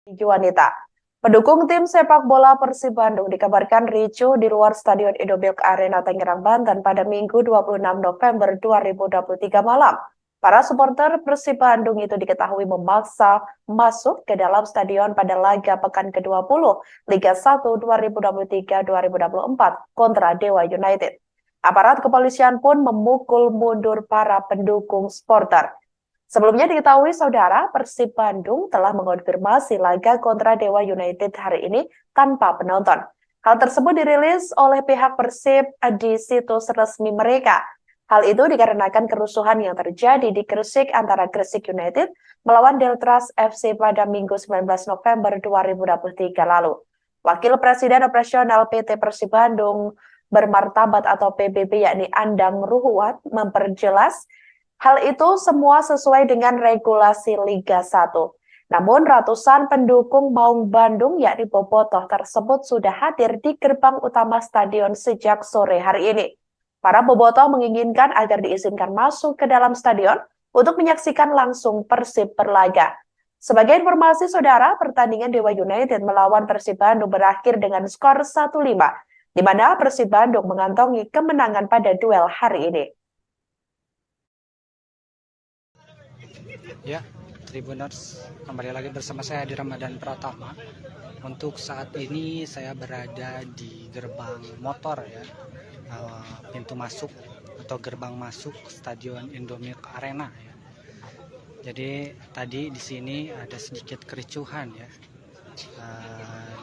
Wanita. Pendukung tim sepak bola Persib Bandung dikabarkan ricuh di luar Stadion Indomilk Arena Tangerang, Banten pada Minggu 26 November 2023 malam. Para supporter Persib Bandung itu diketahui memaksa masuk ke dalam stadion pada laga pekan ke-20 Liga 1 2023-2024 kontra Dewa United. Aparat kepolisian pun memukul mundur para pendukung supporter. Sebelumnya diketahui saudara, Persib Bandung telah mengonfirmasi laga kontra Dewa United hari ini tanpa penonton. Hal tersebut dirilis oleh pihak Persib di situs resmi mereka. Hal itu dikarenakan kerusuhan yang terjadi di Gresik antara Gresik United melawan Deltras FC pada Minggu 19 November 2023 lalu. Wakil Presiden Operasional PT Persib Bandung Bermartabat atau PBB yakni Andang Ruhuat memperjelas hal itu semua sesuai dengan regulasi Liga 1. Namun ratusan pendukung Maung Bandung yakni Bobotoh tersebut sudah hadir di gerbang utama stadion sejak sore hari ini. Para Bobotoh menginginkan agar diizinkan masuk ke dalam stadion untuk menyaksikan langsung Persib berlaga. Sebagai informasi saudara, pertandingan Dewa United melawan Persib Bandung berakhir dengan skor 1-5, di mana Persib Bandung mengantongi kemenangan pada duel hari ini. Ya, Tribuners, kembali lagi bersama saya di Ramadan Pratama. Untuk saat ini saya berada di gerbang motor ya, pintu masuk atau gerbang masuk Stadion Indomilk Arena ya. Jadi tadi di sini ada sedikit kericuhan ya,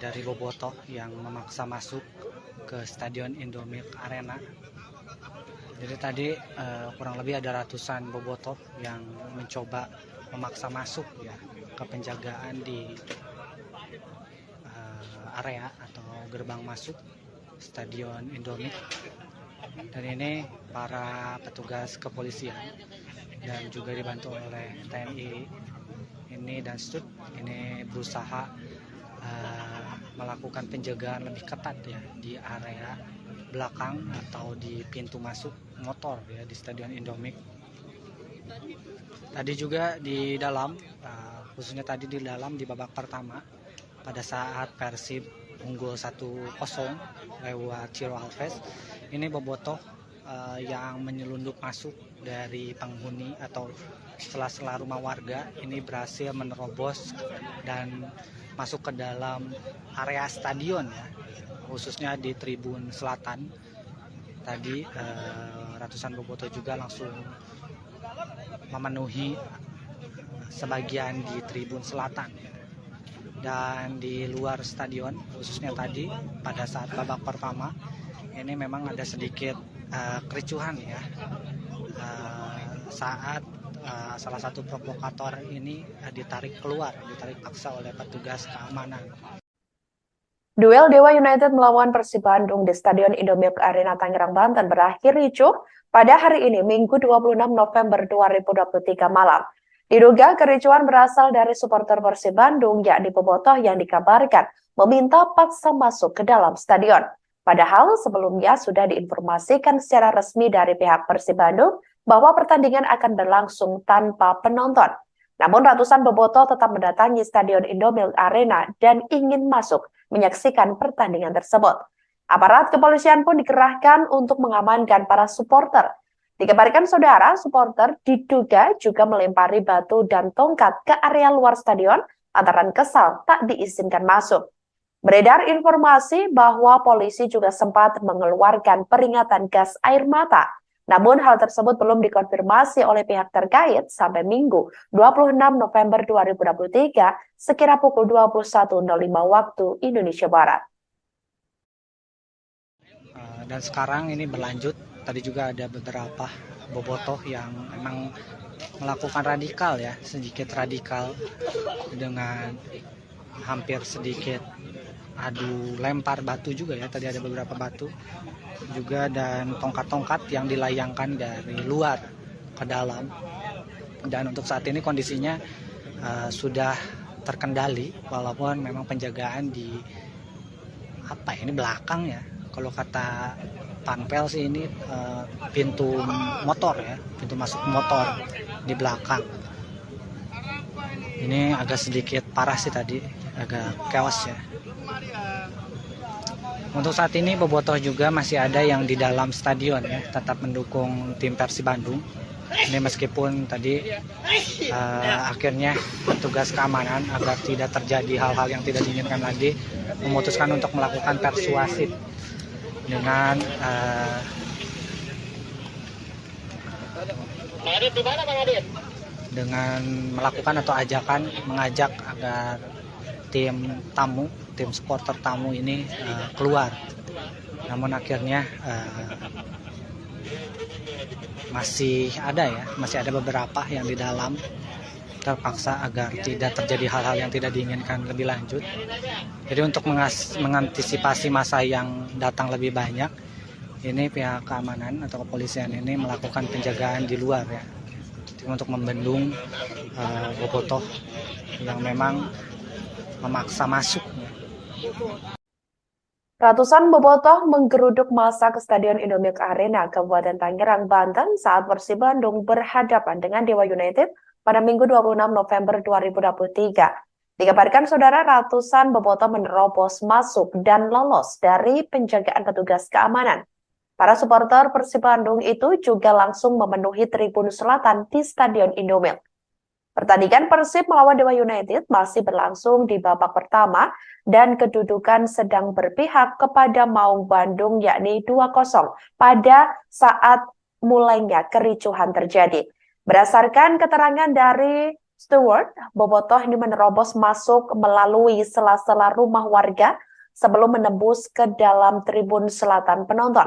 dari Bobotoh yang memaksa masuk ke Stadion Indomilk Arena. Jadi tadi kurang lebih ada ratusan Bobotoh yang mencoba memaksa masuk ya ke penjagaan di area atau gerbang masuk Stadion Indomilk. Dan ini para petugas kepolisian dan juga dibantu oleh TNI ini dan STUT ini berusaha melakukan penjagaan lebih ketat ya di area belakang atau di pintu masuk motor ya di Stadion Indomilk. Tadi juga di dalam, khususnya tadi di dalam di babak pertama pada saat Persib unggul 1-0 lewat Ciro Alves, ini Bobotoh yang menyelundup masuk dari penghuni atau sela-sela rumah warga ini berhasil menerobos dan masuk ke dalam area stadion ya, khususnya di tribun selatan. Tadi ratusan Bobotoh juga langsung memenuhi sebagian di tribun selatan dan di luar stadion, khususnya tadi pada saat babak pertama ini memang ada sedikit kericuhan ya, saat salah satu provokator ini ditarik paksa oleh petugas keamanan. Duel Dewa United melawan Persib Bandung di Stadion Indomilk Arena Tangerang, Banten berakhir ricuh pada hari ini, Minggu 26 November 2023 malam. Diduga kericuhan berasal dari supporter Persib Bandung, yakni Bobotoh yang dikabarkan meminta paksa masuk ke dalam stadion. Padahal sebelumnya sudah diinformasikan secara resmi dari pihak Persib Bandung bahwa pertandingan akan berlangsung tanpa penonton. Namun ratusan Bobotoh tetap mendatangi Stadion Indomilk Arena dan ingin masuk menyaksikan pertandingan tersebut. Aparat kepolisian pun dikerahkan untuk mengamankan para supporter. Dikabarkan saudara, supporter diduga juga melempari batu dan tongkat ke area luar stadion antara kesal tak diizinkan masuk. Beredar informasi bahwa polisi juga sempat mengeluarkan peringatan gas air mata. Namun hal tersebut belum dikonfirmasi oleh pihak terkait sampai Minggu 26 November 2023 sekira pukul 21.05 waktu Indonesia Barat. Dan sekarang ini berlanjut, tadi juga ada beberapa Bobotoh yang memang melakukan radikal ya, sedikit radikal dengan hampir sedikit adu lempar batu juga ya, tadi ada beberapa batu juga dan tongkat-tongkat yang dilayangkan dari luar ke dalam. Dan untuk saat ini kondisinya sudah terkendali walaupun memang penjagaan di ini belakang ya, kalau kata Panpel sih ini pintu motor ya, pintu masuk motor di belakang Ini agak sedikit parah sih tadi, agak chaos ya. Untuk saat ini bobotoh juga masih ada yang di dalam stadion ya, tetap mendukung tim Persib Bandung. Ini meskipun tadi akhirnya petugas keamanan agar tidak terjadi hal-hal yang tidak diinginkan lagi memutuskan untuk melakukan persuasif dengan dengan melakukan atau mengajak agar tim supporter tamu ini keluar. Namun akhirnya masih ada beberapa yang di dalam terpaksa agar tidak terjadi hal-hal yang tidak diinginkan lebih lanjut. Jadi untuk mengantisipasi masa yang datang lebih banyak, ini pihak keamanan atau kepolisian ini melakukan penjagaan di luar ya, untuk membendung bobotoh yang memang memaksa masuk. Ratusan bobotoh menggeruduk massa ke Stadion Indomilk Arena, Kabupaten Tangerang, Banten saat Persib Bandung berhadapan dengan Dewa United pada Minggu 26 November 2023. Dikabarkan saudara, ratusan bobotoh menerobos masuk dan lolos dari penjagaan petugas keamanan. Para supporter Persib Bandung itu juga langsung memenuhi tribun selatan di Stadion Indomilk. Pertandingan Persib melawan Dewa United masih berlangsung di babak pertama dan kedudukan sedang berpihak kepada Maung Bandung yakni 2-0 pada saat mulainya kericuhan terjadi. Berdasarkan keterangan dari steward, bobotoh ini menerobos masuk melalui sela-sela rumah warga sebelum menembus ke dalam tribun selatan penonton.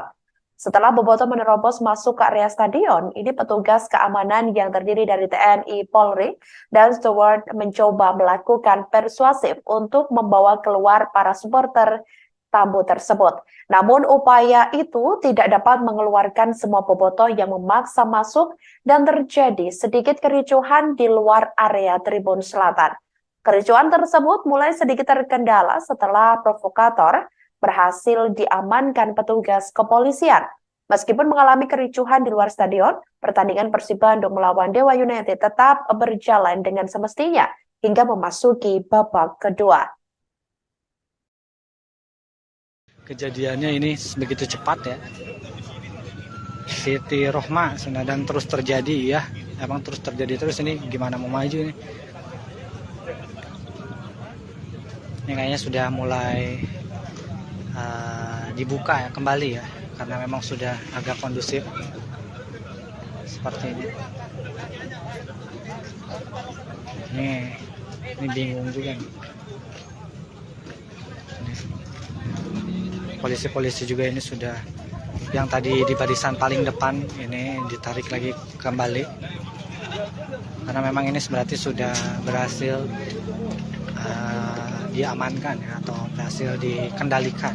Setelah bobotoh menerobos masuk ke area stadion, ini petugas keamanan yang terdiri dari TNI, Polri, dan steward mencoba melakukan persuasif untuk membawa keluar para supporter tamu tersebut. Namun upaya itu tidak dapat mengeluarkan semua bobotoh yang memaksa masuk dan terjadi sedikit kericuhan di luar area tribun selatan. Kericuhan tersebut mulai sedikit terkendala setelah provokator berhasil diamankan petugas kepolisian. Meskipun mengalami kericuhan di luar stadion, pertandingan Persib Bandung melawan Dewa United tetap berjalan dengan semestinya hingga memasuki babak kedua. Kejadiannya ini begitu cepat ya. Siti Rohma dan terus terjadi ya. Emang terus terjadi terus, ini gimana mau maju nih. Ini kayaknya sudah mulai dibuka ya kembali ya, karena memang sudah agak kondusif seperti ini. Ini bingung juga nih. Polisi-polisi juga ini sudah, yang tadi di barisan paling depan ini ditarik lagi kembali, karena memang ini berarti sudah berhasil diamankan ya, atau berhasil dikendalikan.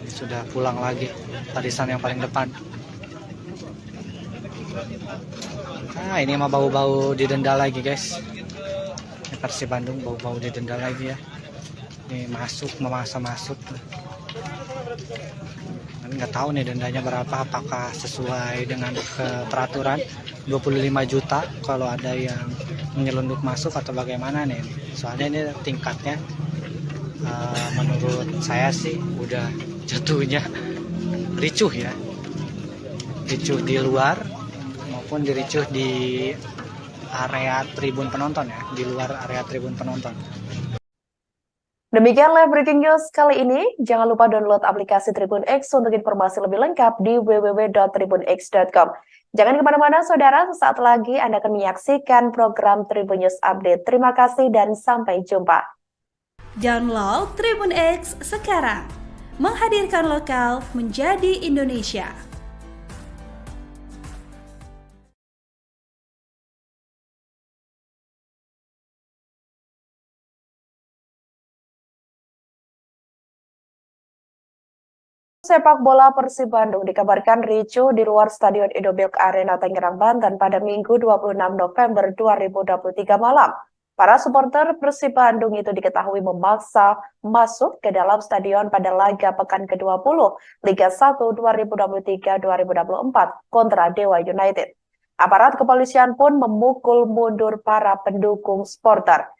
Sudah pulang lagi barisan yang paling depan. Ini mah bau-bau didenda lagi guys. Ini Persib Bandung bau-bau didenda lagi ya. Ini memaksa masuk. Nggak tahu nih dendanya berapa, apakah sesuai dengan peraturan 25 juta kalau ada yang menyelundup masuk atau bagaimana nih. Soalnya ini tingkatnya menurut saya sih udah jatuhnya ricuh ya, ricuh di luar maupun diricuh di area tribun penonton ya, di luar area tribun penonton. Demikian live breaking news kali ini. Jangan lupa download aplikasi Tribun X untuk informasi lebih lengkap di www.tribunx.com. Jangan kemana-mana saudara, sesaat lagi Anda akan menyaksikan program Tribun News Update. Terima kasih dan sampai jumpa. Download Tribun X sekarang. Menghadirkan lokal menjadi Indonesia. Sepak bola Persib Bandung dikabarkan ricuh di luar Stadion Indomilk Arena Tangerang, Banten pada Minggu 26 November 2023 malam. Para supporter Persib Bandung itu diketahui memaksa masuk ke dalam stadion pada laga pekan ke-20 Liga 1 2023-2024 kontra Dewa United. Aparat kepolisian pun memukul mundur para pendukung supporter.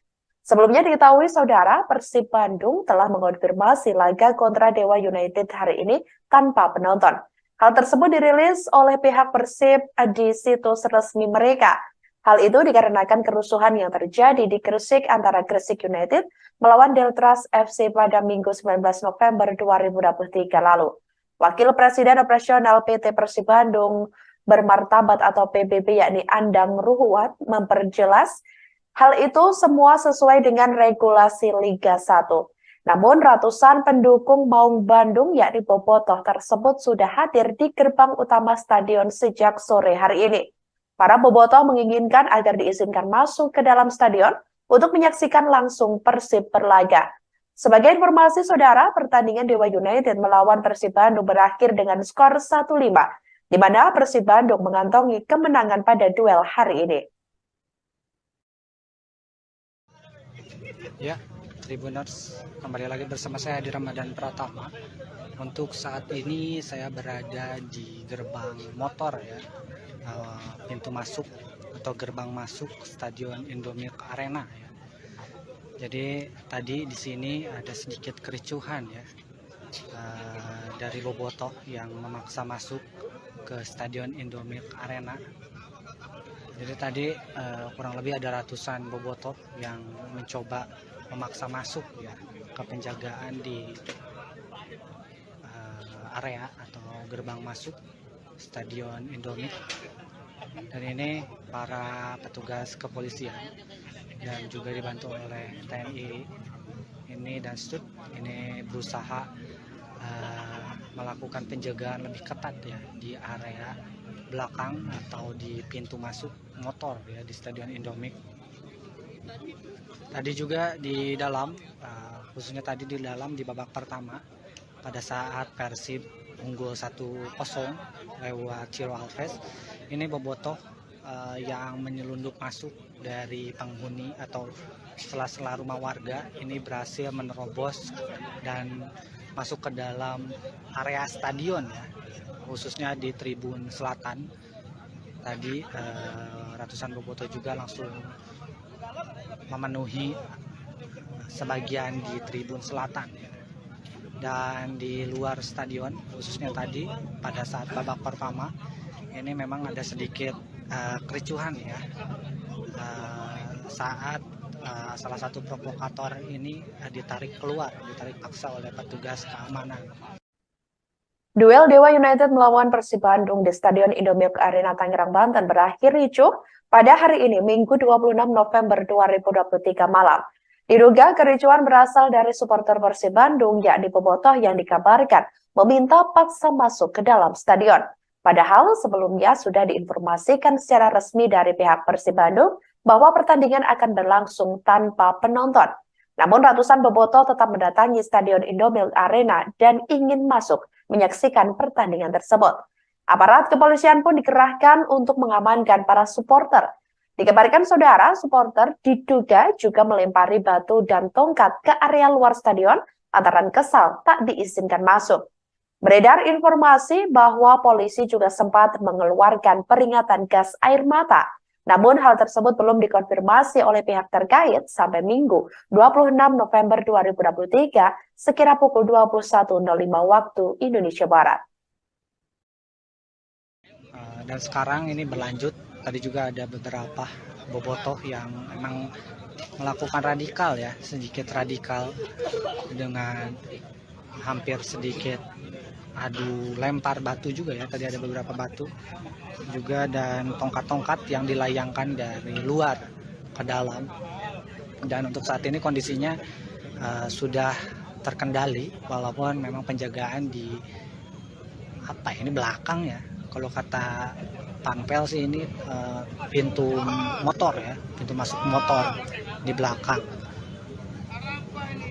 Sebelumnya diketahui saudara, Persib Bandung telah mengonfirmasi laga kontra Dewa United hari ini tanpa penonton. Hal tersebut dirilis oleh pihak Persib di situs resmi mereka. Hal itu dikarenakan kerusuhan yang terjadi di Gresik antara Gresik United melawan Deltras FC pada Minggu 19 November 2023 lalu. Wakil Presiden Operasional PT Persib Bandung Bermartabat atau PBB yakni Andang Ruhuat memperjelas hal itu semua sesuai dengan regulasi Liga 1. Namun ratusan pendukung Maung Bandung yakni Bobotoh tersebut sudah hadir di gerbang utama stadion sejak sore hari ini. Para bobotoh menginginkan agar diizinkan masuk ke dalam stadion untuk menyaksikan langsung Persib berlaga. Sebagai informasi saudara, pertandingan Dewa United melawan Persib Bandung berakhir dengan skor 1-5, di mana Persib Bandung mengantongi kemenangan pada duel hari ini. Ya, Tribuners, kembali lagi bersama saya Hadi Ramadan Pratama. Untuk saat ini saya berada di gerbang motor ya, pintu masuk atau gerbang masuk Stadion Indomilk Arena ya. Jadi tadi di sini ada sedikit kericuhan ya, dari bobotoh yang memaksa masuk ke Stadion Indomilk Arena. Jadi tadi kurang lebih ada ratusan bobotoh yang mencoba memaksa masuk ya ke penjagaan di area atau gerbang masuk Stadion Indomilk. Dan ini para petugas kepolisian dan juga dibantu oleh TNI ini dan STUT ini berusaha melakukan penjagaan lebih ketat ya di area belakang atau di pintu masuk motor ya di Stadion Indomilk. Tadi juga di dalam, khususnya tadi di dalam di babak pertama pada saat Persib unggul 1-0 lewat Ciro Alves, ini bobotoh yang menyelundup masuk dari penghuni atau sela-sela rumah warga ini berhasil menerobos dan masuk ke dalam area stadion ya, khususnya di tribun selatan. Tadi ratusan bobotoh juga langsung memenuhi sebagian di tribun selatan ya. Dan di luar stadion, khususnya tadi pada saat babak pertama ini memang ada sedikit kericuhan ya, saat salah satu provokator ini ditarik paksa oleh petugas keamanan. Duel Dewa United melawan Persib Bandung di Stadion Indomilk Arena Tangerang, Banten berakhir ricuh pada hari ini, Minggu 26 November 2023 malam. Diduga kericuhan berasal dari supporter Persib Bandung yakni bobotoh yang dikabarkan meminta paksa masuk ke dalam stadion. Padahal sebelumnya sudah diinformasikan secara resmi dari pihak Persib Bandung bahwa pertandingan akan berlangsung tanpa penonton. Namun ratusan bobotoh tetap mendatangi Stadion Indomilk Arena dan ingin masuk menyaksikan pertandingan tersebut. Aparat kepolisian pun dikerahkan untuk mengamankan para supporter. Dikabarkan saudara, supporter diduga juga melempari batu dan tongkat ke area luar stadion lantaran kesal tak diizinkan masuk. Beredar informasi bahwa polisi juga sempat mengeluarkan peringatan gas air mata. Namun hal tersebut belum dikonfirmasi oleh pihak terkait sampai Minggu 26 November 2023 sekira pukul 21.05 waktu Indonesia Barat. Dan sekarang ini berlanjut. Tadi juga ada beberapa bobotoh yang memang melakukan radikal ya, sedikit radikal dengan hampir sedikit adu lempar batu juga ya. Tadi ada beberapa batu juga dan tongkat-tongkat yang dilayangkan dari luar ke dalam. Dan untuk saat ini kondisinya sudah terkendali walaupun memang penjagaan di belakang ya. Kalau kata Panpel sih ini pintu motor ya, pintu masuk motor di belakang.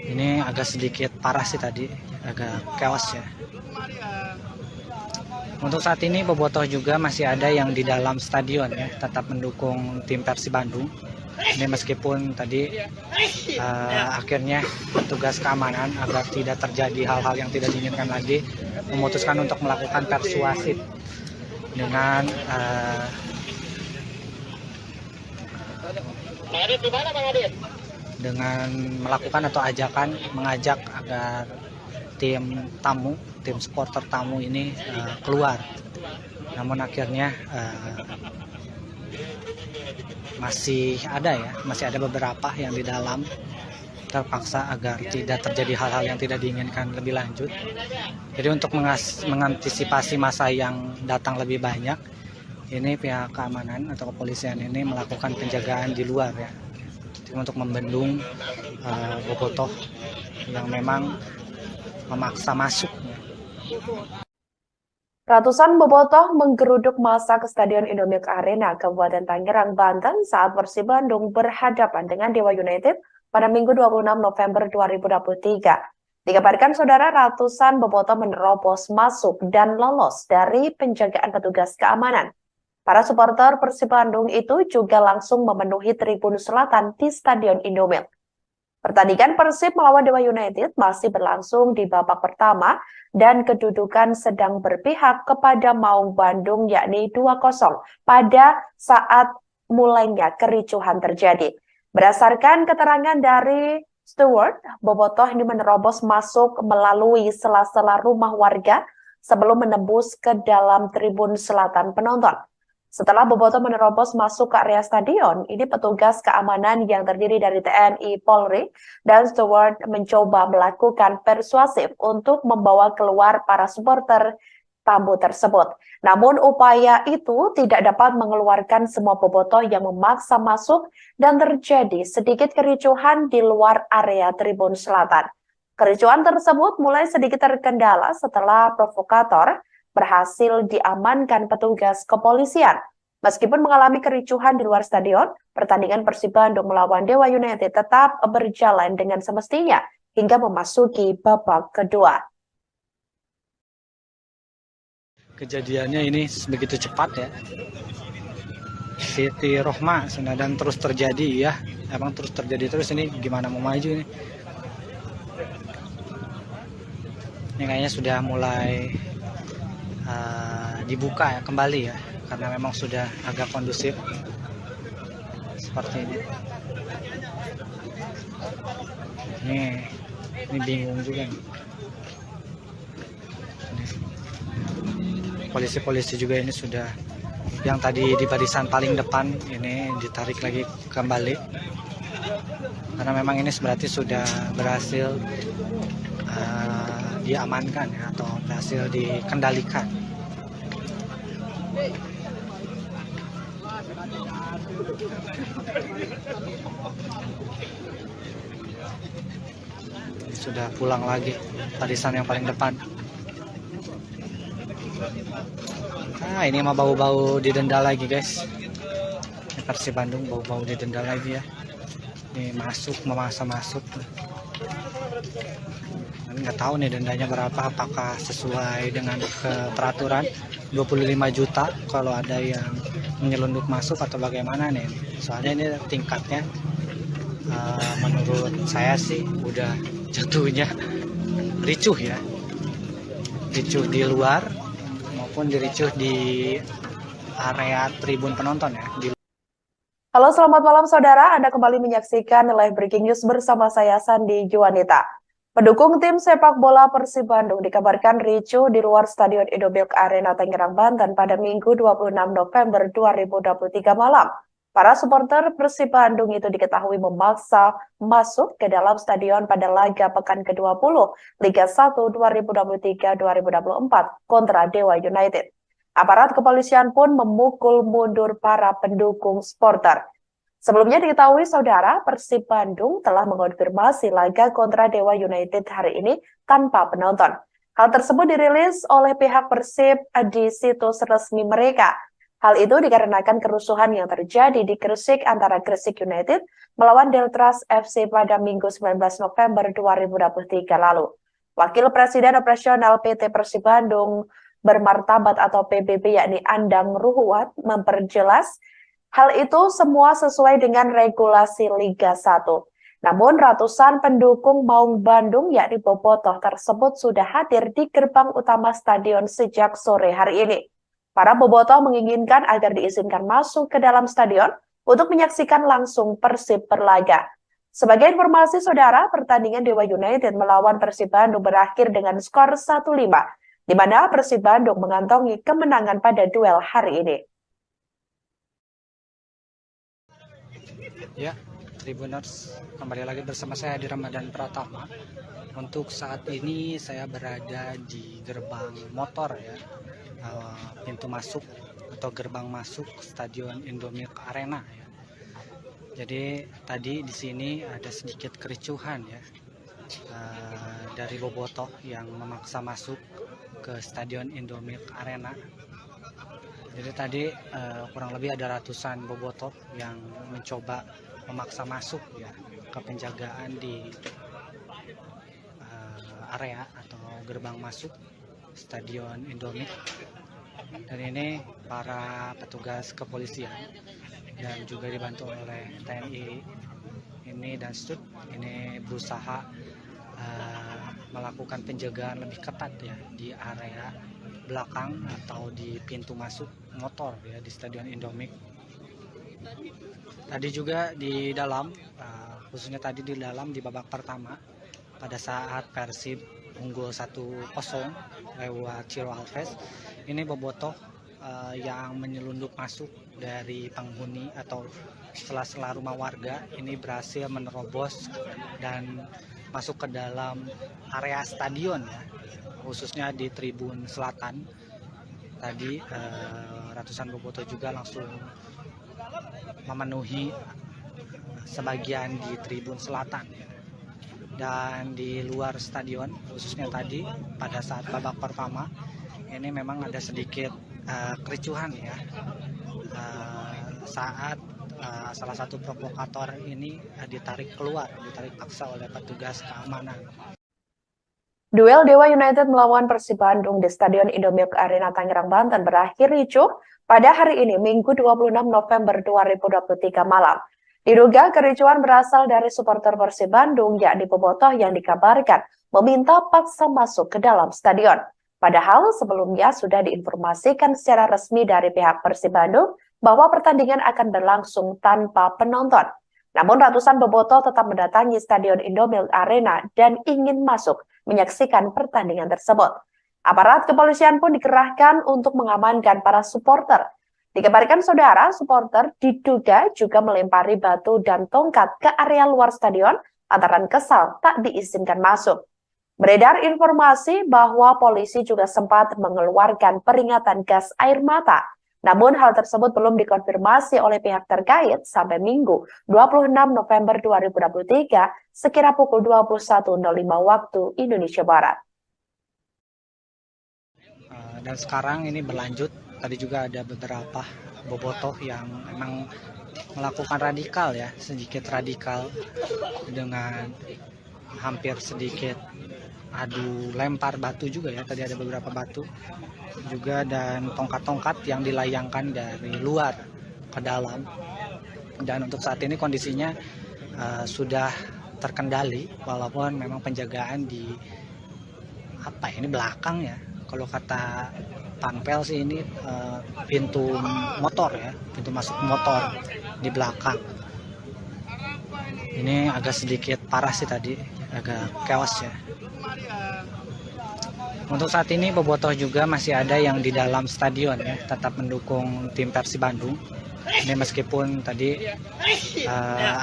Ini agak sedikit parah sih tadi, agak chaos ya. Untuk saat ini bobotoh juga masih ada yang di dalam stadion ya, tetap mendukung tim Persib Bandung. Ini meskipun tadi akhirnya petugas keamanan agar tidak terjadi hal-hal yang tidak diinginkan lagi memutuskan untuk melakukan persuasif dengan dengan melakukan atau mengajak agar tim supporter tamu ini keluar. Namun akhirnya masih ada beberapa yang di dalam terpaksa agar tidak terjadi hal-hal yang tidak diinginkan lebih lanjut. Jadi untuk mengantisipasi masa yang datang lebih banyak, ini pihak keamanan atau kepolisian ini melakukan penjagaan di luar ya, untuk membendung bobotoh yang memang memaksa masuk. Ratusan bobotoh menggeruduk massa ke Stadion Indomilk Arena, Kabupaten Tangerang, Banten saat Persib Bandung berhadapan dengan Dewa United pada Minggu 26 November 2023. Dikabarkan saudara, ratusan bobotoh menerobos masuk dan lolos dari penjagaan petugas keamanan. Para supporter Persib Bandung itu juga langsung memenuhi tribun selatan di Stadion Indomilk. Pertandingan Persib melawan Dewa United masih berlangsung di babak pertama dan kedudukan sedang berpihak kepada Maung Bandung yakni 2-0 pada saat mulainya kericuhan terjadi. Berdasarkan keterangan dari steward, bobotoh ini menerobos masuk melalui sela-sela rumah warga sebelum menembus ke dalam tribun selatan penonton. Setelah bobotoh menerobos masuk ke area stadion, ini petugas keamanan yang terdiri dari TNI, Polri, dan steward mencoba melakukan persuasif untuk membawa keluar para supporter tamu tersebut. Namun upaya itu tidak dapat mengeluarkan semua bobotoh yang memaksa masuk dan terjadi sedikit kericuhan di luar area tribun selatan. Kericuhan tersebut mulai sedikit terkendala setelah provokator berhasil diamankan petugas kepolisian. Meskipun mengalami kericuhan di luar stadion, pertandingan Persib Bandung melawan Dewa United tetap berjalan dengan semestinya hingga memasuki babak kedua. Kejadiannya ini begitu cepat ya. Siti Rohma dan terus terjadi ya. Emang terus terjadi terus, ini gimana mau maju ini? Ini kayaknya sudah mulai dibuka ya kembali ya, karena memang sudah agak kondusif seperti ini. Ini bingung juga nih. Polisi-polisi juga ini sudah, yang tadi di barisan paling depan ini ditarik lagi kembali karena memang ini berarti sudah berhasil diamankan ya, atau berhasil dikendalikan. Ini sudah pulang lagi barisan yang paling depan. Ini mah bau-bau didenda lagi guys. Ini Persib Bandung bau-bau didenda lagi ya. Ini memaksa masuk. Nggak tahu nih dendanya berapa, apakah sesuai dengan peraturan 25 juta kalau ada yang menyelundup masuk atau bagaimana nih. Soalnya ini tingkatnya menurut saya sih udah jatuhnya ricuh ya. Ricuh di luar maupun diricuh di area tribun penonton ya. Halo, selamat malam saudara. Anda kembali menyaksikan live breaking news bersama saya Sandi Juwanita. Pendukung tim sepak bola Persib Bandung dikabarkan ricuh di luar Stadion Indomilk Arena Tangerang, Banten pada Minggu 26 November 2023 malam. Para supporter Persib Bandung itu diketahui memaksa masuk ke dalam stadion pada laga pekan ke-20 Liga 1 2023-2024 kontra Dewa United. Aparat kepolisian pun memukul mundur para pendukung supporter. Sebelumnya diketahui saudara, Persib Bandung telah mengonfirmasi laga kontra Dewa United hari ini tanpa penonton. Hal tersebut dirilis oleh pihak Persib di situs resmi mereka. Hal itu dikarenakan kerusuhan yang terjadi di Gresik antara Gresik United melawan Deltras FC pada Minggu 19 November 2023 lalu. Wakil Presiden Operasional PT Persib Bandung Bermartabat atau PBB yakni Andang Ruhuat memperjelas Hal itu semua sesuai dengan regulasi Liga 1. Namun ratusan pendukung Maung Bandung yakni Bobotoh tersebut sudah hadir di gerbang utama stadion sejak sore hari ini. Para bobotoh menginginkan agar diizinkan masuk ke dalam stadion untuk menyaksikan langsung Persib berlaga. Sebagai informasi saudara, pertandingan Dewa United melawan Persib Bandung berakhir dengan skor 1-5, di mana Persib Bandung mengantongi kemenangan pada duel hari ini. Ya, Tribuners, kembali lagi bersama saya di Ramadan Pratama. Untuk saat ini saya berada di gerbang motor ya, pintu masuk atau gerbang masuk Stadion Indomilk Arena ya. Jadi tadi di sini ada sedikit kericuhan ya, dari bobotoh yang memaksa masuk ke Stadion Indomilk Arena. Jadi tadi kurang lebih ada ratusan bobotoh yang mencoba memaksa masuk ya ke penjagaan di area atau gerbang masuk Stadion Indomilk. Dan ini para petugas kepolisian dan juga dibantu oleh TNI ini dan Stud ini berusaha melakukan penjagaan lebih ketat ya di area belakang atau di pintu masuk motor ya di Stadion Indomilk. Tadi juga di dalam, khususnya tadi di dalam di babak pertama pada saat Persib unggul 1-0 lewat Ciro Alves, ini bobotoh yang menyelundup masuk dari penghuni atau sela-sela rumah warga ini berhasil menerobos dan masuk ke dalam area stadion ya, khususnya di tribun selatan. Tadi ratusan bobotoh juga langsung memenuhi sebagian di tribun selatan ya. Dan di luar stadion, khususnya tadi pada saat babak pertama ini memang ada sedikit kericuhan ya, saat salah satu provokator ini ditarik paksa oleh petugas keamanan. Duel Dewa United melawan Persib Bandung di Stadion Indomilk Arena Tangerang, Banten berakhir ricuh pada hari ini, Minggu 26 November 2023 malam. Diduga kericuhan berasal dari supporter Persib Bandung, yakni bobotoh yang dikabarkan meminta paksa masuk ke dalam stadion. Padahal sebelumnya sudah diinformasikan secara resmi dari pihak Persib Bandung bahwa pertandingan akan berlangsung tanpa penonton. Namun ratusan bobotoh tetap mendatangi Stadion Indomilk Arena dan ingin masuk menyaksikan pertandingan tersebut. Aparat kepolisian pun dikerahkan untuk mengamankan para supporter. Dikabarkan saudara, supporter diduga juga melempari batu dan tongkat ke area luar stadion lantaran kesal tak diizinkan masuk. Beredar informasi bahwa polisi juga sempat mengeluarkan peringatan gas air mata. Namun hal tersebut belum dikonfirmasi oleh pihak terkait sampai Minggu 26 November 2023 sekira pukul 21.05 waktu Indonesia Barat. Dan sekarang ini berlanjut, tadi juga ada beberapa bobotoh yang memang melakukan radikal ya, sedikit radikal dengan hampir sedikit adu lempar batu juga ya, tadi ada beberapa batu juga dan tongkat-tongkat yang dilayangkan dari luar ke dalam. Dan untuk saat ini kondisinya sudah terkendali walaupun memang penjagaan di ini belakang ya, kalau kata Panpel sih ini pintu motor ya, pintu masuk motor di belakang. Ini agak sedikit parah sih tadi, agak chaos ya. Untuk saat ini bobotoh juga masih ada yang di dalam stadion ya, tetap mendukung tim Persib Bandung. Ini meskipun tadi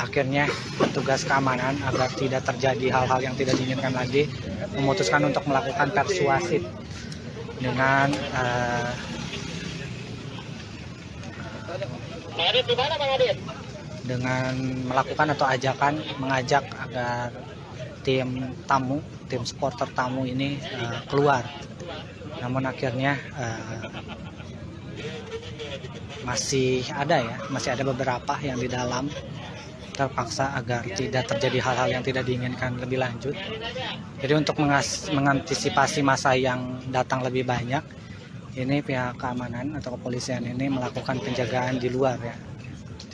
akhirnya petugas keamanan agar tidak terjadi hal-hal yang tidak diinginkan lagi memutuskan untuk melakukan persuasif dengan melakukan atau mengajak agar tim supporter tamu ini keluar. Namun akhirnya masih ada beberapa yang di dalam terpaksa agar tidak terjadi hal-hal yang tidak diinginkan lebih lanjut. Jadi untuk mengantisipasi masa yang datang lebih banyak, ini pihak keamanan atau kepolisian ini melakukan penjagaan di luar ya,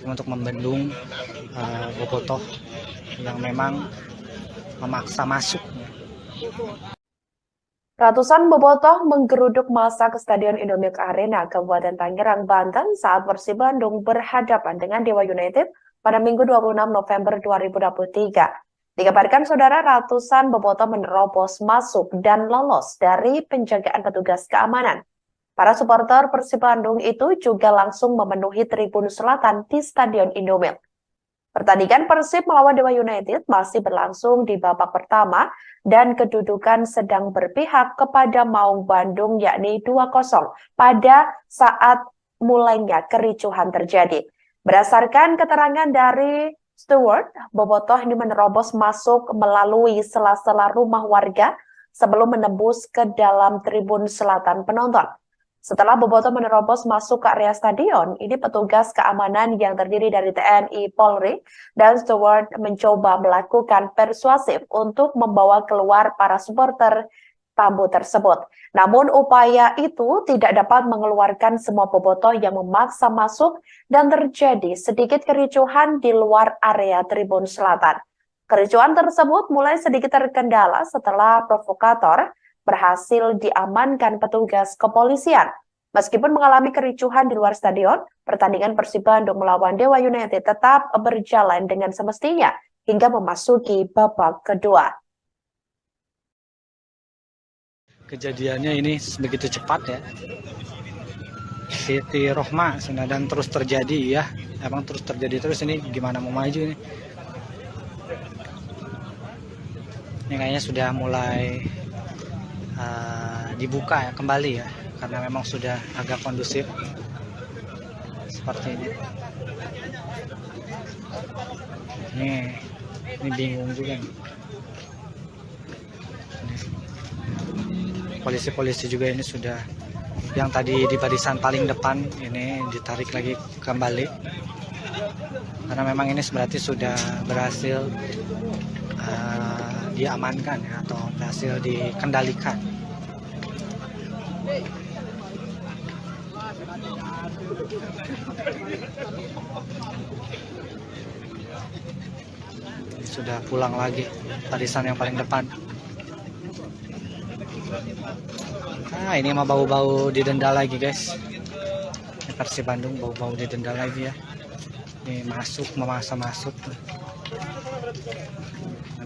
untuk membendung bobotoh yang memang memaksa masuk. Ratusan bobotoh menggeruduk massa ke Stadion Indomilk Arena, Kabupaten Tangerang, Banten saat Persib Bandung berhadapan dengan Dewa United pada Minggu 26 November 2023. Dikabarkan saudara, ratusan bobotoh menerobos masuk dan lolos dari penjagaan petugas keamanan. Para supporter Persib Bandung itu juga langsung memenuhi tribun selatan di Stadion Indomilk. Pertandingan Persib melawan Dewa United masih berlangsung di babak pertama dan kedudukan sedang berpihak kepada Maung Bandung yakni 2-0 pada saat mulainya kericuhan terjadi. Berdasarkan keterangan dari Stewart, bobotoh ini menerobos masuk melalui sela-sela rumah warga sebelum menembus ke dalam tribun selatan penonton. Setelah bobotoh menerobos masuk ke area stadion, ini petugas keamanan yang terdiri dari TNI, Polri, dan Steward mencoba melakukan persuasif untuk membawa keluar para supporter tamu tersebut. Namun upaya itu tidak dapat mengeluarkan semua bobotoh yang memaksa masuk dan terjadi sedikit kericuhan di luar area tribun selatan. Kericuhan tersebut mulai sedikit terkendala setelah provokator berhasil diamankan petugas kepolisian. Meskipun mengalami kericuhan di luar stadion, pertandingan Persib Bandung melawan Dewa United tetap berjalan dengan semestinya hingga memasuki babak kedua. Kejadiannya ini begitu cepat ya. Siti Rohma dan terus terjadi ya. Emang terus terjadi terus, ini gimana mau maju ini? Ini kayaknya sudah mulai dibuka ya kembali ya, karena memang sudah agak kondusif seperti ini. Ini bingung juga nih. Polisi-polisi juga ini sudah, yang tadi di barisan paling depan ini ditarik lagi kembali karena memang ini berarti sudah berhasil diamankan ya, atau berhasil dikendalikan. Sudah pulang lagi barisan yang paling depan. Ini mah bau-bau didenda lagi guys. Persib Bandung bau-bau didenda lagi ya. Ini memaksa masuk.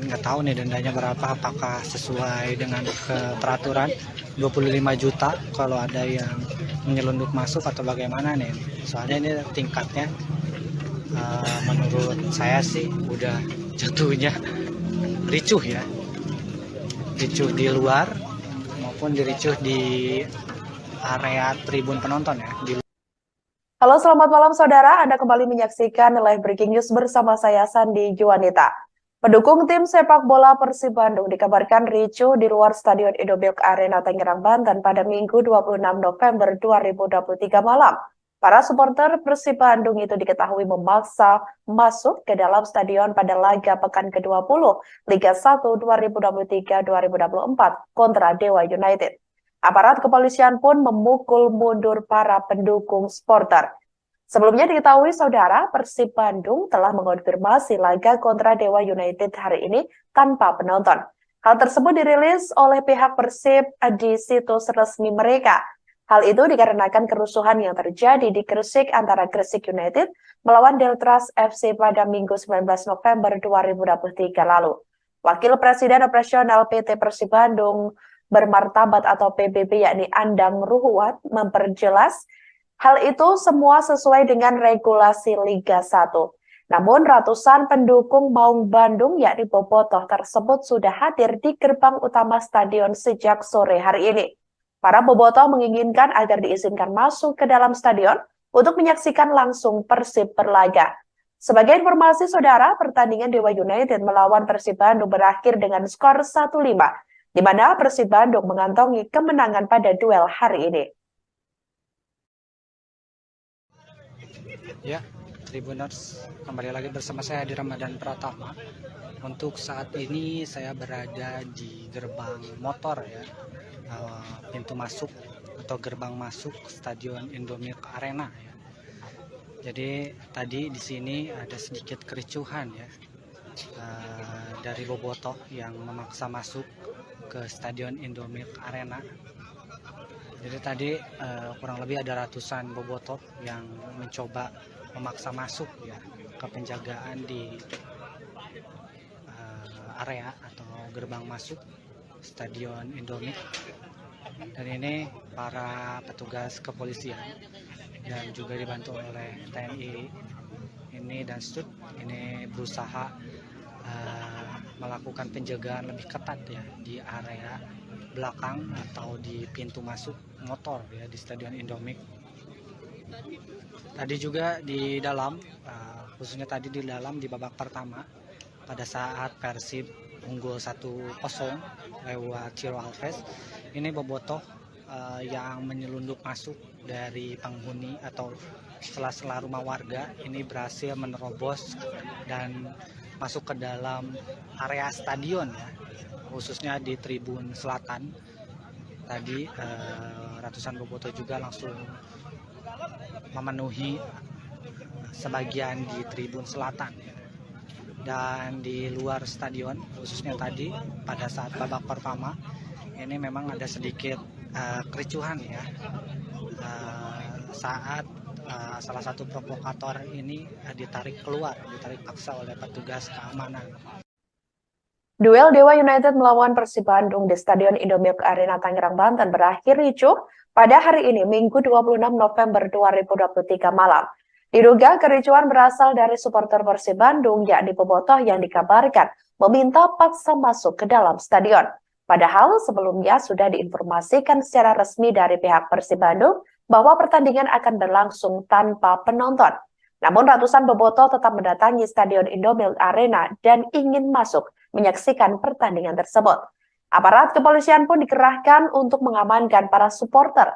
Nggak tahu nih dendanya berapa, apakah sesuai dengan peraturan 25 juta kalau ada yang menyelundup masuk atau bagaimana nih. Soalnya ini tingkatnya menurut saya sih udah jatuhnya ricuh ya. Ricuh di luar maupun diricuh di area tribun penonton ya. Halo, selamat malam saudara. Anda kembali menyaksikan live breaking news bersama saya Sandi Juwanita. Pendukung tim sepak bola Persib Bandung dikabarkan ricuh di luar Stadion Indomilk Arena Tangerang, Banten pada Minggu 26 November 2023 malam. Para supporter Persib Bandung itu diketahui memaksa masuk ke dalam stadion pada laga pekan ke-20 Liga 1 2023-2024 kontra Dewa United. Aparat kepolisian pun memukul mundur para pendukung supporter. Sebelumnya diketahui saudara, Persib Bandung telah mengonfirmasi laga kontra Dewa United hari ini tanpa penonton. Hal tersebut dirilis oleh pihak Persib di situs resmi mereka. Hal itu dikarenakan kerusuhan yang terjadi di Gresik antara Gresik United melawan Deltras FC pada Minggu 19 November 2023 lalu. Wakil Presiden Operasional PT Persib Bandung Bermartabat atau PBB yakni Andang Ruhuat memperjelas hal itu semua sesuai dengan regulasi Liga 1. Namun ratusan pendukung Maung Bandung yakni bobotoh tersebut sudah hadir di gerbang utama stadion sejak sore hari ini. Para bobotoh menginginkan agar diizinkan masuk ke dalam stadion untuk menyaksikan langsung Persib berlaga. Sebagai informasi saudara, pertandingan Dewa United melawan Persib Bandung berakhir dengan skor 1-5, di mana Persib Bandung mengantongi kemenangan pada duel hari ini. Ya, Tribuners, kembali lagi bersama saya di Ramadan Pratama. Untuk saat ini saya berada di gerbang motor ya, pintu masuk atau gerbang masuk Stadion Indomilk Arena ya. Jadi tadi di sini ada sedikit kericuhan ya dari bobotoh yang memaksa masuk ke Stadion Indomilk Arena. Jadi tadi kurang lebih ada ratusan bobotoh yang mencoba memaksa masuk ya ke penjagaan di area atau gerbang masuk Stadion Indomilk. Dan ini para petugas kepolisian dan juga dibantu oleh TNI ini dan Stud ini berusaha melakukan penjagaan lebih ketat ya di area belakang atau di pintu masuk motor ya di Stadion Indomilk. Tadi juga di dalam khususnya tadi di dalam di babak pertama pada saat Persib unggul 1-0 lewat Ciro Alves, ini bobotoh yang menyelundup masuk dari penghuni atau sela-sela rumah warga ini berhasil menerobos dan masuk ke dalam area stadion ya, khususnya di tribun selatan. Tadi ratusan bobotoh juga langsung memenuhi sebagian di tribun selatan ya. Dan di luar stadion khususnya tadi pada saat babak pertama ini memang ada sedikit kericuhan ya saat salah satu provokator ini ditarik paksa oleh petugas keamanan. Duel Dewa United melawan Persib Bandung di Stadion Indomilk Arena Tangerang, Banten berakhir ricuh pada hari ini, Minggu 26 November 2023 malam. Diduga kericuhan berasal dari supporter Persib Bandung, yakni bobotoh yang dikabarkan meminta paksa masuk ke dalam stadion. Padahal sebelumnya sudah diinformasikan secara resmi dari pihak Persib Bandung bahwa pertandingan akan berlangsung tanpa penonton. Namun ratusan bobotoh tetap mendatangi Stadion Indomilk Arena dan ingin masuk menyaksikan pertandingan tersebut. Aparat kepolisian pun dikerahkan untuk mengamankan para supporter.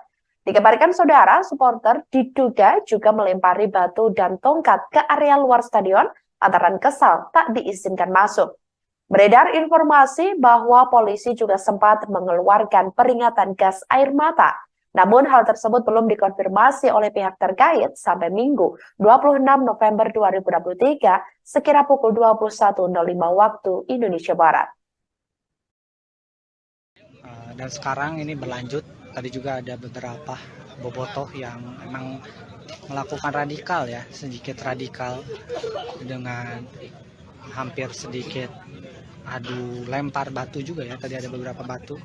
Dikabarkan saudara, supporter diduga juga melempari batu dan tongkat ke area luar stadion lantaran kesal tak diizinkan masuk. Beredar informasi bahwa polisi juga sempat mengeluarkan peringatan gas air mata. Namun hal tersebut belum dikonfirmasi oleh pihak terkait sampai Minggu 26 November 2023 sekira pukul 21.05 waktu Indonesia Barat. Dan sekarang ini berlanjut, tadi juga ada beberapa bobotoh yang memang melakukan radikal ya, sedikit radikal dengan hampir sedikit adu lempar batu juga ya, tadi ada beberapa batu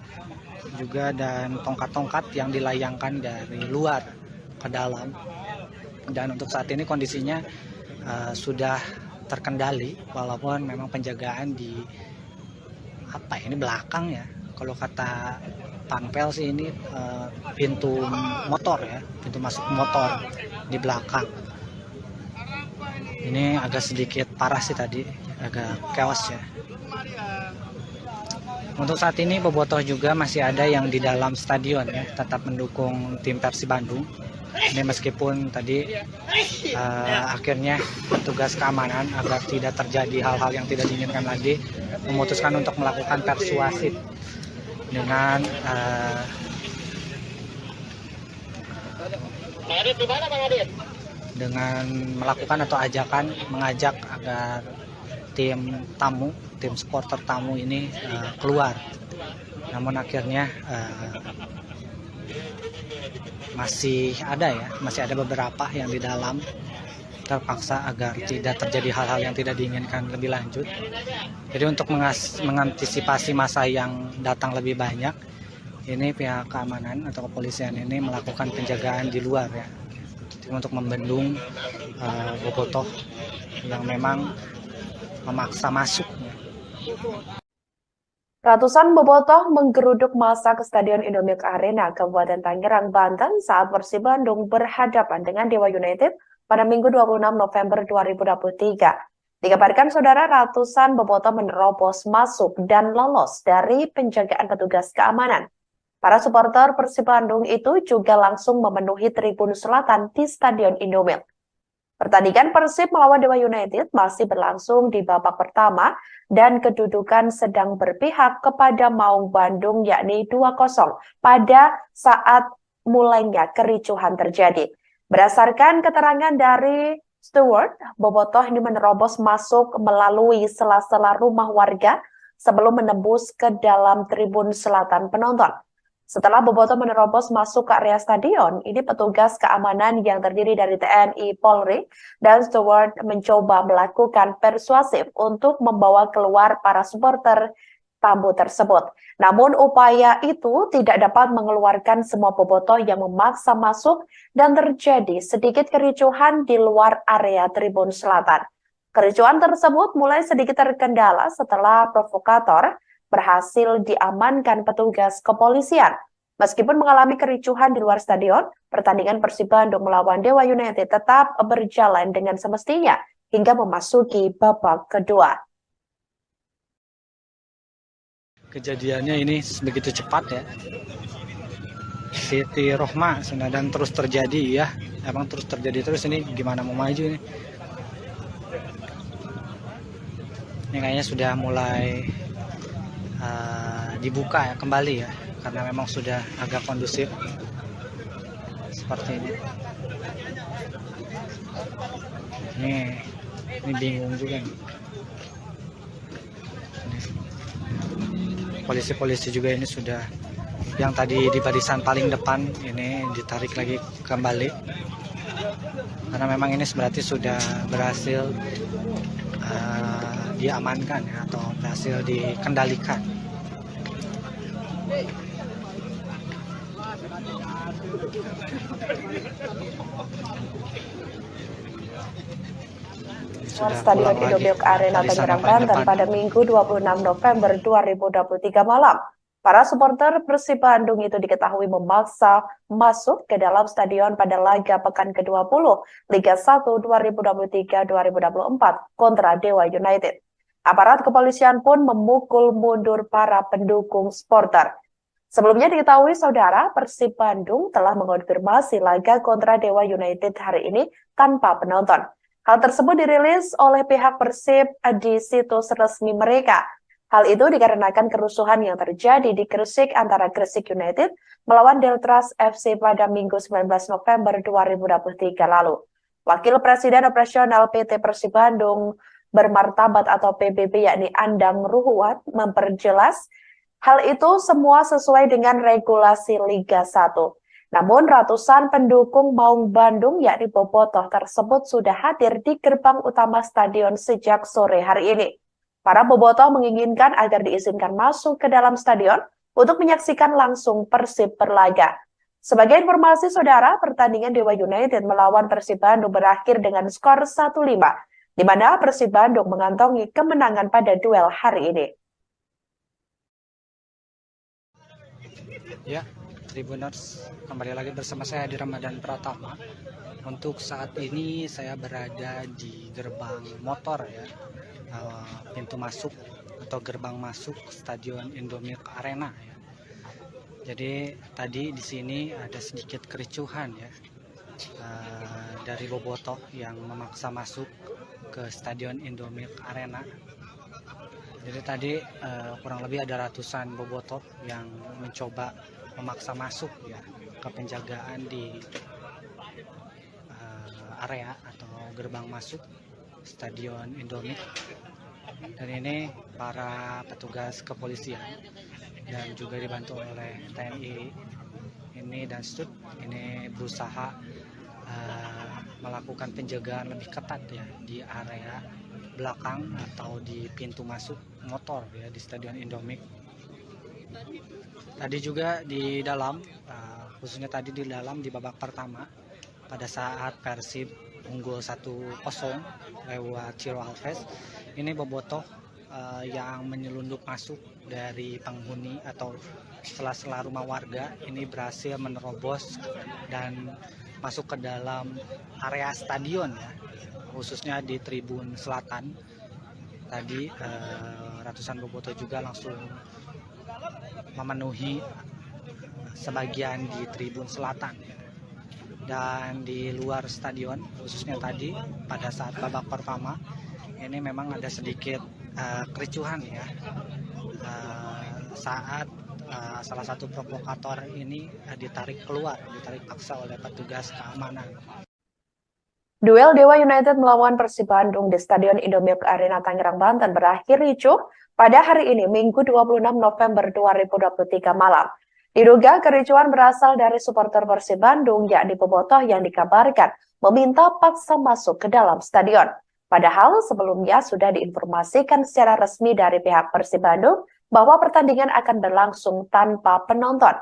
juga dan tongkat-tongkat yang dilayangkan dari luar ke dalam. Dan untuk saat ini kondisinya sudah terkendali walaupun memang penjagaan di ini belakang ya, kalau kata Panpel sih ini pintu motor ya, pintu masuk motor di belakang. Ini agak sedikit parah sih tadi, agak chaos ya. Untuk saat ini bobotoh juga masih ada yang di dalam stadion ya, tetap mendukung tim Persib Bandung. Ini meskipun tadi akhirnya petugas keamanan agar tidak terjadi hal-hal yang tidak diinginkan lagi memutuskan untuk melakukan persuasif dengan melakukan atau mengajak agar tim supporter tamu ini keluar. Namun akhirnya masih ada beberapa yang di dalam terpaksa agar tidak terjadi hal-hal yang tidak diinginkan lebih lanjut. Jadi untuk mengantisipasi masa yang datang lebih banyak, ini pihak keamanan atau kepolisian ini melakukan penjagaan di luar ya, untuk membendung bobotoh yang memang memaksa masuk. Ratusan bobotoh menggeruduk massa ke Stadion Indomilk Arena, Kabupaten Tangerang, Banten saat Persib Bandung berhadapan dengan Dewa United pada Minggu 26 November 2023. Dikabarkan saudara, ratusan bobotoh menerobos masuk dan lolos dari penjagaan petugas keamanan. Para supporter Persib Bandung itu juga langsung memenuhi tribun selatan di Stadion Indomilk. Pertandingan Persib melawan Dewa United masih berlangsung di babak pertama dan kedudukan sedang berpihak kepada Maung Bandung yakni 2-0 pada saat mulainya kericuhan terjadi. Berdasarkan keterangan dari steward, bobotoh ini menerobos masuk melalui sela-sela rumah warga sebelum menembus ke dalam tribun selatan penonton. Setelah bobotoh menerobos masuk ke area stadion, ini petugas keamanan yang terdiri dari TNI, Polri, dan steward mencoba melakukan persuasif untuk membawa keluar para supporter tamu tersebut. Namun upaya itu tidak dapat mengeluarkan semua bobotoh yang memaksa masuk dan terjadi sedikit kericuhan di luar area tribun selatan. Kericuhan tersebut mulai sedikit terkendala setelah provokator berhasil diamankan petugas kepolisian. Meskipun mengalami kericuhan di luar stadion, pertandingan Persib Bandung melawan Dewa United tetap berjalan dengan semestinya hingga memasuki babak kedua. Kejadiannya ini begitu cepat ya. Siti Rohma dan terus terjadi ya. Emang terus terjadi terus, ini gimana mau maju ini. Ini kayaknya sudah mulai dibuka ya kembali ya, karena memang sudah agak kondusif seperti ini. Ini bingung juga nih. Polisi-polisi juga ini sudah, yang tadi di barisan paling depan ini ditarik lagi kembali karena memang ini berarti sudah berhasil diamankan ya, atau berhasil dikendalikan. Stadion Indomilk Arena Tangerang, Banten pada Minggu 26 November 2023 malam. Para supporter Persib Bandung itu diketahui memaksa masuk ke dalam stadion pada laga pekan ke-20 Liga 1 2023-2024 kontra Dewa United. Aparat kepolisian pun memukul mundur para pendukung supporter. Sebelumnya diketahui saudara, Persib Bandung telah mengonfirmasi laga kontra Dewa United hari ini tanpa penonton. Hal tersebut dirilis oleh pihak Persib di situs resmi mereka. Hal itu dikarenakan kerusuhan yang terjadi di Gresik antara Gresik United melawan Deltras FC pada Minggu 19 November 2023 lalu. Wakil Presiden Operasional PT Persib Bandung Bermartabat atau PBB yakni Andang Ruhuat memperjelas hal itu semua sesuai dengan regulasi Liga 1. Namun ratusan pendukung Maung Bandung yakni bobotoh tersebut sudah hadir di gerbang utama stadion sejak sore hari ini. Para bobotoh menginginkan agar diizinkan masuk ke dalam stadion untuk menyaksikan langsung Persib berlaga. Sebagai informasi saudara, pertandingan Dewa United melawan Persib Bandung berakhir dengan skor 1-5, di mana Persib Bandung mengantongi kemenangan pada duel hari ini. Ya, Tribuners, kembali lagi bersama saya di Ramadan Pratama. Untuk saat ini saya berada di gerbang motor ya, pintu masuk atau gerbang masuk Stadion Indomilk Arena ya. Jadi tadi di sini ada sedikit kericuhan ya, dari bobotoh yang memaksa masuk ke Stadion Indomilk Arena. Jadi tadi kurang lebih ada ratusan bobotoh yang mencoba memaksa masuk ya ke penjagaan di area atau gerbang masuk Stadion Indomilk. Dan ini para petugas kepolisian dan juga dibantu oleh TNI ini dan STUT ini berusaha melakukan penjagaan lebih ketat ya di area belakang atau di pintu masuk motor ya di Stadion Indomilk. Tadi juga di dalam, khususnya tadi di dalam di babak pertama pada saat Persib unggul 1-0 lewat Ciro Alves, ini bobotoh yang menyelundup masuk dari penghuni atau sela-sela rumah warga ini berhasil menerobos dan masuk ke dalam area stadion ya, khususnya di tribun selatan. Tadi ratusan bobotoh juga langsung memenuhi sebagian di tribun selatan. Dan di luar stadion, khususnya tadi pada saat babak pertama, ini memang ada sedikit kericuhan ya, saat salah satu provokator ini ditarik paksa oleh petugas keamanan. Duel Dewa United melawan Persib Bandung di Stadion Indomilk Arena Tangerang, Banten berakhir ricuh pada hari ini, Minggu 26 November 2023 malam. Diduga kericuhan berasal dari supporter Persib Bandung, yakni bobotoh yang dikabarkan meminta paksa masuk ke dalam stadion. Padahal sebelumnya sudah diinformasikan secara resmi dari pihak Persib Bandung bahwa pertandingan akan berlangsung tanpa penonton.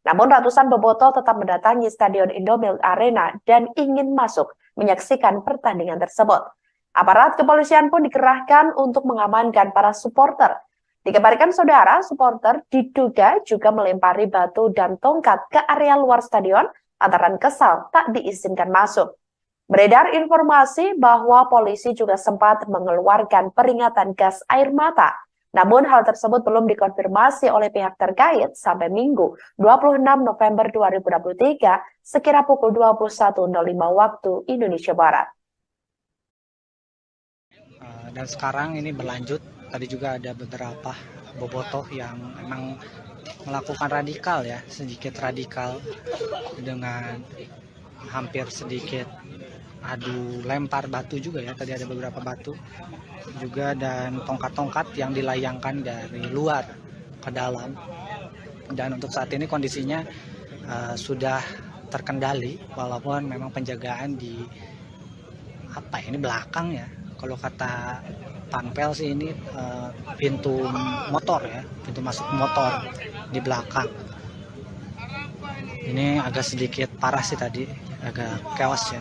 Namun ratusan bobotoh tetap mendatangi Stadion Indomilk Arena dan ingin masuk menyaksikan pertandingan tersebut. Aparat kepolisian pun dikerahkan untuk mengamankan para supporter. Dikabarkan saudara, supporter diduga juga melempari batu dan tongkat ke area luar stadion lantaran kesal tak diizinkan masuk. Beredar informasi bahwa polisi juga sempat mengeluarkan peringatan gas air mata. Namun hal tersebut belum dikonfirmasi oleh pihak terkait sampai Minggu 26 November 2023 sekira pukul 21.05 waktu Indonesia Barat. Dan sekarang ini berlanjut, tadi juga ada beberapa bobotoh yang memang melakukan sedikit radikal dengan hampir sedikit adu lempar batu juga ya, tadi ada beberapa batu juga dan tongkat-tongkat yang dilayangkan dari luar ke dalam. Dan untuk saat ini kondisinya sudah terkendali walaupun memang penjagaan di belakang ya. Kalau kata Panpel sih ini pintu motor ya, pintu masuk motor di belakang. Ini agak sedikit parah sih tadi, agak chaos ya.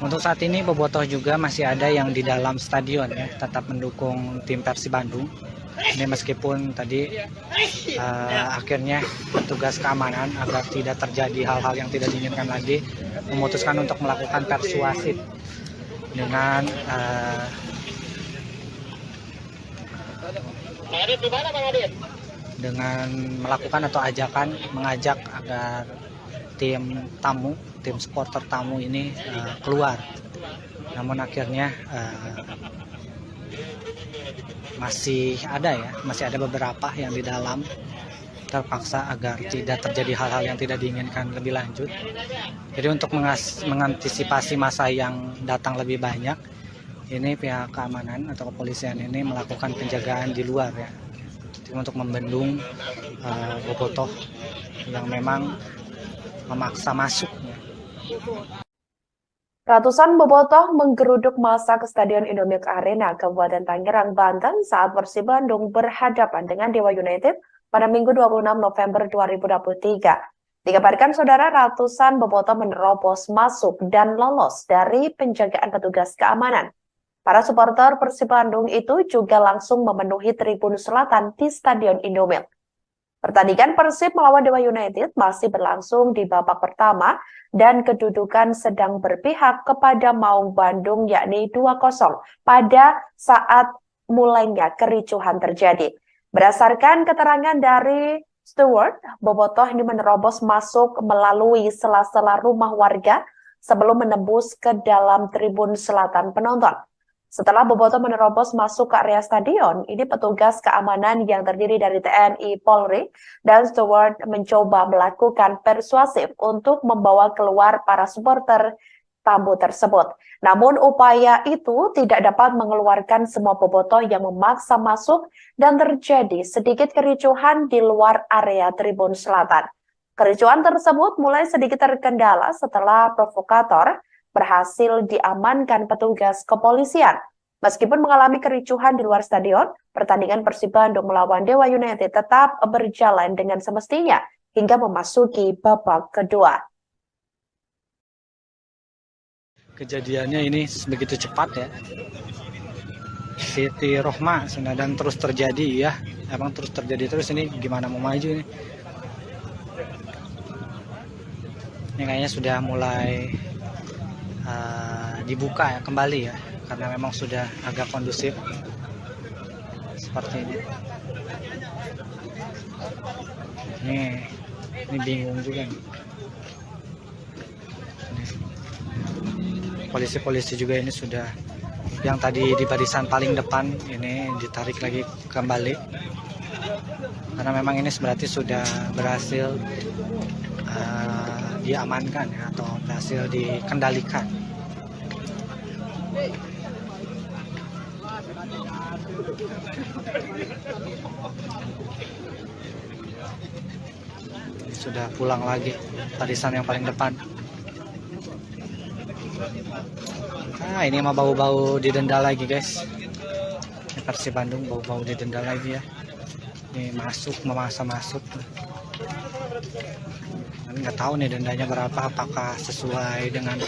Untuk saat ini bobotoh juga masih ada yang di dalam stadion ya, tetap mendukung tim Persib Bandung. Ini meskipun tadi akhirnya petugas keamanan agar tidak terjadi hal-hal yang tidak diinginkan lagi memutuskan untuk melakukan persuasif dengan melakukan atau mengajak agar tim supporter tamu ini keluar. Namun akhirnya masih ada beberapa yang di dalam terpaksa agar tidak terjadi hal-hal yang tidak diinginkan lebih lanjut. Jadi untuk mengantisipasi masa yang datang lebih banyak, ini pihak keamanan atau kepolisian ini melakukan penjagaan di luar ya, untuk membendung bobotoh yang memang memaksa masuk. Ratusan bobotoh menggeruduk massa ke Stadion Indomilk Arena, Kabupaten Tangerang, Banten saat Persib Bandung berhadapan dengan Dewa United pada Minggu 26 November 2023. Dikabarkan saudara, ratusan bobotoh menerobos masuk dan lolos dari penjagaan petugas keamanan. Para supporter Persib Bandung itu juga langsung memenuhi tribun selatan di Stadion Indomilk. Pertandingan Persib melawan Dewa United masih berlangsung di babak pertama dan kedudukan sedang berpihak kepada Maung Bandung yakni 2-0 pada saat mulainya kericuhan terjadi. Berdasarkan keterangan dari steward, bobotoh ini menerobos masuk melalui sela-sela rumah warga sebelum menembus ke dalam tribun selatan penonton. Setelah bobotoh menerobos masuk ke area stadion, ini petugas keamanan yang terdiri dari TNI, Polri, dan steward mencoba melakukan persuasif untuk membawa keluar para supporter tamu tersebut. Namun upaya itu tidak dapat mengeluarkan semua bobotoh yang memaksa masuk dan terjadi sedikit kericuhan di luar area tribun selatan. Kericuhan tersebut mulai sedikit terkendala setelah provokator berhasil diamankan petugas kepolisian. Meskipun mengalami kericuhan di luar stadion, pertandingan Persib Bandung melawan Dewa United tetap berjalan dengan semestinya hingga memasuki babak kedua. Kejadiannya ini begitu cepat ya. Siti Rohma dan terus terjadi ya. Emang terus terjadi terus, ini gimana mau maju ini? Ini kayaknya sudah mulai dibuka ya kembali ya, karena memang sudah agak kondusif seperti ini. Ini bingung juga nih. Polisi-polisi juga ini sudah, yang tadi di barisan paling depan ini ditarik lagi kembali. karena memang ini berarti sudah berhasil diamankan ya, atau berhasil dikendalikan. Sudah pulang lagi barisan yang paling depan. Ini mah bau-bau didenda lagi guys. Ini Persib Bandung bau-bau didenda lagi ya. Ini memaksa masuk. Nggak tahu nih dendanya berapa, apakah sesuai dengan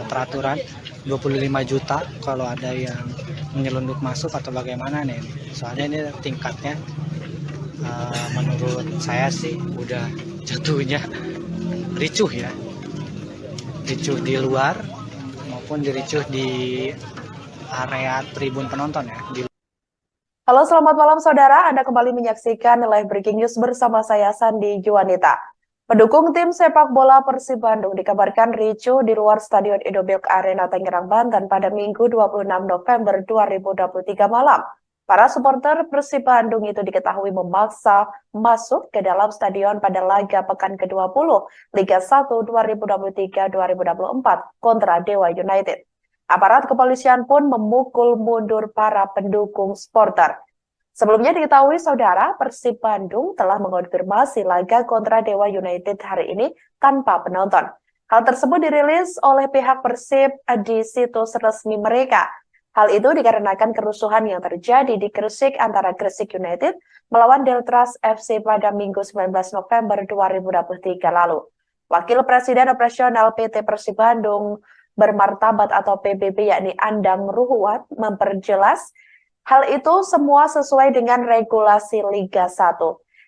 peraturan 25 juta kalau ada yang menyelundup masuk atau bagaimana nih. Soalnya ini tingkatnya menurut saya sih udah jatuhnya ricuh ya, ricuh di luar maupun diricuh di area tribun penonton ya. Halo, selamat malam saudara. Anda kembali menyaksikan Live Breaking News bersama saya Sandi Juanita. Pendukung tim sepak bola Persib Bandung dikabarkan ricuh di luar Stadion Indomilk Arena Tangerang, Banten pada Minggu 26 November 2023 malam. Para supporter Persib Bandung itu diketahui memaksa masuk ke dalam stadion pada laga pekan ke-20 Liga 1 2023-2024 kontra Dewa United. Aparat kepolisian pun memukul mundur para pendukung supporter. Sebelumnya diketahui saudara, Persib Bandung telah mengonfirmasi laga kontra Dewa United hari ini tanpa penonton. Hal tersebut dirilis oleh pihak Persib di situs resmi mereka. Hal itu dikarenakan kerusuhan yang terjadi di Gresik antara Gresik United melawan Deltras FC pada Minggu 19 November 2023 lalu. Wakil Presiden Operasional PT Persib Bandung Bermartabat atau PBB yakni Andang Ruhuat memperjelas hal itu semua sesuai dengan regulasi Liga 1.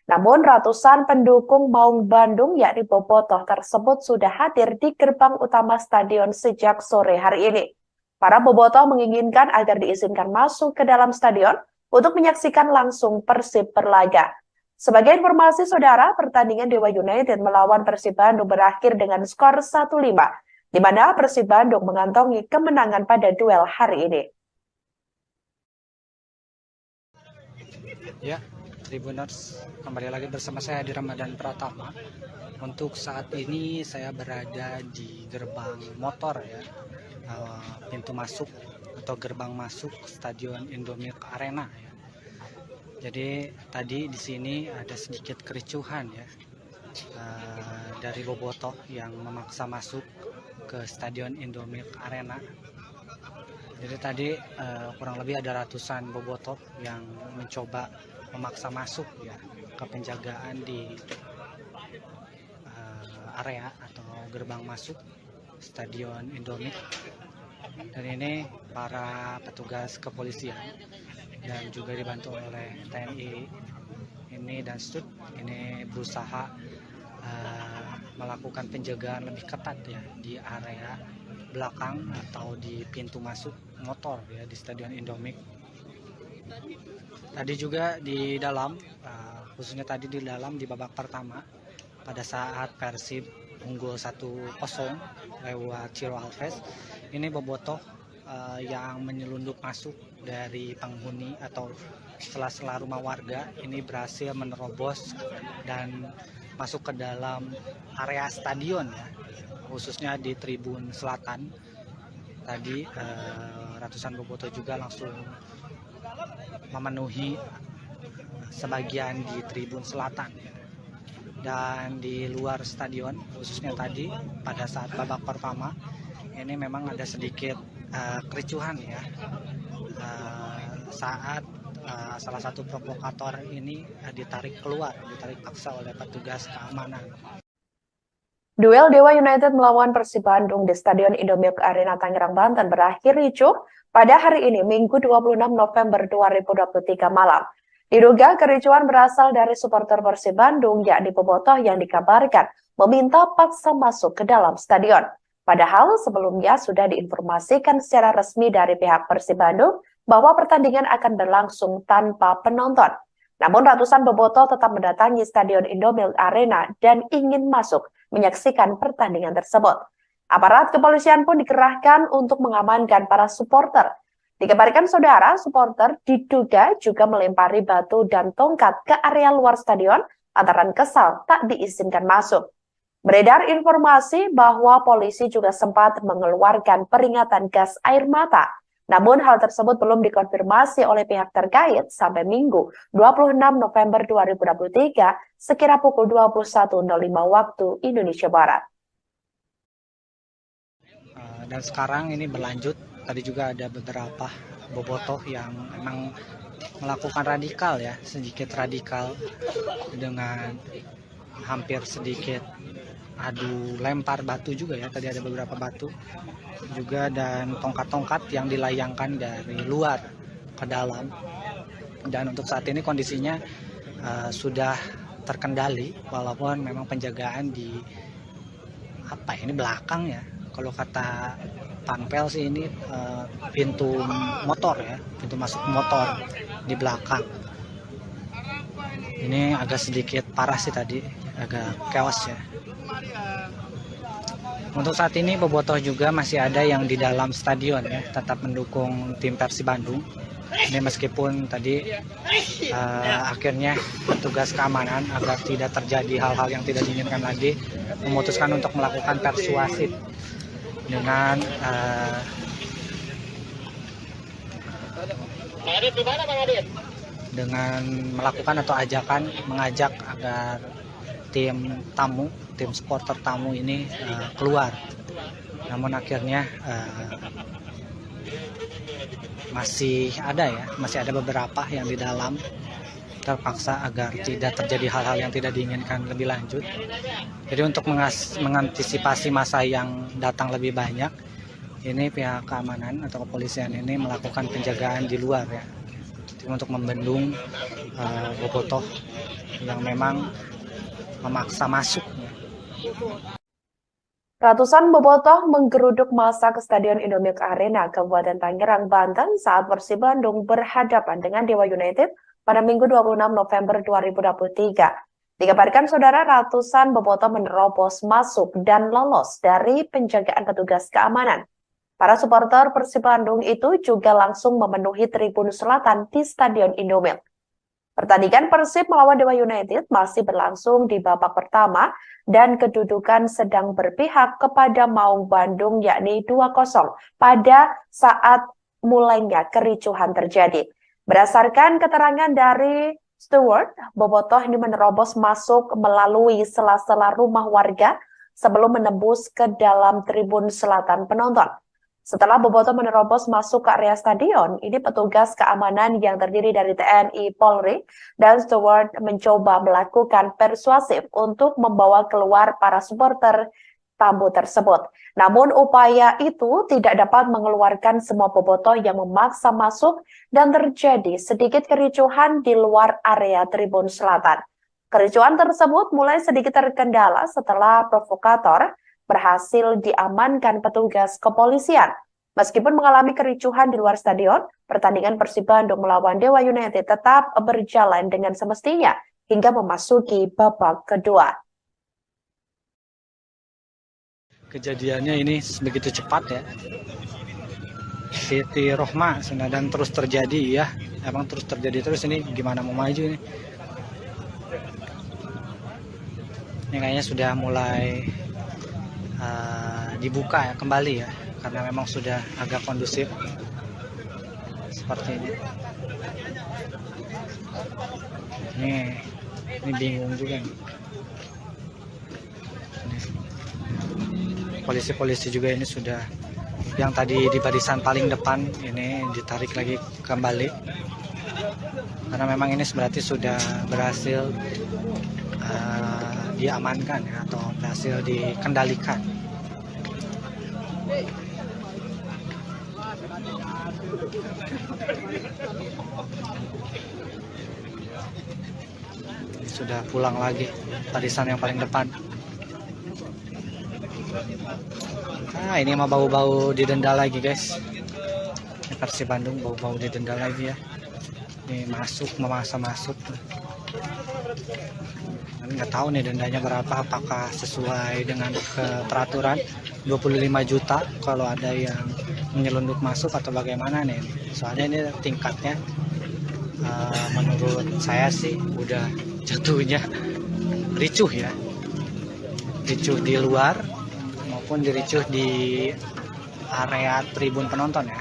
Namun ratusan pendukung Maung Bandung yakni Bobotoh tersebut sudah hadir di gerbang utama stadion sejak sore hari ini. Para bobotoh menginginkan agar diizinkan masuk ke dalam stadion untuk menyaksikan langsung Persib berlaga. Sebagai informasi saudara, pertandingan Dewa United melawan Persib Bandung berakhir dengan skor 1-5, di mana Persib Bandung mengantongi kemenangan pada duel hari ini. Ya, Tribuners, kembali lagi bersama saya di Ramadan Pratama. Untuk saat ini saya berada di gerbang motor ya, pintu masuk atau gerbang masuk Stadion Indomilk Arena ya. Jadi tadi di sini ada sedikit kericuhan ya, dari bobotoh yang memaksa masuk ke Stadion Indomilk Arena. Jadi tadi kurang lebih ada ratusan bobotoh yang mencoba memaksa masuk ya ke penjagaan di area atau gerbang masuk Stadion Indomilk. Dan ini para petugas kepolisian dan juga dibantu oleh TNI ini dan STUT ini berusaha melakukan penjagaan lebih ketat ya di area belakang atau di pintu masuk motor ya di Stadion Indomilk. Tadi juga di dalam, khususnya tadi di dalam di babak pertama pada saat Persib unggul 1-0 lewat Ciro Alves, ini bobotoh yang menyelundup masuk dari penghuni atau sela-sela rumah warga ini berhasil menerobos dan masuk ke dalam area stadion ya, khususnya di tribun selatan. Tadi ratusan bobotoh juga langsung memenuhi sebagian di tribun selatan ya. Dan di luar stadion, khususnya tadi pada saat babak pertama ini memang ada sedikit kericuhan ya, saat salah satu provokator ini ditarik paksa oleh petugas keamanan. Duel Dewa United melawan Persib Bandung di Stadion Indomilk Arena Tangerang, Banten berakhir ricuh pada hari ini Minggu 26 November 2023 malam. Diduga kericuhan berasal dari supporter Persib Bandung yakni bobotoh yang dikabarkan meminta paksa masuk ke dalam stadion. Padahal sebelumnya sudah diinformasikan secara resmi dari pihak Persib Bandung bahwa pertandingan akan berlangsung tanpa penonton. Namun ratusan bobotoh tetap mendatangi Stadion Indomilk Arena dan ingin masuk menyaksikan pertandingan tersebut. Aparat kepolisian pun dikerahkan untuk mengamankan para supporter. Dikabarkan saudara, supporter diduga juga melempari batu dan tongkat ke area luar stadion lantaran kesal tak diizinkan masuk. Beredar informasi bahwa polisi juga sempat mengeluarkan peringatan gas air mata. Namun hal tersebut belum dikonfirmasi oleh pihak terkait sampai Minggu 26 November 2023 sekira pukul 21.05 waktu Indonesia Barat. Dan sekarang ini berlanjut, tadi juga ada beberapa bobotoh yang memang melakukan radikal ya, sedikit radikal dengan hampir sedikit adu lempar batu juga ya, tadi ada beberapa batu juga dan tongkat-tongkat yang dilayangkan dari luar ke dalam. Dan untuk saat ini kondisinya sudah terkendali walaupun memang penjagaan di ini belakang ya. Kalau kata Panpel sih ini pintu motor ya, pintu masuk motor di belakang. Ini agak sedikit parah sih tadi, agak chaos ya. Untuk saat ini bobotoh juga masih ada yang di dalam stadion ya, tetap mendukung tim Persib Bandung. Ini meskipun tadi akhirnya petugas keamanan agar tidak terjadi hal-hal yang tidak diinginkan lagi memutuskan untuk melakukan persuasif dengan melakukan atau mengajak agar tim supporter tamu ini keluar. Namun akhirnya masih ada beberapa yang di dalam terpaksa agar tidak terjadi hal-hal yang tidak diinginkan lebih lanjut. Jadi untuk mengantisipasi masa yang datang lebih banyak, ini pihak keamanan atau kepolisian ini melakukan penjagaan di luar ya, untuk membendung bobotoh yang memang memaksa masuk. Ratusan bobotoh menggeruduk massa ke Stadion Indomilk Arena, Kabupaten Tangerang, Banten saat Persib Bandung berhadapan dengan Dewa United pada Minggu 26 November 2023. Dikabarkan saudara, ratusan bobotoh menerobos masuk dan lolos dari penjagaan petugas keamanan. Para supporter Persib Bandung itu juga langsung memenuhi tribun selatan di Stadion Indomilk. Pertandingan Persib melawan Dewa United masih berlangsung di babak pertama dan kedudukan sedang berpihak kepada Maung Bandung yakni 2-0 pada saat mulainya kericuhan terjadi. Berdasarkan keterangan dari steward, bobotoh ini menerobos masuk melalui sela-sela rumah warga sebelum menembus ke dalam tribun selatan penonton. Setelah bobotoh menerobos masuk ke area stadion, ini petugas keamanan yang terdiri dari TNI, Polri, dan steward mencoba melakukan persuasif untuk membawa keluar para supporter tamu tersebut. Namun upaya itu tidak dapat mengeluarkan semua bobotoh yang memaksa masuk dan terjadi sedikit kericuhan di luar area tribun selatan. Kericuhan tersebut mulai sedikit terkendala setelah provokator berhasil diamankan petugas kepolisian. Meskipun mengalami kericuhan di luar stadion, pertandingan Persib Bandung melawan Dewa United tetap berjalan dengan semestinya hingga memasuki babak kedua. Kejadiannya ini begitu cepat ya. Siti Rohma dan terus terjadi ya. Emang terus terjadi terus, ini gimana mau maju ini. Ini kayaknya sudah mulai dibuka ya kembali ya. Karena memang sudah agak kondusif seperti ini. Ini bingung juga nih. Polisi-polisi juga ini sudah, yang tadi di barisan paling depan ini ditarik lagi kembali karena memang ini berarti sudah berhasil diamankan ya, atau berhasil dikendalikan. Sudah pulang lagi barisan yang paling depan. Ini mah bau-bau didenda lagi guys. Ini Persib Bandung bau-bau didenda lagi ya. Ini memaksa masuk. nggak tahu nih dendanya berapa, apakah sesuai dengan peraturan 25 juta kalau ada yang menyelundup masuk atau bagaimana nih. Soalnya ini tingkatnya menurut saya sih udah jatuhnya ricuh ya, ricuh di luar maupun diricuh di area tribun penonton ya.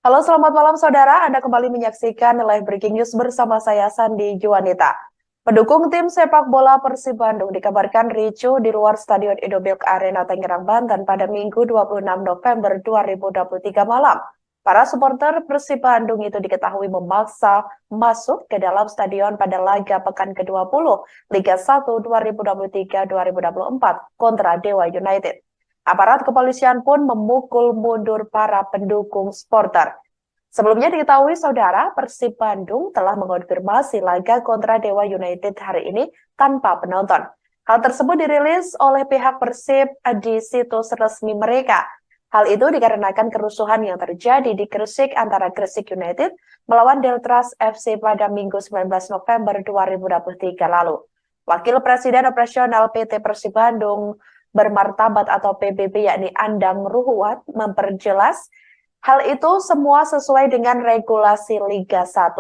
Halo, selamat malam saudara. Anda kembali menyaksikan Live Breaking News bersama saya Sandi Juanita. Pendukung tim sepak bola Persib Bandung dikabarkan ricuh di luar Stadion Indomilk Arena Tangerang, Banten pada Minggu 26 November 2023 malam. Para supporter Persib Bandung itu diketahui memaksa masuk ke dalam stadion pada laga pekan ke-20 Liga 1 2023-2024 kontra Dewa United. Aparat kepolisian pun memukul mundur para pendukung supporter. Sebelumnya diketahui saudara, Persib Bandung telah mengonfirmasi laga kontra Dewa United hari ini tanpa penonton. Hal tersebut dirilis oleh pihak Persib di situs resmi mereka. Hal itu dikarenakan kerusuhan yang terjadi di Gresik antara Gresik United melawan Deltras FC pada Minggu 19 November 2023 lalu. Wakil Presiden Operasional PT Persib Bandung Bermartabat atau PBB yakni Andang Ruhuat memperjelas hal itu semua sesuai dengan regulasi Liga 1.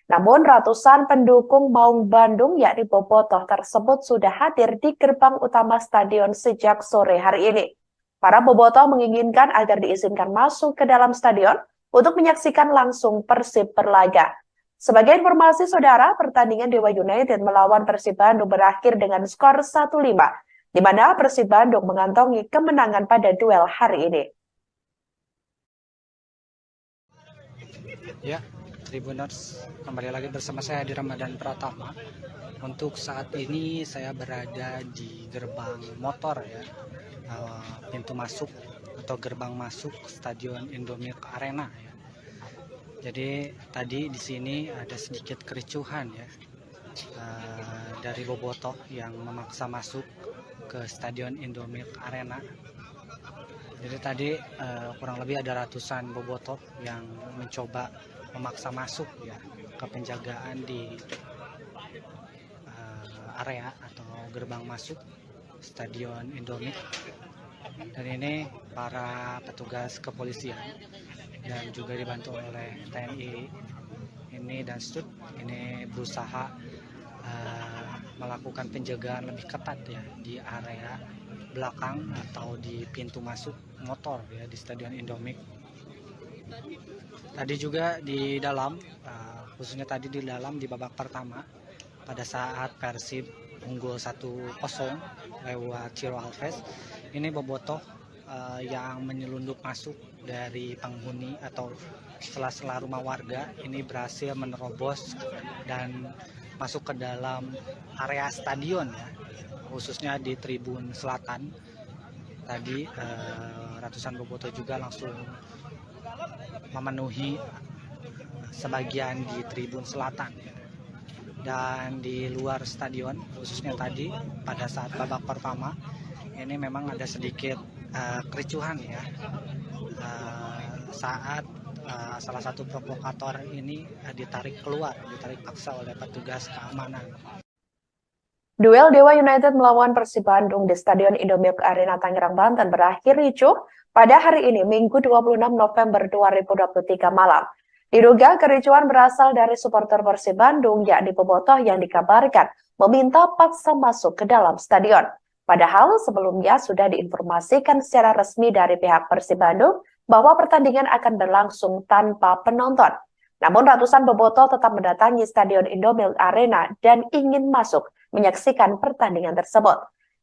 Namun ratusan pendukung Maung Bandung yakni Bobotoh tersebut sudah hadir di gerbang utama stadion sejak sore hari ini. Para Bobotoh menginginkan agar diizinkan masuk ke dalam stadion untuk menyaksikan langsung Persib berlaga. Sebagai informasi saudara, pertandingan Dewa United melawan Persib Bandung berakhir dengan skor 1-5. Di mana Persib Bandung mengantongi kemenangan pada duel hari ini. Ya, Tribuners, kembali lagi bersama saya di Ramadan Pratama. Untuk saat ini saya berada di gerbang motor ya, pintu masuk atau gerbang masuk Stadion Indomilk Arena ya. Jadi tadi di sini ada sedikit kericuhan ya, dari Bobotoh yang memaksa masuk ke Stadion Indomilk Arena. Jadi tadi kurang lebih ada ratusan Bobotoh yang mencoba memaksa masuk ya ke penjagaan di area atau gerbang masuk Stadion Indomilk. Dan ini para petugas kepolisian dan juga dibantu oleh TNI ini dan Stud ini berusaha melakukan penjagaan lebih ketat ya di area belakang atau di pintu masuk motor ya di Stadion Indomilk. Tadi juga di dalam, khususnya tadi di dalam di babak pertama pada saat Persib unggul 1-0 lewat Ciro Alves, ini Bobotoh yang menyelundup masuk dari penghuni atau sela-sela rumah warga ini berhasil menerobos dan masuk ke dalam area stadion ya, khususnya di tribun selatan. Tadi ratusan Bobotoh juga langsung memenuhi sebagian di tribun selatan ya. Dan di luar stadion, khususnya tadi pada saat babak pertama ini memang ada sedikit kericuhan ya, saat salah satu provokator ini ditarik paksa oleh petugas keamanan. Duel Dewa United melawan Persib Bandung di Stadion Indomilk Arena Tangerang, Banten berakhir ricuh pada hari ini, Minggu 26 November 2023 malam. Diduga kericuhan berasal dari supporter Persib Bandung yakni Bobotoh yang dikabarkan meminta paksa masuk ke dalam stadion. Padahal sebelumnya sudah diinformasikan secara resmi dari pihak Persib Bandung bahwa pertandingan akan berlangsung tanpa penonton. Namun ratusan Bobotoh tetap mendatangi Stadion Indomilk Arena dan ingin masuk menyaksikan pertandingan tersebut.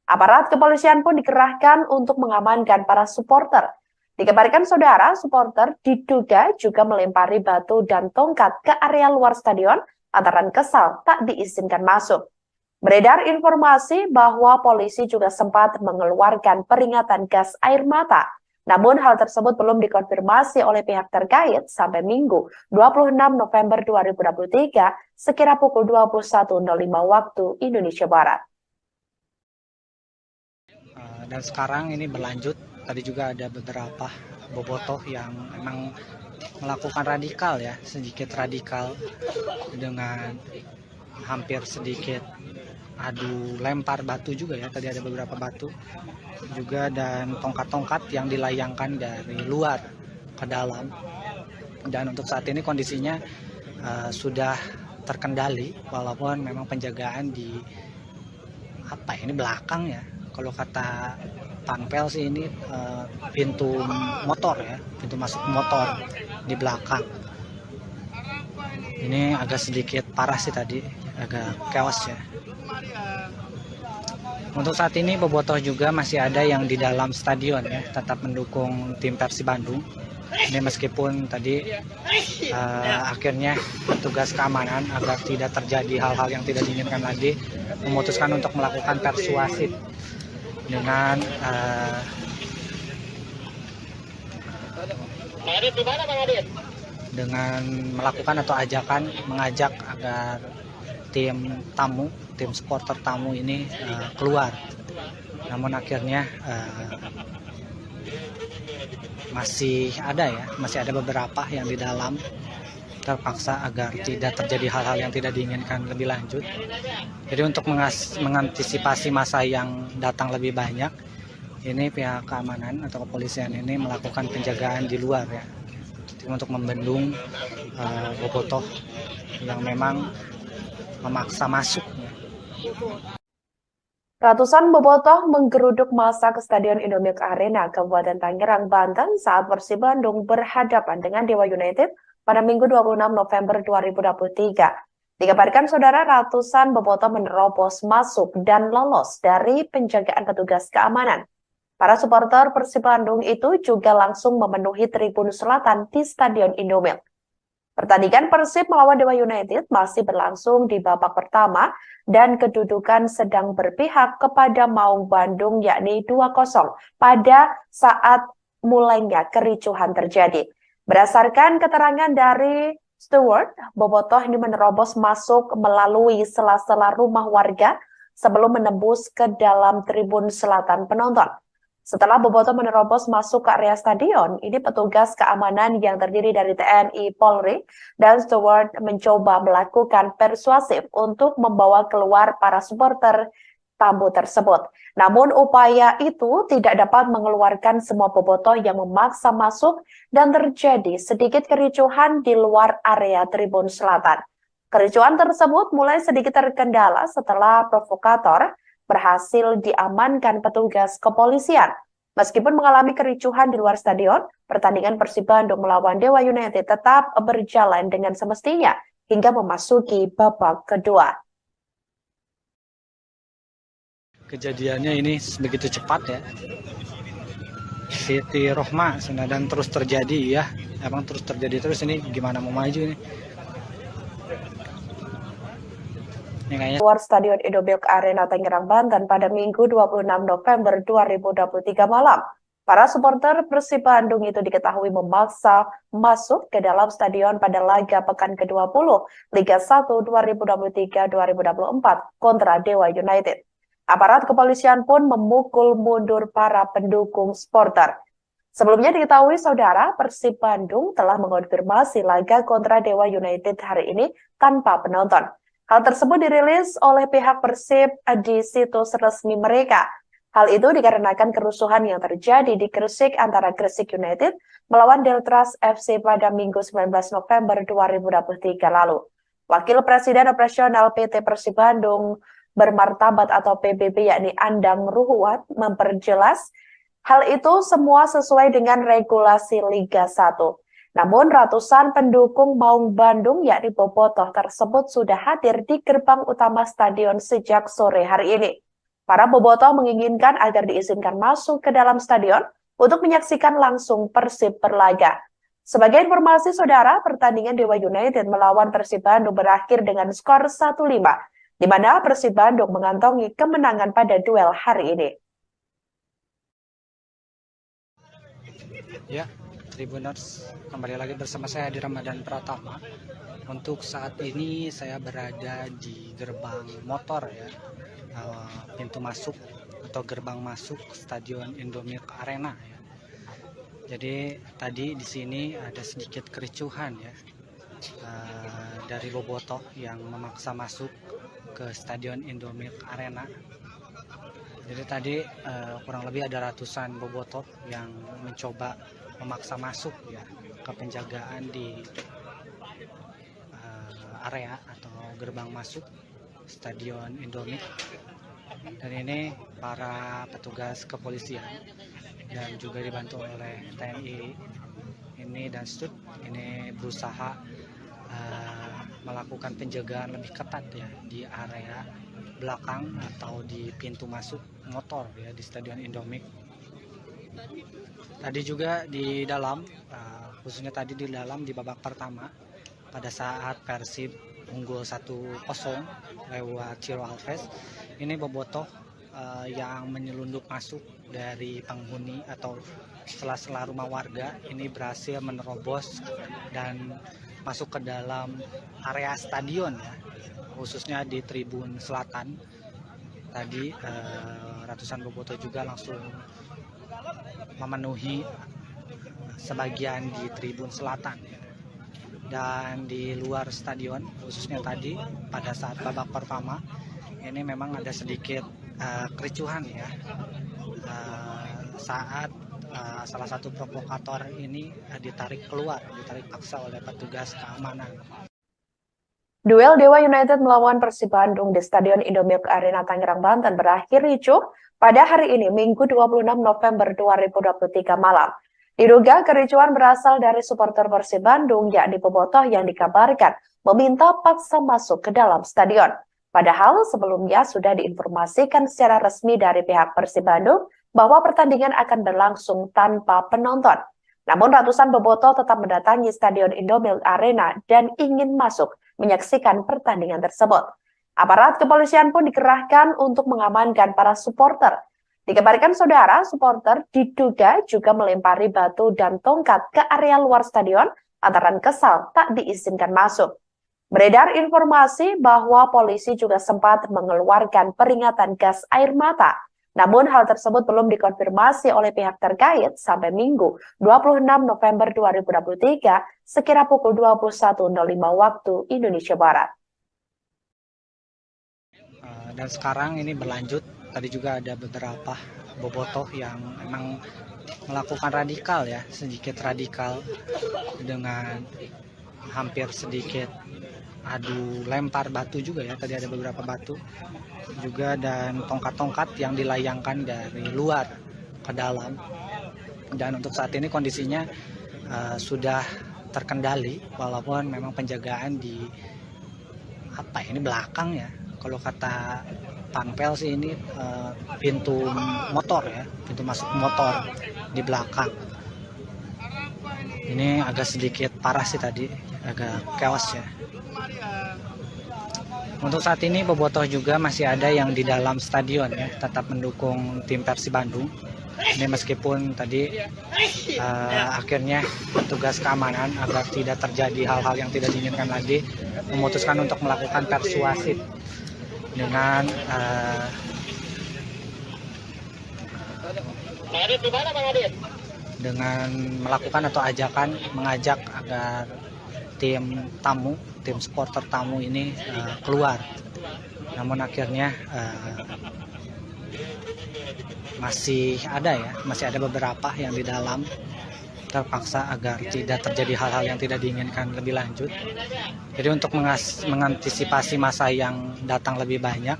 Aparat kepolisian pun dikerahkan untuk mengamankan para supporter. Dikabarkan saudara, supporter diduga juga melempari batu dan tongkat ke area luar stadion antara kesal tak diizinkan masuk. Beredar informasi bahwa polisi juga sempat mengeluarkan peringatan gas air mata. Namun hal tersebut belum dikonfirmasi oleh pihak terkait sampai Minggu 26 November 2023 sekira pukul 21.05 waktu Indonesia Barat. Dan sekarang ini berlanjut, tadi juga ada beberapa Bobotoh yang memang melakukan radikal ya, sedikit radikal dengan hampir sedikit adu lempar batu juga ya, tadi ada beberapa batu juga dan tongkat-tongkat yang dilayangkan dari luar ke dalam. Dan untuk saat ini kondisinya sudah terkendali, walaupun memang penjagaan di ini belakang ya, kalau kata Panpel sih ini pintu motor ya, pintu masuk motor di belakang. Ini agak sedikit parah sih tadi, agak chaos ya. Untuk saat ini bobotoh juga masih ada yang di dalam stadion ya, tetap mendukung tim Persib Bandung. Ini meskipun tadi akhirnya petugas keamanan agar tidak terjadi hal-hal yang tidak diinginkan lagi memutuskan untuk melakukan persuasif dengan melakukan atau mengajak agar tim supporter tamu ini keluar. Namun akhirnya masih ada beberapa yang di dalam terpaksa agar tidak terjadi hal-hal yang tidak diinginkan lebih lanjut. Jadi untuk mengantisipasi masa yang datang lebih banyak, ini pihak keamanan atau kepolisian ini melakukan penjagaan di luar ya, untuk membendung bobotoh yang memang memaksa masuk. Ratusan bobotoh menggeruduk massa ke Stadion Indomilk Arena, Kabupaten Tangerang, Banten saat Persib Bandung berhadapan dengan Dewa United pada Minggu 26 November 2023. Dikabarkan saudara, ratusan bobotoh menerobos masuk dan lolos dari penjagaan petugas keamanan. Para supporter Persib Bandung itu juga langsung memenuhi tribun selatan di Stadion Indomilk. Pertandingan Persib melawan Dewa United masih berlangsung di babak pertama dan kedudukan sedang berpihak kepada Maung Bandung yakni 2-0 pada saat mulainya kericuhan terjadi. Berdasarkan keterangan dari steward, bobotoh ini menerobos masuk melalui sela-sela rumah warga sebelum menembus ke dalam tribun selatan penonton. Setelah bobotoh menerobos masuk ke area stadion, ini petugas keamanan yang terdiri dari TNI, Polri, dan steward mencoba melakukan persuasif untuk membawa keluar para supporter tamu tersebut. Namun upaya itu tidak dapat mengeluarkan semua bobotoh yang memaksa masuk dan terjadi sedikit kericuhan di luar area tribun selatan. Kericuhan tersebut mulai sedikit terkendala setelah provokator berhasil diamankan petugas kepolisian. Meskipun mengalami kericuhan di luar stadion, pertandingan Persib Bandung melawan Dewa United tetap berjalan dengan semestinya hingga memasuki babak kedua. Kejadiannya ini begitu cepat ya. Siti Rohma dan terus terjadi ya. Emang terus terjadi terus, ini gimana mau maju ini? Luar Stadion Indomilk Arena Tangerang, Banten pada Minggu 26 November 2023 malam. Para supporter Persib Bandung itu diketahui memaksa masuk ke dalam stadion pada laga pekan ke-20 Liga 1 2023-2024 kontra Dewa United. Aparat kepolisian pun memukul mundur para pendukung supporter. Sebelumnya diketahui saudara, Persib Bandung telah mengonfirmasi laga kontra Dewa United hari ini tanpa penonton. Hal tersebut dirilis oleh pihak Persib di situs resmi mereka. Hal itu dikarenakan kerusuhan yang terjadi di Gresik antara Gresik United melawan Deltras FC pada Minggu 19 November 2023 lalu. Wakil Presiden Operasional PT Persib Bandung Bermartabat atau PBB yakni Andang Ruhuat memperjelas hal itu semua sesuai dengan regulasi Liga 1. Namun ratusan pendukung Maung Bandung yakni bobotoh tersebut sudah hadir di gerbang utama stadion sejak sore hari ini. Para bobotoh menginginkan agar diizinkan masuk ke dalam stadion untuk menyaksikan langsung Persib berlaga. Sebagai informasi saudara, pertandingan Dewa United melawan Persib Bandung berakhir dengan skor 1-5, di mana Persib Bandung mengantongi kemenangan pada duel hari ini. Ya, Tribuners, kembali lagi bersama saya di Ramadan Pratama. Untuk saat ini saya berada di gerbang motor ya, pintu masuk atau gerbang masuk Stadion Indomilk Arena ya. Jadi tadi di sini ada sedikit kericuhan ya, dari bobotoh yang memaksa masuk ke Stadion Indomilk Arena. Jadi tadi kurang lebih ada ratusan bobotoh yang mencoba memaksa masuk ya ke penjagaan di area atau gerbang masuk Stadion Indomilk. Dan ini para petugas kepolisian dan juga dibantu oleh TNI ini dan STUT ini berusaha melakukan penjagaan lebih ketat ya di area belakang atau di pintu masuk motor ya di Stadion Indomilk. Tadi juga di dalam khususnya tadi di dalam di babak pertama pada saat Persib unggul 1-0 lewat Ciro Alves, ini bobotoh yang menyelundup masuk dari penghuni atau sela-sela rumah warga ini berhasil menerobos dan masuk ke dalam area stadion ya, khususnya di tribun selatan. Tadi ratusan bobotoh juga langsung memenuhi sebagian di tribun selatan ya. Dan di luar stadion khususnya tadi pada saat babak pertama ini memang ada sedikit kericuhan ya saat salah satu provokator ini ditarik paksa oleh petugas keamanan. Duel Dewa United melawan Persib Bandung di Stadion Indomilk Arena Tangerang, Banten berakhir ricuh pada hari ini, Minggu 26 November 2023 malam. Diduga kericuhan berasal dari supporter Persib Bandung, yakni bobotoh yang dikabarkan meminta paksa masuk ke dalam stadion. Padahal sebelumnya sudah diinformasikan secara resmi dari pihak Persib Bandung bahwa pertandingan akan berlangsung tanpa penonton. Namun ratusan bobotoh tetap mendatangi Stadion Indomilk Arena dan ingin masuk menyaksikan pertandingan tersebut. Aparat kepolisian pun dikerahkan untuk mengamankan para supporter. Dikabarkan saudara, supporter diduga juga melempari batu dan tongkat ke area luar stadion lantaran kesal tak diizinkan masuk. Beredar informasi bahwa polisi juga sempat mengeluarkan peringatan gas air mata. Namun hal tersebut belum dikonfirmasi oleh pihak terkait sampai Minggu 26 November 2023 sekira pukul 21.05 waktu Indonesia Barat. Dan sekarang ini berlanjut. Tadi juga ada beberapa bobotoh yang memang melakukan radikal ya, sedikit radikal dengan hampir sedikit adu lempar batu juga ya. Tadi ada beberapa batu juga dan tongkat-tongkat yang dilayangkan dari luar ke dalam. Dan untuk saat ini kondisinya sudah terkendali walaupun memang penjagaan di ini belakang ya. Kalau kata Panpel sih ini pintu motor ya, pintu masuk motor di belakang. Ini agak sedikit parah sih tadi, agak chaos ya. Untuk saat ini bobotoh juga masih ada yang di dalam stadion ya, tetap mendukung tim Persib Bandung. Ini meskipun tadi akhirnya petugas keamanan agar tidak terjadi hal-hal yang tidak diinginkan lagi memutuskan untuk melakukan persuasif dengan melakukan atau mengajak agar tim supporter tamu ini keluar. Namun akhirnya masih ada beberapa yang di dalam terpaksa agar tidak terjadi hal-hal yang tidak diinginkan lebih lanjut. Jadi untuk mengantisipasi masa yang datang lebih banyak,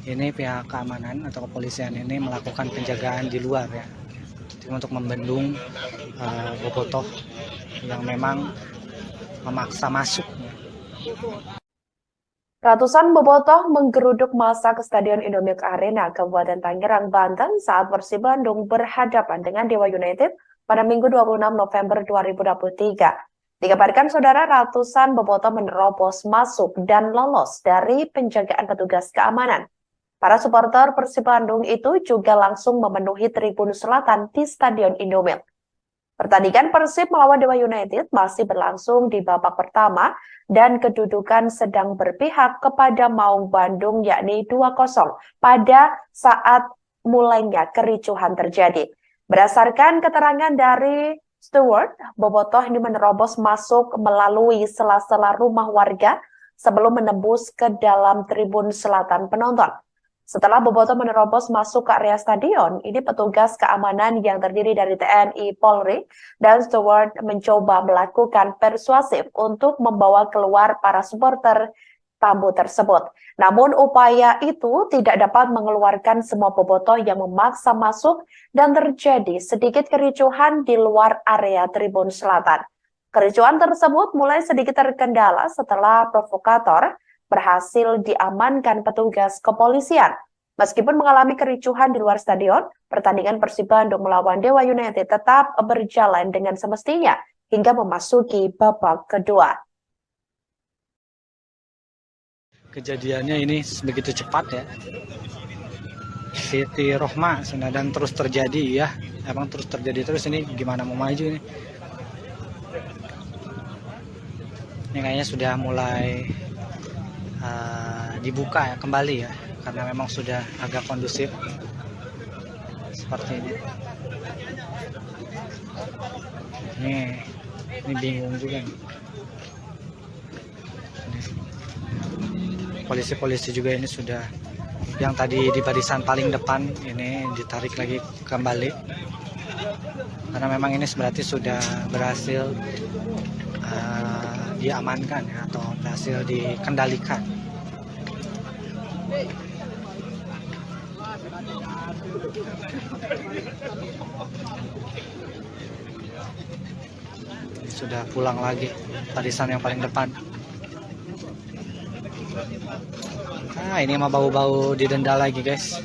ini pihak keamanan atau kepolisian ini melakukan penjagaan di luar ya, untuk membendung bobotoh yang memang memaksa masuk. Ratusan bobotoh menggeruduk massa ke Stadion Indomilk Arena, Kabupaten Tangerang, Banten saat Persib Bandung berhadapan dengan Dewa United pada Minggu 26 November 2023. Dikabarkan saudara, ratusan bobotoh menerobos masuk dan lolos dari penjagaan petugas keamanan. Para supporter Persib Bandung itu juga langsung memenuhi tribun selatan di Stadion Indomilk. Pertandingan Persib melawan Dewa United masih berlangsung di babak pertama dan kedudukan sedang berpihak kepada Maung Bandung yakni 2-0 pada saat mulainya kericuhan terjadi. Berdasarkan keterangan dari Stewart, bobotoh ini menerobos masuk melalui sela-sela rumah warga sebelum menembus ke dalam tribun selatan penonton. Setelah Bobotoh menerobos masuk ke area stadion, ini petugas keamanan yang terdiri dari TNI, Polri, dan steward mencoba melakukan persuasif untuk membawa keluar para supporter tamu tersebut. Namun upaya itu tidak dapat mengeluarkan semua bobotoh yang memaksa masuk dan terjadi sedikit kericuhan di luar area tribun selatan. Kericuhan tersebut mulai sedikit terkendala setelah provokator berhasil diamankan petugas kepolisian. Meskipun mengalami kericuhan di luar stadion, pertandingan Persib Bandung melawan Dewa United tetap berjalan dengan semestinya hingga memasuki babak kedua. Kejadiannya ini begitu cepat ya. Siti Rohma dan terus terjadi ya. Emang terus terjadi terus, ini gimana mau maju ini? Ini kayaknya sudah mulai dibuka ya kembali ya, karena memang sudah agak kondusif seperti ini. Ini bingung juga nih. Polisi-polisi juga ini sudah, yang tadi di barisan paling depan ini ditarik lagi kembali karena memang ini berarti sudah berhasil diamankan ya, atau berhasil dikendalikan. Sudah pulang lagi barisan yang paling depan. Ini mah bau-bau didenda lagi guys.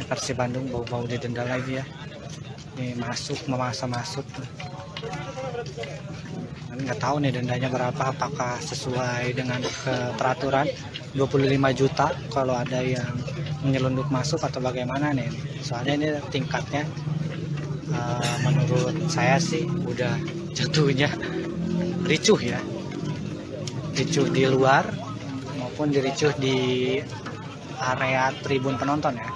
Persib Bandung bau-bau didenda lagi ya. Ini memaksa masuk. Nggak tahu nih dendanya berapa, apakah sesuai dengan peraturan 25 juta kalau ada yang menyelundup masuk atau bagaimana nih. Soalnya ini tingkatnya menurut saya sih udah jatuhnya ricuh ya. Ricuh di luar maupun diricuh di area tribun penonton ya.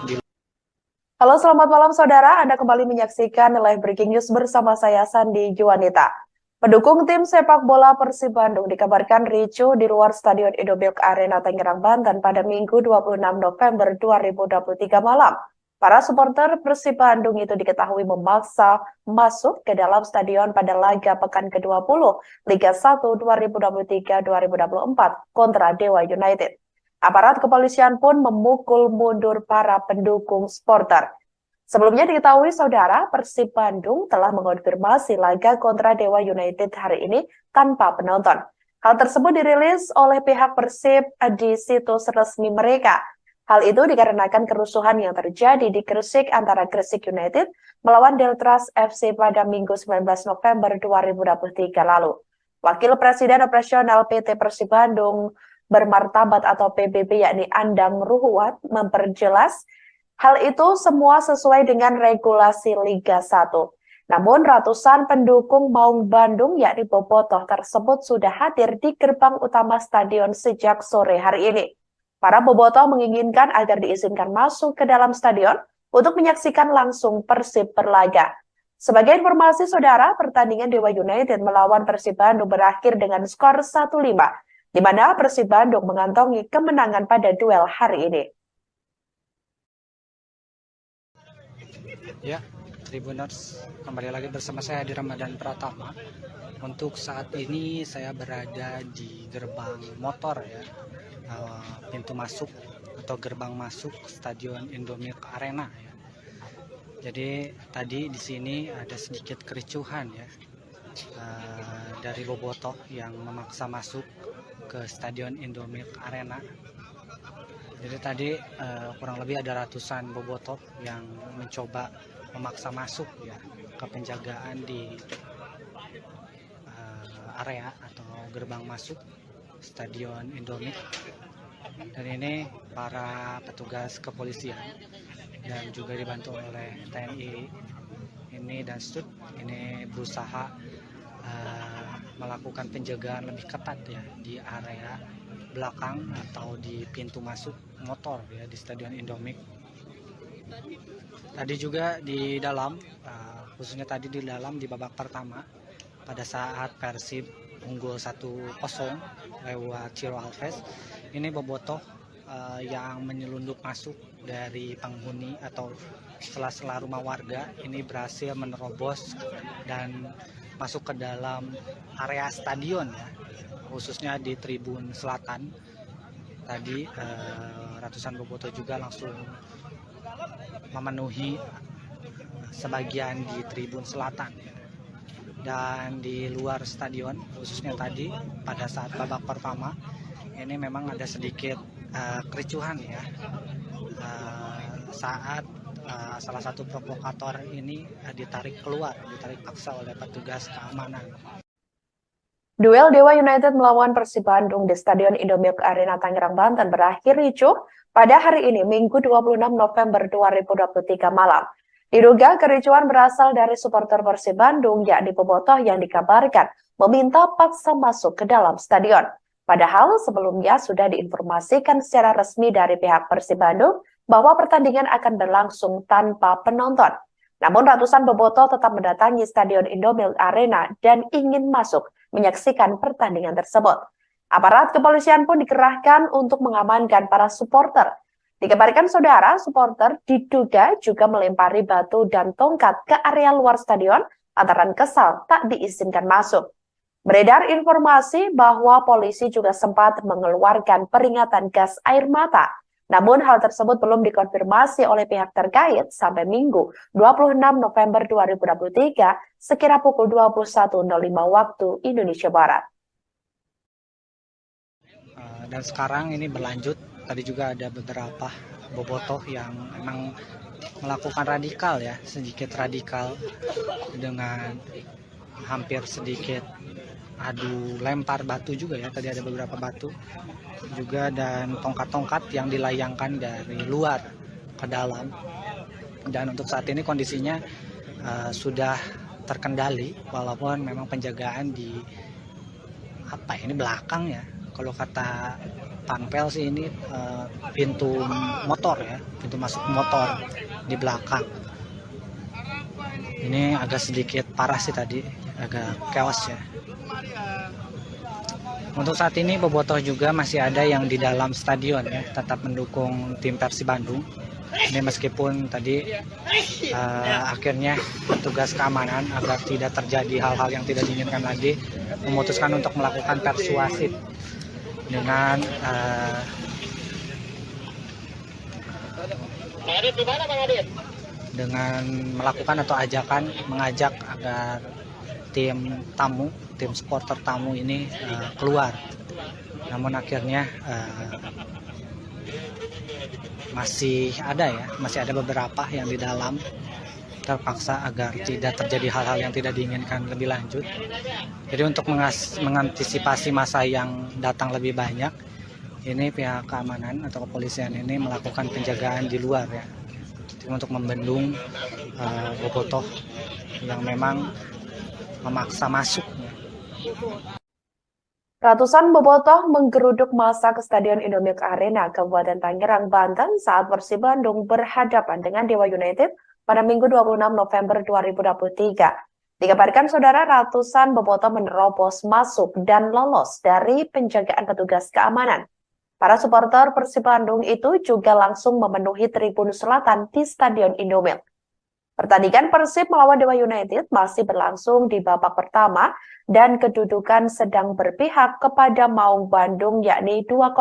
Halo, selamat malam saudara. Anda kembali menyaksikan Live Breaking News bersama saya Sandi Juwanita. Pendukung tim sepak bola Persib Bandung dikabarkan ricuh di luar Stadion Indomilk Arena Tangerang, Banten pada Minggu 26 November 2023 malam. Para supporter Persib Bandung itu diketahui memaksa masuk ke dalam stadion pada laga pekan ke-20 Liga 1 2023-2024 kontra Dewa United. Aparat kepolisian pun memukul mundur para pendukung supporter. Sebelumnya diketahui saudara, Persib Bandung telah mengonfirmasi laga kontra Dewa United hari ini tanpa penonton. Hal tersebut dirilis oleh pihak Persib di situs resmi mereka. Hal itu dikarenakan kerusuhan yang terjadi di Gresik antara Gresik United melawan Deltras FC pada Minggu 19 November 2023 lalu. Wakil Presiden Operasional PT Persib Bandung Bermartabat atau PBB yakni Andang Ruhuat memperjelas hal itu semua sesuai dengan regulasi Liga 1. Namun ratusan pendukung Maung Bandung yakni bobotoh tersebut sudah hadir di gerbang utama stadion sejak sore hari ini. Para bobotoh menginginkan agar diizinkan masuk ke dalam stadion untuk menyaksikan langsung Persib berlaga. Sebagai informasi saudara, pertandingan Dewa United melawan Persib Bandung berakhir dengan skor 1-5, di mana Persib Bandung mengantongi kemenangan pada duel hari ini. Ya, Tribuners, kembali lagi bersama saya di Ramadan Pratama. Untuk saat ini saya berada di gerbang motor ya, pintu masuk atau gerbang masuk Stadion Indomilk Arena ya. Jadi tadi di sini ada sedikit kericuhan ya, dari bobotoh yang memaksa masuk ke Stadion Indomilk Arena. Jadi tadi kurang lebih ada ratusan bobotoh yang mencoba memaksa masuk ya ke penjagaan di area atau gerbang masuk Stadion Indomilk. Dan ini para petugas kepolisian dan juga dibantu oleh TNI ini dan Stud ini berusaha melakukan penjagaan lebih ketat ya di area belakang atau di pintu masuk motor ya di Stadion Indomilk. Tadi juga di dalam, khususnya tadi di dalam di babak pertama pada saat Persib unggul 1-0 lewat Ciro Alves. Ini bobotoh yang menyelundup masuk dari penghuni atau sela-sela rumah warga ini berhasil menerobos dan masuk ke dalam area stadion ya, khususnya di tribun selatan. Tadi ratusan bobotoh juga langsung memenuhi sebagian di tribun selatan dan di luar stadion, khususnya tadi pada saat babak pertama ini memang ada sedikit kericuhan ya saat salah satu provokator ini ditarik paksa oleh petugas keamanan. Duel Dewa United melawan Persib Bandung di Stadion Indomilk Arena Tangerang, Banten berakhir ricuh pada hari ini, Minggu 26 November 2023 malam. Diduga kericuhan berasal dari supporter Persib Bandung, yakni bobotoh yang dikabarkan meminta paksa masuk ke dalam stadion. Padahal sebelumnya sudah diinformasikan secara resmi dari pihak Persib Bandung bahwa pertandingan akan berlangsung tanpa penonton. Namun ratusan bobotoh tetap mendatangi Stadion Indomilk Arena dan ingin masuk menyaksikan pertandingan tersebut. Aparat kepolisian pun dikerahkan untuk mengamankan para supporter. Dikabarkan saudara, supporter diduga juga melempari batu dan tongkat ke area luar stadion lantaran kesal tak diizinkan masuk. Beredar informasi bahwa polisi juga sempat mengeluarkan peringatan gas air mata. Namun hal tersebut belum dikonfirmasi oleh pihak terkait sampai Minggu 26 November 2023 sekira pukul 21.05 waktu Indonesia Barat. Dan sekarang ini berlanjut, tadi juga ada beberapa bobotoh yang memang melakukan radikal ya, sedikit radikal dengan hampir sedikit adu lempar batu juga ya, tadi ada beberapa batu juga dan tongkat-tongkat yang dilayangkan dari luar ke dalam. Dan untuk saat ini kondisinya sudah terkendali walaupun memang penjagaan di ini belakang ya, kalau kata Panpel sih ini pintu motor ya, pintu masuk motor di belakang. Ini agak sedikit parah sih tadi, agak chaos ya. Untuk saat ini bobotoh juga masih ada yang di dalam stadion ya, tetap mendukung tim Persib Bandung. Ini meskipun tadi akhirnya petugas keamanan agar tidak terjadi hal-hal yang tidak diinginkan lagi memutuskan untuk melakukan persuasif dengan melakukan atau mengajak agar tim supporter tamu ini keluar. Namun akhirnya masih ada beberapa yang di dalam terpaksa agar tidak terjadi hal-hal yang tidak diinginkan lebih lanjut. Jadi untuk mengantisipasi masa yang datang lebih banyak, ini pihak keamanan atau kepolisian ini melakukan penjagaan di luar ya, untuk membendung bobotoh yang memang memaksa masuk. Ratusan bobotoh menggeruduk massa ke Stadion Indomilk Arena, Kabupaten Tangerang, Banten saat Persib Bandung berhadapan dengan Dewa United pada Minggu 26 November 2023. Dikabarkan saudara, ratusan bobotoh menerobos masuk dan lolos dari penjagaan petugas keamanan. Para supporter Persib Bandung itu juga langsung memenuhi tribun selatan di Stadion Indomilk. Pertandingan Persib melawan Dewa United masih berlangsung di babak pertama dan kedudukan sedang berpihak kepada Maung Bandung yakni 2-0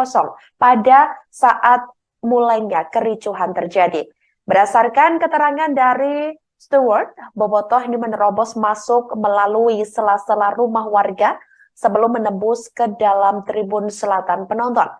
pada saat mulainya kericuhan terjadi. Berdasarkan keterangan dari Stewart, bobotoh ini menerobos masuk melalui sela-sela rumah warga sebelum menembus ke dalam tribun selatan penonton.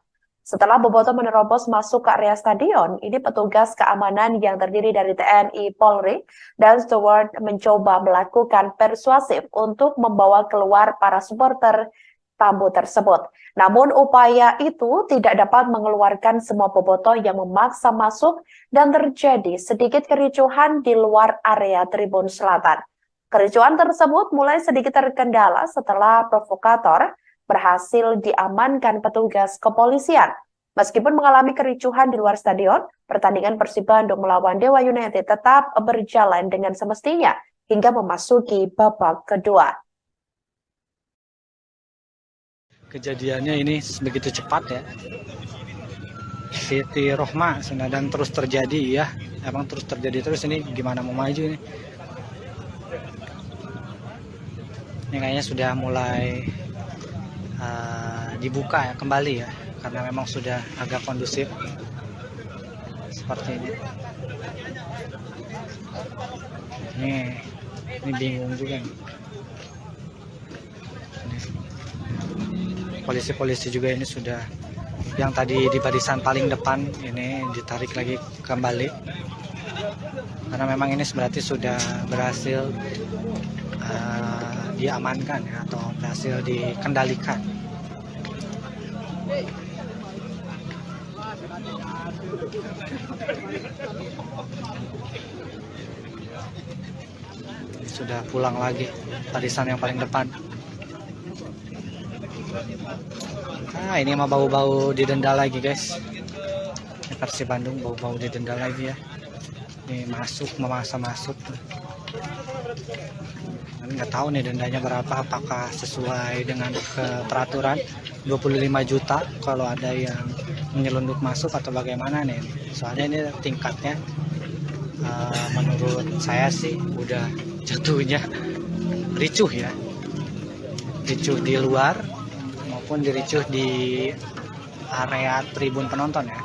Setelah bobotoh menerobos masuk ke area stadion, ini petugas keamanan yang terdiri dari TNI, Polri, dan Stewart mencoba melakukan persuasif untuk membawa keluar para supporter tamu tersebut. Namun upaya itu tidak dapat mengeluarkan semua bobotoh yang memaksa masuk dan terjadi sedikit kericuhan di luar area tribun selatan. Kericuhan tersebut mulai sedikit terkendala setelah provokator berhasil diamankan petugas kepolisian. Meskipun mengalami kericuhan di luar stadion, pertandingan Persib Bandung melawan Dewa United tetap berjalan dengan semestinya hingga memasuki babak kedua. kejadiannya ini begitu cepat ya. Siti Rohma dan terus terjadi ya, emang terus terjadi terus. Ini gimana mau maju ini? Ini kayaknya sudah mulai dibuka ya kembali ya, karena memang sudah agak kondusif seperti ini. Ini bingung juga nih. Polisi-polisi juga ini sudah, yang tadi di barisan paling depan ini ditarik lagi kembali, karena memang ini berarti sudah berhasil diamankan ya, atau berhasil dikendalikan. Sudah pulang lagi barisan yang paling depan. Ini mah bau-bau didenda lagi guys. Ini Persib Bandung bau-bau didenda lagi ya. Ini memaksa masuk. Nggak tahu nih dendanya berapa, apakah sesuai dengan peraturan 25 juta kalau ada yang menyelundup masuk atau bagaimana nih. Soalnya ini tingkatnya menurut saya sih udah jatuhnya ricuh ya. Ricuh di luar maupun diricuh di area tribun penonton ya.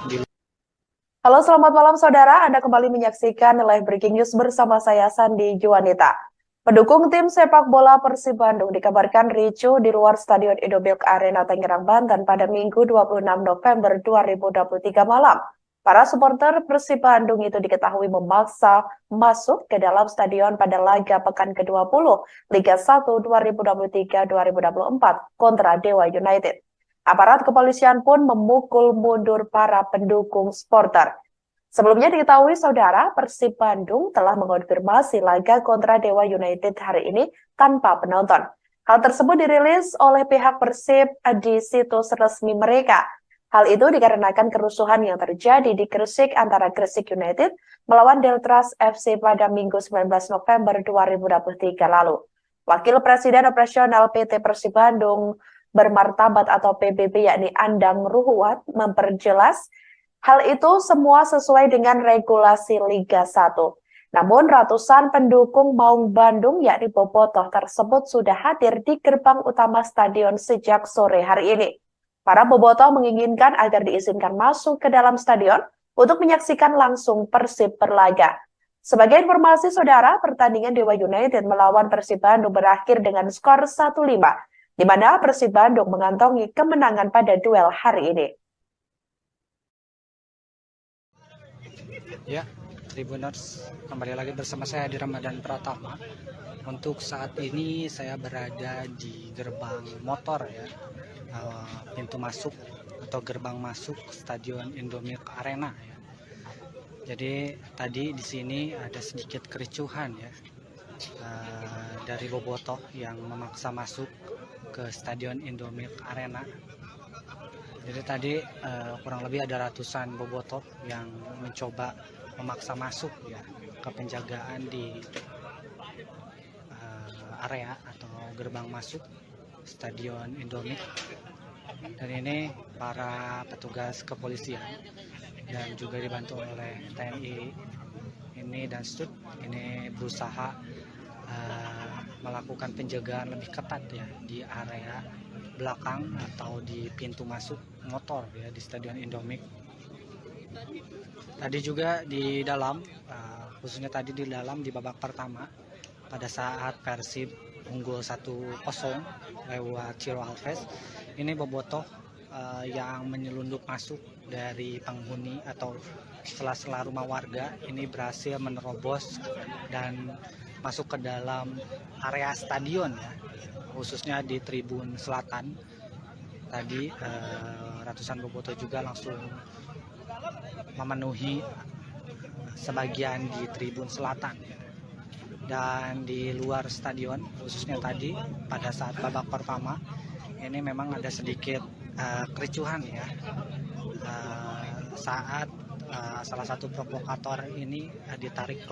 Halo, selamat malam saudara. Anda kembali menyaksikan Live Breaking News bersama saya Sandi Juwanita. Pendukung tim sepak bola Persib Bandung dikabarkan ricuh di luar Stadion Indomilk Arena Tangerang, Banten pada Minggu 26 November 2023 malam. Para supporter Persib Bandung itu diketahui memaksa masuk ke dalam stadion pada laga pekan ke-20 Liga 1 2023-2024 kontra Dewa United. Aparat kepolisian pun memukul mundur para pendukung supporter. Sebelumnya diketahui saudara, Persib Bandung telah mengonfirmasi laga kontra Dewa United hari ini tanpa penonton. Hal tersebut dirilis oleh pihak Persib di situs resmi mereka. Hal itu dikarenakan kerusuhan yang terjadi di Gresik antara Gresik United melawan Deltras FC pada Minggu 19 November 2023 lalu. Wakil Presiden Operasional PT Persib Bandung Bermartabat atau PBB yakni Andang Ruhuat memperjelas hal itu semua sesuai dengan regulasi Liga 1. Namun ratusan pendukung Maung Bandung yakni Bobotoh tersebut sudah hadir di gerbang utama stadion sejak sore hari ini. Para Bobotoh menginginkan agar diizinkan masuk ke dalam stadion untuk menyaksikan langsung Persib berlaga. Sebagai informasi saudara, pertandingan Dewa United melawan Persib Bandung berakhir dengan skor 1-5, di mana Persib Bandung mengantongi kemenangan pada duel hari ini. Ya, Tribuners, kembali lagi bersama saya di Ramadan Pratama. Untuk saat ini saya berada di gerbang motor ya, pintu masuk atau gerbang masuk Stadion Indomilk Arena ya. Jadi tadi di sini ada sedikit kericuhan ya, dari Bobotoh yang memaksa masuk ke Stadion Indomilk Arena. Jadi tadi kurang lebih ada ratusan Bobotoh yang mencoba memaksa masuk ya ke penjagaan di area atau gerbang masuk Stadion Indomilk. Dan ini para petugas kepolisian dan juga dibantu oleh TNI ini dan STUT ini berusaha melakukan penjagaan lebih ketat ya di area belakang atau di pintu masuk motor ya di Stadion Indomilk. Tadi juga di dalam, khususnya tadi di dalam di babak pertama pada saat Persib unggul 1-0 lewat Ciro Alves, ini Bobotoh yang menyelundup masuk dari penghuni atau sela-sela rumah warga ini berhasil menerobos dan masuk ke dalam area stadion ya, khususnya di tribun selatan. Tadi ratusan Bobotoh juga langsung memenuhi sebagian di tribun selatan dan di luar stadion, khususnya tadi pada saat babak pertama ini memang ada sedikit kericuhan ya, saat salah satu provokator ini ditarik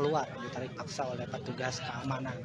paksa oleh petugas keamanan.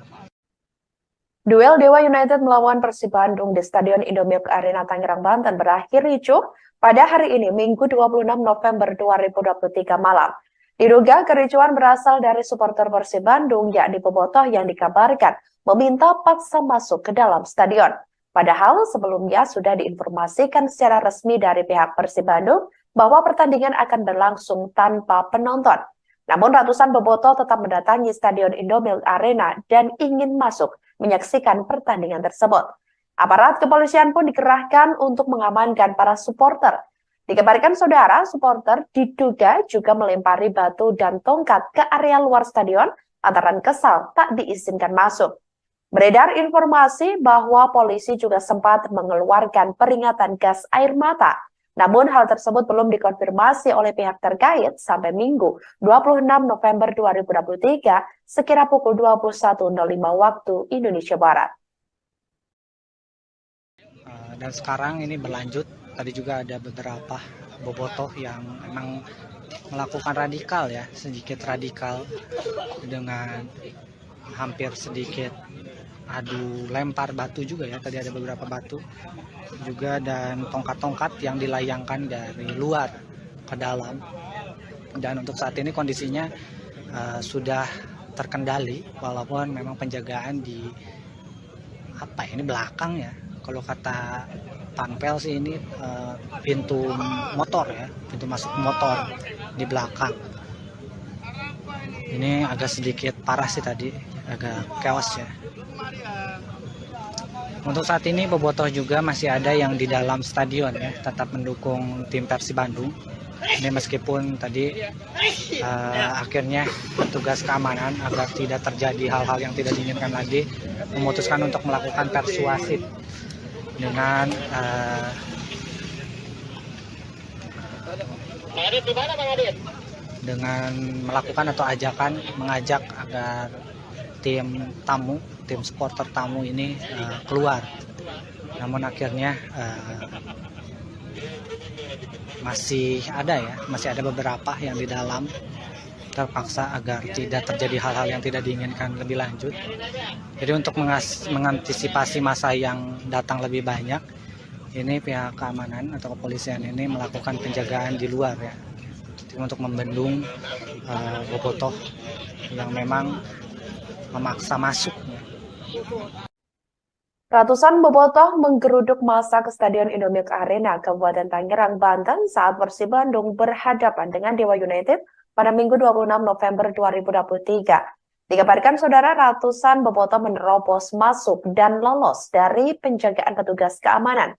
Duel Dewa United melawan Persib Bandung di Stadion Indomilk Arena Tangerang, Banten berakhir ricuh pada hari ini, Minggu 26 November 2023 malam. Diduga kericuhan berasal dari supporter Persib Bandung, yakni bobotoh yang dikabarkan meminta paksa masuk ke dalam stadion. Padahal sebelumnya sudah diinformasikan secara resmi dari pihak Persib Bandung bahwa pertandingan akan berlangsung tanpa penonton. Namun ratusan bobotoh tetap mendatangi Stadion Indomilk Arena dan ingin masuk menyaksikan pertandingan tersebut. Aparat kepolisian pun dikerahkan untuk mengamankan para supporter. Dikabarkan saudara, supporter diduga juga melempari batu dan tongkat ke area luar stadion lantaran kesal tak diizinkan masuk. Beredar informasi bahwa polisi juga sempat mengeluarkan peringatan gas air mata. Namun hal tersebut belum dikonfirmasi oleh pihak terkait sampai Minggu 26 November 2023 sekira pukul 21.05 waktu Indonesia Barat. Dan sekarang ini berlanjut, tadi juga ada beberapa bobotoh yang memang melakukan radikal ya, sedikit radikal dengan hampir sedikit adu lempar batu juga ya, tadi ada beberapa batu juga dan tongkat-tongkat yang dilayangkan dari luar ke dalam. Dan untuk saat ini kondisinya sudah terkendali walaupun memang penjagaan di ini belakang ya. Kalau kata Panpel sih ini pintu motor ya, pintu masuk motor di belakang. Ini agak sedikit parah sih tadi, agak chaos ya. Untuk saat ini bobotoh juga masih ada yang di dalam stadion ya, tetap mendukung tim Persib Bandung. Ini meskipun tadi akhirnya petugas keamanan agar tidak terjadi hal-hal yang tidak diinginkan lagi memutuskan untuk melakukan persuasif dengan melakukan atau mengajak agar tim supporter tamu ini keluar. Namun akhirnya masih ada beberapa yang di dalam terpaksa agar tidak terjadi hal-hal yang tidak diinginkan lebih lanjut. Jadi untuk mengantisipasi masa yang datang lebih banyak, ini pihak keamanan atau kepolisian ini melakukan penjagaan di luar ya, untuk membendung bobotoh yang memang memaksa masuk. Ratusan bobotoh menggeruduk massa ke Stadion Indomilk Arena, Kabupaten Tangerang, Banten saat Persib Bandung berhadapan dengan Dewa United pada Minggu 26 November 2023. Dikabarkan saudara, ratusan bobotoh menerobos masuk dan lolos dari penjagaan petugas keamanan.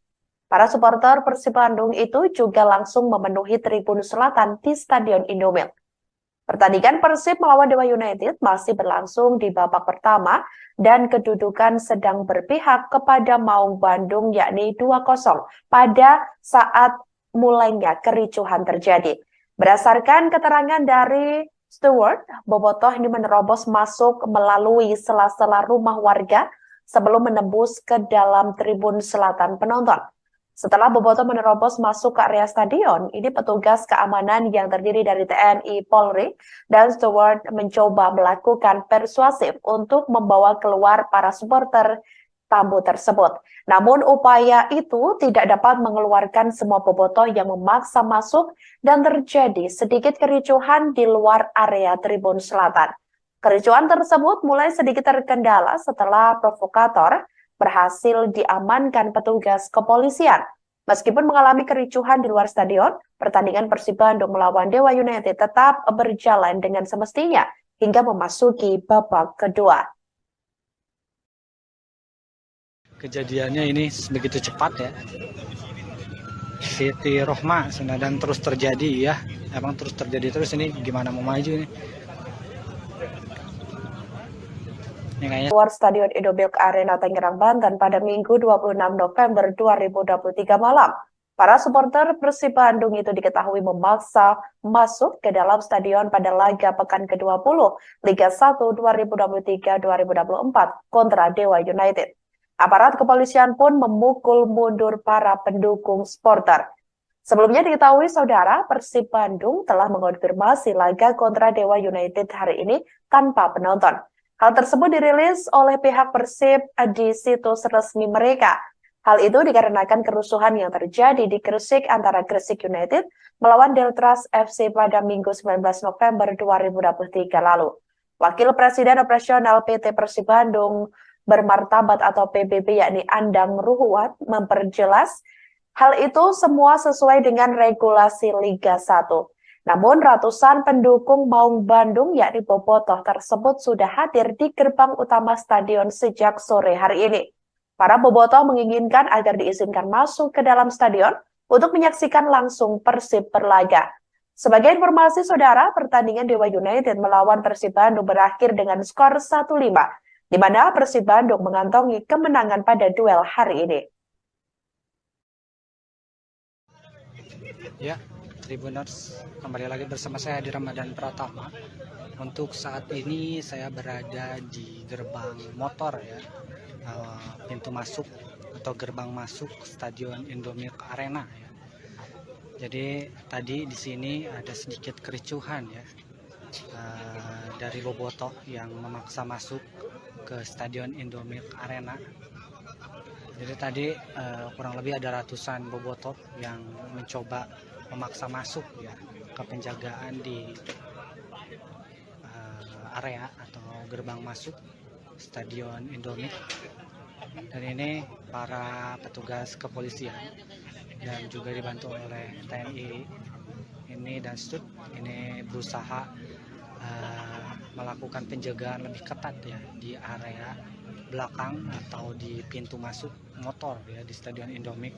Para supporter Persib Bandung itu juga langsung memenuhi tribun selatan di Stadion Indomilk. Pertandingan Persib melawan Dewa United masih berlangsung di babak pertama dan kedudukan sedang berpihak kepada Maung Bandung yakni 2-0 pada saat mulainya kericuhan terjadi. Berdasarkan keterangan dari steward, bobotoh ini menerobos masuk melalui sela-sela rumah warga sebelum menembus ke dalam tribun selatan penonton. Setelah bobotoh menerobos masuk ke area stadion, ini petugas keamanan yang terdiri dari TNI, Polri, dan steward mencoba melakukan persuasif untuk membawa keluar para supporter tamu tersebut. Namun upaya itu tidak dapat mengeluarkan semua bobotoh yang memaksa masuk dan terjadi sedikit kericuhan di luar area tribun selatan. Kericuhan tersebut mulai sedikit terkendala setelah provokator berhasil diamankan petugas kepolisian. Meskipun mengalami kericuhan di luar stadion, pertandingan Persib Bandung melawan Dewa United tetap berjalan dengan semestinya hingga memasuki babak kedua. Kejadiannya ini begitu cepat ya. Siti Rohma dan terus terjadi ya. Emang terus terjadi terus, ini gimana mau maju ini? Luar Stadion Indomilk Arena Tangerang, Banten pada Minggu 26 November 2023 malam. Para supporter Persib Bandung itu diketahui memaksa masuk ke dalam stadion pada laga pekan ke-20 Liga 1 2023-2024 kontra Dewa United. Aparat kepolisian pun memukul mundur para pendukung supporter. Sebelumnya diketahui saudara, Persib Bandung telah mengonfirmasi laga kontra Dewa United hari ini tanpa penonton. Hal tersebut dirilis oleh pihak Persib di situs resmi mereka. Hal itu dikarenakan kerusuhan yang terjadi di Gresik antara Gresik United melawan Deltras FC pada Minggu 19 November 2023 lalu. Wakil Presiden Operasional PT Persib Bandung Bermartabat atau PBB yakni Andang Ruhuat memperjelas hal itu semua sesuai dengan regulasi Liga 1. Namun ratusan pendukung Maung Bandung yakni Bobotoh tersebut sudah hadir di gerbang utama stadion sejak sore hari ini. Para Bobotoh menginginkan agar diizinkan masuk ke dalam stadion untuk menyaksikan langsung Persib berlaga. Sebagai informasi saudara, pertandingan Dewa United melawan Persib Bandung berakhir dengan skor 1-5. Di mana Persib Bandung mengantongi kemenangan pada duel hari ini. Ya, Tribuners, kembali lagi bersama saya di Ramadan Pratama. Untuk saat ini saya berada di gerbang motor ya, pintu masuk atau gerbang masuk Stadion Indomilk Arena ya. Jadi tadi di sini ada sedikit kericuhan ya, dari Bobotoh yang memaksa masuk ke Stadion Indomilk Arena. Jadi tadi kurang lebih ada ratusan Bobotoh yang mencoba memaksa masuk ya ke penjagaan di area atau gerbang masuk Stadion Indomilk. Dan ini para petugas kepolisian dan juga dibantu oleh TNI ini dan Stud ini berusaha melakukan penjagaan lebih ketat ya di area belakang atau di pintu masuk motor ya di Stadion Indomilk.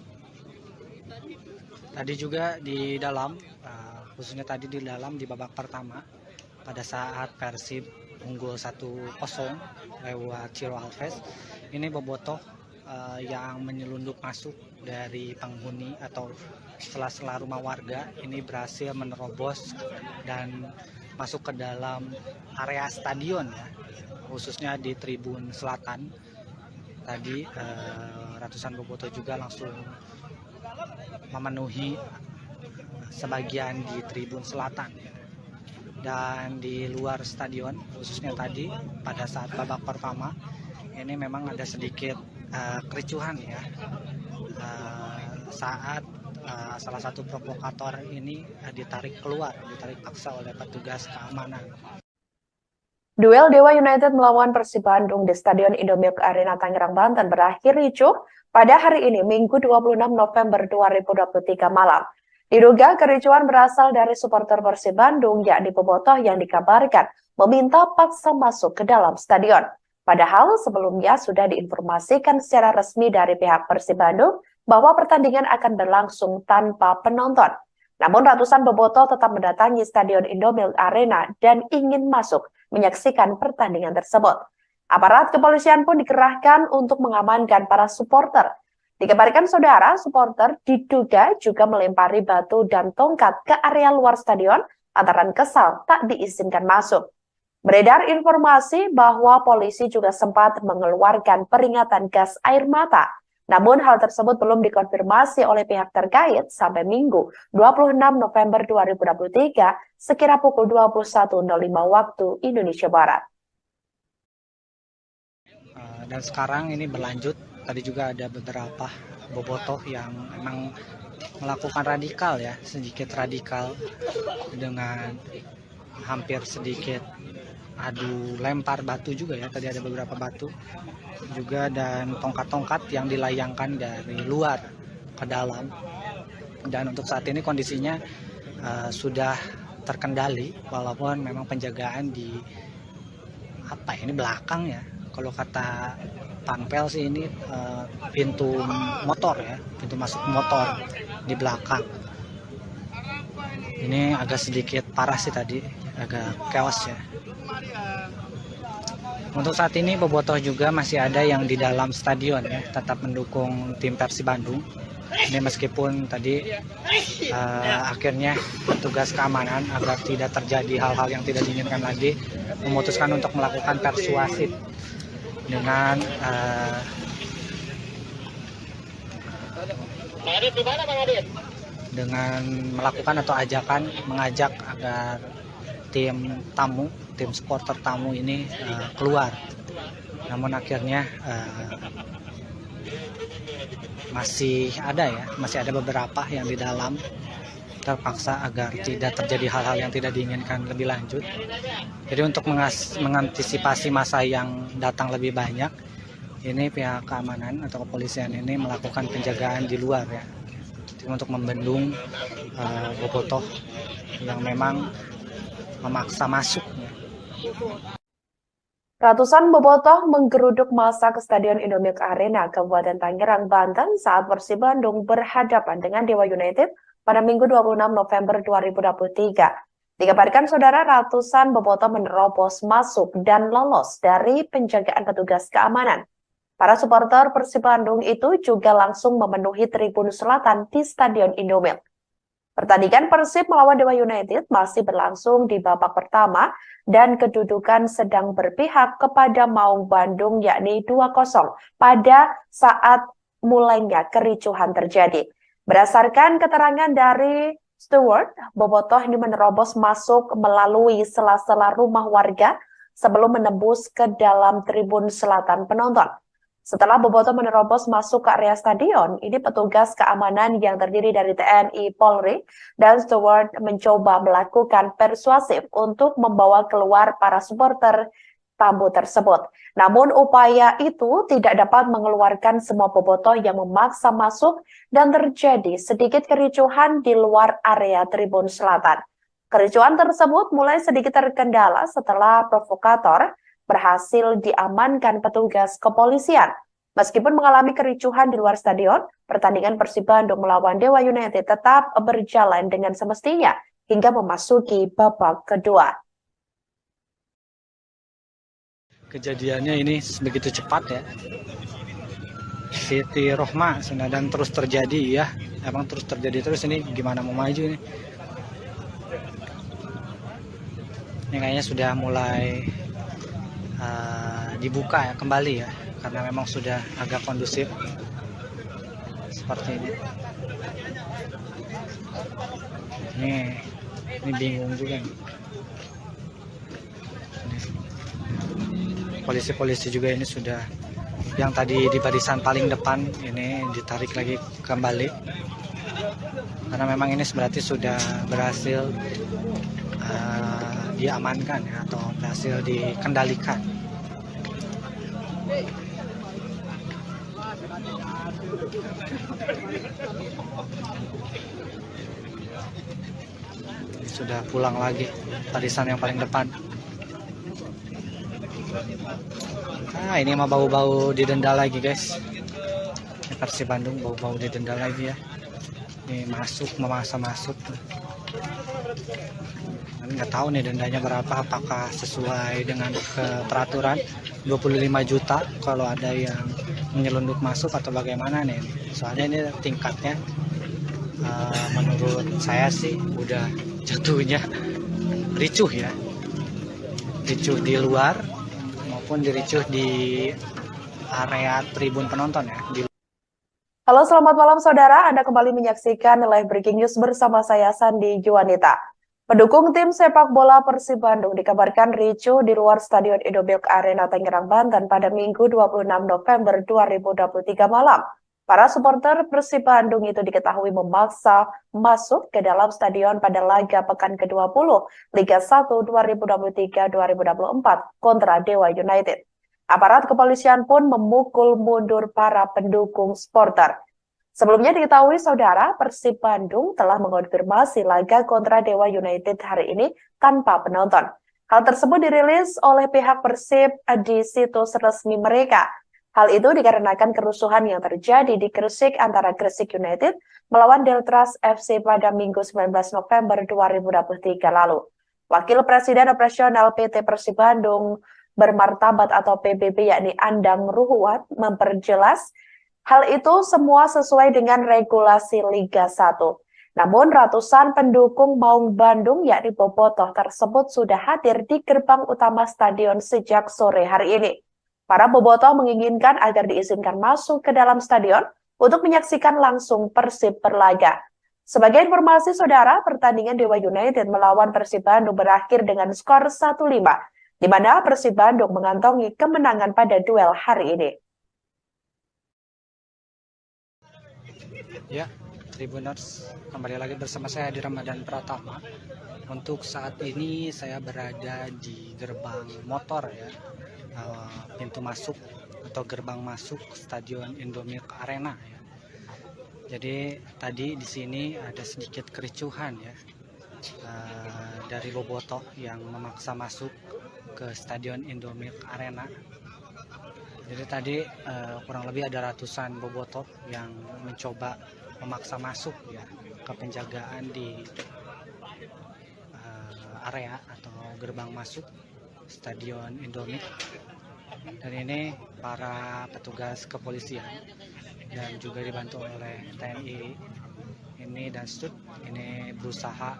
Tadi juga di dalam, khususnya tadi di dalam di babak pertama pada saat Persib unggul 1-0 lewat Ciro Alves, ini Bobotoh yang menyelundup masuk dari penghuni atau sela-sela rumah warga ini berhasil menerobos dan masuk ke dalam area stadion ya, khususnya di tribun selatan. Tadi ratusan Bobotoh juga langsung memenuhi sebagian di tribun selatan ya. Dan di luar stadion, khususnya tadi pada saat babak pertama ini memang ada sedikit kericuhan ya, saat salah satu provokator ini ditarik paksa oleh petugas keamanan. Duel Dewa United melawan Persib Bandung di Stadion Indomilk Arena Tangerang, Banten berakhir ricuh pada hari ini, Minggu 26 November 2023 malam. Diduga kericuhan berasal dari supporter Persib Bandung, yakni Bobotoh yang dikabarkan meminta paksa masuk ke dalam stadion. Padahal sebelumnya sudah diinformasikan secara resmi dari pihak Persib Bandung bahwa pertandingan akan berlangsung tanpa penonton. Namun ratusan Bobotoh tetap mendatangi Stadion Indomilk Arena dan ingin masuk menyaksikan pertandingan tersebut. Aparat kepolisian pun dikerahkan untuk mengamankan para supporter. Dikabarkan saudara, supporter diduga juga melempari batu dan tongkat ke area luar stadion lantaran kesal tak diizinkan masuk. Beredar informasi bahwa polisi juga sempat mengeluarkan peringatan gas air mata. Namun hal tersebut belum dikonfirmasi oleh pihak terkait sampai Minggu 26 November 2023 sekira pukul 21.05 waktu Indonesia Barat. Dan sekarang ini berlanjut, tadi juga ada beberapa Bobotoh yang memang melakukan radikal ya, sedikit radikal dengan hampir sedikit adu lempar batu juga ya, tadi ada beberapa batu juga dan tongkat-tongkat yang dilayangkan dari luar ke dalam. Dan untuk saat ini kondisinya sudah terkendali walaupun memang penjagaan di ini belakang ya, kalau kata Panpel sih ini pintu motor ya, pintu masuk motor di belakang. Ini agak sedikit parah sih tadi, agak chaos ya. Untuk saat ini Bobotoh juga masih ada yang di dalam stadion ya, tetap mendukung tim Persib Bandung. Ini meskipun tadi akhirnya petugas keamanan agar tidak terjadi hal-hal yang tidak diinginkan lagi memutuskan untuk melakukan persuasif dengan melakukan atau mengajak agar tim supporter tamu ini keluar. Namun akhirnya masih ada beberapa yang di dalam, terpaksa agar tidak terjadi hal-hal yang tidak diinginkan lebih lanjut. Jadi untuk mengantisipasi masa yang datang lebih banyak, ini pihak keamanan atau kepolisian ini melakukan penjagaan di luar ya, untuk membendung bobotoh yang memang memaksa masuk. Ratusan bobotoh menggeruduk massa ke Stadion Indomilk Arena, Kabupaten Tangerang, Banten saat Persib Bandung berhadapan dengan Dewa United pada Minggu 26 November 2023. Dikabarkan saudara, ratusan bobotoh menerobos masuk dan lolos dari penjagaan petugas keamanan. Para supporter Persib Bandung itu juga langsung memenuhi tribun selatan di Stadion Indomilk. Pertandingan Persib melawan Dewa United masih berlangsung di babak pertama dan kedudukan sedang berpihak kepada Maung Bandung yakni 2-0 pada saat mulainya kericuhan terjadi. Berdasarkan keterangan dari steward, bobotoh ini menerobos masuk melalui sela-sela rumah warga sebelum menembus ke dalam tribun selatan penonton. Setelah bobotoh menerobos masuk ke area stadion, ini petugas keamanan yang terdiri dari TNI, Polri, dan steward mencoba melakukan persuasif untuk membawa keluar para supporter tamu tersebut. Namun upaya itu tidak dapat mengeluarkan semua bobotoh yang memaksa masuk dan terjadi sedikit kericuhan di luar area tribun selatan. Kericuhan tersebut mulai sedikit terkendala setelah provokator berhasil diamankan petugas kepolisian. Meskipun mengalami kericuhan di luar stadion, pertandingan Persib Bandung melawan Dewa United tetap berjalan dengan semestinya hingga memasuki babak kedua. Kejadiannya ini begitu cepat ya. Siti Rohma dan terus terjadi ya. Emang terus terjadi terus, ini gimana mau maju ini? Ini kayaknya sudah mulai dibuka ya kembali ya, karena memang sudah agak kondusif seperti ini. Ini bingung juga nih. Polisi-polisi juga ini sudah, yang tadi di barisan paling depan ini ditarik lagi kembali, karena memang ini berarti sudah berhasil diamankan ya, atau berhasil dikendalikan. Sudah pulang lagi barisan yang paling depan. Ini mah bau-bau didenda lagi guys. Ini Persib Bandung bau-bau didenda lagi ya. Ini memaksa masuk. Nggak tahu nih dendanya berapa, apakah sesuai dengan peraturan 25 juta kalau ada yang menyelundup masuk atau bagaimana nih. Soalnya ini tingkatnya menurut saya sih udah jatuhnya ricuh ya, ricuh di luar maupun diricuh di area tribun penonton ya. Halo, selamat malam saudara, Anda kembali menyaksikan live breaking news bersama saya Sandi Juanita. Pendukung tim sepak bola Persib Bandung dikabarkan ricuh di luar Stadion Indomilk Arena Tangerang, Banten pada Minggu 26 November 2023 malam. Para supporter Persib Bandung itu diketahui memaksa masuk ke dalam stadion pada laga pekan ke-20 Liga 1 2023-2024 kontra Dewa United. Aparat kepolisian pun memukul mundur para pendukung supporter. Sebelumnya diketahui saudara, Persib Bandung telah mengonfirmasi laga kontra Dewa United hari ini tanpa penonton. Hal tersebut dirilis oleh pihak Persib di situs resmi mereka. Hal itu dikarenakan kerusuhan yang terjadi di Gresik antara Gresik United melawan Deltras FC pada Minggu 19 November 2023 lalu. Wakil Presiden Operasional PT Persib Bandung Bermartabat atau PBB yakni Andang Ruhuat memperjelas hal itu semua sesuai dengan regulasi Liga 1. Namun ratusan pendukung Maung Bandung yakni bobotoh tersebut sudah hadir di gerbang utama stadion sejak sore hari ini. Para bobotoh menginginkan agar diizinkan masuk ke dalam stadion untuk menyaksikan langsung Persib berlaga. Sebagai informasi saudara, pertandingan Dewa United melawan Persib Bandung berakhir dengan skor 1-5, di mana Persib Bandung mengantongi kemenangan pada duel hari ini. Ya, Tribuners, kembali lagi bersama saya di Ramadan Pratama. Untuk saat ini saya berada di gerbang motor ya, pintu masuk atau gerbang masuk Stadion Indomilk Arena ya. Jadi tadi di sini ada sedikit kericuhan ya, dari bobotoh yang memaksa masuk ke Stadion Indomilk Arena. Jadi tadi kurang lebih ada ratusan bobotoh yang mencoba memaksa masuk ya ke penjagaan di area atau gerbang masuk Stadion Indomilk. Dan ini para petugas kepolisian dan juga dibantu oleh TNI ini dan STUT ini berusaha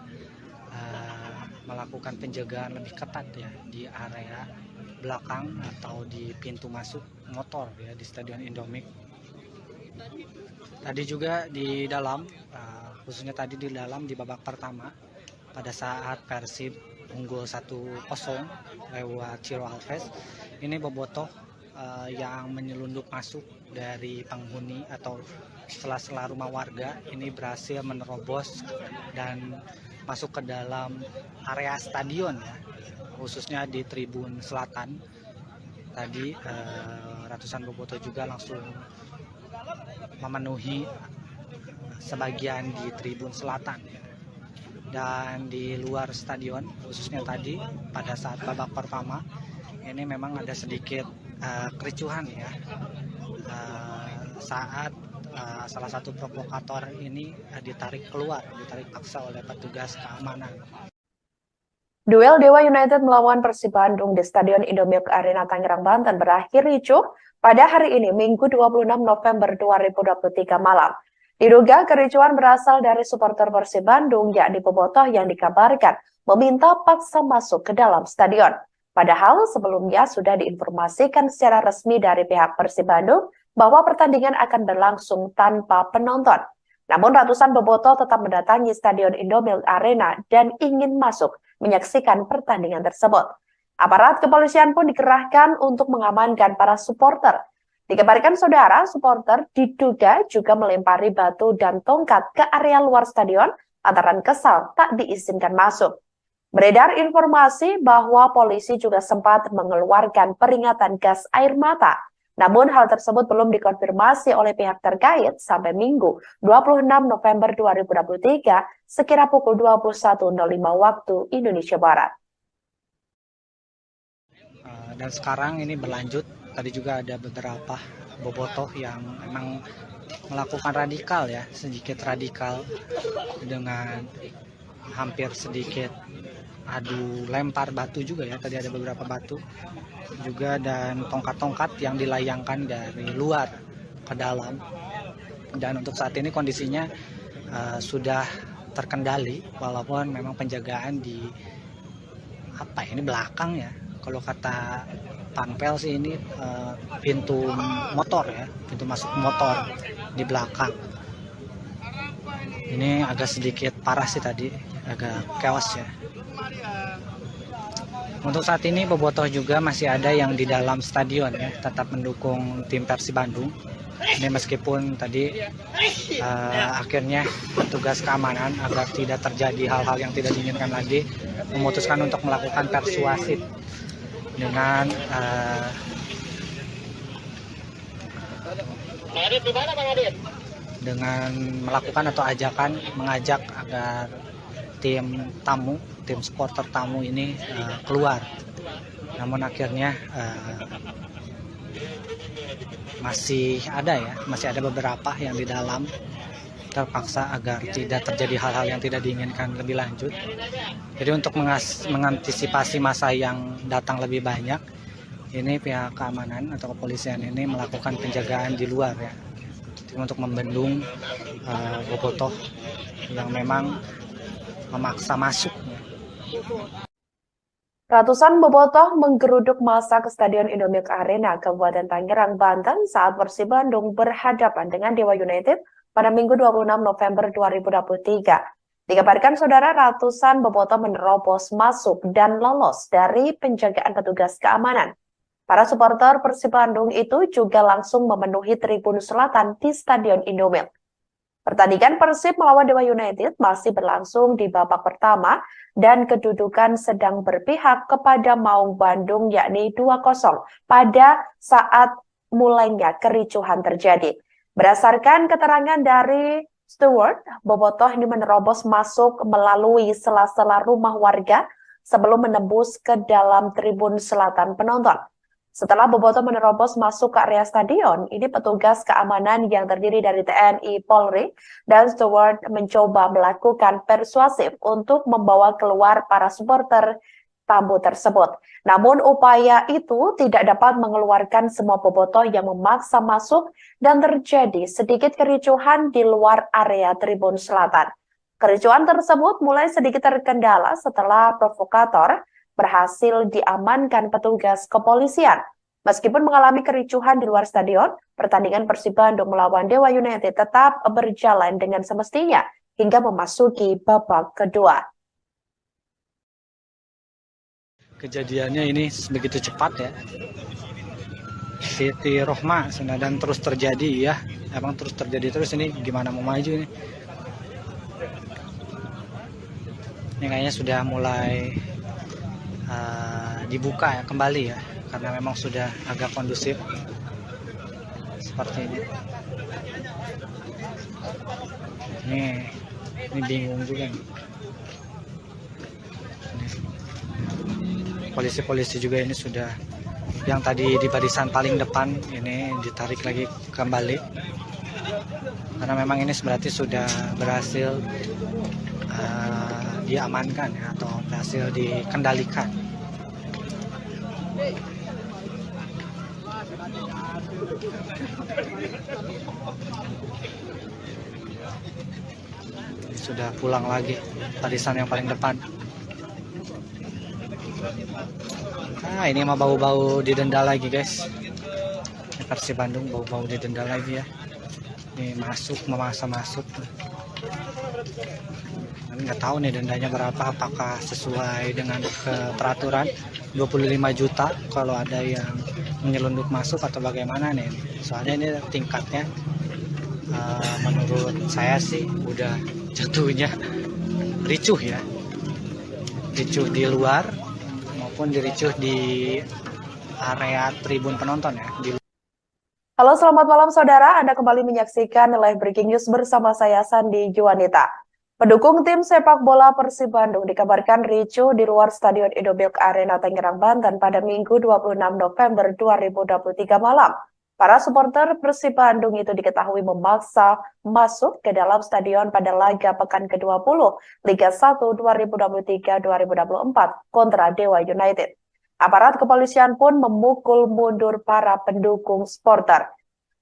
melakukan penjagaan lebih ketat ya di area belakang atau di pintu masuk motor ya di Stadion Indomilk. Tadi juga di dalam, khususnya tadi di dalam di babak pertama pada saat Persib unggul 1-0 lewat Ciro Alves, ini bobotoh yang menyelundup masuk dari penghuni atau sela-sela rumah warga ini berhasil menerobos dan masuk ke dalam area stadion ya, khususnya di tribun selatan. Tadi ratusan bobotoh juga langsung memenuhi sebagian di tribun selatan ya. Dan di luar stadion khususnya tadi pada saat babak pertama ini memang ada sedikit kericuhan ya, saat salah satu provokator ini ditarik paksa oleh petugas keamanan. Duel Dewa United melawan Persib Bandung di Stadion Indomilk Arena Tangerang, Banten berakhir ricuh pada hari ini, Minggu 26 November 2023 malam. Diduga kericuhan berasal dari supporter Persib Bandung, yakni bobotoh yang dikabarkan meminta paksa masuk ke dalam stadion. Padahal sebelumnya sudah diinformasikan secara resmi dari pihak Persib Bandung bahwa pertandingan akan berlangsung tanpa penonton. Namun ratusan bobotoh tetap mendatangi Stadion Indomilk Arena dan ingin masuk menyaksikan pertandingan tersebut. Aparat kepolisian pun dikerahkan untuk mengamankan para supporter. Dikabarkan saudara, supporter diduga juga melempari batu dan tongkat ke area luar stadion lantaran kesal tak diizinkan masuk. Beredar informasi bahwa polisi juga sempat mengeluarkan peringatan gas air mata. Namun hal tersebut belum dikonfirmasi oleh pihak terkait sampai Minggu 26 November 2023 sekira pukul 21.05 waktu Indonesia Barat. Dan sekarang ini berlanjut, tadi juga ada beberapa bobotoh yang memang melakukan radikal ya, sedikit radikal dengan hampir sedikit adu lempar batu juga ya, tadi ada beberapa batu juga dan tongkat-tongkat yang dilayangkan dari luar ke dalam. Dan untuk saat ini kondisinya sudah terkendali walaupun memang penjagaan di ini belakang ya, kalau kata Panpel sih ini pintu motor ya, pintu masuk motor di belakang. Ini agak sedikit parah sih tadi, agak chaos ya. Untuk saat ini bobotoh juga masih ada yang di dalam stadion ya, tetap mendukung tim Persib Bandung. Ini meskipun tadi akhirnya petugas keamanan agar tidak terjadi hal-hal yang tidak diinginkan lagi memutuskan untuk melakukan persuasif dengan melakukan atau mengajak agar tim supporter tamu ini keluar. Namun akhirnya masih ada beberapa yang di dalam terpaksa agar tidak terjadi hal-hal yang tidak diinginkan lebih lanjut. Jadi untuk mengantisipasi masa yang datang lebih banyak, ini pihak keamanan atau kepolisian ini melakukan penjagaan di luar ya, untuk membendung bobotoh yang memang memaksa masuk. Ratusan bobotoh menggeruduk massa ke Stadion Indomilk Arena, Kabupaten Tangerang, Banten saat Persib Bandung berhadapan dengan Dewa United pada Minggu 26 November 2023. Dikabarkan saudara ratusan bobotoh menerobos masuk dan lolos dari penjagaan petugas keamanan. Para supporter Persib Bandung itu juga langsung memenuhi Tribun Selatan di Stadion Indomilk. Pertandingan Persib melawan Dewa United masih berlangsung di babak pertama dan kedudukan sedang berpihak kepada Maung Bandung yakni 2-0 pada saat mulainya kericuhan terjadi. Berdasarkan keterangan dari Stewart, bobotoh ini menerobos masuk melalui sela-sela rumah warga sebelum menembus ke dalam Tribun Selatan penonton. Setelah bobotoh menerobos masuk ke area stadion, ini petugas keamanan yang terdiri dari TNI, Polri, dan Steward mencoba melakukan persuasif untuk membawa keluar para supporter tamu tersebut. Namun upaya itu tidak dapat mengeluarkan semua bobotoh yang memaksa masuk dan terjadi sedikit kericuhan di luar area Tribun Selatan. Kericuhan tersebut mulai sedikit terkendala setelah provokator berhasil diamankan petugas kepolisian. Meskipun mengalami kericuhan di luar stadion, pertandingan Persib Bandung melawan Dewa United tetap berjalan dengan semestinya hingga memasuki babak kedua. Kejadiannya ini begitu cepat ya. Siti Rohma dan terus terjadi ya. Emang terus terjadi terus, ini gimana mau maju ini? Ini kayaknya sudah mulai dibuka ya kembali ya, karena memang sudah agak kondusif seperti ini. Ini bingung juga nih. Polisi-polisi juga ini sudah, yang tadi di barisan paling depan ini ditarik lagi kembali karena memang ini berarti sudah berhasil diamankan ya, atau berhasil dikendalikan. Sudah pulang lagi barisan yang paling depan. Ini mah bau-bau didenda lagi guys. Persib Bandung bau-bau didenda lagi ya. Ini memaksa masuk. Nggak tahu nih dendanya berapa, apakah sesuai dengan peraturan 25 juta kalau ada yang menyelundup masuk atau bagaimana nih. Soalnya ini tingkatnya menurut saya sih udah jatuhnya ricuh ya, ricuh di luar maupun diricuh di area tribun penonton ya. Halo, selamat malam saudara, Anda kembali menyaksikan live breaking news bersama saya Sandi Juanita. Pendukung tim sepak bola Persib Bandung dikabarkan ricuh di luar Stadion Indomilk Arena Tangerang, Banten pada Minggu 26 November 2023 malam. Para supporter Persib Bandung itu diketahui memaksa masuk ke dalam stadion pada laga pekan ke-20 Liga 1 2023-2024 kontra Dewa United. Aparat kepolisian pun memukul mundur para pendukung supporter.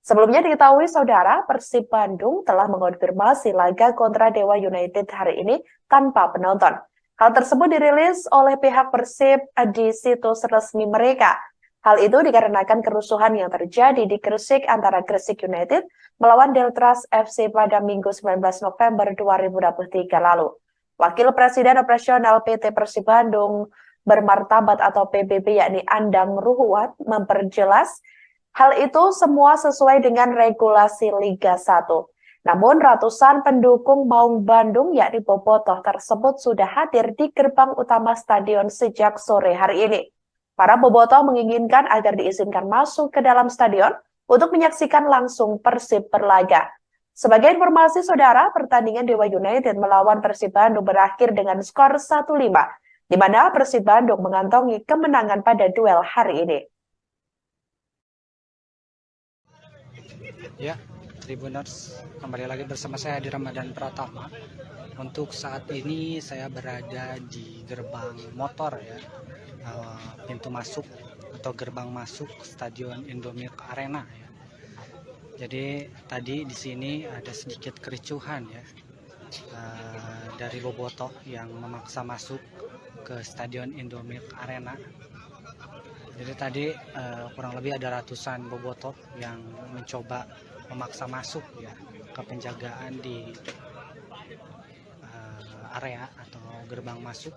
Sebelumnya diketahui saudara, Persib Bandung telah mengonfirmasi laga kontra Dewa United hari ini tanpa penonton. Hal tersebut dirilis oleh pihak Persib di situs resmi mereka. Hal itu dikarenakan kerusuhan yang terjadi di Gresik antara Gresik United melawan Deltras FC pada Minggu 19 November 2023 lalu. Wakil Presiden Operasional PT Persib Bandung Bermartabat atau PBB yakni Andang Ruhuat memperjelas hal itu semua sesuai dengan regulasi Liga 1. Namun ratusan pendukung Maung Bandung yakni bobotoh tersebut sudah hadir di gerbang utama stadion sejak sore hari ini. Para bobotoh menginginkan agar diizinkan masuk ke dalam stadion untuk menyaksikan langsung Persib berlaga. Sebagai informasi saudara, pertandingan Dewa United melawan Persib Bandung berakhir dengan skor 1-5, di mana Persib Bandung mengantongi kemenangan pada duel hari ini. Ya, Tribuners, kembali lagi bersama saya di Ramadan Pratama. Untuk saat ini saya berada di gerbang motor ya, pintu masuk atau gerbang masuk Stadion Indomilk Arena ya. Jadi tadi di sini ada sedikit kericuhan ya, dari bobotoh yang memaksa masuk ke Stadion Indomilk Arena. Jadi tadi kurang lebih ada ratusan bobotoh yang mencoba memaksa masuk ya ke penjagaan di area atau gerbang masuk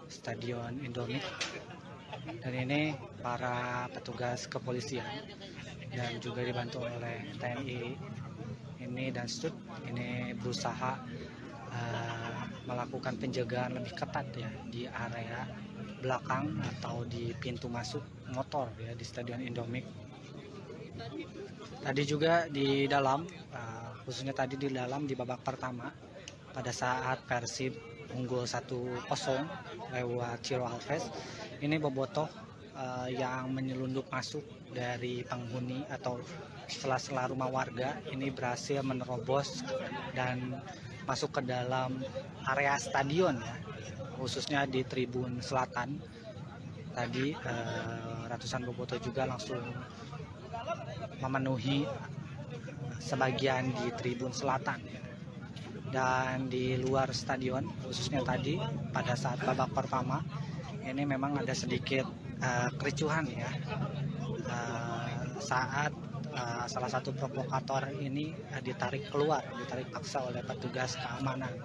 Stadion Indomie. Dan ini para petugas kepolisian dan juga dibantu oleh TNI ini dan STUT ini berusaha melakukan penjagaan lebih ketat ya di area belakang atau di pintu masuk motor ya di Stadion Indomie. Tadi juga di dalam, khususnya tadi di dalam di babak pertama pada saat Persib unggul 1-0 lewat Ciro Alves, ini bobotoh yang menyelundup masuk dari penghuni atau sela-sela rumah warga ini berhasil menerobos dan masuk ke dalam area stadion ya, khususnya di tribun selatan. Tadi ratusan bobotoh juga langsung memenuhi sebagian di tribun selatan ya. Dan di luar stadion khususnya tadi pada saat babak pertama ini memang ada sedikit kericuhan ya saat salah satu provokator ini ditarik paksa oleh petugas keamanan.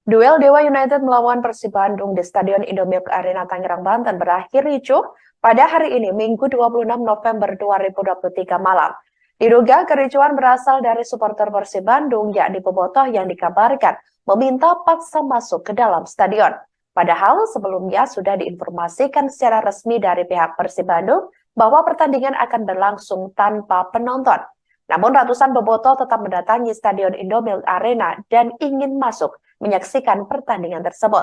Duel Dewa United melawan Persib Bandung di Stadion Indomie Arena Tangerang, Banten berakhir ricuh pada hari ini, Minggu 26 November 2023 malam. Diduga kericuhan berasal dari supporter Persib Bandung, yakni bobotoh yang dikabarkan meminta paksa masuk ke dalam stadion. Padahal sebelumnya sudah diinformasikan secara resmi dari pihak Persib Bandung bahwa pertandingan akan berlangsung tanpa penonton. Namun ratusan bobotoh tetap mendatangi Stadion Indomie Arena dan ingin masuk menyaksikan pertandingan tersebut.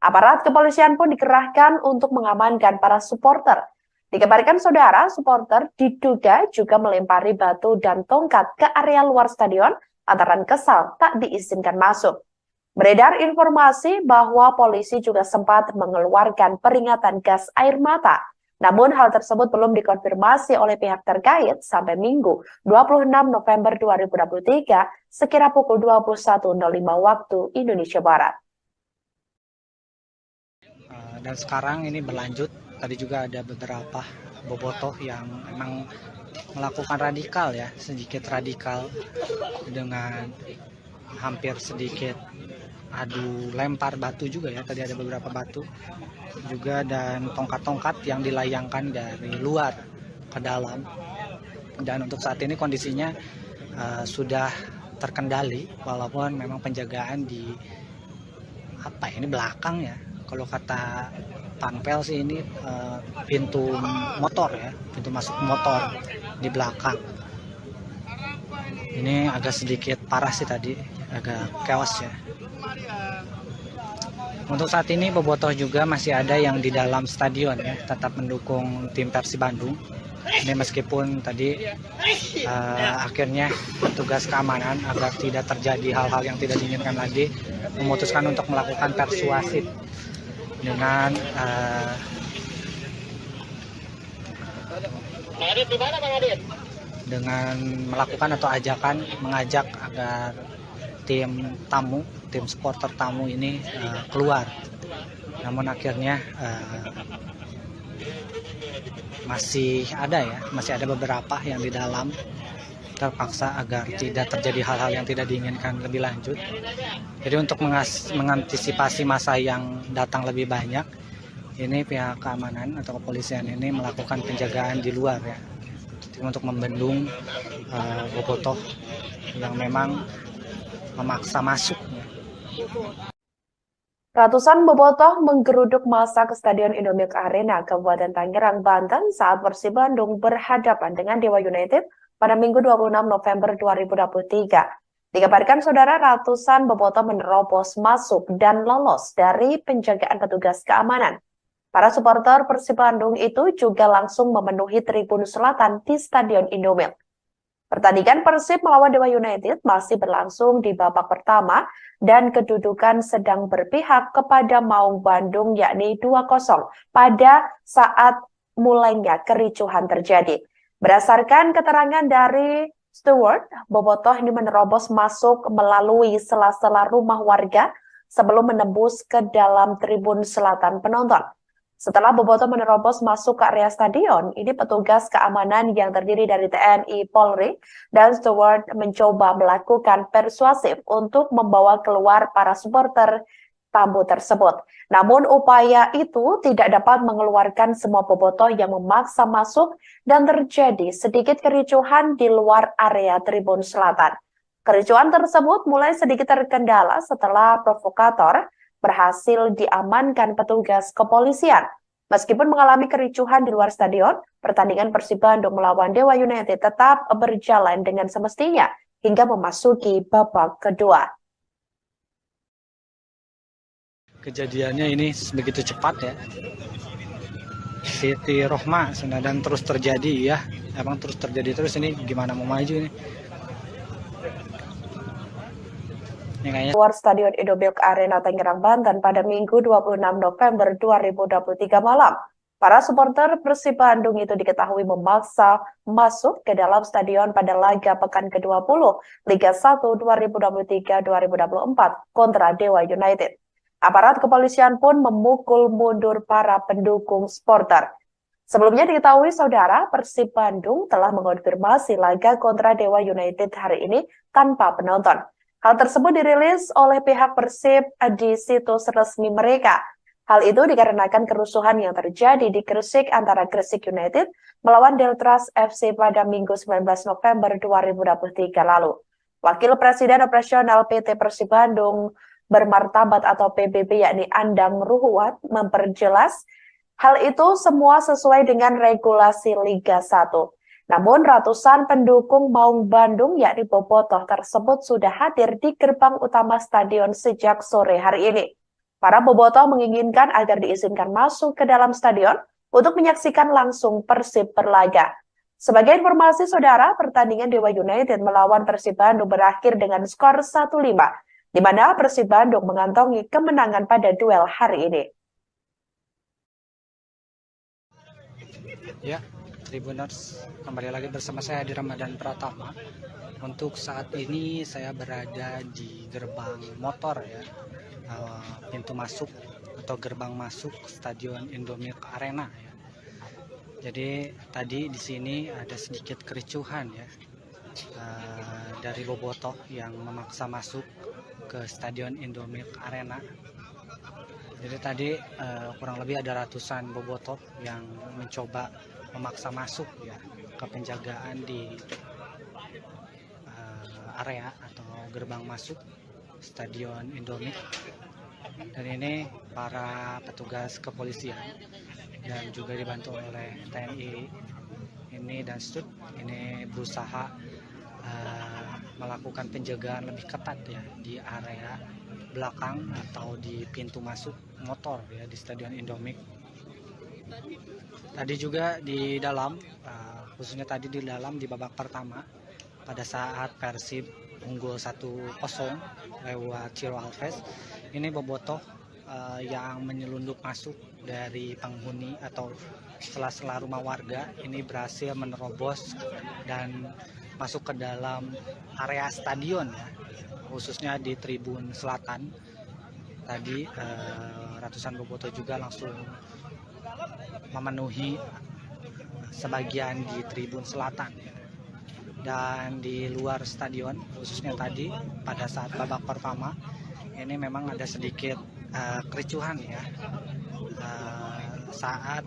Aparat kepolisian pun dikerahkan untuk mengamankan para supporter. Dikabarkan saudara, supporter diduga juga melempari batu dan tongkat ke area luar stadion lantaran kesal tak diizinkan masuk. Beredar informasi bahwa polisi juga sempat mengeluarkan peringatan gas air mata. Namun hal tersebut belum dikonfirmasi oleh pihak terkait sampai Minggu 26 November 2023 sekira pukul 21.05 waktu Indonesia Barat. Dan sekarang ini berlanjut, tadi juga ada beberapa bobotoh yang memang melakukan radikal ya, sedikit radikal dengan hampir sedikit adu lempar batu juga ya, tadi ada beberapa batu juga dan tongkat-tongkat yang dilayangkan dari luar ke dalam. Dan untuk saat ini kondisinya sudah terkendali walaupun memang penjagaan di ini belakang ya. Kalau kata Panpel sih ini pintu motor ya, pintu masuk motor di belakang. Ini agak sedikit parah sih tadi, agak chaos ya. Untuk saat ini bobotoh juga masih ada yang di dalam stadion ya, tetap mendukung tim Persib Bandung. Ini meskipun tadi akhirnya petugas keamanan agar tidak terjadi hal-hal yang tidak diinginkan lagi memutuskan untuk melakukan persuasif dengan melakukan atau mengajak agar tim supporter tamu ini keluar. Namun akhirnya masih ada beberapa yang di dalam terpaksa agar tidak terjadi hal-hal yang tidak diinginkan lebih lanjut. Jadi untuk mengantisipasi masa yang datang lebih banyak, ini pihak keamanan atau kepolisian ini melakukan penjagaan di luar ya, untuk membendung bobotoh yang memang memaksa masuk. Ratusan bobotoh menggeruduk massa ke Stadion Indomie Arena, Kabupaten Tangerang, Banten saat Persib Bandung berhadapan dengan Dewa United pada Minggu 26 November 2023. Dikabarkan saudara, ratusan bobotoh menerobos masuk dan lolos dari penjagaan petugas keamanan. Para supporter Persib Bandung itu juga langsung memenuhi tribun selatan di Stadion Indomie. Pertandingan Persib melawan Dewa United masih berlangsung di babak pertama dan kedudukan sedang berpihak kepada Maung Bandung yakni 2-0 pada saat mulainya kericuhan terjadi. Berdasarkan keterangan dari Stewart, bobotoh ini menerobos masuk melalui sela-sela rumah warga sebelum menembus ke dalam tribun selatan penonton. Setelah Bobotoh menerobos masuk ke area stadion, ini petugas keamanan yang terdiri dari TNI, Polri, dan steward mencoba melakukan persuasif untuk membawa keluar para supporter tamu tersebut. Namun upaya itu tidak dapat mengeluarkan semua bobotoh yang memaksa masuk dan terjadi sedikit kericuhan di luar area Tribun Selatan. Kericuhan tersebut mulai sedikit terkendala setelah provokator berhasil diamankan petugas kepolisian. Meskipun mengalami kericuhan di luar stadion, pertandingan Persib Bandung melawan Dewa United tetap berjalan dengan semestinya hingga memasuki babak kedua. Kejadiannya ini begitu cepat ya. Siti Rohma dan terus terjadi ya. Emang terus terjadi terus, ini gimana mau maju ini? Luar Stadion Indomilk Arena Tangerang, Banten pada Minggu 26 November 2023 malam. Para supporter Persib Bandung itu diketahui memaksa masuk ke dalam stadion pada laga pekan ke-20 Liga 1 2023-2024 kontra Dewa United. Aparat kepolisian pun memukul mundur para pendukung supporter. Sebelumnya diketahui saudara, Persib Bandung telah mengonfirmasi laga kontra Dewa United hari ini tanpa penonton. Hal tersebut dirilis oleh pihak Persib di situs resmi mereka. Hal itu dikarenakan kerusuhan yang terjadi di Gresik antara Gresik United melawan Deltras FC pada Minggu 19 November 2023 lalu. Wakil Presiden Operasional PT Persib Bandung Bermartabat atau PBB yakni Andang Ruhuat memperjelas hal itu semua sesuai dengan regulasi Liga 1. Namun ratusan pendukung Maung Bandung yakni bobotoh tersebut sudah hadir di gerbang utama stadion sejak sore hari ini. Para bobotoh menginginkan agar diizinkan masuk ke dalam stadion untuk menyaksikan langsung Persib berlaga. Sebagai informasi saudara, pertandingan Dewa United melawan Persib Bandung berakhir dengan skor 1-5. Di mana Persib Bandung mengantongi kemenangan pada duel hari ini. Ya, Tribuners, kembali lagi bersama saya di Ramadan Pratama. Untuk saat ini saya berada di gerbang motor ya, pintu masuk atau gerbang masuk Stadion Indomilk Arena ya. Jadi tadi di sini ada sedikit kericuhan ya, dari bobotoh yang memaksa masuk ke Stadion Indomilk Arena. Jadi tadi kurang lebih ada ratusan bobotoh yang mencoba memaksa masuk ya ke penjagaan di area atau gerbang masuk Stadion Indomilk. Dan ini para petugas kepolisian dan juga dibantu oleh TNI ini dan Stud ini berusaha melakukan penjagaan lebih ketat ya di area belakang atau di pintu masuk motor ya di Stadion Indomilk. Tadi juga di dalam, khususnya tadi di dalam di babak pertama pada saat Persib unggul 1-0 lewat Ciro Alves, ini bobotoh yang menyelundup masuk dari penghuni atau sela-sela rumah warga ini berhasil menerobos dan masuk ke dalam area stadion ya, khususnya di Tribun Selatan. Tadi ratusan bobotoh juga langsung memenuhi sebagian di Tribun Selatan ya. Dan di luar stadion, khususnya tadi pada saat babak pertama ini memang ada sedikit kericuhan ya, saat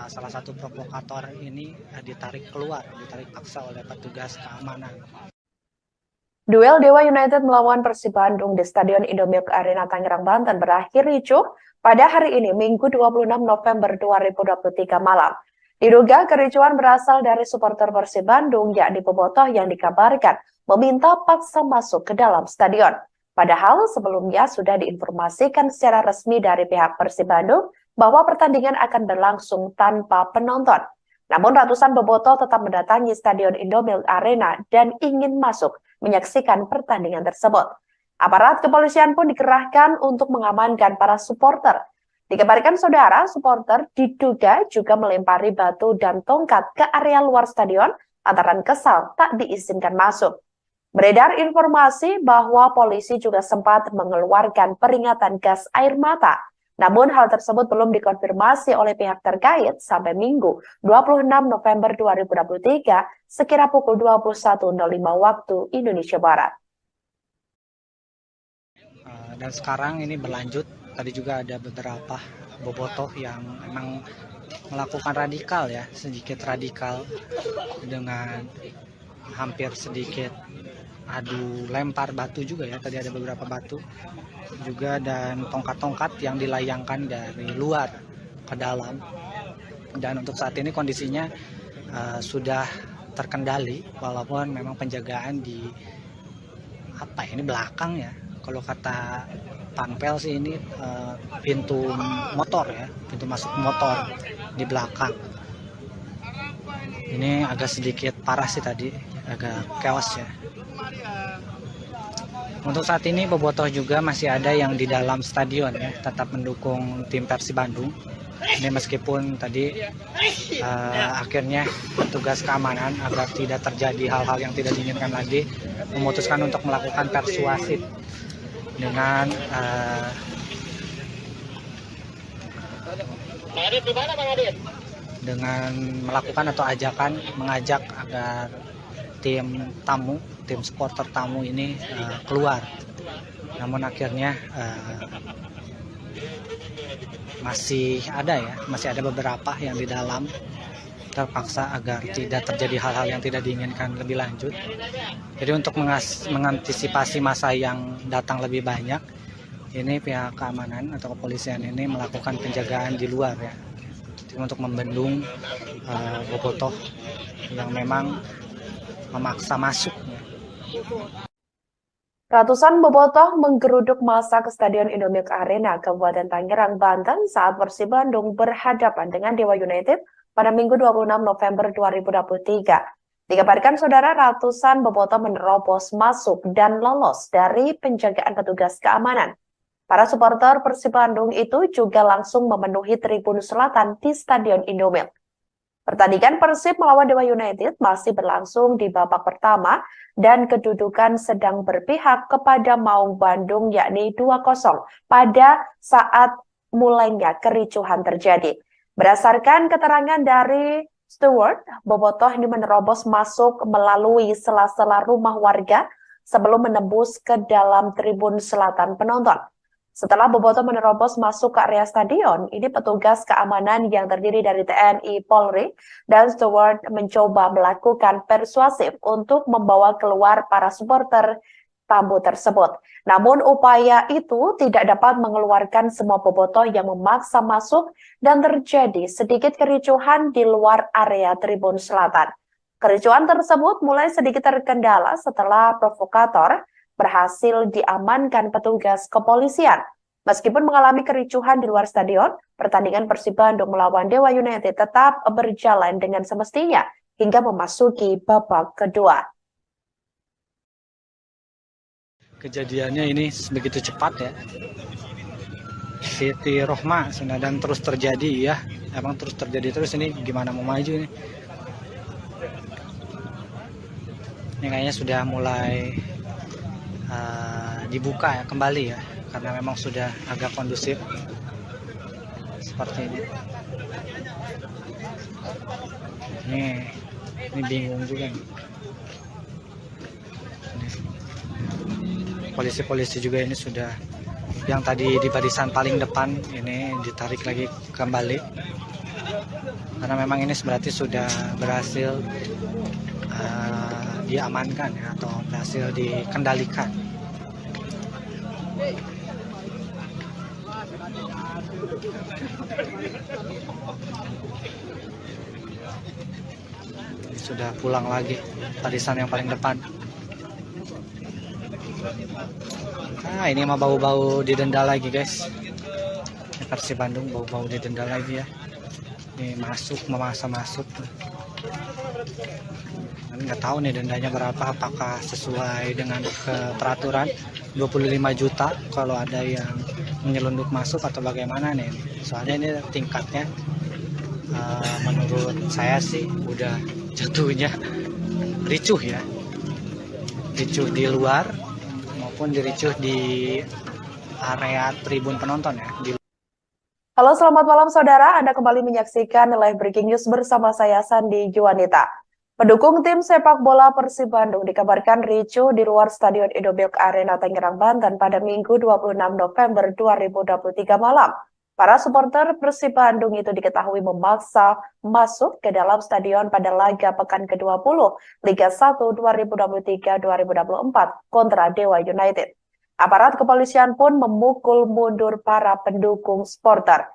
salah satu provokator ini ditarik paksa oleh petugas keamanan. Duel Dewa United melawan Persib Bandung di Stadion Indomilk Arena Tangerang, Banten berakhir ricuh pada hari ini, Minggu 26 November 2023 malam. Diduga kericuhan berasal dari supporter Persib Bandung, yakni bobotoh yang dikabarkan meminta paksa masuk ke dalam stadion. Padahal sebelumnya sudah diinformasikan secara resmi dari pihak Persib Bandung bahwa pertandingan akan berlangsung tanpa penonton. Namun ratusan bobotoh tetap mendatangi Stadion Indomilk Arena dan ingin masuk menyaksikan pertandingan tersebut. Aparat kepolisian pun dikerahkan untuk mengamankan para supporter. Dikabarkan saudara, supporter diduga juga melempari batu dan tongkat ke area luar stadion lantaran kesal tak diizinkan masuk. Beredar informasi bahwa polisi juga sempat mengeluarkan peringatan gas air mata Namun hal tersebut belum dikonfirmasi oleh pihak terkait sampai Minggu 26 November 2023 sekira pukul 21.05 waktu Indonesia Barat. Dan sekarang ini berlanjut, tadi juga ada beberapa bobotoh yang memang melakukan radikal ya, sedikit radikal dengan hampir sedikit adu lempar batu juga ya, tadi ada beberapa batu juga dan tongkat-tongkat yang dilayangkan dari luar ke dalam. Dan untuk saat ini kondisinya sudah terkendali walaupun memang penjagaan di ini belakang ya. Kalau kata Panpel sih ini pintu motor ya, pintu masuk motor di belakang. Ini agak sedikit parah sih tadi, agak chaos ya. Untuk saat ini bobotoh juga masih ada yang di dalam stadion ya, tetap mendukung tim Persib Bandung. Ini meskipun tadi akhirnya petugas keamanan agar tidak terjadi hal-hal yang tidak diinginkan lagi memutuskan untuk melakukan persuasif dengan melakukan atau mengajak agar tim supporter tamu ini keluar. Namun akhirnya masih ada beberapa yang di dalam terpaksa agar tidak terjadi hal-hal yang tidak diinginkan lebih lanjut. Jadi untuk mengantisipasi masa yang datang lebih banyak, ini pihak keamanan atau kepolisian ini melakukan penjagaan di luar ya, untuk membendung bobotoh yang memang memaksa masuk. Ratusan bobotoh menggeruduk massa ke Stadion Indomilk Arena, Kabupaten Tangerang, Banten saat Persib Bandung berhadapan dengan Dewa United pada Minggu 26 November 2023. Dikabarkan saudara, ratusan bobotoh menerobos masuk dan lolos dari penjagaan petugas keamanan. Para supporter Persib Bandung itu juga langsung memenuhi tribun selatan di Stadion Indomilk. Pertandingan Persib melawan Dewa United masih berlangsung di babak pertama dan kedudukan sedang berpihak kepada Maung Bandung yakni 2-0 pada saat mulainya kericuhan terjadi. Berdasarkan keterangan dari steward, bobotoh ini menerobos masuk melalui sela-sela rumah warga sebelum menembus ke dalam tribun selatan penonton. Setelah bobotoh menerobos masuk ke area stadion, ini petugas keamanan yang terdiri dari TNI, Polri, dan steward mencoba melakukan persuasif untuk membawa keluar para supporter tamu tersebut. Namun upaya itu tidak dapat mengeluarkan semua bobotoh yang memaksa masuk dan terjadi sedikit kericuhan di luar area tribun selatan. Kericuhan tersebut mulai sedikit terkendala setelah provokator berhasil diamankan petugas kepolisian. Meskipun mengalami kericuhan di luar stadion, pertandingan Persib Bandung melawan Dewa United tetap berjalan dengan semestinya hingga memasuki babak kedua. Kejadiannya ini begitu cepat ya, Siti Rohma dan terus terjadi ya, emang terus terjadi terus. Ini gimana mau maju ini? Ini kayaknya sudah mulai dibuka ya kembali ya, karena memang sudah agak kondusif seperti ini. Ini bingung juga nih. Polisi-polisi juga ini sudah, yang tadi di barisan paling depan ini ditarik lagi kembali karena memang ini berarti sudah berhasil diamankan ya, atau berhasil dikendalikan. Sudah pulang lagi barisan yang paling depan. Ini mah bau-bau didenda lagi guys. Persib Bandung bau-bau didenda lagi ya. Ini memaksa masuk. Nggak tahu nih dendanya berapa, apakah sesuai dengan peraturan 25 juta kalau ada yang menyelundup masuk atau bagaimana nih. Soalnya ini tingkatnya menurut saya sih udah jatuhnya ricuh ya. Ricuh di luar maupun diricuh di area tribun penonton ya. Halo, selamat malam saudara. Anda kembali menyaksikan Live Breaking News bersama saya Sandi Juwanita. Pendukung tim sepak bola Persib Bandung dikabarkan ricuh di luar Stadion Indomilk Arena Tangerang, Banten pada Minggu 26 November 2023 malam. Para supporter Persib Bandung itu diketahui memaksa masuk ke dalam stadion pada laga pekan ke-20 Liga 1 2023-2024 kontra Dewa United. Aparat kepolisian pun memukul mundur para pendukung supporter.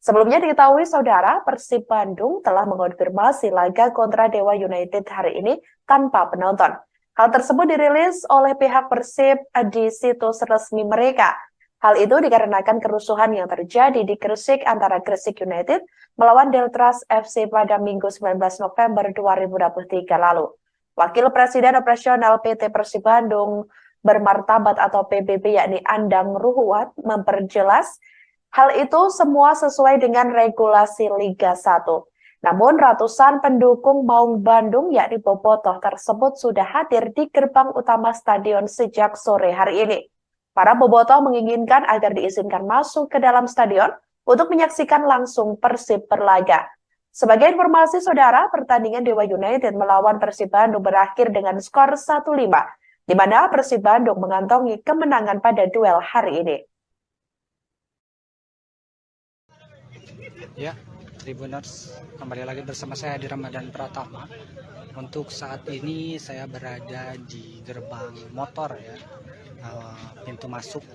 Sebelumnya diketahui saudara, Persib Bandung telah mengonfirmasi laga kontra Dewa United hari ini tanpa penonton. Hal tersebut dirilis oleh pihak Persib di situs resmi mereka. Hal itu dikarenakan kerusuhan yang terjadi di Gresik antara Gresik United melawan Deltras FC pada Minggu 19 November 2023 lalu. Wakil Presiden Operasional PT Persib Bandung Bermartabat atau PBB yakni Andang Ruhuat memperjelas hal itu semua sesuai dengan regulasi Liga 1. Namun ratusan pendukung Maung Bandung yakni Bobotoh tersebut sudah hadir di gerbang utama stadion sejak sore hari ini. Para Bobotoh menginginkan agar diizinkan masuk ke dalam stadion untuk menyaksikan langsung Persib berlaga. Sebagai informasi saudara, pertandingan Dewa United melawan Persib Bandung berakhir dengan skor 1-5. Di mana Persib Bandung mengantongi kemenangan pada duel hari ini. Ya, Tribuners, kembali lagi bersama saya Adi Ramadan Pratama. Untuk saat ini saya berada di gerbang motor ya, pintu masuk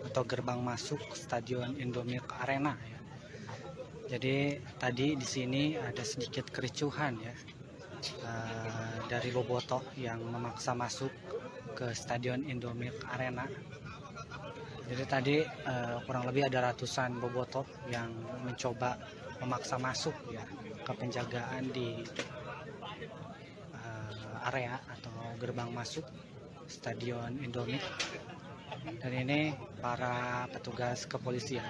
atau gerbang masuk Stadion Indomilk Arena ya. Jadi tadi di sini ada sedikit kericuhan ya, dari Bobotoh yang memaksa masuk ke Stadion Indomilk Arena. Jadi tadi kurang lebih ada ratusan Bobotoh yang mencoba memaksa masuk ya ke penjagaan di area atau gerbang masuk Stadion Indomilk. Dan ini para petugas kepolisian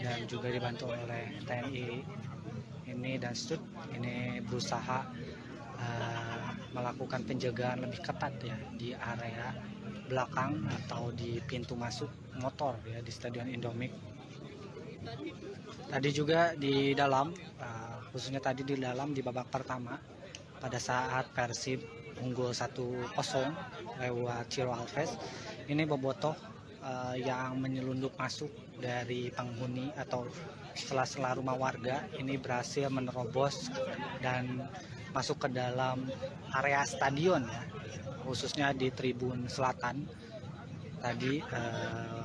dan juga dibantu oleh TNI ini dan Stud ini berusaha melakukan penjagaan lebih ketat ya di area belakang atau di pintu masuk motor ya di Stadion Indomilk. Tadi juga di dalam, khususnya tadi di dalam di babak pertama pada saat Persib unggul 1-0 lewat Ciro Alves, ini Bobotoh yang menyelundup masuk dari penghuni atau sela-sela rumah warga ini berhasil menerobos dan masuk ke dalam area stadion ya, khususnya di tribun selatan. Tadi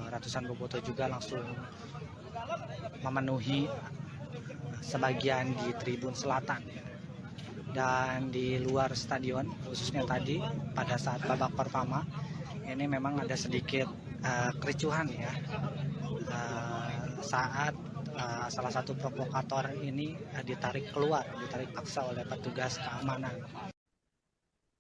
ratusan Bobotoh juga langsung memenuhi sebagian di tribun selatan ya. Dan di luar stadion, khususnya tadi pada saat babak pertama ini memang ada sedikit kericuhan ya, saat salah satu provokator ini ditarik paksa oleh petugas keamanan.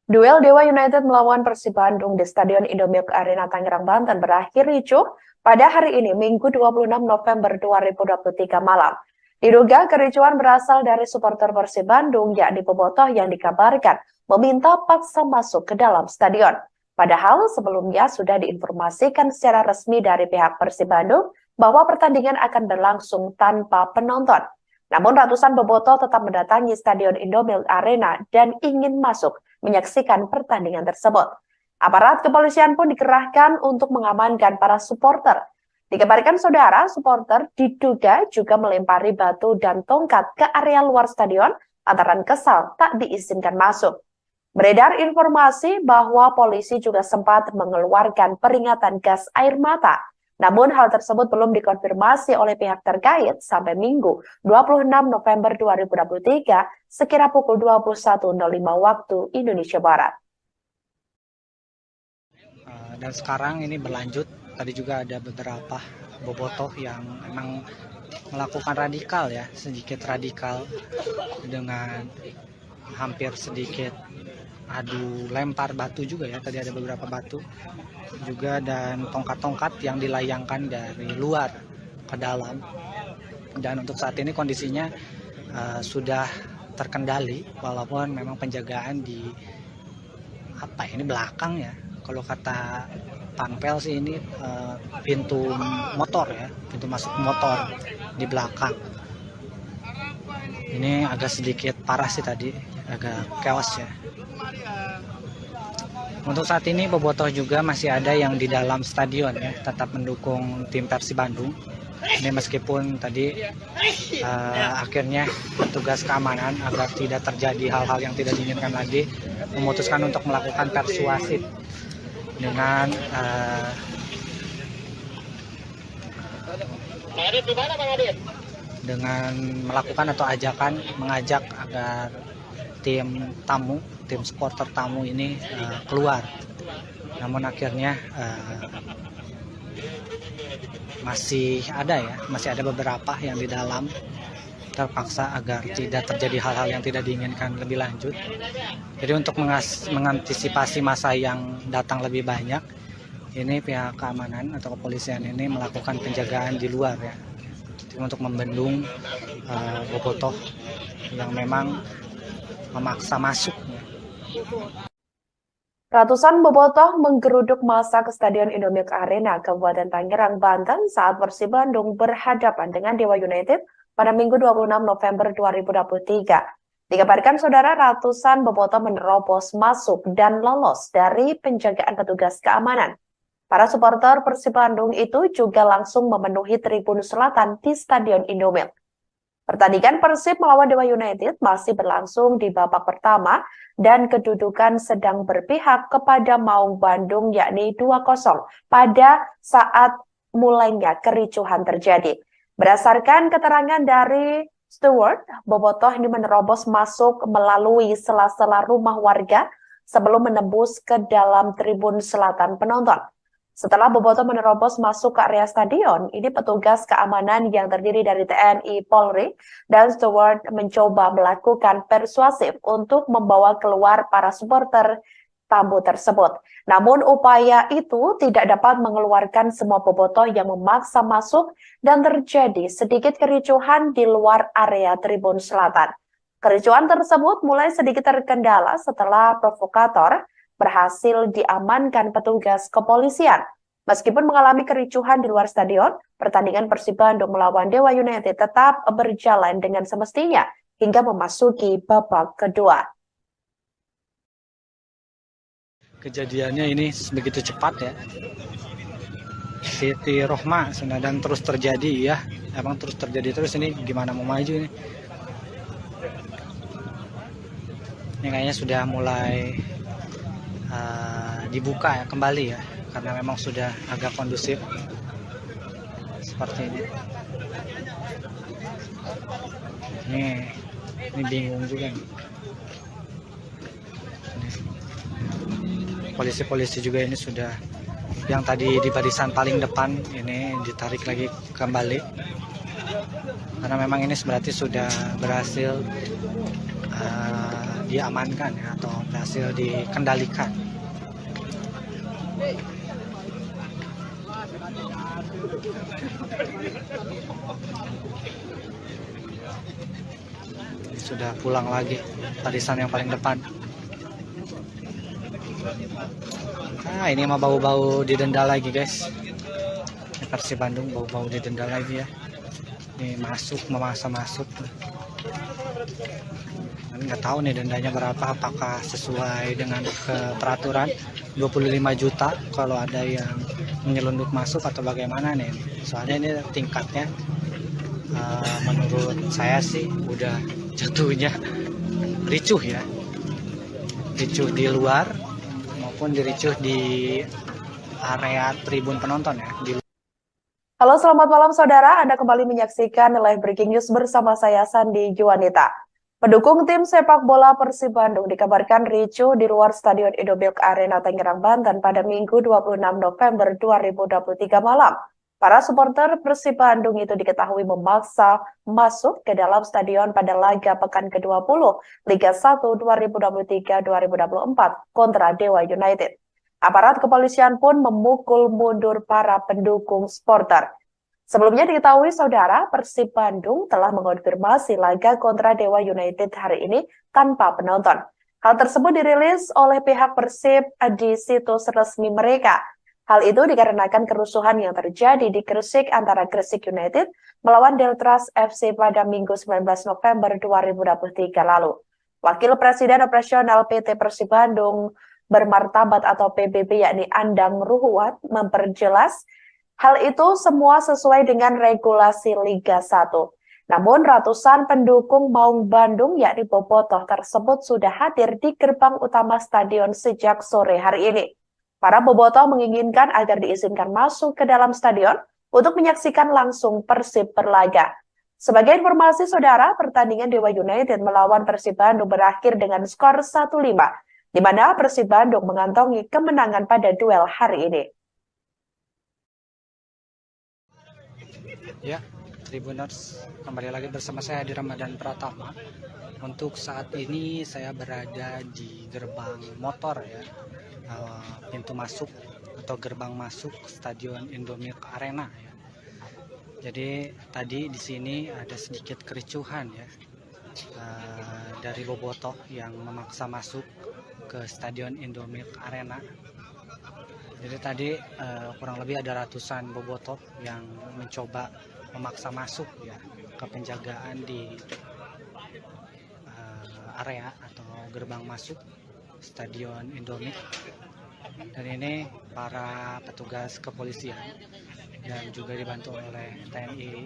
Duel Dewa United melawan Persib Bandung di Stadion Indomilk Arena Tangerang, Banten berakhir ricuh pada hari ini, Minggu 26 November 2023 malam. Diduga kericuhan berasal dari supporter Persib Bandung yakni Bobotoh yang dikabarkan meminta paksa masuk ke dalam stadion. Padahal sebelumnya sudah diinformasikan secara resmi dari pihak Persib Bandung bahwa pertandingan akan berlangsung tanpa penonton. Namun ratusan Bobotoh tetap mendatangi Stadion Indomilk Arena dan ingin masuk menyaksikan pertandingan tersebut. Aparat kepolisian pun dikerahkan untuk mengamankan para supporter. Dikabarkan saudara, supporter diduga juga melempari batu dan tongkat ke area luar stadion lantaran kesal tak diizinkan masuk. Beredar informasi bahwa polisi juga sempat mengeluarkan peringatan gas air mata. Namun hal tersebut belum dikonfirmasi oleh pihak terkait sampai Minggu 26 November 2023 sekira pukul 21.05 waktu Indonesia Barat. Dan sekarang ini berlanjut. Tadi juga ada beberapa Bobotoh yang memang melakukan radikal ya, sedikit radikal dengan hampir sedikit adu lempar batu juga ya. Tadi ada beberapa batu juga dan tongkat-tongkat yang dilayangkan dari luar ke dalam. Dan untuk saat ini kondisinya sudah terkendali walaupun memang penjagaan di belakang ya. Kalau kata panpel sih ini pintu motor ya, pintu masuk motor di belakang. Ini agak sedikit parah sih tadi, agak chaos ya. Untuk saat ini bobotoh juga masih ada yang di dalam stadion ya, tetap mendukung tim Persib Bandung. Ini meskipun tadi akhirnya petugas keamanan agar tidak terjadi hal-hal yang tidak diinginkan lagi memutuskan untuk melakukan persuasif dengan melakukan atau mengajak agar tim supporter tamu ini keluar. Namun akhirnya masih ada beberapa yang di dalam terpaksa agar tidak terjadi hal-hal yang tidak diinginkan lebih lanjut. Jadi untuk mengantisipasi masa yang datang lebih banyak, ini pihak keamanan atau kepolisian ini melakukan penjagaan di luar ya, untuk membendung bobotoh yang memang memaksa masuk. Ratusan bobotoh menggeruduk massa ke Stadion Indomilk Arena, Kabupaten Tangerang, Banten saat Persib Bandung berhadapan dengan Dewa United pada Minggu 26 November 2023. Dikabarkan saudara, ratusan bobotoh menerobos masuk dan lolos dari penjagaan petugas keamanan. Para supporter Persib Bandung itu juga langsung memenuhi tribun selatan di Stadion Indomilk. Pertandingan Persib melawan Dewa United masih berlangsung di babak pertama dan kedudukan sedang berpihak kepada Maung Bandung yakni 2-0 pada saat mulainya kericuhan terjadi. Berdasarkan keterangan dari steward, bobotoh ini menerobos masuk melalui sela-sela rumah warga sebelum menembus ke dalam tribun selatan penonton. Setelah bobotoh menerobos masuk ke area stadion, ini petugas keamanan yang terdiri dari TNI, Polri, dan steward mencoba melakukan persuasif untuk membawa keluar para supporter tamu tersebut. Namun upaya itu tidak dapat mengeluarkan semua bobotoh yang memaksa masuk dan terjadi sedikit kericuhan di luar area tribun selatan. Kericuhan tersebut mulai sedikit terkendala setelah provokator berhasil diamankan petugas kepolisian. Meskipun mengalami kericuhan di luar stadion, pertandingan Persib Bandung melawan Dewa United tetap berjalan dengan semestinya hingga memasuki babak kedua. Kejadiannya ini begitu cepat ya. Siti Rohma dan terus terjadi ya. Emang terus terjadi terus, ini gimana mau maju ini? Ini kayaknya sudah mulai dibuka ya kembali ya, karena memang sudah agak kondusif seperti ini. Ini bingung juga nih. Polisi-polisi juga ini sudah, yang tadi di barisan paling depan ini ditarik lagi kembali karena memang ini berarti sudah berhasil diamankan ya, atau berhasil dikendalikan. Ini sudah pulang lagi barisan yang paling depan. Ini mah bau-bau didenda lagi guys. Ini Persib Bandung bau-bau didenda lagi ya. Ini memaksa masuk. Nggak tahu nih dendanya berapa, apakah sesuai dengan peraturan 25 juta kalau ada yang menyelundup masuk atau bagaimana nih. Soalnya ini tingkatnya menurut saya sih udah jatuhnya ricuh ya. Ricuh di luar maupun diricuh di area tribun penonton ya. Halo, selamat malam saudara. Anda kembali menyaksikan live breaking news bersama saya Sandi Juanita. Pendukung tim sepak bola Persib Bandung dikabarkan ricuh di luar Stadion Indomilk Arena Tangerang, Banten pada Minggu 26 November 2023 malam. Para supporter Persib Bandung itu diketahui memaksa masuk ke dalam stadion pada laga pekan ke-20 Liga 1 2023-2024 kontra Dewa United. Aparat kepolisian pun memukul mundur para pendukung supporter. Sebelumnya diketahui saudara, Persib Bandung telah mengonfirmasi laga kontra Dewa United hari ini tanpa penonton. Hal tersebut dirilis oleh pihak Persib di situs resmi mereka. Hal itu dikarenakan kerusuhan yang terjadi di Gresik antara Gresik United melawan Deltras FC pada Minggu 19 November 2023 lalu. Wakil Presiden Operasional PT Persib Bandung Bermartabat atau PBB yakni Andang Ruhuat memperjelas hal itu semua sesuai dengan regulasi Liga 1. Namun ratusan pendukung Maung Bandung yakni Bobotoh tersebut sudah hadir di gerbang utama stadion sejak sore hari ini. Para bobotoh menginginkan agar diizinkan masuk ke dalam stadion untuk menyaksikan langsung Persib berlaga. Sebagai informasi saudara, pertandingan Dewa United melawan Persib Bandung berakhir dengan skor 1-5, di mana Persib Bandung mengantongi kemenangan pada duel hari ini. Ya, Tribuners, kembali lagi bersama saya di Ramadan Pratama. Untuk saat ini saya berada di gerbang motor ya, pintu masuk atau gerbang masuk Stadion Indomilk Arena ya. Jadi tadi di sini ada sedikit kericuhan ya, dari bobotoh yang memaksa masuk ke Stadion Indomilk Arena. Jadi tadi kurang lebih ada ratusan bobotoh yang mencoba memaksa masuk ya ke penjagaan di area atau gerbang masuk Stadion Indomilk. Dan ini para petugas kepolisian dan juga dibantu oleh TNI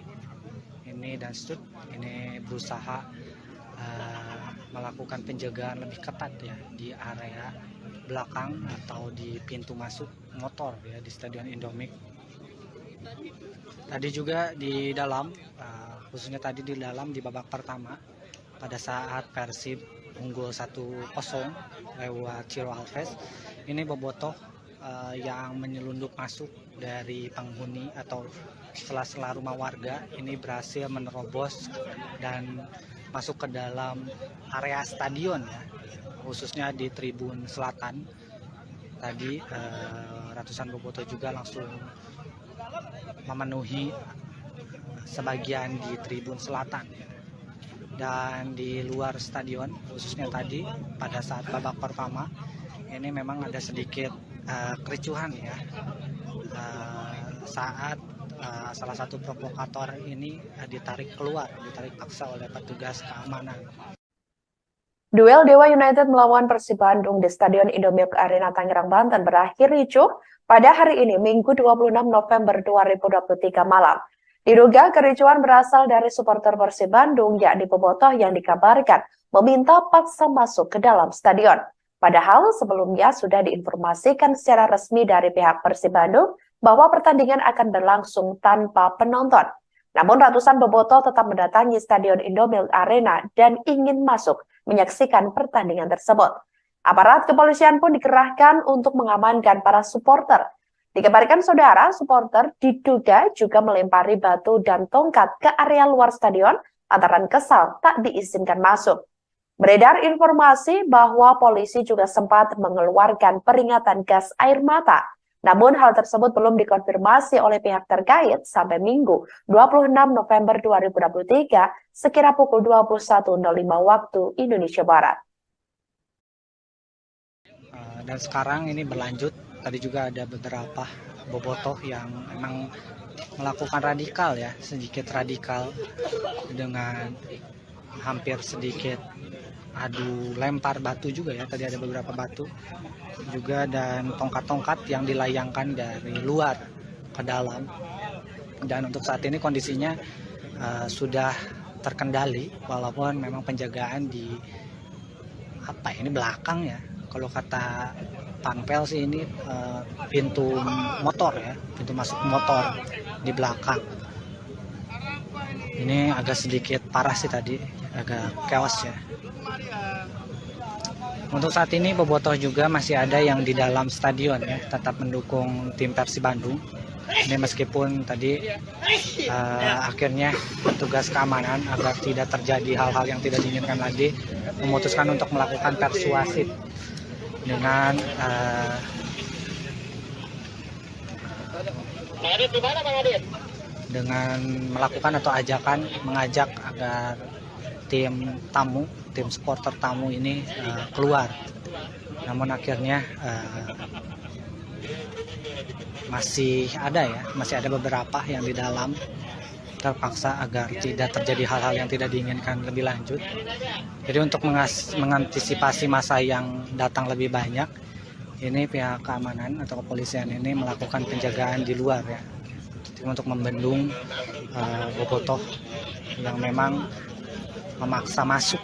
ini dan STUT ini berusaha melakukan penjagaan lebih ketat ya di area belakang atau di pintu masuk motor ya di Stadion Indomilk. Tadi juga di dalam, khususnya tadi di dalam di babak pertama pada saat Persib unggul 1-0 lewat Ciro Alves, ini bobotoh yang menyelundup masuk dari penghuni atau sela-sela rumah warga ini berhasil menerobos dan masuk ke dalam area stadion ya, khususnya di tribun selatan. Tadi ratusan bobotoh juga langsung memenuhi sebagian di tribun selatan ya. Dan di luar stadion, khususnya tadi pada saat babak pertama ini memang ada sedikit kericuhan ya, saat salah satu provokator ini ditarik paksa oleh petugas keamanan. Duel Dewa United melawan Persib Bandung di Stadion Indomilk Arena Tangerang, Banten berakhir ricuh pada hari ini, Minggu 26 November 2023 malam. Diduga kericuhan berasal dari supporter Persib Bandung yakni bobotoh yang dikabarkan meminta paksa masuk ke dalam stadion. Padahal sebelumnya sudah diinformasikan secara resmi dari pihak Persib Bandung bahwa pertandingan akan berlangsung tanpa penonton. Namun ratusan bobotoh tetap mendatangi Stadion Indomilk Arena dan ingin masuk menyaksikan pertandingan tersebut. Aparat kepolisian pun dikerahkan untuk mengamankan para supporter. Dikabarkan saudara, supporter diduga juga melempari batu dan tongkat ke area luar stadion lantaran kesal tak diizinkan masuk. Beredar informasi bahwa polisi juga sempat mengeluarkan peringatan gas air mata. Namun hal tersebut belum dikonfirmasi oleh pihak terkait sampai Minggu 26 November 2023 sekira pukul 21.05 waktu Indonesia Barat. Dan sekarang ini berlanjut. Tadi juga ada beberapa bobotoh yang memang melakukan radikal ya, sedikit radikal dengan hampir sedikit adu lempar batu juga ya. Tadi ada beberapa batu juga dan tongkat-tongkat yang dilayangkan dari luar ke dalam. Dan untuk saat ini kondisinya sudah terkendali walaupun memang penjagaan di ini belakang ya. Kalau kata Panpel sih ini pintu motor ya, pintu masuk motor di belakang. Ini agak sedikit parah sih tadi, agak chaos ya. Untuk saat ini bobotoh juga masih ada yang di dalam stadion ya, tetap mendukung tim Persib Bandung. Ini meskipun tadi akhirnya petugas keamanan agar tidak terjadi hal-hal yang tidak diinginkan lagi memutuskan untuk melakukan persuasif dengan melakukan atau mengajak agar tim supporter tamu ini keluar. Namun akhirnya masih ada beberapa yang di dalam terpaksa agar tidak terjadi hal-hal yang tidak diinginkan lebih lanjut. Jadi untuk mengantisipasi masa yang datang lebih banyak, ini pihak keamanan atau kepolisian ini melakukan penjagaan di luar ya, untuk membendung bobotoh yang memang memaksa masuk.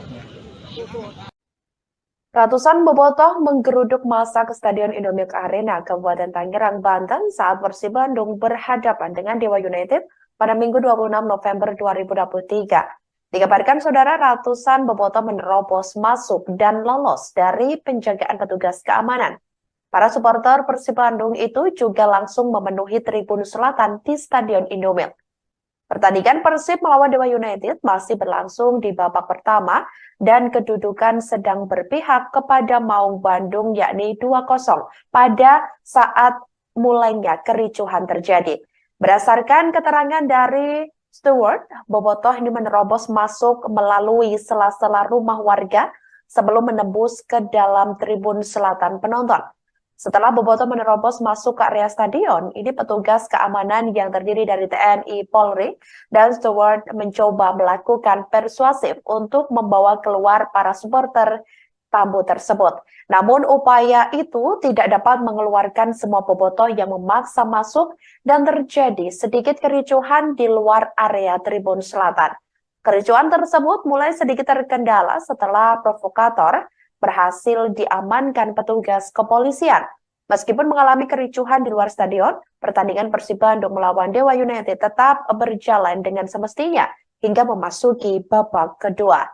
Ratusan bobotoh menggeruduk massa ke Stadion Indomilk Arena, Kabupaten Tangerang, Banten saat Persib Bandung berhadapan dengan Dewa United pada Minggu 26 November 2023. Dikabarkan saudara, ratusan bobotoh menerobos masuk dan lolos dari penjagaan petugas keamanan. Para supporter Persib Bandung itu juga langsung memenuhi tribun selatan di Stadion Indomilk. Pertandingan Persib melawan Dewa United masih berlangsung di babak pertama dan kedudukan sedang berpihak kepada Maung Bandung yakni 2-0 pada saat mulainya kericuhan terjadi. Berdasarkan keterangan dari steward, bobotoh ini menerobos masuk melalui sela-sela rumah warga sebelum menembus ke dalam tribun selatan penonton. Setelah bobotoh menerobos masuk ke area stadion, ini petugas keamanan yang terdiri dari TNI, Polri, dan steward mencoba melakukan persuasif untuk membawa keluar para supporter tamu tersebut. Namun upaya itu tidak dapat mengeluarkan semua bobotoh yang memaksa masuk dan terjadi sedikit kericuhan di luar area tribun selatan. Kericuhan tersebut mulai sedikit terkendala setelah provokator berhasil diamankan petugas kepolisian. Meskipun mengalami kericuhan di luar stadion, pertandingan Persib Bandung melawan Dewa United tetap berjalan dengan semestinya hingga memasuki babak kedua.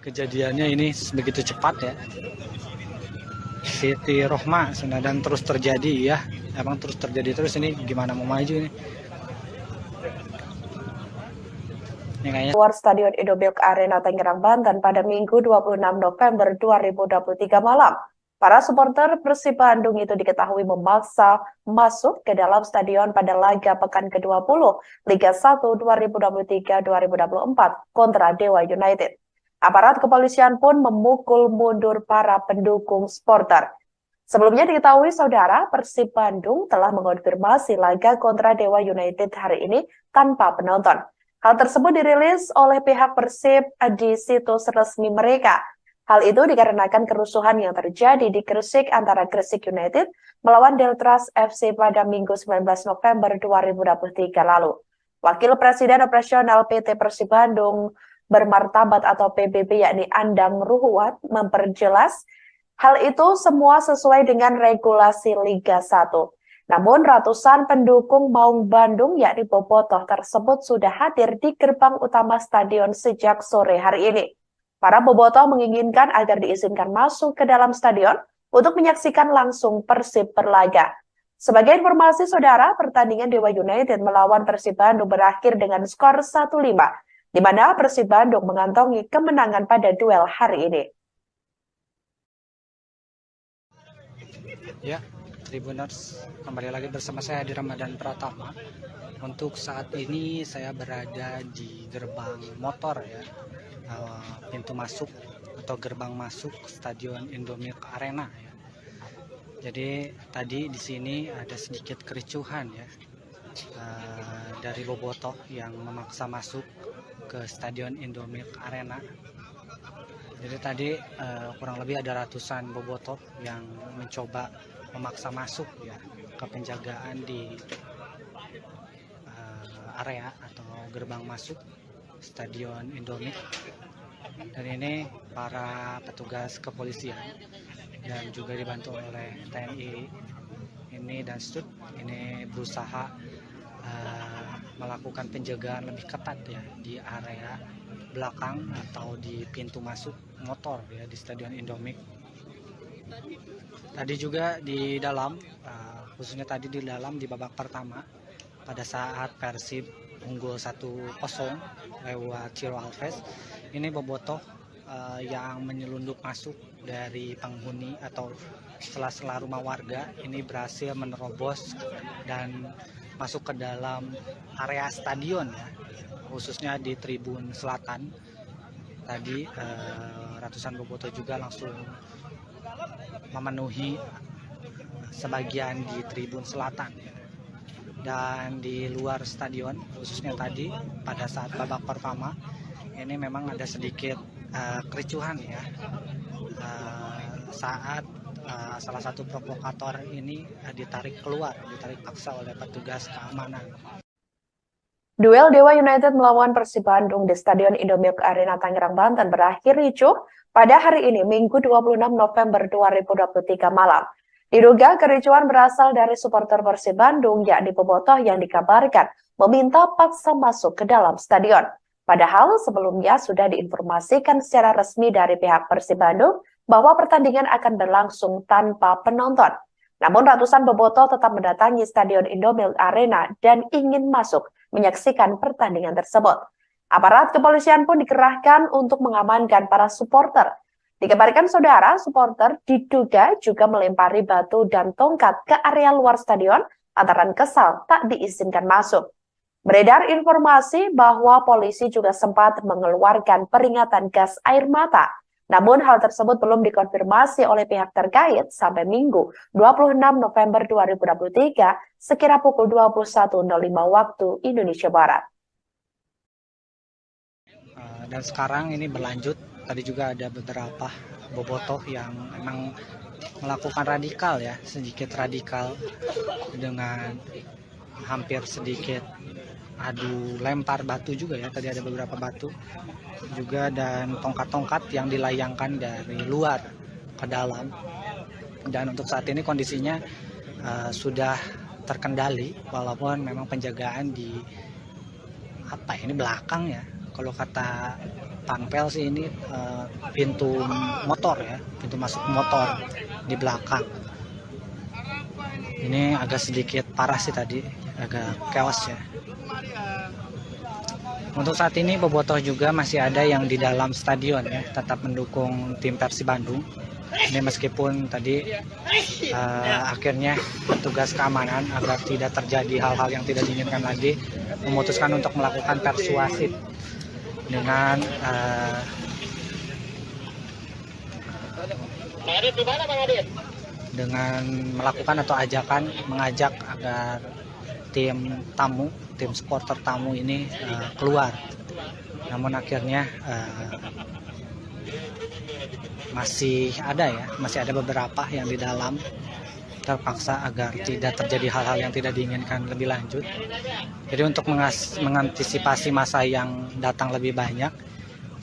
Kejadiannya ini begitu cepat ya. Siti Rohma dan terus terjadi ya. Emang terus terjadi terus, ini gimana mau maju ini? Luar Stadion Indomilk Arena Tangerang, Banten pada Minggu 26 November 2023 malam. Para supporter Persib Bandung itu diketahui memaksa masuk ke dalam stadion pada laga pekan ke-20 Liga 1 2023-2024 kontra Dewa United. Aparat kepolisian pun memukul mundur para pendukung supporter. Sebelumnya diketahui saudara, Persib Bandung telah mengonfirmasi laga kontra Dewa United hari ini tanpa penonton. Hal tersebut dirilis oleh pihak Persib di situs resmi mereka. Hal itu dikarenakan kerusuhan yang terjadi di Gresik antara Gresik United melawan Deltras FC pada Minggu 19 November 2023 lalu. Wakil Presiden Operasional PT Persib Bandung Bermartabat atau PBB yakni Andang Ruhuat memperjelas hal itu semua sesuai dengan regulasi Liga 1. Namun ratusan pendukung Maung Bandung yakni bobotoh tersebut sudah hadir di gerbang utama stadion sejak sore hari ini. Para bobotoh menginginkan agar diizinkan masuk ke dalam stadion untuk menyaksikan langsung Persib berlaga. Sebagai informasi saudara, pertandingan Dewa United melawan Persib Bandung berakhir dengan skor 1-5, di mana Persib Bandung mengantongi kemenangan pada duel hari ini. Ya, Tribuners, kembali lagi bersama saya di Ramadan Pratama. Untuk saat ini saya berada di gerbang motor ya, pintu masuk atau gerbang masuk Stadion Indomilk Arena ya. Jadi tadi di sini ada sedikit kericuhan ya, dari bobotoh yang memaksa masuk ke Stadion Indomilk Arena. Jadi tadi kurang lebih ada ratusan bobotoh yang mencoba memaksa masuk ya ke penjagaan di area atau gerbang masuk Stadion Indomilk. Dan ini para petugas kepolisian dan juga dibantu oleh TNI ini dan Stud ini berusaha melakukan penjagaan lebih ketat ya di area belakang atau di pintu masuk motor ya di Stadion Indomilk. Tadi juga di dalam, khususnya tadi di dalam di babak pertama pada saat Persib unggul 1-0 lewat Ciro Alves, ini bobotoh yang menyelundup masuk dari penghuni atau sela-sela rumah warga ini berhasil menerobos dan masuk ke dalam area stadion ya, khususnya di tribun selatan. Tadi ratusan bobotoh juga langsung memenuhi sebagian di tribun selatan dan di luar stadion, khususnya tadi pada saat babak pertama ini memang ada sedikit kericuhan ya saat salah satu provokator ini ditarik paksa oleh petugas keamanan. Duel Dewa United melawan Persib Bandung di Stadion Indomilk Arena Tangerang, Banten berakhir ricuh pada hari ini, Minggu 26 November 2023 malam. Diduga kericuhan berasal dari supporter Persib Bandung, yakni bobotoh yang dikabarkan meminta paksa masuk ke dalam stadion. Padahal sebelumnya sudah diinformasikan secara resmi dari pihak Persib Bandung bahwa pertandingan akan berlangsung tanpa penonton. Namun ratusan bobotoh tetap mendatangi Stadion Indomilk Arena dan ingin masuk menyaksikan pertandingan tersebut. Aparat kepolisian pun dikerahkan untuk mengamankan para supporter. Dikabarkan saudara, supporter diduga juga melempari batu dan tongkat ke area luar stadion lantaran kesal tak diizinkan masuk. Beredar informasi bahwa polisi juga sempat mengeluarkan peringatan gas air mata. Namun hal tersebut belum dikonfirmasi oleh pihak terkait sampai Minggu 26 November 2023 sekira pukul 21.05 waktu Indonesia Barat. Dan sekarang ini berlanjut, tadi juga ada beberapa bobotoh yang memang melakukan sedikit radikal dengan hampir sedikit adu lempar batu juga ya, tadi ada beberapa batu juga dan tongkat-tongkat yang dilayangkan dari luar ke dalam. Dan untuk saat ini kondisinya sudah terkendali walaupun memang penjagaan di belakang ya. Kalau kata Panpel sih ini pintu motor ya, pintu masuk motor di belakang. Ini agak sedikit parah sih tadi, agak chaos ya. Untuk saat ini bobotoh juga masih ada yang di dalam stadion ya, tetap mendukung tim Persib Bandung. Ini meskipun tadi akhirnya petugas keamanan agar tidak terjadi hal-hal yang tidak diinginkan lagi memutuskan untuk melakukan persuasif dengan melakukan atau mengajak agar tim supporter tamu ini keluar. Namun akhirnya masih ada beberapa yang di dalam terpaksa agar tidak terjadi hal-hal yang tidak diinginkan lebih lanjut. Jadi untuk mengantisipasi masa yang datang lebih banyak,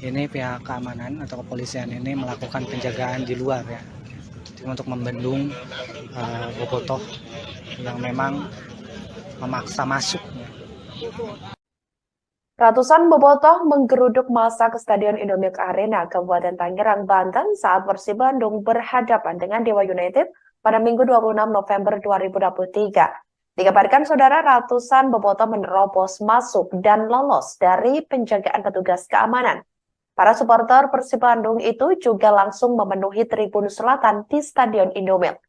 ini pihak keamanan atau kepolisian ini melakukan penjagaan di luar ya, untuk membendung bobotoh yang memang memaksa masuk. Ratusan bobotoh menggeruduk massa ke Stadion Indomilk Arena, Kabupaten Tangerang, Banten saat Persib Bandung berhadapan dengan Dewa United pada Minggu 26 November 2023. Dikabarkan saudara, ratusan bobotoh menerobos masuk dan lolos dari penjagaan petugas keamanan. Para supporter Persib Bandung itu juga langsung memenuhi tribun selatan di Stadion Indomilk.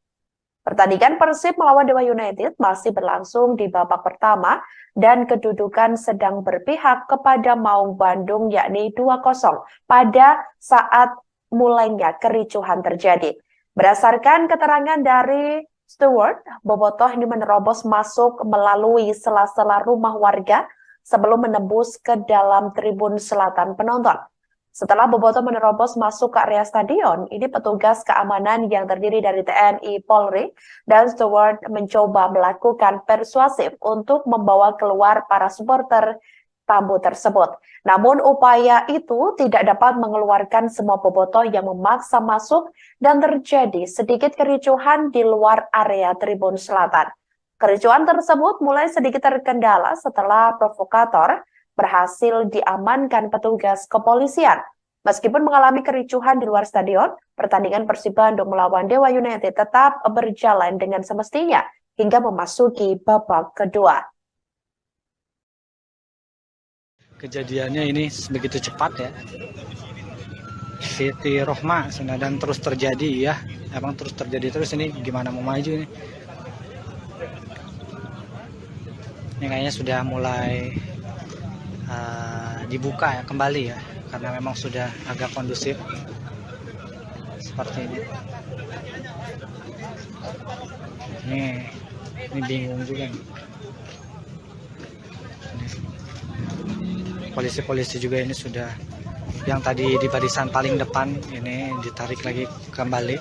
Pertandingan Persib melawan Dewa United masih berlangsung di babak pertama dan kedudukan sedang berpihak kepada Maung Bandung yakni 2-0 pada saat mulainya kericuhan terjadi. Berdasarkan keterangan dari steward, bobotoh ini menerobos masuk melalui sela-sela rumah warga sebelum menembus ke dalam tribun selatan penonton. Setelah bobotoh menerobos masuk ke area stadion, ini petugas keamanan yang terdiri dari TNI, Polri, dan steward mencoba melakukan persuasif untuk membawa keluar para supporter tamu tersebut. Namun upaya itu tidak dapat mengeluarkan semua bobotoh yang memaksa masuk dan terjadi sedikit kericuhan di luar area tribun selatan. Kericuhan tersebut mulai sedikit terkendala setelah provokator berhasil diamankan petugas kepolisian. Meskipun mengalami kericuhan di luar stadion, pertandingan Persib Bandung melawan Dewa United tetap berjalan dengan semestinya hingga memasuki babak kedua. Kejadiannya ini begitu cepat ya. Siti Rohma dan terus terjadi ya. Emang terus terjadi terus, ini gimana mau maju ini. Ini kayaknya sudah mulai dibuka ya kembali ya, karena memang sudah agak kondusif. seperti ini. Ini bingung juga nih. Polisi-polisi juga ini sudah, yang tadi di barisan paling depan ini ditarik lagi kembali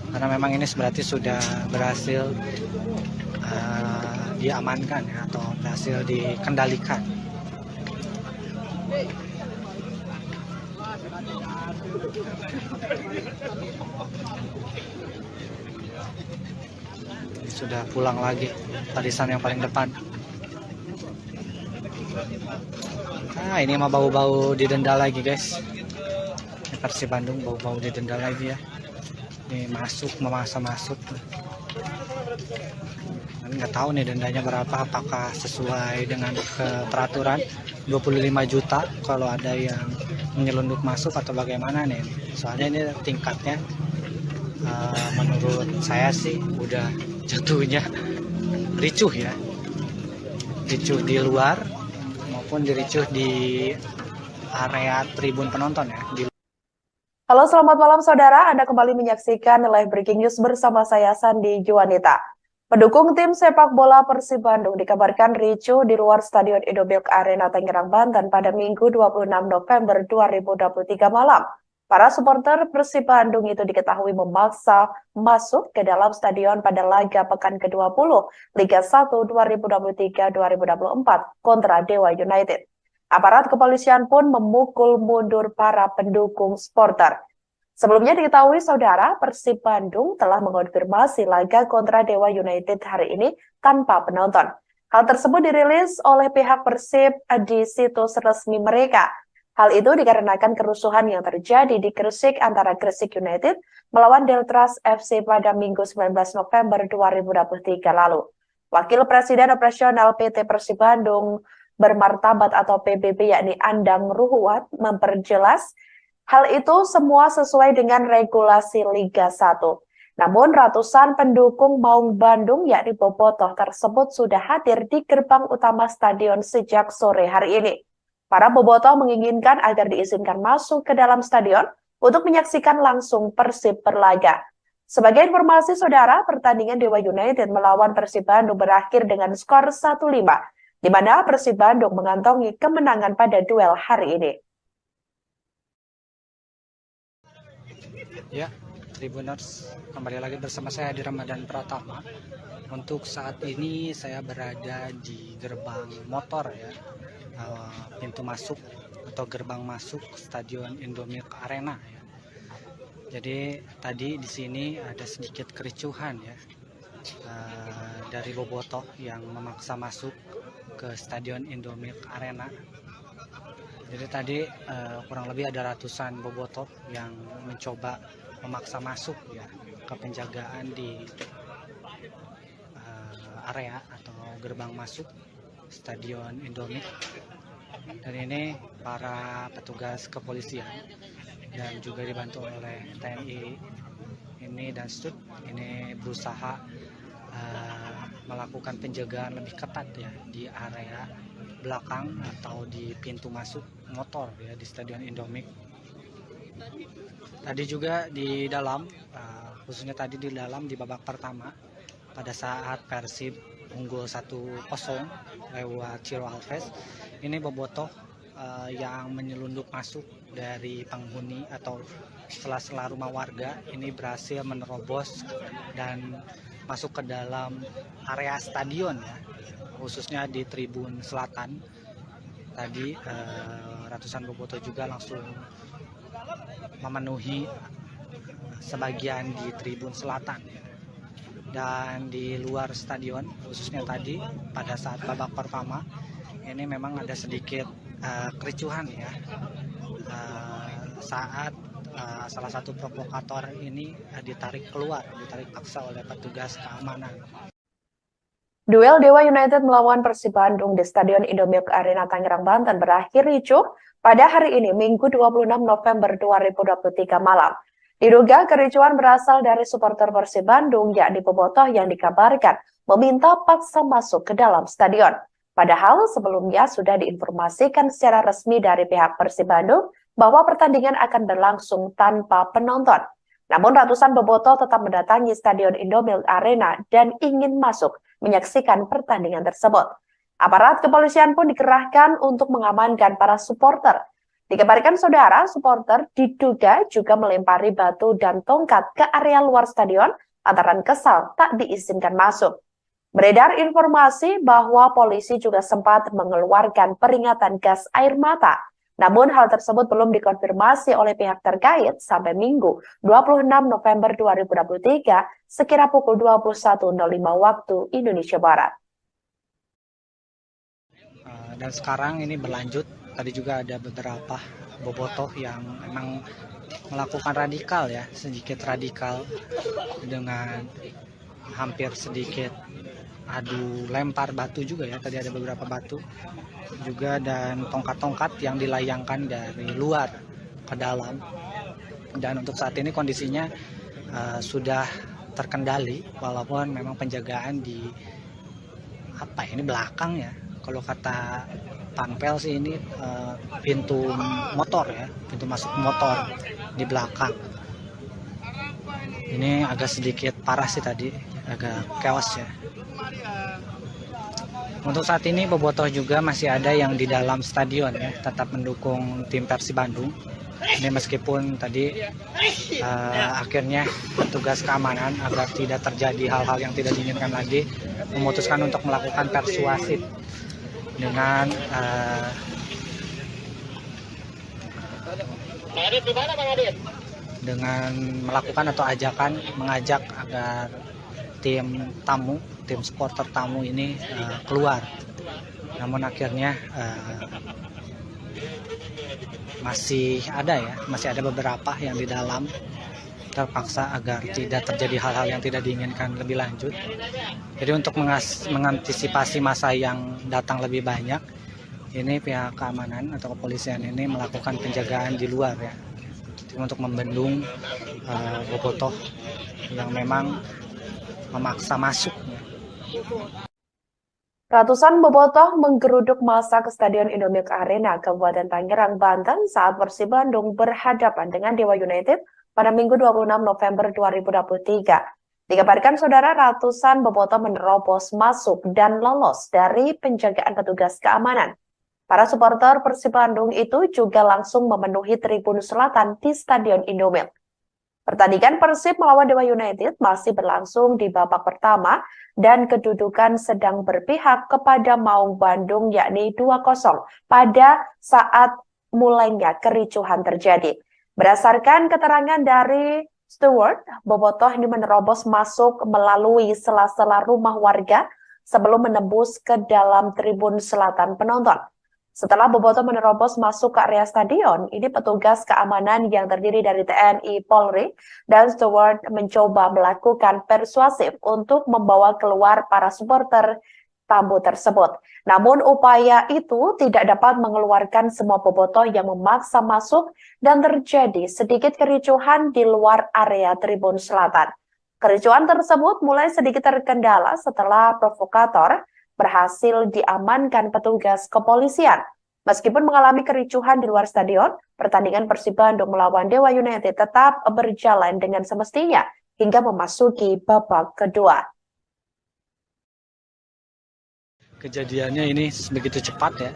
karena memang ini berarti sudah berhasil diamankan ya, atau berhasil dikendalikan. Ini sudah pulang lagi barisan yang paling depan. Ini mah bau-bau didenda lagi guys. Ini Persib Bandung bau-bau didenda lagi ya. Ini memaksa masuk. Nggak tahu nih dendanya berapa, apakah sesuai dengan peraturan 25 juta kalau ada yang menyelundup masuk atau bagaimana nih. Soalnya ini tingkatnya menurut saya sih udah jatuhnya ricuh ya. Ricuh di luar maupun diricuh di area tribun penonton ya. Halo, selamat malam saudara. Anda kembali menyaksikan live breaking news bersama saya Sandi Juwanita. Pendukung tim sepak bola Persib Bandung dikabarkan ricuh di luar Stadion Indomilk Arena Tangerang, Banten pada Minggu 26 November 2023 malam. Para supporter Persib Bandung itu diketahui memaksa masuk ke dalam stadion pada laga pekan ke-20 Liga 1 2023-2024 kontra Dewa United. Aparat kepolisian pun memukul mundur para pendukung supporter. Sebelumnya diketahui saudara, Persib Bandung telah mengonfirmasi laga kontra Dewa United hari ini tanpa penonton. Hal tersebut dirilis oleh pihak Persib di situs resmi mereka. Hal itu dikarenakan kerusuhan yang terjadi di Gresik antara Gresik United melawan Deltras FC pada Minggu 19 November 2023 lalu. Wakil Presiden Operasional PT Persib Bandung Bermartabat atau PBB yakni Andang Ruhuat memperjelas hal itu semua sesuai dengan regulasi Liga 1. Namun ratusan pendukung Maung Bandung yakni Bobotoh tersebut sudah hadir di gerbang utama stadion sejak sore hari ini. Para bobotoh menginginkan agar diizinkan masuk ke dalam stadion untuk menyaksikan langsung Persib berlaga. Sebagai informasi saudara, pertandingan Dewa United melawan Persib Bandung berakhir dengan skor 1-5, di mana Persib Bandung mengantongi kemenangan pada duel hari ini. Ya, Tribuners, kembali lagi bersama saya di Ramadan Pratama. Untuk saat ini saya berada di gerbang motor ya, pintu masuk atau gerbang masuk Stadion Indomilk Arena ya. Jadi tadi di sini ada sedikit kericuhan ya, dari bobotoh yang memaksa masuk ke Stadion Indomilk Arena. Jadi tadi kurang lebih ada ratusan bobotoh yang mencoba memaksa masuk ya ke penjagaan di area atau gerbang masuk Stadion Indomilk. Dan ini para petugas kepolisian dan juga dibantu oleh TNI ini dan STUT ini berusaha melakukan penjagaan lebih ketat ya di area belakang atau di pintu masuk motor ya di Stadion Indomilk. Tadi juga di dalam, khususnya tadi di dalam di babak pertama pada saat Persib unggul 1-0 lewat Ciro Alves, ini bobotoh yang menyelundup masuk dari penghuni atau sela-sela rumah warga ini berhasil menerobos dan masuk ke dalam area stadion ya, khususnya di tribun selatan. Tadi ratusan bobotoh juga langsung memenuhi sebagian di tribun selatan ya. Dan di luar stadion, khususnya tadi pada saat babak pertama ini memang ada sedikit kericuhan ya, saat salah satu provokator ini ditarik paksa oleh petugas keamanan. Duel Dewa United melawan Persib Bandung di Stadion Indomilk Arena Tangerang, Banten berakhir ricuh pada hari ini Minggu 26 November 2023 malam. Diduga kericuhan berasal dari supporter Persib Bandung yakni bobotoh yang dikabarkan meminta paksa masuk ke dalam stadion. Padahal sebelumnya sudah diinformasikan secara resmi dari pihak Persib Bandung bahwa pertandingan akan berlangsung tanpa penonton. Namun ratusan bobotoh tetap mendatangi Stadion Indomilk Arena dan ingin masuk menyaksikan pertandingan tersebut. Aparat kepolisian pun dikerahkan untuk mengamankan para supporter. Dikabarkan saudara, supporter diduga juga melempari batu dan tongkat ke area luar stadion lantaran kesal tak diizinkan masuk. Beredar informasi bahwa polisi juga sempat mengeluarkan peringatan gas air mata. Namun hal tersebut belum dikonfirmasi oleh pihak terkait sampai Minggu 26 November 2023 sekira pukul 21.05 waktu Indonesia Barat. Dan sekarang ini berlanjut, tadi juga ada beberapa bobotoh yang memang melakukan radikal ya, sedikit radikal dengan hampir sedikit adu lempar batu juga ya, tadi ada beberapa batu juga dan tongkat-tongkat yang dilayangkan dari luar ke dalam. Dan untuk saat ini kondisinya sudah terkendali walaupun memang penjagaan di ini belakang ya. Kalau kata Panpel sih ini pintu motor ya, pintu masuk motor di belakang. Ini agak sedikit parah sih tadi, agak chaos ya. Untuk saat ini bobotoh juga masih ada yang di dalam stadion ya, tetap mendukung tim Persib Bandung. Ini meskipun tadi akhirnya petugas keamanan agar tidak terjadi hal-hal yang tidak diinginkan lagi memutuskan untuk melakukan persuasif dengan melakukan atau mengajak agar tim supporter tamu ini keluar. Namun akhirnya masih ada beberapa yang di dalam terpaksa agar tidak terjadi hal-hal yang tidak diinginkan lebih lanjut. Jadi untuk mengantisipasi masa yang datang lebih banyak, ini pihak keamanan atau kepolisian ini melakukan penjagaan di luar ya, untuk membendung bobotoh yang memang memaksa masuk. Ratusan bobotoh menggeruduk massa ke Stadion Indomilk Arena, Kabupaten Tangerang, Banten saat Persib Bandung berhadapan dengan Dewa United pada Minggu 26 November 2023. Dikabarkan saudara, ratusan bobotoh menerobos masuk dan lolos dari penjagaan petugas keamanan. Para supporter Persib Bandung itu juga langsung memenuhi tribun selatan di Stadion Indomilk. Pertandingan Persib melawan Dewa United masih berlangsung di babak pertama dan kedudukan sedang berpihak kepada Maung Bandung yakni 2-0 pada saat mulainya kericuhan terjadi. Berdasarkan keterangan dari Stewart, bobotoh ini menerobos masuk melalui sela-sela rumah warga sebelum menembus ke dalam tribun selatan penonton. Setelah bobotoh menerobos masuk ke area stadion, ini petugas keamanan yang terdiri dari TNI, Polri, dan Steward mencoba melakukan persuasif untuk membawa keluar para supporter tamu tersebut. Namun upaya itu tidak dapat mengeluarkan semua bobotoh yang memaksa masuk dan terjadi sedikit kericuhan di luar area tribun selatan. Kericuhan tersebut mulai sedikit terkendala setelah provokator berhasil diamankan petugas kepolisian. Meskipun mengalami kericuhan di luar stadion, pertandingan Persib Bandung melawan Dewa United tetap berjalan dengan semestinya hingga memasuki babak kedua. Kejadiannya ini begitu cepat ya.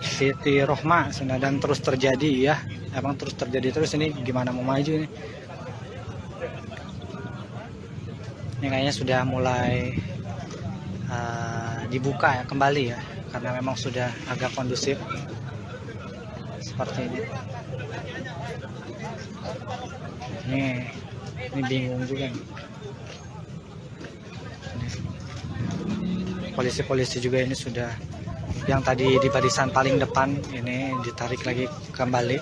Siti Rohma dan terus terjadi ya. Emang terus terjadi terus, ini gimana mau maju ini? Ini kayaknya sudah mulai dibuka ya kembali ya, karena memang sudah agak kondusif seperti ini. Ini bingung juga nih. Polisi-polisi juga ini sudah, yang tadi di barisan paling depan ini ditarik lagi kembali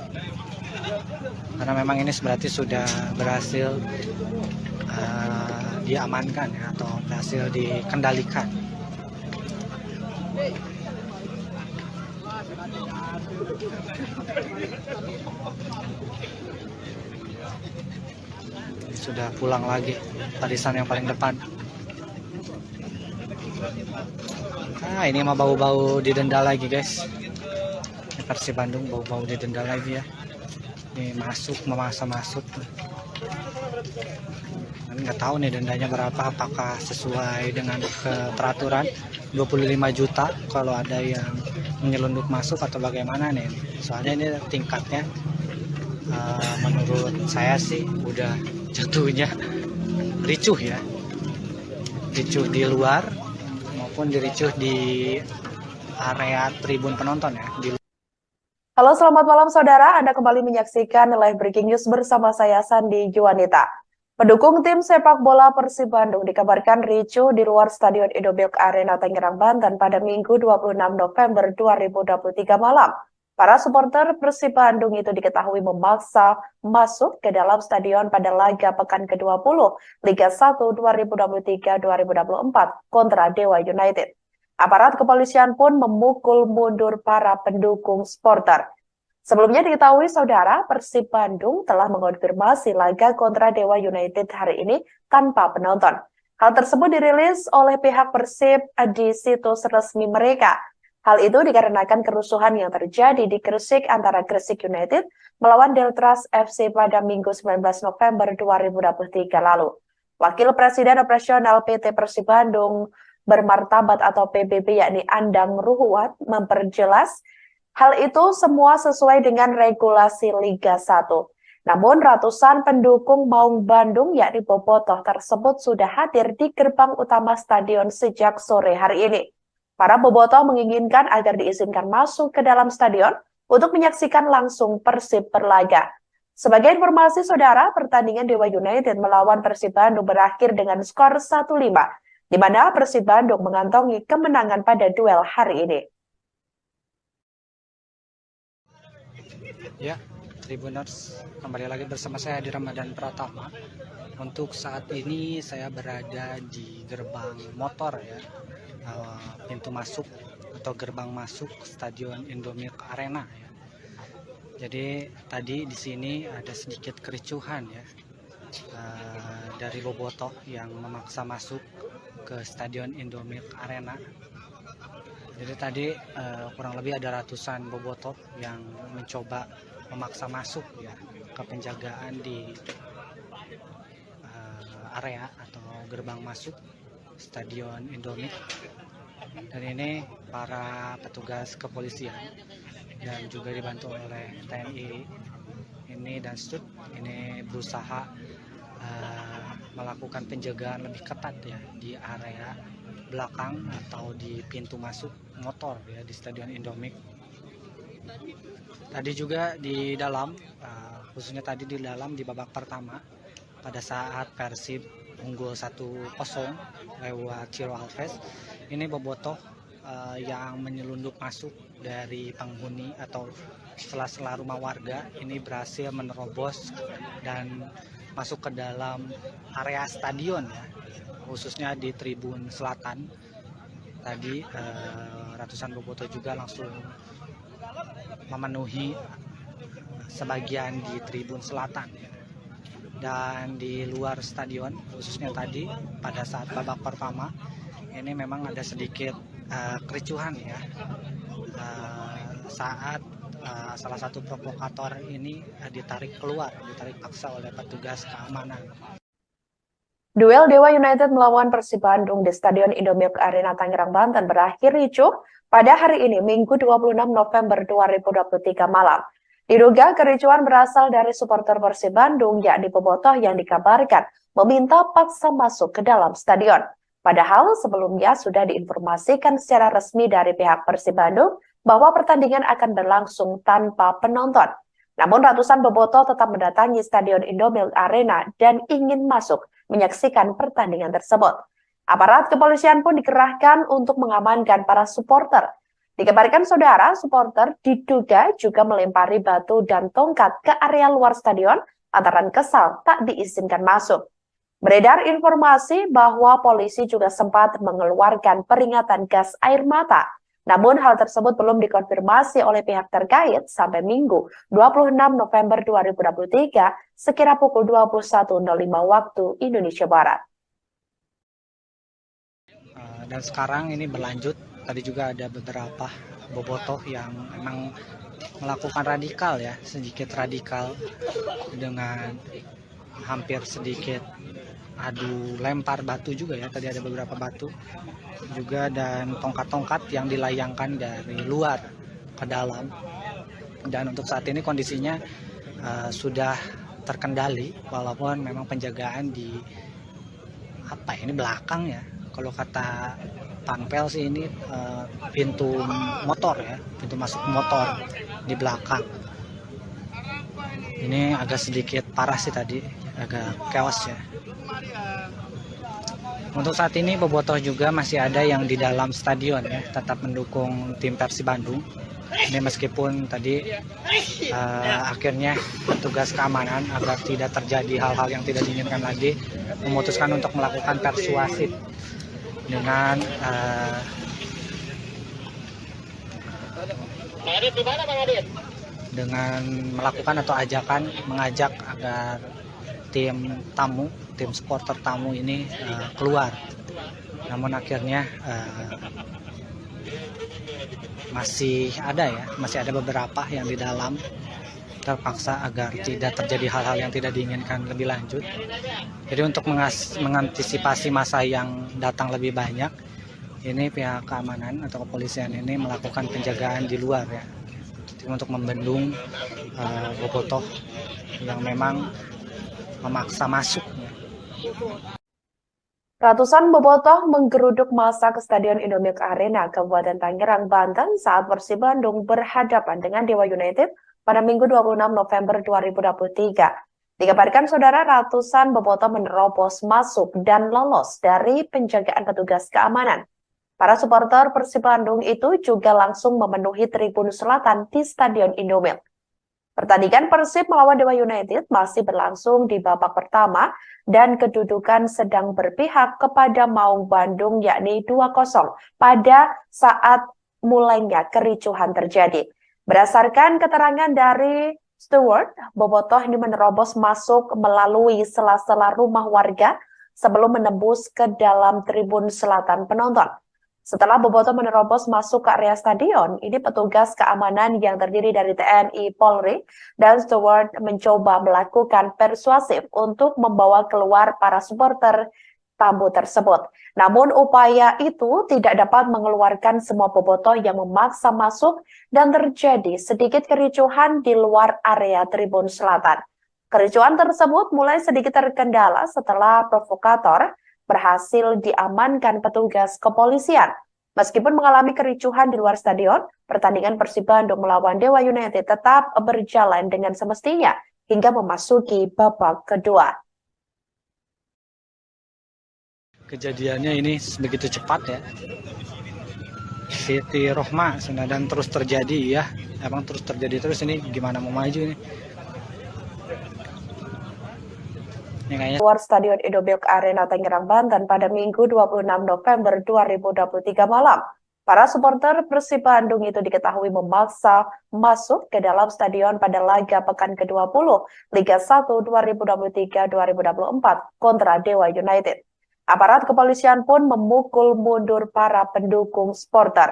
karena memang ini berarti sudah berhasil diamankan ya, atau berhasil dikendalikan. Sudah pulang lagi barisan yang paling depan. Ini mah bau-bau didenda lagi guys. Persib Bandung bau-bau didenda lagi ya. Ini memaksa masuk. Nggak tahu nih dendanya berapa, apakah sesuai dengan peraturan 25 juta kalau ada yang menyelundup masuk atau bagaimana nih. Soalnya ini tingkatnya menurut saya sih udah jatuhnya ricuh ya. Ricuh di luar maupun diricuh di area tribun penonton ya. Halo, selamat malam saudara. Anda kembali menyaksikan live breaking news bersama saya Sandi Juwanita. Pendukung tim sepak bola Persib Bandung dikabarkan ricuh di luar Stadion Indomilk Arena Tangerang, Banten pada Minggu 26 November 2023 malam. Para supporter Persib Bandung itu diketahui memaksa masuk ke dalam stadion pada laga pekan ke-20 Liga 1 2023-2024 kontra Dewa United. Aparat kepolisian pun memukul mundur para pendukung supporter. Sebelumnya diketahui saudara, Persib Bandung telah mengonfirmasi laga kontra Dewa United hari ini tanpa penonton. Hal tersebut dirilis oleh pihak Persib di situs resmi mereka. Hal itu dikarenakan kerusuhan yang terjadi di Gresik antara Gresik United melawan Deltras FC pada Minggu 19 November 2023 lalu. Wakil Presiden Operasional PT Persib Bandung Bermartabat atau PBB yakni Andang Ruhuat memperjelas hal itu semua sesuai dengan regulasi Liga 1. Namun ratusan pendukung Maung Bandung yakni Bobotoh tersebut sudah hadir di gerbang utama stadion sejak sore hari ini. Para bobotoh menginginkan agar diizinkan masuk ke dalam stadion untuk menyaksikan langsung Persib berlaga. Sebagai informasi saudara, pertandingan Dewa United melawan Persib Bandung berakhir dengan skor 1-5, di mana Persib Bandung mengantongi kemenangan pada duel hari ini. Ya, Tribuners, kembali lagi bersama saya di Ramadan Pratama. Untuk saat ini saya berada di gerbang motor ya, pintu masuk atau gerbang masuk Stadion Indomilk Arena ya. Jadi tadi di sini ada sedikit kericuhan ya, dari bobotoh yang memaksa masuk ke Stadion Indomilk Arena. Jadi tadi kurang lebih ada ratusan bobotoh yang mencoba memaksa masuk ya ke penjagaan di area atau gerbang masuk Stadion Indomilk. Dan ini para petugas kepolisian dan juga dibantu oleh TNI ini dan STUT ini berusaha melakukan penjagaan lebih ketat ya di area belakang atau di pintu masuk motor ya di Stadion Indomilk. Tadi juga di dalam, khususnya tadi di dalam di babak pertama pada saat Persib unggul 1-0 lewat Ciro Alves, ini bobotoh yang menyelundup masuk dari penghuni atau sela-sela rumah warga ini berhasil menerobos dan masuk ke dalam area stadion ya, khususnya di tribun selatan. Tadi ratusan bobotoh juga langsung memenuhi sebagian di tribun selatan ya. Dan di luar stadion, khususnya tadi pada saat babak pertama ini memang ada sedikit kericuhan ya, saat salah satu provokator ini ditarik paksa oleh petugas keamanan. Duel Dewa United melawan Persib Bandung di Stadion Indomilk Arena Tangerang, Banten berakhir ricuh pada hari ini Minggu 26 November 2023 malam. Diduga kericuhan berasal dari supporter Persib Bandung yakni bobotoh yang dikabarkan meminta paksa masuk ke dalam stadion. Padahal sebelumnya sudah diinformasikan secara resmi dari pihak Persib Bandung bahwa pertandingan akan berlangsung tanpa penonton. Namun ratusan bobotoh tetap mendatangi Stadion Indomilk Arena dan ingin masuk menyaksikan pertandingan tersebut. Aparat kepolisian pun dikerahkan untuk mengamankan para supporter. Dikabarkan saudara, supporter diduga juga melempari batu dan tongkat ke area luar stadion antara kesal tak diizinkan masuk. Beredar informasi bahwa polisi juga sempat mengeluarkan peringatan gas air mata. Namun hal tersebut belum dikonfirmasi oleh pihak terkait sampai Minggu 26 November 2023 sekira pukul 21.05 waktu Indonesia Barat. Dan sekarang ini berlanjut, tadi juga ada beberapa bobotoh yang memang melakukan radikal ya, sedikit radikal dengan hampir sedikit adu lempar batu juga ya, tadi ada beberapa batu juga dan tongkat-tongkat yang dilayangkan dari luar ke dalam. Dan untuk saat ini kondisinya sudah terkendali walaupun memang penjagaan di ini belakang ya, kalau kata Panpel sih ini pintu motor ya, pintu masuk motor di belakang. Ini agak sedikit parah sih tadi, agak chaos ya. Untuk saat ini bobotoh juga masih ada yang di dalam stadion ya, tetap mendukung tim Persib Bandung. Ini meskipun tadi akhirnya petugas keamanan agar tidak terjadi hal-hal yang tidak diinginkan lagi memutuskan untuk melakukan persuasif dengan melakukan atau mengajak agar tim supporter tamu ini keluar. Namun akhirnya masih ada beberapa yang di dalam terpaksa agar tidak terjadi hal-hal yang tidak diinginkan lebih lanjut. Jadi untuk mengantisipasi masa yang datang lebih banyak, ini pihak keamanan atau kepolisian ini melakukan penjagaan di luar ya, untuk membendung bobotoh yang memang memaksa masuk. Ratusan bobotoh menggeruduk massa ke Stadion Indomilk Arena, Kabupaten Tangerang, Banten saat Persib Bandung berhadapan dengan Dewa United pada Minggu 26 November 2023. Dikabarkan saudara, ratusan bobotoh menerobos masuk dan lolos dari penjagaan petugas keamanan. Para supporter Persib Bandung itu juga langsung memenuhi tribun selatan di Stadion Indomilk. Pertandingan Persib melawan Dewa United masih berlangsung di babak pertama dan kedudukan sedang berpihak kepada Maung Bandung yakni 2-0 pada saat mulainya kericuhan terjadi. Berdasarkan keterangan dari steward, bobotoh ini menerobos masuk melalui sela-sela rumah warga sebelum menembus ke dalam tribun selatan penonton. Setelah bobotoh menerobos masuk ke area stadion, ini petugas keamanan yang terdiri dari TNI, Polri, dan steward mencoba melakukan persuasif untuk membawa keluar para supporter tamu tersebut. Namun upaya itu tidak dapat mengeluarkan semua bobotoh yang memaksa masuk dan terjadi sedikit kericuhan di luar area tribun selatan. Kericuhan tersebut mulai sedikit terkendala setelah provokator berhasil diamankan petugas kepolisian. Meskipun mengalami kericuhan di luar stadion, pertandingan Persib Bandung melawan Dewa United tetap berjalan dengan semestinya hingga memasuki babak kedua. Kejadiannya ini begitu cepat ya. Siti Rohma dan terus terjadi ya. Emang terus terjadi terus, ini gimana mau maju ini? Luar Stadion Indomilk Arena Tangerang, Banten pada Minggu 26 November 2023 malam. Para supporter Persib Bandung itu diketahui memaksa masuk ke dalam stadion pada laga pekan ke-20 Liga 1 2023-2024 kontra Dewa United. Aparat kepolisian pun memukul mundur para pendukung supporter.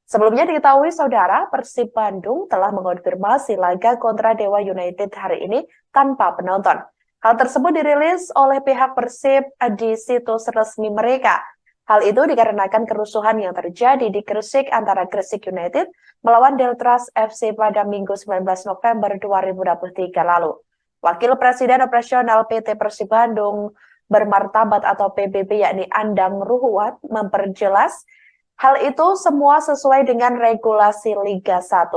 Sebelumnya diketahui saudara, Persib Bandung telah mengonfirmasi laga kontra Dewa United hari ini tanpa penonton. Hal tersebut dirilis oleh pihak Persib di situs resmi mereka. Hal itu dikarenakan kerusuhan yang terjadi di Gresik antara Gresik United melawan Deltras FC pada Minggu 19 November 2023 lalu. Wakil Presiden Operasional PT Persib Bandung Bermartabat atau PBB yakni Andang Ruhuat memperjelas hal itu semua sesuai dengan regulasi Liga 1.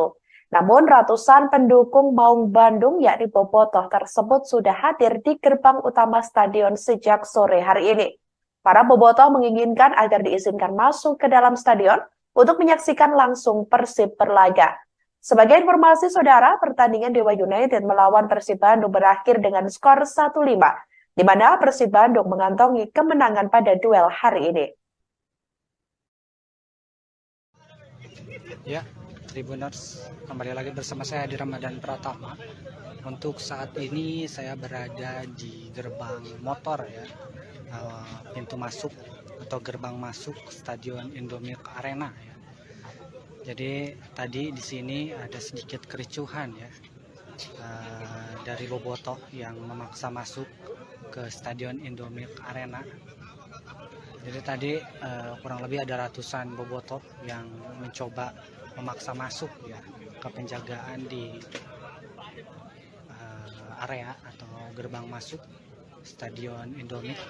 Namun ratusan pendukung Maung Bandung yakni bobotoh tersebut sudah hadir di gerbang utama stadion sejak sore hari ini. Para bobotoh menginginkan agar diizinkan masuk ke dalam stadion untuk menyaksikan langsung Persib berlaga. Sebagai informasi saudara, pertandingan Dewa United melawan Persib Bandung berakhir dengan skor 1-5, di mana Persib Bandung mengantongi kemenangan pada duel hari ini. Ya. Tribuners, kembali lagi bersama saya di Ramadan Pratama. Untuk saat ini saya berada di gerbang motor ya, pintu masuk atau gerbang masuk Stadion Indomilk Arena ya. Jadi tadi di sini ada sedikit kericuhan ya dari bobotoh yang memaksa masuk ke Stadion Indomilk Arena. Jadi tadi kurang lebih ada ratusan bobotoh yang mencoba memaksa masuk ya ke penjagaan di area atau gerbang masuk Stadion Indomilk.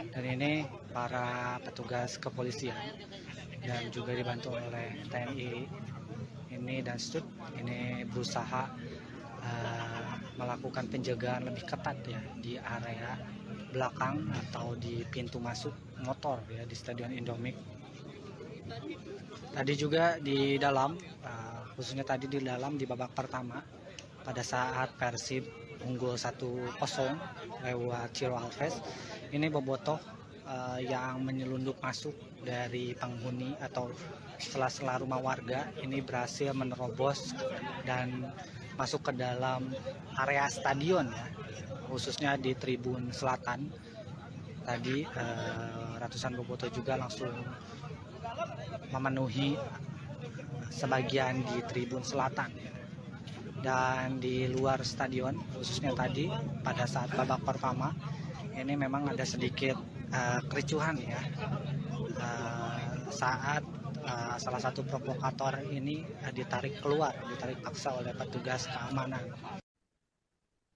Dan ini para petugas kepolisian dan juga dibantu oleh TNI ini dan Stud ini berusaha melakukan penjagaan lebih ketat ya di area belakang atau di pintu masuk motor ya di Stadion Indomilk. Tadi juga di dalam khususnya tadi di dalam di babak pertama pada saat Persib unggul 1-0 lewat Ciro Alves, ini bobotoh yang menyelundup masuk dari penghuni atau sela-sela rumah warga ini berhasil menerobos dan masuk ke dalam area stadion ya, khususnya di tribun selatan. Tadi ratusan bobotoh juga langsung memenuhi sebagian di tribun selatan ya. Dan di luar stadion khususnya tadi pada saat babak pertama ini memang ada sedikit kericuhan ya saat salah satu provokator ini ditarik paksa oleh petugas keamanan.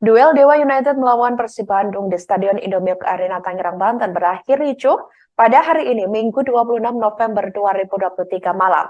Duel Dewa United melawan Persib Bandung di Stadion Indomilk Arena Tangerang, Banten berakhir ricuh pada hari ini, Minggu 26 November 2023 malam.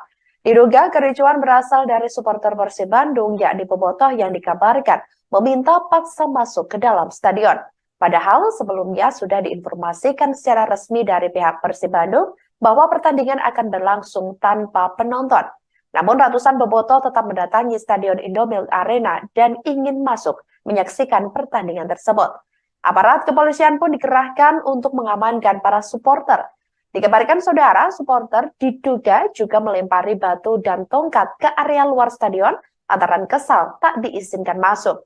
Diduga kericuhan berasal dari supporter Persib Bandung, yakni bobotoh yang dikabarkan meminta paksa masuk ke dalam stadion. Padahal sebelumnya sudah diinformasikan secara resmi dari pihak Persib Bandung bahwa pertandingan akan berlangsung tanpa penonton. Namun ratusan bobotoh tetap mendatangi Stadion Indomilk Arena dan ingin masuk menyaksikan pertandingan tersebut. Aparat kepolisian pun dikerahkan untuk mengamankan para supporter. Dikabarkan saudara, supporter diduga juga melempari batu dan tongkat ke area luar stadion lantaran kesal tak diizinkan masuk.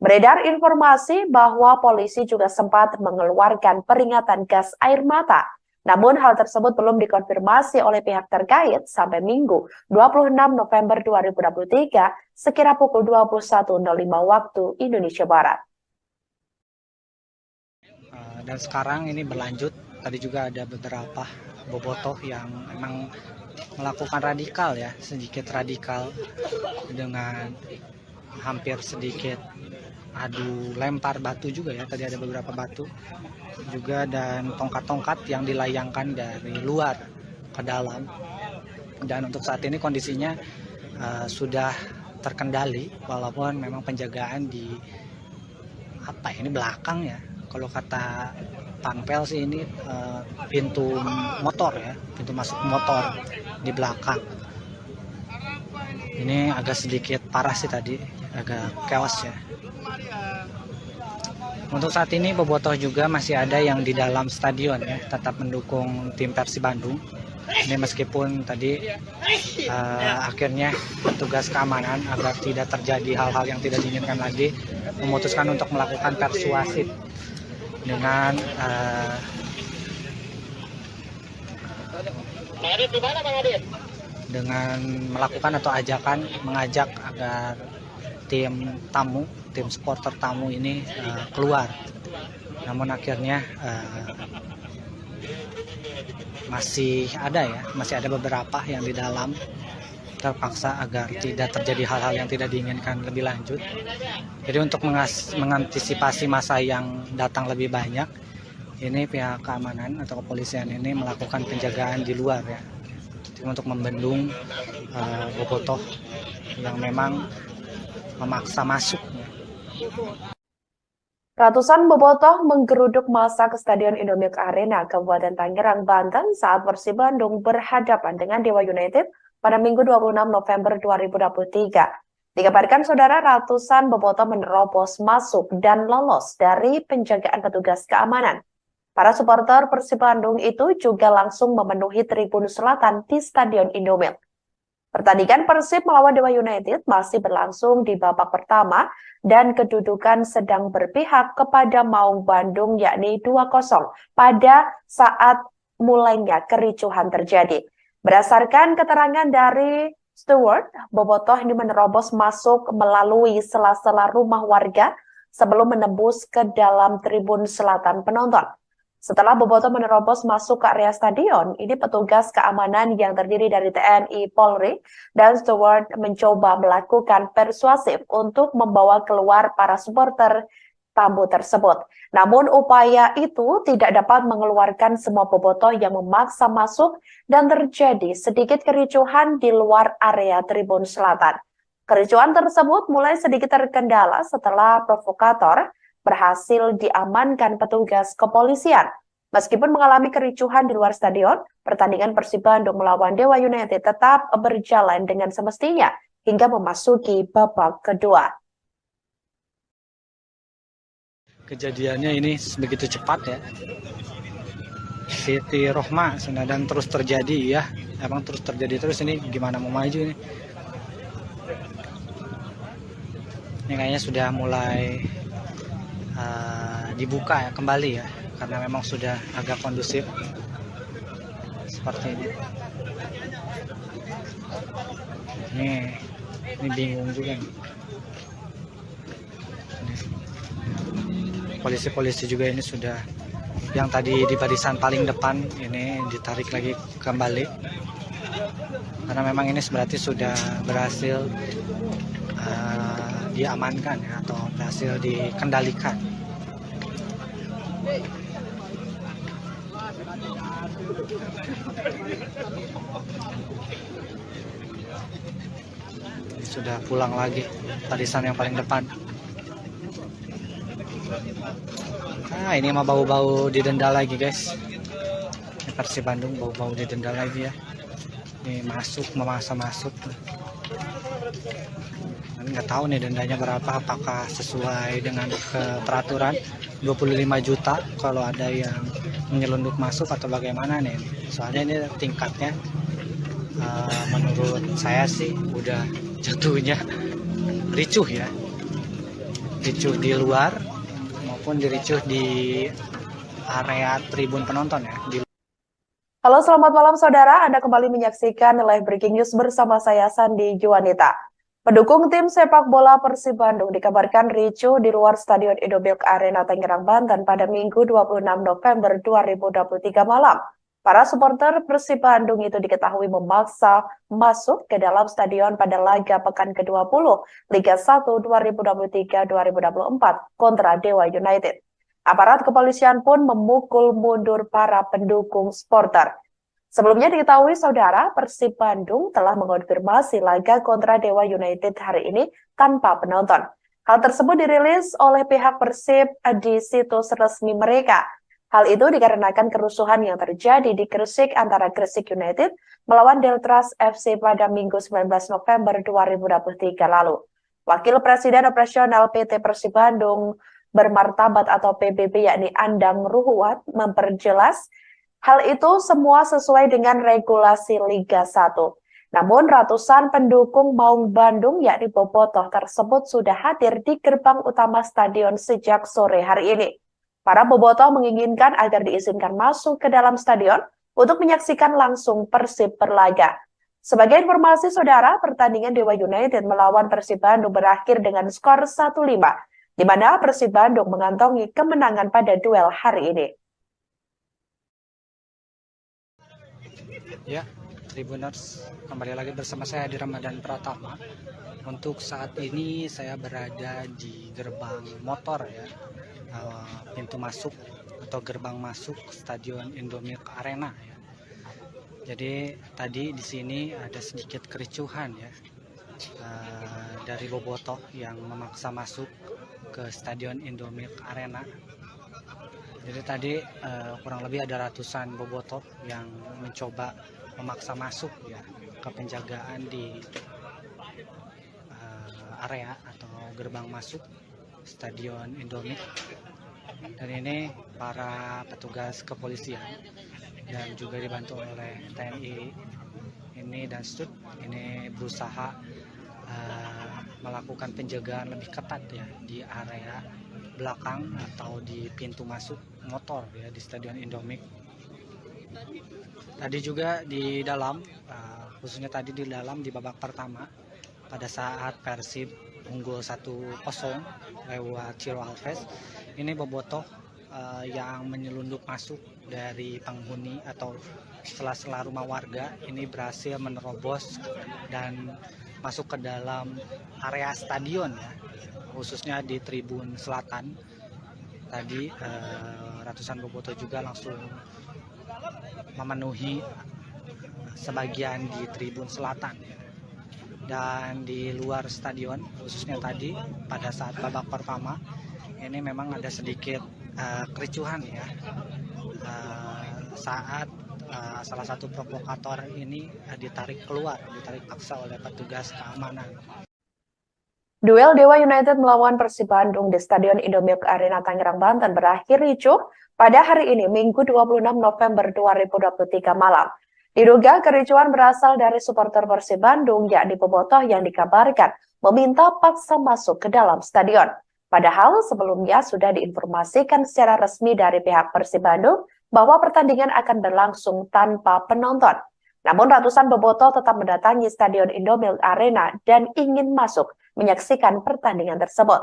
Beredar informasi bahwa polisi juga sempat mengeluarkan peringatan gas air mata. Namun hal tersebut belum dikonfirmasi oleh pihak terkait sampai Minggu 26 November 2023 sekira pukul 21.05 waktu Indonesia Barat. Dan sekarang ini berlanjut. Tadi juga ada beberapa bobotoh yang memang melakukan radikal ya, sedikit radikal dengan hampir sedikit adu lempar batu juga ya. Tadi ada beberapa batu juga dan tongkat-tongkat yang dilayangkan dari luar ke dalam. Dan untuk saat ini kondisinya sudah terkendali walaupun memang penjagaan di ini belakang ya. Kalau kata Panpel sih ini pintu motor ya, pintu masuk motor di belakang. Ini agak sedikit parah sih tadi, agak chaos ya. Untuk saat ini bobotoh juga masih ada yang di dalam stadion ya, tetap mendukung tim Persib Bandung. Ini meskipun tadi akhirnya petugas keamanan agar tidak terjadi hal-hal yang tidak diinginkan lagi memutuskan untuk melakukan persuasif dengan melakukan atau mengajak agar tim supporter tamu ini keluar. Namun akhirnya masih ada beberapa yang di dalam terpaksa agar tidak terjadi hal-hal yang tidak diinginkan lebih lanjut. Jadi untuk mengantisipasi masa yang datang lebih banyak, ini pihak keamanan atau kepolisian ini melakukan penjagaan di luar ya, untuk membendung bobotoh yang memang memaksa masuk. Ratusan bobotoh menggeruduk massa ke Stadion Indomilk Arena, Kabupaten Tangerang, Banten saat Persib Bandung berhadapan dengan Dewa United pada Minggu 26 November 2023. Dikabarkan saudara, ratusan bobotoh menerobos masuk dan lolos dari penjagaan petugas keamanan. Para supporter Persib Bandung itu juga langsung memenuhi tribun selatan di Stadion Indomilk. Pertandingan Persib melawan Dewa United masih berlangsung di babak pertama dan kedudukan sedang berpihak kepada Maung Bandung yakni 2-0 pada saat mulainya kericuhan terjadi. Berdasarkan keterangan dari steward, bobotoh ini menerobos masuk melalui sela-sela rumah warga sebelum menembus ke dalam tribun selatan penonton. Setelah bobotoh menerobos masuk ke area stadion, ini petugas keamanan yang terdiri dari TNI, Polri, dan steward mencoba melakukan persuasif untuk membawa keluar para supporter tamu tersebut. Namun upaya itu tidak dapat mengeluarkan semua bobotoh yang memaksa masuk dan terjadi sedikit kericuhan di luar area tribun selatan. Kericuhan tersebut mulai sedikit terkendala setelah provokator berhasil diamankan petugas kepolisian. Meskipun mengalami kericuhan di luar stadion, pertandingan Persib Bandung melawan Dewa United tetap berjalan dengan semestinya hingga memasuki babak kedua. Kejadiannya ini begitu cepat ya. Siti Rohma dan terus terjadi ya. Emang terus terjadi terus, ini gimana mau maju ini? Ini kayaknya sudah mulai dibuka ya kembali ya, karena memang sudah agak kondusif seperti ini. Ini bingung juga nih. Polisi-polisi juga ini sudah, yang tadi di barisan paling depan ini ditarik lagi kembali karena memang ini berarti sudah berhasil diamankan ya, atau berhasil dikendalikan. Sudah pulang lagi barisan yang paling depan. Ini mah bau-bau didenda lagi guys. Ini Persib Bandung bau-bau didenda lagi ya. Ini memaksa masuk. Nggak tahu nih dendanya berapa, apakah sesuai dengan peraturan 25 juta kalau ada yang menyelundup masuk atau bagaimana nih. Soalnya ini tingkatnya menurut saya sih udah jatuhnya ricuh ya. Ricuh di luar maupun diricuh di area tribun penonton ya. Halo, selamat malam saudara. Anda kembali menyaksikan live breaking news bersama saya Sandi Juanita. Pendukung tim sepak bola Persib Bandung dikabarkan ricuh di luar Stadion Indomilk Arena Tangerang, Banten pada Minggu 26 November 2023 malam. Para supporter Persib Bandung itu diketahui memaksa masuk ke dalam stadion pada laga pekan ke-20 Liga 1 2023-2024 kontra Dewa United. Aparat kepolisian pun memukul mundur para pendukung supporter. Sebelumnya diketahui saudara, Persib Bandung telah mengonfirmasi laga kontra Dewa United hari ini tanpa penonton. Hal tersebut dirilis oleh pihak Persib di situs resmi mereka. Hal itu dikarenakan kerusuhan yang terjadi di Gresik antara Gresik United melawan Deltras FC pada Minggu 19 November 2023 lalu. Wakil Presiden Operasional PT Persib Bandung Bermartabat atau PBB yakni Andang Ruhuat memperjelas hal itu semua sesuai dengan regulasi Liga 1. Namun ratusan pendukung Maung Bandung yakni bobotoh tersebut sudah hadir di gerbang utama stadion sejak sore hari ini. Para bobotoh menginginkan agar diizinkan masuk ke dalam stadion untuk menyaksikan langsung Persib berlaga. Sebagai informasi saudara, pertandingan Dewa United melawan Persib Bandung berakhir dengan skor 1-5, di mana Persib Bandung mengantongi kemenangan pada duel hari ini. Ya, Tribuners, kembali lagi bersama saya di Ramadan Pratama. Untuk saat ini saya berada di gerbang motor ya, pintu masuk atau gerbang masuk Stadion Indomilk Arena ya. Jadi tadi di sini ada sedikit kericuhan ya, dari bobotoh yang memaksa masuk ke Stadion Indomilk Arena. Jadi tadi kurang lebih ada ratusan bobotoh yang mencoba memaksa masuk ya ke penjagaan di area atau gerbang masuk Stadion Indomilk. Dan ini para petugas kepolisian dan juga dibantu oleh TNI ini dan STUT ini berusaha melakukan penjagaan lebih ketat ya di area belakang atau di pintu masuk motor ya di Stadion Indomilk. Tadi juga di dalam, khususnya tadi di dalam di babak pertama, pada saat Persib unggul 1-0 lewat Ciro Alves, ini bobotoh yang menyelundup masuk dari penghuni atau sela-sela rumah warga ini berhasil menerobos dan masuk ke dalam area stadion ya, khususnya di tribun selatan. Tadi ratusan bobotoh juga langsung memenuhi sebagian di tribun selatan dan di luar stadion, khususnya tadi pada saat babak pertama ini memang ada sedikit kericuhan ya, saat salah satu provokator ini ditarik paksa oleh petugas keamanan. Duel Dewa United melawan Persib Bandung di Stadion Indomilk Arena Tangerang, Banten berakhir ricuh pada hari ini, Minggu 26 November 2023 malam. Diduga kericuhan berasal dari supporter Persib Bandung, yakni bobotoh yang dikabarkan meminta paksa masuk ke dalam stadion. Padahal sebelumnya sudah diinformasikan secara resmi dari pihak Persib Bandung bahwa pertandingan akan berlangsung tanpa penonton. Namun ratusan bobotoh tetap mendatangi Stadion Indomilk Arena dan ingin masuk menyaksikan pertandingan tersebut.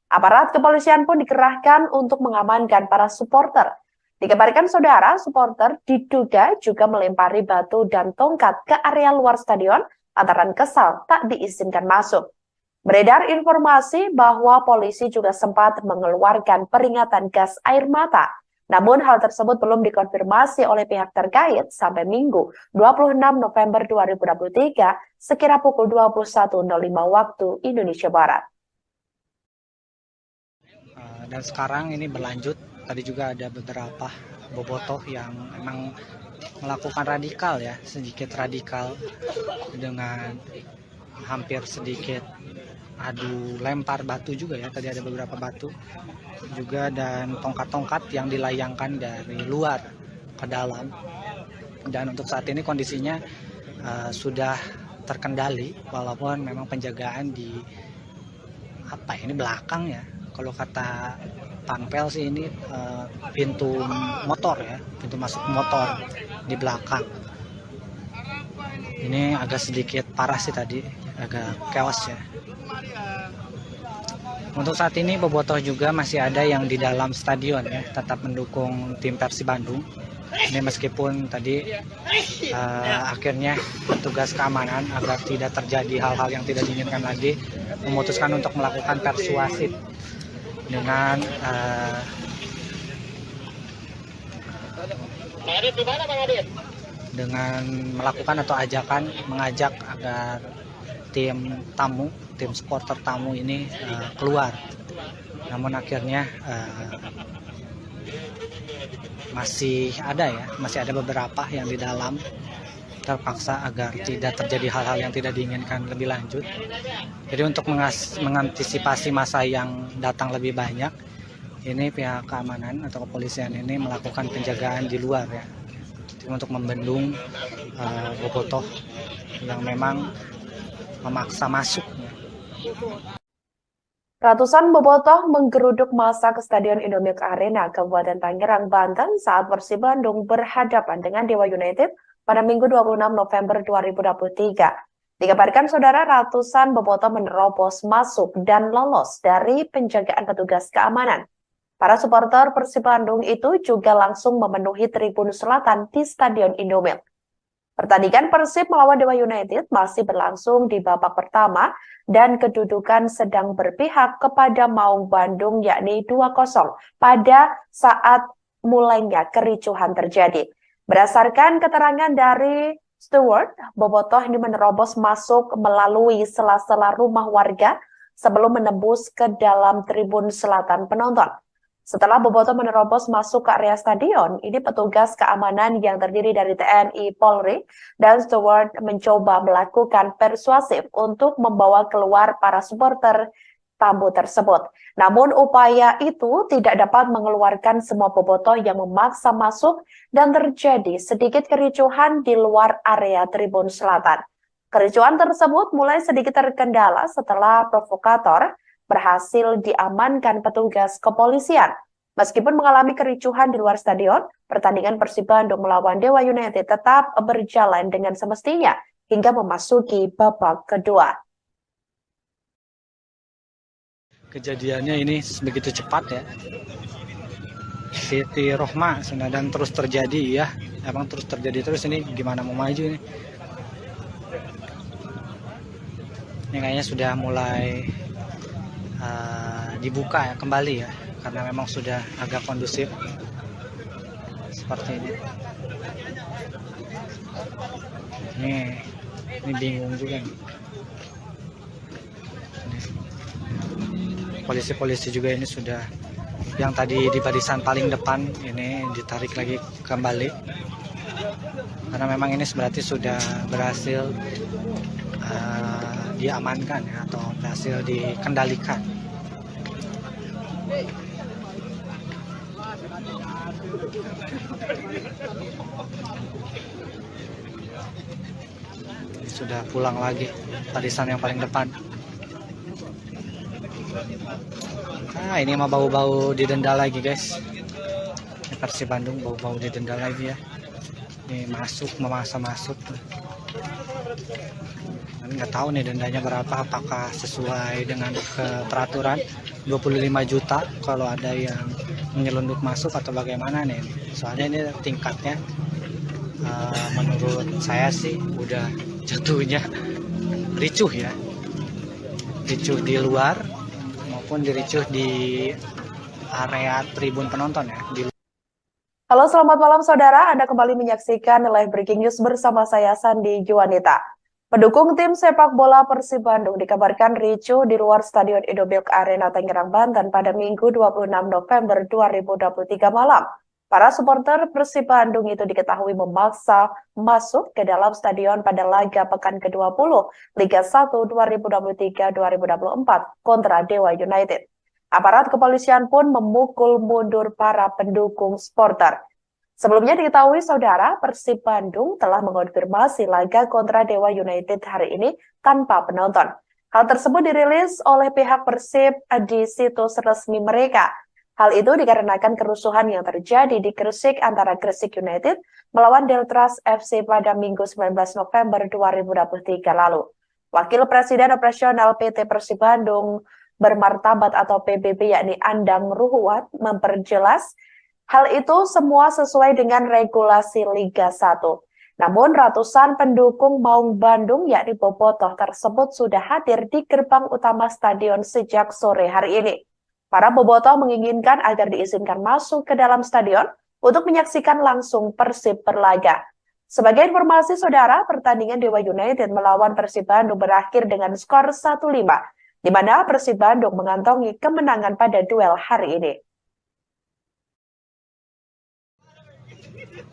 Aparat kepolisian pun dikerahkan untuk mengamankan para supporter. Dikabarkan saudara, supporter diduga juga melempari batu dan tongkat ke area luar stadion lantaran kesal tak diizinkan masuk. Beredar informasi bahwa polisi juga sempat mengeluarkan peringatan gas air mata. Namun hal tersebut belum dikonfirmasi oleh pihak terkait sampai Minggu 26 November 2023 sekira pukul 21.05 waktu Indonesia Barat. Dan sekarang ini berlanjut, tadi juga ada beberapa bobotoh yang memang melakukan radikal ya, sedikit radikal dengan hampir sedikit adu lempar batu juga ya, tadi ada beberapa batu juga dan tongkat-tongkat yang dilayangkan dari luar ke dalam. Dan untuk saat ini kondisinya sudah terkendali walaupun memang penjagaan di belakang ya. Kalau kata Panpel sih ini pintu motor ya, pintu masuk motor di belakang. Ini agak sedikit parah sih tadi, agak chaos ya. Untuk saat ini bobotoh juga masih ada yang di dalam stadion ya, tetap mendukung tim Persib Bandung. Ini meskipun tadi akhirnya petugas keamanan agar tidak terjadi hal-hal yang tidak diinginkan lagi memutuskan untuk melakukan persuasif dengan melakukan atau mengajak agar tim supporter tamu ini keluar. Namun akhirnya masih ada beberapa yang di dalam terpaksa agar tidak terjadi hal-hal yang tidak diinginkan lebih lanjut. Jadi untuk mengantisipasi masa yang datang lebih banyak, ini pihak keamanan atau kepolisian ini melakukan penjagaan di luar ya, untuk membendung bobotoh yang memang memaksa masuk. Ratusan bobotoh menggeruduk massa ke Stadion Indomilk Arena, Kabupaten Tangerang, Banten saat Persib Bandung berhadapan dengan Dewa United pada Minggu 26 November 2023. Dikabarkan saudara, ratusan bobotoh menerobos masuk dan lolos dari penjagaan petugas keamanan. Para supporter Persib Bandung itu juga langsung memenuhi tribun selatan di Stadion Indomilk. Pertandingan Persib melawan Dewa United masih berlangsung di babak pertama dan kedudukan sedang berpihak kepada Maung Bandung yakni 2-0 pada saat mulainya kericuhan terjadi. Berdasarkan keterangan dari Stewart, bobotoh ini menerobos masuk melalui sela-sela rumah warga sebelum menembus ke dalam tribun selatan penonton. Setelah bobotoh menerobos masuk ke area stadion, ini petugas keamanan yang terdiri dari TNI, Polri, dan Stewart mencoba melakukan persuasif untuk membawa keluar para supporter tamu tersebut. Namun upaya itu tidak dapat mengeluarkan semua bobotoh yang memaksa masuk dan terjadi sedikit kericuhan di luar area tribun selatan. Kericuhan tersebut mulai sedikit terkendala setelah provokator berhasil diamankan petugas kepolisian. Meskipun mengalami kericuhan di luar stadion, pertandingan Persib Bandung melawan Dewa United tetap berjalan dengan semestinya hingga memasuki babak kedua. Kejadiannya ini begitu cepat ya. Siti Rohma dan terus terjadi ya. Emang terus terjadi terus, ini gimana mau maju ini. Ini kayaknya sudah mulai dibuka ya, kembali ya, karena memang sudah agak kondusif seperti ini. Ini bingung juga nih. Polisi-polisi juga ini sudah, yang tadi di barisan paling depan ini ditarik lagi kembali karena memang ini berarti sudah berhasil diamankan ya, atau berhasil dikendalikan. Sudah pulang lagi barisan yang paling depan. Ini mah bau-bau didenda lagi guys. Ini Persib Bandung bau-bau didenda lagi ya. Ini memaksa masuk. Nggak tahu nih dendanya berapa, apakah sesuai dengan peraturan 25 juta kalau ada yang menyelundup masuk atau bagaimana nih. Soalnya ini tingkatnya menurut saya sih udah jatuhnya ricuh ya. Ricuh di luar maupun diricuh di area tribun penonton ya. Halo, selamat malam saudara. Anda kembali menyaksikan live breaking news bersama saya Sandi Juanita. Pendukung tim sepak bola Persib Bandung dikabarkan ricuh di luar Stadion Indomilk Arena Tangerang, Banten pada Minggu 26 November 2023 malam. Para supporter Persib Bandung itu diketahui memaksa masuk ke dalam stadion pada laga pekan ke-20 Liga 1 2023-2024 kontra Dewa United. Aparat kepolisian pun memukul mundur para pendukung supporter. Sebelumnya diketahui saudara, Persib Bandung telah mengonfirmasi laga kontra Dewa United hari ini tanpa penonton. Hal tersebut dirilis oleh pihak Persib di situs resmi mereka. Hal itu dikarenakan kerusuhan yang terjadi di Gresik antara Gresik United melawan Deltras FC pada Minggu 19 November 2023 lalu. Wakil Presiden Operasional PT Persib Bandung Bermartabat atau PBB yakni Andang Ruhuat memperjelas hal itu semua sesuai dengan regulasi Liga 1. Namun ratusan pendukung Maung Bandung yakni Bobotoh tersebut sudah hadir di gerbang utama stadion sejak sore hari ini. Para bobotoh menginginkan agar diizinkan masuk ke dalam stadion untuk menyaksikan langsung Persib berlaga. Sebagai informasi saudara, pertandingan Dewa United melawan Persib Bandung berakhir dengan skor 1-5, di mana Persib Bandung mengantongi kemenangan pada duel hari ini.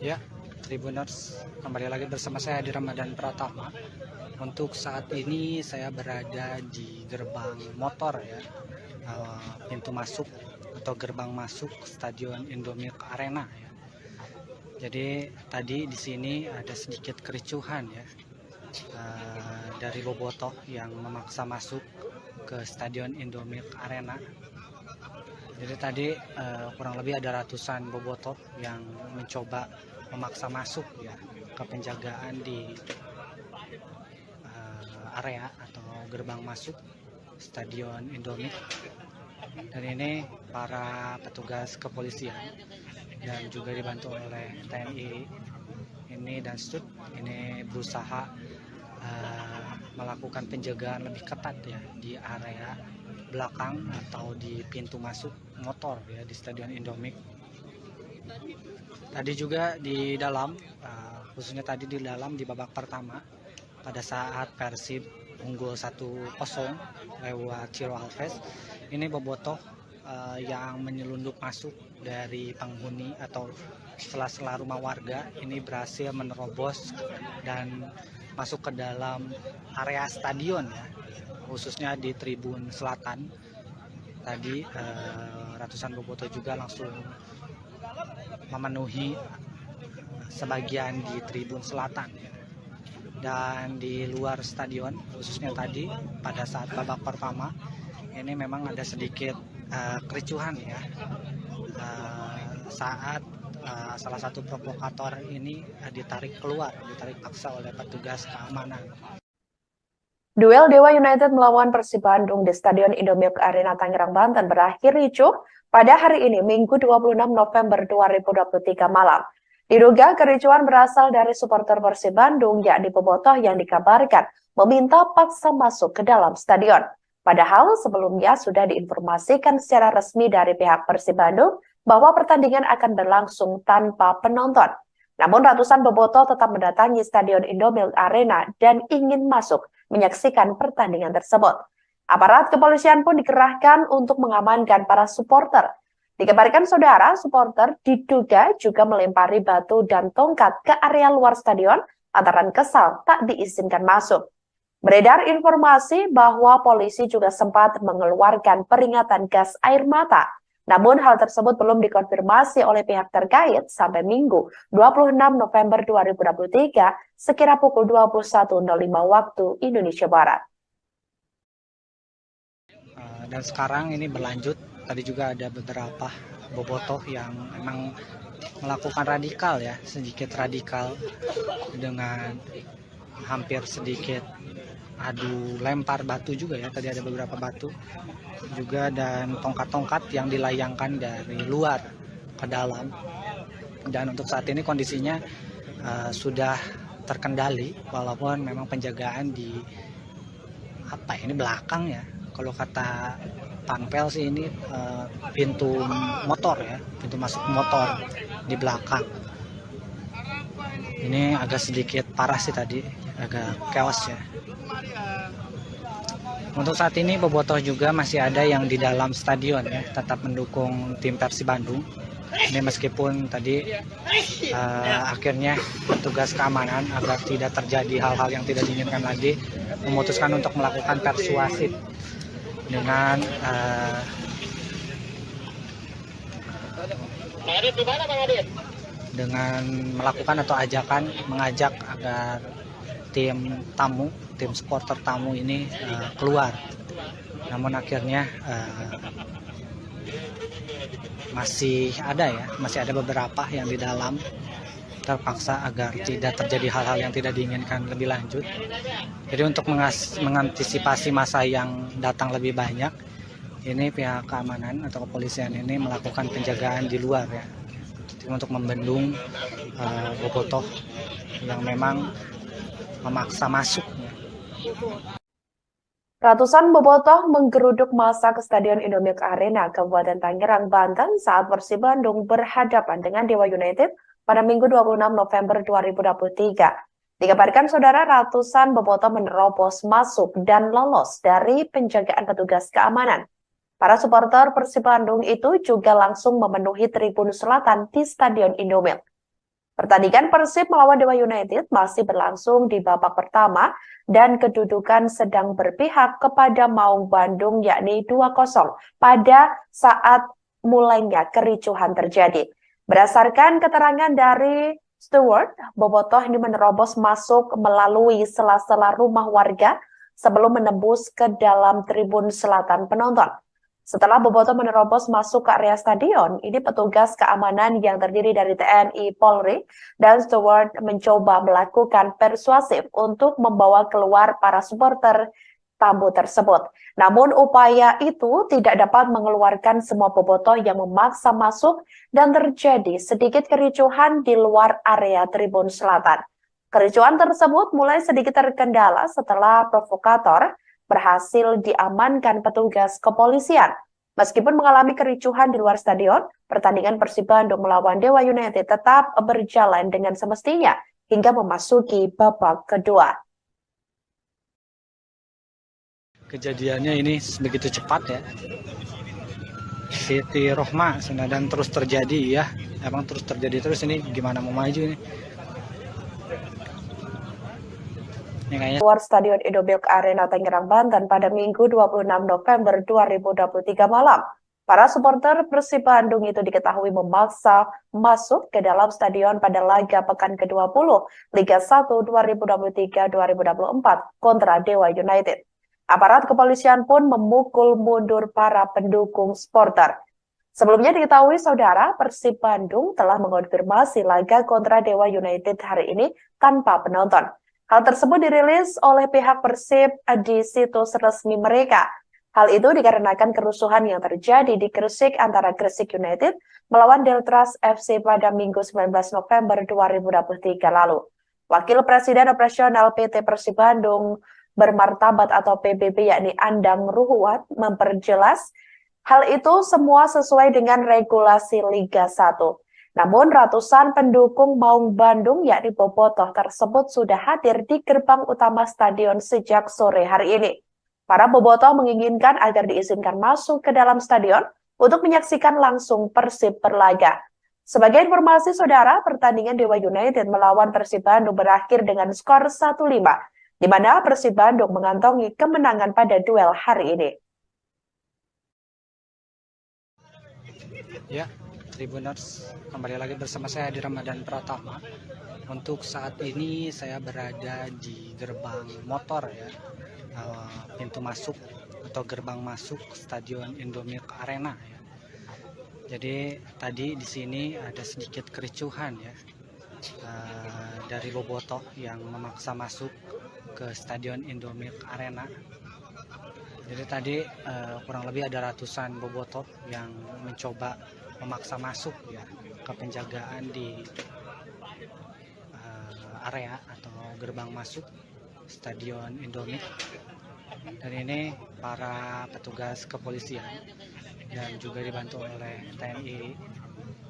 Ya, Tribuners, kembali lagi bersama saya di Ramadan Pratama. Untuk saat ini saya berada di gerbang motor ya, pintu masuk atau gerbang masuk Stadion Indomilk Arena ya. Jadi tadi di sini ada sedikit kericuhan ya, dari bobotoh yang memaksa masuk ke Stadion Indomilk Arena. Jadi tadi kurang lebih ada ratusan bobotoh yang mencoba memaksa masuk ya ke penjagaan di area atau gerbang masuk Stadion Indomilk. Dan ini para petugas kepolisian dan juga dibantu oleh TNI ini dan STUT ini berusaha melakukan penjagaan lebih ketat ya di area belakang atau di pintu masuk motor ya di Stadion Indomilk. Tadi juga di dalam, khususnya tadi di dalam di babak pertama pada saat Persib unggul 1-0 lewat Ciro Alves, ini bobotoh yang menyelundup masuk dari penghuni atau sela-sela rumah warga ini berhasil menerobos dan masuk ke dalam area stadion ya, khususnya di tribun selatan. Tadi ratusan bobotoh juga langsung memenuhi sebagian di tribun selatan ya. Dan di luar stadion, khususnya tadi pada saat babak pertama ini memang ada sedikit kericuhan ya, saat salah satu provokator ini ditarik paksa oleh petugas keamanan. Duel Dewa United melawan Persib Bandung di Stadion Indomilk Arena Tangerang, Banten berakhir ricuh pada hari ini, Minggu 26 November 2023 malam. Diduga kericuhan berasal dari supporter Persib Bandung, yakni bobotoh yang dikabarkan meminta paksa masuk ke dalam stadion. Padahal sebelumnya sudah diinformasikan secara resmi dari pihak Persib Bandung bahwa pertandingan akan berlangsung tanpa penonton. Namun ratusan bobotoh tetap mendatangi Stadion Indomilk Arena dan ingin masuk menyaksikan pertandingan tersebut. Aparat kepolisian pun dikerahkan untuk mengamankan para supporter. Dikabarkan saudara, supporter diduga juga melempari batu dan tongkat ke area luar stadion lantaran kesal tak diizinkan masuk. Beredar informasi bahwa polisi juga sempat mengeluarkan peringatan gas air mata. Namun hal tersebut belum dikonfirmasi oleh pihak terkait sampai Minggu 26 November 2023 sekira pukul 21.05 waktu Indonesia Barat. Dan sekarang ini berlanjut, tadi juga ada beberapa bobotoh yang memang melakukan sedikit radikal dengan hampir sedikit adu lempar batu juga ya, tadi ada beberapa batu juga dan tongkat-tongkat yang dilayangkan dari luar ke dalam. Dan untuk saat ini kondisinya sudah terkendali, walaupun memang penjagaan di belakang ya. Kalau kata Panpel sih ini pintu motor ya, pintu masuk motor di belakang. Ini agak sedikit parah sih tadi, agak chaos ya. Untuk saat ini bobotoh juga masih ada yang di dalam stadion ya, tetap mendukung tim Persib Bandung. Ini meskipun tadi akhirnya petugas keamanan agar tidak terjadi hal-hal yang tidak diinginkan lagi memutuskan untuk melakukan persuasif dengan melakukan atau mengajak agar tim supporter tamu ini keluar. Namun akhirnya masih ada beberapa yang di dalam terpaksa agar tidak terjadi hal-hal yang tidak diinginkan lebih lanjut. Jadi untuk mengantisipasi masa yang datang lebih banyak, ini pihak keamanan atau kepolisian ini melakukan penjagaan di luar ya, untuk membendung bobotoh yang memang memaksa masuk. Ratusan bobotoh menggeruduk massa ke Stadion Indomilk Arena, Kabupaten Tangerang, Banten saat Persib Bandung berhadapan dengan Dewa United pada Minggu 26 November 2023. Dikabarkan saudara, ratusan bobotoh menerobos masuk dan lolos dari penjagaan petugas keamanan. Para supporter Persib Bandung itu juga langsung memenuhi tribun selatan di Stadion Indomilk. Pertandingan Persib melawan Dewa United masih berlangsung di babak pertama dan kedudukan sedang berpihak kepada Maung Bandung yakni 2-0 pada saat mulainya kericuhan terjadi. Berdasarkan keterangan dari Stewart, bobotoh ini menerobos masuk melalui sela-sela rumah warga sebelum menembus ke dalam tribun selatan penonton. Setelah bobotoh menerobos masuk ke area stadion, ini petugas keamanan yang terdiri dari TNI, Polri, dan Stewart mencoba melakukan persuasif untuk membawa keluar para supporter tamu tersebut. Namun upaya itu tidak dapat mengeluarkan semua bobotoh yang memaksa masuk dan terjadi sedikit kericuhan di luar area tribun selatan. Kericuhan tersebut mulai sedikit terkendala setelah provokator berhasil diamankan petugas kepolisian. Meskipun mengalami kericuhan di luar stadion, pertandingan Persib Bandung melawan Dewa United tetap berjalan dengan semestinya hingga memasuki babak kedua. Kejadiannya ini begitu cepat ya. Siti Rohma dan terus terjadi ya. Emang terus terjadi terus, ini gimana mau maju ini? Luar Stadion Indomilk Arena Tangerang, Banten pada Minggu 26 November 2023 malam. Para supporter Persib Bandung itu diketahui memaksa masuk ke dalam stadion pada laga pekan ke-20 Liga 1 2023-2024 kontra Dewa United. Aparat kepolisian pun memukul mundur para pendukung supporter. Sebelumnya diketahui saudara, Persib Bandung telah mengonfirmasi laga kontra Dewa United hari ini tanpa penonton. Hal tersebut dirilis oleh pihak Persib di situs resmi mereka. Hal itu dikarenakan kerusuhan yang terjadi di Gresik antara Gresik United melawan Deltras FC pada Minggu 19 November 2023 lalu. Wakil Presiden Operasional PT Persib Bandung Bermartabat atau PBB yakni Andang Ruhuat memperjelas hal itu semua sesuai dengan regulasi Liga 1. Namun ratusan pendukung Maung Bandung yakni Bobotoh tersebut sudah hadir di gerbang utama stadion sejak sore hari ini. Para Bobotoh menginginkan agar diizinkan masuk ke dalam stadion untuk menyaksikan langsung Persib berlaga. Sebagai informasi saudara, pertandingan Dewa United melawan Persib Bandung berakhir dengan skor 1-5, di mana Persib Bandung mengantongi kemenangan pada duel hari ini. Ya, Tribuners, kembali lagi bersama saya di Ramadan Pratama. Untuk saat ini saya berada di gerbang motor ya, pintu masuk atau gerbang masuk Stadion Indomilk Arena ya. Jadi tadi di sini ada sedikit kericuhan ya, dari Bobotoh yang memaksa masuk ke Stadion Indomilk Arena. Jadi tadi kurang lebih ada ratusan Bobotoh yang mencoba memaksa masuk ya ke penjagaan di area atau gerbang masuk Stadion Indomilk. Dan ini para petugas kepolisian dan juga dibantu oleh TNI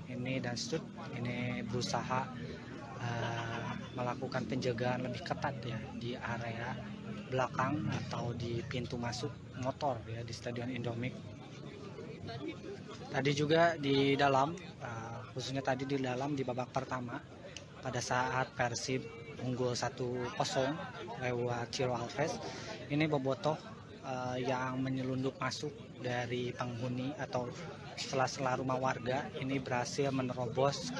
ini dan STUT ini berusaha melakukan penjagaan lebih ketat ya di area belakang atau di pintu masuk motor ya di Stadion Indomilk. Tadi juga di dalam, khususnya tadi di dalam di babak pertama pada saat Persib unggul 1-0 lewat Ciro Alves, ini Bobotoh yang menyelundup masuk dari penghuni atau sela-sela rumah warga ini berhasil menerobos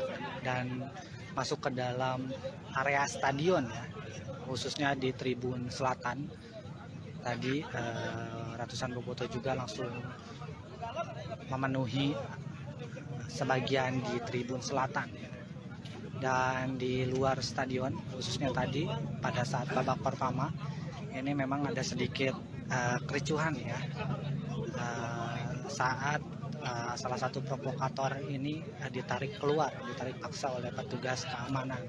dan masuk ke dalam area stadion ya, khususnya di tribun selatan. Tadi ratusan Bobotoh juga langsung memenuhi sebagian di tribun selatan dan di luar stadion, khususnya tadi pada saat babak pertama ini memang ada sedikit kericuhan ya, saat salah satu provokator ini ditarik paksa oleh petugas keamanan.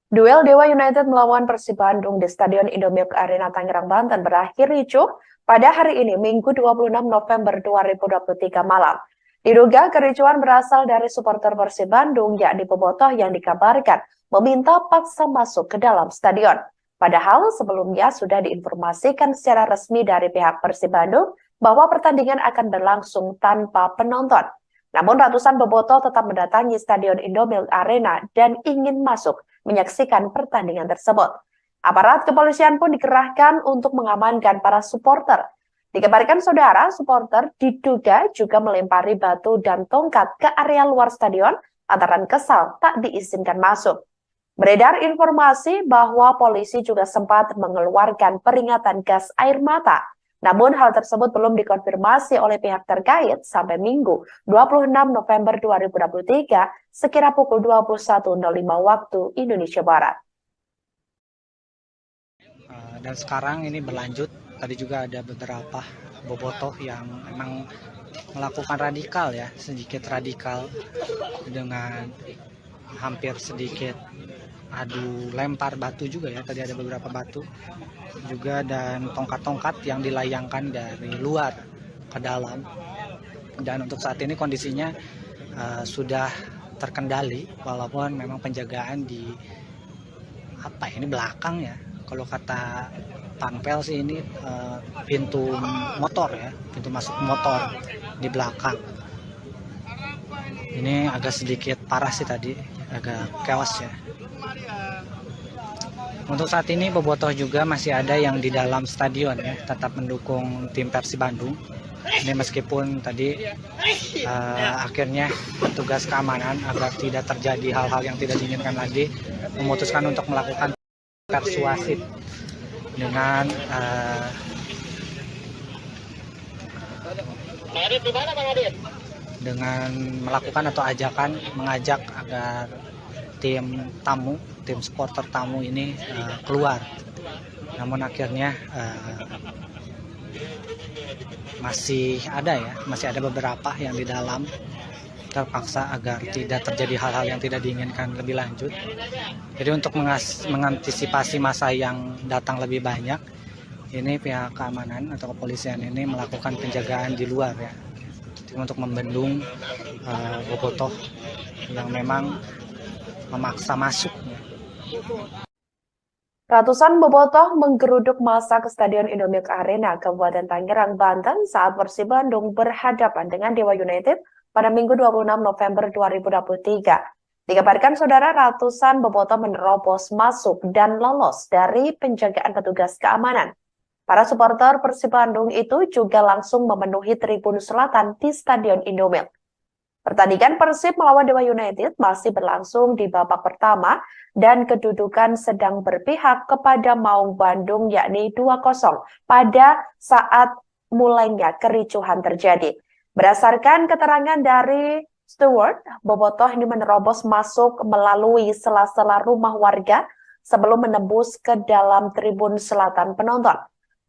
Duel Dewa United melawan Persib Bandung di Stadion Indomilk Arena Tangerang, Banten berakhir ricuh pada hari ini, Minggu 26 November 2023 malam. Diduga kericuhan berasal dari supporter Persib Bandung, yakni Bobotoh yang dikabarkan meminta paksa masuk ke dalam stadion. Padahal sebelumnya sudah diinformasikan secara resmi dari pihak Persib Bandung bahwa pertandingan akan berlangsung tanpa penonton. Namun ratusan Bobotoh tetap mendatangi Stadion Indomilk Arena dan ingin masuk menyaksikan pertandingan tersebut. Aparat kepolisian pun dikerahkan untuk mengamankan para supporter. Dikabarkan saudara, supporter diduga juga melempari batu dan tongkat ke area luar stadion lantaran kesal tak diizinkan masuk. Beredar informasi bahwa polisi juga sempat mengeluarkan peringatan gas air mata. Namun hal tersebut belum dikonfirmasi oleh pihak terkait sampai Minggu 26 November 2023 sekira pukul 21.05 waktu Indonesia Barat. Dan sekarang ini berlanjut, tadi juga ada beberapa Bobotoh yang memang melakukan radikal ya, sedikit radikal dengan hampir sedikit adu lempar batu juga ya, tadi ada beberapa batu juga dan tongkat-tongkat yang dilayangkan dari luar ke dalam. Dan untuk saat ini kondisinya sudah terkendali walaupun memang penjagaan di belakang ya. Kalau kata Panpel sih ini pintu motor ya, pintu masuk motor di belakang. Ini agak sedikit parah sih tadi, agak chaos ya. Untuk saat ini Bobotoh juga masih ada yang di dalam stadion ya, tetap mendukung tim Persib Bandung. Ini meskipun tadi akhirnya petugas keamanan agar tidak terjadi hal-hal yang tidak diinginkan lagi memutuskan untuk melakukan persuasif dengan Bang Adit di mana Bang Adit? dengan melakukan atau mengajak agar tim supporter tamu ini keluar. Namun akhirnya masih ada beberapa yang di dalam, terpaksa agar tidak terjadi hal-hal yang tidak diinginkan lebih lanjut. Jadi untuk mengantisipasi masa yang datang lebih banyak, ini pihak keamanan atau kepolisian ini melakukan penjagaan di luar ya, untuk membendung bobotoh yang memang memaksa masuk. Ratusan bobotoh menggeruduk massa ke Stadion Indomilk Arena, Kabupaten Tangerang, Banten saat Persib Bandung berhadapan dengan Dewa United pada Minggu 26 November 2023. Dikabarkan saudara, ratusan bobotoh menerobos masuk dan lolos dari penjagaan petugas keamanan. Para supporter Persib Bandung itu juga langsung memenuhi tribun selatan di Stadion Indomilk. Pertandingan Persib melawan Dewa United masih berlangsung di babak pertama dan kedudukan sedang berpihak kepada Maung Bandung yakni 2-0 pada saat mulainya kericuhan terjadi. Berdasarkan keterangan dari steward, bobotoh ini menerobos masuk melalui sela-sela rumah warga sebelum menembus ke dalam tribun selatan penonton.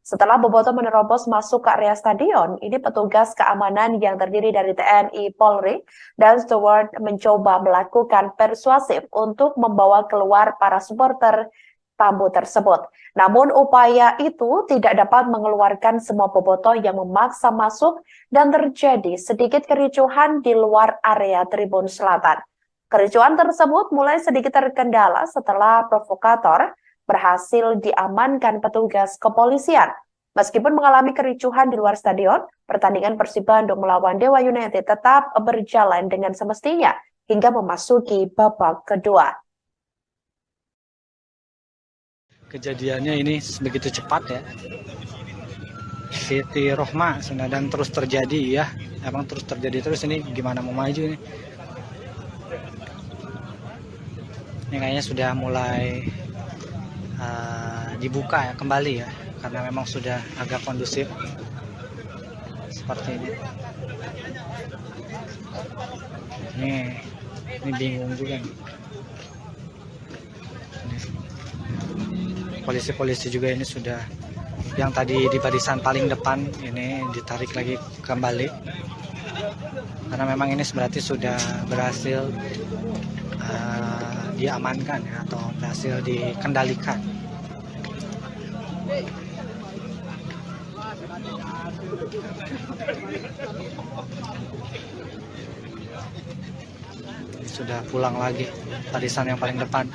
Setelah bobotoh menerobos masuk ke area stadion, ini petugas keamanan yang terdiri dari TNI, Polri, dan steward mencoba melakukan persuasif untuk membawa keluar para supporter tamu tersebut. Namun upaya itu tidak dapat mengeluarkan semua bobotoh yang memaksa masuk dan terjadi sedikit kericuhan di luar area tribun selatan. Kericuhan tersebut mulai sedikit terkendala setelah provokator berhasil diamankan petugas kepolisian. Meskipun mengalami kericuhan di luar stadion, pertandingan Persib Bandung melawan Dewa United tetap berjalan dengan semestinya hingga memasuki babak kedua. Kejadiannya ini begitu cepat ya. Siti Rohma dan terus terjadi ya. Emang terus terjadi terus, ini gimana mau maju ini? Ini kayaknya sudah mulai dibuka ya kembali ya, karena memang sudah agak kondusif seperti ini. Ini bingung juga nih. Polisi-polisi juga ini sudah, yang tadi di barisan paling depan ini ditarik lagi kembali, karena memang ini berarti sudah berhasil diamankan ya, atau berhasil dikendalikan. Sudah pulang lagi barisan yang paling depan.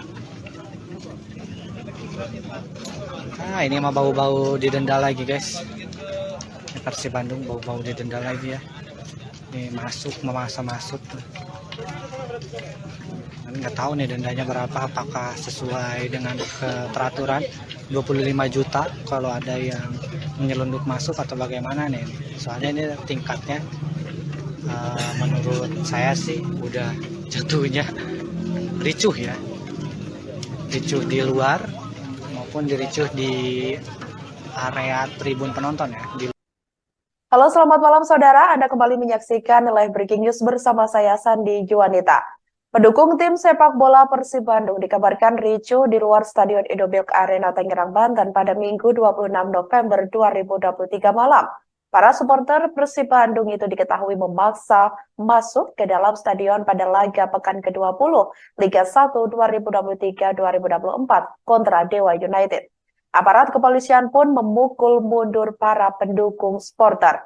Ini mah bau-bau didenda lagi guys. Persib Bandung bau-bau didenda lagi ya. Ini memaksa masuk. Nggak tahu nih dendanya berapa, apakah sesuai dengan peraturan 25 juta kalau ada yang menyelundup masuk atau bagaimana nih. Soalnya ini tingkatnya menurut saya sih udah jatuhnya ricuh ya. Ricuh di luar maupun diricuh di area tribun penonton ya. Halo, selamat malam saudara. Anda kembali menyaksikan live breaking news bersama saya Sandi Juanita. Pendukung tim sepak bola Persib Bandung dikabarkan ricuh di luar Stadion Indomilk Arena Tangerang, Banten pada Minggu 26 November 2023 malam. Para supporter Persib Bandung itu diketahui memaksa masuk ke dalam stadion pada laga pekan ke-20 Liga 1 2023-2024 kontra Dewa United. Aparat kepolisian pun memukul mundur para pendukung supporter.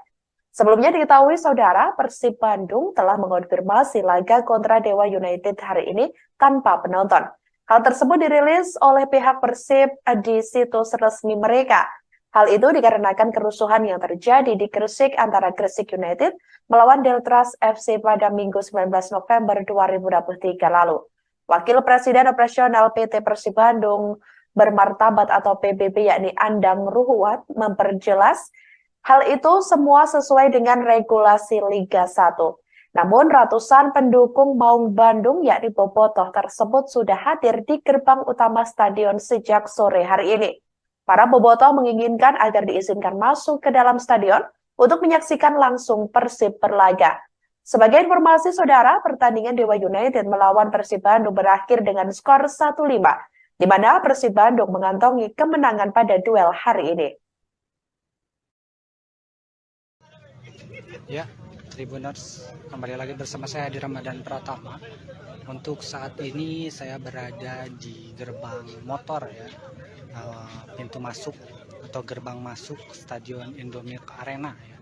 Sebelumnya diketahui saudara, Persib Bandung telah mengonfirmasi laga kontra Dewa United hari ini tanpa penonton. Hal tersebut dirilis oleh pihak Persib di situs resmi mereka. Hal itu dikarenakan kerusuhan yang terjadi di Gresik antara Gresik United melawan Deltras FC pada Minggu 19 November 2023 lalu. Wakil Presiden Operasional PT Persib Bandung Bermartabat atau PBB yakni Andang Ruhuat memperjelas hal itu semua sesuai dengan regulasi Liga 1. Namun ratusan pendukung Maung Bandung yakni bobotoh tersebut sudah hadir di gerbang utama stadion sejak sore hari ini. Para bobotoh menginginkan agar diizinkan masuk ke dalam stadion untuk menyaksikan langsung Persib berlaga. Sebagai informasi saudara, pertandingan Dewa United melawan Persib Bandung berakhir dengan skor 1-5, di mana Persib Bandung mengantongi kemenangan pada duel hari ini. Ya, Tribuners, kembali lagi bersama saya di Ramadan Pratama. Untuk saat ini saya berada di gerbang motor ya, pintu masuk atau gerbang masuk Stadion Indomilk Arena ya.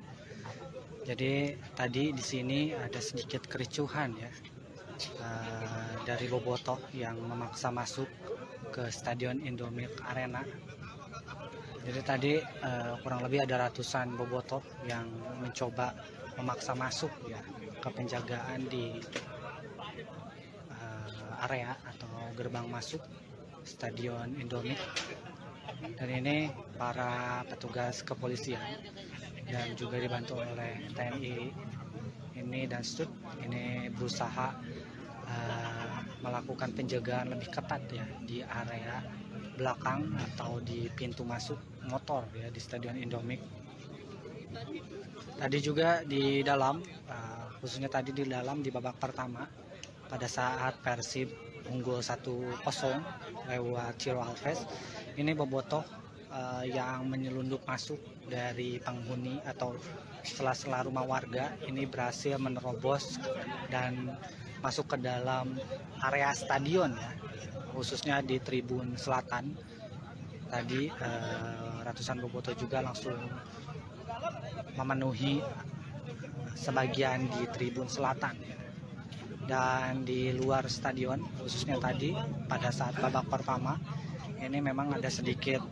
Jadi tadi di sini ada sedikit kericuhan ya, dari bobotoh yang memaksa masuk ke Stadion Indomilk Arena. Jadi tadi kurang lebih ada ratusan bobotoh yang mencoba memaksa masuk ya ke penjagaan di area atau gerbang masuk Stadion Indomilk. Dan ini para petugas kepolisian dan juga dibantu oleh TNI ini dan Stud ini berusaha melakukan penjagaan lebih ketat ya di area belakang atau di pintu masuk motor ya di Stadion Indomilk. Tadi juga di dalam, khususnya tadi di dalam di babak pertama pada saat Persib unggul 1-0 lewat Ciro Alves, ini bobotoh yang menyelundup masuk dari penghuni atau sela-sela rumah warga ini berhasil menerobos dan masuk ke dalam area stadion ya, khususnya di tribun selatan. Tadi ratusan bobotoh juga langsung memenuhi sebagian di tribun selatan ya. Dan di luar stadion khususnya tadi pada saat babak pertama ini memang ada sedikit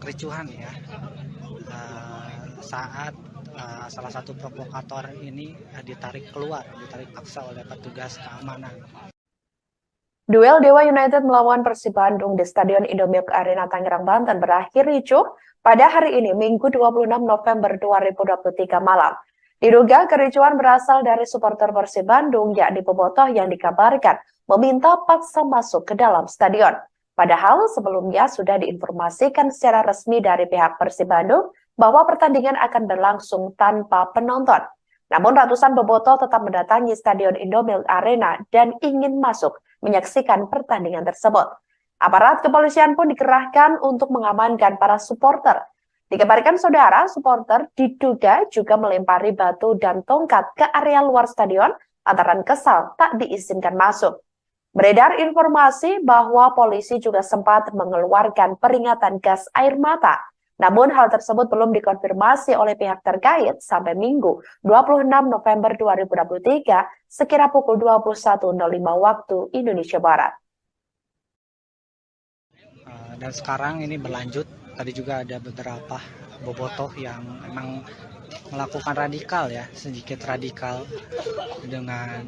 kericuhan ya, saat salah satu provokator ini ditarik paksa oleh petugas keamanan. Duel Dewa United melawan Persib Bandung di Stadion Indomilk Arena Tangerang, Banten berakhir ricuh pada hari ini, Minggu 26 November 2023 malam. Diduga kericuhan berasal dari supporter Persib Bandung, yakni bobotoh yang dikabarkan meminta paksa masuk ke dalam stadion. Padahal sebelumnya sudah diinformasikan secara resmi dari pihak Persib Bandung bahwa pertandingan akan berlangsung tanpa penonton. Namun ratusan bobotoh tetap mendatangi Stadion Indomilk Arena dan ingin masuk menyaksikan pertandingan tersebut. Aparat kepolisian pun dikerahkan untuk mengamankan para supporter. Dikabarkan saudara, supporter diduga juga melempari batu dan tongkat ke area luar stadion lantaran kesal tak diizinkan masuk. Beredar informasi bahwa polisi juga sempat mengeluarkan peringatan gas air mata. Namun hal tersebut belum dikonfirmasi oleh pihak terkait sampai Minggu 26 November 2023 sekira pukul 21.05 waktu Indonesia Barat. Dan sekarang ini berlanjut, tadi juga ada beberapa bobotoh yang memang melakukan radikal ya, sedikit radikal dengan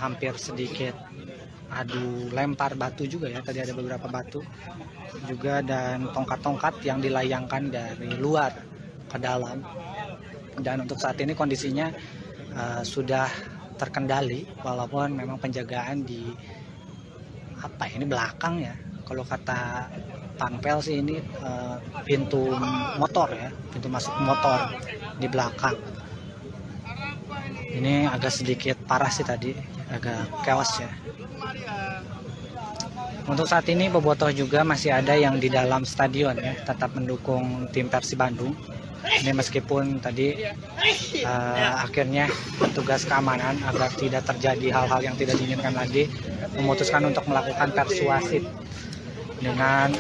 hampir sedikit adu lempar batu juga ya, tadi ada beberapa batu juga dan tongkat-tongkat yang dilayangkan dari luar ke dalam. Dan untuk saat ini kondisinya sudah terkendali walaupun memang penjagaan di ini belakang ya, kalau kata Panpel sih ini pintu motor ya, pintu masuk motor di belakang. Ini agak sedikit parah sih tadi, agak chaos ya. Untuk saat ini bobotoh juga masih ada yang di dalam stadion ya, tetap mendukung tim Persib Bandung. Ini meskipun tadi akhirnya petugas keamanan agar tidak terjadi hal-hal yang tidak diinginkan lagi memutuskan untuk melakukan persuasif dengan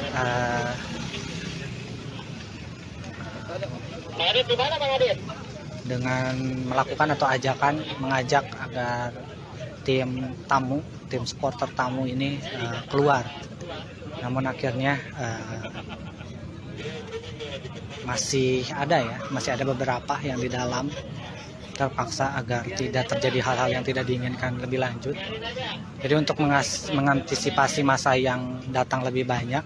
melakukan atau mengajak agar tim supporter tamu ini keluar. Namun akhirnya masih ada beberapa yang di dalam terpaksa agar tidak terjadi hal-hal yang tidak diinginkan lebih lanjut. Jadi untuk mengantisipasi masa yang datang lebih banyak,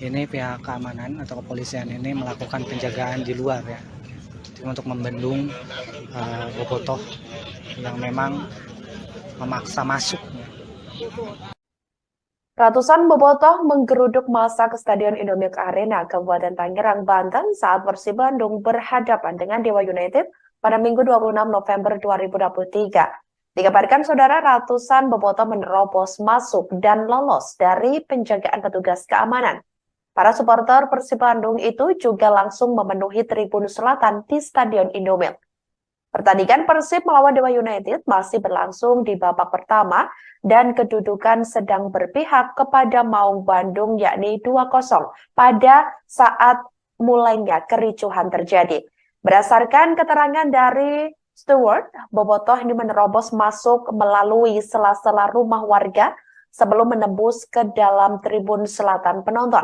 ini pihak keamanan atau kepolisian ini melakukan penjagaan di luar ya, untuk membendung bobotoh yang memang memaksa masuk. Ratusan bobotoh menggeruduk massa ke Stadion Indomilk Arena, Kabupaten Tangerang, Banten saat Persib Bandung berhadapan dengan Dewa United pada Minggu 26 November 2023. Dikabarkan saudara ratusan bobotoh menerobos masuk dan lolos dari penjagaan petugas keamanan. Para supporter Persib Bandung itu juga langsung memenuhi tribun selatan di Stadion Indomilk. Pertandingan Persib melawan Dewa United masih berlangsung di babak pertama dan kedudukan sedang berpihak kepada Maung Bandung yakni 2-0 pada saat mulainya kericuhan terjadi. Berdasarkan keterangan dari Stewart, bobotoh ini menerobos masuk melalui sela-sela rumah warga sebelum menembus ke dalam tribun selatan penonton.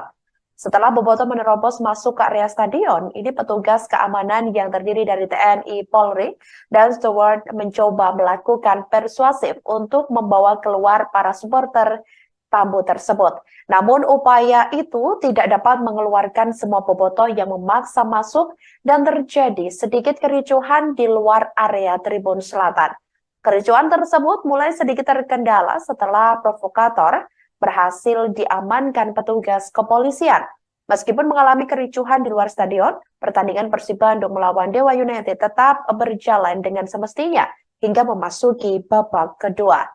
Setelah bobotoh menerobos masuk ke area stadion, ini petugas keamanan yang terdiri dari TNI, Polri, dan Stewart mencoba melakukan persuasif untuk membawa keluar para supporter tamu tersebut. Namun upaya itu tidak dapat mengeluarkan semua bobotoh yang memaksa masuk dan terjadi sedikit kericuhan di luar area tribun selatan. Kericuhan tersebut mulai sedikit terkendala setelah provokator berhasil diamankan petugas kepolisian. Meskipun mengalami kericuhan di luar stadion, pertandingan Persib Bandung melawan Dewa United tetap berjalan dengan semestinya hingga memasuki babak kedua.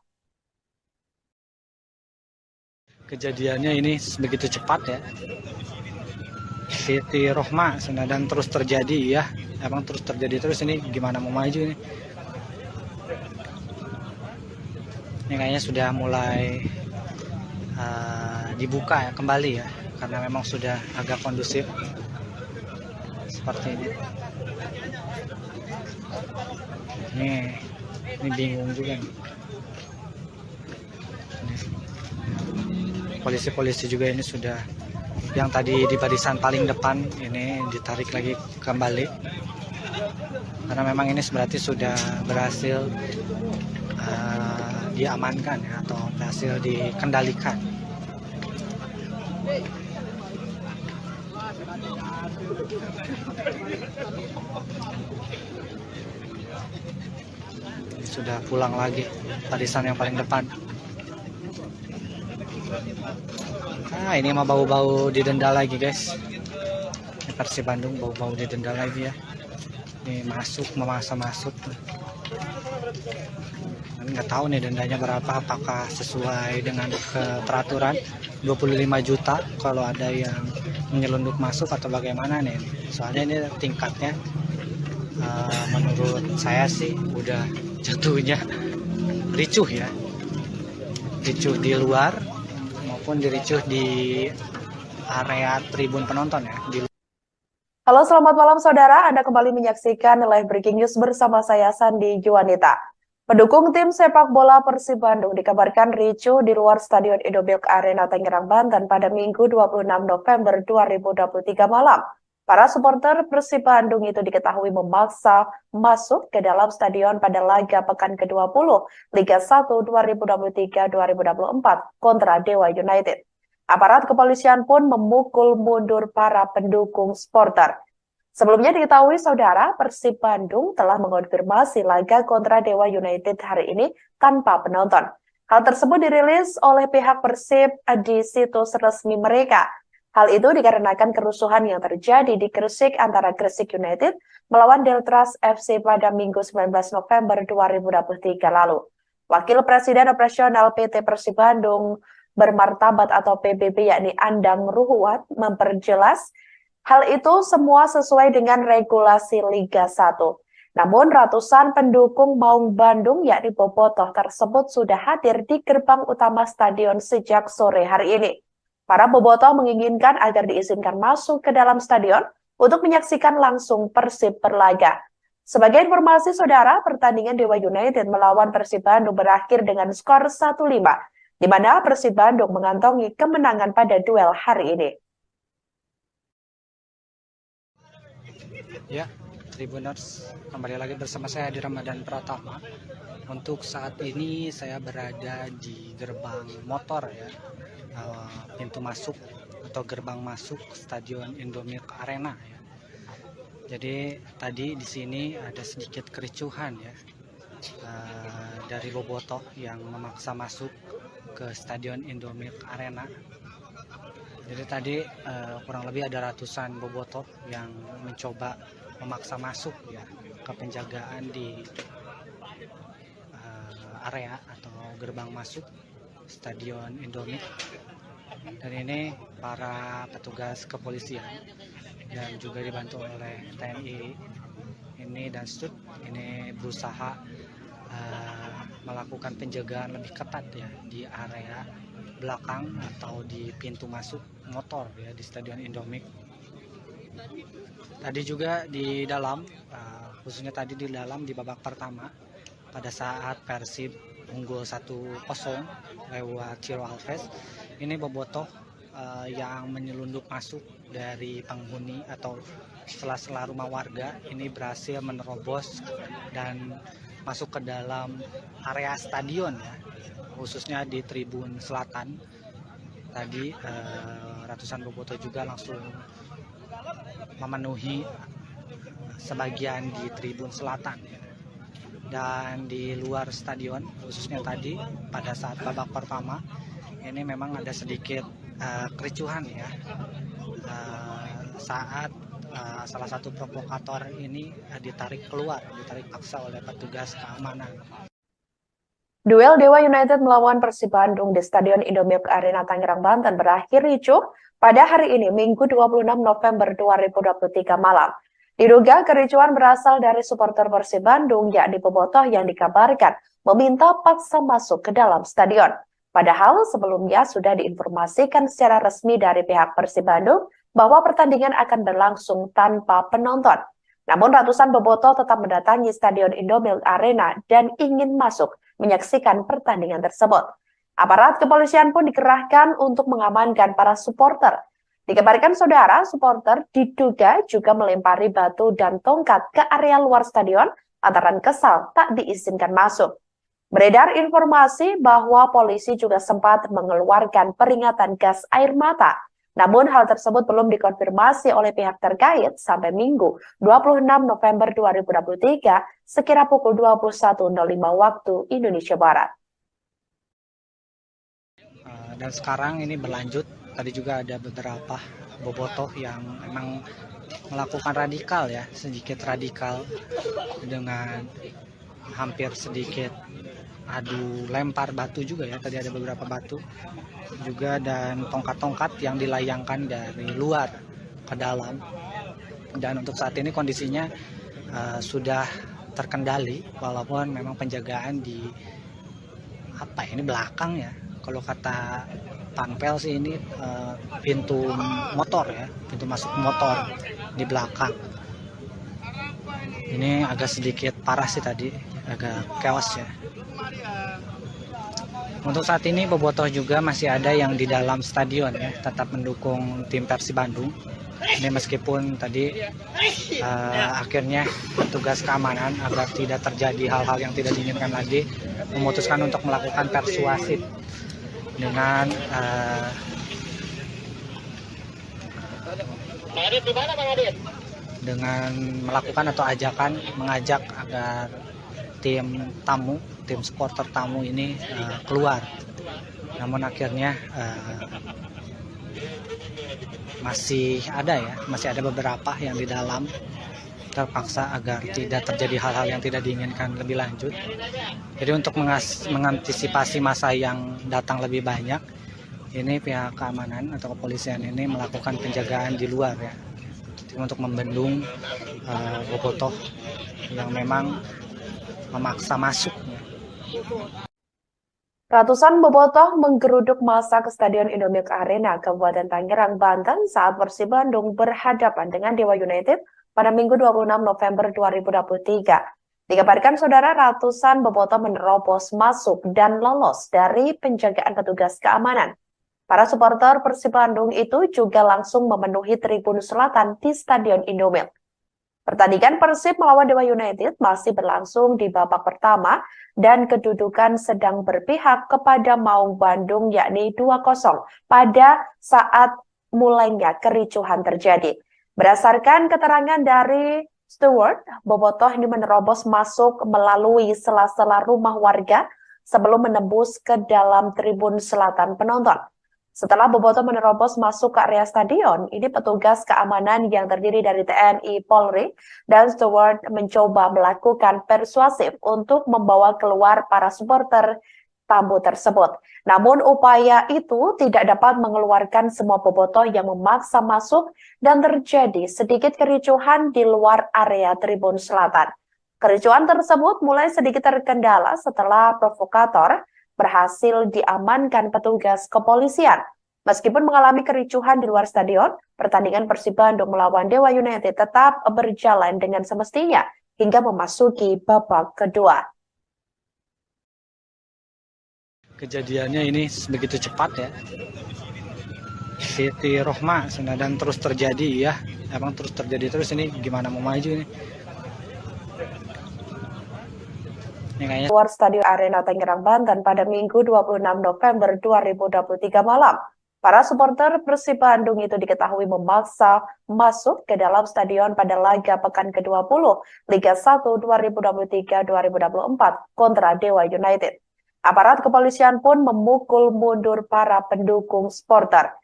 Kejadiannya ini begitu cepat ya. Siti Rohma dan terus terjadi ya. Emang terus terjadi terus, ini gimana mau maju ini? Ini kayaknya sudah mulai dibuka ya kembali ya, karena memang sudah agak kondusif seperti ini. Ini bingung juga nih. Polisi-polisi juga ini sudah, yang tadi di barisan paling depan ini ditarik lagi kembali karena memang ini berarti sudah berhasil diamankan ya, atau berhasil dikendalikan. Sudah pulang lagi barisan yang paling depan. Ini mah bau-bau didenda lagi guys. Ini Persib Bandung bau-bau didenda lagi ya. Ini memaksa masuk. Nggak tahu nih dendanya berapa, apakah sesuai dengan peraturan 25 juta kalau ada yang menyelundup masuk atau bagaimana nih. Soalnya ini tingkatnya menurut saya sih udah jatuhnya ricuh ya. Ricuh di luar maupun diricuh di area tribun penonton ya. Halo, selamat malam saudara. Anda kembali menyaksikan live breaking news bersama saya Sandi Juanita. Pendukung tim sepak bola Persib Bandung dikabarkan ricuh di luar Stadion Indomilk Arena Tangerang, Banten pada Minggu 26 November 2023 malam. Para supporter Persib Bandung itu diketahui memaksa masuk ke dalam stadion pada laga pekan ke-20 Liga 1 2023-2024 kontra Dewa United. Aparat kepolisian pun memukul mundur para pendukung supporter. Sebelumnya diketahui saudara, Persib Bandung telah mengonfirmasi laga kontra Dewa United hari ini tanpa penonton. Hal tersebut dirilis oleh pihak Persib di situs resmi mereka. Hal itu dikarenakan kerusuhan yang terjadi di Gresik antara Gresik United melawan Deltras FC pada Minggu 19 November 2023 lalu. Wakil Presiden Operasional PT Persib Bandung Bermartabat atau PBB yakni Andang Ruhuat memperjelas hal itu semua sesuai dengan regulasi Liga 1. Namun ratusan pendukung Maung Bandung yakni bobotoh tersebut sudah hadir di gerbang utama stadion sejak sore hari ini. Para bobotoh menginginkan agar diizinkan masuk ke dalam stadion untuk menyaksikan langsung Persib berlaga. Sebagai informasi saudara, pertandingan Dewa United melawan Persib Bandung berakhir dengan skor 1-5, di mana Persib Bandung mengantongi kemenangan pada duel hari ini. Ya, Tribuners, kembali lagi bersama saya di Ramadan Pratama. Untuk saat ini saya berada di gerbang motor ya, pintu masuk atau gerbang masuk Stadion Indomilk Arena ya. Jadi tadi di sini ada sedikit kericuhan ya, dari bobotoh yang memaksa masuk ke Stadion Indomilk Arena. Jadi tadi kurang lebih ada ratusan bobotoh yang mencoba memaksa masuk ya melakukan penjagaan di area atau gerbang masuk Stadion Indomie. Dan ini para petugas kepolisian dan juga dibantu oleh TNI ini dan STUT ini berusaha melakukan penjagaan lebih ketat ya di area belakang atau di pintu masuk motor ya di Stadion Indomie. Tadi juga di dalam, khususnya tadi di dalam di babak pertama pada saat Persib unggul 1-0 lewat Ciro Alves, ini bobotoh yang menyelundup masuk dari penghuni atau sela-sela rumah warga ini berhasil menerobos dan masuk ke dalam area stadion ya, khususnya di tribun selatan. Tadi ratusan bobotoh juga langsung memenuhi sebagian di tribun selatan dan di luar stadion, khususnya tadi pada saat babak pertama ini memang ada sedikit kericuhan ya saat salah satu provokator ini ditarik paksa oleh petugas keamanan. Duel Dewa United melawan Persib Bandung di Stadion Indomilk Arena Tangerang, Banten berakhir ricuh pada hari ini, Minggu 26 November 2023 malam. Diduga kericuhan berasal dari supporter Persib Bandung, yakni bobotoh yang dikabarkan meminta paksa masuk ke dalam stadion. Padahal sebelumnya sudah diinformasikan secara resmi dari pihak Persib Bandung bahwa pertandingan akan berlangsung tanpa penonton. Namun ratusan bobotoh tetap mendatangi Stadion Indomilk Arena dan ingin masuk menyaksikan pertandingan tersebut. Aparat kepolisian pun dikerahkan untuk mengamankan para supporter. Dikabarkan saudara, supporter diduga juga melempari batu dan tongkat ke area luar stadion lantaran kesal tak diizinkan masuk. Beredar informasi bahwa polisi juga sempat mengeluarkan peringatan gas air mata. Namun hal tersebut belum dikonfirmasi oleh pihak terkait sampai Minggu 26 November 2023 sekira pukul 21.05 waktu Indonesia Barat. Dan sekarang ini berlanjut, tadi juga ada beberapa bobotoh yang memang melakukan radikal ya, sedikit radikal dengan hampir sedikit adu lempar batu juga ya, tadi ada beberapa batu juga dan tongkat-tongkat yang dilayangkan dari luar ke dalam. Dan untuk saat ini kondisinya sudah terkendali walaupun memang penjagaan di ini belakang ya, kalau kata Panpel sih ini pintu motor ya, pintu masuk motor di belakang. Ini agak sedikit parah sih tadi, agak chaos ya. Untuk saat ini bobotoh juga masih ada yang di dalam stadion ya, tetap mendukung tim Persib Bandung. Ini meskipun tadi akhirnya petugas keamanan agar tidak terjadi hal-hal yang tidak diinginkan lagi memutuskan untuk melakukan persuasif dengan dengan melakukan atau mengajak agar tim supporter tamu ini keluar. Namun akhirnya masih ada beberapa yang di dalam terpaksa agar tidak terjadi hal-hal yang tidak diinginkan lebih lanjut. Jadi untuk mengantisipasi masa yang datang lebih banyak, ini pihak keamanan atau kepolisian ini melakukan penjagaan di luar ya, untuk membendung bobotoh yang memang memaksa masuk. Ratusan bobotoh menggeruduk massa ke Stadion Indomilk Arena, Kabupaten Tangerang, Banten saat Persib Bandung berhadapan dengan Dewa United pada Minggu 26 November 2023. Dikabarkan saudara, ratusan bobotoh menerobos masuk dan lolos dari penjagaan petugas keamanan. Para supporter Persib Bandung itu juga langsung memenuhi tribun selatan di Stadion Indomilk. Pertandingan Persib melawan Dewa United masih berlangsung di babak pertama dan kedudukan sedang berpihak kepada Maung Bandung yakni 2-0 pada saat mulainya kericuhan terjadi. Berdasarkan keterangan dari Stewart, bobotoh ini menerobos masuk melalui sela-sela rumah warga sebelum menembus ke dalam tribun selatan penonton. Setelah Bobotoh menerobos masuk ke area stadion, ini petugas keamanan yang terdiri dari TNI, Polri, dan steward mencoba melakukan persuasif untuk membawa keluar para supporter tamu tersebut. Namun upaya itu tidak dapat mengeluarkan semua bobotoh yang memaksa masuk dan terjadi sedikit kericuhan di luar area Tribun Selatan. Kericuhan tersebut mulai sedikit terkendala setelah provokator berhasil diamankan petugas kepolisian. Meskipun mengalami kericuhan di luar stadion, pertandingan Persib Bandung melawan Dewa United tetap berjalan dengan semestinya hingga memasuki babak kedua. Kejadiannya ini begitu cepat ya. Siti Rohma dan terus terjadi ya. Emang terus terjadi terus, ini gimana mau maju ini? Luar Stadion Arena Tangerang, Banten pada Minggu 26 November 2023 malam. Para supporter Persib Bandung itu diketahui memaksa masuk ke dalam stadion pada laga pekan ke-20 Liga 1 2023-2024 kontra Dewa United. Aparat kepolisian pun memukul mundur para pendukung supporter.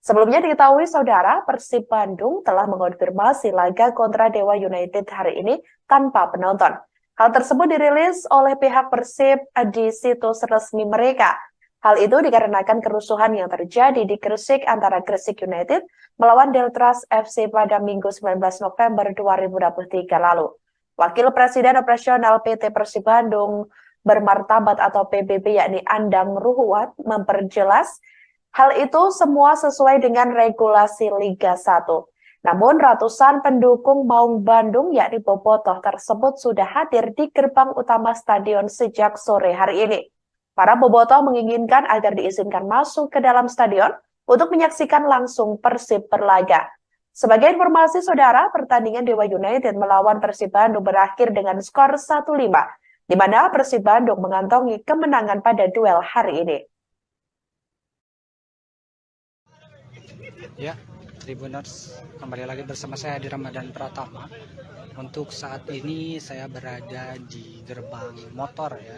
Sebelumnya diketahui saudara, Persib Bandung telah mengonfirmasi laga kontra Dewa United hari ini tanpa penonton. Hal tersebut dirilis oleh pihak Persib di situs resmi mereka. Hal itu dikarenakan kerusuhan yang terjadi di Gresik antara Gresik United melawan Deltras FC pada Minggu 19 November 2023 lalu. Wakil Presiden Operasional PT Persib Bandung Bermartabat atau PBB yakni Andang Ruhuat memperjelas hal itu semua sesuai dengan regulasi Liga 1. Namun ratusan pendukung Maung Bandung yakni bobotoh tersebut sudah hadir di gerbang utama stadion sejak sore hari ini. Para bobotoh menginginkan agar diizinkan masuk ke dalam stadion untuk menyaksikan langsung Persib berlaga. Sebagai informasi saudara, pertandingan Dewa United melawan Persib Bandung berakhir dengan skor 1-5, di mana Persib Bandung mengantongi kemenangan pada duel hari ini. Ya, Tribuners, kembali lagi bersama saya di Ramadan Pratama. Untuk saat ini saya berada di gerbang motor ya,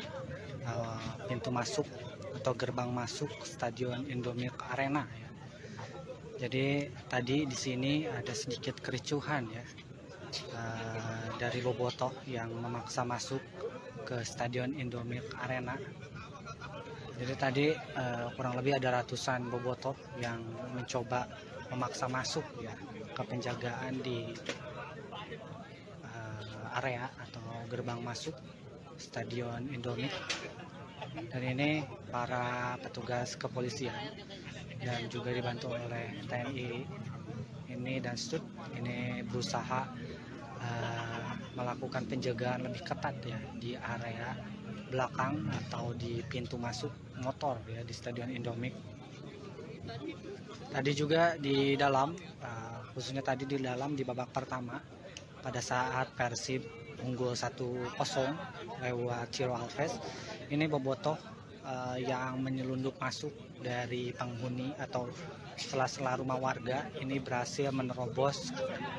pintu masuk atau gerbang masuk Stadion Indomilk Arena ya. Jadi tadi di sini ada sedikit kericuhan ya, dari bobotoh yang memaksa masuk ke Stadion Indomilk Arena. Jadi tadi kurang lebih ada ratusan bobotoh yang mencoba memaksa masuk ya ke penjagaan di area atau gerbang masuk Stadion Indomilk. Dan ini para petugas kepolisian dan juga dibantu oleh TNI ini dan Stud ini berusaha melakukan penjagaan lebih ketat ya di area belakang atau di pintu masuk motor ya di Stadion Indomilk. Tadi juga di dalam, khususnya tadi di dalam di babak pertama pada saat Persib unggul 1-0 lewat Ciro Alves, ini bobotoh yang menyelundup masuk dari penghuni atau sela-sela rumah warga ini berhasil menerobos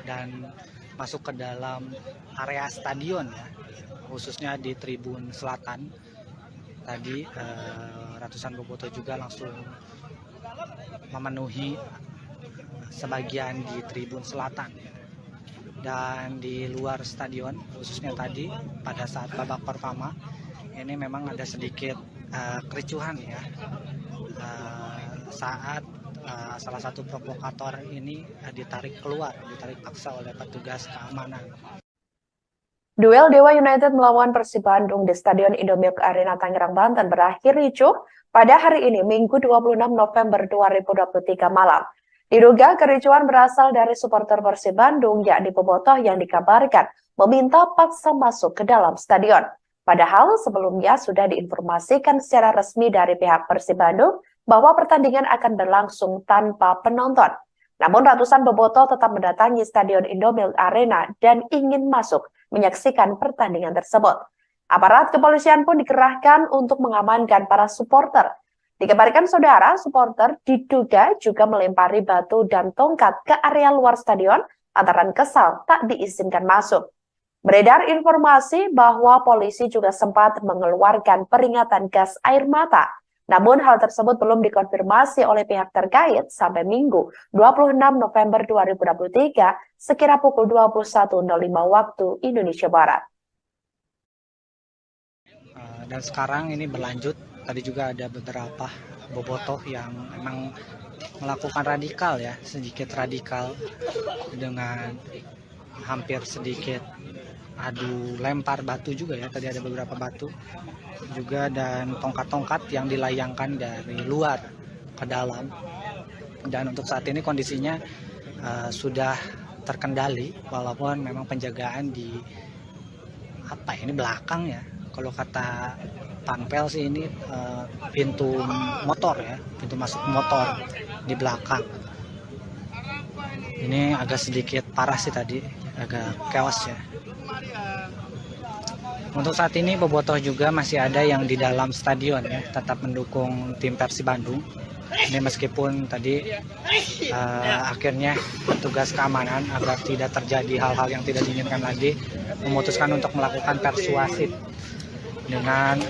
dan masuk ke dalam area stadion ya, khususnya di Tribun Selatan. Tadi ratusan bobotoh juga langsung memenuhi sebagian di Tribun Selatan dan di luar stadion, khususnya tadi pada saat babak pertama ini memang ada sedikit kericuhan ya, saat salah satu provokator ini ditarik paksa oleh petugas keamanan. Duel Dewa United melawan Persib Bandung di Stadion Indomilk Arena Tangerang, Banten berakhir ricuh pada hari ini, Minggu 26 November 2023 malam. Diduga kericuhan berasal dari supporter Persib Bandung, yakni bobotoh yang dikabarkan meminta paksa masuk ke dalam stadion. Padahal sebelumnya sudah diinformasikan secara resmi dari pihak Persib Bandung bahwa pertandingan akan berlangsung tanpa penonton. Namun ratusan bobotoh tetap mendatangi Stadion Indomilk Arena dan ingin masuk menyaksikan pertandingan tersebut. Aparat kepolisian pun dikerahkan untuk mengamankan para supporter. Dikabarkan saudara, supporter diduga juga melempari batu dan tongkat ke area luar stadion antara kesal tak diizinkan masuk. Beredar informasi bahwa polisi juga sempat mengeluarkan peringatan gas air mata Namun hal tersebut belum dikonfirmasi oleh pihak terkait sampai Minggu 26 November 2023 sekira pukul 21.05 waktu Indonesia Barat. Dan sekarang ini berlanjut, tadi juga ada beberapa bobotoh yang memang melakukan radikal ya, sedikit radikal dengan hampir sedikit adu lempar batu juga ya, tadi ada beberapa batu juga dan tongkat-tongkat yang dilayangkan dari luar ke dalam. Dan untuk saat ini kondisinya sudah terkendali walaupun memang penjagaan di ini belakang ya. Kalau kata Panpel sih ini pintu motor ya, pintu masuk motor di belakang. Ini agak sedikit parah sih tadi, agak chaos ya. Untuk saat ini bobotoh juga masih ada yang di dalam stadion ya, tetap mendukung tim Persib Bandung. Ini meskipun tadi akhirnya petugas keamanan agar tidak terjadi hal-hal yang tidak diinginkan lagi memutuskan untuk melakukan persuasif dengan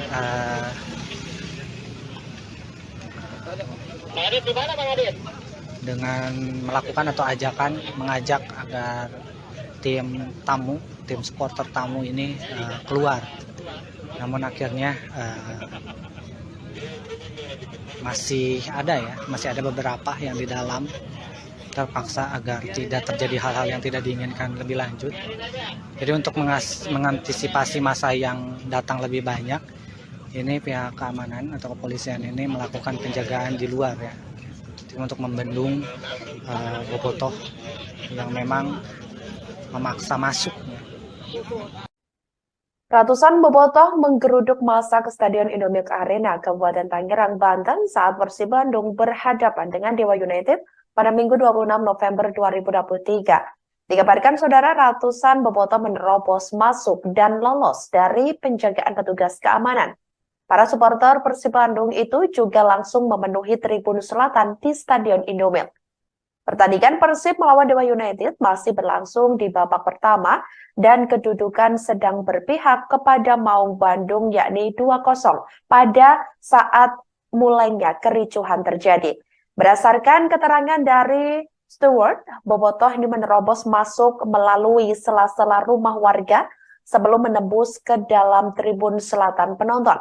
melakukan atau mengajak agar tim supporter tamu ini keluar. Namun akhirnya masih ada beberapa yang di dalam terpaksa agar tidak terjadi hal-hal yang tidak diinginkan lebih lanjut. Jadi untuk mengantisipasi masa yang datang lebih banyak, ini pihak keamanan atau kepolisian ini melakukan penjagaan di luar ya, untuk membendung bobotoh yang memang memaksa masuk. Ratusan bobotoh menggeruduk massa ke Stadion Indomilk Arena, Kabupaten Tangerang, Banten saat Persib Bandung berhadapan dengan Dewa United pada Minggu 26 November 2023. Dikabarkan saudara, ratusan bobotoh menerobos masuk dan lolos dari penjagaan petugas keamanan. Para supporter Persib Bandung itu juga langsung memenuhi tribun selatan di Stadion Indomilk. Pertandingan Persib melawan Dewa United masih berlangsung di babak pertama dan kedudukan sedang berpihak kepada Maung Bandung yakni 2-0 pada saat mulainya kericuhan terjadi. Berdasarkan keterangan dari steward, bobotoh ini menerobos masuk melalui sela-sela rumah warga sebelum menembus ke dalam tribun selatan penonton.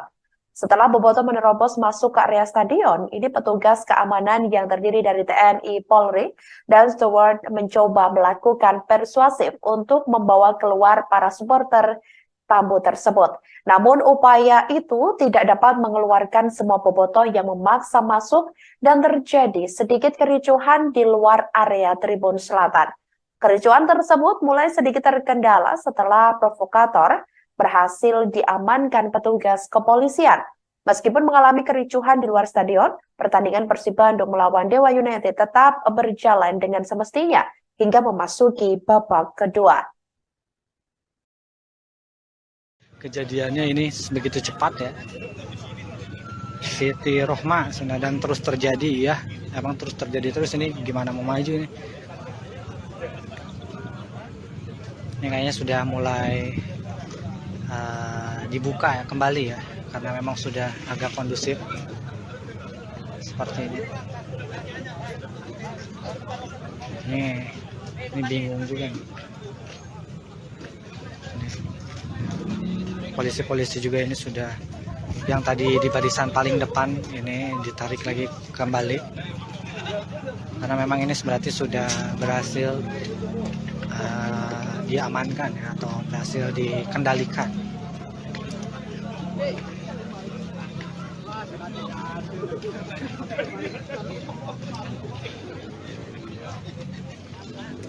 Setelah bobotoh menerobos masuk ke area stadion, ini petugas keamanan yang terdiri dari TNI, Polri, dan steward mencoba melakukan persuasif untuk membawa keluar para supporter tamu tersebut. Namun upaya itu tidak dapat mengeluarkan semua bobotoh yang memaksa masuk dan terjadi sedikit kericuhan di luar area tribun selatan. Kericuhan tersebut mulai sedikit terkendala setelah provokator berhasil diamankan petugas kepolisian. Meskipun mengalami kericuhan di luar stadion, pertandingan Persib Bandung melawan Dewa United tetap berjalan dengan semestinya hingga memasuki babak kedua. Kejadiannya ini begitu cepat ya. Siti Rohma dan terus terjadi ya. Emang terus terjadi terus, ini gimana mau maju ini. Ini kayaknya sudah mulai dibuka ya kembali ya, karena memang sudah agak kondusif seperti ini. Ini bingung juga nih. Polisi-polisi juga ini sudah, yang tadi di barisan paling depan ini ditarik lagi kembali karena memang ini berarti sudah berhasil diamankan ya, atau berhasil dikendalikan.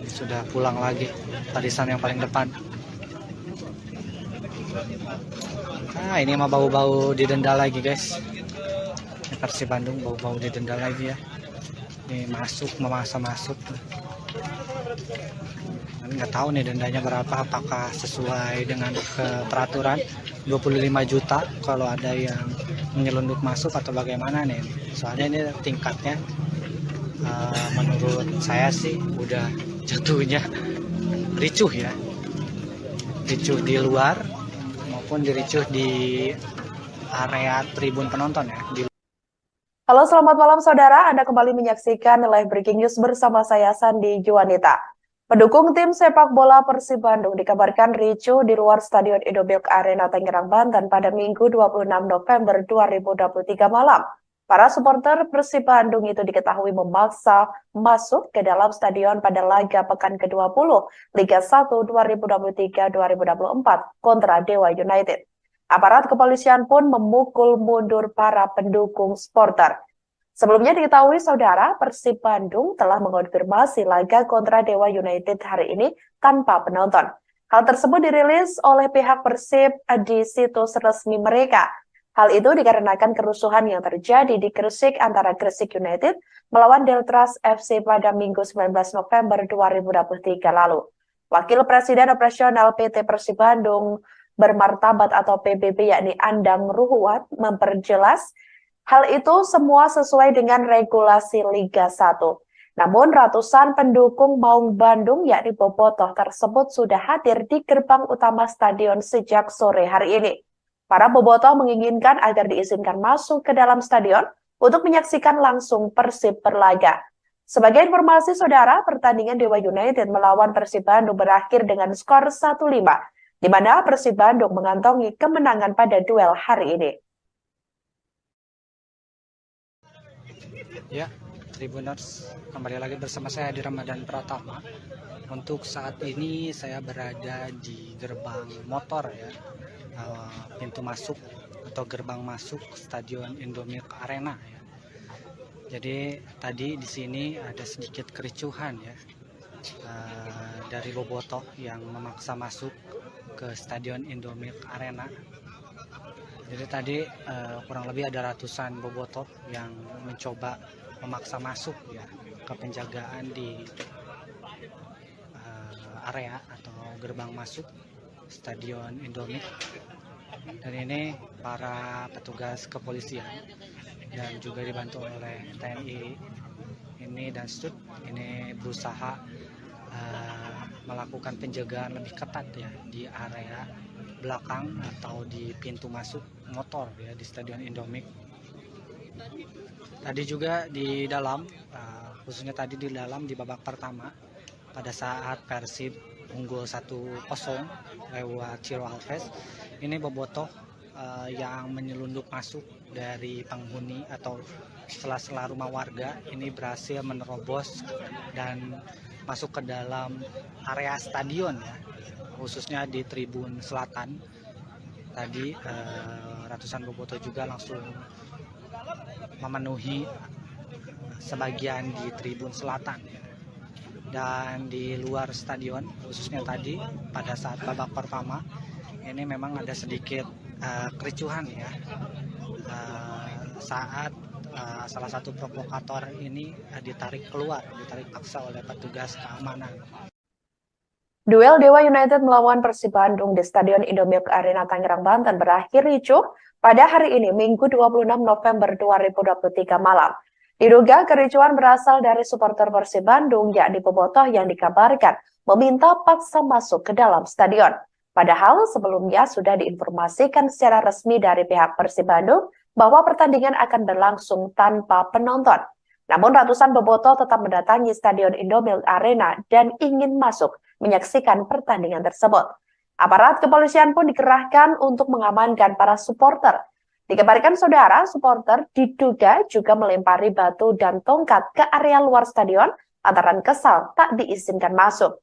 Sudah pulang lagi barisan yang paling depan. Ini mah bau-bau didenda lagi guys. Ini Persib Bandung bau-bau didenda lagi ya. Ini memaksa masuk. Nggak tahu nih dendanya berapa, apakah sesuai dengan peraturan 25 juta kalau ada yang menyelundup masuk atau bagaimana nih. Soalnya ini tingkatnya menurut saya sih udah jatuhnya ricuh ya. Ricuh di luar maupun diricuh di area tribun penonton ya. Halo, selamat malam saudara. Anda kembali menyaksikan Live Breaking News bersama saya Sandi Juanita. Pendukung tim sepak bola Persib Bandung dikabarkan ricuh di luar Stadion Indomilk Arena Tangerang, Banten pada Minggu 26 November 2023 malam. Para supporter Persib Bandung itu diketahui memaksa masuk ke dalam stadion pada laga pekan ke-20 Liga 1 2023-2024 kontra Dewa United. Aparat kepolisian pun memukul mundur para pendukung supporter. Sebelumnya diketahui saudara, Persib Bandung telah mengonfirmasi laga kontra Dewa United hari ini tanpa penonton. Hal tersebut dirilis oleh pihak Persib di situs resmi mereka. Hal itu dikarenakan kerusuhan yang terjadi di Gresik antara Gresik United melawan Deltras FC pada Minggu 19 November 2023 lalu. Wakil Presiden Operasional PT Persib Bandung Bermartabat atau PBB yakni Andang Ruhuat memperjelas hal itu semua sesuai dengan regulasi Liga 1. Namun ratusan pendukung Maung Bandung yakni Bobotoh tersebut sudah hadir di gerbang utama stadion sejak sore hari ini. Para bobotoh menginginkan agar diizinkan masuk ke dalam stadion untuk menyaksikan langsung Persib berlaga. Sebagai informasi saudara, pertandingan Dewa United melawan Persib Bandung berakhir dengan skor 1-5, di mana Persib Bandung mengantongi kemenangan pada duel hari ini. Ya, Tribuners, kembali lagi bersama saya di Ramadan Pratama. Untuk saat ini saya berada di gerbang motor ya, pintu masuk atau gerbang masuk Stadion Indomilk Arena ya. Jadi tadi di sini ada sedikit kericuhan ya, dari bobotoh yang memaksa masuk ke Stadion Indomilk Arena. Jadi tadi kurang lebih ada ratusan bobotoh yang mencoba memaksa masuk ya ke penjagaan di area atau gerbang masuk Stadion Indomilk. Dan ini para petugas kepolisian dan juga dibantu oleh TNI ini dan STUT ini berusaha melakukan penjagaan lebih ketat ya di area belakang atau di pintu masuk motor ya di Stadion Indomilk. Tadi juga di dalam, khususnya tadi di dalam di babak pertama pada saat Persib unggul 1-0 lewat Ciro Alves, ini bobotoh yang menyelundup masuk dari penghuni atau sela-sela rumah warga ini berhasil menerobos dan masuk ke dalam area stadion ya, khususnya di tribun selatan. Tadi ratusan bobotoh juga langsung memenuhi sebagian di tribun selatan ya. Dan di luar stadion, khususnya tadi pada saat babak pertama ini memang ada sedikit kericuhan ya, saat salah satu provokator ini ditarik paksa oleh petugas keamanan. Duel Dewa United melawan Persib Bandung di Stadion Indomilk Arena Tangerang, Banten berakhir ricuh pada hari ini Minggu 26 November 2023 malam. Diduga kericuhan berasal dari supporter Persib Bandung yakni bobotoh yang dikabarkan meminta paksa masuk ke dalam stadion. Padahal sebelumnya sudah diinformasikan secara resmi dari pihak Persib Bandung bahwa pertandingan akan berlangsung tanpa penonton. Namun ratusan bobotoh tetap mendatangi Stadion Indomilk Arena dan ingin masuk menyaksikan pertandingan tersebut. Aparat kepolisian pun dikerahkan untuk mengamankan para supporter. Dikabarkan saudara, supporter diduga juga melempari batu dan tongkat ke area luar stadion lantaran kesal tak diizinkan masuk.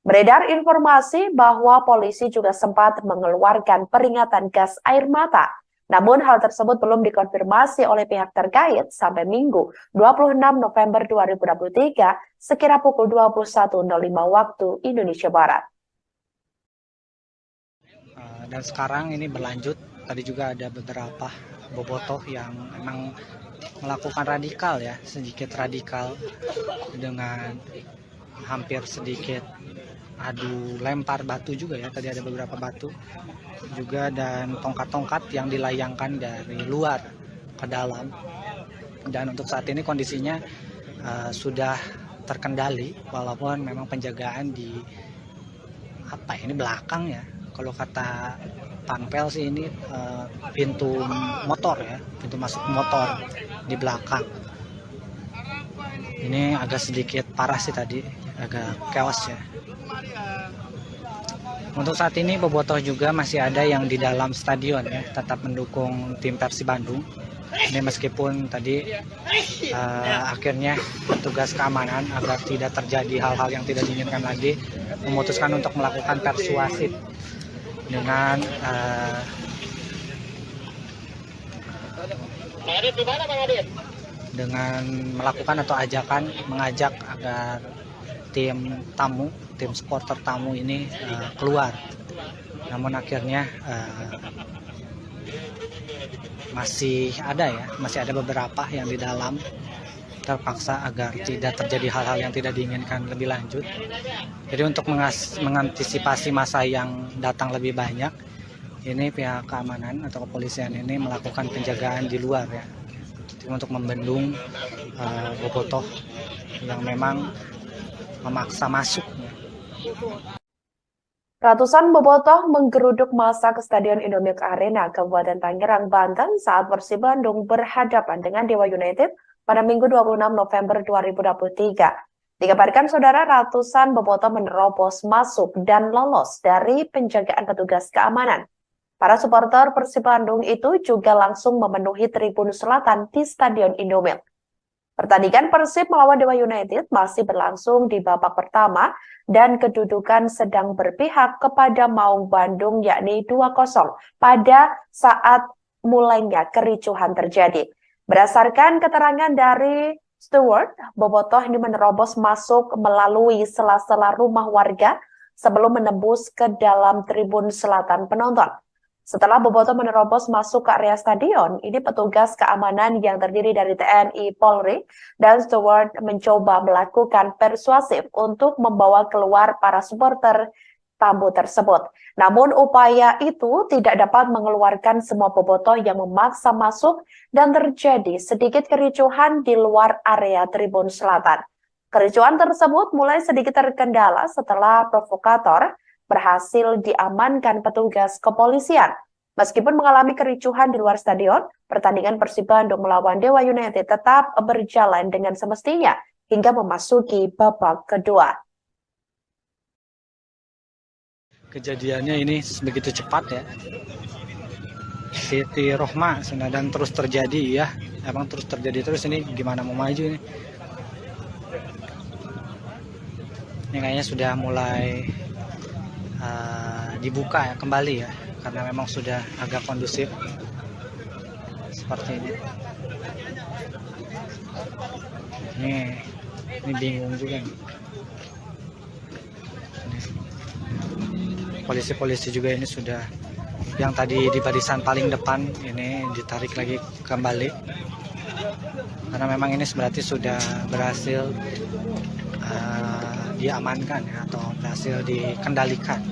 Beredar informasi bahwa polisi juga sempat mengeluarkan peringatan gas air mata. Namun hal tersebut belum dikonfirmasi oleh pihak terkait sampai Minggu 26 November 2023 sekira pukul 21.05 waktu Indonesia Barat. Dan sekarang ini berlanjut. Tadi juga ada beberapa bobotoh yang memang melakukan radikal ya, sedikit radikal dengan hampir sedikit adu lempar batu juga ya. Tadi ada beberapa batu juga dan tongkat-tongkat yang dilayangkan dari luar ke dalam. Dan untuk saat ini kondisinya sudah terkendali walaupun memang penjagaan di belakang ya. Kalau kata Panpel sih ini pintu motor ya, pintu masuk motor. di belakang. Ini agak sedikit parah sih tadi, agak chaos ya. Untuk saat ini bobotoh juga masih ada yang di dalam stadion ya, tetap mendukung tim Persib Bandung. Ini meskipun tadi akhirnya petugas keamanan agar tidak terjadi hal-hal yang tidak diinginkan lagi memutuskan untuk melakukan persuasif dengan melakukan atau mengajak agar tim supporter tamu ini keluar. Namun akhirnya masih ada beberapa yang di dalam terpaksa agar tidak terjadi hal-hal yang tidak diinginkan lebih lanjut. Jadi untuk mengantisipasi masa yang datang lebih banyak, ini pihak keamanan atau kepolisian ini melakukan penjagaan di luar ya, untuk membendung bobotoh yang memang memaksa masuk. Ratusan bobotoh menggeruduk massa ke Stadion Indomilk Arena, Kabupaten Tangerang, Banten saat Persib Bandung berhadapan dengan Dewa United pada Minggu 26 November 2023. Dikabarkan saudara, ratusan bobotoh menerobos masuk dan lolos dari penjagaan petugas keamanan. Para supporter Persib Bandung itu juga langsung memenuhi tribun selatan di Stadion Indomilk. Pertandingan Persib melawan Dewa United masih berlangsung di babak pertama dan kedudukan sedang berpihak kepada Maung Bandung yakni 2-0 pada saat mulainya kericuhan terjadi. Berdasarkan keterangan dari steward, bobotoh ini menerobos masuk melalui sela-sela rumah warga sebelum menembus ke dalam tribun selatan penonton. Setelah bobotoh menerobos masuk ke area stadion, ini petugas keamanan yang terdiri dari TNI, Polri, dan steward mencoba melakukan persuasif untuk membawa keluar para supporter tamu tersebut. Namun upaya itu tidak dapat mengeluarkan semua bobotoh yang memaksa masuk dan terjadi sedikit kericuhan di luar area tribun selatan. Kericuhan tersebut mulai sedikit terkendala setelah provokator berhasil diamankan petugas kepolisian. Meskipun mengalami kericuhan di luar stadion, pertandingan Persib Bandung melawan Dewa United tetap berjalan dengan semestinya hingga memasuki babak kedua. Kejadiannya ini begitu cepat ya. Siti Rohma dan terus terjadi ya. Emang terus terjadi terus, ini gimana mau maju ini? Ini kayaknya sudah mulai dibuka ya kembali ya, karena memang sudah agak kondusif seperti ini. Ini bingung juga nih. Polisi-polisi juga ini sudah, yang tadi di barisan paling depan ini ditarik lagi kembali karena memang ini berarti sudah berhasil diamankan ya, atau berhasil dikendalikan.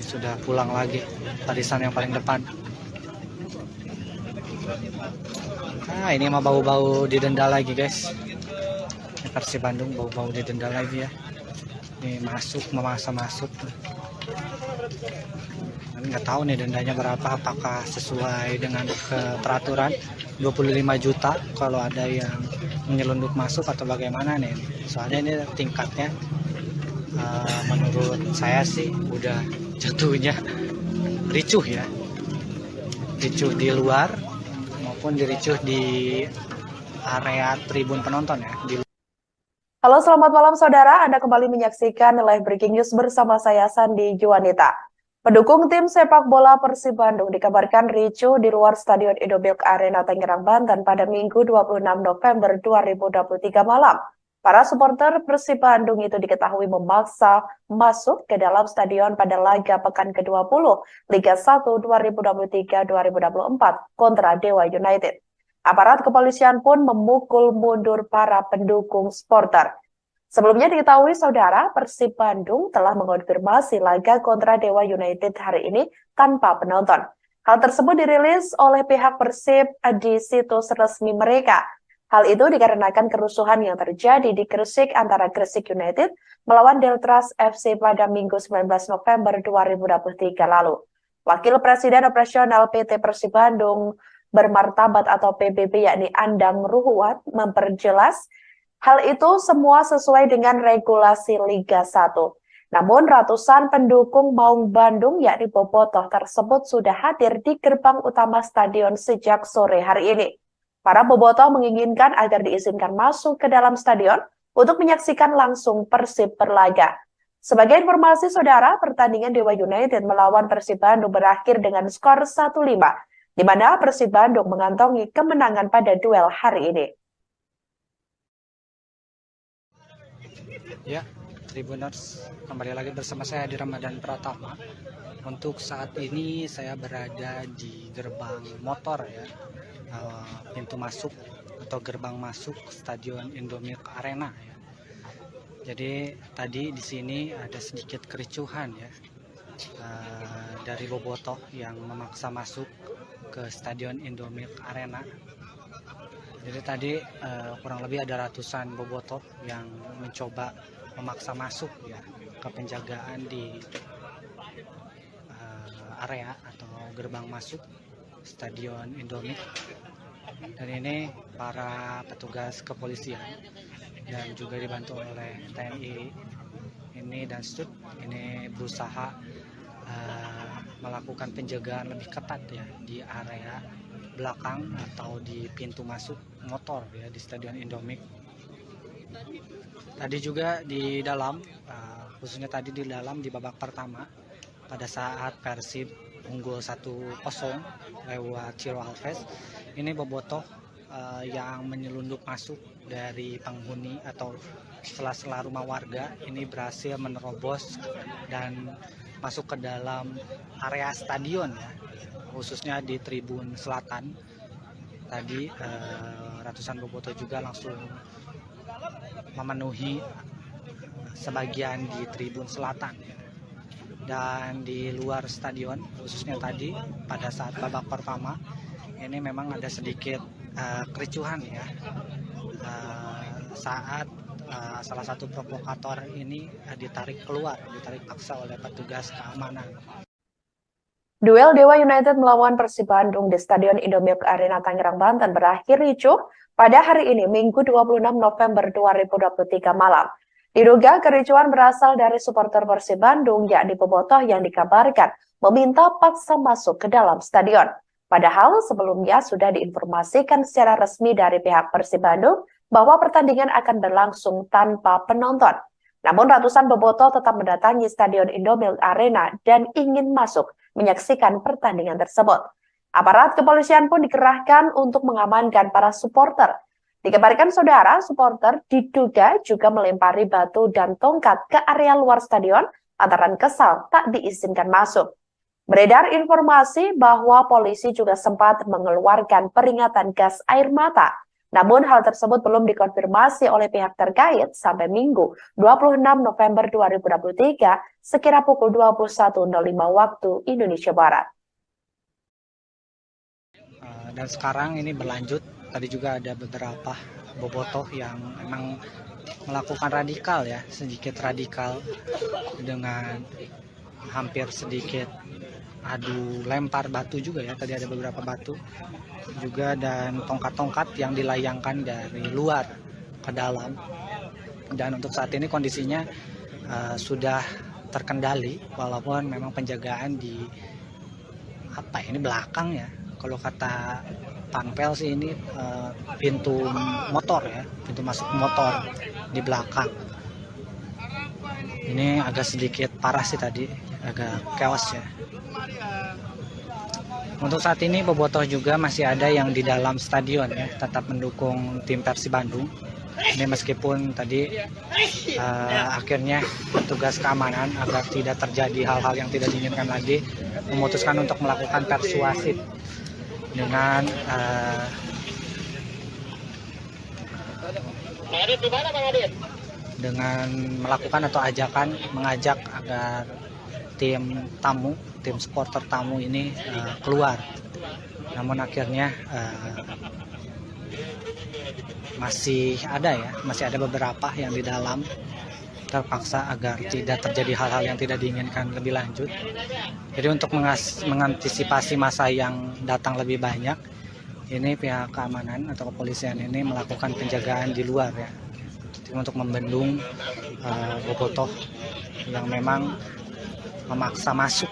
Sudah pulang lagi barisan yang paling depan. Ini mah bau-bau didenda lagi guys. Persib Bandung bau-bau didenda lagi ya. Ini memaksa masuk. Nggak tahu nih dendanya berapa, apakah sesuai dengan peraturan 25 juta kalau ada yang menyelundup masuk atau bagaimana nih. Soalnya ini tingkatnya menurut saya sih udah jatuhnya ricuh ya. Ricuh di luar maupun diricuh di area tribun penonton ya. Halo, selamat malam saudara. Anda kembali menyaksikan live breaking news bersama saya Sandi Juanita. Pendukung tim sepak bola Persib Bandung dikabarkan ricuh di luar Stadion Indomilk Arena Tangerang, Banten pada Minggu 26 November 2023 malam. Para supporter Persib Bandung itu diketahui memaksa masuk ke dalam stadion pada laga pekan ke-20 Liga 1 2023-2024 kontra Dewa United. Aparat kepolisian pun memukul mundur para pendukung supporter. Sebelumnya diketahui saudara, Persib Bandung telah mengonfirmasi laga kontra Dewa United hari ini tanpa penonton. Hal tersebut dirilis oleh pihak Persib di situs resmi mereka. Hal itu dikarenakan kerusuhan yang terjadi di Gresik antara Gresik United melawan Deltras FC pada Minggu 19 November 2023 lalu. Wakil Presiden Operasional PT Persib Bandung Bermartabat atau PBB yakni Andang Ruhuat memperjelas hal itu semua sesuai dengan regulasi Liga 1. Namun ratusan pendukung Maung Bandung yakni Bobotoh tersebut sudah hadir di gerbang utama stadion sejak sore hari ini. Para bobotoh menginginkan agar diizinkan masuk ke dalam stadion untuk menyaksikan langsung Persib berlaga. Sebagai informasi saudara, pertandingan Dewa United melawan Persib Bandung berakhir dengan skor 1-5, di mana Persib Bandung mengantongi kemenangan pada duel hari ini. Ya, Tribuners, kembali lagi bersama saya di Ramadan Pratama. Untuk saat ini saya berada di gerbang motor ya, pintu masuk atau gerbang masuk Stadion Indomilk Arena ya. Jadi tadi di sini ada sedikit kericuhan ya, dari bobotoh yang memaksa masuk ke Stadion Indomilk Arena. Jadi tadi kurang lebih ada ratusan bobotoh yang mencoba memaksa masuk ya ke penjagaan di area atau gerbang masuk Stadion Indomilk. Dan ini para petugas kepolisian dan juga dibantu oleh TNI ini dan STUT ini berusaha melakukan penjagaan lebih ketat ya di area belakang atau di pintu masuk motor ya di Stadion Indomilk. Tadi juga di dalam, khususnya tadi di dalam di babak pertama pada saat Persib unggul 1-0 lewat Ciro Alves, ini bobotoh yang menyelundup masuk dari penghuni atau sela-sela rumah warga ini berhasil menerobos dan masuk ke dalam area stadion ya, khususnya di tribun selatan. Tadi ratusan bobotoh juga langsung memenuhi sebagian di tribun selatan ya. Dan di luar stadion, khususnya tadi pada saat babak pertama ini memang ada sedikit kericuhan ya, saat salah satu provokator ini ditarik paksa oleh petugas keamanan. Duel Dewa United melawan Persib Bandung di Stadion Indomilk Arena Tangerang, Banten berakhir ricuh pada hari ini, Minggu 26 November 2023 malam. Diduga kericuhan berasal dari supporter Persib Bandung yakni bobotoh yang dikabarkan meminta paksa masuk ke dalam stadion. Padahal sebelumnya sudah diinformasikan secara resmi dari pihak Persib Bandung bahwa pertandingan akan berlangsung tanpa penonton. Namun ratusan bobotoh tetap mendatangi Stadion Indomilk Arena dan ingin masuk menyaksikan pertandingan tersebut. Aparat kepolisian pun dikerahkan untuk mengamankan para supporter. Dikabarkan saudara, supporter diduga juga melempari batu dan tongkat ke area luar stadion lantaran kesal tak diizinkan masuk. Beredar informasi bahwa polisi juga sempat mengeluarkan peringatan gas air mata. Namun hal tersebut belum dikonfirmasi oleh pihak terkait sampai Minggu 26 November 2023 sekira pukul 21.05 waktu Indonesia Barat. Dan sekarang ini berlanjut. Tadi juga ada beberapa bobotoh yang memang melakukan radikal ya, sedikit radikal dengan hampir sedikit adu lempar batu juga ya. Tadi ada beberapa batu juga dan tongkat-tongkat yang dilayangkan dari luar ke dalam. Dan untuk saat ini kondisinya sudah terkendali walaupun memang penjagaan di belakang ya. Kalau kata Panpel sih ini pintu motor ya, pintu masuk motor di belakang. Ini agak sedikit parah sih tadi, agak chaos ya. Untuk saat ini bobotoh juga masih ada yang di dalam stadion ya, tetap mendukung tim Persib Bandung. Ini meskipun tadi akhirnya petugas keamanan agar tidak terjadi hal-hal yang tidak diinginkan lagi memutuskan untuk melakukan persuasif dengan melakukan atau mengajak agar tim supporter tamu ini keluar. Namun akhirnya masih ada beberapa yang di dalam terpaksa agar tidak terjadi hal-hal yang tidak diinginkan lebih lanjut. Jadi untuk mengantisipasi masa yang datang lebih banyak, ini pihak keamanan atau kepolisian ini melakukan penjagaan di luar ya, untuk membendung bobotoh yang memang memaksa masuk.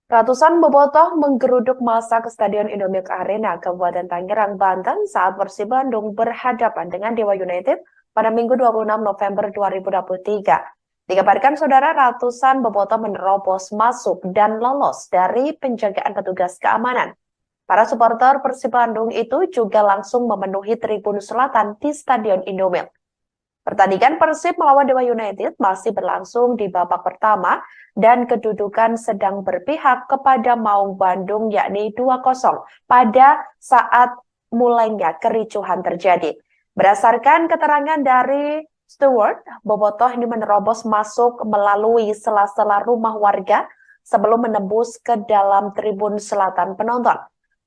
Ratusan bobotoh menggeruduk massa ke Stadion Indomilk Arena, Kabupaten Tangerang, Banten saat Persib Bandung berhadapan dengan Dewa United pada Minggu 26 November 2023. Dikabarkan saudara, ratusan bobotoh menerobos masuk dan lolos dari penjagaan petugas keamanan. Para supporter Persib Bandung itu juga langsung memenuhi tribun selatan di Stadion Indomilk. Pertandingan Persib melawan Dewa United masih berlangsung di babak pertama dan kedudukan sedang berpihak kepada Maung Bandung yakni 2-0 pada saat mulainya kericuhan terjadi. Berdasarkan keterangan dari steward, bobotoh ini menerobos masuk melalui sela-sela rumah warga sebelum menembus ke dalam tribun selatan penonton.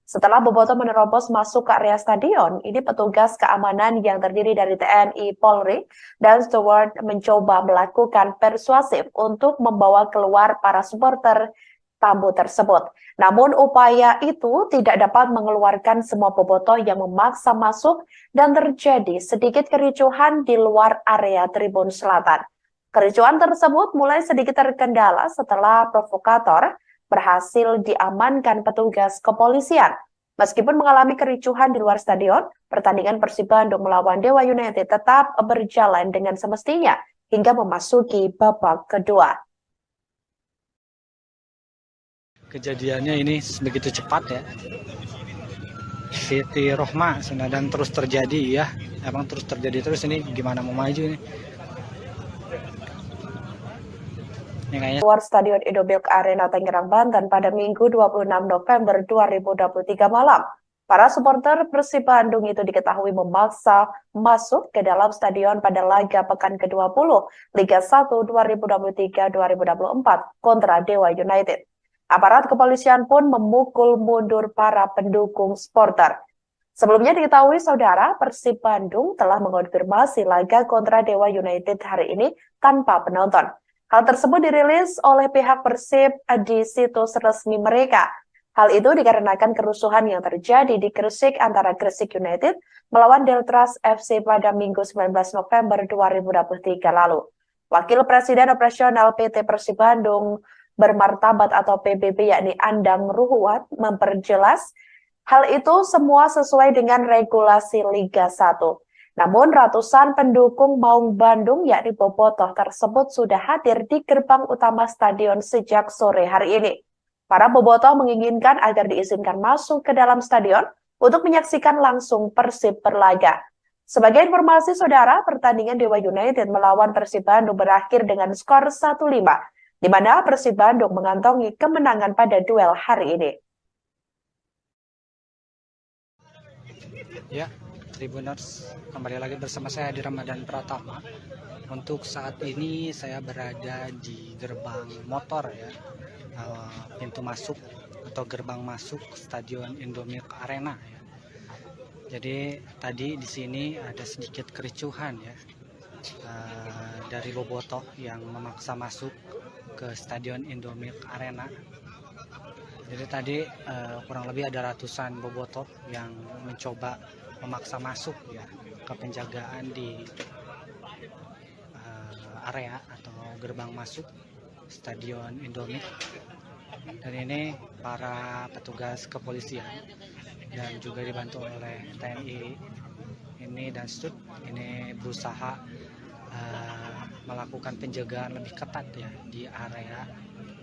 Setelah bobotoh menerobos masuk ke area stadion, ini petugas keamanan yang terdiri dari TNI, Polri, dan steward mencoba melakukan persuasif untuk membawa keluar para supporter tamu tersebut. Namun upaya itu tidak dapat mengeluarkan semua bobotoh yang memaksa masuk dan terjadi sedikit kericuhan di luar area tribun selatan. Kericuhan tersebut mulai sedikit terkendala setelah provokator berhasil diamankan petugas kepolisian. Meskipun mengalami kericuhan di luar stadion, pertandingan Persib Bandung melawan Dewa United tetap berjalan dengan semestinya hingga memasuki babak kedua. Kejadiannya ini begitu cepat ya. Siti Rohma dan terus terjadi ya. Emang terus terjadi terus, ini gimana mau maju ini? Luar Stadion Indomilk Arena Tangerang, Banten pada Minggu 26 November 2023 malam. Para supporter Persib Bandung itu diketahui memaksa masuk ke dalam stadion pada laga pekan ke-20 Liga 1 2023-2024 kontra Dewa United. Aparat kepolisian pun memukul mundur para pendukung supporter. Sebelumnya diketahui saudara, Persib Bandung telah mengonfirmasi laga kontra Dewa United hari ini tanpa penonton. Hal tersebut dirilis oleh pihak Persib di situs resmi mereka. Hal itu dikarenakan kerusuhan yang terjadi di Gresik antara Gresik United melawan Deltras FC pada Minggu 19 November 2023 lalu. Wakil Presiden Operasional PT Persib Bandung Bermartabat atau PBB yakni Andang Ruhuat memperjelas hal itu semua sesuai dengan regulasi Liga 1. Namun ratusan pendukung Maung Bandung yakni bobotoh tersebut sudah hadir di gerbang utama stadion sejak sore hari ini. Para bobotoh menginginkan agar diizinkan masuk ke dalam stadion untuk menyaksikan langsung Persib berlaga. Sebagai informasi saudara, pertandingan Dewa United melawan Persib Bandung berakhir dengan skor 1-5. Di mana Persib Bandung mengantongi kemenangan pada duel hari ini. Ya, Tribuners, kembali lagi bersama saya di Ramadan Pratama. Untuk saat ini saya berada di gerbang motor ya, pintu masuk atau gerbang masuk Stadion Indomilk Arena ya. Jadi tadi di sini ada sedikit kericuhan ya, dari bobotoh yang memaksa masuk ke Stadion Indomilk Arena. Jadi tadi kurang lebih ada ratusan bobotoh yang mencoba memaksa masuk ya ke penjagaan di area atau gerbang masuk Stadion Indomilk. Dan ini para petugas kepolisian dan juga dibantu oleh TNI ini dan Stud ini berusaha melakukan penjagaan lebih ketat ya di area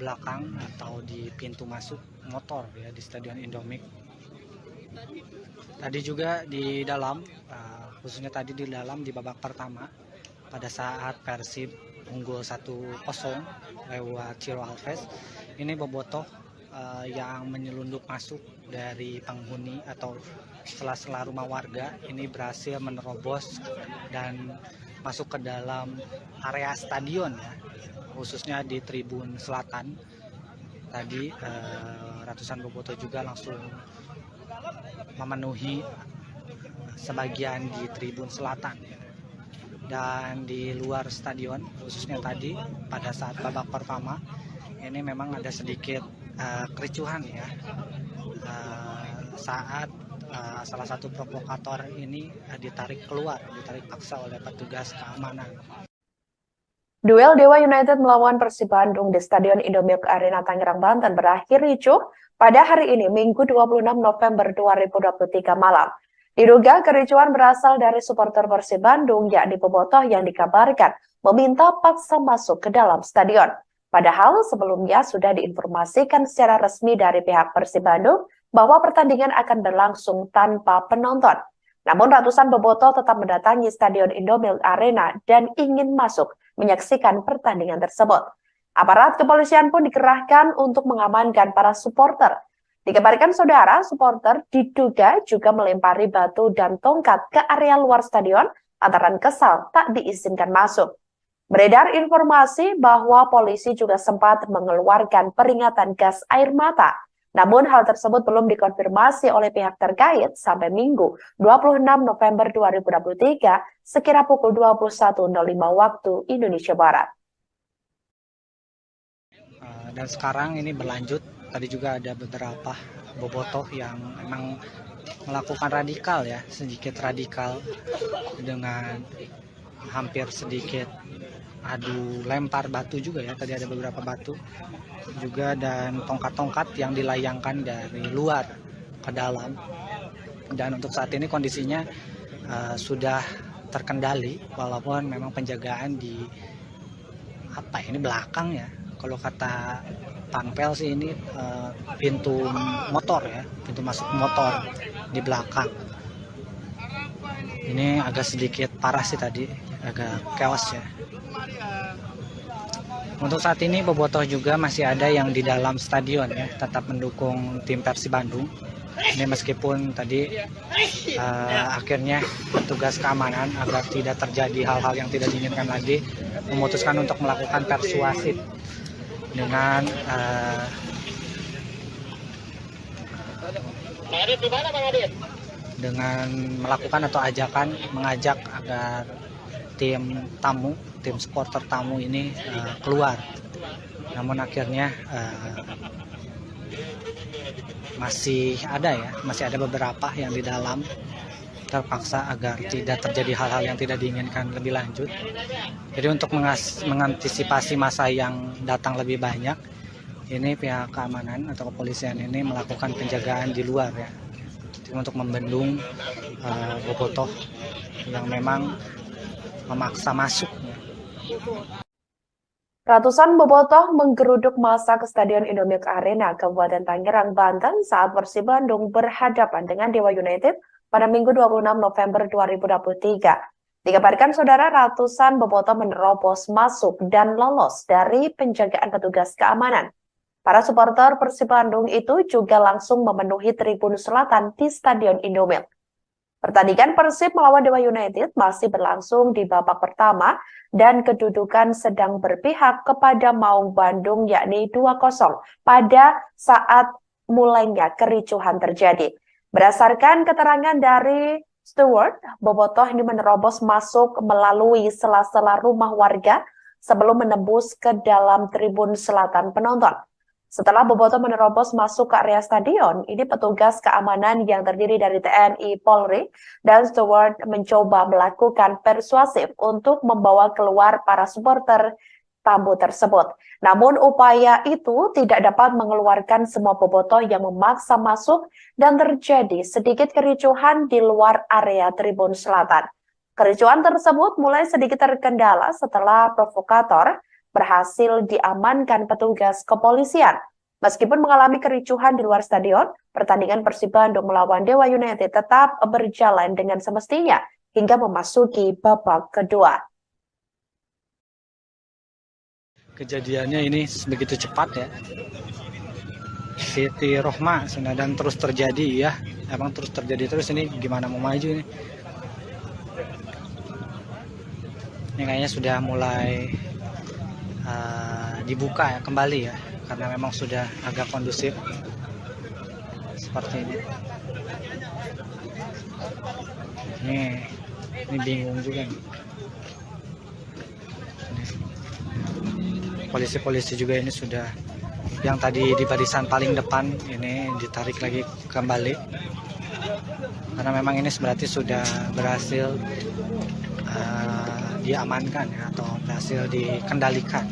belakang atau di pintu masuk motor ya di Stadion Indomilk. Tadi juga di dalam, khususnya tadi di dalam di babak pertama pada saat Persib unggul 1-0 lewat Ciro Alves, ini bobotoh yang menyelundup masuk dari penghuni atau sela-sela rumah warga ini berhasil menerobos dan masuk ke dalam area stadion ya, khususnya di tribun selatan. Tadi ratusan bobotoh juga langsung memenuhi sebagian di tribun selatan dan di luar stadion, khususnya tadi pada saat babak pertama ini memang ada sedikit kericuhan ya saat salah satu provokator ini ditarik paksa oleh petugas keamanan. Duel Dewa United melawan Persib Bandung di Stadion Indomilk Arena Tangerang, Banten berakhir ricuh pada hari ini, Minggu 26 November 2023 malam. Diduga kericuhan berasal dari supporter Persib Bandung, yakni bobotoh yang dikabarkan meminta paksa masuk ke dalam stadion. Padahal sebelumnya sudah diinformasikan secara resmi dari pihak Persib Bandung bahwa pertandingan akan berlangsung tanpa penonton. Namun ratusan bobotoh tetap mendatangi Stadion Indomilk Arena dan ingin masuk menyaksikan pertandingan tersebut. Aparat kepolisian pun dikerahkan untuk mengamankan para supporter. Dikabarkan saudara, supporter diduga juga melempari batu dan tongkat ke area luar stadion lantaran kesal tak diizinkan masuk. Beredar informasi bahwa polisi juga sempat mengeluarkan peringatan gas air mata. Namun hal tersebut belum dikonfirmasi oleh pihak terkait sampai Minggu 26 November 2023 sekira pukul 21.05 waktu Indonesia Barat. Dan sekarang ini berlanjut, tadi juga ada beberapa bobotoh yang memang melakukan sedikit radikal dengan hampir sedikit adu lempar batu juga ya, tadi ada beberapa batu juga dan tongkat-tongkat yang dilayangkan dari luar ke dalam. Dan untuk saat ini kondisinya sudah terkendali walaupun memang penjagaan di belakang ya. Kalau kata Panpel sih ini pintu motor ya, pintu masuk motor di belakang. Ini agak sedikit parah sih tadi, agak chaos ya. Untuk saat ini bobotoh juga masih ada yang di dalam stadion ya, tetap mendukung tim Persib Bandung. Ini meskipun tadi akhirnya petugas keamanan agar tidak terjadi hal-hal yang tidak diinginkan lagi memutuskan untuk melakukan persuasif dengan melakukan atau mengajak agar tim supporter tamu ini keluar. Namun akhirnya masih ada beberapa yang di dalam terpaksa agar tidak terjadi hal-hal yang tidak diinginkan lebih lanjut. Jadi untuk mengantisipasi masa yang datang lebih banyak, ini pihak keamanan atau kepolisian ini melakukan penjagaan di luar ya, untuk membendung bobotoh yang memang memaksa masuk. Ratusan bobotoh menggeruduk massa ke Stadion Indomilk Arena, Kabupaten Tangerang, Banten saat Persib Bandung berhadapan dengan Dewa United pada Minggu 26 November 2023. Dikabarkan saudara, ratusan bobotoh menerobos masuk dan lolos dari penjagaan petugas keamanan. Para supporter Persib Bandung itu juga langsung memenuhi tribun selatan di Stadion Indomilk. Pertandingan Persib melawan Dewa United masih berlangsung di babak pertama dan kedudukan sedang berpihak kepada Maung Bandung yakni 2-0 pada saat mulainya kericuhan terjadi. Berdasarkan keterangan dari Stewart, bobotoh ini menerobos masuk melalui sela-sela rumah warga sebelum menembus ke dalam tribun selatan penonton. Setelah bobotoh menerobos masuk ke area stadion, ini petugas keamanan yang terdiri dari TNI, Polri, dan Steward mencoba melakukan persuasif untuk membawa keluar para supporter tamu tersebut. Namun upaya itu tidak dapat mengeluarkan semua bobotoh yang memaksa masuk dan terjadi sedikit kericuhan di luar area tribun selatan. Kericuhan tersebut mulai sedikit terkendala setelah provokator berhasil diamankan petugas kepolisian. Meskipun mengalami kericuhan di luar stadion, pertandingan Persib Bandung melawan Dewa United tetap berjalan dengan semestinya hingga memasuki babak kedua. Kejadiannya ini begitu cepat ya. Siti Rohma dan terus terjadi ya. Emang terus terjadi terus, ini gimana mau maju ini? Ini kayaknya sudah mulai dibuka ya kembali ya, karena memang sudah agak kondusif seperti ini. Ini bingung juga nih. Polisi-polisi juga ini sudah, yang tadi di barisan paling depan ini ditarik lagi kembali karena memang ini berarti sudah berhasil diamankan ya, atau berhasil dikendalikan.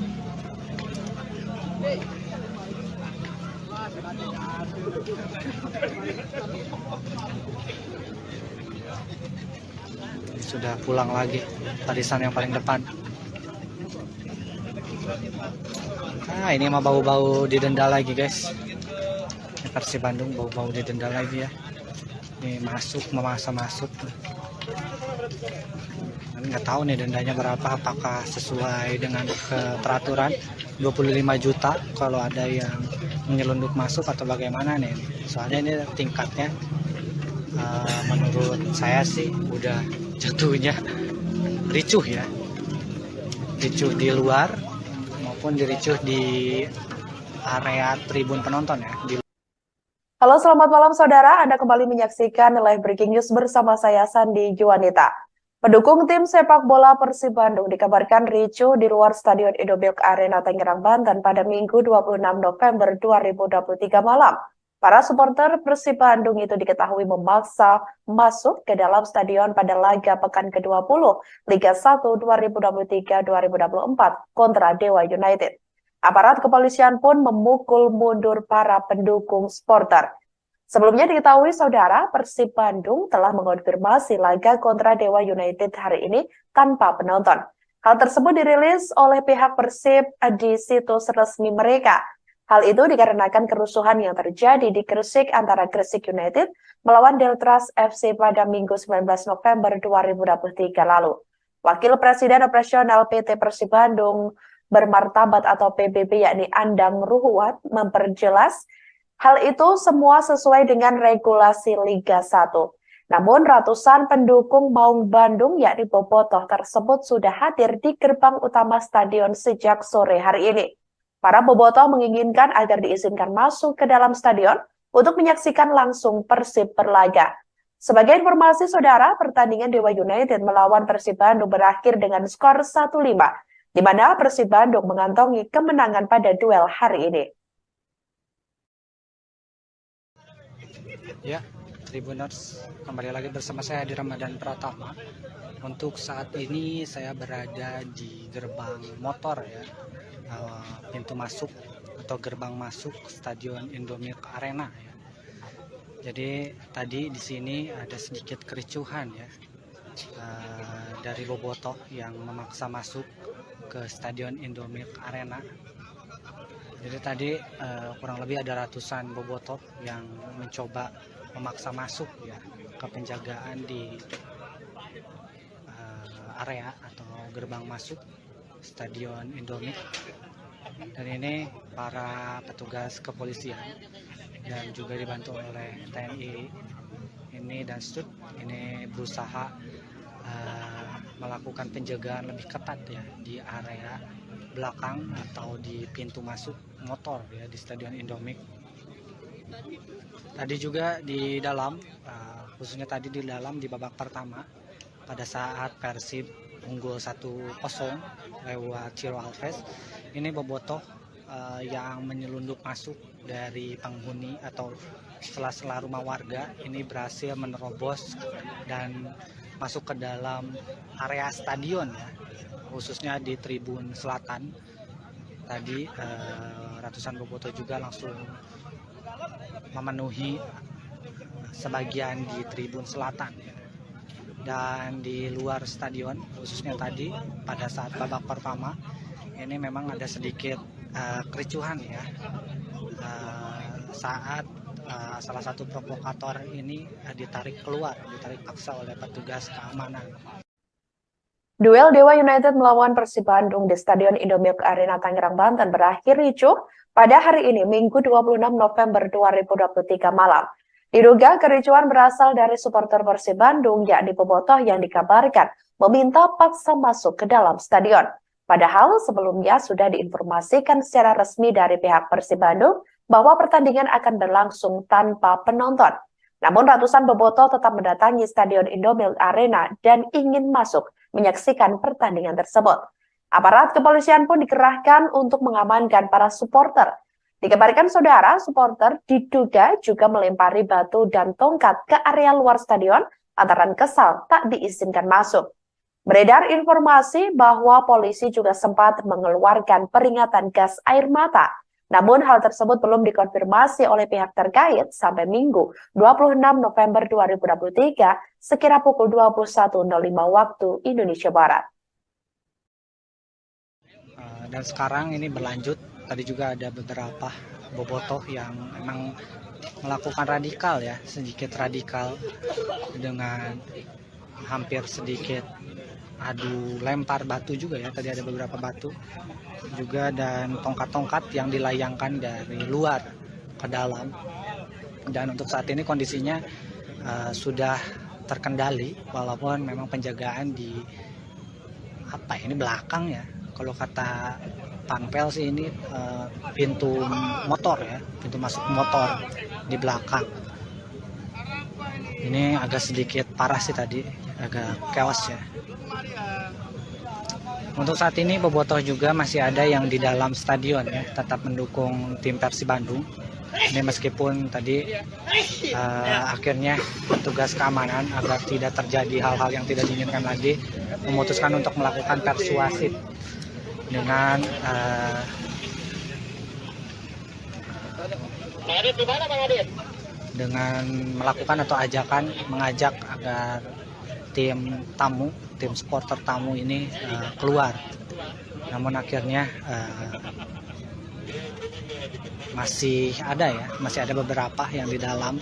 Ini sudah pulang lagi barisan yang paling depan. Ini mah bau-bau didenda lagi guys. Ini Persib Bandung bau-bau didenda lagi ya. Ini memaksa masuk. Nggak tahu nih dendanya berapa, apakah sesuai dengan peraturan 25 juta kalau ada yang menyelundup masuk atau bagaimana nih. Soalnya ini tingkatnya menurut saya sih udah jatuhnya ricuh ya. Ricuh di luar maupun diricuh di area tribun penonton ya. Halo, selamat malam saudara. Anda kembali menyaksikan Live Breaking News bersama saya Sandi Juanita. Pendukung tim sepak bola Persib Bandung dikabarkan ricuh di luar Stadion Indomilk Arena Tangerang, Banten pada Minggu 26 November 2023 malam. Para supporter Persib Bandung itu diketahui memaksa masuk ke dalam stadion pada laga pekan ke-20 Liga 1 2023-2024 kontra Dewa United. Aparat kepolisian pun memukul mundur para pendukung supporter. Sebelumnya diketahui saudara, Persib Bandung telah mengonfirmasi laga kontra Dewa United hari ini tanpa penonton. Hal tersebut dirilis oleh pihak Persib di situs resmi mereka. Hal itu dikarenakan kerusuhan yang terjadi di Gresik antara Gresik United melawan Deltras FC pada Minggu 19 November 2023 lalu. Wakil Presiden Operasional PT Persib Bandung Bermartabat atau PBB yakni Andang Ruhuat memperjelas hal itu semua sesuai dengan regulasi Liga 1. Namun ratusan pendukung Maung Bandung yakni Bobotoh tersebut sudah hadir di gerbang utama stadion sejak sore hari ini. Para Bobotoh menginginkan agar diizinkan masuk ke dalam stadion untuk menyaksikan langsung Persib berlaga. Sebagai informasi saudara, pertandingan Dewa United melawan Persib Bandung berakhir dengan skor 1-5. Di mana Persib Bandung mengantongi kemenangan pada duel hari ini. Ya, Tribuners, kembali lagi bersama saya di Ramadan Pratama. Untuk saat ini saya berada di gerbang motor ya, pintu masuk atau gerbang masuk Stadion Indomilk Arena ya. Jadi tadi di sini ada sedikit kericuhan ya, dari Bobotoh yang memaksa masuk ke Stadion Indomilk Arena. Jadi tadi kurang lebih ada ratusan Bobotoh yang mencoba memaksa masuk ya ke penjagaan di area atau gerbang masuk Stadion Indomilk. Dan ini para petugas kepolisian dan juga dibantu oleh TNI ini dan Stud ini berusaha melakukan penjagaan lebih ketat ya di area belakang atau di pintu masuk motor ya di Stadion Indomilk. Tadi juga di dalam, khususnya tadi di dalam di babak pertama pada saat Persib unggul 1-0 lewat Ciro Alves, ini Bobotoh yang menyelundup masuk dari penghuni atau sela-sela rumah warga ini berhasil menerobos dan masuk ke dalam area stadion ya, khususnya di tribun selatan. Tadi ratusan Bobotoh juga langsung memenuhi sebagian di tribun selatan ya. Dan di luar stadion, khususnya tadi pada saat babak pertama ini memang ada sedikit kericuhan ya, saat salah satu provokator ini ditarik paksa oleh petugas keamanan. Duel Dewa United melawan Persib Bandung di Stadion Indomilk Arena Tangerang, Banten berakhir ricuh pada hari ini, Minggu 26 November 2023 malam. Diduga kericuhan berasal dari supporter Persib Bandung, yakni Bobotoh yang dikabarkan meminta paksa masuk ke dalam stadion. Padahal sebelumnya sudah diinformasikan secara resmi dari pihak Persib Bandung bahwa pertandingan akan berlangsung tanpa penonton. Namun ratusan bobotoh tetap mendatangi Stadion Indomilk Arena dan ingin masuk menyaksikan pertandingan tersebut. Aparat kepolisian pun dikerahkan untuk mengamankan para supporter. Dikabarkan saudara, supporter diduga juga melempari batu dan tongkat ke area luar stadion lantaran kesal tak diizinkan masuk. Beredar informasi bahwa polisi juga sempat mengeluarkan peringatan gas air mata. Namun hal tersebut belum dikonfirmasi oleh pihak terkait sampai Minggu 26 November 2023 sekira pukul 21.05 waktu Indonesia Barat. Dan sekarang ini berlanjut, tadi juga ada beberapa bobotoh yang memang melakukan radikal ya, sedikit radikal dengan hampir sedikit adu lempar batu juga ya, tadi ada beberapa batu juga dan tongkat-tongkat yang dilayangkan dari luar ke dalam. Dan untuk saat ini kondisinya sudah terkendali walaupun memang penjagaan di ini belakang ya. Kalau kata Panpel sih ini pintu motor ya, pintu masuk motor di belakang. Ini agak sedikit parah sih tadi, agak chaos ya. Untuk saat ini bobotoh juga masih ada yang di dalam stadion ya, tetap mendukung tim Persib Bandung. Ini meskipun tadi akhirnya petugas keamanan agar tidak terjadi hal-hal yang tidak diinginkan lagi memutuskan untuk melakukan persuasif dengan melakukan atau mengajak agar tim supporter tamu ini keluar. Namun akhirnya masih ada beberapa yang di dalam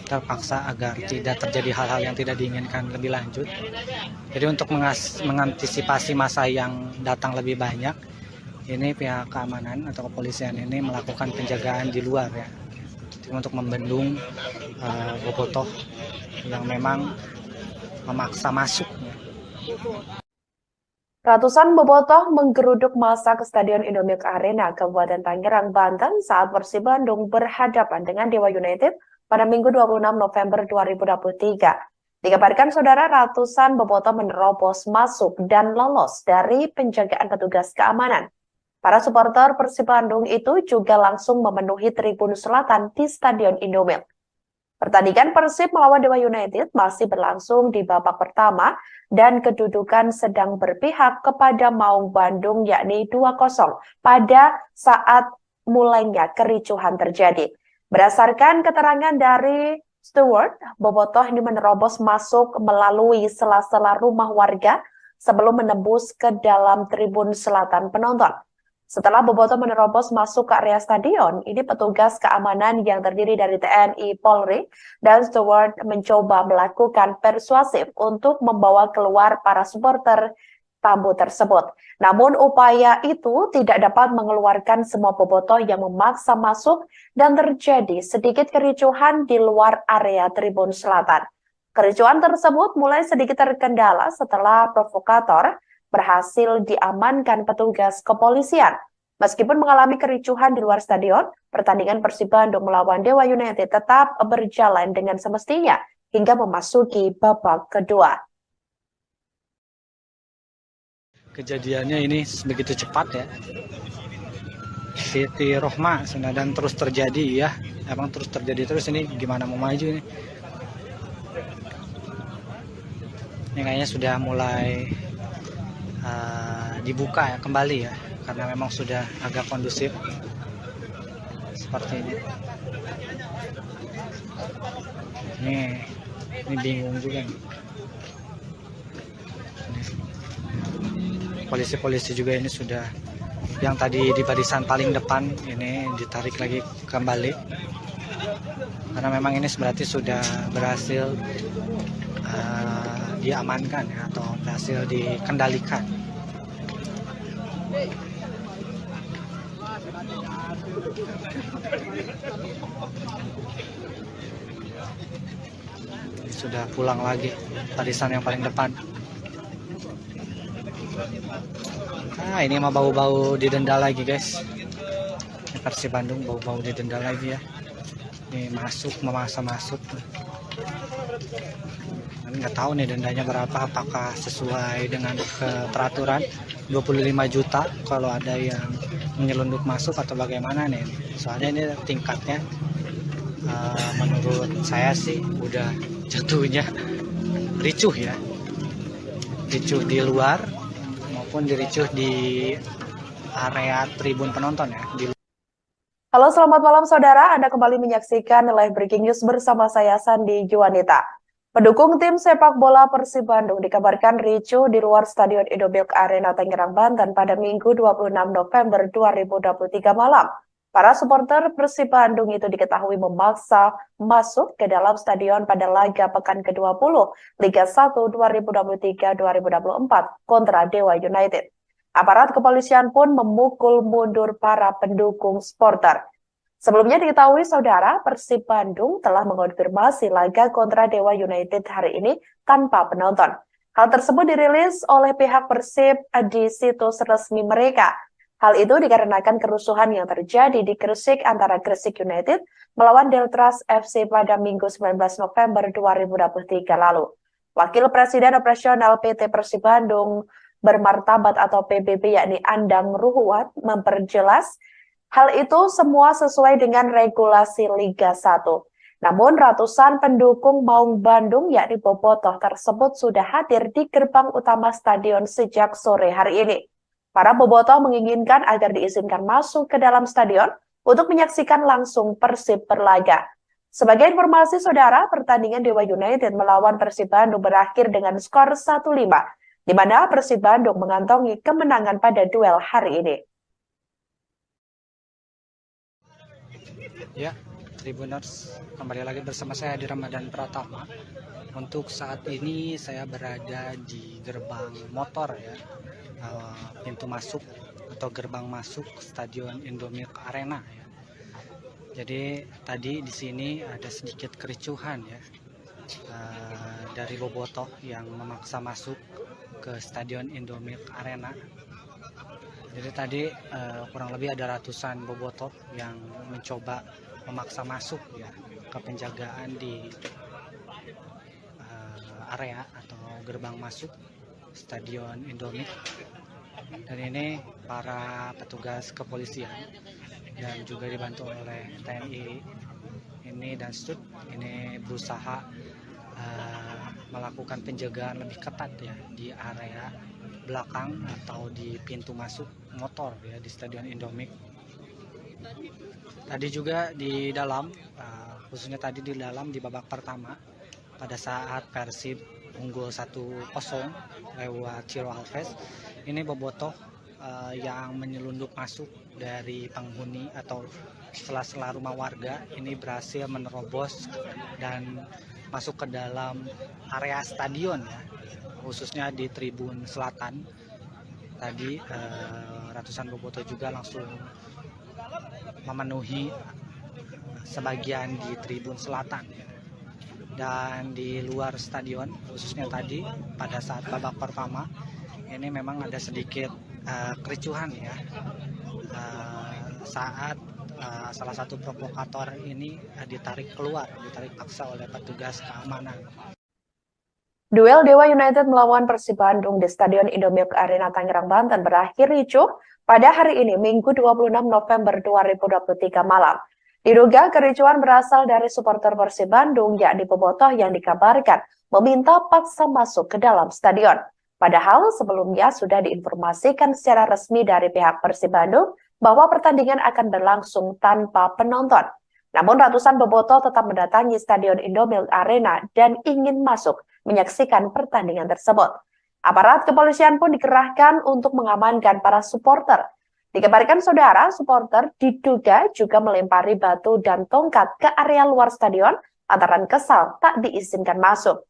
terpaksa agar tidak terjadi hal-hal yang tidak diinginkan lebih lanjut. Jadi untuk mengantisipasi masa yang datang lebih banyak, ini pihak keamanan atau kepolisian ini melakukan penjagaan di luar ya, untuk membendung bobotoh yang memang memaksa masuk. Ratusan bobotoh menggeruduk massa ke Stadion Indomilk Arena, Kabupaten Tangerang, Banten saat Persib Bandung berhadapan dengan Dewa United pada Minggu 26 November 2023. Dikabarkan saudara, ratusan bobotoh menerobos masuk dan lolos dari penjagaan petugas keamanan. Para supporter Persib Bandung itu juga langsung memenuhi tribun selatan di Stadion Indomilk. Pertandingan Persib melawan Dewa United masih berlangsung di babak pertama dan kedudukan sedang berpihak kepada Maung Bandung yakni 2-0 pada saat mulainya kericuhan terjadi. Berdasarkan keterangan dari steward, bobotoh ini menerobos masuk melalui sela-sela rumah warga sebelum menembus ke dalam tribun selatan penonton. Setelah bobotoh menerobos masuk ke area stadion, ini petugas keamanan yang terdiri dari TNI, Polri, dan steward mencoba melakukan persuasif untuk membawa keluar para supporter tamu tersebut. Namun upaya itu tidak dapat mengeluarkan semua bobotoh yang memaksa masuk dan terjadi sedikit kericuhan di luar area tribun selatan. Kericuhan tersebut mulai sedikit terkendala setelah provokator berhasil diamankan petugas kepolisian. Meskipun mengalami kericuhan di luar stadion, pertandingan Persib Bandung melawan Dewa United tetap berjalan dengan semestinya hingga memasuki babak kedua. Kejadiannya ini begitu cepat ya. Siti Rohma dan terus terjadi ya, emang terus terjadi terus. Ini gimana mau maju ini? Ini kayaknya sudah mulai dibuka ya kembali ya, karena memang sudah agak kondusif seperti ini. Ini bingung juga nih. Polisi-polisi juga ini sudah, yang tadi di barisan paling depan ini ditarik lagi kembali karena memang ini berarti sudah berhasil diamankan ya, atau berhasil dikendalikan. Sudah pulang lagi barisan yang paling depan. Ini mah bau-bau didenda lagi guys. Persib Bandung bau-bau didenda lagi ya. Ini memaksa masuk. Nggak tahu nih dendanya berapa, apakah sesuai dengan peraturan 25 juta kalau ada yang menyelundup masuk atau bagaimana nih. Soalnya ini tingkatnya menurut saya sih udah jatuhnya ricuh ya. Ricuh di luar maupun diricuh di area tribun penonton ya. Halo, selamat malam saudara. Anda kembali menyaksikan Live Breaking News bersama saya Sandi Juwanita. Pendukung tim sepak bola Persib Bandung dikabarkan ricuh di luar Stadion Indomilk Arena Tangerang, Banten pada Minggu 26 November 2023 malam. Para supporter Persib Bandung itu diketahui memaksa masuk ke dalam stadion pada laga pekan ke-20 Liga 1 2023-2024 kontra Dewa United. Aparat kepolisian pun memukul mundur para pendukung supporter. Sebelumnya diketahui saudara, Persib Bandung telah mengonfirmasi laga kontra Dewa United hari ini tanpa penonton. Hal tersebut dirilis oleh pihak Persib di situs resmi mereka. Hal itu dikarenakan kerusuhan yang terjadi di Gresik antara Gresik United melawan Deltras FC pada Minggu 19 November 2023 lalu. Wakil Presiden Operasional PT Persib Bandung Bermartabat atau PBB yakni Andang Ruhuat memperjelas hal itu semua sesuai dengan regulasi Liga 1. Namun ratusan pendukung Maung Bandung yakni Bobotoh tersebut sudah hadir di gerbang utama stadion sejak sore hari ini. Para Bobotoh menginginkan agar diizinkan masuk ke dalam stadion untuk menyaksikan langsung Persib berlaga. Sebagai informasi saudara, pertandingan Dewa United melawan Persib Bandung berakhir dengan skor 1-5. Di mana Persib Bandung mengantongi kemenangan pada duel hari ini. Ya, Tribuners, kembali lagi bersama saya di Ramadan Pratama. Untuk saat ini saya berada di gerbang motor ya, pintu masuk atau gerbang masuk Stadion Indomilk Arena ya. Jadi tadi di sini ada sedikit kericuhan ya, dari Bobotoh yang memaksa masuk ke Stadion Indomilk Arena. Jadi tadi kurang lebih ada ratusan Bobotoh yang mencoba memaksa masuk ya ke penjagaan di area atau gerbang masuk Stadion Indomilk. Dan ini para petugas kepolisian yang juga dibantu oleh TNI ini dan Stud ini berusaha melakukan penjagaan lebih ketat ya di area belakang atau di pintu masuk motor ya di Stadion Indomilk. Tadi juga di dalam, khususnya tadi di dalam di babak pertama pada saat Persib unggul 1-0 lewat Ciro Alves, ini Bobotoh yang menyelundup masuk dari penghuni atau sela-sela rumah warga ini berhasil menerobos dan masuk ke dalam area stadion ya, khususnya di tribun selatan. Tadi ratusan Bobotoh juga langsung memenuhi sebagian di tribun selatan ya. Dan di luar stadion, khususnya tadi pada saat babak pertama ini memang ada sedikit kericuhan ya, saat salah satu provokator ini ditarik paksa oleh petugas keamanan. Duel Dewa United melawan Persib Bandung di Stadion Indomilk Arena Tangerang, Banten berakhir ricuh pada hari ini, Minggu 26 November 2023 malam. Diduga kericuhan berasal dari supporter Persib Bandung yakni Bobotoh yang dikabarkan meminta paksa masuk ke dalam stadion. Padahal sebelumnya sudah diinformasikan secara resmi dari pihak Persib Bandung bahwa pertandingan akan berlangsung tanpa penonton. Namun ratusan Bobotoh tetap mendatangi Stadion Indomilk Arena dan ingin masuk menyaksikan pertandingan tersebut. Aparat kepolisian pun dikerahkan untuk mengamankan para supporter. Dikabarkan saudara, supporter diduga juga melempari batu dan tongkat ke area luar stadion lantaran kesal tak diizinkan masuk.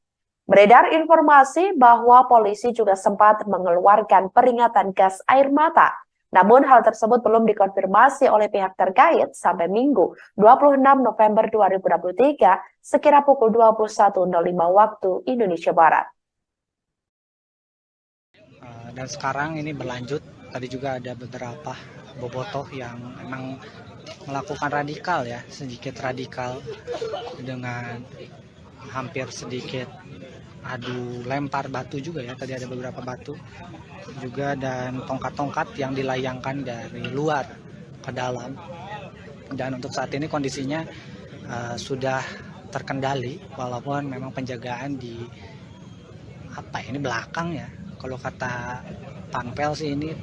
Beredar informasi bahwa polisi juga sempat mengeluarkan peringatan gas air mata. Namun hal tersebut belum dikonfirmasi oleh pihak terkait sampai Minggu 26 November 2023 sekira pukul 21.05 waktu Indonesia Barat. Dan sekarang ini berlanjut, tadi juga ada beberapa Bobotoh yang memang melakukan radikal ya, sedikit radikal dengan hampir sedikit adu lempar batu juga ya, tadi ada beberapa batu juga dan tongkat-tongkat yang dilayangkan dari luar ke dalam. Dan untuk saat ini kondisinya sudah terkendali, walaupun memang penjagaan di ini belakang ya, kalau kata Panpel sih ini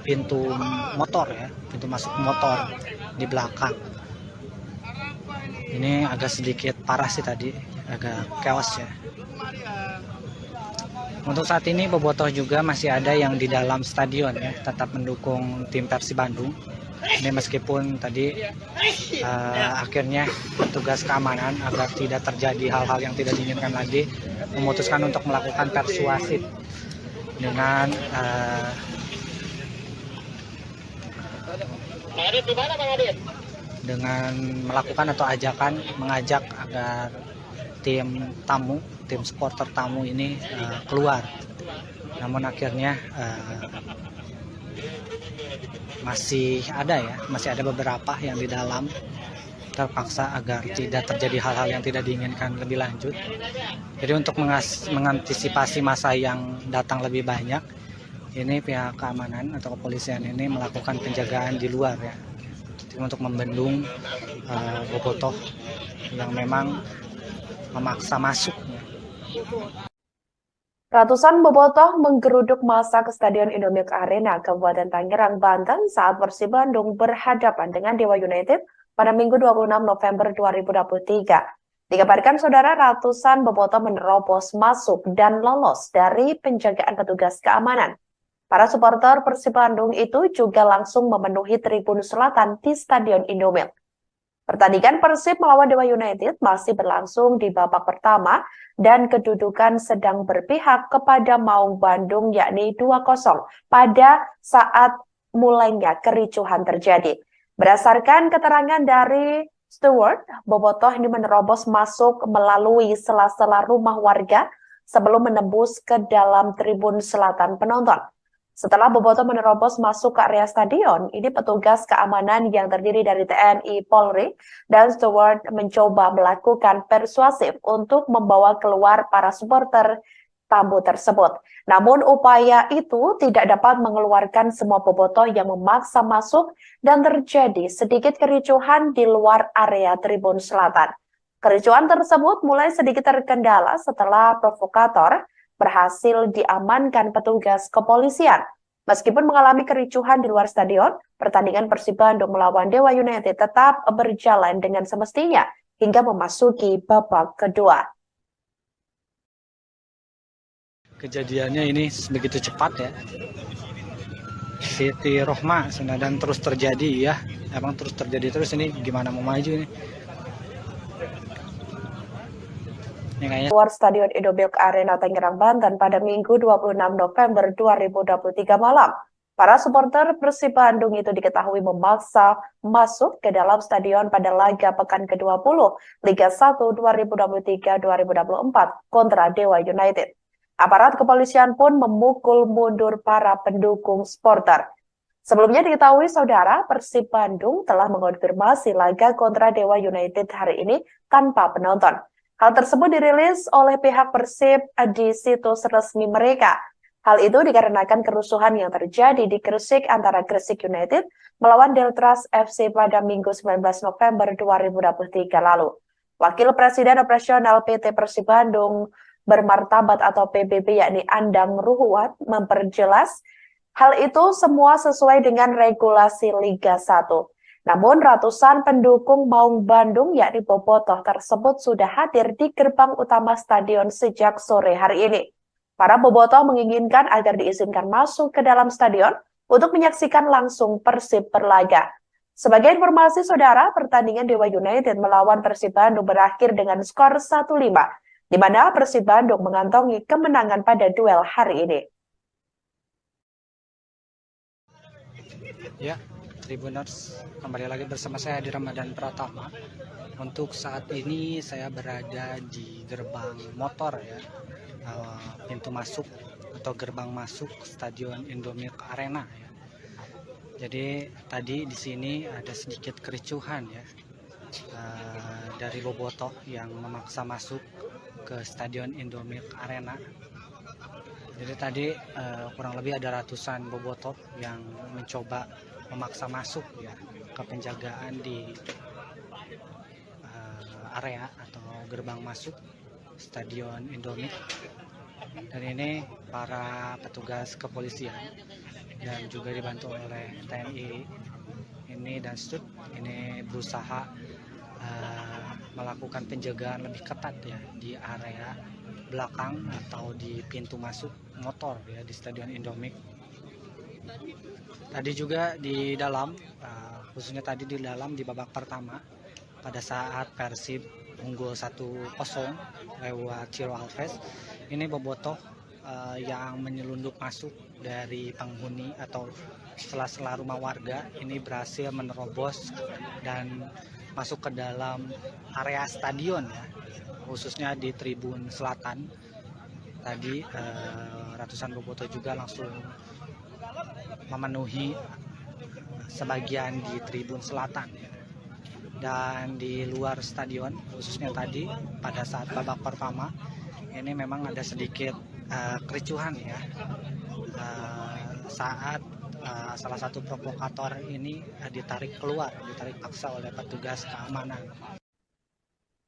pintu motor ya, pintu masuk motor di belakang. Ini agak sedikit parah sih tadi, agak chaos ya. Untuk saat ini bobotoh juga masih ada yang di dalam stadion ya, tetap mendukung tim Persib Bandung. Ini meskipun tadi akhirnya petugas keamanan agar tidak terjadi hal-hal yang tidak diinginkan lagi memutuskan untuk melakukan persuasif dengan dengan melakukan atau mengajak agar tim supporter tamu ini keluar. Namun akhirnya masih ada beberapa yang di dalam terpaksa agar tidak terjadi hal-hal yang tidak diinginkan lebih lanjut. Jadi untuk mengantisipasi masa yang datang lebih banyak, ini pihak keamanan atau kepolisian ini melakukan penjagaan di luar ya, untuk membendung bobotoh yang memang memaksa masuk. Ratusan bobotoh menggeruduk massa ke Stadion Indomilk Arena, Kabupaten Tangerang, Banten saat Persib Bandung berhadapan dengan Dewa United pada Minggu 26 November 2023. Dikabarkan saudara, ratusan bobotoh menerobos masuk dan lolos dari penjagaan petugas keamanan. Para supporter Persib Bandung itu juga langsung memenuhi tribun selatan di Stadion Indomilk. Pertandingan Persib melawan Dewa United masih berlangsung di babak pertama dan kedudukan sedang berpihak kepada Maung Bandung yakni 2-0 pada saat mulainya kericuhan terjadi. Berdasarkan keterangan dari steward, bobotoh ini menerobos masuk melalui sela-sela rumah warga sebelum menembus ke dalam tribun selatan penonton. Setelah bobotoh menerobos masuk ke area stadion, ini petugas keamanan yang terdiri dari TNI, Polri, dan steward mencoba melakukan persuasif untuk membawa keluar para supporter tamu tersebut. Namun upaya itu tidak dapat mengeluarkan semua bobotoh yang memaksa masuk dan terjadi sedikit kericuhan di luar area tribun selatan. Kericuhan tersebut mulai sedikit terkendala setelah provokator berhasil diamankan petugas kepolisian. Meskipun mengalami kericuhan di luar stadion, pertandingan Persib Bandung melawan Dewa United tetap berjalan dengan semestinya hingga memasuki babak kedua. Kejadiannya ini begitu cepat ya. Siti Rohma dan terus terjadi ya. Emang terus terjadi terus, ini gimana mau maju ini? Luar Stadion Indomilk Arena Tangerang, Banten pada Minggu 26 November 2023 malam. Para supporter Persib Bandung itu diketahui memaksa masuk ke dalam stadion pada laga pekan ke-20 Liga 1 2023-2024 kontra Dewa United. Aparat kepolisian pun memukul mundur para pendukung supporter. Sebelumnya diketahui saudara, Persib Bandung telah mengonfirmasi laga kontra Dewa United hari ini tanpa penonton. Hal tersebut dirilis oleh pihak Persib di situs resmi mereka. Hal itu dikarenakan kerusuhan yang terjadi di Gresik antara Gresik United melawan Deltras FC pada Minggu 19 November 2023 lalu. Wakil Presiden Operasional PT Persib Bandung Bermartabat atau PBB yakni Andang Ruhuat memperjelas hal itu semua sesuai dengan regulasi Liga 1. Namun ratusan pendukung Maung Bandung yakni bobotoh tersebut sudah hadir di gerbang utama stadion sejak sore hari ini. Para bobotoh menginginkan agar diizinkan masuk ke dalam stadion untuk menyaksikan langsung Persib berlaga. Sebagai informasi saudara, pertandingan Dewa United melawan Persib Bandung berakhir dengan skor 1-5, di mana Persib Bandung mengantongi kemenangan pada duel hari ini. Ya, Tribuners, kembali lagi bersama saya di Ramadan Pratama. Untuk saat ini saya berada di gerbang motor ya, pintu masuk atau gerbang masuk Stadion Indomilk Arena ya. Jadi tadi di sini ada sedikit kericuhan ya dari bobotoh yang memaksa masuk ke Stadion Indomilk Arena. Jadi tadi kurang lebih ada ratusan bobotoh yang mencoba memaksa masuk ya ke penjagaan di area atau gerbang masuk Stadion Indomilk. Dan ini para petugas kepolisian dan juga dibantu oleh TNI ini dan STUT ini berusaha melakukan penjagaan lebih ketat ya di area belakang atau di pintu masuk motor ya di Stadion Indomilk. Tadi juga di dalam khususnya tadi di dalam di babak pertama pada saat Persib unggul 1-0 lewat Ciro Alves, ini bobotoh yang menyelundup masuk dari penghuni atau sela-sela rumah warga ini berhasil menerobos dan masuk ke dalam area stadion ya, khususnya di tribun selatan. Tadi ratusan bobotoh juga langsung memenuhi sebagian di tribun selatan ya. Dan di luar stadion khususnya tadi pada saat babak pertama ini memang ada sedikit kericuhan ya saat salah satu provokator ini ditarik paksa oleh petugas keamanan.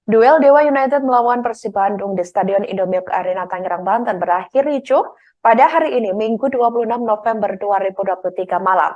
Duel Dewa United melawan Persib Bandung di Stadion Indomilk Arena Tangerang, Banten berakhir ricuh pada hari ini, Minggu 26 November 2023 malam.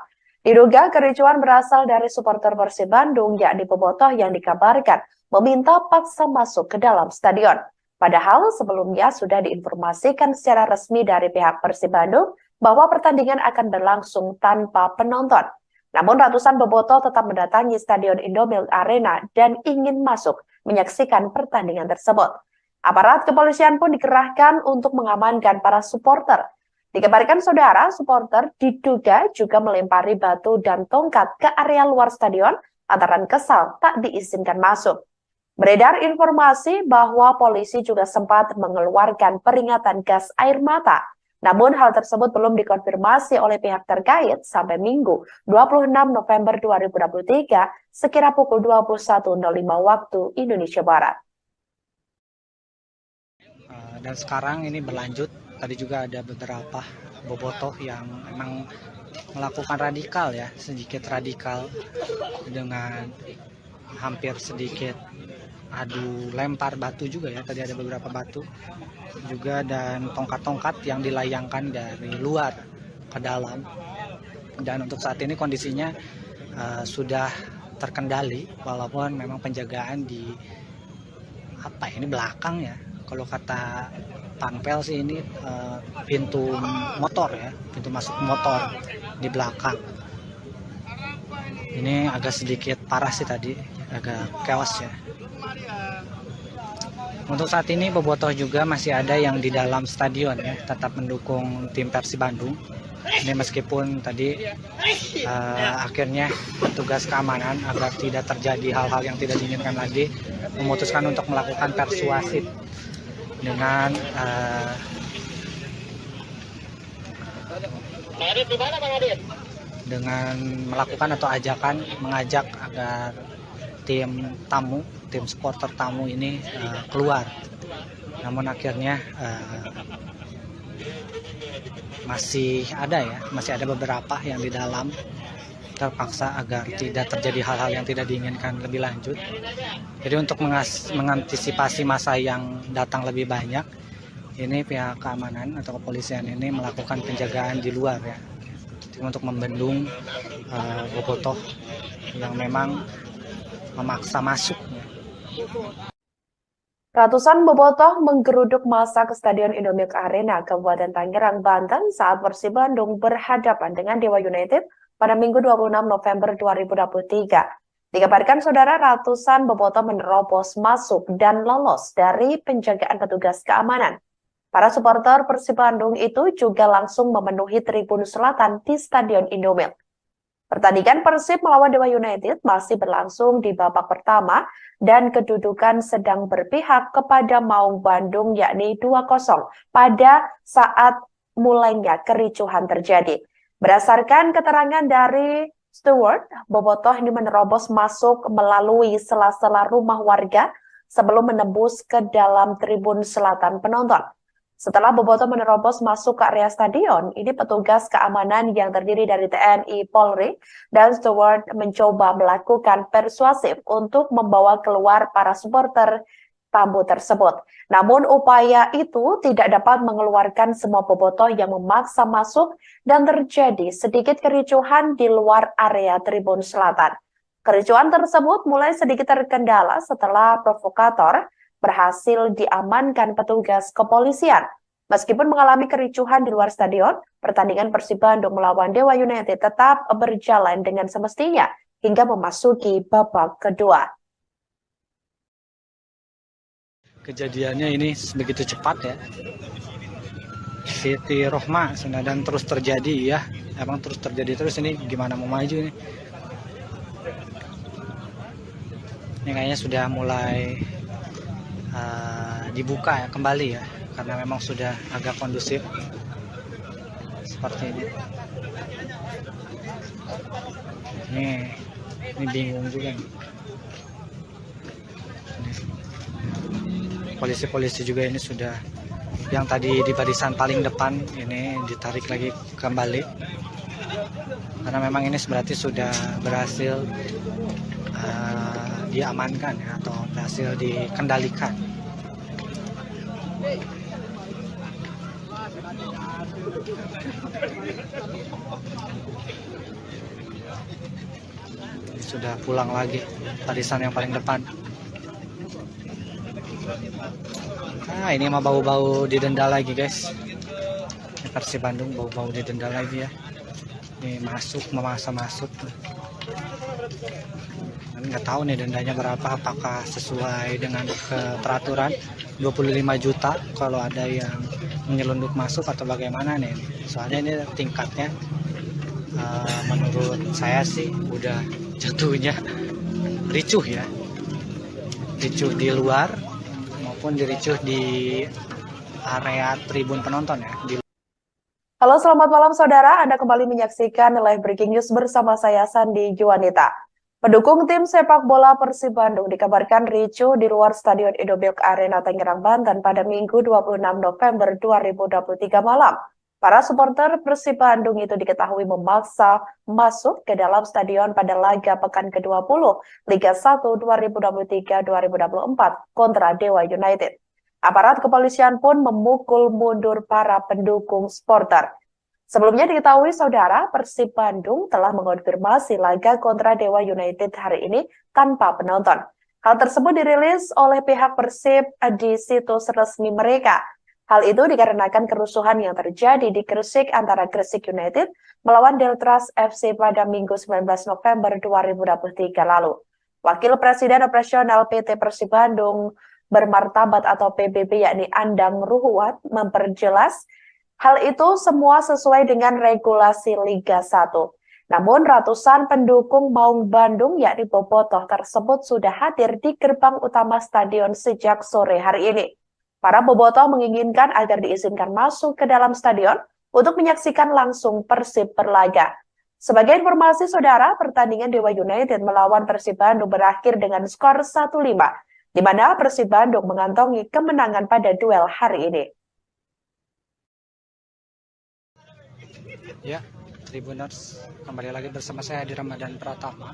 Diduga kericuhan berasal dari supporter Persib Bandung, yakni bobotoh yang dikabarkan meminta paksa masuk ke dalam stadion. Padahal sebelumnya sudah diinformasikan secara resmi dari pihak Persib Bandung bahwa pertandingan akan berlangsung tanpa penonton. Namun ratusan bobotoh tetap mendatangi Stadion Indomilk Arena dan ingin masuk menyaksikan pertandingan tersebut. Aparat kepolisian pun dikerahkan untuk mengamankan para supporter. Dikabarkan saudara, supporter diduga juga melempari batu dan tongkat ke area luar stadion lantaran kesal tak diizinkan masuk. Beredar informasi bahwa polisi juga sempat mengeluarkan peringatan gas air mata. Namun hal tersebut belum dikonfirmasi oleh pihak terkait sampai Minggu 26 November 2023 sekira pukul 21.05 waktu Indonesia Barat. Dan sekarang ini berlanjut. Tadi juga ada beberapa bobotoh yang memang melakukan radikal ya, sedikit radikal dengan hampir sedikit adu lempar batu juga ya. Tadi ada beberapa batu juga dan tongkat-tongkat yang dilayangkan dari luar ke dalam. Dan untuk saat ini kondisinya sudah terkendali walaupun memang penjagaan di belakang ya. Kalau kata Panpel sih ini pintu motor ya, pintu masuk motor di belakang. Ini agak sedikit parah sih tadi, agak chaos ya. Untuk saat ini bobotoh juga masih ada yang di dalam stadion ya, tetap mendukung tim Persib Bandung. Ini meskipun tadi akhirnya petugas keamanan agar tidak terjadi hal-hal yang tidak diinginkan lagi memutuskan untuk melakukan persuasif dengan melakukan atau mengajak agar tim supporter tamu ini keluar. Namun akhirnya masih ada beberapa yang di dalam terpaksa agar tidak terjadi hal-hal yang tidak diinginkan lebih lanjut. Jadi untuk mengantisipasi masa yang datang lebih banyak, ini pihak keamanan atau kepolisian ini melakukan penjagaan di luar ya, untuk membendung bobotoh yang memang memaksa masuk. Ratusan bobotoh menggeruduk massa ke Stadion Indomilk Arena, Kabupaten Tangerang, Banten saat Persib Bandung berhadapan dengan Dewa United pada Minggu 26 November 2023. Dikabarkan saudara, ratusan bobotoh menerobos masuk dan lolos dari penjagaan petugas keamanan. Para supporter Persib Bandung itu juga langsung memenuhi tribun selatan di Stadion Indomilk. Pertandingan Persib melawan Dewa United masih berlangsung di babak pertama dan kedudukan sedang berpihak kepada Maung Bandung yakni 2-0 pada saat mulainya kericuhan terjadi. Berdasarkan keterangan dari steward, bobotoh ini menerobos masuk melalui sela-sela rumah warga sebelum menembus ke dalam tribun selatan penonton. Setelah bobotoh menerobos masuk ke area stadion, ini petugas keamanan yang terdiri dari TNI, Polri, dan steward mencoba melakukan persuasif untuk membawa keluar para supporter tamu tersebut. Namun upaya itu tidak dapat mengeluarkan semua bobotoh yang memaksa masuk dan terjadi sedikit kericuhan di luar area tribun selatan. Kericuhan tersebut mulai sedikit terkendala setelah provokator berhasil diamankan petugas kepolisian. Meskipun mengalami kericuhan di luar stadion, pertandingan Persib Bandung melawan Dewa United tetap berjalan dengan semestinya hingga memasuki babak kedua. Kejadiannya ini begitu cepat ya. Siti Rohma dan terus terjadi ya. Emang terus terjadi terus, ini gimana mau maju ini? Ini kayaknya sudah mulai dibuka ya, kembali ya, karena memang sudah agak kondusif seperti ini. Ini bingung juga nih. Polisi-polisi juga ini sudah, yang tadi di barisan paling depan ini ditarik lagi kembali, karena memang ini berarti sudah berhasil diamankan ya, atau berhasil dikendalikan. Sudah pulang lagi barisan yang paling depan. Ini mah bau-bau didenda lagi guys. Ini Persib Bandung bau-bau didenda lagi ya. Ini memaksa masuk. Nggak tahu nih dendanya berapa, apakah sesuai dengan peraturan 25 juta kalau ada yang menyelundup masuk atau bagaimana nih. Soalnya ini tingkatnya menurut saya sih udah jatuhnya ricuh ya, ricuh di luar maupun diricuh di area tribun penonton ya. Halo, selamat malam saudara, Anda kembali menyaksikan live breaking news bersama saya Sandi Juanita. Pendukung tim sepak bola Persib Bandung dikabarkan ricuh di luar Stadion Indomilk Arena Tangerang, Banten pada Minggu 26 November 2023 malam. Para supporter Persib Bandung itu diketahui memaksa masuk ke dalam stadion pada laga pekan ke-20 Liga 1 2023-2024 kontra Dewa United. Aparat kepolisian pun memukul mundur para pendukung supporter. Sebelumnya diketahui saudara, Persib Bandung telah mengonfirmasi laga kontra Dewa United hari ini tanpa penonton. Hal tersebut dirilis oleh pihak Persib di situs resmi mereka. Hal itu dikarenakan kerusuhan yang terjadi di Gresik antara Gresik United melawan Deltras FC pada Minggu 19 November 2023 lalu. Wakil Presiden Operasional PT Persib Bandung Bermartabat atau PBB yakni Andang Ruhuat memperjelas hal itu semua sesuai dengan regulasi Liga 1. Namun ratusan pendukung Maung Bandung yakni bobotoh tersebut sudah hadir di gerbang utama stadion sejak sore hari ini. Para bobotoh menginginkan agar diizinkan masuk ke dalam stadion untuk menyaksikan langsung Persib berlaga. Sebagai informasi saudara, pertandingan Dewa United melawan Persib Bandung berakhir dengan skor 1-5, di mana Persib Bandung mengantongi kemenangan pada duel hari ini. Ya, Tribuners, kembali lagi bersama saya di Ramadan Pratama.